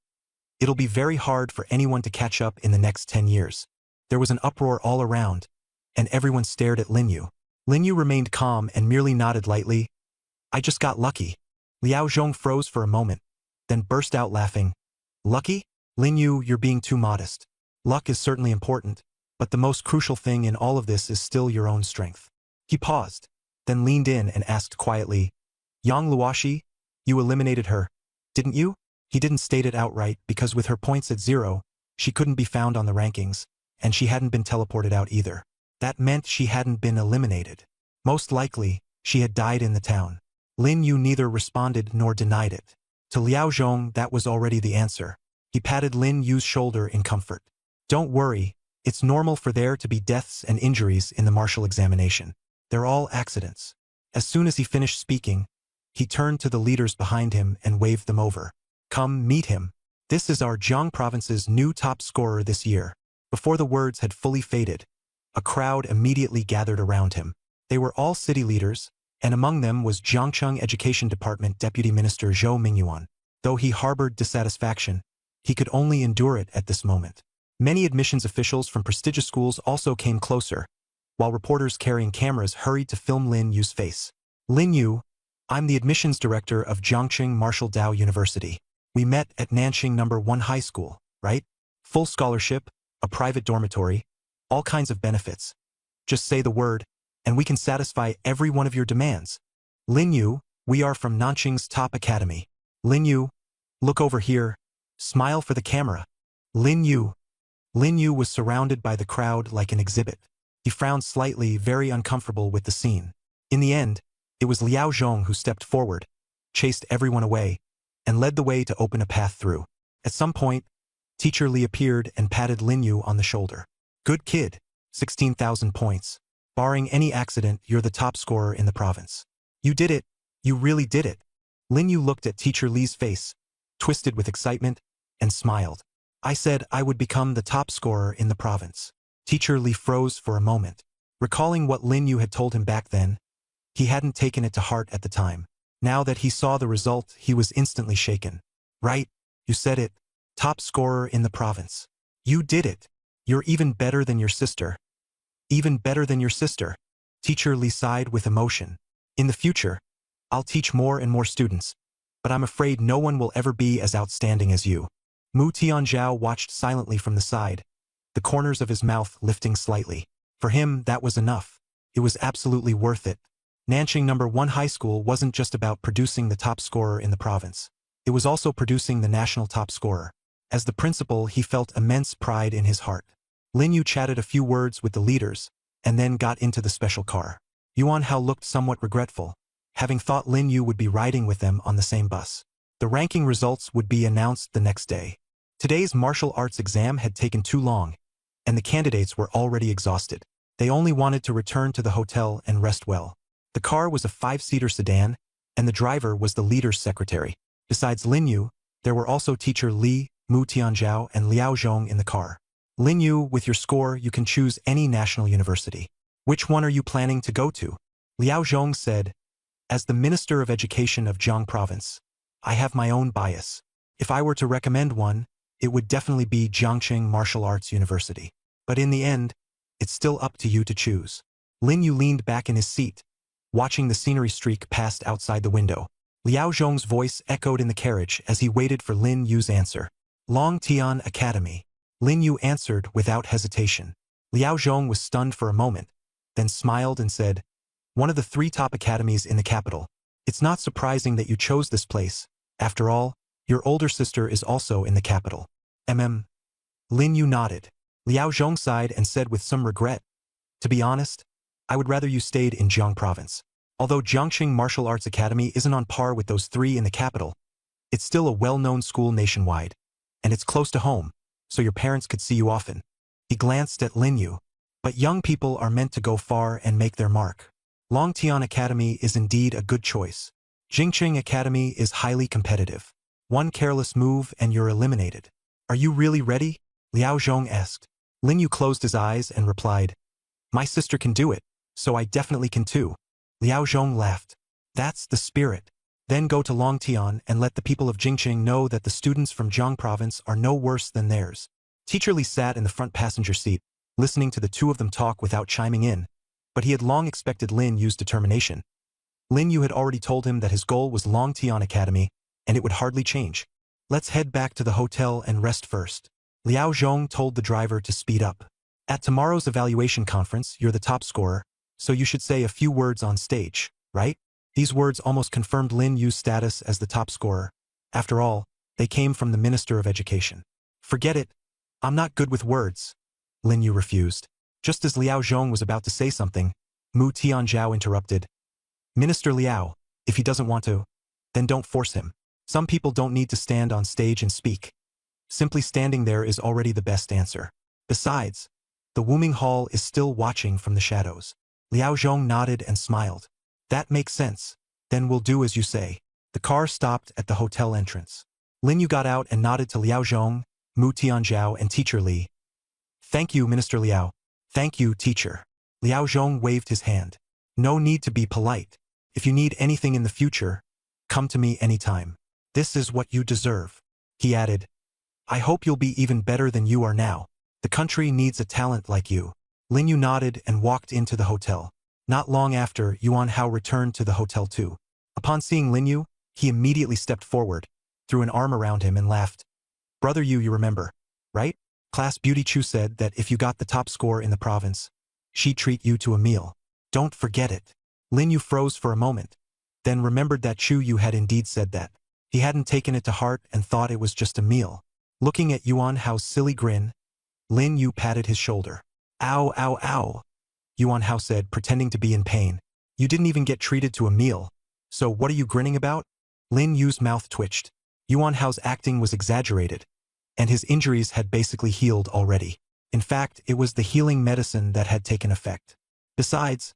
It'll be very hard for anyone to catch up in the next 10 years. There was an uproar all around, and everyone stared at Lin Yu. Lin Yu remained calm and merely nodded lightly. "I just got lucky." Liao Zhong froze for a moment, then burst out laughing. "Lucky? Lin Yu, you're being too modest. Luck is certainly important, but the most crucial thing in all of this is still your own strength." He paused, then leaned in and asked quietly, "Yang Luoxi, you eliminated her, didn't you?" He didn't state it outright because with her points at 0, she couldn't be found on the rankings, and she hadn't been teleported out either. That meant she hadn't been eliminated. Most likely, she had died in the town. Lin Yu neither responded nor denied it. To Liao Zhong, that was already the answer. He patted Lin Yu's shoulder in comfort. "Don't worry, it's normal for there to be deaths and injuries in the martial examination. They're all accidents." As soon as he finished speaking, he turned to the leaders behind him and waved them over. "Come meet him. This is our Jiang Province's new top scorer this year." Before the words had fully faded, a crowd immediately gathered around him. They were all city leaders, and among them was Jiangcheng Education Department Deputy Minister Zhou Mingyuan. Though he harbored dissatisfaction, he could only endure it at this moment. Many admissions officials from prestigious schools also came closer, while reporters carrying cameras hurried to film Lin Yu's face. "Lin Yu, I'm the admissions director of Jiangcheng Martial Dao University. We met at Nanxing No. 1 High School, right? Full scholarship, a private dormitory, all kinds of benefits. Just say the word, and we can satisfy every one of your demands. Lin Yu, we are from Nanxing's top academy. Lin Yu, look over here. Smile for the camera. Lin Yu." Lin Yu was surrounded by the crowd like an exhibit. He frowned slightly, very uncomfortable with the scene. In the end, it was Liao Zhong who stepped forward, chased everyone away, and led the way to open a path through. At some point, Teacher Li appeared and patted Lin Yu on the shoulder. "Good kid, 16,000 points. Barring any accident, you're the top scorer in the province. You did it, you really did it." Lin Yu looked at Teacher Li's face, twisted with excitement, and smiled. "I said I would become the top scorer in the province." Teacher Li froze for a moment. Recalling what Lin Yu had told him back then, he hadn't taken it to heart at the time. Now that he saw the result, he was instantly shaken. "Right, you said it. Top scorer in the province. You did it. You're even better than your sister. Even better than your sister." Teacher Li sighed with emotion. "In the future, I'll teach more and more students, but I'm afraid no one will ever be as outstanding as you." Mu Tianzhao watched silently from the side, the corners of his mouth lifting slightly. For him, that was enough. It was absolutely worth it. Nanxing No. 1 High School wasn't just about producing the top scorer in the province. It was also producing the national top scorer. As the principal, he felt immense pride in his heart. Lin Yu chatted a few words with the leaders, and then got into the special car. Yuan Hao looked somewhat regretful, having thought Lin Yu would be riding with them on the same bus. The ranking results would be announced the next day. Today's martial arts exam had taken too long, and the candidates were already exhausted. They only wanted to return to the hotel and rest well. The car was a 5-seater sedan, and the driver was the leader's secretary. Besides Lin Yu, there were also teacher Li, Mu Tianzhao, and Liao Zhong in the car. Lin Yu, with your score, you can choose any national university. Which one are you planning to go to? Liao Zhong said, as the Minister of Education of Jiang Province, I have my own bias. If I were to recommend one, it would definitely be Jiangqing Martial Arts University. But in the end, it's still up to you to choose. Lin Yu leaned back in his seat, watching the scenery streak past outside the window. Liao Zhong's voice echoed in the carriage as he waited for Lin Yu's answer. Longtian Academy. Lin Yu answered without hesitation. Liao Zhong was stunned for a moment, then smiled and said, one of the 3 top academies in the capital. It's not surprising that you chose this place. After all, your older sister is also in the capital. Lin Yu nodded. Liao Zhong sighed and said with some regret, to be honest, I would rather you stayed in Jiang Province. Although Jiangqing Martial Arts Academy isn't on par with those 3 in the capital, it's still a well-known school nationwide, and it's close to home, so your parents could see you often. He glanced at Lin Yu. But young people are meant to go far and make their mark. Longtian Academy is indeed a good choice. Jingqing Academy is highly competitive. One careless move and you're eliminated. Are you really ready? Liao Zhong asked. Lin Yu closed his eyes and replied, my sister can do it, so I definitely can too. Liao Zhong laughed. That's the spirit. Then go to Longtian and let the people of Jingqing know that the students from Jiang Province are no worse than theirs. Teacher Li sat in the front passenger seat, listening to the 2 of them talk without chiming in, but he had long expected Lin Yu's determination. Lin Yu had already told him that his goal was Longtian Academy, and it would hardly change. Let's head back to the hotel and rest first. Liao Zhong told the driver to speed up. At tomorrow's evaluation conference, you're the top scorer, so you should say a few words on stage, right? These words almost confirmed Lin Yu's status as the top scorer. After all, they came from the Minister of Education. Forget it. I'm not good with words. Lin Yu refused. Just as Liao Zhong was about to say something, Mu Tianzhao interrupted. Minister Liao, if he doesn't want to, then don't force him. Some people don't need to stand on stage and speak. Simply standing there is already the best answer. Besides, the Wuming Hall is still watching from the shadows. Liao Zhong nodded and smiled. That makes sense. Then we'll do as you say. The car stopped at the hotel entrance. Lin Yu got out and nodded to Liao Zhong, Mu Tianzhao, and Teacher Li. Thank you, Minister Liao. Thank you, teacher. Liao Zhong waved his hand. No need to be polite. If you need anything in the future, come to me anytime. This is what you deserve. He added, I hope you'll be even better than you are now. The country needs a talent like you. Lin Yu nodded and walked into the hotel. Not long after, Yuan Hao returned to the hotel too. Upon seeing Lin Yu, he immediately stepped forward, threw an arm around him and laughed. Brother Yu, you remember, right? Class Beauty Chu said that if you got the top score in the province, she'd treat you to a meal. Don't forget it. Lin Yu froze for a moment, then remembered that Chu Yu had indeed said that. He hadn't taken it to heart and thought it was just a meal. Looking at Yuan Hao's silly grin, Lin Yu patted his shoulder. Ow, ow, ow, Yuan Hao said, pretending to be in pain. You didn't even get treated to a meal, so what are you grinning about? Lin Yu's mouth twitched. Yuan Hao's acting was exaggerated, and his injuries had basically healed already. In fact, it was the healing medicine that had taken effect. Besides,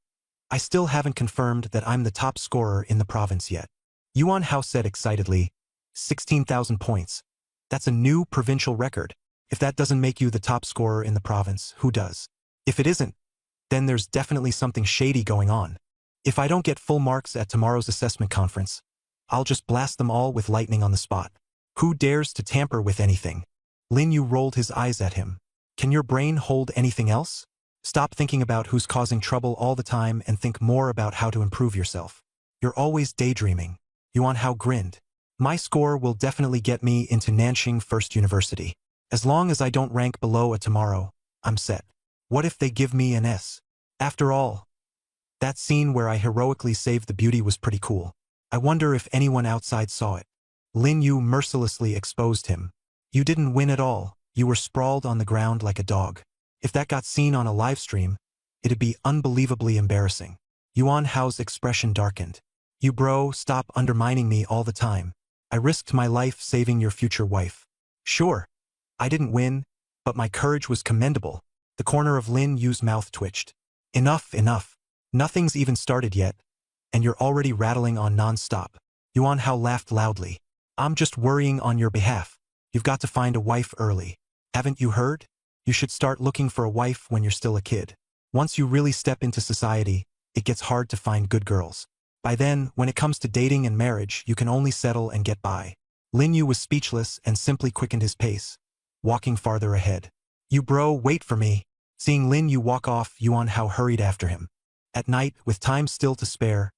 I still haven't confirmed that I'm the top scorer in the province yet. Yuan Hao said excitedly, 16,000 points. That's a new provincial record. If that doesn't make you the top scorer in the province, who does? If it isn't, then there's definitely something shady going on. If I don't get full marks at tomorrow's assessment conference, I'll just blast them all with lightning on the spot. Who dares to tamper with anything? Lin Yu rolled his eyes at him. Can your brain hold anything else? Stop thinking about who's causing trouble all the time and think more about how to improve yourself. You're always daydreaming. Yuan Hao grinned. My score will definitely get me into Nanxing First University. As long as I don't rank below a tomorrow, I'm set. What if they give me an S? After all, that scene where I heroically saved the beauty was pretty cool. I wonder if anyone outside saw it. Lin Yu mercilessly exposed him. You didn't win at all. You were sprawled on the ground like a dog. If that got seen on a live stream, it'd be unbelievably embarrassing. Yuan Hao's expression darkened. You bro, stop undermining me all the time. I risked my life saving your future wife. Sure, I didn't win, but my courage was commendable. The corner of Lin Yu's mouth twitched. Enough, enough. Nothing's even started yet, and you're already rattling on non-stop. Yuan Hao laughed loudly. I'm just worrying on your behalf. You've got to find a wife early. Haven't you heard? You should start looking for a wife when you're still a kid. Once you really step into society, it gets hard to find good girls. By then, when it comes to dating and marriage, you can only settle and get by. Lin Yu was speechless and simply quickened his pace, walking farther ahead. You bro, wait for me. Seeing Lin Yu walk off, Yuan Hao hurried after him. At night, with time still to spare,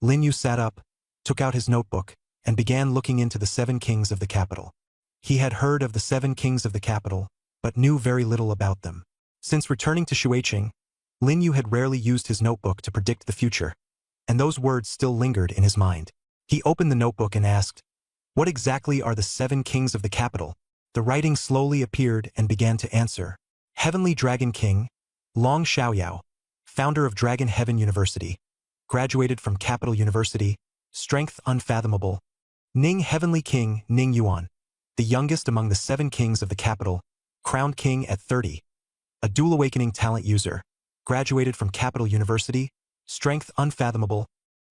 Lin Yu sat up, took out his notebook, and began looking into the 7 kings of the capital. He had heard of the 7 kings of the capital, but knew very little about them. Since returning to Shuiqing, Lin Yu had rarely used his notebook to predict the future, and those words still lingered in his mind. He opened the notebook and asked, "What exactly are the 7 kings of the capital?" The writing slowly appeared and began to answer. Heavenly Dragon King, Long Xiaoyao, founder of Dragon Heaven University, graduated from Capital University, strength unfathomable. Ning Heavenly King, Ning Yuan, the youngest among the 7 kings of the capital, crowned king at 30, a dual awakening talent user, graduated from Capital University, strength unfathomable.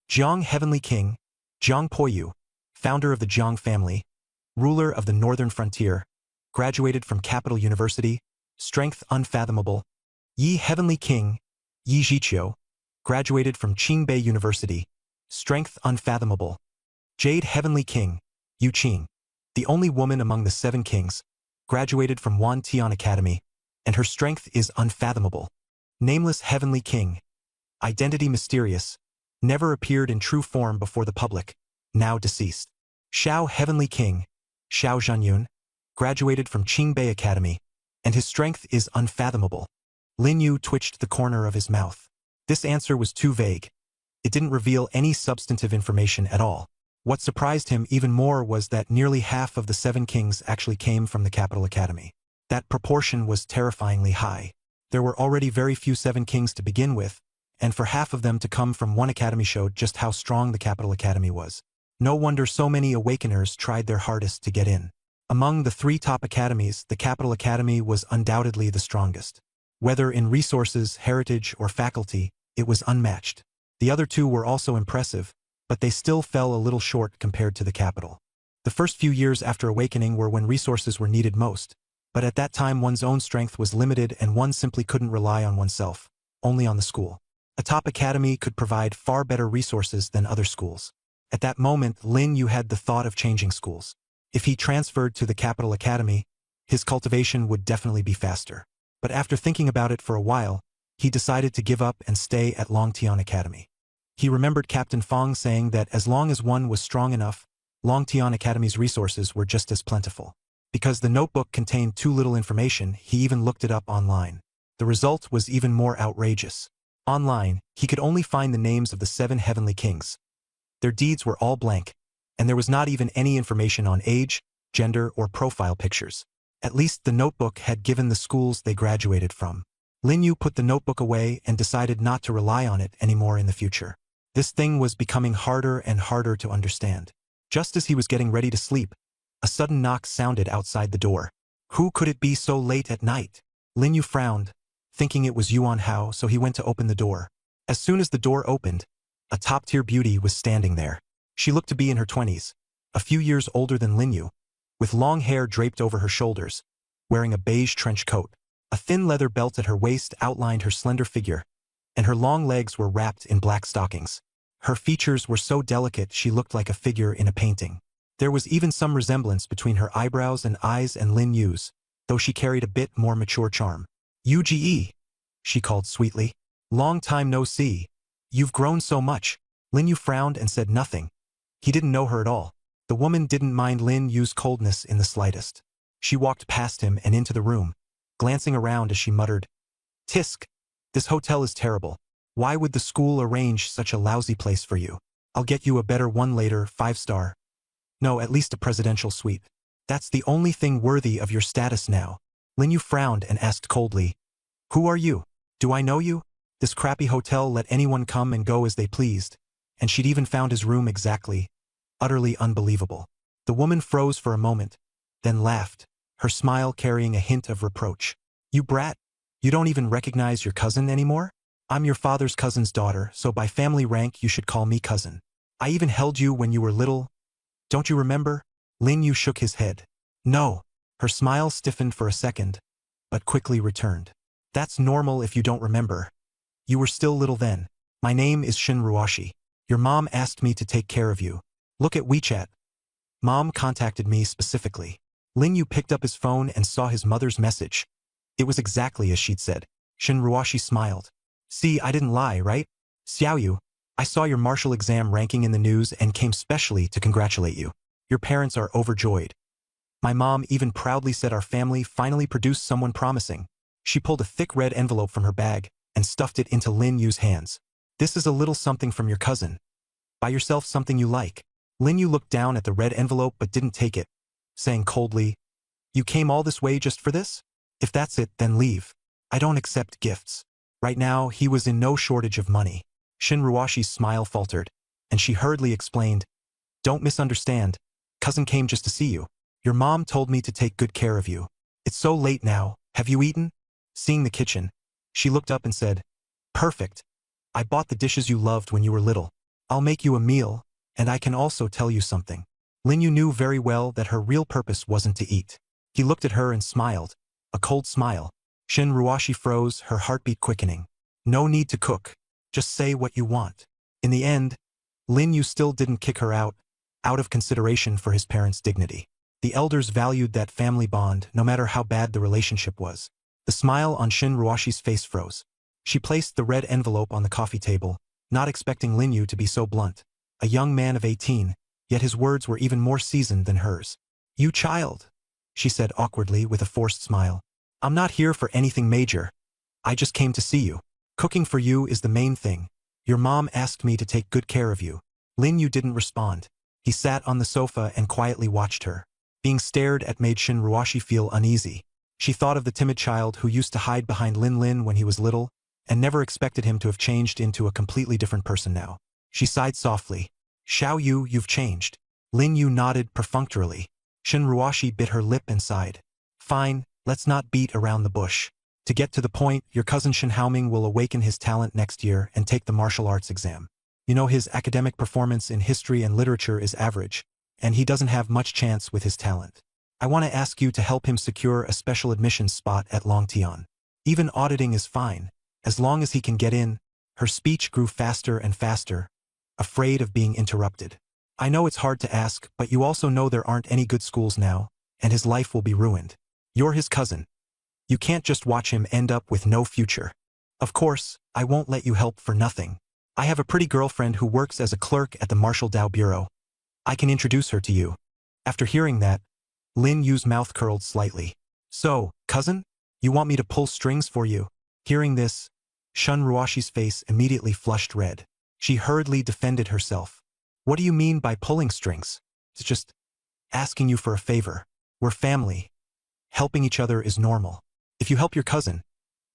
Jiang Heavenly King, Jiang Poyu, founder of the Jiang family, ruler of the northern frontier, graduated from Capital University, strength unfathomable. Yi Heavenly King, Yi Zhiqiu, graduated from Qingbei University, strength unfathomable. Jade Heavenly King, Yu Qing, the only woman among the 7 kings, graduated from Wan Tian Academy, and her strength is unfathomable. Nameless Heavenly King, identity mysterious, never appeared in true form before the public, now deceased. Xiao Heavenly King, Xiao Zhanyun, graduated from Qingbei Academy, and his strength is unfathomable. Lin Yu twitched the corner of his mouth. This answer was too vague. It didn't reveal any substantive information at all. What surprised him even more was that nearly half of the 7 kings actually came from the Capital Academy. That proportion was terrifyingly high. There were already very few 7 kings to begin with, and for half of them to come from one academy showed just how strong the Capital Academy was. No wonder so many awakeners tried their hardest to get in. Among the 3 top academies, the Capital Academy was undoubtedly the strongest. Whether in resources, heritage, or faculty, it was unmatched. The other 2 were also impressive, but they still fell a little short compared to the capital. The first few years after awakening were when resources were needed most, but at that time one's own strength was limited and one simply couldn't rely on oneself, only on the school. A top academy could provide far better resources than other schools. At that moment, Lin Yu had the thought of changing schools. If he transferred to the Capital Academy, his cultivation would definitely be faster. But after thinking about it for a while, he decided to give up and stay at Longtian Academy. He remembered Captain Fong saying that as long as one was strong enough, Longtian Academy's resources were just as plentiful. Because the notebook contained too little information, he even looked it up online. The result was even more outrageous. Online, he could only find the names of the 7 heavenly kings. Their deeds were all blank, and there was not even any information on age, gender, or profile pictures. At least the notebook had given the schools they graduated from. Lin Yu put the notebook away and decided not to rely on it anymore in the future. This thing was becoming harder and harder to understand. Just as he was getting ready to sleep, a sudden knock sounded outside the door. Who could it be so late at night? Lin Yu frowned, thinking it was Yuan Hao, so he went to open the door. As soon as the door opened, a top-tier beauty was standing there. She looked to be in her 20s, a few years older than Lin Yu, with long hair draped over her shoulders, wearing a beige trench coat. A thin leather belt at her waist outlined her slender figure, and her long legs were wrapped in black stockings. Her features were so delicate she looked like a figure in a painting. There was even some resemblance between her eyebrows and eyes and Lin Yu's, though she carried a bit more mature charm. "Uge," she called sweetly. "Long time no see. You've grown so much." Lin Yu frowned and said nothing. He didn't know her at all. The woman didn't mind Lin Yu's coldness in the slightest. She walked past him and into the room, glancing around as she muttered, "Tisk, this hotel is terrible. Why would the school arrange such a lousy place for you? I'll get you a better one later, 5-star. No, at least a presidential suite. That's the only thing worthy of your status now." Lin Yu frowned and asked coldly, "Who are you? Do I know you?" This crappy hotel let anyone come and go as they pleased, and she'd even found his room exactly. Utterly unbelievable. The woman froze for a moment, then laughed, her smile carrying a hint of reproach. "You brat, you don't even recognize your cousin anymore?" I'm your father's cousin's daughter, so by family rank you should call me cousin. I even held you when you were little. Don't you remember? Lin Yu shook his head. No. Her smile stiffened for a second, but quickly returned. That's normal if you don't remember. You were still little then. My name is Shin Ruashi. Your mom asked me to take care of you. Look at WeChat. Mom contacted me specifically. Lin Yu picked up his phone and saw his mother's message. It was exactly as she'd said. Shin Ruashi smiled. See, I didn't lie, right? Xiao Yu, I saw your martial exam ranking in the news and came specially to congratulate you. Your parents are overjoyed. My mom even proudly said our family finally produced someone promising. She pulled a thick red envelope from her bag and stuffed it into Lin Yu's hands. This is a little something from your cousin. Buy yourself something you like. Lin Yu looked down at the red envelope but didn't take it, saying coldly, You came all this way just for this? If that's it, then leave. I don't accept gifts. Right now, he was in no shortage of money. Shin Ruashi's smile faltered, and she hurriedly explained, Don't misunderstand. Cousin came just to see you. Your mom told me to take good care of you. It's so late now. Have you eaten? Seeing the kitchen, she looked up and said, Perfect. I bought the dishes you loved when you were little. I'll make you a meal, and I can also tell you something. Lin Yu knew very well that her real purpose wasn't to eat. He looked at her and smiled, a cold smile. Shin Ruashi froze, her heartbeat quickening. No need to cook. Just say what you want. In the end, Lin Yu still didn't kick her out of consideration for his parents' dignity. The elders valued that family bond, no matter how bad the relationship was. The smile on Shin Ruashi's face froze. She placed the red envelope on the coffee table, not expecting Lin Yu to be so blunt. A young man of 18, yet his words were even more seasoned than hers. You child, she said awkwardly with a forced smile. I'm not here for anything major. I just came to see you. Cooking for you is the main thing. Your mom asked me to take good care of you. Lin Yu didn't respond. He sat on the sofa and quietly watched her. Being stared at made Shin Ruashi feel uneasy. She thought of the timid child who used to hide behind Lin Lin when he was little, and never expected him to have changed into a completely different person now. She sighed softly. Xiao Yu, you've changed. Lin Yu nodded perfunctorily. Shin Ruashi bit her lip and sighed. Fine, let's not beat around the bush. To get to the point, your cousin Shin Haoming will awaken his talent next year and take the martial arts exam. You know his academic performance in history and literature is average, and he doesn't have much chance with his talent. I want to ask you to help him secure a special admissions spot at Longtian. Even auditing is fine, as long as he can get in. Her speech grew faster and faster, afraid of being interrupted. I know it's hard to ask, but you also know there aren't any good schools now, and his life will be ruined. You're his cousin. You can't just watch him end up with no future. Of course, I won't let you help for nothing. I have a pretty girlfriend who works as a clerk at the Martial Dao Bureau. I can introduce her to you. After hearing that, Lin Yu's mouth curled slightly. So, cousin? You want me to pull strings for you? Hearing this, Shin Ruashi's face immediately flushed red. She hurriedly defended herself. What do you mean by pulling strings? It's just asking you for a favor. We're family. Helping each other is normal. If you help your cousin,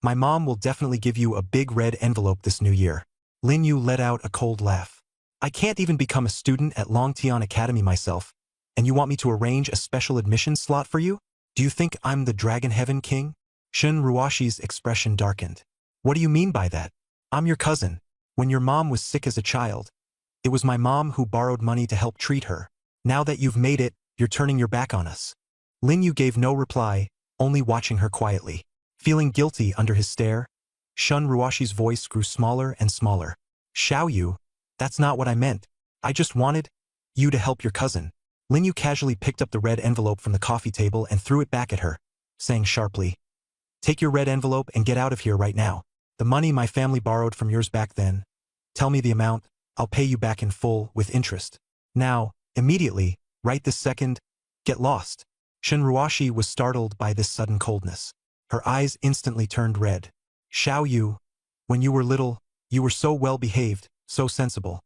my mom will definitely give you a big red envelope this new year. Lin Yu let out a cold laugh. I can't even become a student at Longtian Academy myself, and you want me to arrange a special admissions slot for you? Do you think I'm the Dragon Heaven King? Shin Ruashi's expression darkened. What do you mean by that? I'm your cousin. When your mom was sick as a child, it was my mom who borrowed money to help treat her. Now that you've made it, you're turning your back on us. Lin Yu gave no reply, only watching her quietly. Feeling guilty under his stare, Shin Ruashi's voice grew smaller and smaller. Xiao Yu, that's not what I meant. I just wanted you to help your cousin. Lin Yu casually picked up the red envelope from the coffee table and threw it back at her, saying sharply, Take your red envelope and get out of here right now. The money my family borrowed from yours back then. Tell me the amount, I'll pay you back in full with interest. Now, immediately, right this second, get lost. Shin Ruashi was startled by this sudden coldness. Her eyes instantly turned red. Xiao Yu, when you were little, you were so well-behaved, so sensible.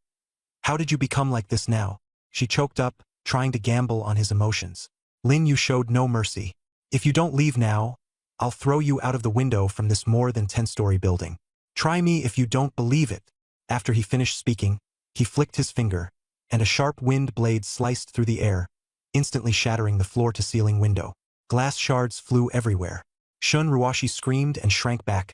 How did you become like this now? She choked up, trying to gamble on his emotions. Lin Yu showed no mercy. If you don't leave now, I'll throw you out of the window from this more than 10-story building. Try me if you don't believe it. After he finished speaking, he flicked his finger, and a sharp wind blade sliced through the air, instantly shattering the floor-to-ceiling window. Glass shards flew everywhere. Shin Ruashi screamed and shrank back,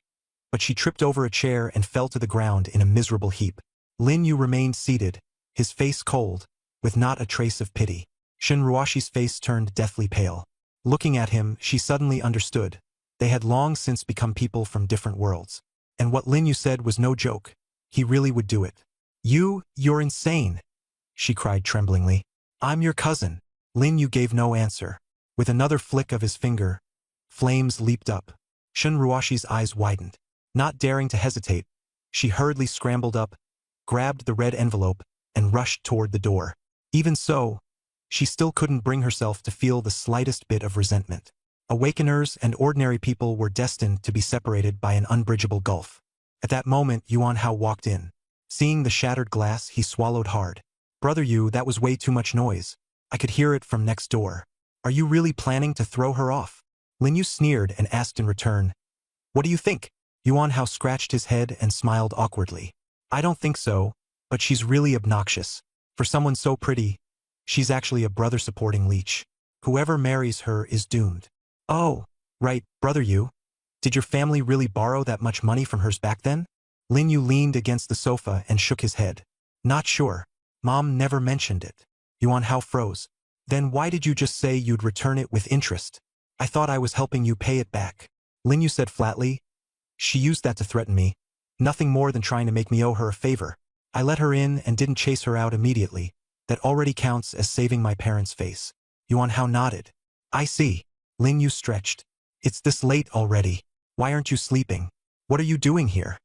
but she tripped over a chair and fell to the ground in a miserable heap. Lin Yu remained seated, his face cold, with not a trace of pity. Shin Ruashi's face turned deathly pale. Looking at him, she suddenly understood. They had long since become people from different worlds. And what Lin Yu said was no joke. He really would do it. You're insane, she cried tremblingly. I'm your cousin. Lin Yu gave no answer. With another flick of his finger, flames leaped up. Shin Ruashi's eyes widened. Not daring to hesitate, she hurriedly scrambled up, grabbed the red envelope, and rushed toward the door. Even so, she still couldn't bring herself to feel the slightest bit of resentment. Awakeners and ordinary people were destined to be separated by an unbridgeable gulf. At that moment, Yuan Hao walked in. Seeing the shattered glass, he swallowed hard. Brother Yu, that was way too much noise. I could hear it from next door. Are you really planning to throw her off? Lin Yu sneered and asked in return. What do you think? Yuan Hao scratched his head and smiled awkwardly. I don't think so, but she's really obnoxious. For someone so pretty, she's actually a brother-supporting leech. Whoever marries her is doomed. Oh, right, Brother Yu. Did your family really borrow that much money from hers back then? Lin Yu leaned against the sofa and shook his head. Not sure. Mom never mentioned it. Yuan Hao froze. Then why did you just say you'd return it with interest? I thought I was helping you pay it back. Lin Yu said flatly. She used that to threaten me. Nothing more than trying to make me owe her a favor. I let her in and didn't chase her out immediately. That already counts as saving my parents' face. Yuan Hao nodded. I see. Lin Yu stretched. It's this late already. Why aren't you sleeping? What are you doing here?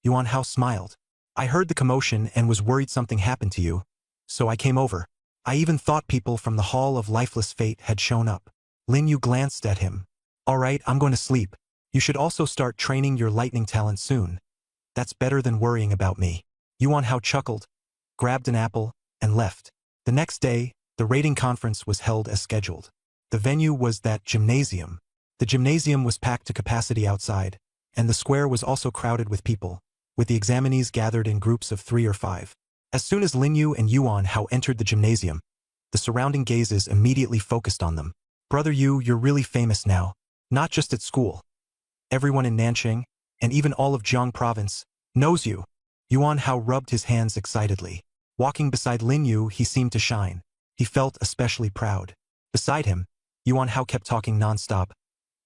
Yuan Hao smiled. I heard the commotion and was worried something happened to you, so I came over. I even thought people from the Hall of Lifeless Fate had shown up. Lin Yu glanced at him. All right, I'm going to sleep. You should also start training your lightning talent soon. That's better than worrying about me. Yuan Hao chuckled, grabbed an apple, and left. The next day, the rating conference was held as scheduled. The venue was that gymnasium. The gymnasium was packed to capacity outside, and the square was also crowded with people, with the examinees gathered in groups of 3 or 5. As soon as Lin Yu and Yuan Hao entered the gymnasium, the surrounding gazes immediately focused on them. Brother Yu, you're really famous now, not just at school. Everyone in Nanjing, and even all of Jiang province, knows you. Yuan Hao rubbed his hands excitedly. Walking beside Lin Yu, he seemed to shine. He felt especially proud. Beside him, Yuan Hao kept talking non-stop.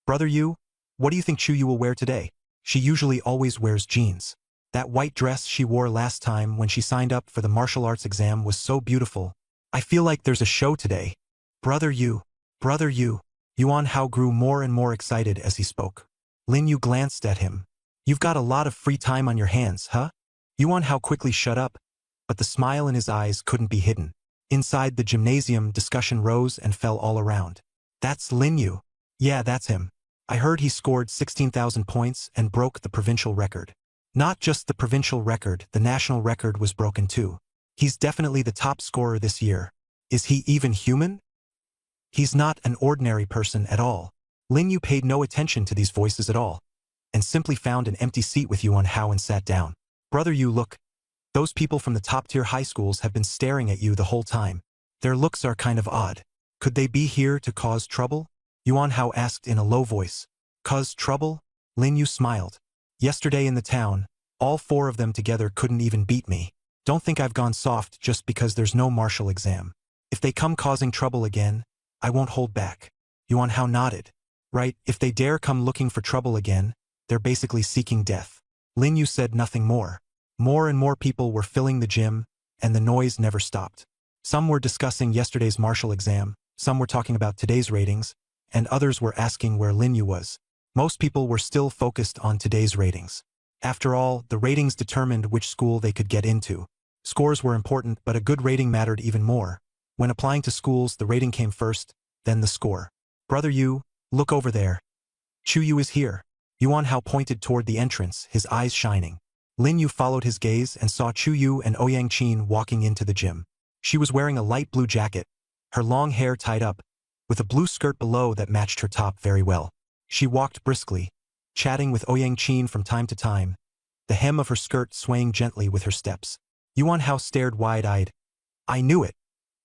Brother Yu, what do you think Chu Yu will wear today? She usually always wears jeans. That white dress she wore last time when she signed up for the martial arts exam was so beautiful. I feel like there's a show today. Brother Yu. Brother Yu. Yuan Hao grew more and more excited as he spoke. Lin Yu glanced at him. You've got a lot of free time on your hands, huh? Yuan Hao quickly shut up, but the smile in his eyes couldn't be hidden. Inside the gymnasium, discussion rose and fell all around. That's Lin Yu. Yeah, that's him. I heard he scored 16,000 points and broke the provincial record. Not just the provincial record, the national record was broken too. He's definitely the top scorer this year. Is he even human? He's not an ordinary person at all. Lin Yu paid no attention to these voices at all, and simply found an empty seat with Yuan Hao and sat down. Brother Yu, look. Those people from the top-tier high schools have been staring at you the whole time. Their looks are kind of odd. Could they be here to cause trouble? Yuan Hao asked in a low voice. Cause trouble? Lin Yu smiled. Yesterday in the town, all 4 of them together couldn't even beat me. Don't think I've gone soft just because there's no martial exam. If they come causing trouble again, I won't hold back. Yuan Hao nodded. Right, if they dare come looking for trouble again, they're basically seeking death. Lin Yu said nothing more. More and more people were filling the gym, and the noise never stopped. Some were discussing yesterday's martial exam, some were talking about today's ratings, and others were asking where Lin Yu was. Most people were still focused on today's ratings. After all, the ratings determined which school they could get into. Scores were important, but a good rating mattered even more. When applying to schools, the rating came first, then the score. Brother Yu, look over there. Chu Yu is here. Yuan Hao pointed toward the entrance, his eyes shining. Lin Yu followed his gaze and saw Chu Yu and Ouyang Qin walking into the gym. She was wearing a light blue jacket, her long hair tied up, with a blue skirt below that matched her top very well. She walked briskly, chatting with Ouyang Qin from time to time, the hem of her skirt swaying gently with her steps. Yuan Hao stared wide-eyed. I knew it.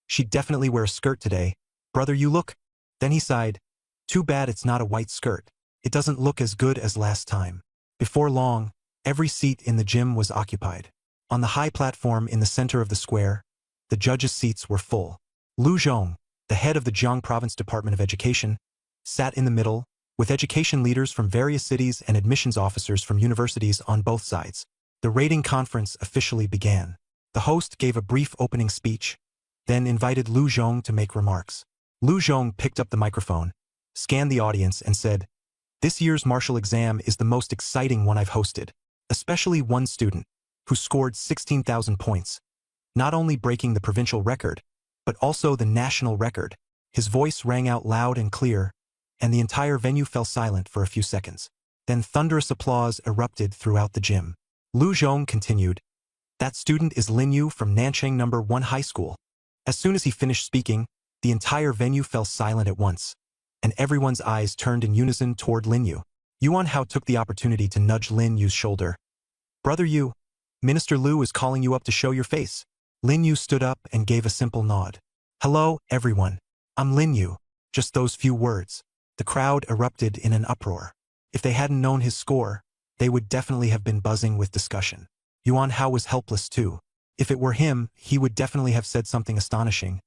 She'd definitely wear a skirt today. Brother Yu, look. Then he sighed. Too bad it's not a white skirt. It doesn't look as good as last time. Before long, every seat in the gym was occupied. On the high platform in the center of the square, the judges' seats were full. Lu Zhong, the head of the Jiang Province Department of Education, sat in the middle, with education leaders from various cities and admissions officers from universities on both sides. The rating conference officially began. The host gave a brief opening speech, then invited Lu Zhong to make remarks. Lu Zhong picked up the microphone, scanned the audience and said, "This year's martial exam is the most exciting one I've hosted, especially one student, who scored 16,000 points, not only breaking the provincial record, but also the national record." His voice rang out loud and clear, and the entire venue fell silent for a few seconds. Then thunderous applause erupted throughout the gym. Lu Zhong continued, "That student is Lin Yu from Nanchang No. 1 High School." As soon as he finished speaking, the entire venue fell silent at once, and everyone's eyes turned in unison toward Lin Yu. Yuan Hao took the opportunity to nudge Lin Yu's shoulder. "Brother Yu, Minister Lu is calling you up to show your face." Lin Yu stood up and gave a simple nod. "Hello, everyone. I'm Lin Yu." Just those few words. The crowd erupted in an uproar. If they hadn't known his score, they would definitely have been buzzing with discussion. Yuan Hao was helpless too. If it were him, he would definitely have said something astonishing.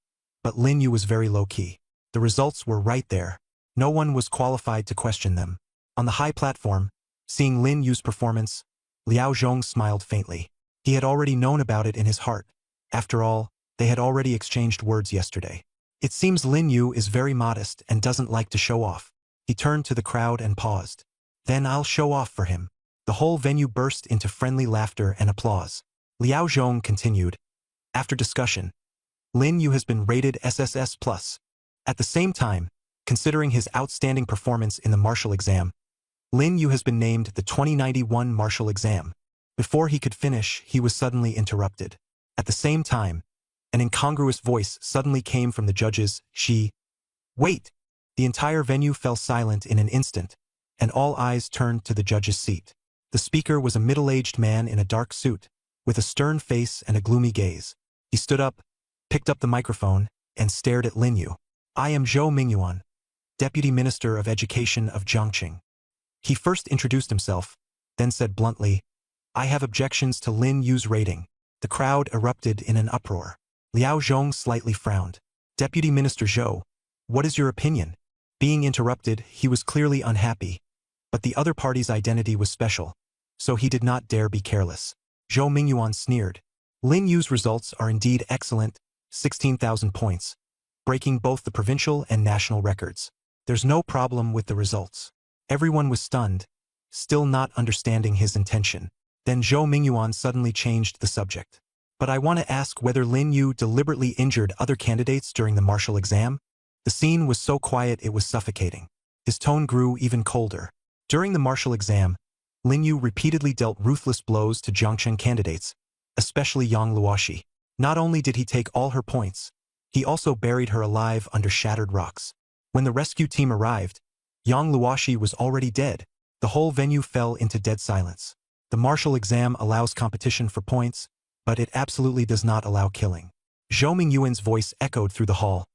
But Lin Yu was very low-key. The results were right there. No one was qualified to question them. On the high platform, seeing Lin Yu's performance, Liao Zhong smiled faintly. He had already known about it in his heart. After all, they had already exchanged words yesterday. It seems Lin Yu is very modest and doesn't like to show off. He turned to the crowd and paused. "Then I'll show off for him." The whole venue burst into friendly laughter and applause. Liao Zhong continued, "After discussion, Lin Yu has been rated SSS+. At the same time, considering his outstanding performance in the martial exam, Lin Yu has been named the 2091 martial exam." Before he could finish, he was suddenly interrupted. At the same time, an incongruous voice suddenly came from the judges. Wait!" The entire venue fell silent in an instant, and all eyes turned to the judge's seat. The speaker was a middle-aged man in a dark suit, with a stern face and a gloomy gaze. He stood up, picked up the microphone, and stared at Lin Yu. "I am Zhou Mingyuan, Deputy Minister of Education of Jiangqing." He first introduced himself, then said bluntly, "I have objections to Lin Yu's rating." The crowd erupted in an uproar. Liao Zhong slightly frowned. "Deputy Minister Zhou, what is your opinion?" Being interrupted, he was clearly unhappy. But the other party's identity was special, so he did not dare be careless. Zhou Mingyuan sneered. "Lin Yu's results are indeed excellent, 16,000 points, breaking both the provincial and national records. There's no problem with the results." Everyone was stunned, still not understanding his intention. Then Zhou Mingyuan suddenly changed the subject. "But I want to ask whether Lin Yu deliberately injured other candidates during the martial exam?" The scene was so quiet it was suffocating. His tone grew even colder. During the martial exam, Lin Yu repeatedly dealt ruthless blows to Jiangcheng candidates, especially Yang Luoshi. Not only did he take all her points, he also buried her alive under shattered rocks. When the rescue team arrived, Yang Luoshi was already dead. The whole venue fell into dead silence. The martial exam allows competition for points, but it absolutely does not allow killing. Zhou Mingyuan's voice echoed through the hall.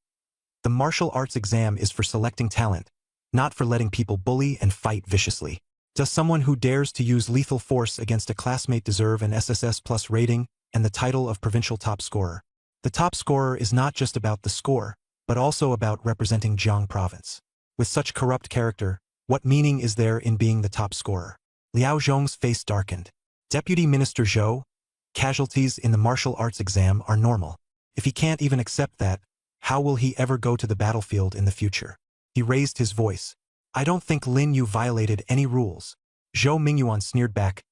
"The martial arts exam is for selecting talent, not for letting people bully and fight viciously. Does someone who dares to use lethal force against a classmate deserve an SSS+ rating and the title of provincial top scorer?" The top scorer is not just about the score, but also about representing Jiang Province. With such corrupt character, what meaning is there in being the top scorer? Liao Zhong's face darkened. "Deputy Minister Zhou, casualties in the martial arts exam are normal. If he can't even accept that, how will he ever go to the battlefield in the future?" He raised his voice. "I don't think Lin Yu violated any rules." Zhou Mingyuan sneered back.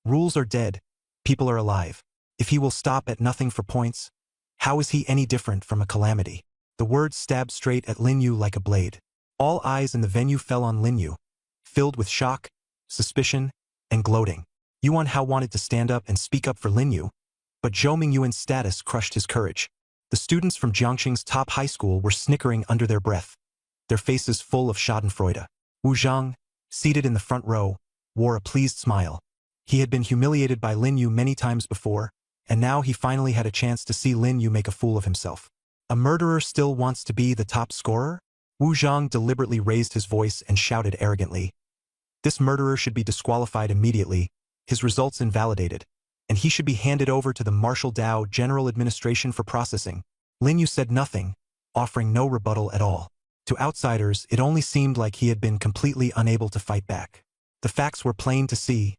"Rules are dead. People are alive. If he will stop at nothing for points, how is he any different from a calamity?" The words stabbed straight at Lin Yu like a blade. All eyes in the venue fell on Lin Yu, filled with shock, suspicion, and gloating. Yuan Hao wanted to stand up and speak up for Lin Yu, but Zhou Mingyuan's status crushed his courage. The students from Jiangqing's top high school were snickering under their breath, their faces full of schadenfreude. Wu Zhang, seated in the front row, wore a pleased smile. He had been humiliated by Lin Yu many times before, and now he finally had a chance to see Lin Yu make a fool of himself. A murderer still wants to be the top scorer? Wu Zhang deliberately raised his voice and shouted arrogantly. This murderer should be disqualified immediately, his results invalidated, and he should be handed over to the Marshall Dow General Administration for processing. Lin Yu said nothing, offering no rebuttal at all. To outsiders, it only seemed like he had been completely unable to fight back. The facts were plain to see.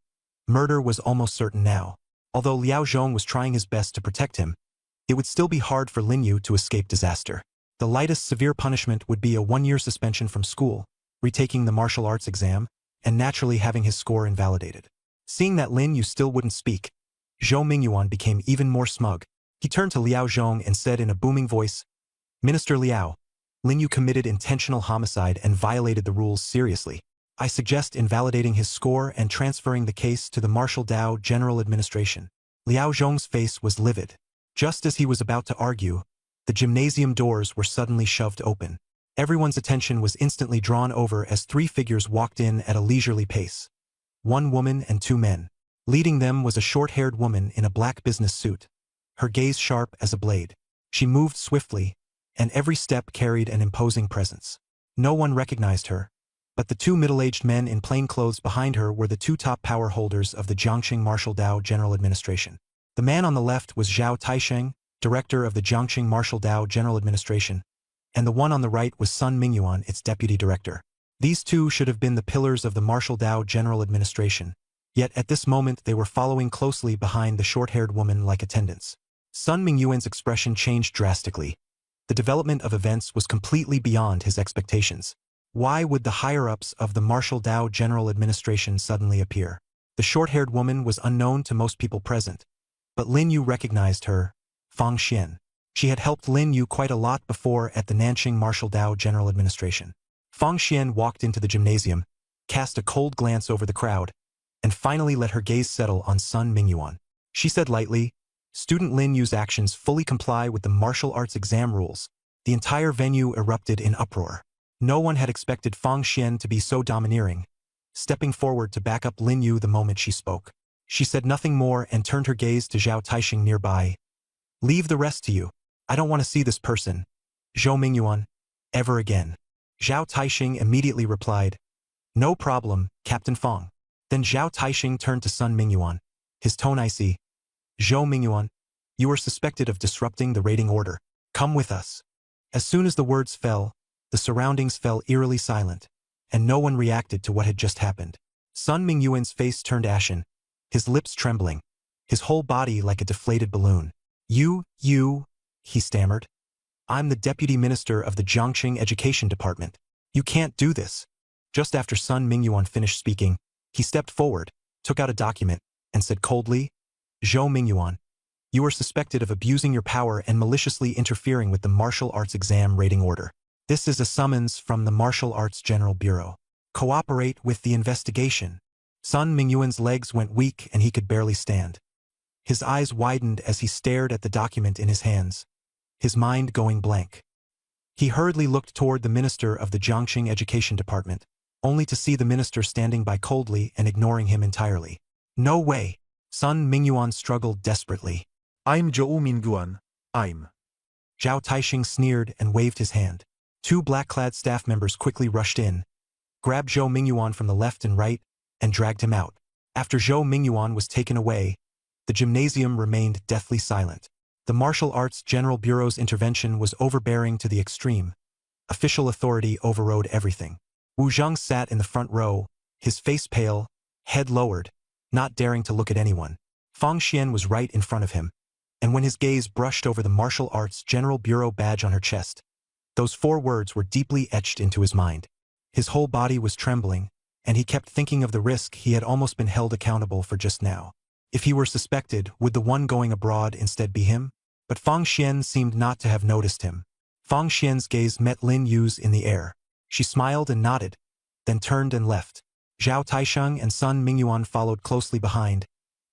Murder was almost certain now. Although Liao Zhong was trying his best to protect him, it would still be hard for Lin Yu to escape disaster. The lightest severe punishment would be a 1-year suspension from school, retaking the martial arts exam, and naturally having his score invalidated. Seeing that Lin Yu still wouldn't speak, Zhou Mingyuan became even more smug. He turned to Liao Zhong and said in a booming voice, "Minister Liao, Lin Yu committed intentional homicide and violated the rules seriously. I suggest invalidating his score and transferring the case to the Marshall Dow General Administration." Liao Zhong's face was livid. Just as he was about to argue, the gymnasium doors were suddenly shoved open. Everyone's attention was instantly drawn over as 3 figures walked in at a leisurely pace. 1 woman and 2 men. Leading them was a short-haired woman in a black business suit, her gaze sharp as a blade. She moved swiftly, and every step carried an imposing presence. No one recognized her, but the 2 middle-aged men in plain clothes behind her were the 2 top power holders of the Jiangxing Marshall Dow General Administration. The man on the left was Zhao Taisheng, director of the Jiangxing Marshall Dow General Administration, and the one on the right was Sun Mingyuan, its deputy director. These 2 should have been the pillars of the Marshall Dow General Administration, yet at this moment they were following closely behind the short-haired woman like attendants. Sun Mingyuan's expression changed drastically. The development of events was completely beyond his expectations. Why would the higher-ups of the Marshall Dow General Administration suddenly appear? The short-haired woman was unknown to most people present, but Lin Yu recognized her, Fang Xian. She had helped Lin Yu quite a lot before at the Nanjing Marshall Dow General Administration. Fang Xian walked into the gymnasium, cast a cold glance over the crowd, and finally let her gaze settle on Sun Mingyuan. She said lightly, "Student Lin Yu's actions fully comply with the martial arts exam rules." The entire venue erupted in uproar. No one had expected Fang Xian to be so domineering, stepping forward to back up Lin Yu the moment she spoke. She said nothing more and turned her gaze to Zhao Taisheng nearby. "Leave the rest to you. I don't want to see this person, Zhou Mingyuan, ever again." Zhao Taisheng immediately replied, "No problem, Captain Fang." Then Zhao Taisheng turned to Sun Mingyuan, his tone icy. "Zhou Mingyuan, you are suspected of disrupting the rating order. Come with us." As soon as the words fell, the surroundings fell eerily silent, and no one reacted to what had just happened. Sun Mingyuan's face turned ashen, his lips trembling, his whole body like a deflated balloon. You, he stammered. "I'm the Deputy Minister of the Jiangxing Education Department. You can't do this." Just after Sun Mingyuan finished speaking, he stepped forward, took out a document, and said coldly, "Zhou Mingyuan, you are suspected of abusing your power and maliciously interfering with the martial arts exam rating order. This is a summons from the Martial Arts General Bureau. Cooperate with the investigation." Sun Mingyuan's legs went weak and he could barely stand. His eyes widened as he stared at the document in his hands, his mind going blank. He hurriedly looked toward the minister of the Jiangxing Education Department, only to see the minister standing by coldly and ignoring him entirely. "No way!" Sun Mingyuan struggled desperately. "I'm Zhou Mingyuan. I'm." Zhao Taisheng sneered and waved his hand. 2 black-clad staff members quickly rushed in, grabbed Zhou Mingyuan from the left and right, and dragged him out. After Zhou Mingyuan was taken away, the gymnasium remained deathly silent. The Martial Arts General Bureau's intervention was overbearing to the extreme. Official authority overrode everything. Wu Zheng sat in the front row, his face pale, head lowered, not daring to look at anyone. Fang Xian was right in front of him, and when his gaze brushed over the Martial Arts General Bureau badge on her chest, those 4 words were deeply etched into his mind. His whole body was trembling, and he kept thinking of the risk he had almost been held accountable for just now. If he were suspected, would the one going abroad instead be him? But Fang Xian seemed not to have noticed him. Fang Xian's gaze met Lin Yu's in the air. She smiled and nodded, then turned and left. Zhao Taisheng and Sun Mingyuan followed closely behind,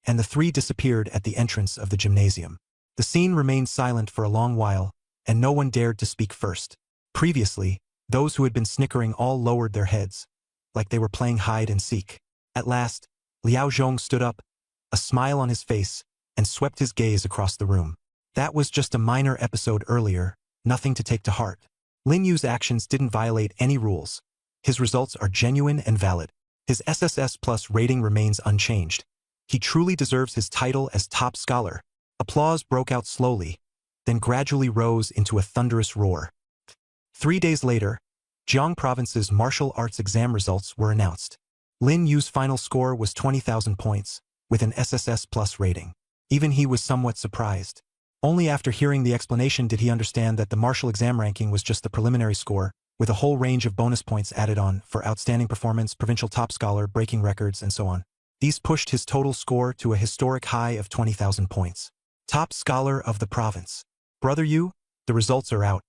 and the 3 disappeared at the entrance of the gymnasium. The scene remained silent for a long while, and no one dared to speak first. Previously, those who had been snickering all lowered their heads, like they were playing hide and seek. At last, Liao Zhong stood up, a smile on his face, and swept his gaze across the room. That was just a minor episode earlier, nothing to take to heart. Lin Yu's actions didn't violate any rules. His results are genuine and valid. His SSS Plus rating remains unchanged. He truly deserves his title as top scholar. Applause broke out slowly, then gradually rose into a thunderous roar. 3 days later, Jiang Province's martial arts exam results were announced. Lin Yu's final score was 20,000 points, with an SSS Plus rating. Even he was somewhat surprised. Only after hearing the explanation did he understand that the martial exam ranking was just the preliminary score, with a whole range of bonus points added on for outstanding performance, provincial top scholar, breaking records, and so on. These pushed his total score to a historic high of 20,000 points. Top scholar of the province. Brother Yu, the results are out.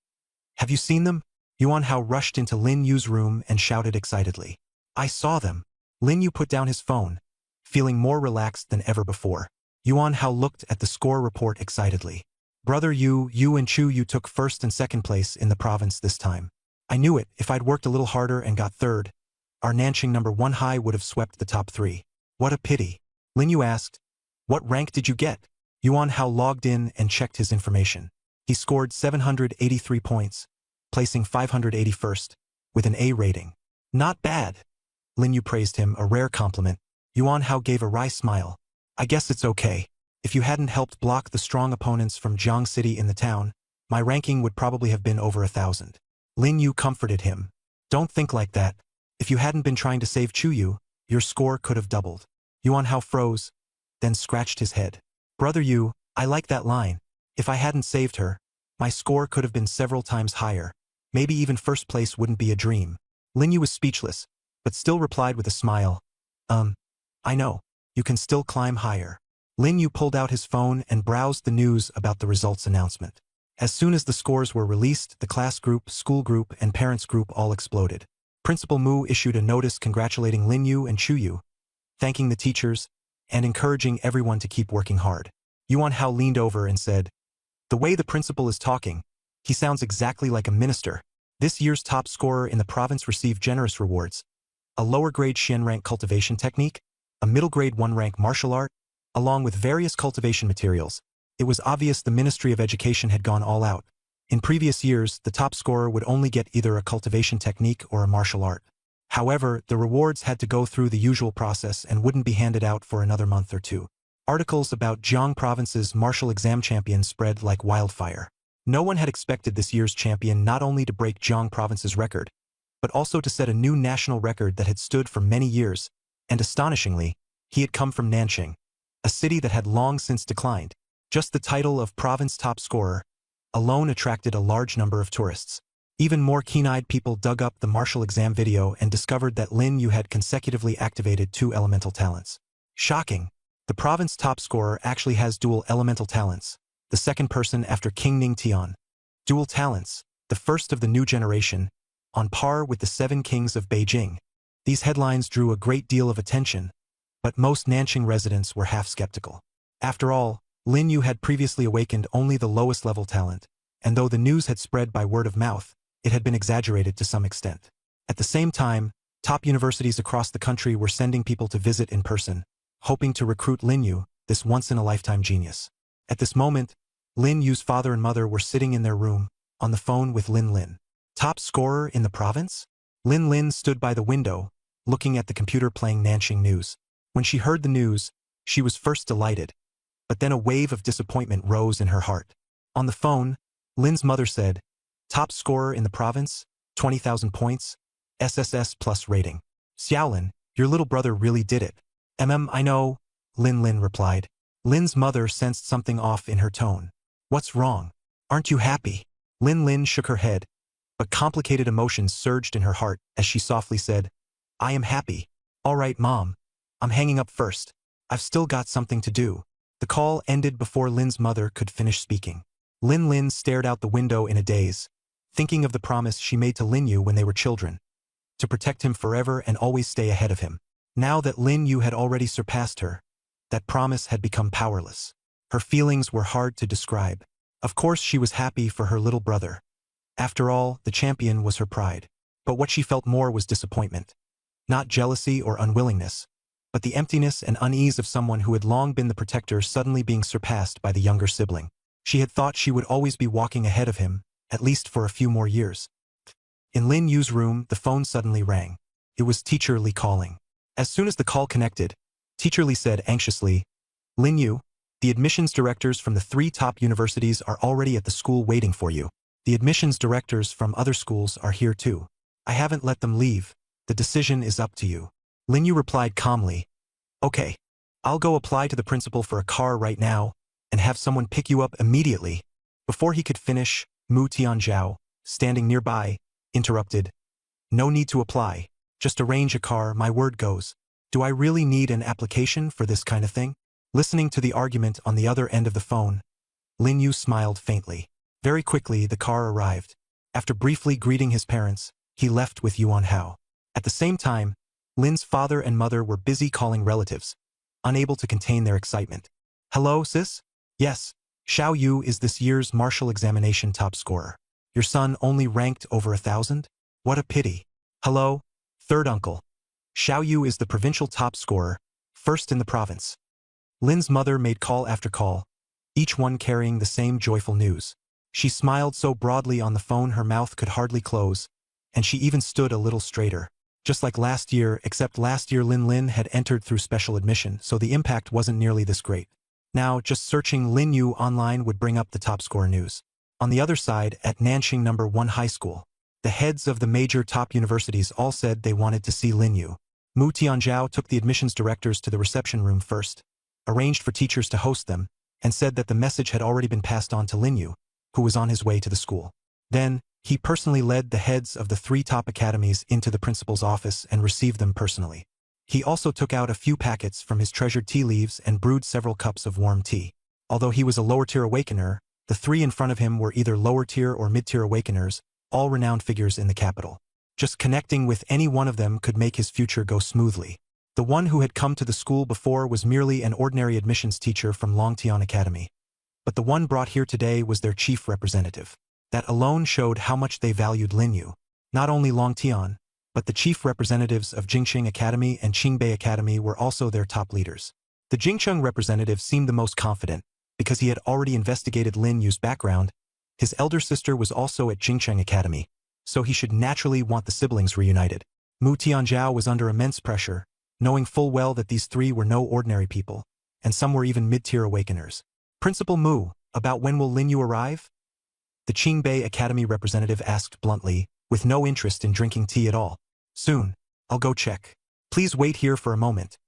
Have you seen them? Yuan Hao rushed into Lin Yu's room and shouted excitedly. I saw them. Lin Yu put down his phone, feeling more relaxed than ever before. Yuan Hao looked at the score report excitedly. Brother Yu, you and Chu Yu took first and second place in the province this time. I knew it. If I'd worked a little harder and got third, our Nanqing #1 high would have swept the top 3. What a pity. Lin Yu asked, what rank did you get? Yuan Hao logged in and checked his information. He scored 783 points, placing 581st, with an A rating. Not bad. Lin Yu praised him, a rare compliment. Yuan Hao gave a wry smile. I guess it's okay. If you hadn't helped block the strong opponents from Jiang City in the town, my ranking would probably have been over 1,000. Lin Yu comforted him. Don't think like that. If you hadn't been trying to save Chu Yu, your score could have doubled. Yuan Hao froze, then scratched his head. Brother Yu, I like that line. If I hadn't saved her, my score could have been several times higher. Maybe even first place wouldn't be a dream. Lin Yu was speechless, but still replied with a smile. I know. You can still climb higher. Lin Yu pulled out his phone and browsed the news about the results announcement. As soon as the scores were released, the class group, school group, and parents group all exploded. Principal Mu issued a notice congratulating Lin Yu and Chu Yu, thanking the teachers, and encouraging everyone to keep working hard. Yuan Hao leaned over and said, the way the principal is talking, he sounds exactly like a minister. This year's top scorer in the province received generous rewards. A lower grade Xian rank cultivation technique, a middle grade 1 rank martial art, along with various cultivation materials. It was obvious the Ministry of Education had gone all out. In previous years, the top scorer would only get either a cultivation technique or a martial art. However, the rewards had to go through the usual process and wouldn't be handed out for another month or 2. Articles about Jiang Province's martial exam champion spread like wildfire. No one had expected this year's champion not only to break Jiang Province's record, but also to set a new national record that had stood for many years, and astonishingly, he had come from Nanqing, a city that had long since declined. Just the title of province top scorer alone attracted a large number of tourists. Even more keen-eyed people dug up the martial exam video and discovered that Lin Yu had consecutively activated 2 elemental talents. Shocking! The province top scorer actually has dual elemental talents, the second person after King Ningtian. Dual talents, the first of the new generation, on par with the 7 kings of Beijing. These headlines drew a great deal of attention, but most Nanqing residents were half skeptical. After all, Lin Yu had previously awakened only the lowest level talent, and though the news had spread by word of mouth, it had been exaggerated to some extent. At the same time, top universities across the country were sending people to visit in person, hoping to recruit Lin Yu, this once-in-a-lifetime genius. At this moment, Lin Yu's father and mother were sitting in their room, on the phone with Lin Lin. Top scorer in the province? Lin Lin stood by the window, looking at the computer playing Nanqing news. When she heard the news, she was first delighted, but then a wave of disappointment rose in her heart. On the phone, Lin's mother said, top scorer in the province, 20,000 points, SSS Plus rating. Xiaolin, your little brother really did it. I know, Lin Lin replied. Lin's mother sensed something off in her tone. What's wrong? Aren't you happy? Lin Lin shook her head, but complicated emotions surged in her heart as she softly said, I am happy. All right, Mom. I'm hanging up first. I've still got something to do. The call ended before Lin's mother could finish speaking. Lin Lin stared out the window in a daze, thinking of the promise she made to Lin Yu when they were children, to protect him forever and always stay ahead of him. Now that Lin Yu had already surpassed her, that promise had become powerless. Her feelings were hard to describe. Of course she was happy for her little brother. After all, the champion was her pride. But what she felt more was disappointment. Not jealousy or unwillingness, but the emptiness and unease of someone who had long been the protector suddenly being surpassed by the younger sibling. She had thought she would always be walking ahead of him, at least for a few more years. In Lin Yu's room, the phone suddenly rang. It was Teacher Li calling. As soon as the call connected, Teacher Li said anxiously, Lin Yu, the admissions directors from the 3 top universities are already at the school waiting for you. The admissions directors from other schools are here too. I haven't let them leave. The decision is up to you. Lin Yu replied calmly, Okay. I'll go apply to the principal for a car right now and have someone pick you up immediately. Before he could finish, Mu Tianzhao, standing nearby, interrupted. No need to apply. Just arrange a car, my word goes. Do I really need an application for this kind of thing? Listening to the argument on the other end of the phone, Lin Yu smiled faintly. Very quickly, the car arrived. After briefly greeting his parents, he left with Yuan Hao. At the same time, Lin's father and mother were busy calling relatives, unable to contain their excitement. Hello, sis? Yes, Xiao Yu is this year's martial examination top scorer. Your son only ranked over 1,000? What a pity. Hello, third uncle. Xiao Yu is the provincial top scorer, first in the province. Lin's mother made call after call, each one carrying the same joyful news. She smiled so broadly on the phone her mouth could hardly close, and she even stood a little straighter. Just like last year, except last year Lin had entered through special admission, so the impact wasn't nearly this great. Now, just searching Lin Yu online would bring up the top score news. On the other side, at Nanxing No. 1 High School, the heads of the major top universities all said they wanted to see Lin Yu. Mu Tianzhao took the admissions directors to the reception room first, arranged for teachers to host them, and said that the message had already been passed on to Lin Yu, who was on his way to the school. Then, he personally led the heads of the 3 top academies into the principal's office and received them personally. He also took out a few packets from his treasured tea leaves and brewed several cups of warm tea. Although he was a lower-tier awakener, the 3 in front of him were either lower-tier or mid-tier awakeners, all renowned figures in the capital. Just connecting with any one of them could make his future go smoothly. The one who had come to the school before was merely an ordinary admissions teacher from Longtian Academy. But the one brought here today was their chief representative. That alone showed how much they valued Lin Yu. Not only Longtian, but the chief representatives of Jingcheng Academy and Qingbei Academy were also their top leaders. The Jingcheng representative seemed the most confident, because he had already investigated Lin Yu's background. His elder sister was also at Jingcheng Academy, so he should naturally want the siblings reunited. Mu Tianzhao was under immense pressure, knowing full well that these 3 were no ordinary people, and some were even mid-tier awakeners. Principal Mu, about when will Lin Yu arrive? The Qingbei Academy representative asked bluntly, with no interest in drinking tea at all. Soon. I'll go check. Please wait here for a moment.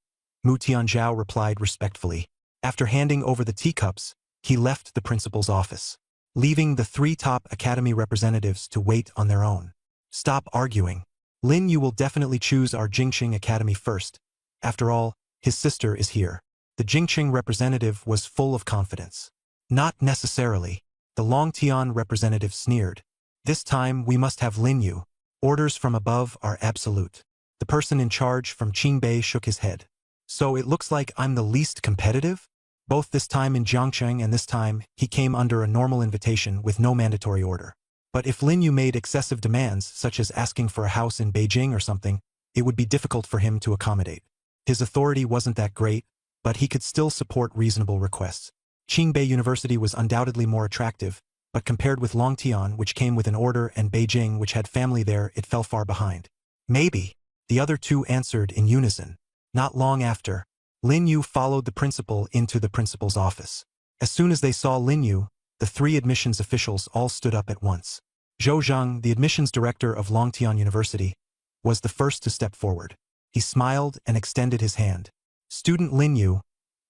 Mu Tianzhao replied respectfully. After handing over the teacups, he left the principal's office, leaving the 3 top academy representatives to wait on their own. Stop arguing. Lin Yu will definitely choose our Jingcheng Academy first. After all, his sister is here. The Jingcheng representative was full of confidence. Not necessarily. The Longtian representative sneered. This time we must have Lin Yu. Orders from above are absolute. The person in charge from Qingbei shook his head. So it looks like I'm the least competitive? Both this time in Jiangcheng and this time, he came under a normal invitation with no mandatory order. But if Lin Yu made excessive demands, such as asking for a house in Beijing or something, it would be difficult for him to accommodate. His authority wasn't that great, but he could still support reasonable requests. Qingbei University was undoubtedly more attractive, but compared with Longtian, which came with an order, and Beijing, which had family there, it fell far behind. Maybe. The other 2 answered in unison. Not long after, Lin Yu followed the principal into the principal's office. As soon as they saw Lin Yu, the 3 admissions officials all stood up at once. Zhou Zhang, the admissions director of Longtian University, was the first to step forward. He smiled and extended his hand. Student Lin Yu,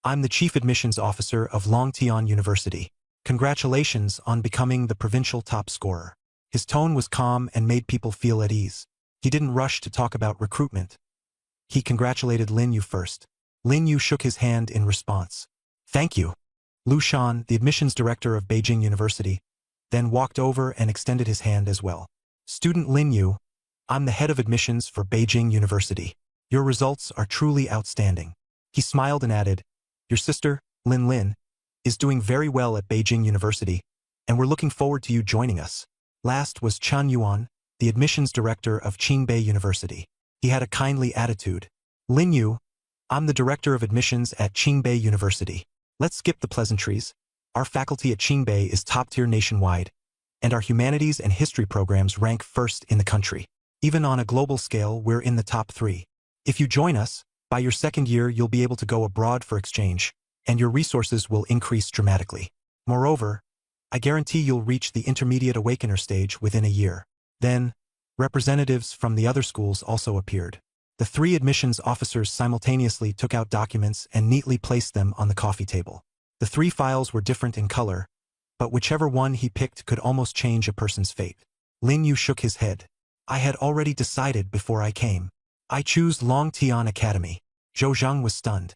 I'm the chief admissions officer of Longtian University. Congratulations on becoming the provincial top scorer. His tone was calm and made people feel at ease. He didn't rush to talk about recruitment. He congratulated Lin Yu first. Lin Yu shook his hand in response. Thank you. Lu Shan, the admissions director of Beijing University, then walked over and extended his hand as well. Student Lin Yu, I'm the head of admissions for Beijing University. Your results are truly outstanding. He smiled and added, Your sister, Lin, is doing very well at Beijing University, and we're looking forward to you joining us. Last was Chen Yuan, the admissions director of Qingbei University. He had a kindly attitude. Lin Yu, I'm the director of admissions at Qingbei University. Let's skip the pleasantries. Our faculty at Qingbei is top-tier nationwide, and our humanities and history programs rank first in the country. Even on a global scale, we're in the top 3. If you join us, by your second year you'll be able to go abroad for exchange, and your resources will increase dramatically. Moreover, I guarantee you'll reach the intermediate awakener stage within a year. Then, representatives from the other schools also appeared. The three admissions officers simultaneously took out documents and neatly placed them on the coffee table. The three files were different in color, but whichever one he picked could almost change a person's fate. Lin Yu shook his head. I had already decided before I came. I choose Long Tian Academy. Zhou Zhang was stunned.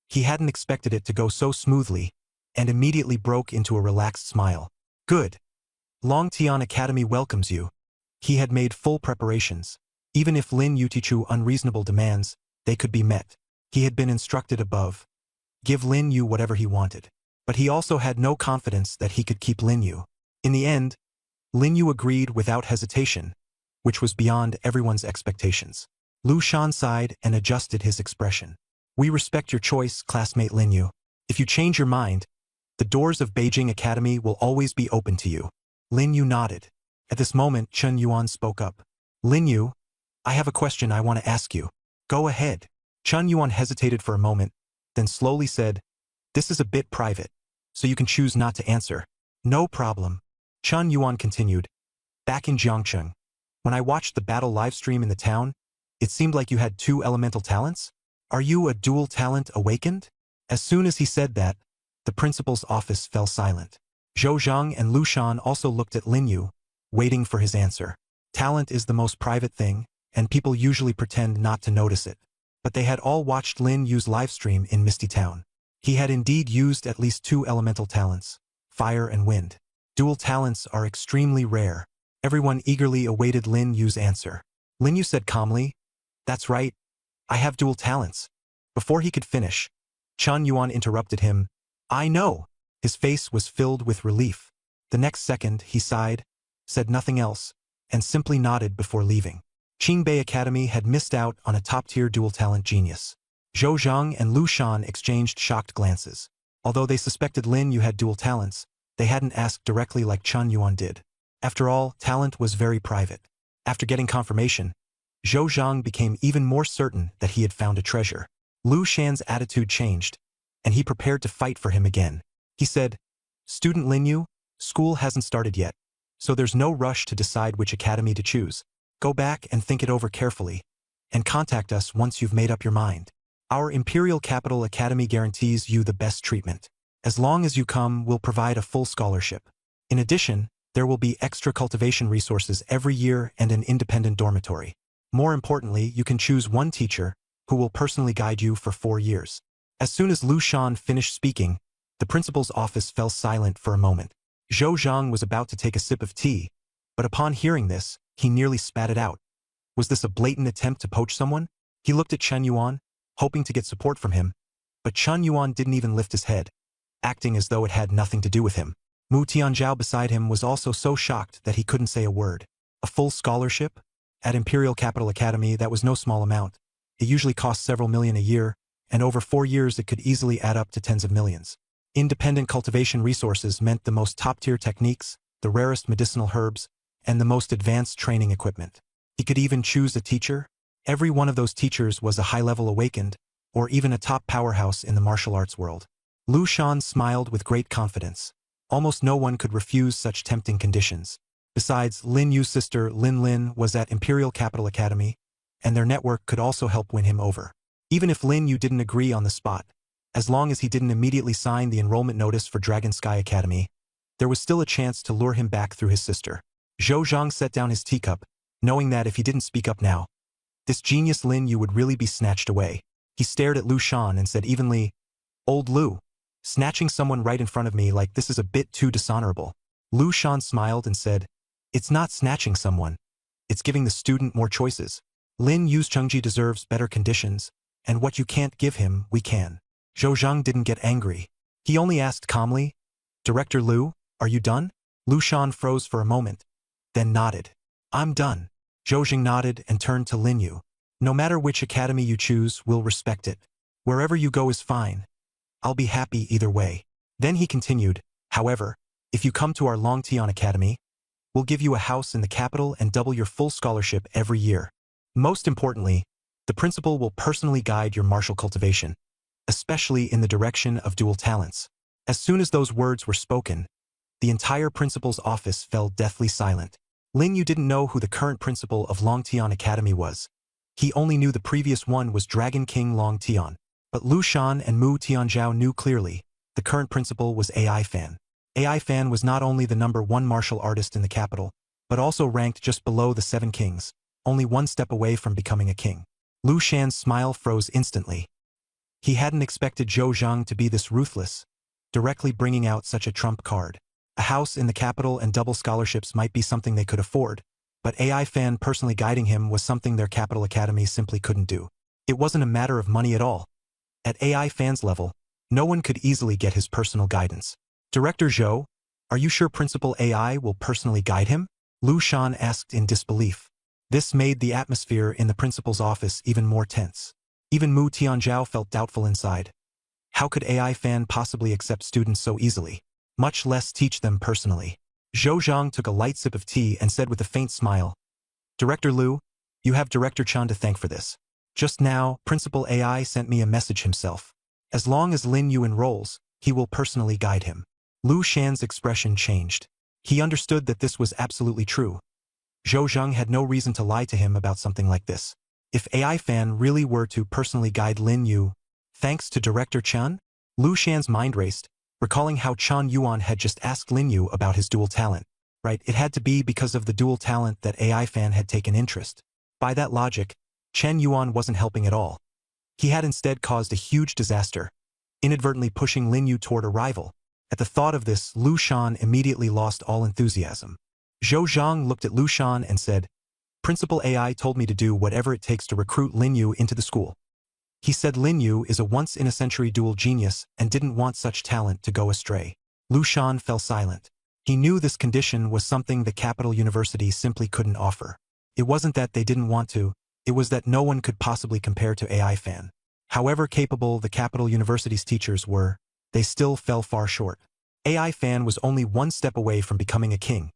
He hadn't expected it to go so smoothly, and immediately broke into a relaxed smile. Good. Long Tian Academy welcomes you. He had made full preparations. Even if Lin Yu teaches unreasonable demands, they could be met. He had been instructed above. Give Lin Yu whatever he wanted. But he also had no confidence that he could keep Lin Yu. In the end, Lin Yu agreed without hesitation, which was beyond everyone's expectations. Lu Shan sighed and adjusted his expression. We respect your choice, classmate Lin Yu. If you change your mind, the doors of Beijing Academy will always be open to you. Lin Yu nodded. At this moment, Chen Yuan spoke up. Lin Yu, I have a question I want to ask you. Go ahead. Chen Yuan hesitated for a moment, then slowly said, This is a bit private, so you can choose not to answer. No problem. Chen Yuan continued. Back in Jiangcheng, when I watched the battle livestream in the town, it seemed like you had two elemental talents? Are you a dual talent awakened? As soon as he said that, the principal's office fell silent. Zhou Zhang and Lu Shan also looked at Lin Yu, waiting for his answer. Talent is the most private thing, and people usually pretend not to notice it. But they had all watched Lin Yu's livestream in Misty Town. He had indeed used at least two elemental talents, fire and wind. Dual talents are extremely rare. Everyone eagerly awaited Lin Yu's answer. Lin Yu said calmly, That's right. I have dual talents. Before he could finish, Chen Yuan interrupted him. I know. His face was filled with relief. The next second, he sighed, said nothing else, and simply nodded before leaving. Qingbei Academy had missed out on a top-tier dual-talent genius. Zhou Zhang and Lu Shan exchanged shocked glances. Although they suspected Lin Yu had dual talents, they hadn't asked directly like Chen Yuan did. After all, talent was very private. After getting confirmation, Zhou Zhang became even more certain that he had found a treasure. Lu Shan's attitude changed, and he prepared to fight for him again. He said, Student Lin Yu, school hasn't started yet, so there's no rush to decide which academy to choose. Go back and think it over carefully, and contact us once you've made up your mind. Our Imperial Capital Academy guarantees you the best treatment. As long as you come, we'll provide a full scholarship. In addition, there will be extra cultivation resources every year and an independent dormitory. More importantly, you can choose one teacher who will personally guide you for 4 years. As soon as Lu Shan finished speaking, the principal's office fell silent for a moment. Zhou Zhang was about to take a sip of tea, but upon hearing this, he nearly spat it out. Was this a blatant attempt to poach someone? He looked at Chen Yuan, hoping to get support from him, but Chen Yuan didn't even lift his head, acting as though it had nothing to do with him. Mu Tianzhao beside him was also so shocked that he couldn't say a word. A full scholarship? At Imperial Capital Academy, that was no small amount. It usually costs several million a year, and over 4 years it could easily add up to tens of millions. Independent cultivation resources meant the most top-tier techniques, the rarest medicinal herbs, and the most advanced training equipment. He could even choose a teacher. Every one of those teachers was a high-level awakened, or even a top powerhouse in the martial arts world. Lu Shan smiled with great confidence. Almost no one could refuse such tempting conditions. Besides, Lin Yu's sister Lin Lin was at Imperial Capital Academy, and their network could also help win him over. Even if Lin Yu didn't agree on the spot, as long as he didn't immediately sign the enrollment notice for Dragon Sky Academy, there was still a chance to lure him back through his sister. Zhou Zhang set down his teacup, knowing that if he didn't speak up now, this genius Lin Yu would really be snatched away. He stared at Lu Shan and said evenly, Old Lu, snatching someone right in front of me like this is a bit too dishonorable. Lu Shan smiled and said, It's not snatching someone. It's giving the student more choices. Lin Yu's Chengji deserves better conditions, and what you can't give him, we can. Zhou Zhang didn't get angry. He only asked calmly, Director Lu, are you done? Lu Shan froze for a moment, then nodded. I'm done. Zhou Zhang nodded and turned to Lin Yu. No matter which academy you choose, we'll respect it. Wherever you go is fine. I'll be happy either way. Then he continued, however, if you come to our Longtian Academy, we'll give you a house in the capital and double your full scholarship every year. Most importantly, The principal will personally guide your martial cultivation, especially in the direction of dual talents. As soon as those words were spoken, the entire principal's office fell deathly silent. Lin Yu didn't know who the current principal of Long Tian Academy was. He only knew the previous one was Dragon King Long Tian. But Lu Shan and Mu Tianzhao knew clearly, the current principal was AI Fan. AI Fan was not only the #1 martial artist in the capital, but also ranked just below the 7 kings, only one step away from becoming a king. Lu Shan's smile froze instantly. He hadn't expected Zhou Zhang to be this ruthless, directly bringing out such a trump card. A house in the capital and double scholarships might be something they could afford, but AI Fan personally guiding him was something their capital academy simply couldn't do. It wasn't a matter of money at all. At AI Fan's level, no one could easily get his personal guidance. Director Zhou, are you sure Principal AI will personally guide him? Lu Shan asked in disbelief. This made the atmosphere in the principal's office even more tense. Even Mu Tianzhao felt doubtful inside. How could AI Fan possibly accept students so easily, much less teach them personally? Zhou Zhang took a light sip of tea and said with a faint smile, Director Lu, you have Director Chan to thank for this. Just now, Principal AI sent me a message himself. As long as Lin Yu enrolls, he will personally guide him. Lu Shan's expression changed. He understood that this was absolutely true. Zhou Zhang had no reason to lie to him about something like this. If AI Fan really were to personally guide Lin Yu, thanks to Director Chan? Lu Shan's mind raced, recalling how Chan Yuan had just asked Lin Yu about his dual talent. Right, it had to be because of the dual talent that AI Fan had taken interest. By that logic, Chen Yuan wasn't helping at all. He had instead caused a huge disaster, inadvertently pushing Lin Yu toward a rival. At the thought of this, Lu Shan immediately lost all enthusiasm. Zhou Zhang looked at Lu Shan and said, Principal AI told me to do whatever it takes to recruit Lin Yu into the school. He said Lin Yu is a once-in-a-century dual genius and didn't want such talent to go astray. Lu Shan fell silent. He knew this condition was something the Capital University simply couldn't offer. It wasn't that they didn't want to, it was that no one could possibly compare to AI Fan. However capable the Capital University's teachers were, they still fell far short. AI Fan was only one step away from becoming a king.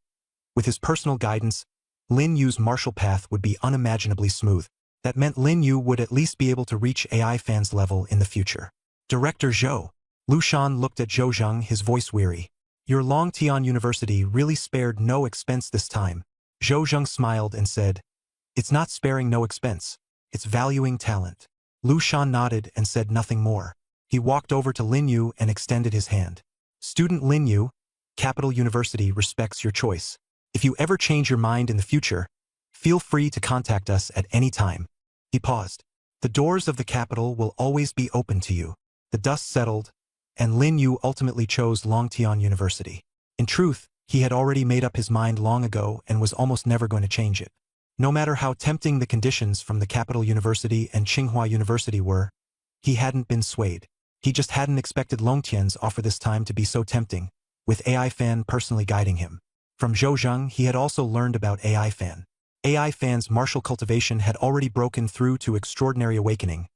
With his personal guidance, Lin Yu's martial path would be unimaginably smooth. That meant Lin Yu would at least be able to reach AI Fan's level in the future. Director Zhou. Lu Shan looked at Zhou Zhang, his voice weary. Your Long Tian University really spared no expense this time. Zhou Zhang smiled and said, It's not sparing no expense. It's valuing talent. Lu Shan nodded and said nothing more. He walked over to Lin Yu and extended his hand. Student Lin Yu, Capital University respects your choice. If you ever change your mind in the future, feel free to contact us at any time. He paused. The doors of the capital will always be open to you. The dust settled, and Lin Yu ultimately chose Long Tian University. In truth, he had already made up his mind long ago and was almost never going to change it. No matter how tempting the conditions from the Capital University and Tsinghua University were, he hadn't been swayed. He just hadn't expected Longtian's offer this time to be so tempting, with AI Fan personally guiding him. From Zhou Zhang, he had also learned about AI Fan. AI Fan's martial cultivation had already broken through to extraordinary awakening,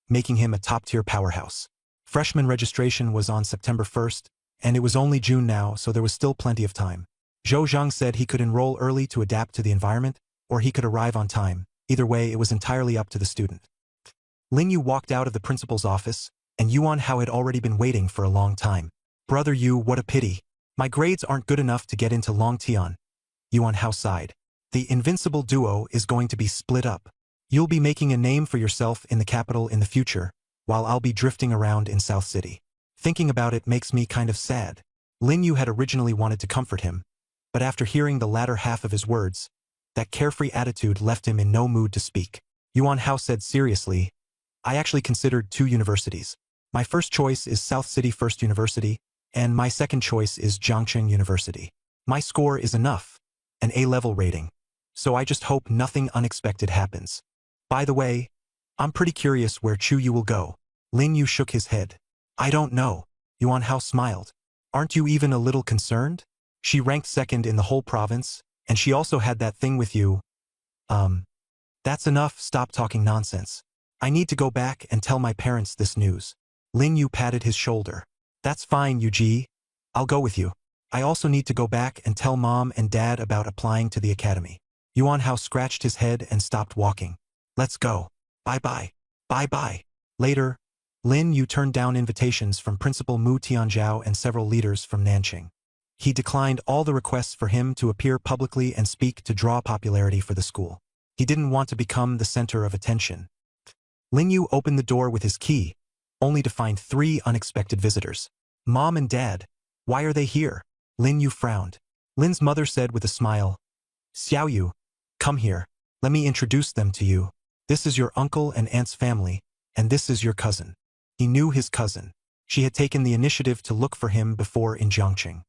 making him a top-tier powerhouse. Freshman registration was on September 1st, and it was only June now, so there was still plenty of time. Zhou Zhang said he could enroll early to adapt to the environment, or he could arrive on time. Either way, it was entirely up to the student. Lin Yu walked out of the principal's office, and Yuan Hao had already been waiting for a long time. Brother Yu, what a pity. My grades aren't good enough to get into Long Tian. Yuan Hao sighed. The invincible duo is going to be split up. You'll be making a name for yourself in the capital in the future, while I'll be drifting around in South City. Thinking about it makes me kind of sad. Lin Yu had originally wanted to comfort him, but after hearing the latter half of his words, that carefree attitude left him in no mood to speak. Yuan Hao said seriously, I actually considered 2 universities. My first choice is South City First University, and my second choice is Jiangcheng University. My score is enough, an A-level rating, so I just hope nothing unexpected happens. By the way, I'm pretty curious where Chu Yu will go. Lin Yu shook his head. I don't know. Yuan Hao smiled. Aren't you even a little concerned? She ranked second in the whole province, and she also had that thing with you. That's enough, stop talking nonsense. I need to go back and tell my parents this news. Lin Yu patted his shoulder. That's fine, Yuji. I'll go with you. I also need to go back and tell Mom and Dad about applying to the academy. Yuan Hao scratched his head and stopped walking. Let's go. Bye-bye. Bye-bye. Later, Lin Yu turned down invitations from Principal Mu Tianzhao and several leaders from Nanqing. He declined all the requests for him to appear publicly and speak to draw popularity for the school. He didn't want to become the center of attention. Lin Yu opened the door with his key, only to find 3 unexpected visitors. Mom and Dad, why are they here? Lin Yu frowned. Lin's mother said with a smile, Xiao Yu, come here. Let me introduce them to you. This is your uncle and aunt's family, and this is your cousin. He knew his cousin. She had taken the initiative to look for him before in Jiangqing.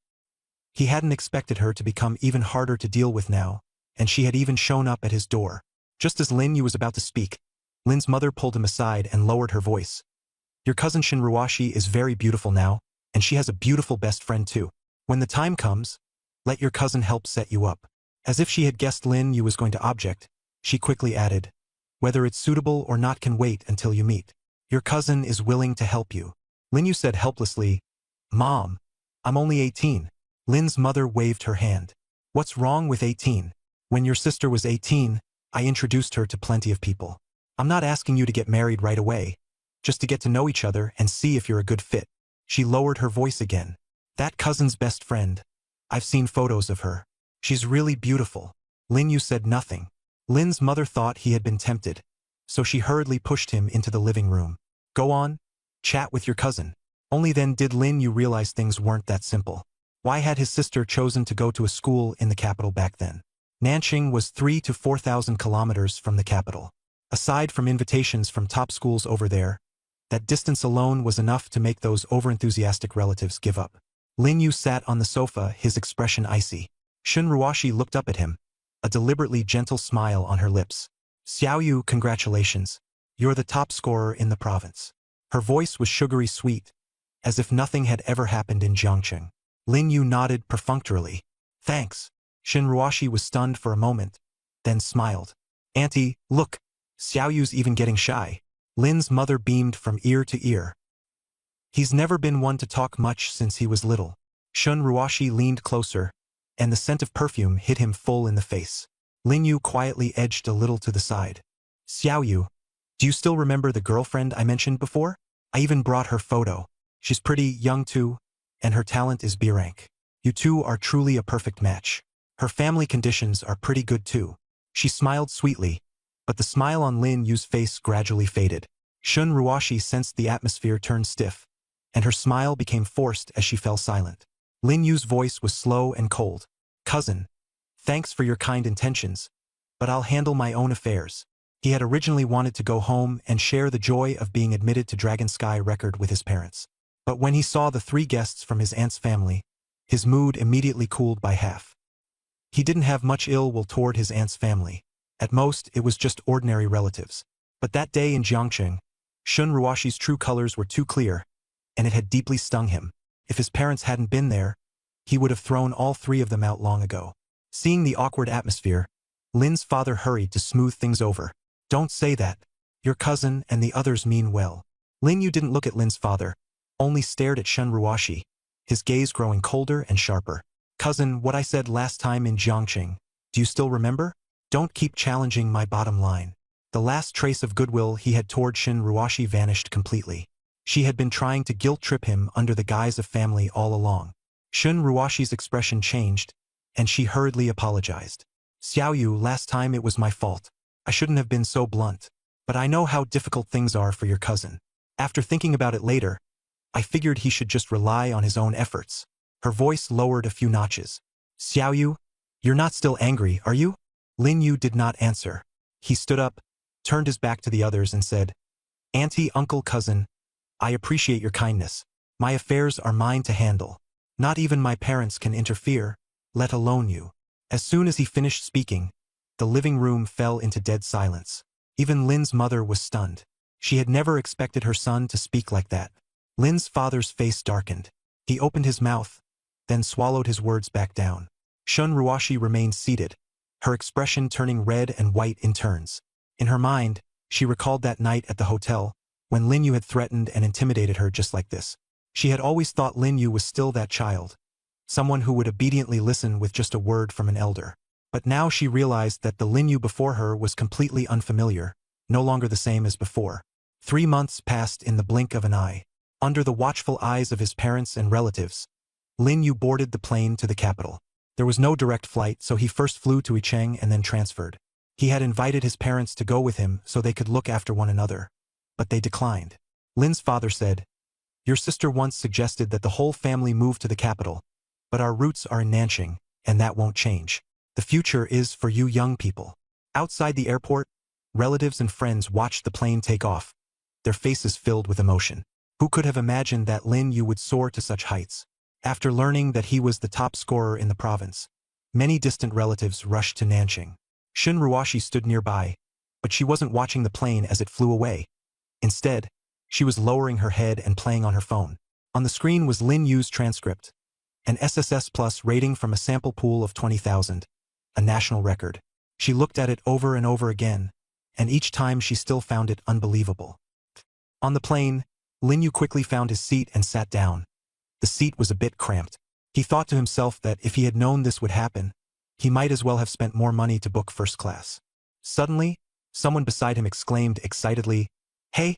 He hadn't expected her to become even harder to deal with now, and she had even shown up at his door. Just as Lin Yu was about to speak, Lin's mother pulled him aside and lowered her voice. Your cousin Shin Ruoshi is very beautiful now, and she has a beautiful best friend too. When the time comes, let your cousin help set you up. As if she had guessed Lin Yu was going to object, she quickly added, whether it's suitable or not can wait until you meet. Your cousin is willing to help you. Lin Yu said helplessly, Mom, I'm only 18. Lin's mother waved her hand. What's wrong with 18? When your sister was 18, I introduced her to plenty of people. I'm not asking you to get married right away, just to get to know each other and see if you're a good fit. She lowered her voice again. That cousin's best friend. I've seen photos of her. She's really beautiful. Lin Yu said nothing. Lin's mother thought he had been tempted, so she hurriedly pushed him into the living room. Go on, chat with your cousin. Only then did Lin Yu realize things weren't that simple. Why had his sister chosen to go to a school in the capital back then? Nanqing was 3,000 to 4,000 kilometers from the capital. Aside from invitations from top schools over there, that distance alone was enough to make those overenthusiastic relatives give up. Lin Yu sat on the sofa, his expression icy. Shin Ruoshi looked up at him, a deliberately gentle smile on her lips. Xiao Yu, congratulations. You're the top scorer in the province. Her voice was sugary sweet, as if nothing had ever happened in Jiangqing. Lin Yu nodded perfunctorily. Thanks. Shin Ruoshi was stunned for a moment, then smiled. Auntie, look, Xiao Yu's even getting shy. Lin's mother beamed from ear to ear. He's never been one to talk much since he was little. Shin Ruoshi leaned closer, and the scent of perfume hit him full in the face. Lin Yu quietly edged a little to the side. Xiao Yu, do you still remember the girlfriend I mentioned before? I even brought her photo. She's pretty, young too, and her talent is B rank. You two are truly a perfect match. Her family conditions are pretty good too. She smiled sweetly, but the smile on Lin Yu's face gradually faded. Shin Ruoshi sensed the atmosphere turn stiff, and her smile became forced as she fell silent. Lin Yu's voice was slow and cold. Cousin, thanks for your kind intentions, but I'll handle my own affairs. He had originally wanted to go home and share the joy of being admitted to Dragon Sky Record with his parents. But when he saw the 3 guests from his aunt's family, his mood immediately cooled by half. He didn't have much ill will toward his aunt's family. At most, it was just ordinary relatives. But that day in Jiangqing, Shin Ruoshi's true colors were too clear, and it had deeply stung him. If his parents hadn't been there, he would have thrown all 3 of them out long ago. Seeing the awkward atmosphere, Lin's father hurried to smooth things over. Don't say that. Your cousin and the others mean well. Lin Yu didn't look at Lin's father, only stared at Shin Ruoshi, his gaze growing colder and sharper. Cousin, what I said last time in Jiangqing, do you still remember? Don't keep challenging my bottom line. The last trace of goodwill he had toward Shin Ruoshi vanished completely. She had been trying to guilt-trip him under the guise of family all along. Shin Ruoshi's expression changed, and she hurriedly apologized. Xiao Yu, last time it was my fault. I shouldn't have been so blunt. But I know how difficult things are for your cousin. After thinking about it later, I figured he should just rely on his own efforts. Her voice lowered a few notches. Xiao Yu, you're not still angry, are you? Lin Yu did not answer. He stood up, turned his back to the others and said, Auntie, uncle, cousin, I appreciate your kindness. My affairs are mine to handle. Not even my parents can interfere, let alone you. As soon as he finished speaking, the living room fell into dead silence. Even Lin's mother was stunned. She had never expected her son to speak like that. Lin's father's face darkened. He opened his mouth, then swallowed his words back down. Shin Ruoshi remained seated, her expression turning red and white in turns. In her mind, she recalled that night at the hotel, when Lin Yu had threatened and intimidated her just like this. She had always thought Lin Yu was still that child, someone who would obediently listen with just a word from an elder. But now she realized that the Lin Yu before her was completely unfamiliar, no longer the same as before. 3 months passed in the blink of an eye. Under the watchful eyes of his parents and relatives, Lin Yu boarded the plane to the capital. There was no direct flight, so he first flew to Yicheng and then transferred. He had invited his parents to go with him so they could look after one another, but they declined. Lin's father said, "Your sister once suggested that the whole family move to the capital, but our roots are in Nanjing, and that won't change. The future is for you young people." Outside the airport, relatives and friends watched the plane take off, their faces filled with emotion. Who could have imagined that Lin Yu would soar to such heights? After learning that he was the top scorer in the province, many distant relatives rushed to Nanjing. Shun Ruoshi stood nearby, but she wasn't watching the plane as it flew away. Instead, she was lowering her head and playing on her phone. On the screen was Lin Yu's transcript, an SSS Plus rating from a sample pool of 20,000, a national record. She looked at it over and over again, and each time she still found it unbelievable. On the plane, Lin Yu quickly found his seat and sat down. The seat was a bit cramped. He thought to himself that if he had known this would happen, he might as well have spent more money to book first class. Suddenly, someone beside him exclaimed excitedly, "Hey,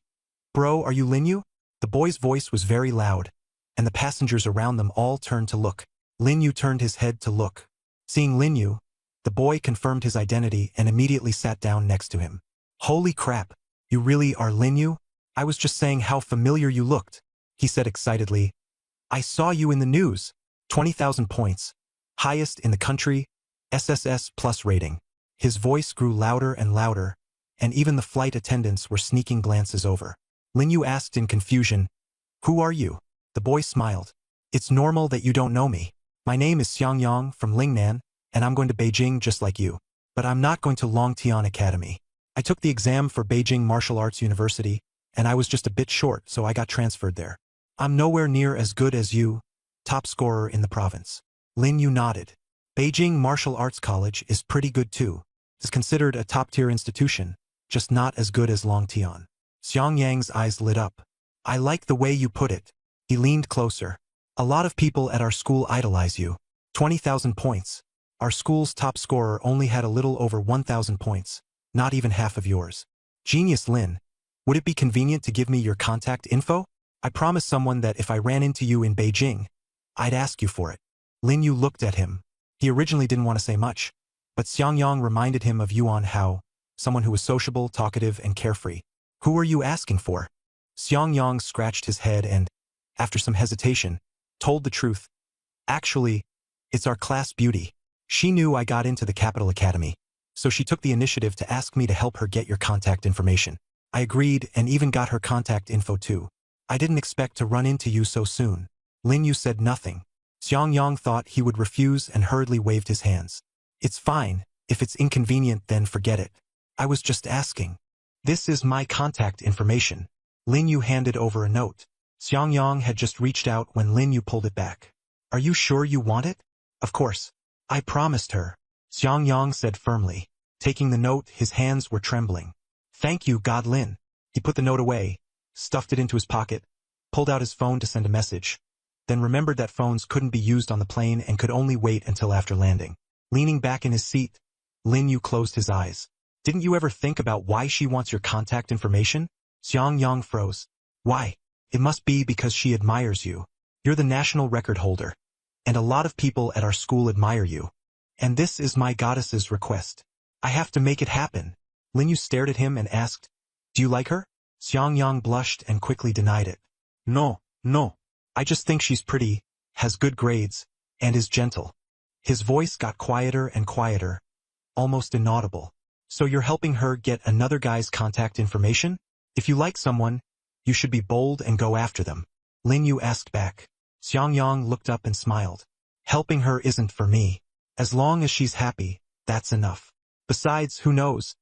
bro, are you Lin Yu?" The boy's voice was very loud, and the passengers around them all turned to look. Lin Yu turned his head to look. Seeing Lin Yu, the boy confirmed his identity and immediately sat down next to him. "Holy crap, you really are Lin Yu? I was just saying how familiar you looked," he said excitedly. "I saw you in the news. 20,000 points. Highest in the country, SSS Plus rating." His voice grew louder and louder, and even the flight attendants were sneaking glances over. Lin Yu asked in confusion, "Who are you?" The boy smiled. "It's normal that you don't know me. My name is Xiang Yang from Lingnan, and I'm going to Beijing just like you. But I'm not going to Longtian Academy. I took the exam for Beijing Martial Arts University, and I was just a bit short, so I got transferred there. I'm nowhere near as good as you, top scorer in the province." Lin Yu nodded. "Beijing Martial Arts College is pretty good too. It's considered a top-tier institution, just not as good as Longtian." Xiang Yang's eyes lit up. "I like the way you put it." He leaned closer. "A lot of people at our school idolize you. 20,000 points. Our school's top scorer only had a little over 1,000 points, not even half of yours. Genius Lin, would it be convenient to give me your contact info? I promised someone that if I ran into you in Beijing, I'd ask you for it." Lin Yu looked at him. He originally didn't want to say much, but Xiang Yang reminded him of Yuan Hao, someone who was sociable, talkative, and carefree. "Who are you asking for?" Xiang Yang scratched his head and, after some hesitation, told the truth. "Actually, it's our class beauty. She knew I got into the Capital Academy, so she took the initiative to ask me to help her get your contact information. I agreed and even got her contact info too. I didn't expect to run into you so soon." Lin Yu said nothing. Xiang Yang thought he would refuse and hurriedly waved his hands. "It's fine. If it's inconvenient, then forget it. I was just asking. This is my contact information." Lin Yu handed over a note. Xiang Yang had just reached out when Lin Yu pulled it back. "Are you sure you want it?" "Of course. I promised her," Xiang Yang said firmly. Taking the note, his hands were trembling. "Thank you, God Lin." He put the note away, stuffed it into his pocket, pulled out his phone to send a message, then remembered that phones couldn't be used on the plane and could only wait until after landing. Leaning back in his seat, Lin Yu closed his eyes. "Didn't you ever think about why she wants your contact information?" Xiang Yang froze. "Why? It must be because she admires you. You're the national record holder, and a lot of people at our school admire you. And this is my goddess's request. I have to make it happen." Lin Yu stared at him and asked, "Do you like her?" Xiang Yang blushed and quickly denied it. No. I just think she's pretty, has good grades, and is gentle." His voice got quieter and quieter, almost inaudible. "So you're helping her get another guy's contact information? If you like someone, you should be bold and go after them." Lin Yu asked back. Xiang Yang looked up and smiled. "Helping her isn't for me. As long as she's happy, that's enough. Besides, who knows?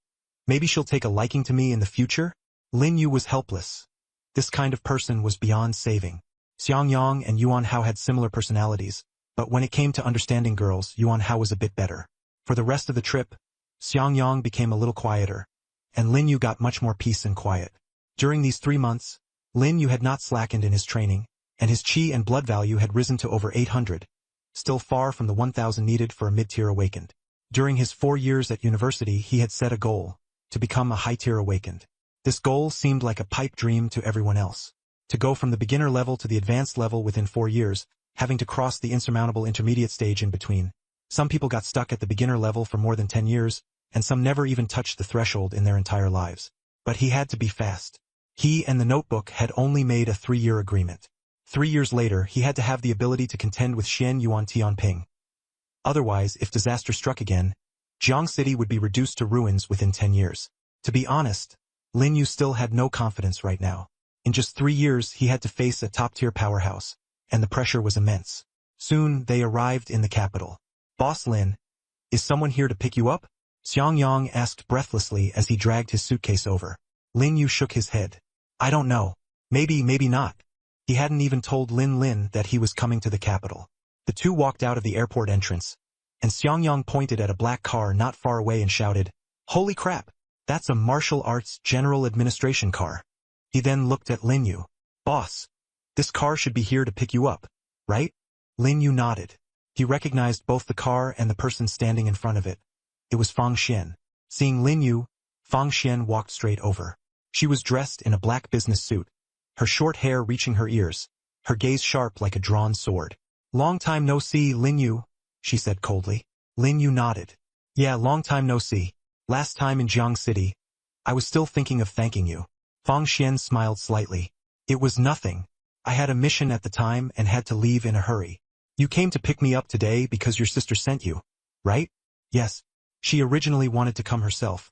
Maybe she'll take a liking to me in the future?" Lin Yu was helpless. This kind of person was beyond saving. Xiang Yang and Yuan Hao had similar personalities, but when it came to understanding girls, Yuan Hao was a bit better. For the rest of the trip, Xiang Yang became a little quieter, and Lin Yu got much more peace and quiet. During these 3 months, Lin Yu had not slackened in his training, and his qi and blood value had risen to over 800, still far from the 1,000 needed for a mid-tier awakened. During his 4 years at university, he had set a goal, to become a high-tier awakened. This goal seemed like a pipe dream to everyone else. To go from the beginner level to the advanced level within 4 years, having to cross the insurmountable intermediate stage in between. Some people got stuck at the beginner level for more than 10 years, and some never even touched the threshold in their entire lives. But he had to be fast. He and the notebook had only made a 3-year agreement. 3 years later, he had to have the ability to contend with Xian Yuan Tianping. Otherwise, if disaster struck again, Jiang City would be reduced to ruins within 10 years. To be honest, Lin Yu still had no confidence right now. In just 3 years, he had to face a top-tier powerhouse, and the pressure was immense. Soon, they arrived in the capital. "Boss Lin, is someone here to pick you up?" Xiang Yang asked breathlessly as he dragged his suitcase over. Lin Yu shook his head. "I don't know. Maybe not." He hadn't even told Lin that he was coming to the capital. The two walked out of the airport entrance, and Xiang Yang pointed at a black car not far away and shouted, "Holy crap! That's a martial arts general administration car." He then looked at Lin Yu. "Boss, this car should be here to pick you up, right?" Lin Yu nodded. He recognized both the car and the person standing in front of it. It was Fang Xian. Seeing Lin Yu, Fang Xian walked straight over. She was dressed in a black business suit, her short hair reaching her ears, her gaze sharp like a drawn sword. "Long time no see, Lin Yu," she said coldly. Lin Yu nodded. "Yeah, long time no see. Last time in Jiang City, I was still thinking of thanking you." Fang Xian smiled slightly. "It was nothing. I had a mission at the time and had to leave in a hurry. You came to pick me up today because your sister sent you, right?" "Yes. She originally wanted to come herself,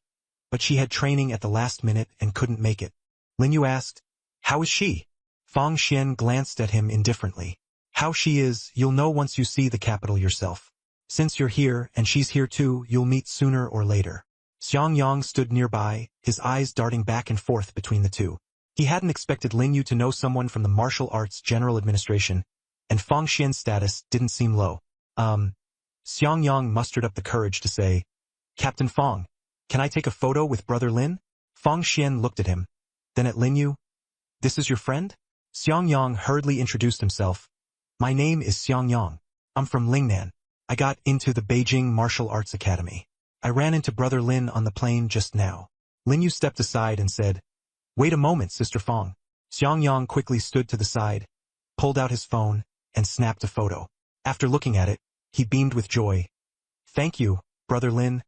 but she had training at the last minute and couldn't make it." Lin Yu asked, "How is she?" Fang Xian glanced at him indifferently. "How she is, you'll know once you see the capital yourself. Since you're here and she's here too, you'll meet sooner or later." Xiang Yang stood nearby, his eyes darting back and forth between the two. He hadn't expected Lin Yu to know someone from the Martial Arts General Administration, and Fang Xian's status didn't seem low. Xiang Yang mustered up the courage to say, "Captain Fang, can I take a photo with Brother Lin?" Fang Xian looked at him, then at Lin Yu. "This is your friend?" Xiang Yang hurriedly introduced himself. "My name is Xiang Yang. I'm from Lingnan. I got into the Beijing Martial Arts Academy. I ran into Brother Lin on the plane just now." Lin Yu stepped aside and said, "Wait a moment, Sister Fang." Xiang Yang quickly stood to the side, pulled out his phone, and snapped a photo. After looking at it, he beamed with joy. "Thank you, Brother Lin.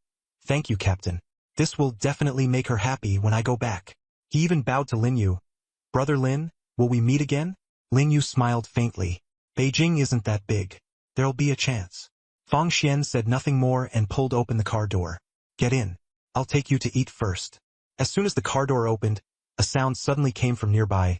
Thank you, Captain. This will definitely make her happy when I go back." He even bowed to Lin Yu. "Brother Lin, will we meet again?" Lin Yu smiled faintly. "Beijing isn't that big. There'll be a chance." Fang Xian said nothing more and pulled open the car door. "Get in. I'll take you to eat first." As soon as the car door opened, a sound suddenly came from nearby.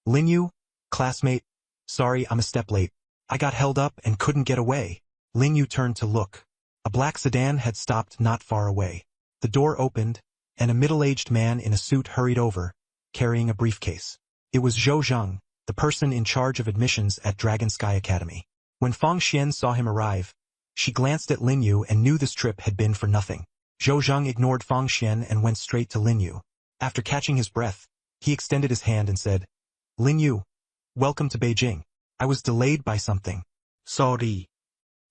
"Lin Yu, classmate, sorry I'm a step late. I got held up and couldn't get away." Lin Yu turned to look. A black sedan had stopped not far away. The door opened, and a middle-aged man in a suit hurried over, carrying a briefcase. It was Zhou Zheng, the person in charge of admissions at Dragon Sky Academy. When Fang Xian saw him arrive, she glanced at Lin Yu and knew this trip had been for nothing. Zhou Zheng ignored Fang Xian and went straight to Lin Yu. After catching his breath, he extended his hand and said, "Lin Yu, welcome to Beijing. I was delayed by something." "Sorry."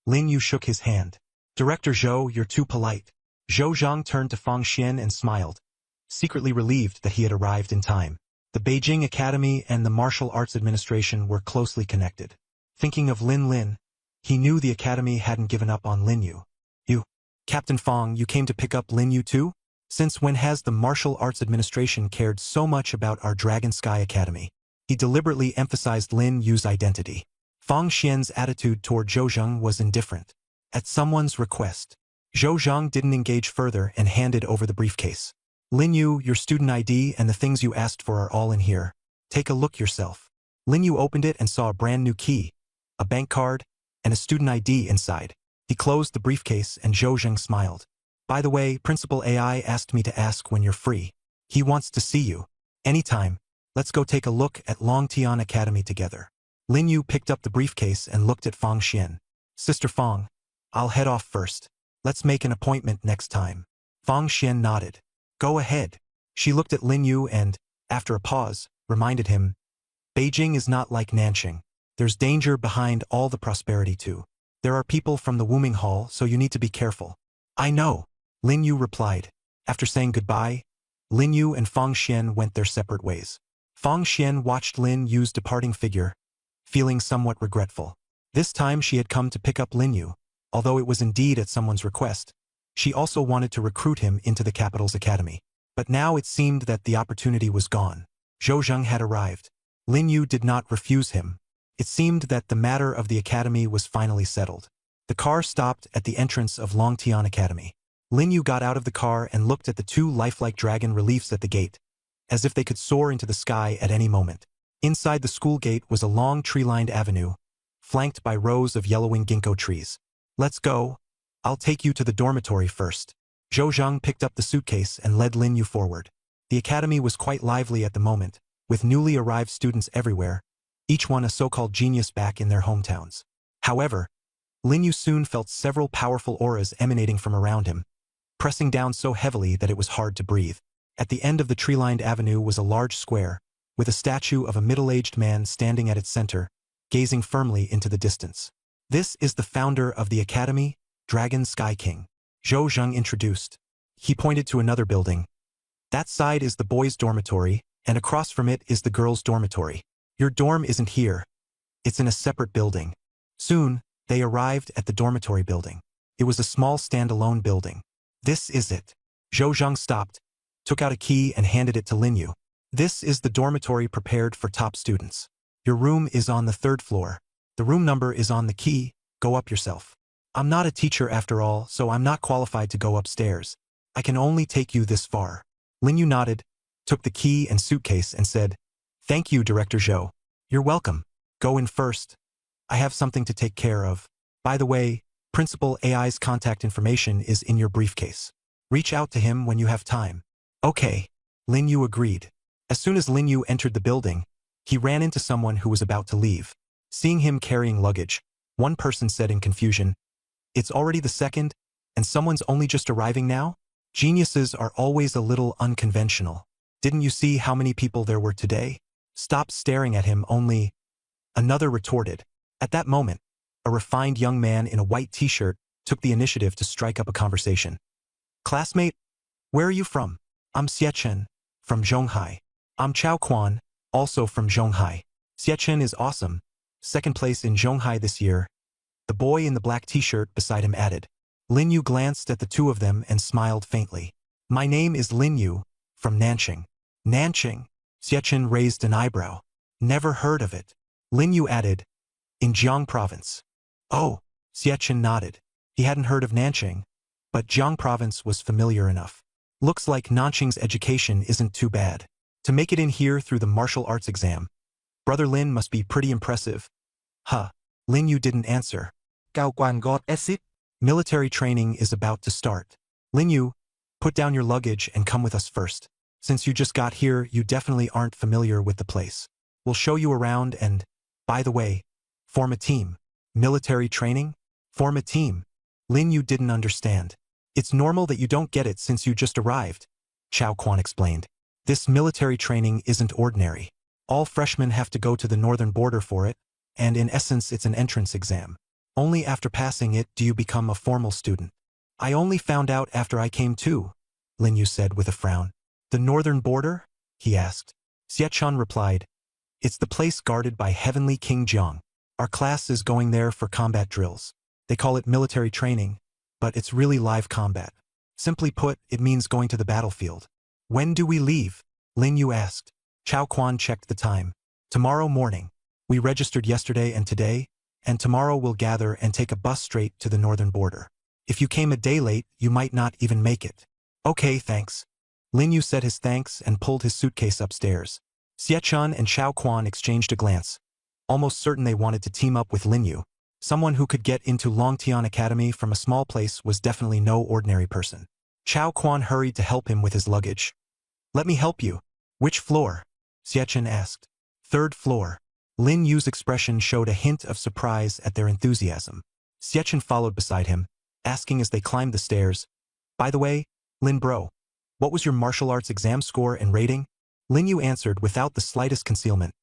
Lin Yu shook his hand. "Director Zhou, you're too polite." Zhou Zheng turned to Fang Xian and smiled, secretly relieved that he had arrived in time. The Beijing Academy and the Martial Arts Administration were closely connected. Thinking of Lin, he knew the Academy hadn't given up on Lin Yu. "You, Captain Fang, you came to pick up Lin Yu too? Since when has the Martial Arts Administration cared so much about our Dragon Sky Academy?" He deliberately emphasized Lin Yu's identity. Fang Xian's attitude toward Zhou Zheng was indifferent. At someone's request, Zhou Zheng didn't engage further and handed over the briefcase. "Lin Yu, your student ID and the things you asked for are all in here. Take a look yourself." Lin Yu opened it and saw a brand new key, a bank card, and a student ID inside. He closed the briefcase and Zhou Zheng smiled. "By the way, Principal AI asked me to ask when you're free. He wants to see you. Anytime. Let's go take a look at Longtian Academy together." Lin Yu picked up the briefcase and looked at Fang Xian. "Sister Fang, I'll head off first. Let's make an appointment next time." Fang Xian nodded. "Go ahead." She looked at Lin Yu and, after a pause, reminded him, "Beijing is not like Nanqing. There's danger behind all the prosperity too. There are people from the Wuming Hall, so you need to be careful." "I know," Lin Yu replied. After saying goodbye, Lin Yu and Fang Xian went their separate ways. Fang Xian watched Lin Yu's departing figure, feeling somewhat regretful. This time she had come to pick up Lin Yu, although it was indeed at someone's request. She also wanted to recruit him into the capital's academy. But now it seemed that the opportunity was gone. Zhou Zheng had arrived. Lin Yu did not refuse him. It seemed that the matter of the academy was finally settled. The car stopped at the entrance of Longtian Academy. Lin Yu got out of the car and looked at the two lifelike dragon reliefs at the gate, as if they could soar into the sky at any moment. Inside the school gate was a long tree-lined avenue, flanked by rows of yellowing ginkgo trees. Let's go. I'll take you to the dormitory first. Zhou Zheng picked up the suitcase and led Lin Yu forward. The academy was quite lively at the moment, with newly arrived students everywhere, each one a so-called genius back in their hometowns. However, Lin Yu soon felt several powerful auras emanating from around him, pressing down so heavily that it was hard to breathe. At the end of the tree-lined avenue was a large square, with a statue of a middle-aged man standing at its center, gazing firmly into the distance. This is the founder of the academy, Dragon Sky King. Zhou Zheng introduced. He pointed to another building. That side is the boys' dormitory, and across from it is the girls' dormitory. Your dorm isn't here. It's in a separate building. Soon, they arrived at the dormitory building. It was a small standalone building. This is it. Zhou Zheng stopped, took out a key and handed it to Lin Yu. This is the dormitory prepared for top students. Your room is on the 3rd floor. The room number is on the key. Go up yourself. I'm not a teacher after all, so I'm not qualified to go upstairs. I can only take you this far. Lin Yu nodded, took the key and suitcase and said, Thank you, Director Zhou. You're welcome. Go in first. I have something to take care of. By the way, Principal AI's contact information is in your briefcase. Reach out to him when you have time. Okay. Lin Yu agreed. As soon as Lin Yu entered the building, he ran into someone who was about to leave. Seeing him carrying luggage, one person said in confusion, It's already the 2nd, and someone's only just arriving now? Geniuses are always a little unconventional. Didn't you see how many people there were today? Stop staring at him only. Another retorted. At that moment, a refined young man in a white t-shirt took the initiative to strike up a conversation. Classmate, where are you from? I'm Xiechen, from Zhonghai. I'm Chao Quan, also from Zhonghai. Xiechen is awesome. 2nd place in Zhonghai this year. The boy in the black t-shirt beside him added. Lin Yu glanced at the two of them and smiled faintly. My name is Lin Yu, from Nanqing. Nanqing? Xiechen raised an eyebrow. Never heard of it. Lin Yu added, in Jiang Province. Oh, Xiechen nodded. He hadn't heard of Nanqing, but Jiang Province was familiar enough. Looks like Nanqing's education isn't too bad. To make it in here through the martial arts exam, Brother Lin must be pretty impressive. Huh. Lin Yu didn't answer. Cao Quan got acid. Military training is about to start. Lin Yu, put down your luggage and come with us first. Since you just got here, you definitely aren't familiar with the place. We'll show you around and, by the way, form a team. Military training? Form a team. Lin Yu didn't understand. It's normal that you don't get it since you just arrived, Chao Quan explained. This military training isn't ordinary. All freshmen have to go to the northern border for it, and in essence it's an entrance exam. Only after passing it do you become a formal student. I only found out after I came too, Lin Yu said with a frown. The northern border? He asked. Xiechen replied, It's the place guarded by Heavenly King Jiang. Our class is going there for combat drills. They call it military training, but it's really live combat. Simply put, it means going to the battlefield. When do we leave? Lin Yu asked. Chao Quan checked the time. Tomorrow morning. We registered yesterday and today, and tomorrow we'll gather and take a bus straight to the northern border. If you came a day late, you might not even make it. Okay, thanks. Lin Yu said his thanks and pulled his suitcase upstairs. Xiechen and Chao Quan exchanged a glance, almost certain they wanted to team up with Lin Yu. Someone who could get into Longtian Academy from a small place was definitely no ordinary person. Chao Quan hurried to help him with his luggage. Let me help you. Which floor? Xiechen asked. 3rd floor. Lin Yu's expression showed a hint of surprise at their enthusiasm. Xiechen followed beside him, asking as they climbed the stairs, By the way, Lin bro, what was your martial arts exam score and rating? Lin Yu answered without the slightest concealment.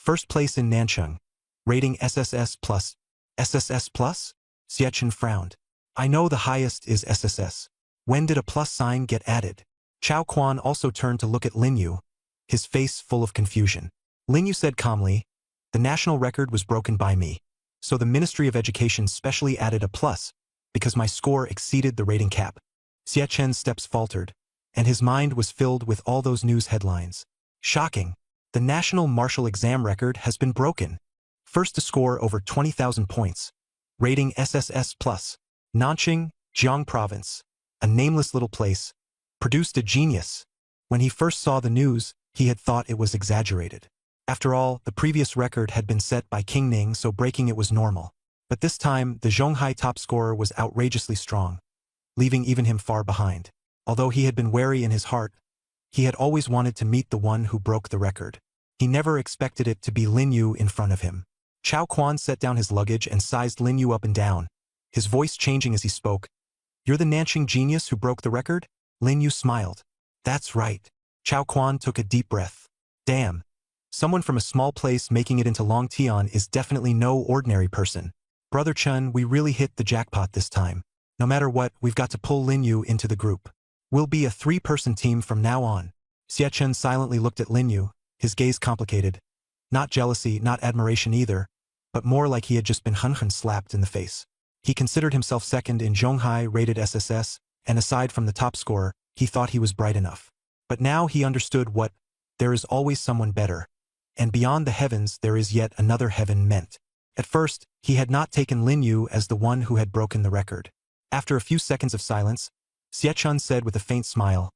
1st place in Nanqing. Rating SSS+. SSS+? Xiechen frowned. I know the highest is SSS. When did a plus sign get added? Chao Quan also turned to look at Lin Yu, his face full of confusion. Lin Yu said calmly, "The national record was broken by me, so the Ministry of Education specially added a plus, because my score exceeded the rating cap." Xie Chen's steps faltered, and his mind was filled with all those news headlines. Shocking! The national martial exam record has been broken. First to score over 20,000 points. Rating SSS+. Nanqing, Jiang Province, a nameless little place, produced a genius. When he first saw the news, he had thought it was exaggerated. After all, the previous record had been set by King Ning, so breaking it was normal. But this time, the Zhonghai top scorer was outrageously strong, leaving even him far behind. Although he had been wary in his heart, he had always wanted to meet the one who broke the record. He never expected it to be Lin Yu in front of him. Chao Quan set down his luggage and sized Lin Yu up and down, his voice changing as he spoke. "You're the Nanqing genius who broke the record?" Lin Yu smiled. "That's right." Chao Quan took a deep breath. Damn. Someone from a small place making it into Longtian is definitely no ordinary person. Brother Chen, we really hit the jackpot this time. No matter what, we've got to pull Lin Yu into the group. We'll be a 3-person team from now on. Xie Chen silently looked at Lin Yu, his gaze complicated. Not jealousy, not admiration either, but more like he had just been hun slapped in the face. He considered himself second in Zhonghai rated SSS, and aside from the top scorer, he thought he was bright enough. But now he understood what "there is always someone better, and beyond the heavens there is yet another heaven" meant. At first, he had not taken Lin Yu as the one who had broken the record. After a few seconds of silence, Xie Chen said with a faint smile,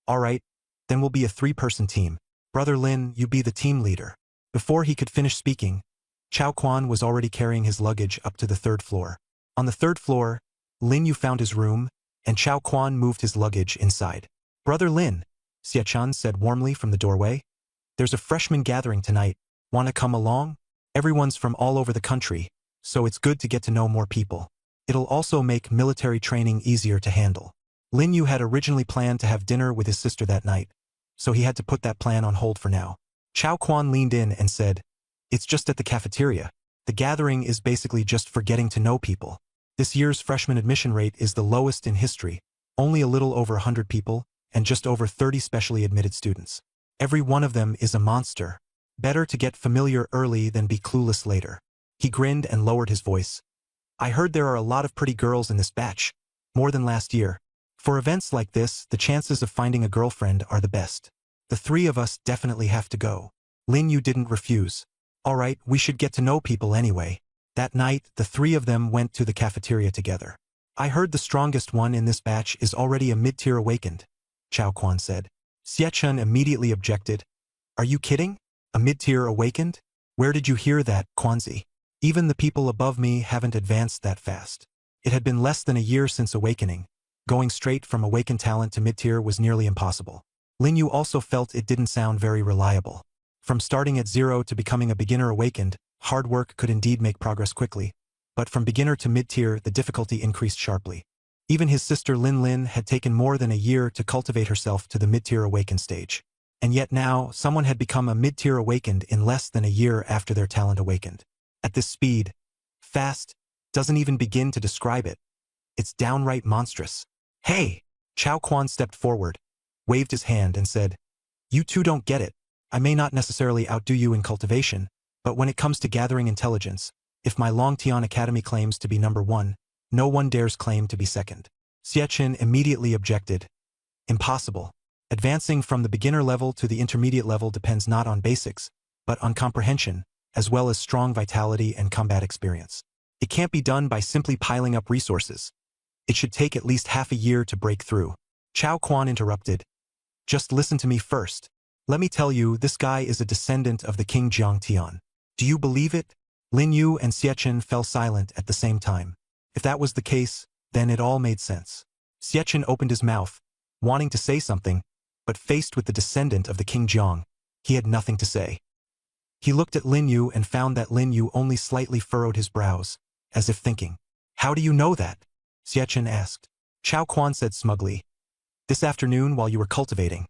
"All right, then we'll be a 3-person team. Brother Lin, you be the team leader." Before he could finish speaking, Chao Quan was already carrying his luggage up to the 3rd floor. On the 3rd floor, Lin Yu found his room, and Chao Quan moved his luggage inside. "Brother Lin," Xie Chen said warmly from the doorway, "there's a freshman gathering tonight. Wanna come along? Everyone's from all over the country, so it's good to get to know more people. It'll also make military training easier to handle." Lin Yu had originally planned to have dinner with his sister that night, so he had to put that plan on hold for now. Chao Quan leaned in and said, "It's just at the cafeteria. The gathering is basically just for getting to know people. This year's freshman admission rate is the lowest in history, only a little over 100 people, and just over 30 specially admitted students. Every one of them is a monster. Better to get familiar early than be clueless later." He grinned and lowered his voice. "I heard there are a lot of pretty girls in this batch, more than last year. For events like this, the chances of finding a girlfriend are the best. The 3 of us definitely have to go." Lin Yu didn't refuse. "All right, we should get to know people anyway." That night, the 3 of them went to the cafeteria together. "I heard the strongest one in this batch is already a mid-tier awakened," Chao Quan said. Xie Chen immediately objected. "Are you kidding? A mid-tier awakened? Where did you hear that, Quanzi? Even the people above me haven't advanced that fast." It had been less than a year since awakening. Going straight from awakened talent to mid-tier was nearly impossible. Lin Yu also felt it didn't sound very reliable. From starting at 0 to becoming a beginner awakened, hard work could indeed make progress quickly, but from beginner to mid-tier the difficulty increased sharply. Even his sister Lin Lin had taken more than a year to cultivate herself to the mid-tier awakened stage. And yet now, someone had become a mid-tier awakened in less than a year after their talent awakened. At this speed, fast, doesn't even begin to describe it. It's downright monstrous. "Hey!" Chao Quan stepped forward, waved his hand and said, "You two don't get it. I may not necessarily outdo you in cultivation, but when it comes to gathering intelligence, if my Longtian Academy claims to be number 1, no one dares claim to be second." Xie Chen immediately objected. "Impossible. Advancing from the beginner level to the intermediate level depends not on basics, but on comprehension, as well as strong vitality and combat experience. It can't be done by simply piling up resources. It should take at least half a year to break through." Chao Quan interrupted. "Just listen to me first. Let me tell you, this guy is a descendant of the King Jiang Tian. Do you believe it?" Lin Yu and Xie Chen fell silent at the same time. If that was the case, then it all made sense. Xie Chen opened his mouth, wanting to say something, but faced with the descendant of the King Jiang, he had nothing to say. He looked at Lin Yu and found that Lin Yu only slightly furrowed his brows, as if thinking. "How do you know that?" Xie Chen asked. Chao Quan said smugly, "This afternoon while you were cultivating,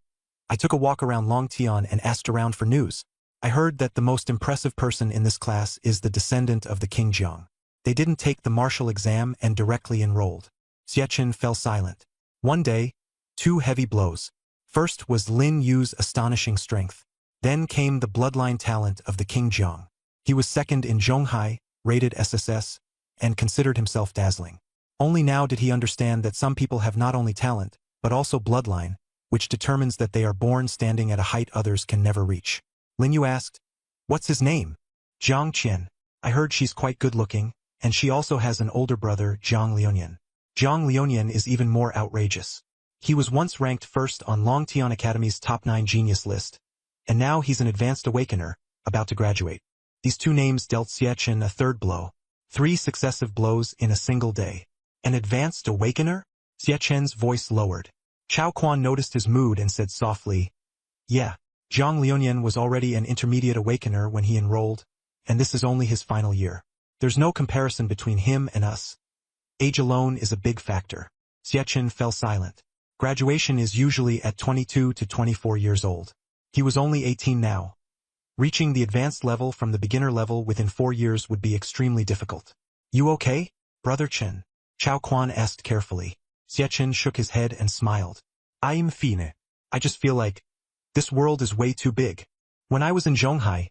I took a walk around Longtian and asked around for news. I heard that the most impressive person in this class is the descendant of the King Jiang. They didn't take the martial exam and directly enrolled." Xie Chen fell silent. One day, 2 heavy blows. First was Lin Yu's astonishing strength. Then came the bloodline talent of the King Jiang. He was second in Zhonghai, rated SSS, and considered himself dazzling. Only now did he understand that some people have not only talent, but also bloodline, which determines that they are born standing at a height others can never reach. Lin Yu asked, "What's his name?" "Jiang Qian. I heard she's quite good-looking, and she also has an older brother, Jiang Liunian. Jiang Liunian is even more outrageous. He was once ranked first on Longtian Academy's top 9 genius list, and now he's an advanced awakener, about to graduate." These two names dealt Xie a third blow. 3 successive blows in a single day. An advanced awakener? Xie voice lowered. Chao Quan noticed his mood and said softly, "Yeah, Jiang Liunian was already an intermediate awakener when he enrolled, and this is only his final year. There's no comparison between him and us. Age alone is a big factor." Xie fell silent. Graduation is usually at 22 to 24 years old. He was only 18 now. Reaching the advanced level from the beginner level within 4 years would be extremely difficult. "You okay, Brother Chen?" Chao Quan asked carefully. Xie shook his head and smiled. "I'm fine. I just feel like this world is way too big. When I was in Zhonghai,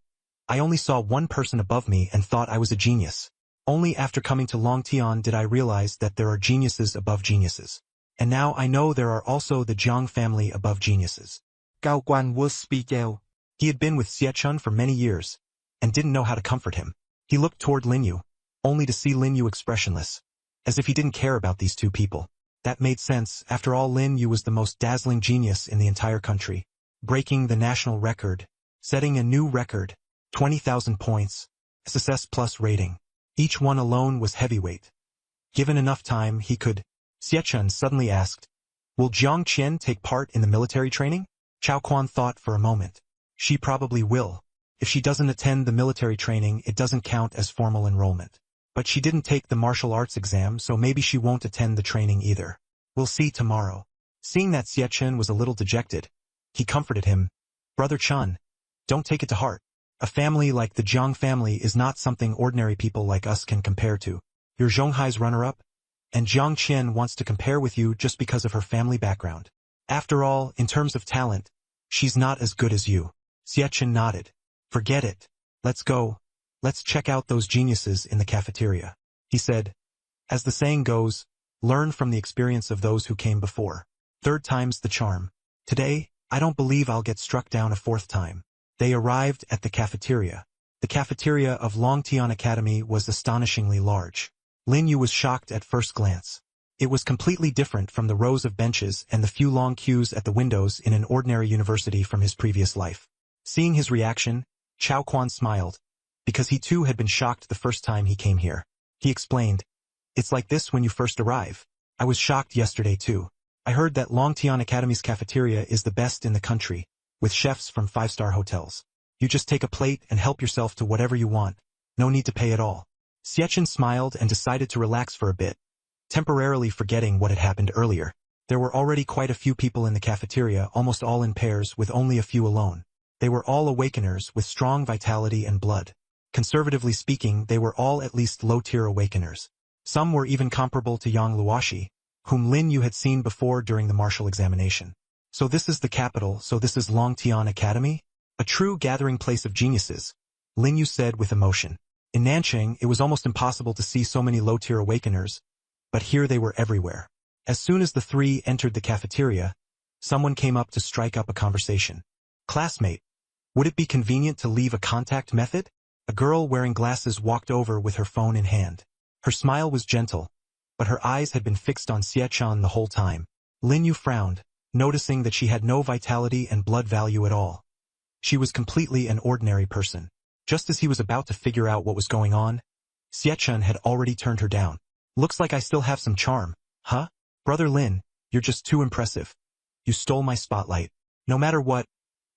I only saw one person above me and thought I was a genius. Only after coming to Longtian did I realize that there are geniuses above geniuses. And now I know there are also the Jiang family above geniuses." Cao Quan was speaking. He had been with Xie for many years, and didn't know how to comfort him. He looked toward Lin Yu, only to see Lin Yu expressionless, as if he didn't care about these two people. That made sense. After all, Lin Yu was the most dazzling genius in the entire country, breaking the national record, setting a new record, 20,000 points, SSS plus rating. Each one alone was heavyweight. Given enough time, he could. Xie suddenly asked, "Will Jiang Qian take part in the military training?" Chao Quan thought for a moment. She probably will. If she doesn't attend the military training, it doesn't count as formal enrollment. But she didn't take the martial arts exam, so maybe she won't attend the training either. We'll see tomorrow. Seeing that Xie was a little dejected, he comforted him. "Brother Chen, don't take it to heart. A family like the Jiang family is not something ordinary people like us can compare to. You're Zhonghai's runner-up, and Jiang Qian wants to compare with you just because of her family background. After all, in terms of talent, she's not as good as you." Xie nodded. "Forget it. Let's go. Let's check out those geniuses in the cafeteria," he said. As the saying goes, learn from the experience of those who came before. 3rd time's the charm. Today, I don't believe I'll get struck down a 4th time. They arrived at the cafeteria. The cafeteria of Longtian Academy was astonishingly large. Lin Yu was shocked at first glance. It was completely different from the rows of benches and the few long queues at the windows in an ordinary university from his previous life. Seeing his reaction, Chao Quan smiled, because he too had been shocked the first time he came here. He explained, "It's like this when you first arrive. I was shocked yesterday too. I heard that Longtian Academy's cafeteria is the best in the country, with chefs from 5-star hotels. You just take a plate and help yourself to whatever you want. No need to pay at all." Xie smiled and decided to relax for a bit, temporarily forgetting what had happened earlier. There were already quite a few people in the cafeteria, almost all in pairs, with only a few alone. They were all awakeners with strong vitality and blood. Conservatively speaking, they were all at least low-tier awakeners. Some were even comparable to Yang Luoshi, whom Lin Yu had seen before during the martial examination. "So this is the capital, so this is Longtian Academy? A true gathering place of geniuses," Lin Yu said with emotion. In Nanqing, it was almost impossible to see so many low-tier awakeners, but here they were everywhere. As soon as the 3 entered the cafeteria, someone came up to strike up a conversation. "Classmate, would it be convenient to leave a contact method?" A girl wearing glasses walked over with her phone in hand. Her smile was gentle, but her eyes had been fixed on Xie the whole time. Lin Yu frowned, noticing that she had no vitality and blood value at all. She was completely an ordinary person. Just as he was about to figure out what was going on, Xie had already turned her down. "Looks like I still have some charm, huh? Brother Lin, you're just too impressive. You stole my spotlight. No matter what,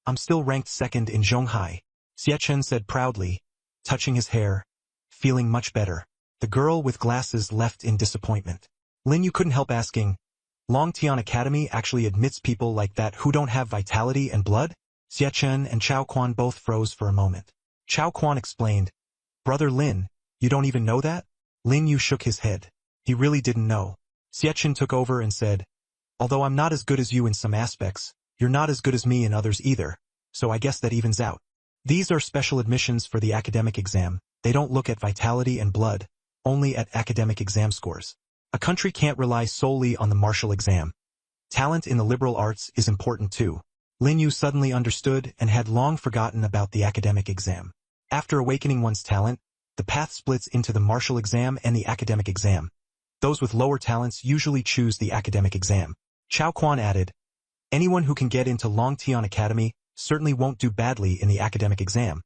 I'm still ranked 2nd in Zhonghai," Xie said proudly, touching his hair, feeling much better. The girl with glasses left in disappointment. Lin Yu couldn't help asking, "Longtian Academy actually admits people like that who don't have vitality and blood?" Xie and Chao Quan both froze for a moment. Chao Quan explained, "Brother Lin, you don't even know that?" Lin Yu shook his head. He really didn't know. Xie took over and said, "Although I'm not as good as you in some aspects, You're not as good as me and others either, so I guess that evens out. These are special admissions for the academic exam. They don't look at vitality and blood, only at academic exam scores. A country can't rely solely on the martial exam. Talent in the liberal arts is important too. Lin Yu suddenly understood and had long forgotten about the academic exam. After awakening one's talent, the path splits into the martial exam and the academic exam. Those with lower talents usually choose the academic exam. Chao Quan added, anyone who can get into Longtian Academy certainly won't do badly in the academic exam,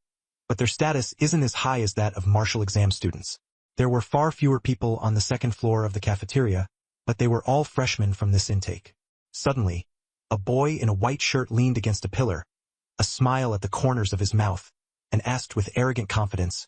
but their status isn't as high as that of martial exam students. There were far fewer people on the second floor of the cafeteria, but they were all freshmen from this intake. Suddenly, a boy in a white shirt leaned against a pillar, a smile at the corners of his mouth, and asked with arrogant confidence,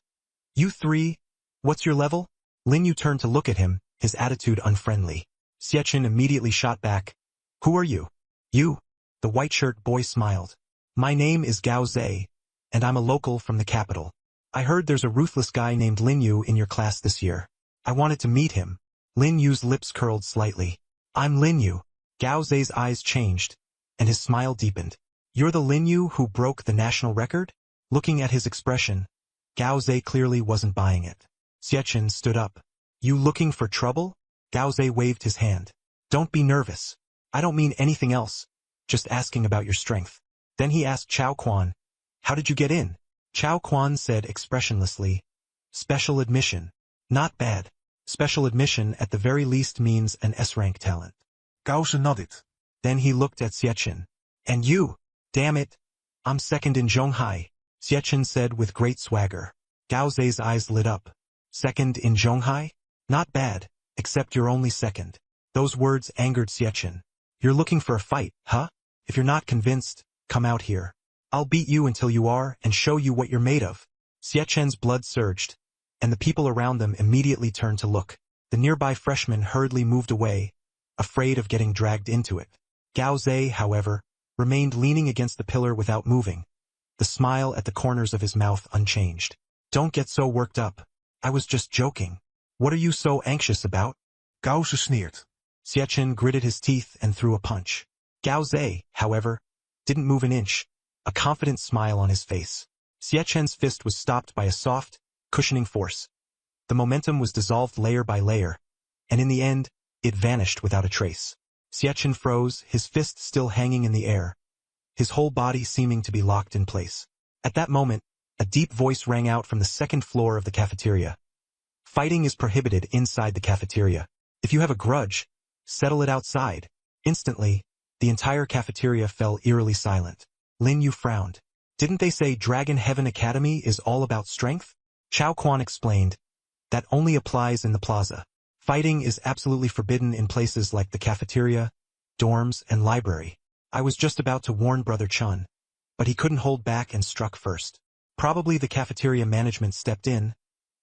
"You three, what's your level?" Lin Yu turned to look at him, his attitude unfriendly. Xiachen immediately shot back, "Who are you?" "You." The white shirt boy smiled. "My name is Gao Zhe, and I'm a local from the capital. I heard there's a ruthless guy named Lin Yu in your class this year. I wanted to meet him." Lin Yu's lips curled slightly. "I'm Lin Yu." Gao Zhe's eyes changed, and his smile deepened. "You're the Lin Yu who broke the national record?" Looking at his expression, Gao Zhe clearly wasn't buying it. Xiachen stood up. "You looking for trouble?" Gao Zhe waved his hand. "Don't be nervous. I don't mean anything else, just asking about your strength." Then he asked Chao Quan, "How did you get in?" Chao Quan said expressionlessly, "Special admission. Not bad. Special admission at the very least means an S-rank talent." Gao Zhe nodded. Then he looked at Xiachen. "And you? Damn it. I'm second in Zhonghai," Xiachen said with great swagger. Gao Zhe's eyes lit up. "Second in Zhonghai? Not bad, except you're only second." Those words angered Xiachen. "You're looking for a fight, huh? If you're not convinced, come out here. I'll beat you until you are and show you what you're made of." Xiachen's blood surged, and the people around them immediately turned to look. The nearby freshmen hurriedly moved away, afraid of getting dragged into it. Gao Zhe, however, remained leaning against the pillar without moving, the smile at the corners of his mouth unchanged. "Don't get so worked up. I was just joking. What are you so anxious about?" Gao Zhe sneered. Xiachen gritted his teeth and threw a punch. Gao Zhe, however, didn't move an inch, a confident smile on his face. Xiachen's fist was stopped by a soft, cushioning force. The momentum was dissolved layer by layer, and in the end, it vanished without a trace. Xiachen froze, his fist still hanging in the air, his whole body seeming to be locked in place. At that moment, a deep voice rang out from the second floor of the cafeteria. "Fighting is prohibited inside the cafeteria. If you have a grudge, settle it outside." Instantly, the entire cafeteria fell eerily silent. Lin Yu frowned. "Didn't they say Dragon Heaven Academy is all about strength?" Chao Quan explained, "That only applies in the plaza. Fighting is absolutely forbidden in places like the cafeteria, dorms, and library. I was just about to warn Brother Chun, but he couldn't hold back and struck first. Probably the cafeteria management stepped in,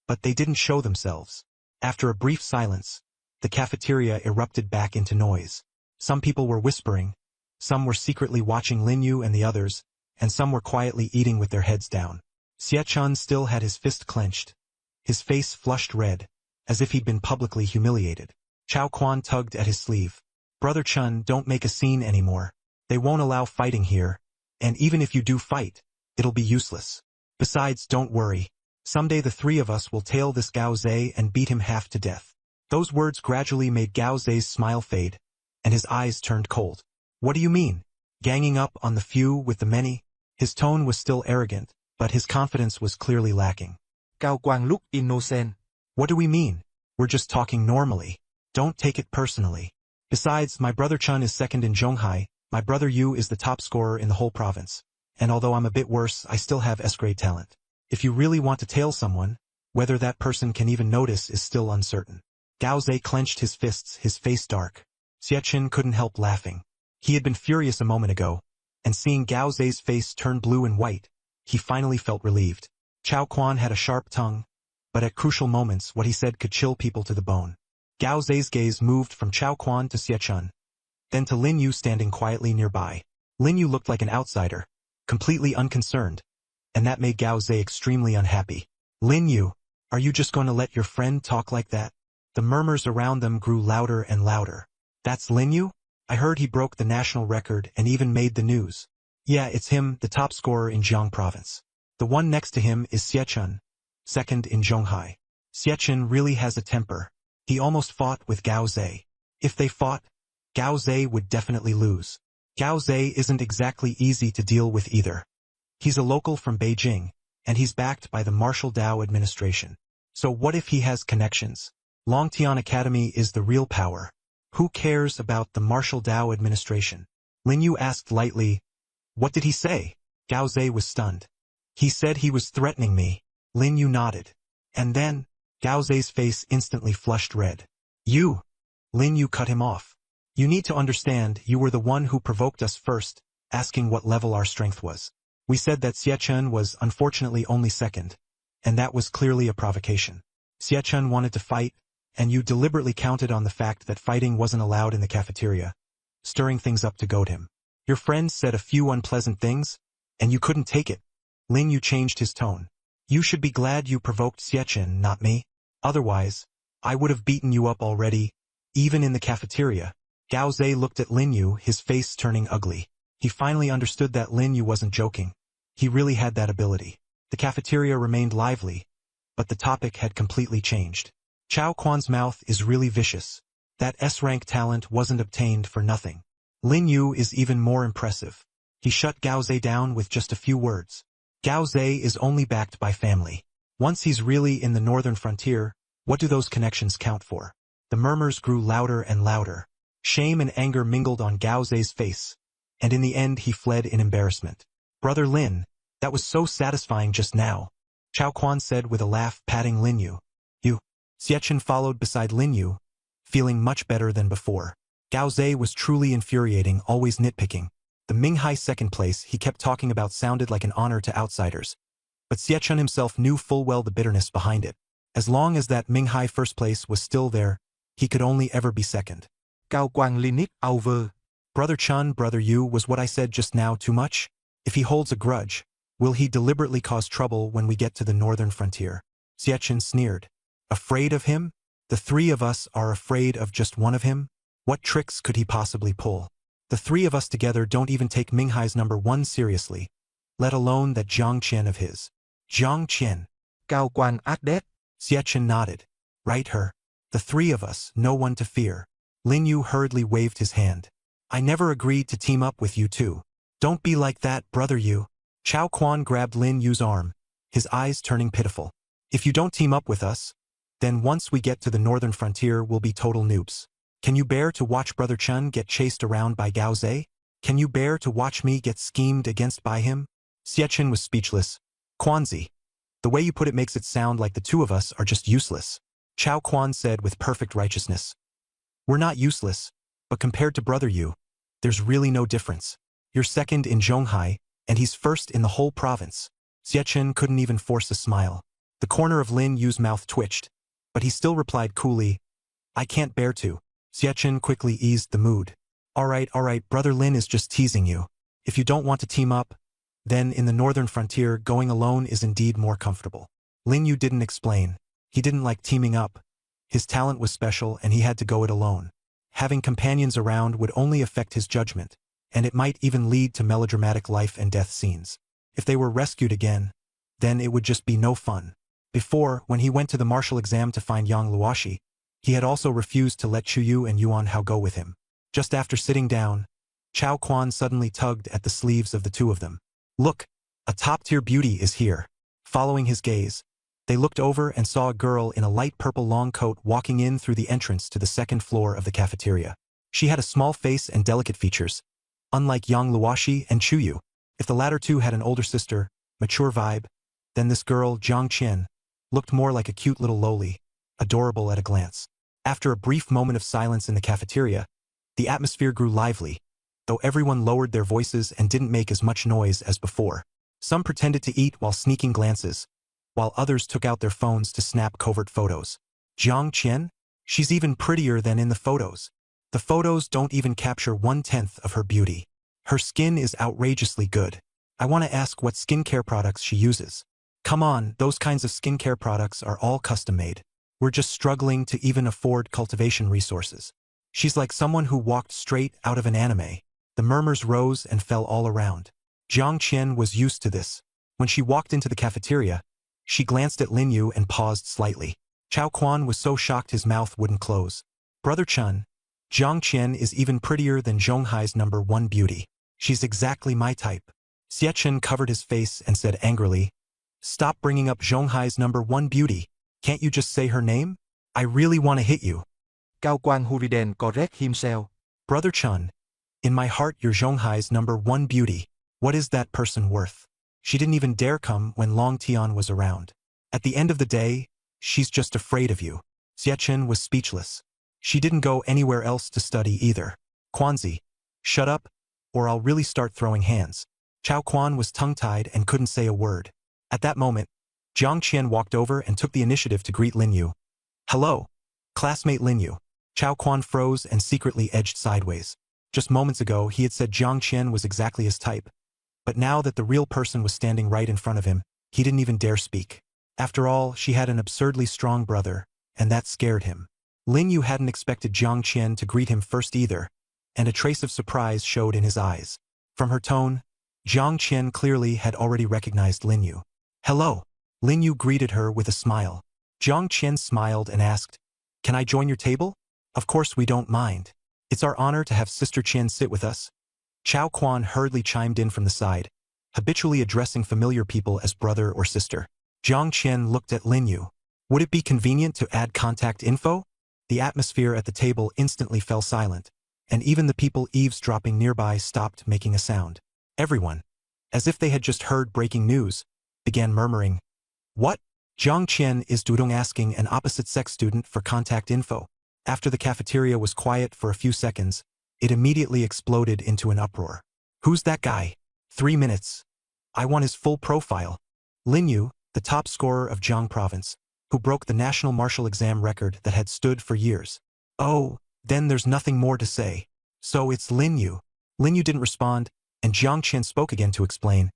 but they didn't show themselves." After a brief silence, the cafeteria erupted back into noise. Some people were whispering, some were secretly watching Lin Yu and the others, and some were quietly eating with their heads down. Xiachen still had his fist clenched, his face flushed red, as if he'd been publicly humiliated. Chao Quan tugged at his sleeve. "Brother Chun, don't make a scene anymore. They won't allow fighting here, and even if you do fight, it'll be useless. Besides, don't worry. Someday the three of us will tail this Gao Zhe and beat him half to death." Those words gradually made Gao Zhe's smile fade, and his eyes turned cold. "What do you mean? Ganging up on the few with the many?" His tone was still arrogant, but his confidence was clearly lacking. Cao Quang looked innocent. "What do we mean? We're just talking normally. Don't take it personally. Besides, my brother Chun is second in Zhonghai, my brother Yu is the top scorer in the whole province, and although I'm a bit worse, I still have S-grade talent. If you really want to tail someone, whether that person can even notice is still uncertain." Gao Zhe clenched his fists, his face dark. Xiachen couldn't help laughing. He had been furious a moment ago, and seeing Gao Zhe's face turn blue and white, he finally felt relieved. Chao Quan had a sharp tongue, but at crucial moments what he said could chill people to the bone. Gao Zhe's gaze moved from Chao Quan to Xiachen, then to Lin Yu standing quietly nearby. Lin Yu looked like an outsider, completely unconcerned, and that made Gao Zhe extremely unhappy. "Lin Yu, are you just going to let your friend talk like that?" The murmurs around them grew louder and louder. "That's Lin Yu? I heard he broke the national record and even made the news. Yeah, it's him, the top scorer in Jiang province. The one next to him is Xiechun, second in Zhonghai. Xiechun really has a temper. He almost fought with Gao Zhe. If they fought, Gao Zhe would definitely lose. Gao Zhe isn't exactly easy to deal with either. He's a local from Beijing, and he's backed by the Martial Dao administration. So what if he has connections? Longtian Academy is the real power. Who cares about the Martial Dao administration? Lin Yu asked lightly, "What did he say?" Gao Zhe was stunned. "He said he was threatening me." Lin Yu nodded. And then, Gao Zhe's face instantly flushed red. "You!" Lin Yu cut him off. "You need to understand you were the one who provoked us first, asking what level our strength was. We said that Xiechun was unfortunately only second, and that was clearly a provocation. Xiechun wanted to fight, and you deliberately counted on the fact that fighting wasn't allowed in the cafeteria, stirring things up to goad him. Your friends said a few unpleasant things, and you couldn't take it." Lin Yu changed his tone. "You should be glad you provoked Xiechun, not me. Otherwise, I would have beaten you up already, even in the cafeteria." Gao Zhe looked at Lin Yu, his face turning ugly. He finally understood that Lin Yu wasn't joking. He really had that ability. The cafeteria remained lively, but the topic had completely changed. Chao Quan's mouth is really vicious. That S-rank talent wasn't obtained for nothing. Lin Yu is even more impressive. He shut Gao Zhe down with just a few words. Gao Zhe is only backed by family. Once he's really in the northern frontier, what do those connections count for? The murmurs grew louder and louder. Shame and anger mingled on Gao Zhe's face, and in the end he fled in embarrassment. "Brother Lin, that was so satisfying just now," Chao Quan said with a laugh, patting Lin Yu. "You." Xiechun followed beside Lin Yu, feeling much better than before. Gao Zhe was truly infuriating, always nitpicking. The Minghai second place he kept talking about sounded like an honor to outsiders. But Xiechun himself knew full well the bitterness behind it. As long as that Minghai first place was still there, he could only ever be second. Cao Quang Linux over. "Brother Chun, Brother Yu, was what I said just now too much? If he holds a grudge, will he deliberately cause trouble when we get to the northern frontier?" Xiechun sneered. "Afraid of him? The three of us are afraid of just one of him? What tricks could he possibly pull? The three of us together don't even take Minghai's number 1 seriously, let alone that Jiang Qian of his." "Jiang Qian?" Cao Quang ác đét. Xiechun nodded. "Right, her. The three of us, no one to fear." Lin Yu hurriedly waved his hand. "I never agreed to team up with you two. Don't be like that, Brother Yu." Chao Quan grabbed Lin Yu's arm, his eyes turning pitiful. "If you don't team up with us, then once we get to the northern frontier we'll be total noobs. Can you bear to watch Brother Chun get chased around by Gao Zhe? Can you bear to watch me get schemed against by him?" Xiechun was speechless. "Quanzi, the way you put it makes it sound like the two of us are just useless." Chao Quan said with perfect righteousness. "We're not useless, but compared to Brother Yu, there's really no difference. You're second in Zhonghai, and he's first in the whole province." Xiechun couldn't even force a smile. The corner of Lin Yu's mouth twitched, but he still replied coolly, "I can't bear to." Xiechun quickly eased the mood. All right, Brother Lin is just teasing you. If you don't want to team up, then in the northern frontier going alone is indeed more comfortable." Lin Yu didn't explain. He didn't like teaming up. His talent was special and he had to go it alone. Having companions around would only affect his judgment, and it might even lead to melodramatic life and death scenes. If they were rescued again, then it would just be no fun. Before, when he went to the martial exam to find Yang Luoshi, he had also refused to let Chu Yu and Yuan Hao go with him. Just after sitting down, Chao Quan suddenly tugged at the sleeves of the two of them. "Look, a top-tier beauty is here." Following his gaze, they looked over and saw a girl in a light purple long coat walking in through the entrance to the second floor of the cafeteria. She had a small face and delicate features, unlike Yang Luoshi and Chu Yu. If the latter two had an older sister, mature vibe, then this girl, Jiang Qian, looked more like a cute little loli, adorable at a glance. After a brief moment of silence in the cafeteria, the atmosphere grew lively, though everyone lowered their voices and didn't make as much noise as before. Some pretended to eat while sneaking glances, while others took out their phones to snap covert photos. Jiang Qian? She's even prettier than in the photos. The photos don't even capture 1/10 of her beauty. Her skin is outrageously good. I want to ask what skincare products she uses. Come on, those kinds of skincare products are all custom-made. We're just struggling to even afford cultivation resources. She's like someone who walked straight out of an anime. The murmurs rose and fell all around. Jiang Qian was used to this. When she walked into the cafeteria, she glanced at Lin Yu and paused slightly. Chao Quan was so shocked his mouth wouldn't close. Brother Chun, Jiang Qian is even prettier than Zhonghai's #1 beauty. She's exactly my type. Xie Chen covered his face and said angrily, "Stop bringing up Zhonghai's #1 beauty. Can't you just say her name? I really want to hit you." Cao Quang Huriden correct himself. Brother Chun, in my heart you're Zhonghai's #1 beauty. What is that person worth? She didn't even dare come when Long Tian was around. At the end of the day, she's just afraid of you. Xie Chen was speechless. She didn't go anywhere else to study either. Quanzi, shut up, or I'll really start throwing hands. Chao Quan was tongue-tied and couldn't say a word. At that moment, Jiang Qian walked over and took the initiative to greet Lin Yu. "Hello, classmate Lin Yu." Chao Quan froze and secretly edged sideways. Just moments ago, he had said Jiang Qian was exactly his type. But now that the real person was standing right in front of him, he didn't even dare speak. After all, she had an absurdly strong brother, and that scared him. Lin Yu hadn't expected Jiang Qian to greet him first either, and a trace of surprise showed in his eyes. From her tone, Jiang Qian clearly had already recognized Lin Yu. "Hello." Lin Yu greeted her with a smile. Jiang Qian smiled and asked, "Can I join your table?" "Of course we don't mind. It's our honor to have Sister Qian sit with us." Chao Quan hurriedly chimed in from the side, habitually addressing familiar people as brother or sister. Jiang Qian looked at Lin Yu. "Would it be convenient to add contact info?" The atmosphere at the table instantly fell silent, and even the people eavesdropping nearby stopped making a sound. Everyone, as if they had just heard breaking news, began murmuring, "What? Jiang Qian is Dudong asking an opposite-sex student for contact info." After the cafeteria was quiet for a few seconds, it immediately exploded into an uproar. "Who's that guy? 3 minutes. I want his full profile." Lin Yu, the top scorer of Jiang Province, who broke the national martial exam record that had stood for years. "Oh, then there's nothing more to say. So it's Lin Yu." Lin Yu didn't respond, and Jiang Qian spoke again to explain.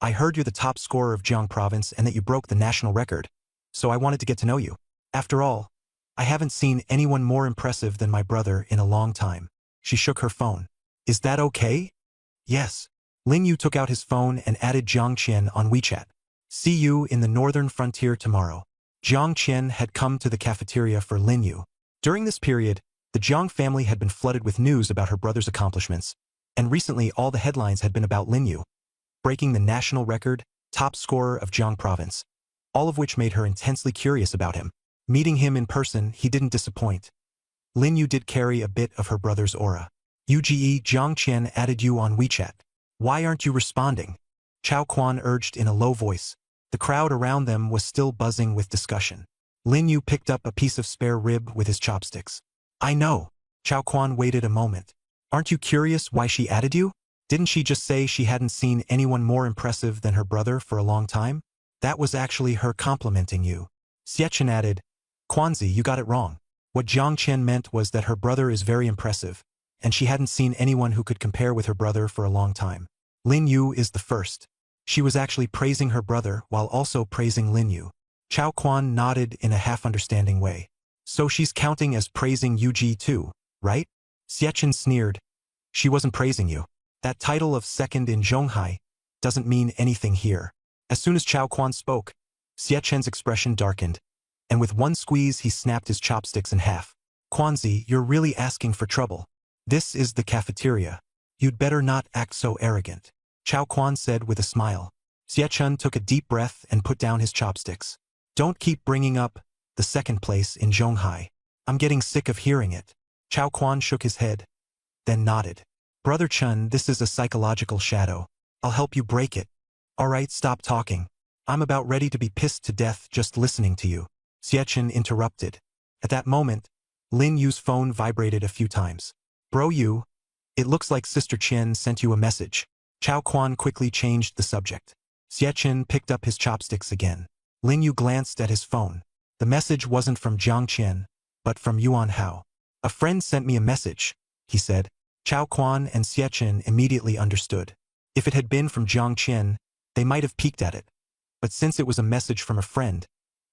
"I heard you're the top scorer of Jiang Province and that you broke the national record, so I wanted to get to know you. After all, I haven't seen anyone more impressive than my brother in a long time." She shook her phone. "Is that okay?" "Yes." Lin Yu took out his phone and added Jiang Qian on WeChat. "See you in the northern frontier tomorrow." Jiang Qian had come to the cafeteria for Lin Yu. During this period, the Jiang family had been flooded with news about her brother's accomplishments, and recently all the headlines had been about Lin Yu, breaking the national record, top scorer of Jiang Province, all of which made her intensely curious about him. Meeting him in person, he didn't disappoint. Lin Yu did carry a bit of her brother's aura. "UGE, Jiang Qian added you on WeChat. Why aren't you responding?" Chao Quan urged in a low voice. The crowd around them was still buzzing with discussion. Lin Yu picked up a piece of spare rib with his chopsticks. "I know." Chao Quan waited a moment. "Aren't you curious why she added you? Didn't she just say she hadn't seen anyone more impressive than her brother for a long time? That was actually her complimenting you." Xie Chen added, "Quanzi, you got it wrong. What Jiang Qian meant was that her brother is very impressive, and she hadn't seen anyone who could compare with her brother for a long time. Lin Yu is the first." She was actually praising her brother while also praising Lin Yu. Chao Quan nodded in a half-understanding way. "So she's counting as praising Yu too, right?" Xie Chen sneered. "She wasn't praising you. That title of second in Zhonghai doesn't mean anything here." As soon as Chao Quan spoke, Xie Chen's expression darkened, and with one squeeze he snapped his chopsticks in half. "Quanzi, you're really asking for trouble. This is the cafeteria. You'd better not act so arrogant," Chao Quan said with a smile. Xie Chen took a deep breath and put down his chopsticks. "Don't keep bringing up the second place in Zhonghai. I'm getting sick of hearing it." Chao Quan shook his head, then nodded. "Brother Chun, this is a psychological shadow. I'll help you break it." "All right, stop talking. I'm about ready to be pissed to death just listening to you," Xie Chen interrupted. At that moment, Lin Yu's phone vibrated a few times. "Bro Yu, it looks like Sister Qian sent you a message." Chao Quan quickly changed the subject. Xie Chen picked up his chopsticks again. Lin Yu glanced at his phone. The message wasn't from Jiang Qian, but from Yuan Hao. "A friend sent me a message," he said. Chao Quan and Xie Chen immediately understood. If it had been from Jiang Qian, they might have peeked at it. But since it was a message from a friend,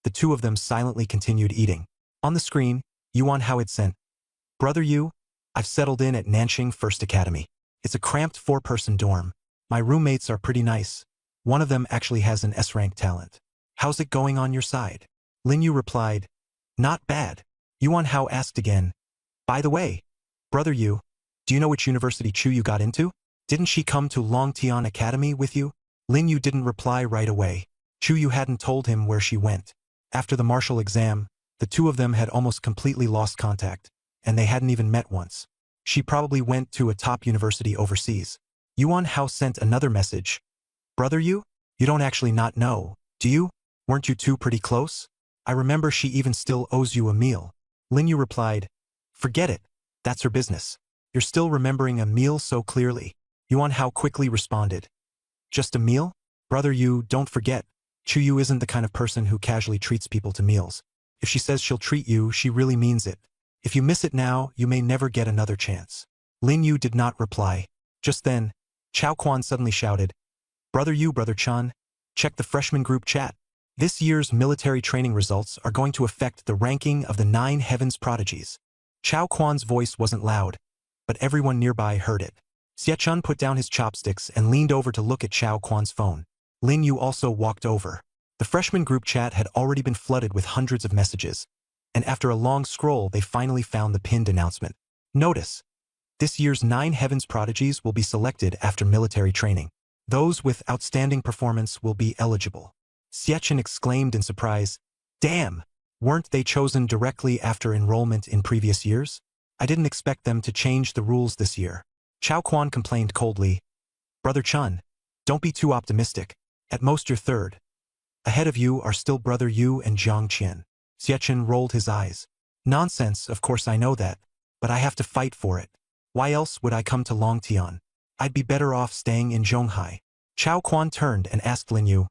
the two of them silently continued eating. On the screen, Yuan Hao had sent, "Brother Yu, I've settled in at Nanxing First Academy. It's a cramped 4-person dorm. My roommates are pretty nice. One of them actually has an S-rank talent. How's it going on your side? Lin Yu replied, not bad. Yuan Hao asked again, by the way, brother Yu, do you know which university Chu Yu got into? Didn't she come to Longtian Academy with you? Lin Yu didn't reply right away. Chu Yu hadn't told him where she went. After the martial exam, the two of them had almost completely lost contact, and they hadn't even met once. She probably went to a top university overseas. Yuan Hao sent another message. Brother Yu? You don't actually not know, do you? Weren't you two pretty close? I remember she even still owes you a meal. Lin Yu replied, forget it. That's her business. You're still remembering a meal so clearly. Yuan Hao quickly responded. Just a meal? Brother Yu, don't forget. Chu Yu isn't the kind of person who casually treats people to meals. If she says she'll treat you, she really means it. If you miss it now, you may never get another chance. Lin Yu did not reply. Just then, Chao Quan suddenly shouted, Brother Yu, Brother Chan, check the freshman group chat. This year's military training results are going to affect the ranking of the 9 heavens prodigies. Chao Quan's voice wasn't loud, but everyone nearby heard it. Xie Chun put down his chopsticks and leaned over to look at Chao Quan's phone. Lin Yu also walked over. The freshman group chat had already been flooded with hundreds of messages, and after a long scroll they finally found the pinned announcement. Notice, this year's 9 heavens prodigies will be selected after military training. Those with outstanding performance will be eligible. Xie Chun exclaimed in surprise, damn! Weren't they chosen directly after enrollment in previous years? I didn't expect them to change the rules this year. Chao Quan complained coldly, Brother Chun, don't be too optimistic. At most you're third. Ahead of you are still Brother Yu and Jiang Qian. Xie Chun rolled his eyes. Nonsense, of course I know that, but I have to fight for it. Why else would I come to Longtian? I'd be better off staying in Zhonghai. Chao Quan turned and asked Lin Yu,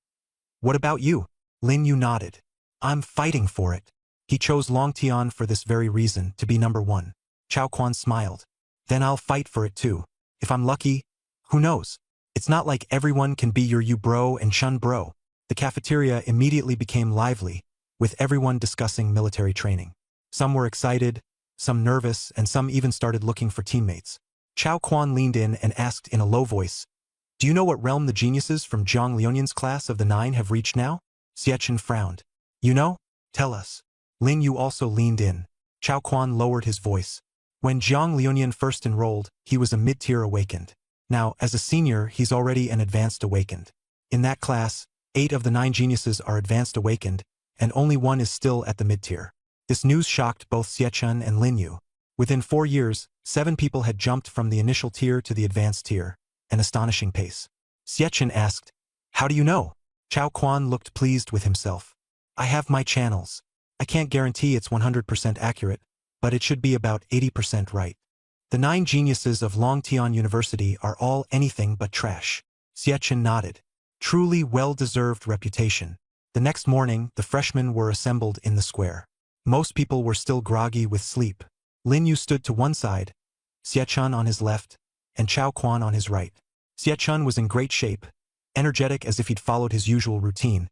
what about you? Lin Yu nodded. I'm fighting for it. He chose Longtian for this very reason, to be number 1. Chao Quan smiled. Then I'll fight for it too. If I'm lucky, who knows? It's not like everyone can be your Yu bro and Chun bro. The cafeteria immediately became lively, with everyone discussing military training. Some were excited, some nervous, and some even started looking for teammates. Chao Quan leaned in and asked in a low voice, do you know what realm the geniuses from Zhang Liuyan's class of the 9 have reached now? Xie Chun frowned. You know? Tell us. Lin Yu also leaned in. Chao Quan lowered his voice. When Zhang Liuyan first enrolled, he was a mid-tier awakened. Now, as a senior, he's already an advanced awakened. In that class, 8 of the 9 geniuses are advanced awakened, and only 1 is still at the mid-tier. This news shocked both Xie Chun and Lin Yu. Within 4 years, 7 people had jumped from the initial tier to the advanced tier, an astonishing pace. Xie Chun asked, how do you know? Chao Quan looked pleased with himself. I have my channels. I can't guarantee it's 100% accurate, but it should be about 80% right. The 9 geniuses of Longtian University are all anything but trash. Xie Chun nodded. Truly well-deserved reputation. The next morning, the freshmen were assembled in the square. Most people were still groggy with sleep. Lin Yu stood to one side, Xie Chun on his left, and Chao Quan on his right. Xie Chun was in great shape, energetic as if he'd followed his usual routine,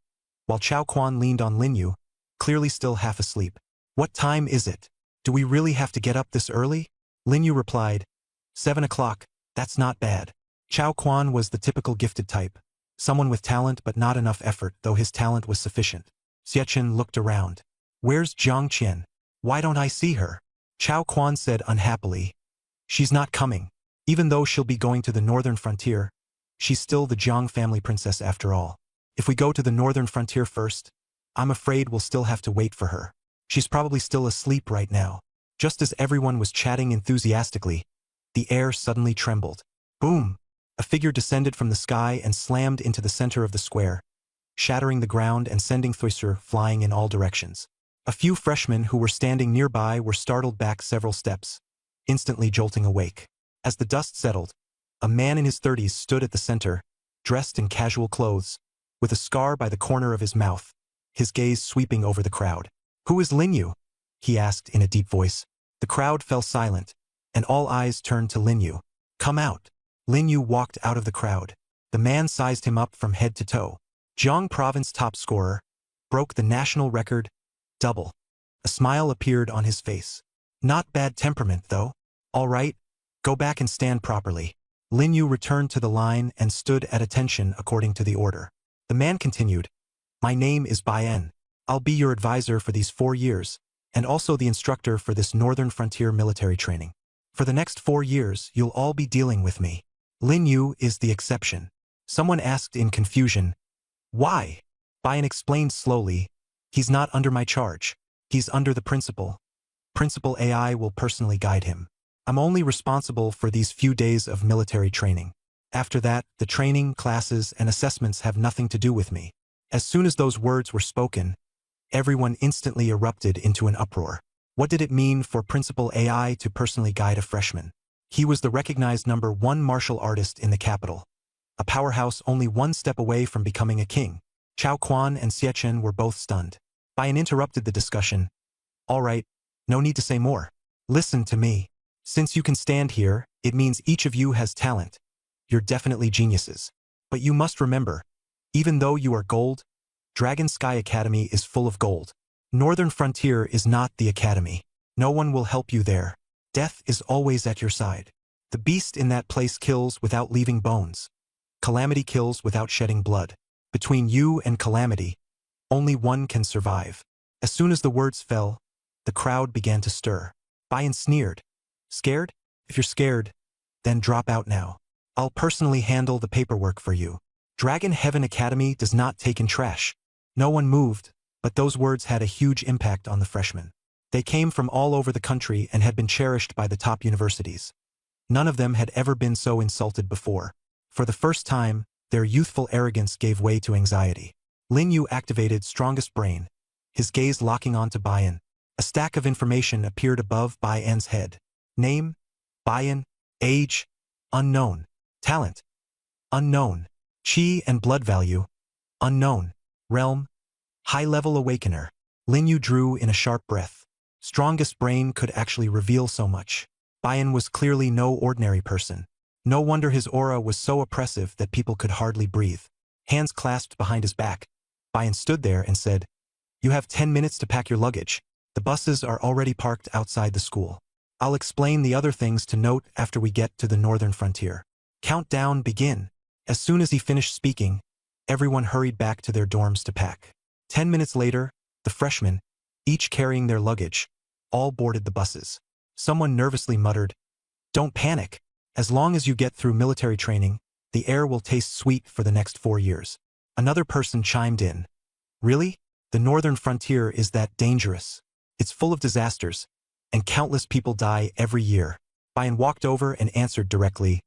while Chao Quan leaned on Lin Yu, clearly still half asleep. What time is it? Do we really have to get up this early? Lin Yu replied, 7 o'clock, that's not bad. Chao Quan was the typical gifted type, someone with talent but not enough effort, though his talent was sufficient. Xie Chun looked around. Where's Jiang Qian? Why don't I see her? Chao Quan said unhappily, she's not coming. Even though she'll be going to the northern frontier, she's still the Jiang family princess after all. If we go to the northern frontier first, I'm afraid we'll still have to wait for her. She's probably still asleep right now. Just as everyone was chatting enthusiastically, the air suddenly trembled. Boom! A figure descended from the sky and slammed into the center of the square, shattering the ground and sending Thuisser flying in all directions. A few freshmen who were standing nearby were startled back several steps, instantly jolting awake. As the dust settled, a man in his 30s stood at the center, dressed in casual clothes, with a scar by the corner of his mouth, his gaze sweeping over the crowd. Who is Lin Yu? He asked in a deep voice. The crowd fell silent, and all eyes turned to Lin Yu. Come out. Lin Yu walked out of the crowd. The man sized him up from head to toe. Jiang Province top scorer, broke the national record, double. A smile appeared on his face. Not bad temperament, though. All right, go back and stand properly. Lin Yu returned to the line and stood at attention according to the order. The man continued, My name is Bai En. I'll be your advisor for these 4 years, and also the instructor for this Northern Frontier military training. For the next 4 years, you'll all be dealing with me. Lin Yu is the exception. Someone asked in confusion, Why? Bai En explained slowly, He's not under my charge. He's under the principal. Principal AI will personally guide him. I'm only responsible for these few days of military training. After that, the training, classes, and assessments have nothing to do with me. As soon as those words were spoken, everyone instantly erupted into an uproar. What did it mean for Principal AI to personally guide a freshman? He was the recognized #1 martial artist in the capital. A powerhouse only 1 step away from becoming a king. Chao Quan and Xie Chen were both stunned. Bai En interrupted the discussion. All right, no need to say more. Listen to me. Since you can stand here, it means each of you has talent. You're definitely geniuses. But you must remember, even though you are gold, Dragon Sky Academy is full of gold. Northern Frontier is not the academy. No one will help you there. Death is always at your side. The beast in that place kills without leaving bones. Calamity kills without shedding blood. Between you and Calamity, only one can survive. As soon as the words fell, the crowd began to stir. Bai En sneered. Scared? If you're scared, then drop out now. I'll personally handle the paperwork for you. Dragon Heaven Academy does not take in trash. No one moved, but those words had a huge impact on the freshmen. They came from all over the country and had been cherished by the top universities. None of them had ever been so insulted before. For the first time, their youthful arrogance gave way to anxiety. Lin Yu activated Strongest Brain, his gaze locking onto Bai En. A stack of information appeared above Bai En's head. Name, Bai En, age, unknown. Talent, unknown. Chi and blood value, unknown. Realm, high-level awakener. Lin Yu drew in a sharp breath. Strongest Brain could actually reveal so much. Bai En was clearly no ordinary person. No wonder his aura was so oppressive that people could hardly breathe. Hands clasped behind his back, Bai En stood there and said, You have 10 minutes to pack your luggage. The buses are already parked outside the school. I'll explain the other things to note after we get to the Northern Frontier. Countdown begin. As soon as he finished speaking, everyone hurried back to their dorms to pack. 10 minutes later, the freshmen, each carrying their luggage, all boarded the buses. Someone nervously muttered, Don't panic. As long as you get through military training, the air will taste sweet for the next 4 years. Another person chimed in. Really? The Northern Frontier is that dangerous. It's full of disasters, and countless people die every year. Bai En walked over and answered directly.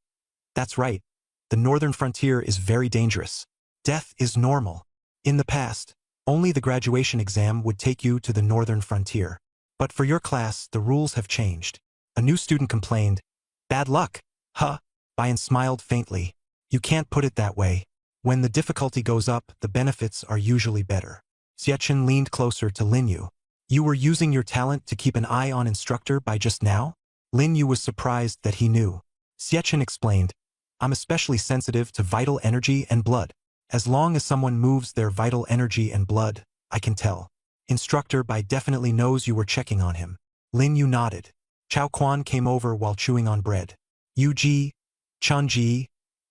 That's right. The Northern Frontier is very dangerous. Death is normal. In the past, only the graduation exam would take you to the Northern Frontier. But for your class, the rules have changed. A new student complained. Bad luck. Huh? Bai En smiled faintly. You can't put it that way. When the difficulty goes up, the benefits are usually better. Xie Chen leaned closer to Lin Yu. You were using your talent to keep an eye on instructor by just now? Lin Yu was surprised that he knew. Xie Chen explained. I'm especially sensitive to vital energy and blood. As long as someone moves their vital energy and blood, I can tell. Instructor Bai definitely knows you were checking on him. Lin Yu nodded. Chao Quan came over while chewing on bread. Yu Ji, Chun Ji,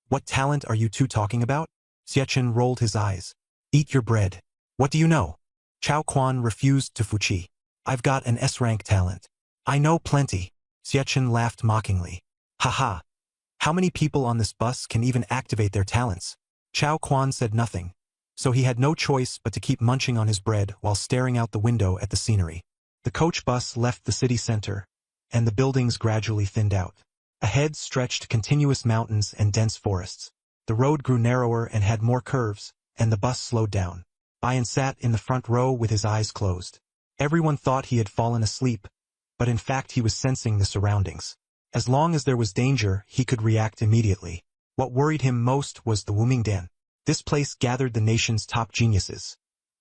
what talent are you two talking about? Xie Chen rolled his eyes. Eat your bread. What do you know? Chao Quan refused to fuchi. I've got an S-rank talent. I know plenty. Xie Chen laughed mockingly. Haha. How many people on this bus can even activate their talents? Chao Quan said nothing, so he had no choice but to keep munching on his bread while staring out the window at the scenery. The coach bus left the city center, and the buildings gradually thinned out. Ahead stretched continuous mountains and dense forests. The road grew narrower and had more curves, and the bus slowed down. Bai En sat in the front row with his eyes closed. Everyone thought he had fallen asleep, but in fact he was sensing the surroundings. As long as there was danger, he could react immediately. What worried him most was the Wumingdan. This place gathered the nation's top geniuses.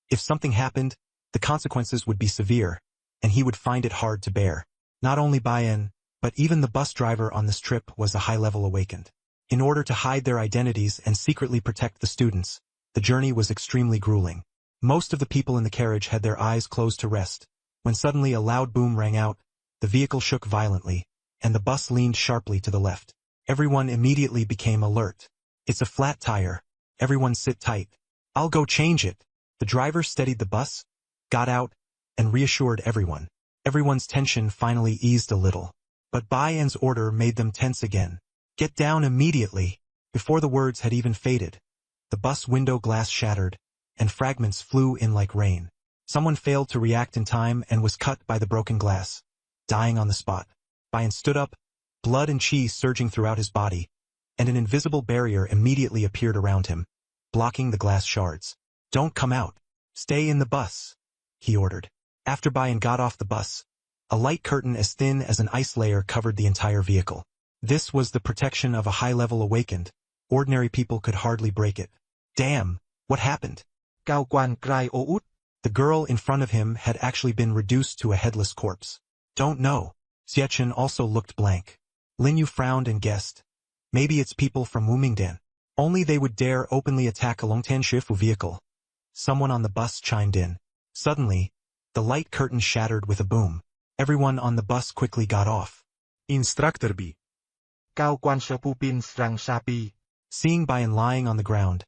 If something happened, the consequences would be severe, and he would find it hard to bear. Not only Bai En, but even the bus driver on this trip was a high-level awakened. In order to hide their identities and secretly protect the students, the journey was extremely grueling. Most of the people in the carriage had their eyes closed to rest, when suddenly a loud boom rang out. The vehicle shook violently, and the bus leaned sharply to the left. Everyone immediately became alert. It's a flat tire. Everyone sit tight. I'll go change it. The driver steadied the bus, got out, and reassured everyone. Everyone's tension finally eased a little. But Bayan's order made them tense again. Get down immediately. Before the words had even faded, the bus window glass shattered, and fragments flew in like rain. Someone failed to react in time and was cut by the broken glass, dying on the spot. Bayan stood up, blood and chi surging throughout his body, and an invisible barrier immediately appeared around him, blocking the glass shards. Don't come out. Stay in the bus, he ordered. After Bayan got off the bus, a light curtain as thin as an ice layer covered the entire vehicle. This was the protection of a high-level awakened. Ordinary people could hardly break it. Damn, what happened? Cao Quan cried out. The girl in front of him had actually been reduced to a headless corpse. Don't know. Xiachen also looked blank. Lin Yu frowned and guessed. Maybe it's people from Wumingdan. Only they would dare openly attack a Longtan Shifu vehicle. Someone on the bus chimed in. Suddenly, the light curtain shattered with a boom. Everyone on the bus quickly got off. Instructor B. Cao Quan Shapupin Strang Sapi. Seeing Bayan lying on the ground,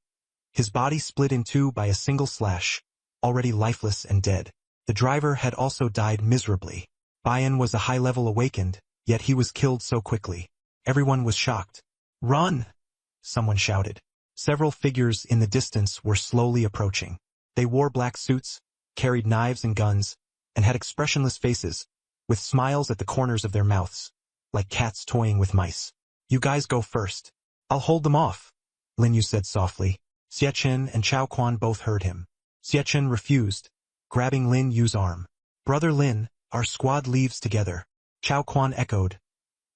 his body split in two by a single slash, already lifeless and dead. The driver had also died miserably. Bayan was a high-level awakened, yet he was killed so quickly. Everyone was shocked. Run! Someone shouted. Several figures in the distance were slowly approaching. They wore black suits, carried knives and guns, and had expressionless faces, with smiles at the corners of their mouths, like cats toying with mice. You guys go first. I'll hold them off, Lin Yu said softly. Xiachen and Chao Quan both heard him. Xiachen refused, grabbing Lin Yu's arm. Brother Lin, our squad leaves together. Chao Quan echoed.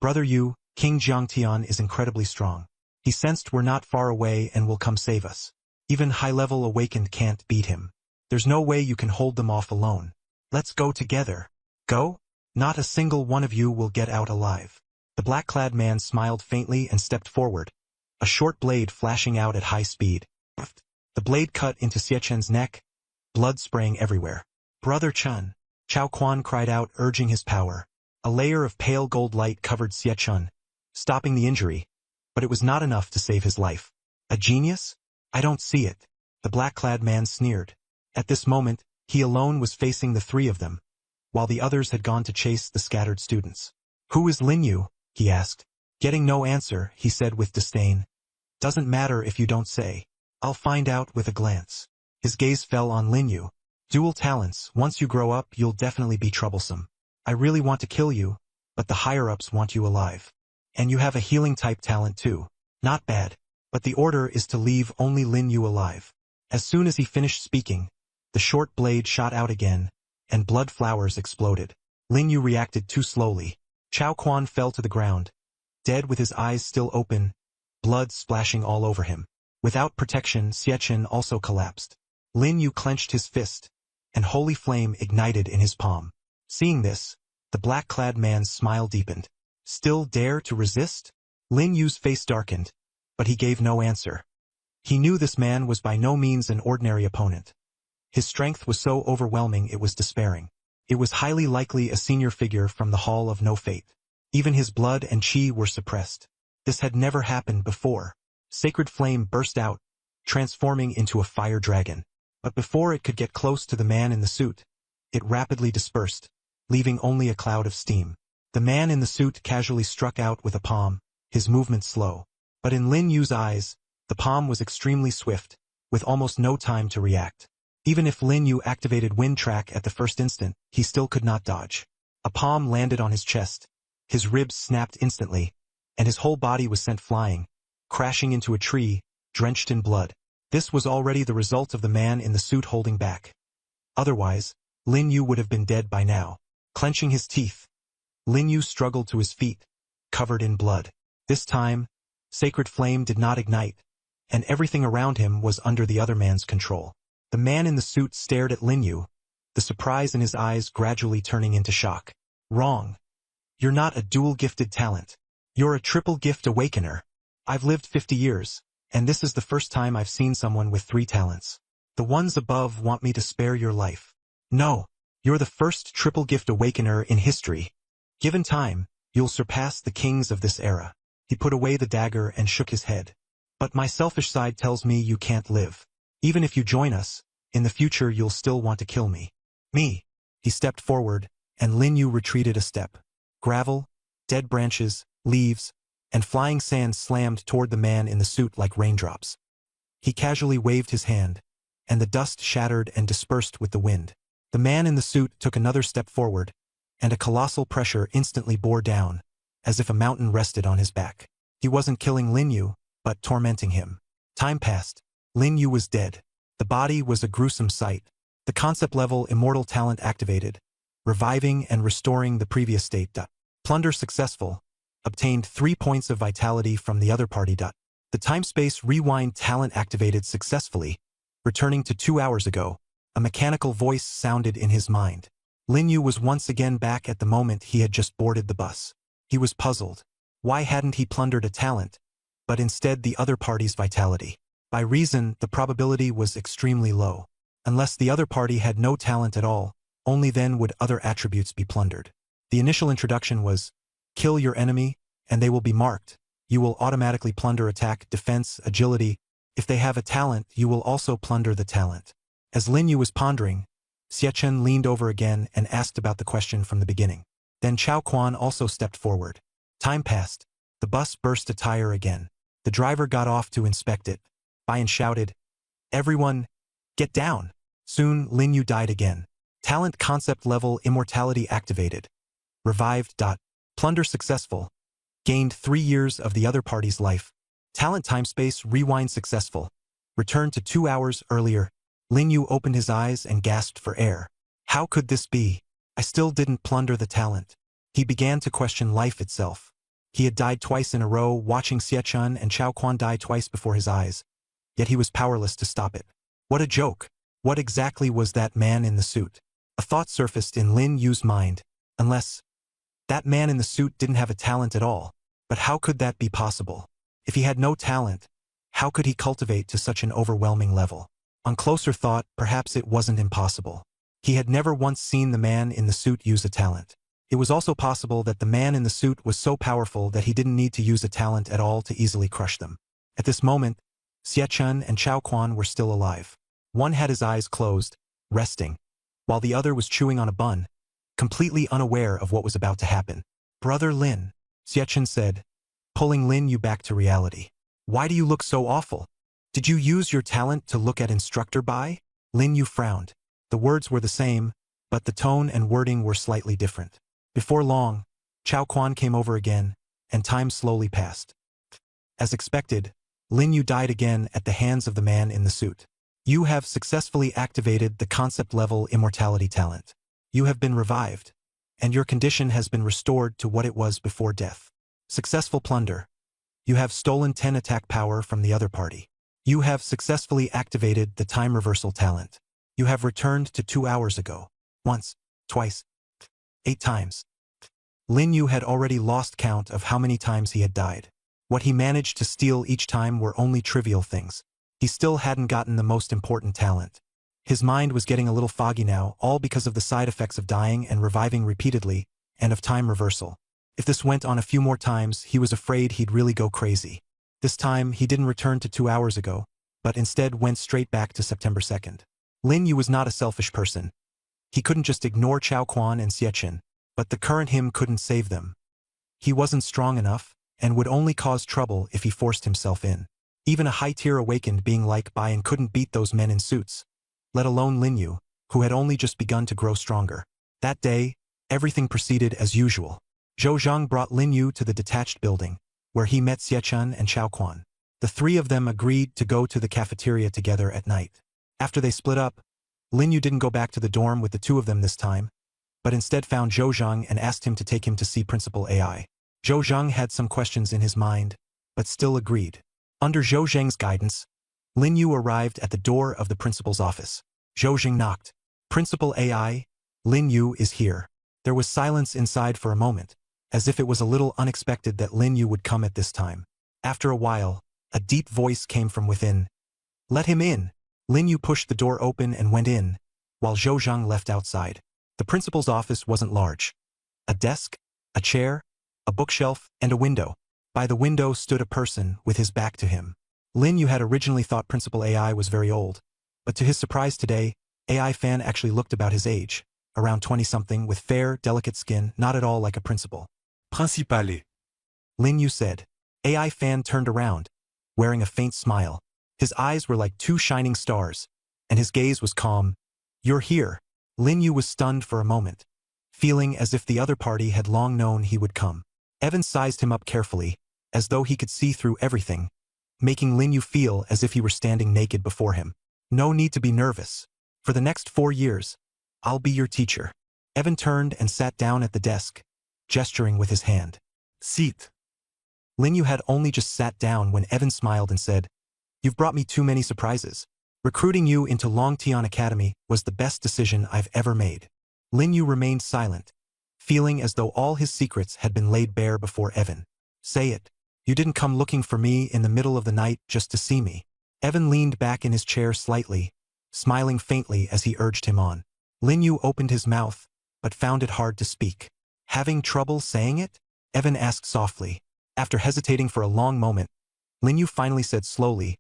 Brother Yu, King Jiangtian is incredibly strong. He sensed we're not far away and will come save us. Even high-level awakened can't beat him. There's no way you can hold them off alone. Let's go together. Go? Not a single one of you will get out alive. The black-clad man smiled faintly and stepped forward, a short blade flashing out at high speed. The blade cut into Xiachen's neck, blood spraying everywhere. Brother Chun, Chao Quan cried out, urging his power. A layer of pale gold light covered Xiachen, stopping the injury, but it was not enough to save his life. A genius? I don't see it. The black-clad man sneered. At this moment, he alone was facing the three of them, while the others had gone to chase the scattered students. Who is Lin Yu? He asked. Getting no answer, he said with disdain. Doesn't matter if you don't say. I'll find out with a glance. His gaze fell on Lin Yu. Dual talents, once you grow up you'll definitely be troublesome. I really want to kill you, but the higher-ups want you alive. And you have a healing-type talent too. Not bad. But the order is to leave only Lin Yu alive. As soon as he finished speaking, the short blade shot out again, and blood flowers exploded. Lin Yu reacted too slowly. Chao Quan fell to the ground, dead with his eyes still open, blood splashing all over him. Without protection, Xiachen also collapsed. Lin Yu clenched his fist, and holy flame ignited in his palm. Seeing this, the black-clad man's smile deepened. Still dare to resist? Lin Yu's face darkened, but he gave no answer. He knew this man was by no means an ordinary opponent. His strength was so overwhelming it was despairing. It was highly likely a senior figure from the Hall of No Fate. Even his blood and chi were suppressed. This had never happened before. Sacred flame burst out, transforming into a fire dragon. But before it could get close to the man in the suit, it rapidly dispersed, leaving only a cloud of steam. The man in the suit casually struck out with a palm, his movement slow. But in Lin Yu's eyes, the palm was extremely swift, with almost no time to react. Even if Lin Yu activated Wind Track at the first instant, he still could not dodge. A palm landed on his chest, his ribs snapped instantly, and his whole body was sent flying, crashing into a tree, drenched in blood. This was already the result of the man in the suit holding back. Otherwise, Lin Yu would have been dead by now. Clenching his teeth, Lin Yu struggled to his feet, covered in blood. This time, sacred flame did not ignite, and everything around him was under the other man's control. The man in the suit stared at Lin Yu, the surprise in his eyes gradually turning into shock. Wrong. You're not a dual-gifted talent. You're a triple-gift awakener. I've lived 50 years, and this is the first time I've seen someone with 3 talents. The ones above want me to spare your life. No, you're the first triple-gift awakener in history. Given time, You'll surpass the kings of this era. He put away the dagger and shook his head. But my selfish side tells me you can't live. Even if you join us, in the future you'll still want to kill me. Me. He stepped forward, and Lin Yu retreated a step. Gravel, dead branches, leaves, and flying sand slammed toward the man in the suit like raindrops. He casually waved his hand, and the dust shattered and dispersed with the wind. The man in the suit took another step forward, and a colossal pressure instantly bore down, as if a mountain rested on his back. He wasn't killing Lin Yu, but tormenting him. Time passed. Lin Yu was dead. The body was a gruesome sight. The concept-level immortal talent activated, reviving and restoring the previous state. Plunder successful. Obtained 3 points of vitality from the other party. The time-space rewind talent activated successfully, returning to 2 hours ago. A mechanical voice sounded in his mind. Lin Yu was once again back at the moment he had just boarded the bus. He was puzzled. Why hadn't he plundered a talent, but instead the other party's vitality? By reason, the probability was extremely low. Unless the other party had no talent at all, only then would other attributes be plundered. The initial introduction was, kill your enemy, and they will be marked. You will automatically plunder attack, defense, agility. If they have a talent, you will also plunder the talent. As Lin Yu was pondering, Xie Chen leaned over again and asked about the question from the beginning. Then Chao Quan also stepped forward. Time passed. The bus burst a tire again. The driver got off to inspect it. Bian shouted, "Everyone, get down!" Soon, Lin Yu died again. Talent concept level immortality activated. Revived. Plunder successful. Gained 3 years of the other party's life. Talent time-space rewind successful. Returned to 2 hours earlier. Lin Yu opened his eyes and gasped for air. How could this be? I still didn't plunder the talent. He began to question life itself. He had died twice in a row, watching Xie Chen and Chao Quan die twice before his eyes. Yet he was powerless to stop it. What a joke! What exactly was that man in the suit? A thought surfaced in Lin Yu's mind. Unless that man in the suit didn't have a talent at all. But how could that be possible? If he had no talent, how could he cultivate to such an overwhelming level? On closer thought, perhaps it wasn't impossible. He had never once seen the man in the suit use a talent. It was also possible that the man in the suit was so powerful that he didn't need to use a talent at all to easily crush them. At this moment, Xie Chen and Chao Quan were still alive. One had his eyes closed, resting, while the other was chewing on a bun, completely unaware of what was about to happen. "Brother Lin," Xie Chen said, pulling Lin Yu back to reality. "Why do you look so awful? Did you use your talent to look at Instructor Bai?" Lin Yu frowned. The words were the same, but the tone and wording were slightly different. Before long, Chao Quan came over again, and time slowly passed. As expected, Lin Yu died again at the hands of the man in the suit. You have successfully activated the concept-level immortality talent. You have been revived, and your condition has been restored to what it was before death. Successful plunder. You have stolen 10 attack power from the other party. You have successfully activated the time reversal talent. You have returned to 2 hours ago. Once, twice, 8 times. Lin Yu had already lost count of how many times he had died. What he managed to steal each time were only trivial things. He still hadn't gotten the most important talent. His mind was getting a little foggy now, all because of the side effects of dying and reviving repeatedly, and of time reversal. If this went on a few more times, he was afraid he'd really go crazy. This time, he didn't return to 2 hours ago, but instead went straight back to September 2nd. Lin Yu was not a selfish person. He couldn't just ignore Chao Quan and Xie Chen, but the current him couldn't save them. He wasn't strong enough, and would only cause trouble if he forced himself in. Even a high-tier awakened being like Bian couldn't beat those men in suits, let alone Lin Yu, who had only just begun to grow stronger. That day, everything proceeded as usual. Zhou Zhang brought Lin Yu to the detached building, where he met Xie Chen and Chao Quan. The three of them agreed to go to the cafeteria together at night. After they split up, Lin Yu didn't go back to the dorm with the two of them this time, but instead found Zhou Zhang and asked him to take him to see Principal AI. Zhou Zhang had some questions in his mind, but still agreed. Under Zhou Zhang's guidance, Lin Yu arrived at the door of the principal's office. Zhou Zhang knocked. "Principal AI, Lin Yu is here." There was silence inside for a moment, as if it was a little unexpected that Lin Yu would come at this time. After a while, a deep voice came from within. "Let him in." Lin Yu pushed the door open and went in, while Zhou Zhang left outside. The principal's office wasn't large. A desk, a chair, a bookshelf, and a window. By the window stood a person with his back to him. Lin Yu had originally thought Principal AI was very old, but to his surprise today, AI Fan actually looked about his age, around 20-something with fair, delicate skin, not at all like a principal. Principale. Lin Yu said. AI Fan turned around, wearing a faint smile. His eyes were like two shining stars, and his gaze was calm. You're here. Lin Yu was stunned for a moment, feeling as if the other party had long known he would come. Evan sized him up carefully, as though he could see through everything, making Lin Yu feel as if he were standing naked before him. No need to be nervous. For the next 4 years, I'll be your teacher. Evan turned and sat down at the desk, gesturing with his hand. Sit. Lin Yu had only just sat down when Evan smiled and said, You've brought me too many surprises. Recruiting you into Longtian Academy was the best decision I've ever made. Lin Yu remained silent, feeling as though all his secrets had been laid bare before Evan. Say it. You didn't come looking for me in the middle of the night just to see me. Evan leaned back in his chair slightly, smiling faintly as he urged him on. Lin Yu opened his mouth, but found it hard to speak. Having trouble saying it? Evan asked softly. After hesitating for a long moment, Lin Yu finally said slowly,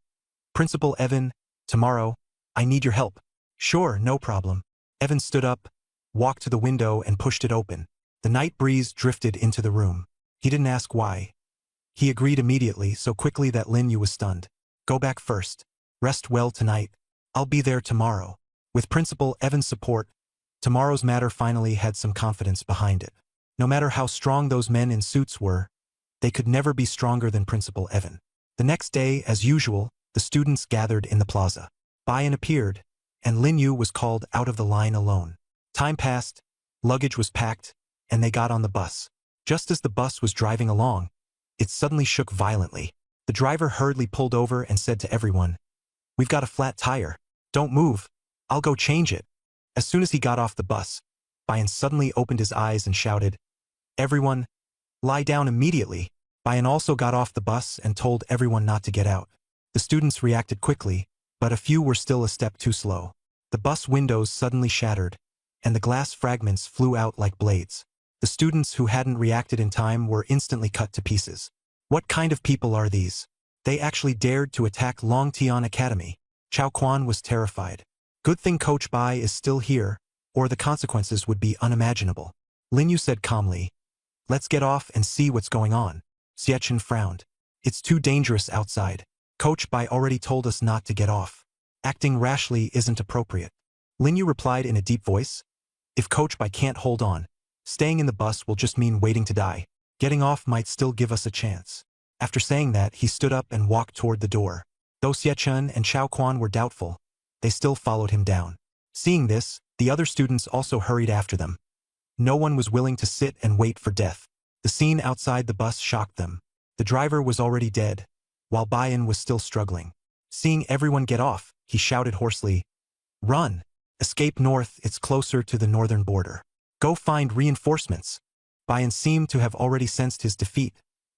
Principal Evan, tomorrow, I need your help. Sure, no problem. Evan stood up, walked to the window and pushed it open. The night breeze drifted into the room. He didn't ask why. He agreed immediately, so quickly that Lin Yu was stunned. Go back first. Rest well tonight. I'll be there tomorrow. With Principal Evan's support, tomorrow's matter finally had some confidence behind it. No matter how strong those men in suits were, they could never be stronger than Principal Evan. The next day, as usual, the students gathered in the plaza. Bayan appeared, and Lin Yu was called out of the line alone. Time passed, luggage was packed, and they got on the bus. Just as the bus was driving along, it suddenly shook violently. The driver hurriedly pulled over and said to everyone, We've got a flat tire. Don't move. I'll go change it. As soon as he got off the bus, Bayan suddenly opened his eyes and shouted, Everyone, lie down immediately. Bayan also got off the bus and told everyone not to get out. The students reacted quickly, but a few were still a step too slow. The bus windows suddenly shattered, and the glass fragments flew out like blades. The students who hadn't reacted in time were instantly cut to pieces. What kind of people are these? They actually dared to attack Longtian Academy. Chao Quan was terrified. Good thing Coach Bai is still here, or the consequences would be unimaginable. Lin Yu said calmly, Let's get off and see what's going on. Xie frowned. It's too dangerous outside. Coach Bai already told us not to get off. Acting rashly isn't appropriate. Lin Yu replied in a deep voice, If Coach Bai can't hold on, staying in the bus will just mean waiting to die. Getting off might still give us a chance. After saying that, he stood up and walked toward the door. Though Xie and Chao Quan were doubtful, they still followed him down. Seeing this, the other students also hurried after them. No one was willing to sit and wait for death. The scene outside the bus shocked them. The driver was already dead, while Bayan was still struggling. Seeing everyone get off, he shouted hoarsely, Run! Escape north, it's closer to the northern border. Go find reinforcements. Bayan seemed to have already sensed his defeat,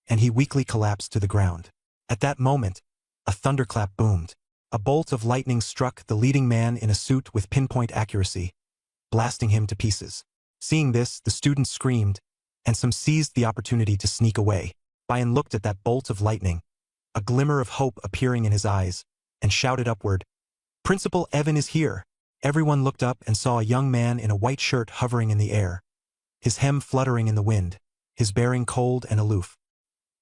and he weakly collapsed to the ground. At that moment, a thunderclap boomed. A bolt of lightning struck the leading man in a suit with pinpoint accuracy, blasting him to pieces. Seeing this, the students screamed, and some seized the opportunity to sneak away. Bayan looked at that bolt of lightning, a glimmer of hope appearing in his eyes, and shouted upward, Principal Evan is here. Everyone looked up and saw a young man in a white shirt hovering in the air, his hem fluttering in the wind, his bearing cold and aloof.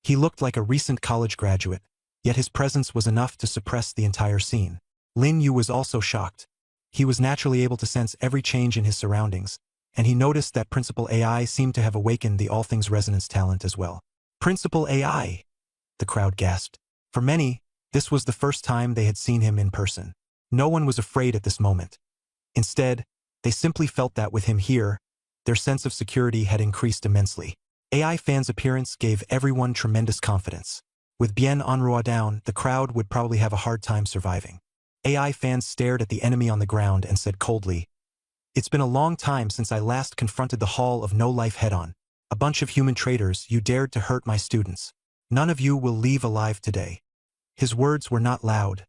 He looked like a recent college graduate, yet his presence was enough to suppress the entire scene. Lin Yu was also shocked. He was naturally able to sense every change in his surroundings, and he noticed that Principal AI seemed to have awakened the All Things Resonance talent as well. Principal AI! The crowd gasped. For many, this was the first time they had seen him in person. No one was afraid at this moment. Instead, they simply felt that with him here, their sense of security had increased immensely. AI Fan's appearance gave everyone tremendous confidence. With Bien Enroi down, the crowd would probably have a hard time surviving. AI Fan stared at the enemy on the ground and said coldly, It's been a long time since I last confronted the Hall of No Life head-on. A bunch of human traitors, you dared to hurt my students. None of you will leave alive today. His words were not loud,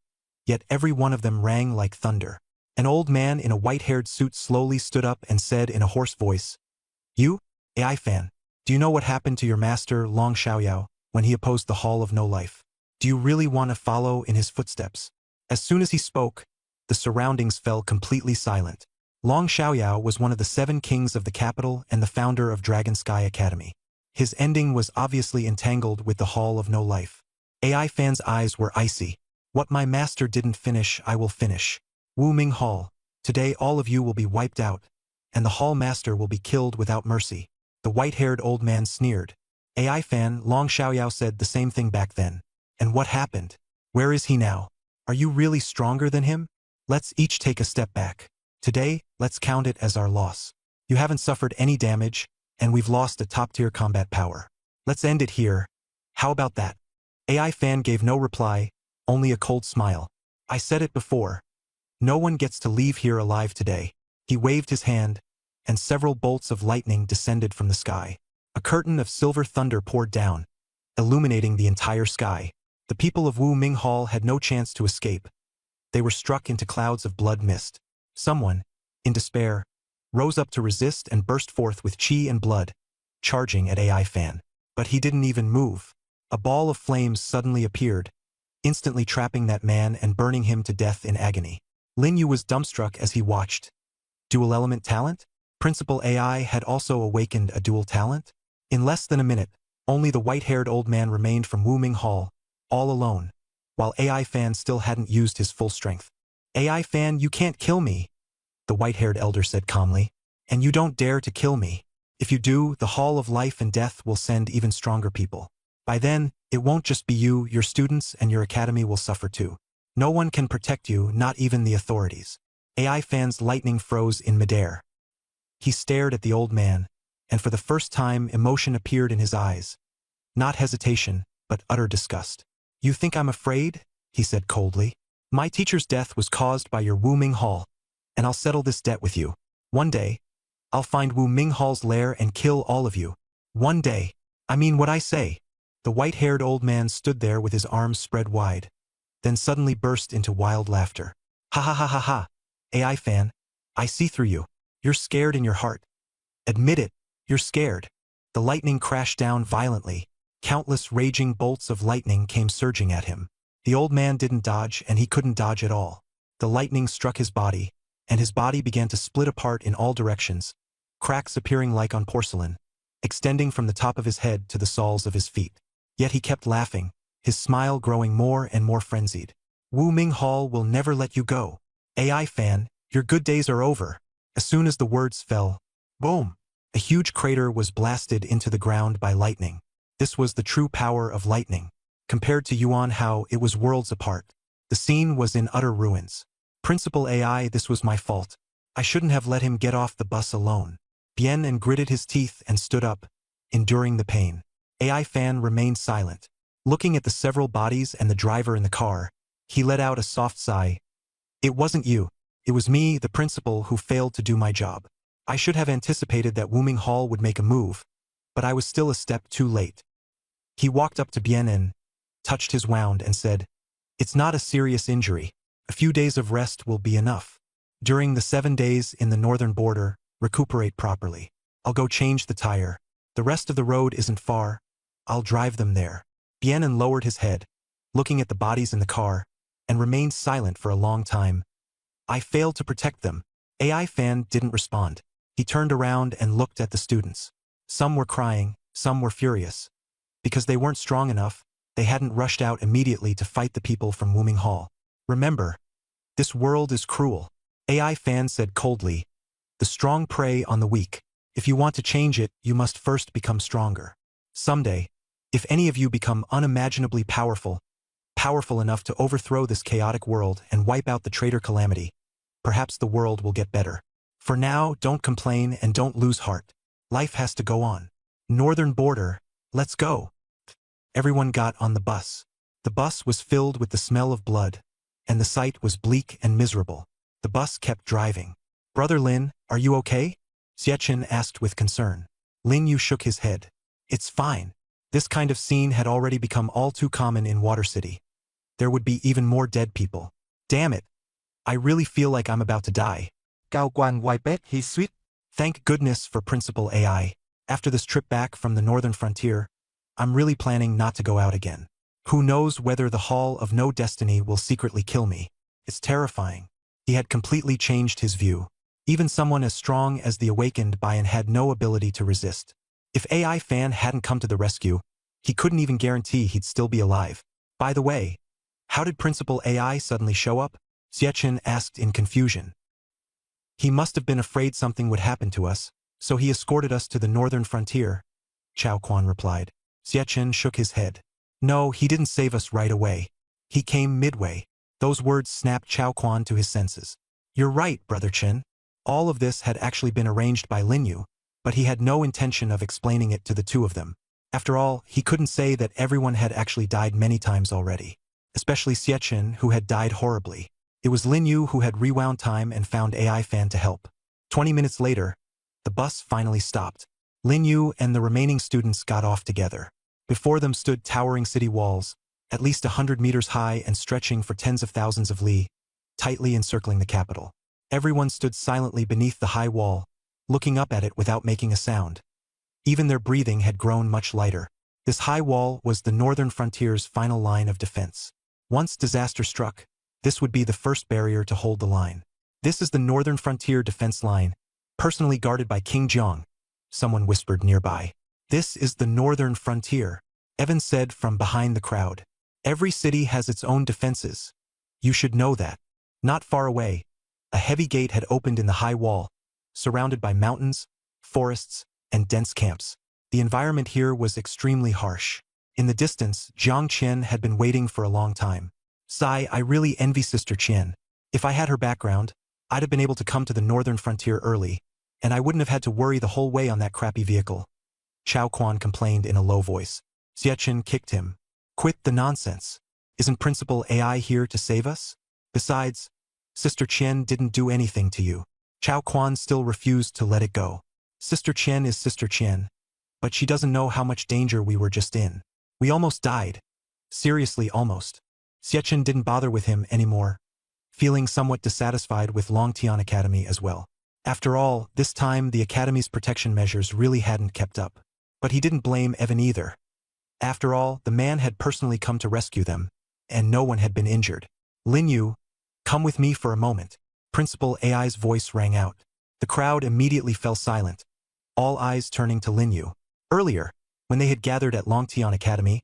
yet every one of them rang like thunder. An old man in a white-haired suit slowly stood up and said in a hoarse voice, You, AI Fan, Do you know what happened to your master, Long Xiaoyao, when he opposed the Hall of No Life? Do you really want to follow in his footsteps? As soon as he spoke, the surroundings fell completely silent. Long Xiaoyao was one of the 7 kings of the capital and the founder of Dragon Sky Academy. His ending was obviously entangled with the Hall of No Life. AI fans' eyes were icy. What my master didn't finish, I will finish. Wu Ming Hall. Today all of you will be wiped out, and the Hall Master will be killed without mercy. The white-haired old man sneered. AI fan Long Xiaoyao said the same thing back then. And what happened? Where is he now? Are you really stronger than him? Let's each take a step back. Today, let's count it as our loss. You haven't suffered any damage, and we've lost a top-tier combat power. Let's end it here. How about that? AI fan gave no reply, only a cold smile. I said it before. No one gets to leave here alive today. He waved his hand, and several bolts of lightning descended from the sky. A curtain of silver thunder poured down, illuminating the entire sky. The people of Wu Ming Hall had no chance to escape. They were struck into clouds of blood mist. Someone, in despair, rose up to resist and burst forth with chi and blood, charging at AI fan. But he didn't even move. A ball of flames suddenly appeared, instantly trapping that man and burning him to death in agony. Lin Yu was dumbstruck as he watched. Dual element talent? Principal AI had also awakened a dual talent? In less than a minute, only the white-haired old man remained from Wu Ming Hall, all alone, while AI fan still hadn't used his full strength. AI fan, you can't kill me, the white-haired elder said calmly. And you don't dare to kill me. If you do, the Hall of Life and Death will send even stronger people. By then, it won't just be you, your students and your academy will suffer too. No one can protect you, not even the authorities. AI fan's lightning froze in midair. He stared at the old man, and for the first time emotion appeared in his eyes. Not hesitation, but utter disgust. You think I'm afraid? He said coldly. My teacher's death was caused by your Wu Ming Hall, and I'll settle this debt with you. One day, I'll find Wu Ming Hall's lair and kill all of you. One day. I mean what I say. The white-haired old man stood there with his arms spread wide, then suddenly burst into wild laughter. Ha ha ha ha ha. AI fan, I see through you. You're scared in your heart. Admit it, you're scared. The lightning crashed down violently. Countless raging bolts of lightning came surging at him. The old man didn't dodge, and he couldn't dodge at all. The lightning struck his body, and his body began to split apart in all directions, cracks appearing like on porcelain, extending from the top of his head to the soles of his feet. Yet he kept laughing, his smile growing more and more frenzied. Wu Ming Hall will never let you go. AI fan, your good days are over. As soon as the words fell, boom, a huge crater was blasted into the ground by lightning. This was the true power of lightning. Compared to Yuan Hao, it was worlds apart. The scene was in utter ruins. Principal AI, this was my fault. I shouldn't have let him get off the bus alone. Bien gritted his teeth and stood up, enduring the pain. AI fan remained silent. Looking at the several bodies and the driver in the car, he let out a soft sigh. It wasn't you. It was me, the principal, who failed to do my job. I should have anticipated that Wu Ming Hall would make a move, but I was still a step too late. He walked up to Bien and touched his wound and said, It's not a serious injury. A few days of rest will be enough. During the 7 days in the northern border, recuperate properly. I'll go change the tire. The rest of the road isn't far. I'll drive them there. Bien lowered his head, looking at the bodies in the car, and remained silent for a long time. I failed to protect them. AI fan didn't respond. He turned around and looked at the students. Some were crying, some were furious. Because they weren't strong enough, they hadn't rushed out immediately to fight the people from Wu Ming Hall. Remember, this world is cruel. AI fan said coldly. The strong prey on the weak. If you want to change it, you must first become stronger. Someday, if any of you become unimaginably powerful enough to overthrow this chaotic world and wipe out the traitor Calamity, perhaps the world will get better. For now, don't complain and don't lose heart. Life has to go on. Northern border, let's go. Everyone got on the bus. The bus was filled with the smell of blood, and the sight was bleak and miserable. The bus kept driving. Brother Lin, are you okay? Xiachen asked with concern. Lin Yu shook his head. It's fine. This kind of scene had already become all too common in Water City. There would be even more dead people. Damn it. I really feel like I'm about to die. Cao quan Wiped he suýt. Thank goodness for Principal AI. After this trip back from the northern frontier, I'm really planning not to go out again. Who knows whether the Hall of No Destiny will secretly kill me? It's terrifying. He had completely changed his view. Even someone as strong as the Awakened Bian had no ability to resist. If AI Fan hadn't come to the rescue, he couldn't even guarantee he'd still be alive. By the way, how did Principal AI suddenly show up? Xiachen asked in confusion. He must have been afraid something would happen to us, so he escorted us to the northern frontier, Chao Quan replied. Xiachen shook his head. No, he didn't save us right away. He came midway. Those words snapped Chao Quan to his senses. You're right, Brother Chen. All of this had actually been arranged by Lin Yu, but he had no intention of explaining it to the two of them. After all, he couldn't say that everyone had actually died many times already. Especially Xiachen, who had died horribly. It was Lin Yu who had rewound time and found AI Fan to help. 20 minutes later, the bus finally stopped. Lin Yu and the remaining students got off together. Before them stood towering city walls, at least 100 meters high and stretching for tens of thousands of li, tightly encircling the capital. Everyone stood silently beneath the high wall, looking up at it without making a sound. Even their breathing had grown much lighter. This high wall was the northern frontier's final line of defense. Once disaster struck, this would be the first barrier to hold the line. This is the northern frontier defense line, personally guarded by King Jiang, someone whispered nearby. This is the northern frontier, Evan said from behind the crowd. Every city has its own defenses. You should know that. Not far away, a heavy gate had opened in the high wall, surrounded by mountains, forests, and dense camps. The environment here was extremely harsh. In the distance, Jiang Qian had been waiting for a long time. Sigh, I really envy Sister Qian. If I had her background, I'd have been able to come to the northern frontier early, and I wouldn't have had to worry the whole way on that crappy vehicle. Chao Quan complained in a low voice. Xiachen kicked him. Quit the nonsense. Isn't Principal AI here to save us? Besides, Sister Qian didn't do anything to you. Chao Quan still refused to let it go. Sister Qian is Sister Qian, but she doesn't know how much danger we were just in. We almost died. Seriously, almost. Xiachen didn't bother with him anymore, feeling somewhat dissatisfied with Longtian Academy as well. After all, this time the Academy's protection measures really hadn't kept up. But he didn't blame Evan either. After all, the man had personally come to rescue them, and no one had been injured. Lin Yu, come with me for a moment. Principal AI's voice rang out. The crowd immediately fell silent, all eyes turning to Lin Yu. Earlier, when they had gathered at Longtian Academy,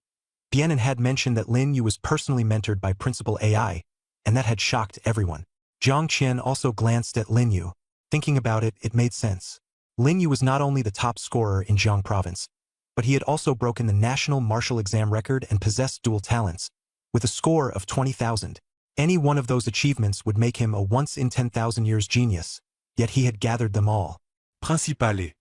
Bianen had mentioned that Lin Yu was personally mentored by Principal AI, and that had shocked everyone. Jiang Qian also glanced at Lin Yu. Thinking about it, it made sense. Lin Yu was not only the top scorer in Jiang Province, but he had also broken the national martial exam record and possessed dual talents, with a score of 20,000. Any one of those achievements would make him a once-in-10,000 years genius, yet he had gathered them all. Principale.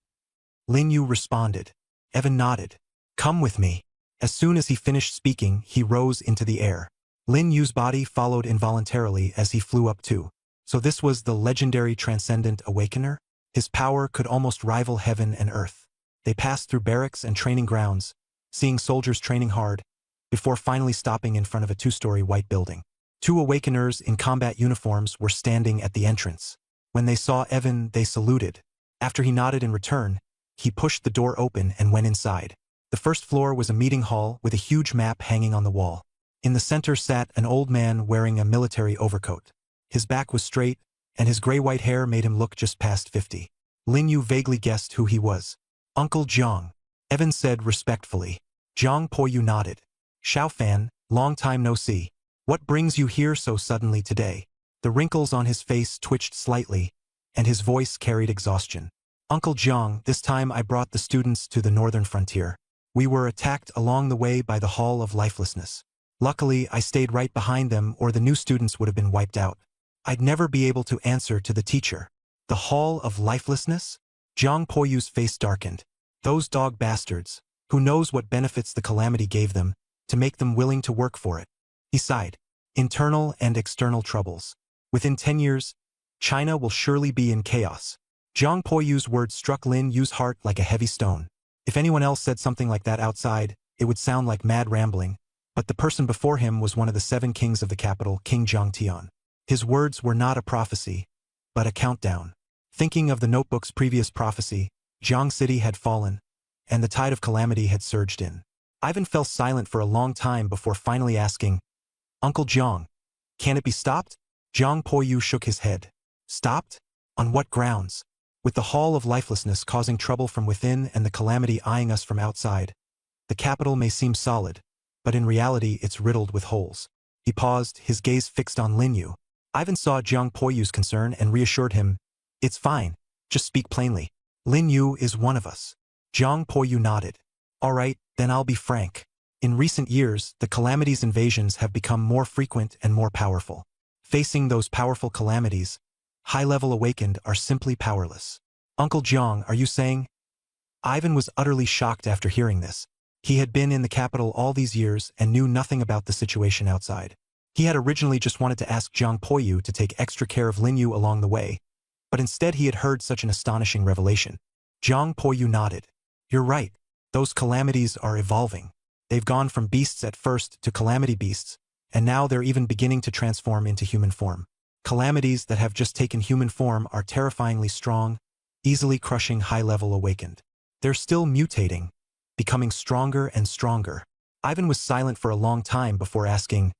Lin Yu responded. Evan nodded. Come with me. As soon as he finished speaking, he rose into the air. Lin Yu's body followed involuntarily as he flew up too. So this was the legendary Transcendent Awakener? His power could almost rival heaven and earth. They passed through barracks and training grounds, seeing soldiers training hard, before finally stopping in front of a two-story white building. Two Awakeners in combat uniforms were standing at the entrance. When they saw Evan, they saluted. After he nodded in return, he pushed the door open and went inside. The first floor was a meeting hall with a huge map hanging on the wall. In the center sat an old man wearing a military overcoat. His back was straight, and his gray-white hair made him look just past 50. Lin Yu vaguely guessed who he was. Uncle Jiang, Evan said respectfully. Jiang Poyu nodded. Xiao Fan, long time no see. What brings you here so suddenly today? The wrinkles on his face twitched slightly, and his voice carried exhaustion. Uncle Jiang, this time I brought the students to the northern frontier. We were attacked along the way by the Hall of Lifelessness. Luckily, I stayed right behind them or the new students would have been wiped out. I'd never be able to answer to the teacher. The Hall of Lifelessness? Jiang Poyu's face darkened. Those dog bastards. Who knows what benefits the calamity gave them, to make them willing to work for it. He sighed. Internal and external troubles. Within 10 years, China will surely be in chaos. Jiang Poyu's words struck Lin Yu's heart like a heavy stone. If anyone else said something like that outside, it would sound like mad rambling, but the person before him was one of the 7 kings of the capital, King Jiangtian. His words were not a prophecy, but a countdown. Thinking of the notebook's previous prophecy, Jiang City had fallen, and the tide of calamity had surged in. Ivan fell silent for a long time before finally asking, Uncle Jiang, can it be stopped? Jiang Poyu shook his head. Stopped? On what grounds? With the Hall of Lifelessness causing trouble from within and the calamity eyeing us from outside, the capital may seem solid, but in reality it's riddled with holes. He paused, his gaze fixed on Lin Yu. Ivan saw Jiang Poyu's concern and reassured him, It's fine, just speak plainly. Lin Yu is one of us. Jiang Poyu nodded. All right, then I'll be frank. In recent years, the calamities invasions have become more frequent and more powerful. Facing those powerful calamities, high-level awakened are simply powerless. Uncle Jiang, are you saying? Ivan was utterly shocked after hearing this. He had been in the capital all these years and knew nothing about the situation outside. He had originally just wanted to ask Jiang Poyu to take extra care of Lin Yu along the way, but instead he had heard such an astonishing revelation. Jiang Poyu nodded. You're right. Those calamities are evolving. They've gone from beasts at first to calamity beasts, and now they're even beginning to transform into human form. Calamities that have just taken human form are terrifyingly strong, easily crushing high-level awakened. They're still mutating, becoming stronger and stronger. Ivan was silent for a long time before asking,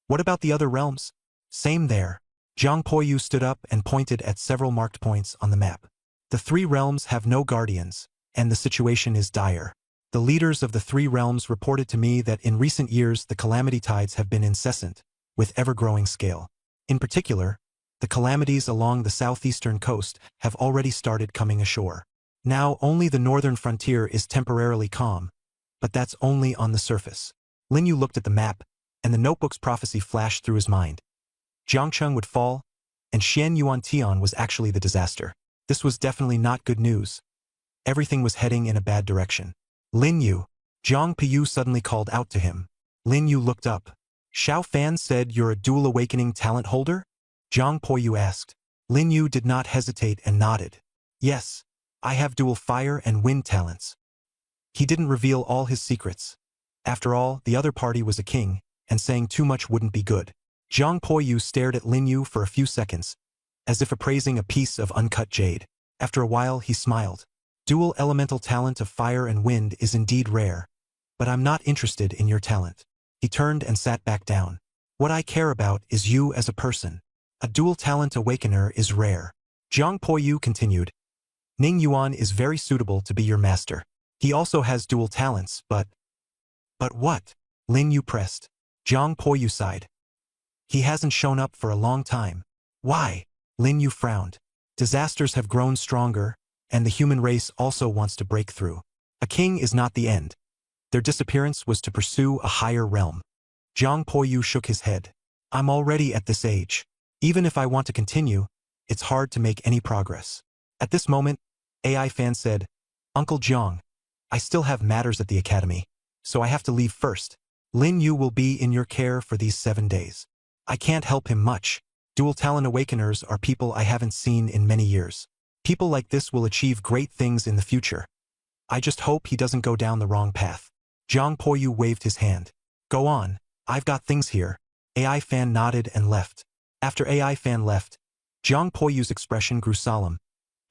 What about the other realms? Same there. Jiang Poyu stood up and pointed at several marked points on the map. The three realms have no guardians, and the situation is dire. The leaders of the three realms reported to me that in recent years the calamity tides have been incessant, with ever-growing scale. In particular, the calamities along the southeastern coast have already started coming ashore. Now only the northern frontier is temporarily calm, but that's only on the surface. Lin Yu looked at the map, and the notebook's prophecy flashed through his mind. Jiangcheng would fall, and Xian Yuantian was actually the disaster. This was definitely not good news. Everything was heading in a bad direction. Lin Yu. Jiang Poyu suddenly called out to him. Lin Yu looked up. Xiao Fan said you're a dual awakening talent holder? Jiang Poyu asked. Lin Yu did not hesitate and nodded. Yes, I have dual fire and wind talents. He didn't reveal all his secrets. After all, the other party was a king, and saying too much wouldn't be good. Jiang Poyu stared at Lin Yu for a few seconds, as if appraising a piece of uncut jade. After a while, he smiled. Dual elemental talent of fire and wind is indeed rare, but I'm not interested in your talent. He turned and sat back down. What I care about is you as a person. A dual talent awakener is rare. Jiang Poyu continued. Ning Yuan is very suitable to be your master. He also has dual talents, but... But what? Lin Yu pressed. Jiang Poyu sighed. He hasn't shown up for a long time. Why? Lin Yu frowned. Disasters have grown stronger, and the human race also wants to break through. A king is not the end. Their disappearance was to pursue a higher realm. Jiang Poyu shook his head. I'm already at this age. Even if I want to continue, it's hard to make any progress. At this moment, AI Fan said, Uncle Jiang, I still have matters at the academy, so I have to leave first. Lin Yu will be in your care for these 7 days. I can't help him much. Dual talent awakeners are people I haven't seen in many years. People like this will achieve great things in the future. I just hope he doesn't go down the wrong path. Jiang Poyu waved his hand. Go on, I've got things here. AI Fan nodded and left. After AI Fan left, Jiang Poyu's expression grew solemn,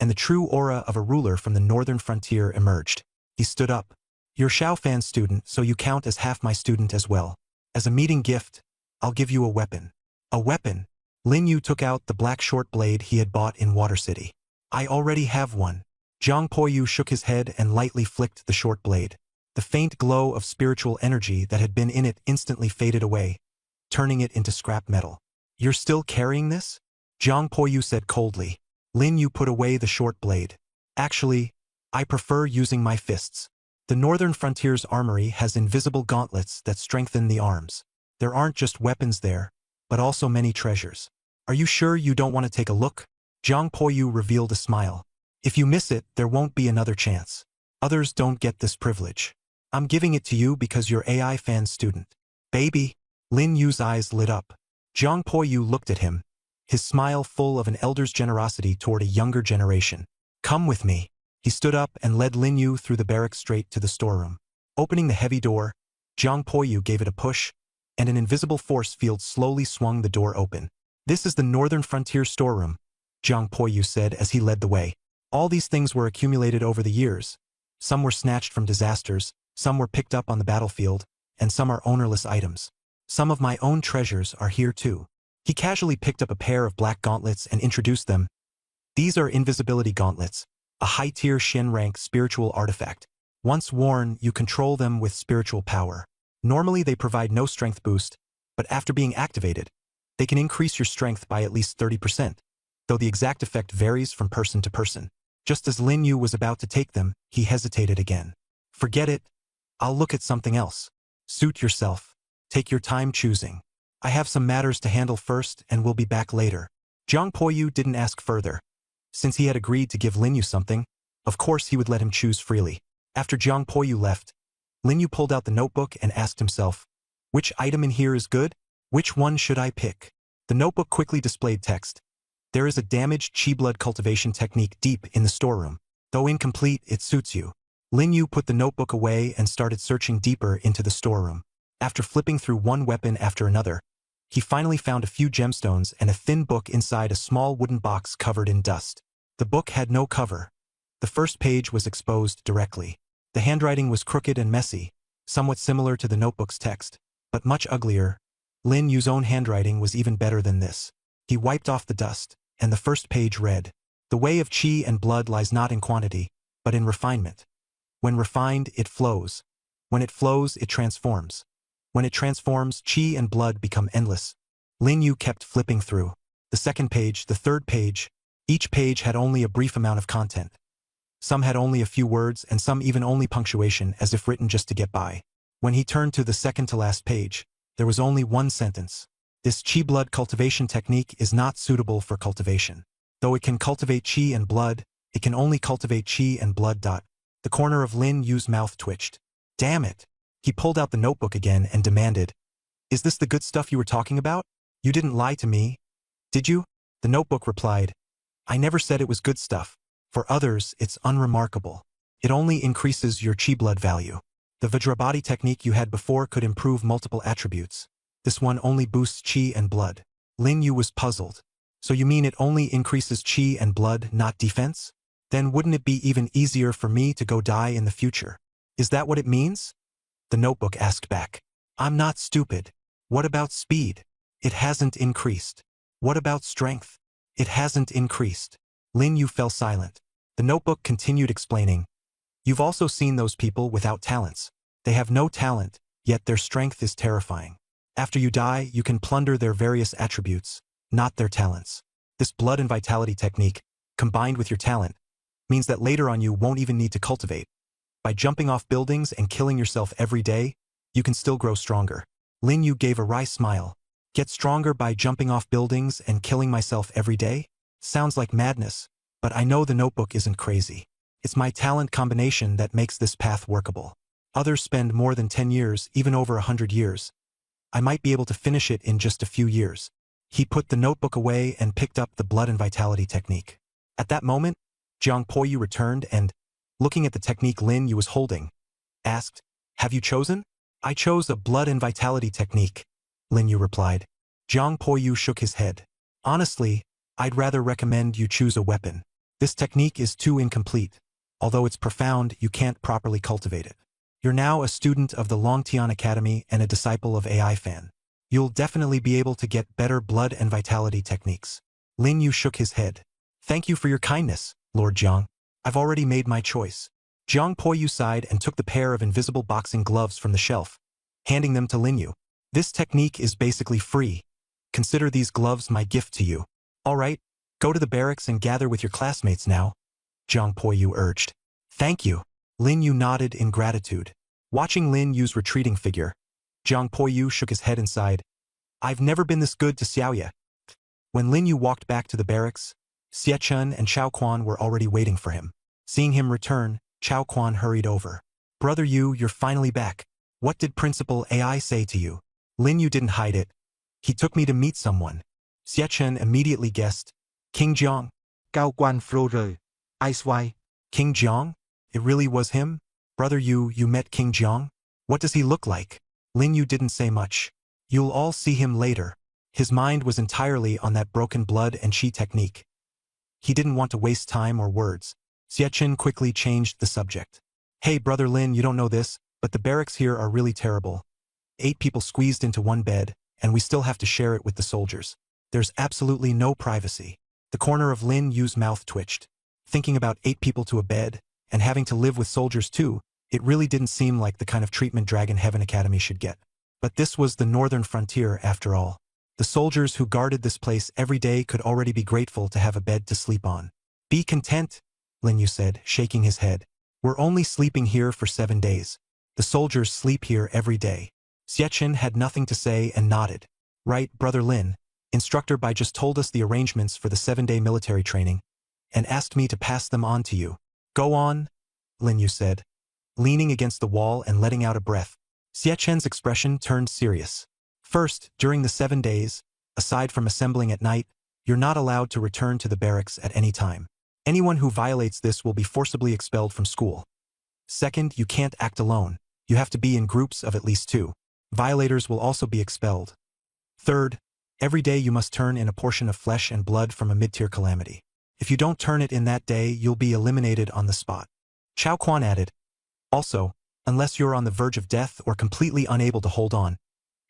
and the true aura of a ruler from the northern frontier emerged. He stood up. You're Xiao Fan's student, so you count as half my student as well. As a meeting gift, I'll give you a weapon. A weapon? Lin Yu took out the black short blade he had bought in Water City. I already have one. Jiang Poyu shook his head and lightly flicked the short blade. The faint glow of spiritual energy that had been in it instantly faded away, turning it into scrap metal. You're still carrying this? Jiang Poyu said coldly. Lin Yu put away the short blade. Actually, I prefer using my fists. The Northern Frontier's armory has invisible gauntlets that strengthen the arms. There aren't just weapons there, but also many treasures. Are you sure you don't want to take a look? Jiang Poyu revealed a smile. If you miss it, there won't be another chance. Others don't get this privilege. I'm giving it to you because you're AI Fan's student. Baby? Lin Yu's eyes lit up. Jiang Poyu looked at him, his smile full of an elder's generosity toward a younger generation. Come with me. He stood up and led Lin Yu through the barracks straight to the storeroom. Opening the heavy door, Jiang Poyu gave it a push, and an invisible force field slowly swung the door open. This is the Northern Frontier storeroom, Jiang Poyu said as he led the way. All these things were accumulated over the years, Some were snatched from disasters, some were picked up on the battlefield, and some are ownerless items. Some of my own treasures are here too. He casually picked up a pair of black gauntlets and introduced them. These are invisibility gauntlets, a high-tier Shen rank spiritual artifact. Once worn, you control them with spiritual power. Normally they provide no strength boost, but after being activated, they can increase your strength by at least 30%, though the exact effect varies from person to person. Just as Lin Yu was about to take them, he hesitated again. Forget it. I'll look at something else. Suit yourself. Take your time choosing. I have some matters to handle first and will be back later. Jiang Poyu didn't ask further. Since he had agreed to give Lin Yu something, of course he would let him choose freely. After Jiang Poyu left, Lin Yu pulled out the notebook and asked himself, which item in here is good? Which one should I pick? The notebook quickly displayed text. There is a damaged chi blood cultivation technique deep in the storeroom. Though incomplete, it suits you. Lin Yu put the notebook away and started searching deeper into the storeroom. After flipping through one weapon after another, he finally found a few gemstones and a thin book inside a small wooden box covered in dust. The book had no cover. The first page was exposed directly. The handwriting was crooked and messy, somewhat similar to the notebook's text, but much uglier. Lin Yu's own handwriting was even better than this. He wiped off the dust, and the first page read, "The way of chi and blood lies not in quantity, but in refinement. When refined, it flows. When it flows, it transforms. When it transforms, chi and blood become endless." Lin Yu kept flipping through. The second page, the third page. Each page had only a brief amount of content. Some had only a few words and some even only punctuation, as if written just to get by. When he turned to the second to last page, there was only one sentence. This chi blood cultivation technique is not suitable for cultivation. Though it can cultivate chi and blood, it can only cultivate chi and blood. The corner of Lin Yu's mouth twitched. Damn it! He pulled out the notebook again and demanded, "Is this the good stuff you were talking about? You didn't lie to me, did you?" The notebook replied, "I never said it was good stuff. For others, it's unremarkable. It only increases your chi blood value. The Vajrabhati technique you had before could improve multiple attributes. This one only boosts chi and blood." Lin Yu was puzzled. "So you mean it only increases chi and blood, not defense? Then wouldn't it be even easier for me to go die in the future? Is that what it means?" The notebook asked back. "I'm not stupid. What about speed? It hasn't increased. What about strength? It hasn't increased." Lin Yu fell silent. The notebook continued explaining, "You've also seen those people without talents. They have no talent, yet their strength is terrifying. After you die, you can plunder their various attributes, not their talents. This blood and vitality technique, combined with your talent, means that later on you won't even need to cultivate. By jumping off buildings and killing yourself every day, you can still grow stronger." Lin Yu gave a wry smile. "Get stronger by jumping off buildings and killing myself every day? Sounds like madness, but I know the notebook isn't crazy. It's my talent combination that makes this path workable. Others spend more than 10 years, even over 100 years. I might be able to finish it in just a few years." He put the notebook away and picked up the blood and vitality technique. At that moment, Jiang Poyu returned and, looking at the technique Lin Yu was holding, asked, "Have you chosen?" "I chose a blood and vitality technique," Lin Yu replied. Jiang Poyu shook his head. "Honestly, I'd rather recommend you choose a weapon. This technique is too incomplete. Although it's profound, you can't properly cultivate it. You're now a student of the Longtian Academy and a disciple of AI Fan. You'll definitely be able to get better blood and vitality techniques." Lin Yu shook his head. "Thank you for your kindness, Lord Jiang. I've already made my choice." Jiang Poyu sighed and took the pair of invisible boxing gloves from the shelf, handing them to Lin Yu. "This technique is basically free. Consider these gloves my gift to you." "All right, go to the barracks and gather with your classmates now," Jiang Poyu urged. "Thank you." Lin Yu nodded in gratitude. Watching Lin Yu's retreating figure, Jiang Poyu shook his head and sighed. "I've never been this good to Xiaoya." When Lin Yu walked back to the barracks, Xie Chun and Chao Quan were already waiting for him. Seeing him return, Chao Quan hurried over. "Brother Yu, you're finally back. What did Principal AI say to you?" Lin Yu didn't hide it. "He took me to meet someone." Xie Chun immediately guessed, "King Jiang." Cao quan phro rời. Ice White. "King Jiang? It really was him? Brother Yu, you met King Jiang? What does he look like?" Lin Yu didn't say much. "You'll all see him later." His mind was entirely on that broken blood and chi technique. He didn't want to waste time or words. Xie Chun quickly changed the subject. Hey, Brother Lin, you don't know this, but the barracks here are really terrible. 8 people squeezed into one bed, and we still have to share it with the soldiers. There's absolutely no privacy. The corner of Lin Yu's mouth twitched. Thinking about 8 people to a bed, and having to live with soldiers too, it really didn't seem like the kind of treatment Dragon Heaven Academy should get. But this was the northern frontier after all. The soldiers who guarded this place every day could already be grateful to have a bed to sleep on. Be content, Lin Yu said, shaking his head. We're only sleeping here for 7 days. The soldiers sleep here every day. Xiachen had nothing to say and nodded. Right, Brother Lin. Instructor Bai just told us the arrangements for the 7-day military training, and asked me to pass them on to you. Go on, Lin Yu said, leaning against the wall and letting out a breath. Xiachen's expression turned serious. First, during the 7 days, aside from assembling at night, you're not allowed to return to the barracks at any time. Anyone who violates this will be forcibly expelled from school. Second, you can't act alone. You have to be in groups of at least 2. Violators will also be expelled. Third, every day you must turn in a portion of flesh and blood from a mid-tier calamity. If you don't turn it in that day, you'll be eliminated on the spot. Chao Quan added, also, unless you're on the verge of death or completely unable to hold on,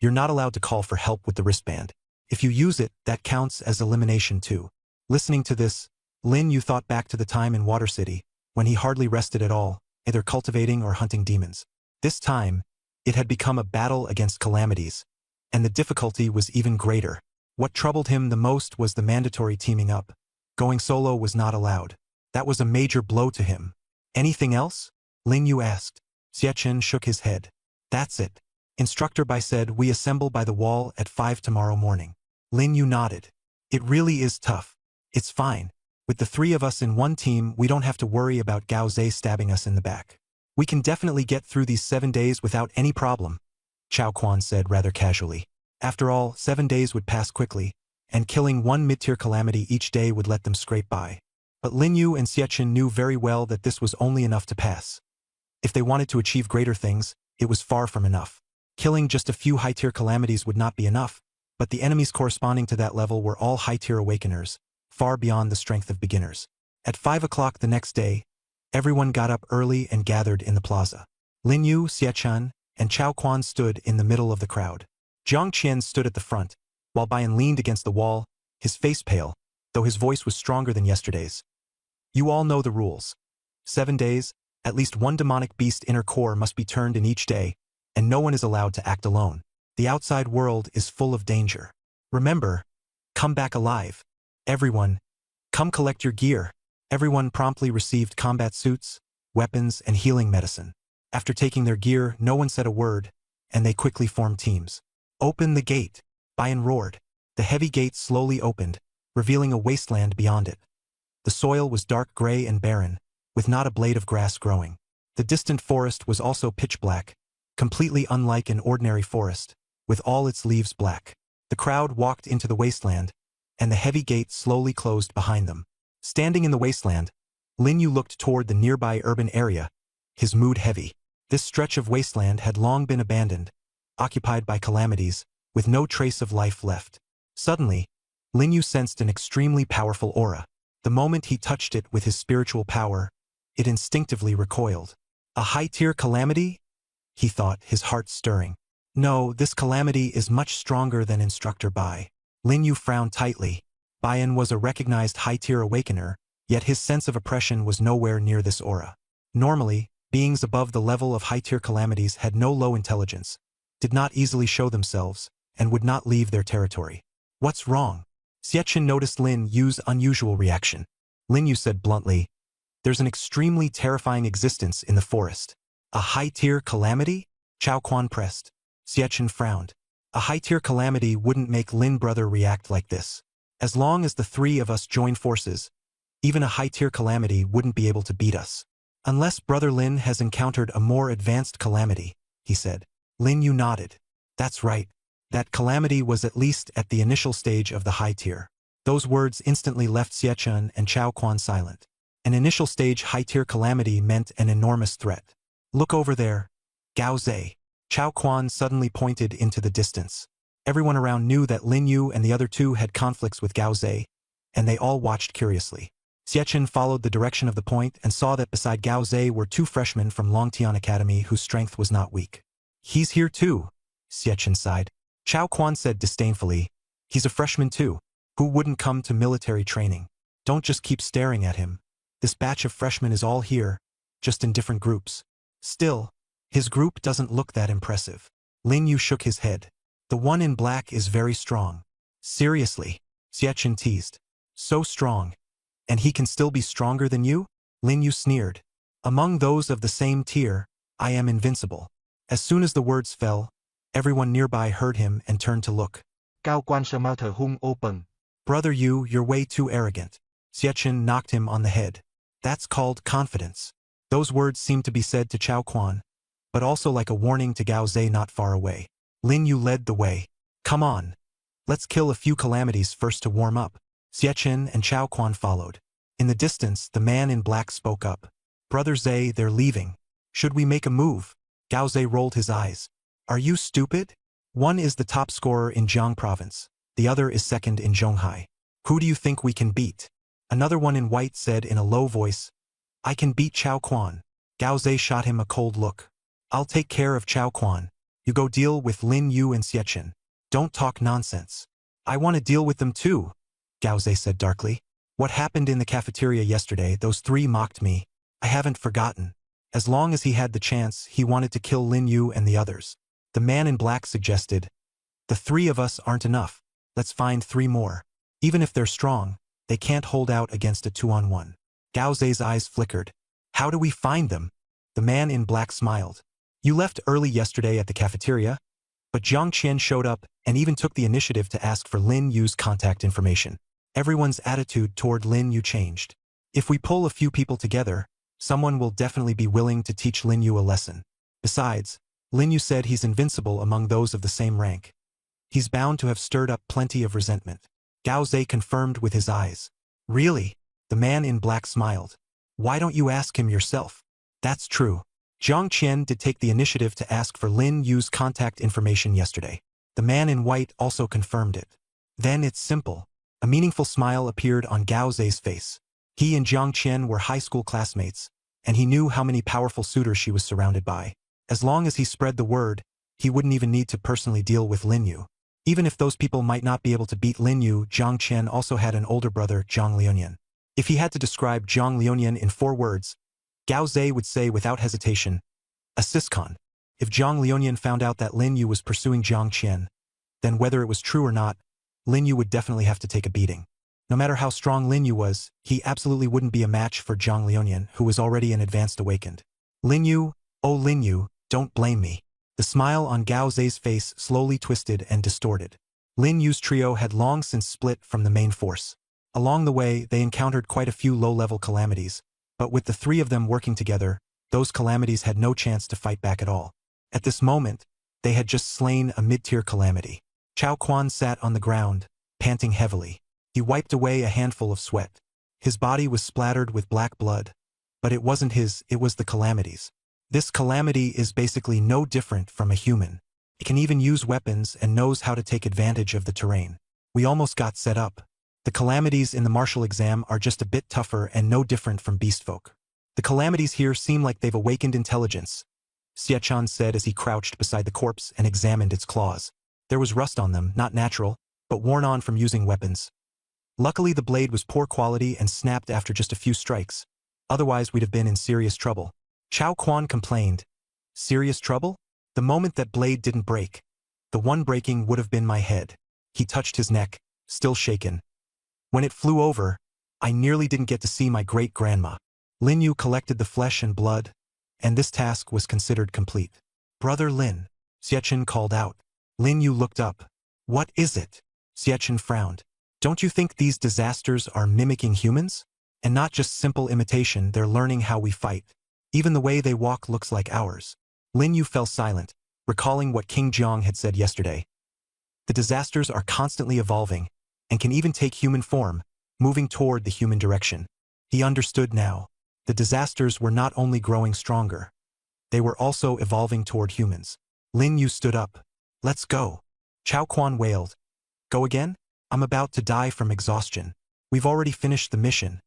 you're not allowed to call for help with the wristband. If you use it, that counts as elimination too. Listening to this, Lin Yu thought back to the time in Water City, when he hardly rested at all, either cultivating or hunting demons. This time, it had become a battle against calamities, and the difficulty was even greater. What troubled him the most was the mandatory teaming up. Going solo was not allowed. That was a major blow to him. Anything else? Lin Yu asked. Xiachen shook his head. That's it. Instructor Bai said we assemble by the wall at 5 tomorrow morning. Lin Yu nodded. It really is tough. It's fine. With the 3 of us in one team, we don't have to worry about Gao Zhe stabbing us in the back. We can definitely get through these 7 days without any problem, Chao Quan said rather casually. After all, 7 days would pass quickly, and killing 1 mid-tier calamity each day would let them scrape by. But Lin Yu and Xiachen knew very well that this was only enough to pass. If they wanted to achieve greater things, it was far from enough. Killing just a few high-tier calamities would not be enough, but the enemies corresponding to that level were all high-tier awakeners, far beyond the strength of beginners. At 5 o'clock the next day, everyone got up early and gathered in the plaza. Lin Yu, Xiachen, and Chao Quan stood in the middle of the crowd. Jiang Qian stood at the front, while Bayan leaned against the wall, his face pale, though his voice was stronger than yesterday's. You all know the rules. 7 days, at least 1 demonic beast inner core must be turned in each day, and no one is allowed to act alone. The outside world is full of danger. Remember, come back alive. Everyone, come collect your gear. Everyone promptly received combat suits, weapons, and healing medicine. After taking their gear, no one said a word, and they quickly formed teams. Open the gate, Bayan roared. The heavy gate slowly opened, revealing a wasteland beyond it. The soil was dark gray and barren, with not a blade of grass growing. The distant forest was also pitch black, completely unlike an ordinary forest, with all its leaves black. The crowd walked into the wasteland, and the heavy gate slowly closed behind them. Standing in the wasteland, Lin Yu looked toward the nearby urban area, his mood heavy. This stretch of wasteland had long been abandoned, occupied by calamities, with no trace of life left. Suddenly, Lin Yu sensed an extremely powerful aura. The moment he touched it with his spiritual power, it instinctively recoiled. A high-tier calamity? He thought, his heart stirring. No, this calamity is much stronger than Instructor Bai. Lin Yu frowned tightly. Bayan was a recognized high-tier awakener, yet his sense of oppression was nowhere near this aura. Normally, beings above the level of high-tier calamities had no low intelligence, did not easily show themselves, and would not leave their territory. What's wrong? Xiachen noticed Lin Yu's unusual reaction. Lin Yu said bluntly, there's an extremely terrifying existence in the forest. A high-tier calamity? Chao Quan pressed. Xiachen frowned. A high-tier calamity wouldn't make Lin brother react like this. As long as the 3 of us join forces, even a high-tier calamity wouldn't be able to beat us. Unless Brother Lin has encountered a more advanced calamity, he said. Lin Yu nodded. That's right. That calamity was at least at the initial stage of the high tier. Those words instantly left Xiachen and Chao Quan silent. An initial stage high-tier calamity meant an enormous threat. Look over there. Gao Zhe. Chao Quan suddenly pointed into the distance. Everyone around knew that Lin Yu and the other 2 had conflicts with Gao Zhe, and they all watched curiously. Xiachen followed the direction of the point and saw that beside Gao Zhe were two freshmen from Longtian Academy whose strength was not weak. He's here too, Xiachen sighed. Chao Quan said disdainfully, he's a freshman too. Who wouldn't come to military training? Don't just keep staring at him. This batch of freshmen is all here, just in different groups. Still, his group doesn't look that impressive. Lin Yu shook his head. The one in black is very strong. Seriously, Xiachen teased. So strong. And he can still be stronger than you? Lin Yu sneered. Among those of the same tier, I am invincible. As soon as the words fell, everyone nearby heard him and turned to look. Cao Quan sờ mouth hung open. Brother Yu, you're way too arrogant. Xiachen knocked him on the head. That's called confidence. Those words seemed to be said to Chao Quan, but also like a warning to Gao Zhe not far away. Lin Yu led the way. Come on. Let's kill a few calamities first to warm up. Xiachen and Chao Quan followed. In the distance, the man in black spoke up. Brother Zhe, they're leaving. Should we make a move? Gao Zhe rolled his eyes. Are you stupid? One is the top scorer in Jiang province. The other is second in Zhonghai. Who do you think we can beat? Another one in white said in a low voice. I can beat Chao Quan. Gao Zhe shot him a cold look. I'll take care of Chao Quan. You go deal with Lin Yu and Xiachen. Don't talk nonsense. I want to deal with them too, Gao Zhe said darkly. What happened in the cafeteria yesterday, those three mocked me. I haven't forgotten. As long as he had the chance, he wanted to kill Lin Yu and the others. The man in black suggested, the three of us aren't enough. Let's find three more. Even if they're strong, they can't hold out against a 2-on-1. Gao Zhe's eyes flickered. How do we find them? The man in black smiled. You left early yesterday at the cafeteria, but Jiang Qian showed up and even took the initiative to ask for Lin Yu's contact information. Everyone's attitude toward Lin Yu changed. If we pull a few people together, someone will definitely be willing to teach Lin Yu a lesson. Besides, Lin Yu said he's invincible among those of the same rank. He's bound to have stirred up plenty of resentment. Gao Zhe confirmed with his eyes. Really? The man in black smiled. Why don't you ask him yourself? That's true. Jiang Qian did take the initiative to ask for Lin Yu's contact information yesterday. The man in white also confirmed it. Then it's simple. A meaningful smile appeared on Gao Zhe's face. He and Jiang Qian were high school classmates, and he knew how many powerful suitors she was surrounded by. As long as he spread the word, he wouldn't even need to personally deal with Lin Yu. Even if those people might not be able to beat Lin Yu, Jiang Qian also had an older brother, Zhang Lionian. If he had to describe Zhang Lionian in 4 words, Gao Zhe would say without hesitation, a siscon. If Zhang Lionian found out that Lin Yu was pursuing Jiang Qian, then whether it was true or not, Lin Yu would definitely have to take a beating. No matter how strong Lin Yu was, he absolutely wouldn't be a match for Zhang Lionian, who was already an advanced awakened. Lin Yu, oh Lin Yu, don't blame me. The smile on Gao Zhe's face slowly twisted and distorted. Lin Yu's trio had long since split from the main force. Along the way, they encountered quite a few low-level calamities, but with the 3 of them working together, those calamities had no chance to fight back at all. At this moment, they had just slain a mid-tier calamity. Chao Quan sat on the ground, panting heavily. He wiped away a handful of sweat. His body was splattered with black blood, but it wasn't his, it was the calamity's. This calamity is basically no different from a human. It can even use weapons and knows how to take advantage of the terrain. We almost got set up. The calamities in the martial exam are just a bit tougher and no different from beastfolk. The calamities here seem like they've awakened intelligence, Xiachen said as he crouched beside the corpse and examined its claws. There was rust on them, not natural, but worn on from using weapons. Luckily the blade was poor quality and snapped after just a few strikes. Otherwise we'd have been in serious trouble. Chao Quan complained. Serious trouble? The moment that blade didn't break. The one breaking would have been my head. He touched his neck, still shaken. When it flew over, I nearly didn't get to see my great-grandma. Lin Yu collected the flesh and blood, and this task was considered complete. Brother Lin, Xiachen called out. Lin Yu looked up. What is it? Xiachen frowned. Don't you think these disasters are mimicking humans? And not just simple imitation, they're learning how we fight. Even the way they walk looks like ours. Lin Yu fell silent, recalling what King Jiang had said yesterday. The disasters are constantly evolving, and can even take human form, moving toward the human direction. He understood now. The disasters were not only growing stronger, they were also evolving toward humans. Lin Yu stood up. Let's go. Chao Quan wailed. Go again? I'm about to die from exhaustion. We've already finished the mission.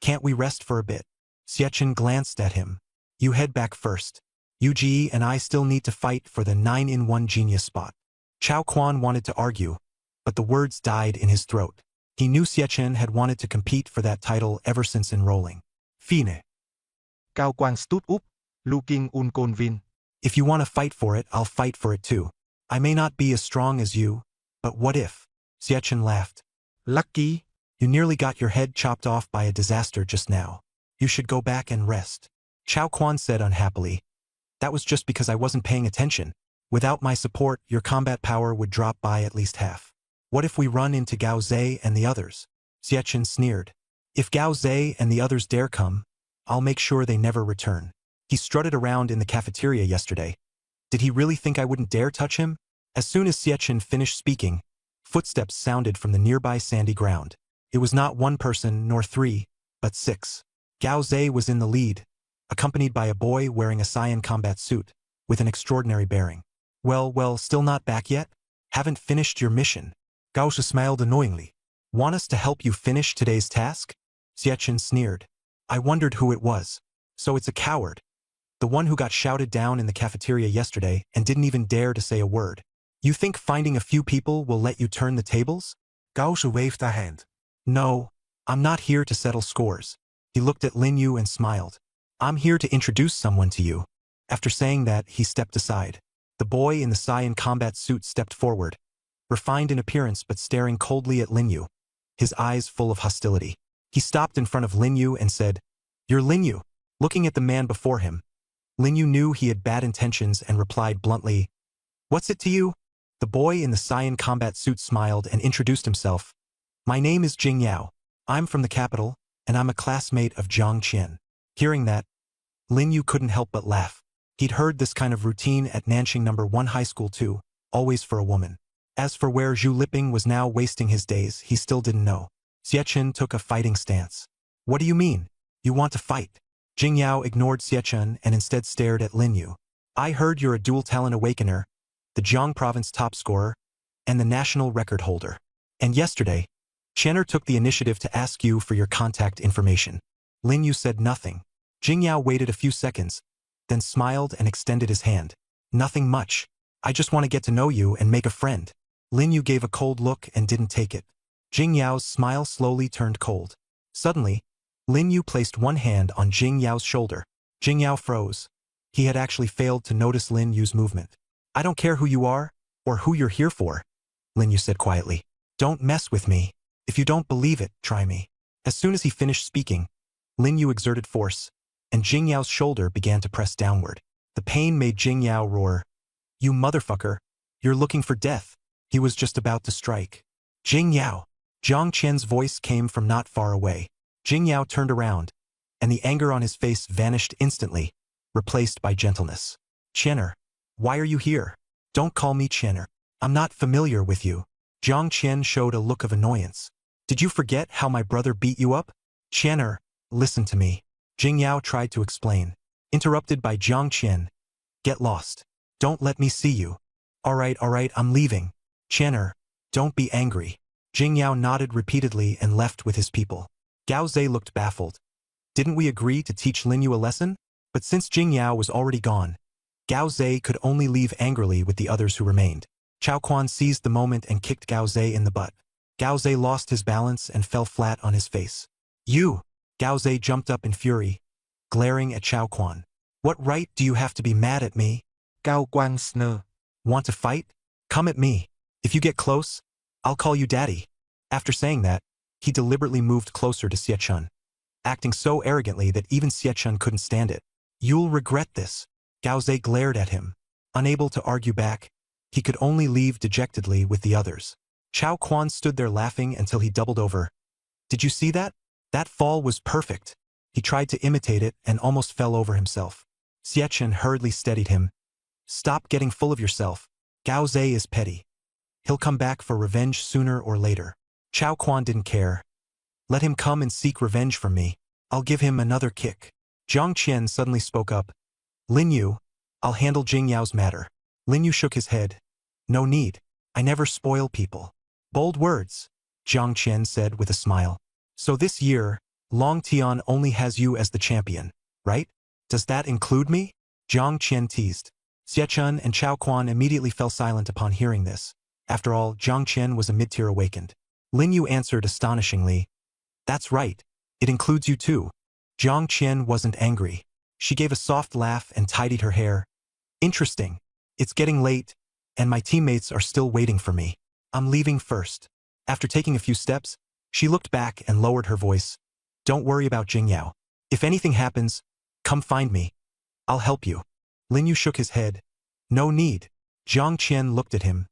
Can't we rest for a bit? Xiachen glanced at him. You head back first. Yu and I still need to fight for the 9-in-1 genius spot. Chao Quan wanted to argue, but the words died in his throat. He knew Xiachen had wanted to compete for that title ever since enrolling. Fine. Cao Quang stood up, looking unconvinced. If you want to fight for it, I'll fight for it too. I may not be as strong as you, but what if? Xiachen laughed. Lucky. You nearly got your head chopped off by a disaster just now. You should go back and rest. Chao Quan said unhappily. That was just because I wasn't paying attention. Without my support, your combat power would drop by at least half. What if we run into Gao Zhe and the others? Xiachen sneered. If Gao Zhe and the others dare come, I'll make sure they never return. He strutted around in the cafeteria yesterday. Did he really think I wouldn't dare touch him? As soon as Xiachen finished speaking, footsteps sounded from the nearby sandy ground. It was not one person nor three, but 6. Gao Zhe was in the lead, accompanied by a boy wearing a cyan combat suit, with an extraordinary bearing. Well, still not back yet? Haven't finished your mission? Gao Shi smiled annoyingly. Want us to help you finish today's task? Xiachen sneered. I wondered who it was. So it's a coward. The one who got shouted down in the cafeteria yesterday and didn't even dare to say a word. You think finding a few people will let you turn the tables? Gao Shi waved a hand. No, I'm not here to settle scores. He looked at Lin Yu and smiled. I'm here to introduce someone to you. After saying that, he stepped aside. The boy in the cyan combat suit stepped forward, refined in appearance but staring coldly at Lin Yu, his eyes full of hostility. He stopped in front of Lin Yu and said, You're Lin Yu. Looking at the man before him, Lin Yu knew he had bad intentions and replied bluntly, What's it to you? The boy in the cyan combat suit smiled and introduced himself. My name is Jing Yao. I'm from the capital, and I'm a classmate of Jiang Qian. Hearing that, Lin Yu couldn't help but laugh. He'd heard this kind of routine at Nanxing No. 1 high school too, always for a woman. As for where Zhu Liping was now wasting his days, he still didn't know. Xiachen took a fighting stance. What do you mean? You want to fight? Jing Yao ignored Xiachen and instead stared at Lin Yu. I heard you're a dual talent awakener, the Jiang province top scorer, and the national record holder. And yesterday, Qianer took the initiative to ask you for your contact information. Lin Yu said nothing. Jing Yao waited a few seconds, then smiled and extended his hand. Nothing much. I just want to get to know you and make a friend. Lin Yu gave a cold look and didn't take it. Jing Yao's smile slowly turned cold. Suddenly, Lin Yu placed one hand on Jing Yao's shoulder. Jing Yao froze. He had actually failed to notice Lin Yu's movement. I don't care who you are, or who you're here for, Lin Yu said quietly. Don't mess with me. If you don't believe it, try me. As soon as he finished speaking, Lin Yu exerted force, and Jing Yao's shoulder began to press downward. The pain made Jing Yao roar. You motherfucker, you're looking for death. He was just about to strike. Jing Yao. Jiang Qian's voice came from not far away. Jing Yao turned around, and the anger on his face vanished instantly, replaced by gentleness. Qianer, why are you here? Don't call me Qianer. I'm not familiar with you. Jiang Qian showed a look of annoyance. Did you forget how my brother beat you up? Qianer, listen to me. Jing Yao tried to explain, interrupted by Jiang Qian. Get lost. Don't let me see you. All right, I'm leaving. Qianer, don't be angry. Jing Yao nodded repeatedly and left with his people. Gao Zhe looked baffled. Didn't we agree to teach Lin Yu a lesson? But since Jing Yao was already gone, Gao Zhe could only leave angrily with the others who remained. Chao Quan seized the moment and kicked Gao Zhe in the butt. Gao Zhe lost his balance and fell flat on his face. You! Gao Zhe jumped up in fury, glaring at Chao Quan. What right do you have to be mad at me? Cao Quang sneered. Want to fight? Come at me. If you get close, I'll call you daddy. After saying that, he deliberately moved closer to Xiachen, acting so arrogantly that even Xiachen couldn't stand it. You'll regret this. Gao Zhe glared at him. Unable to argue back, he could only leave dejectedly with the others. Chao Quan stood there laughing until he doubled over. Did you see that? That fall was perfect. He tried to imitate it and almost fell over himself. Xiachen hurriedly steadied him. Stop getting full of yourself. Gao Zhe is petty. He'll come back for revenge sooner or later. Chao Quan didn't care. Let him come and seek revenge from me. I'll give him another kick. Jiang Qian suddenly spoke up. Lin Yu, I'll handle Jing Yao's matter. Lin Yu shook his head. No need. I never spoil people. Bold words, Jiang Qian said with a smile. So this year, Long Tian only has you as the champion, right? Does that include me? Jiang Qian teased. Xie Chun and Chao Quan immediately fell silent upon hearing this. After all, Jiang Qian was a mid-tier awakened. Lin Yu answered astonishingly, "That's right. It includes you too." Jiang Qian wasn't angry. She gave a soft laugh and tidied her hair. "Interesting. It's getting late, and my teammates are still waiting for me. I'm leaving first." After taking a few steps, she looked back and lowered her voice. "Don't worry about Jingyao. If anything happens, come find me. I'll help you." Lin Yu shook his head. "No need." Jiang Qian looked at him,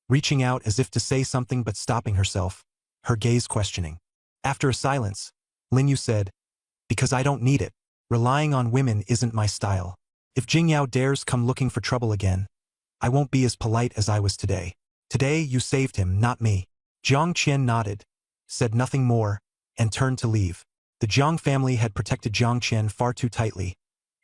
reaching out as if to say something but stopping herself, her gaze questioning. After a silence, Lin Yu said, "Because I don't need it. Relying on women isn't my style. If Jingyao dares come looking for trouble again, I won't be as polite as I was today. Today you saved him, not me." Jiang Qian nodded, said nothing more, and turned to leave. The Jiang family had protected Jiang Qian far too tightly,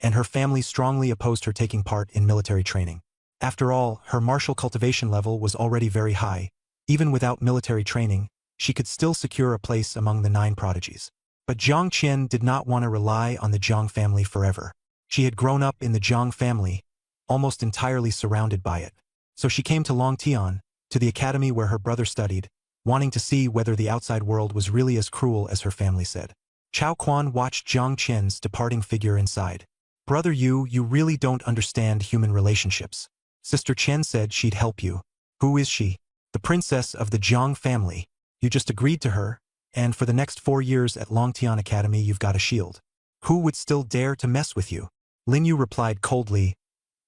and her family strongly opposed her taking part in military training. After all, her martial cultivation level was already very high. Even without military training, she could still secure a place among the 9 prodigies. But Jiang Qian did not want to rely on the Jiang family forever. She had grown up in the Jiang family, almost entirely surrounded by it. So she came to Longtian, to the academy where her brother studied, wanting to see whether the outside world was really as cruel as her family said. Chao Quan watched Jiang Qian's departing figure inside. "Brother Yu, you really don't understand human relationships. Sister Qian said she'd help you. Who is she? The princess of the Jiang family. You just agreed to her, and for the next 4 years at Longtian Academy you've got a shield. Who would still dare to mess with you?" Lin Yu replied coldly,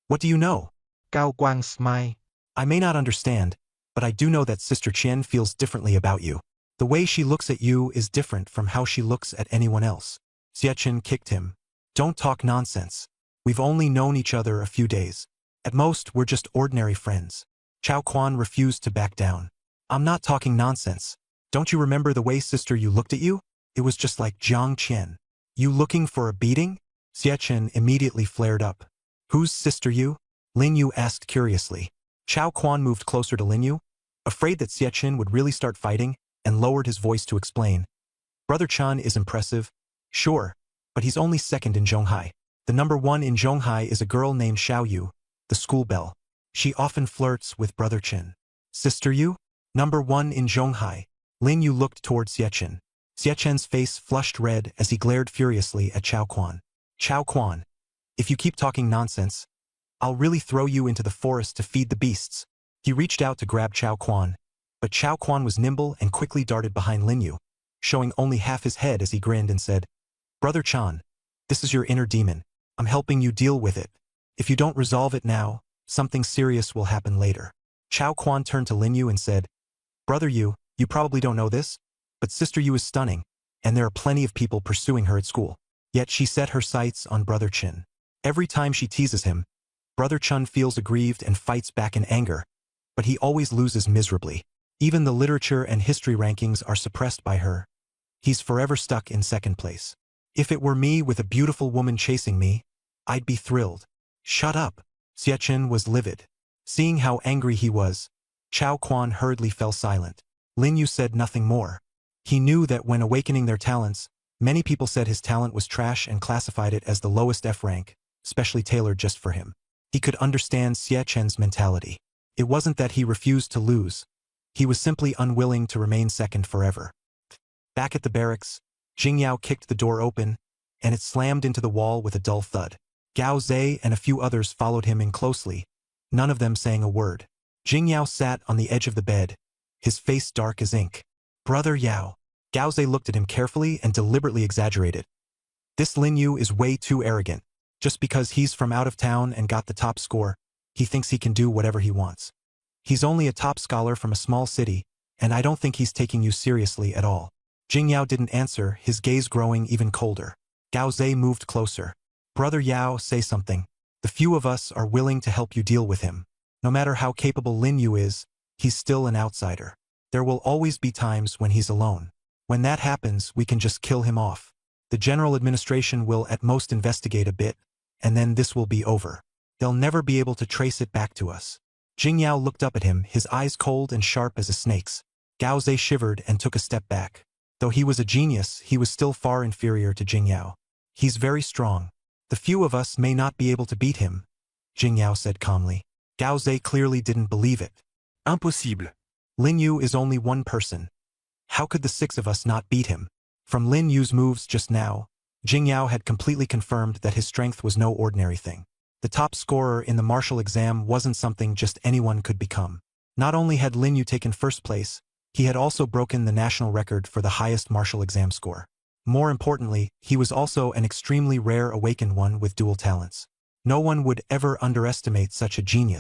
"What do you know?" Cao Quang smiled. "I may not understand, but I do know that Sister Qian feels differently about you. The way she looks at you is different from how she looks at anyone else." Xie Chen kicked him. "Don't talk nonsense. We've only known each other a few days. At most, we're just ordinary friends." Chao Quan refused to back down. "I'm not talking nonsense. Don't you remember the way Sister Yu looked at you? It was just like Jiang Qian. You looking for a beating?" Xie Chen immediately flared up. "Who's Sister Yu?" Lin Yu asked curiously. Chao Quan moved closer to Lin Yu, afraid that Xie Chen would really start fighting, and lowered his voice to explain. "Brother Chan is impressive, sure, but he's only second in Zhonghai. The number 1 in Zhonghai is a girl named Xiao Yu, the school belle. She often flirts with Brother Chen." "Sister Yu? Number 1 in Zhonghai." Lin Yu looked toward Xie Chen. Xie Chen's face flushed red as he glared furiously at Chao Quan. "Chao Quan, if you keep talking nonsense, I'll really throw you into the forest to feed the beasts." He reached out to grab Chao Quan, but Chao Quan was nimble and quickly darted behind Lin Yu, showing only half his head as he grinned and said, "Brother Chan, this is your inner demon. I'm helping you deal with it. If you don't resolve it now, something serious will happen later." Chao Quan turned to Lin Yu and said, "Brother Yu, you probably don't know this, but Sister Yu is stunning, and there are plenty of people pursuing her at school. Yet she set her sights on Brother Chen. Every time she teases him, Brother Chen feels aggrieved and fights back in anger, but he always loses miserably. Even the literature and history rankings are suppressed by her. He's forever stuck in second place. If it were me with a beautiful woman chasing me, I'd be thrilled." "Shut up." Xie Chen was livid. Seeing how angry he was, Chao Quan hurriedly fell silent. Lin Yu said nothing more. He knew that when awakening their talents, many people said his talent was trash and classified it as the lowest F rank, specially tailored just for him. He could understand Xie Chen's mentality. It wasn't that he refused to lose. He was simply unwilling to remain second forever. Back at the barracks, Jingyao kicked the door open, and it slammed into the wall with a dull thud. Gao Zhe and a few others followed him in closely, none of them saying a word. Jingyao sat on the edge of the bed, his face dark as ink. "Brother Yao." Gao Zhe looked at him carefully and deliberately exaggerated. "This Lin Yu is way too arrogant. Just because he's from out of town and got the top score, he thinks he can do whatever he wants. He's only a top scholar from a small city, and I don't think he's taking you seriously at all." Jingyao didn't answer, his gaze growing even colder. Gao Zhe moved closer. "Brother Yao, say something. The few of us are willing to help you deal with him. No matter how capable Lin Yu is, he's still an outsider. There will always be times when he's alone. When that happens, we can just kill him off. The general administration will at most investigate a bit, and then this will be over. They'll never be able to trace it back to us." Jingyao looked up at him, his eyes cold and sharp as a snake's. Gao Zhe shivered and took a step back. Though he was a genius, he was still far inferior to Jing Yao. He's very strong. The few of us may not be able to beat him, Jing Yao said calmly. Gao Zhe clearly didn't believe it. Impossible. Lin Yu is only one person. How could the 6 of us not beat him? From Lin Yu's moves just now, Jing Yao had completely confirmed that his strength was no ordinary thing. The top scorer in the martial exam wasn't something just anyone could become. Not only had Lin Yu taken first place, he had also broken the national record for the highest martial exam score. More importantly, he was also an extremely rare awakened one with dual talents. No one would ever underestimate such a genius.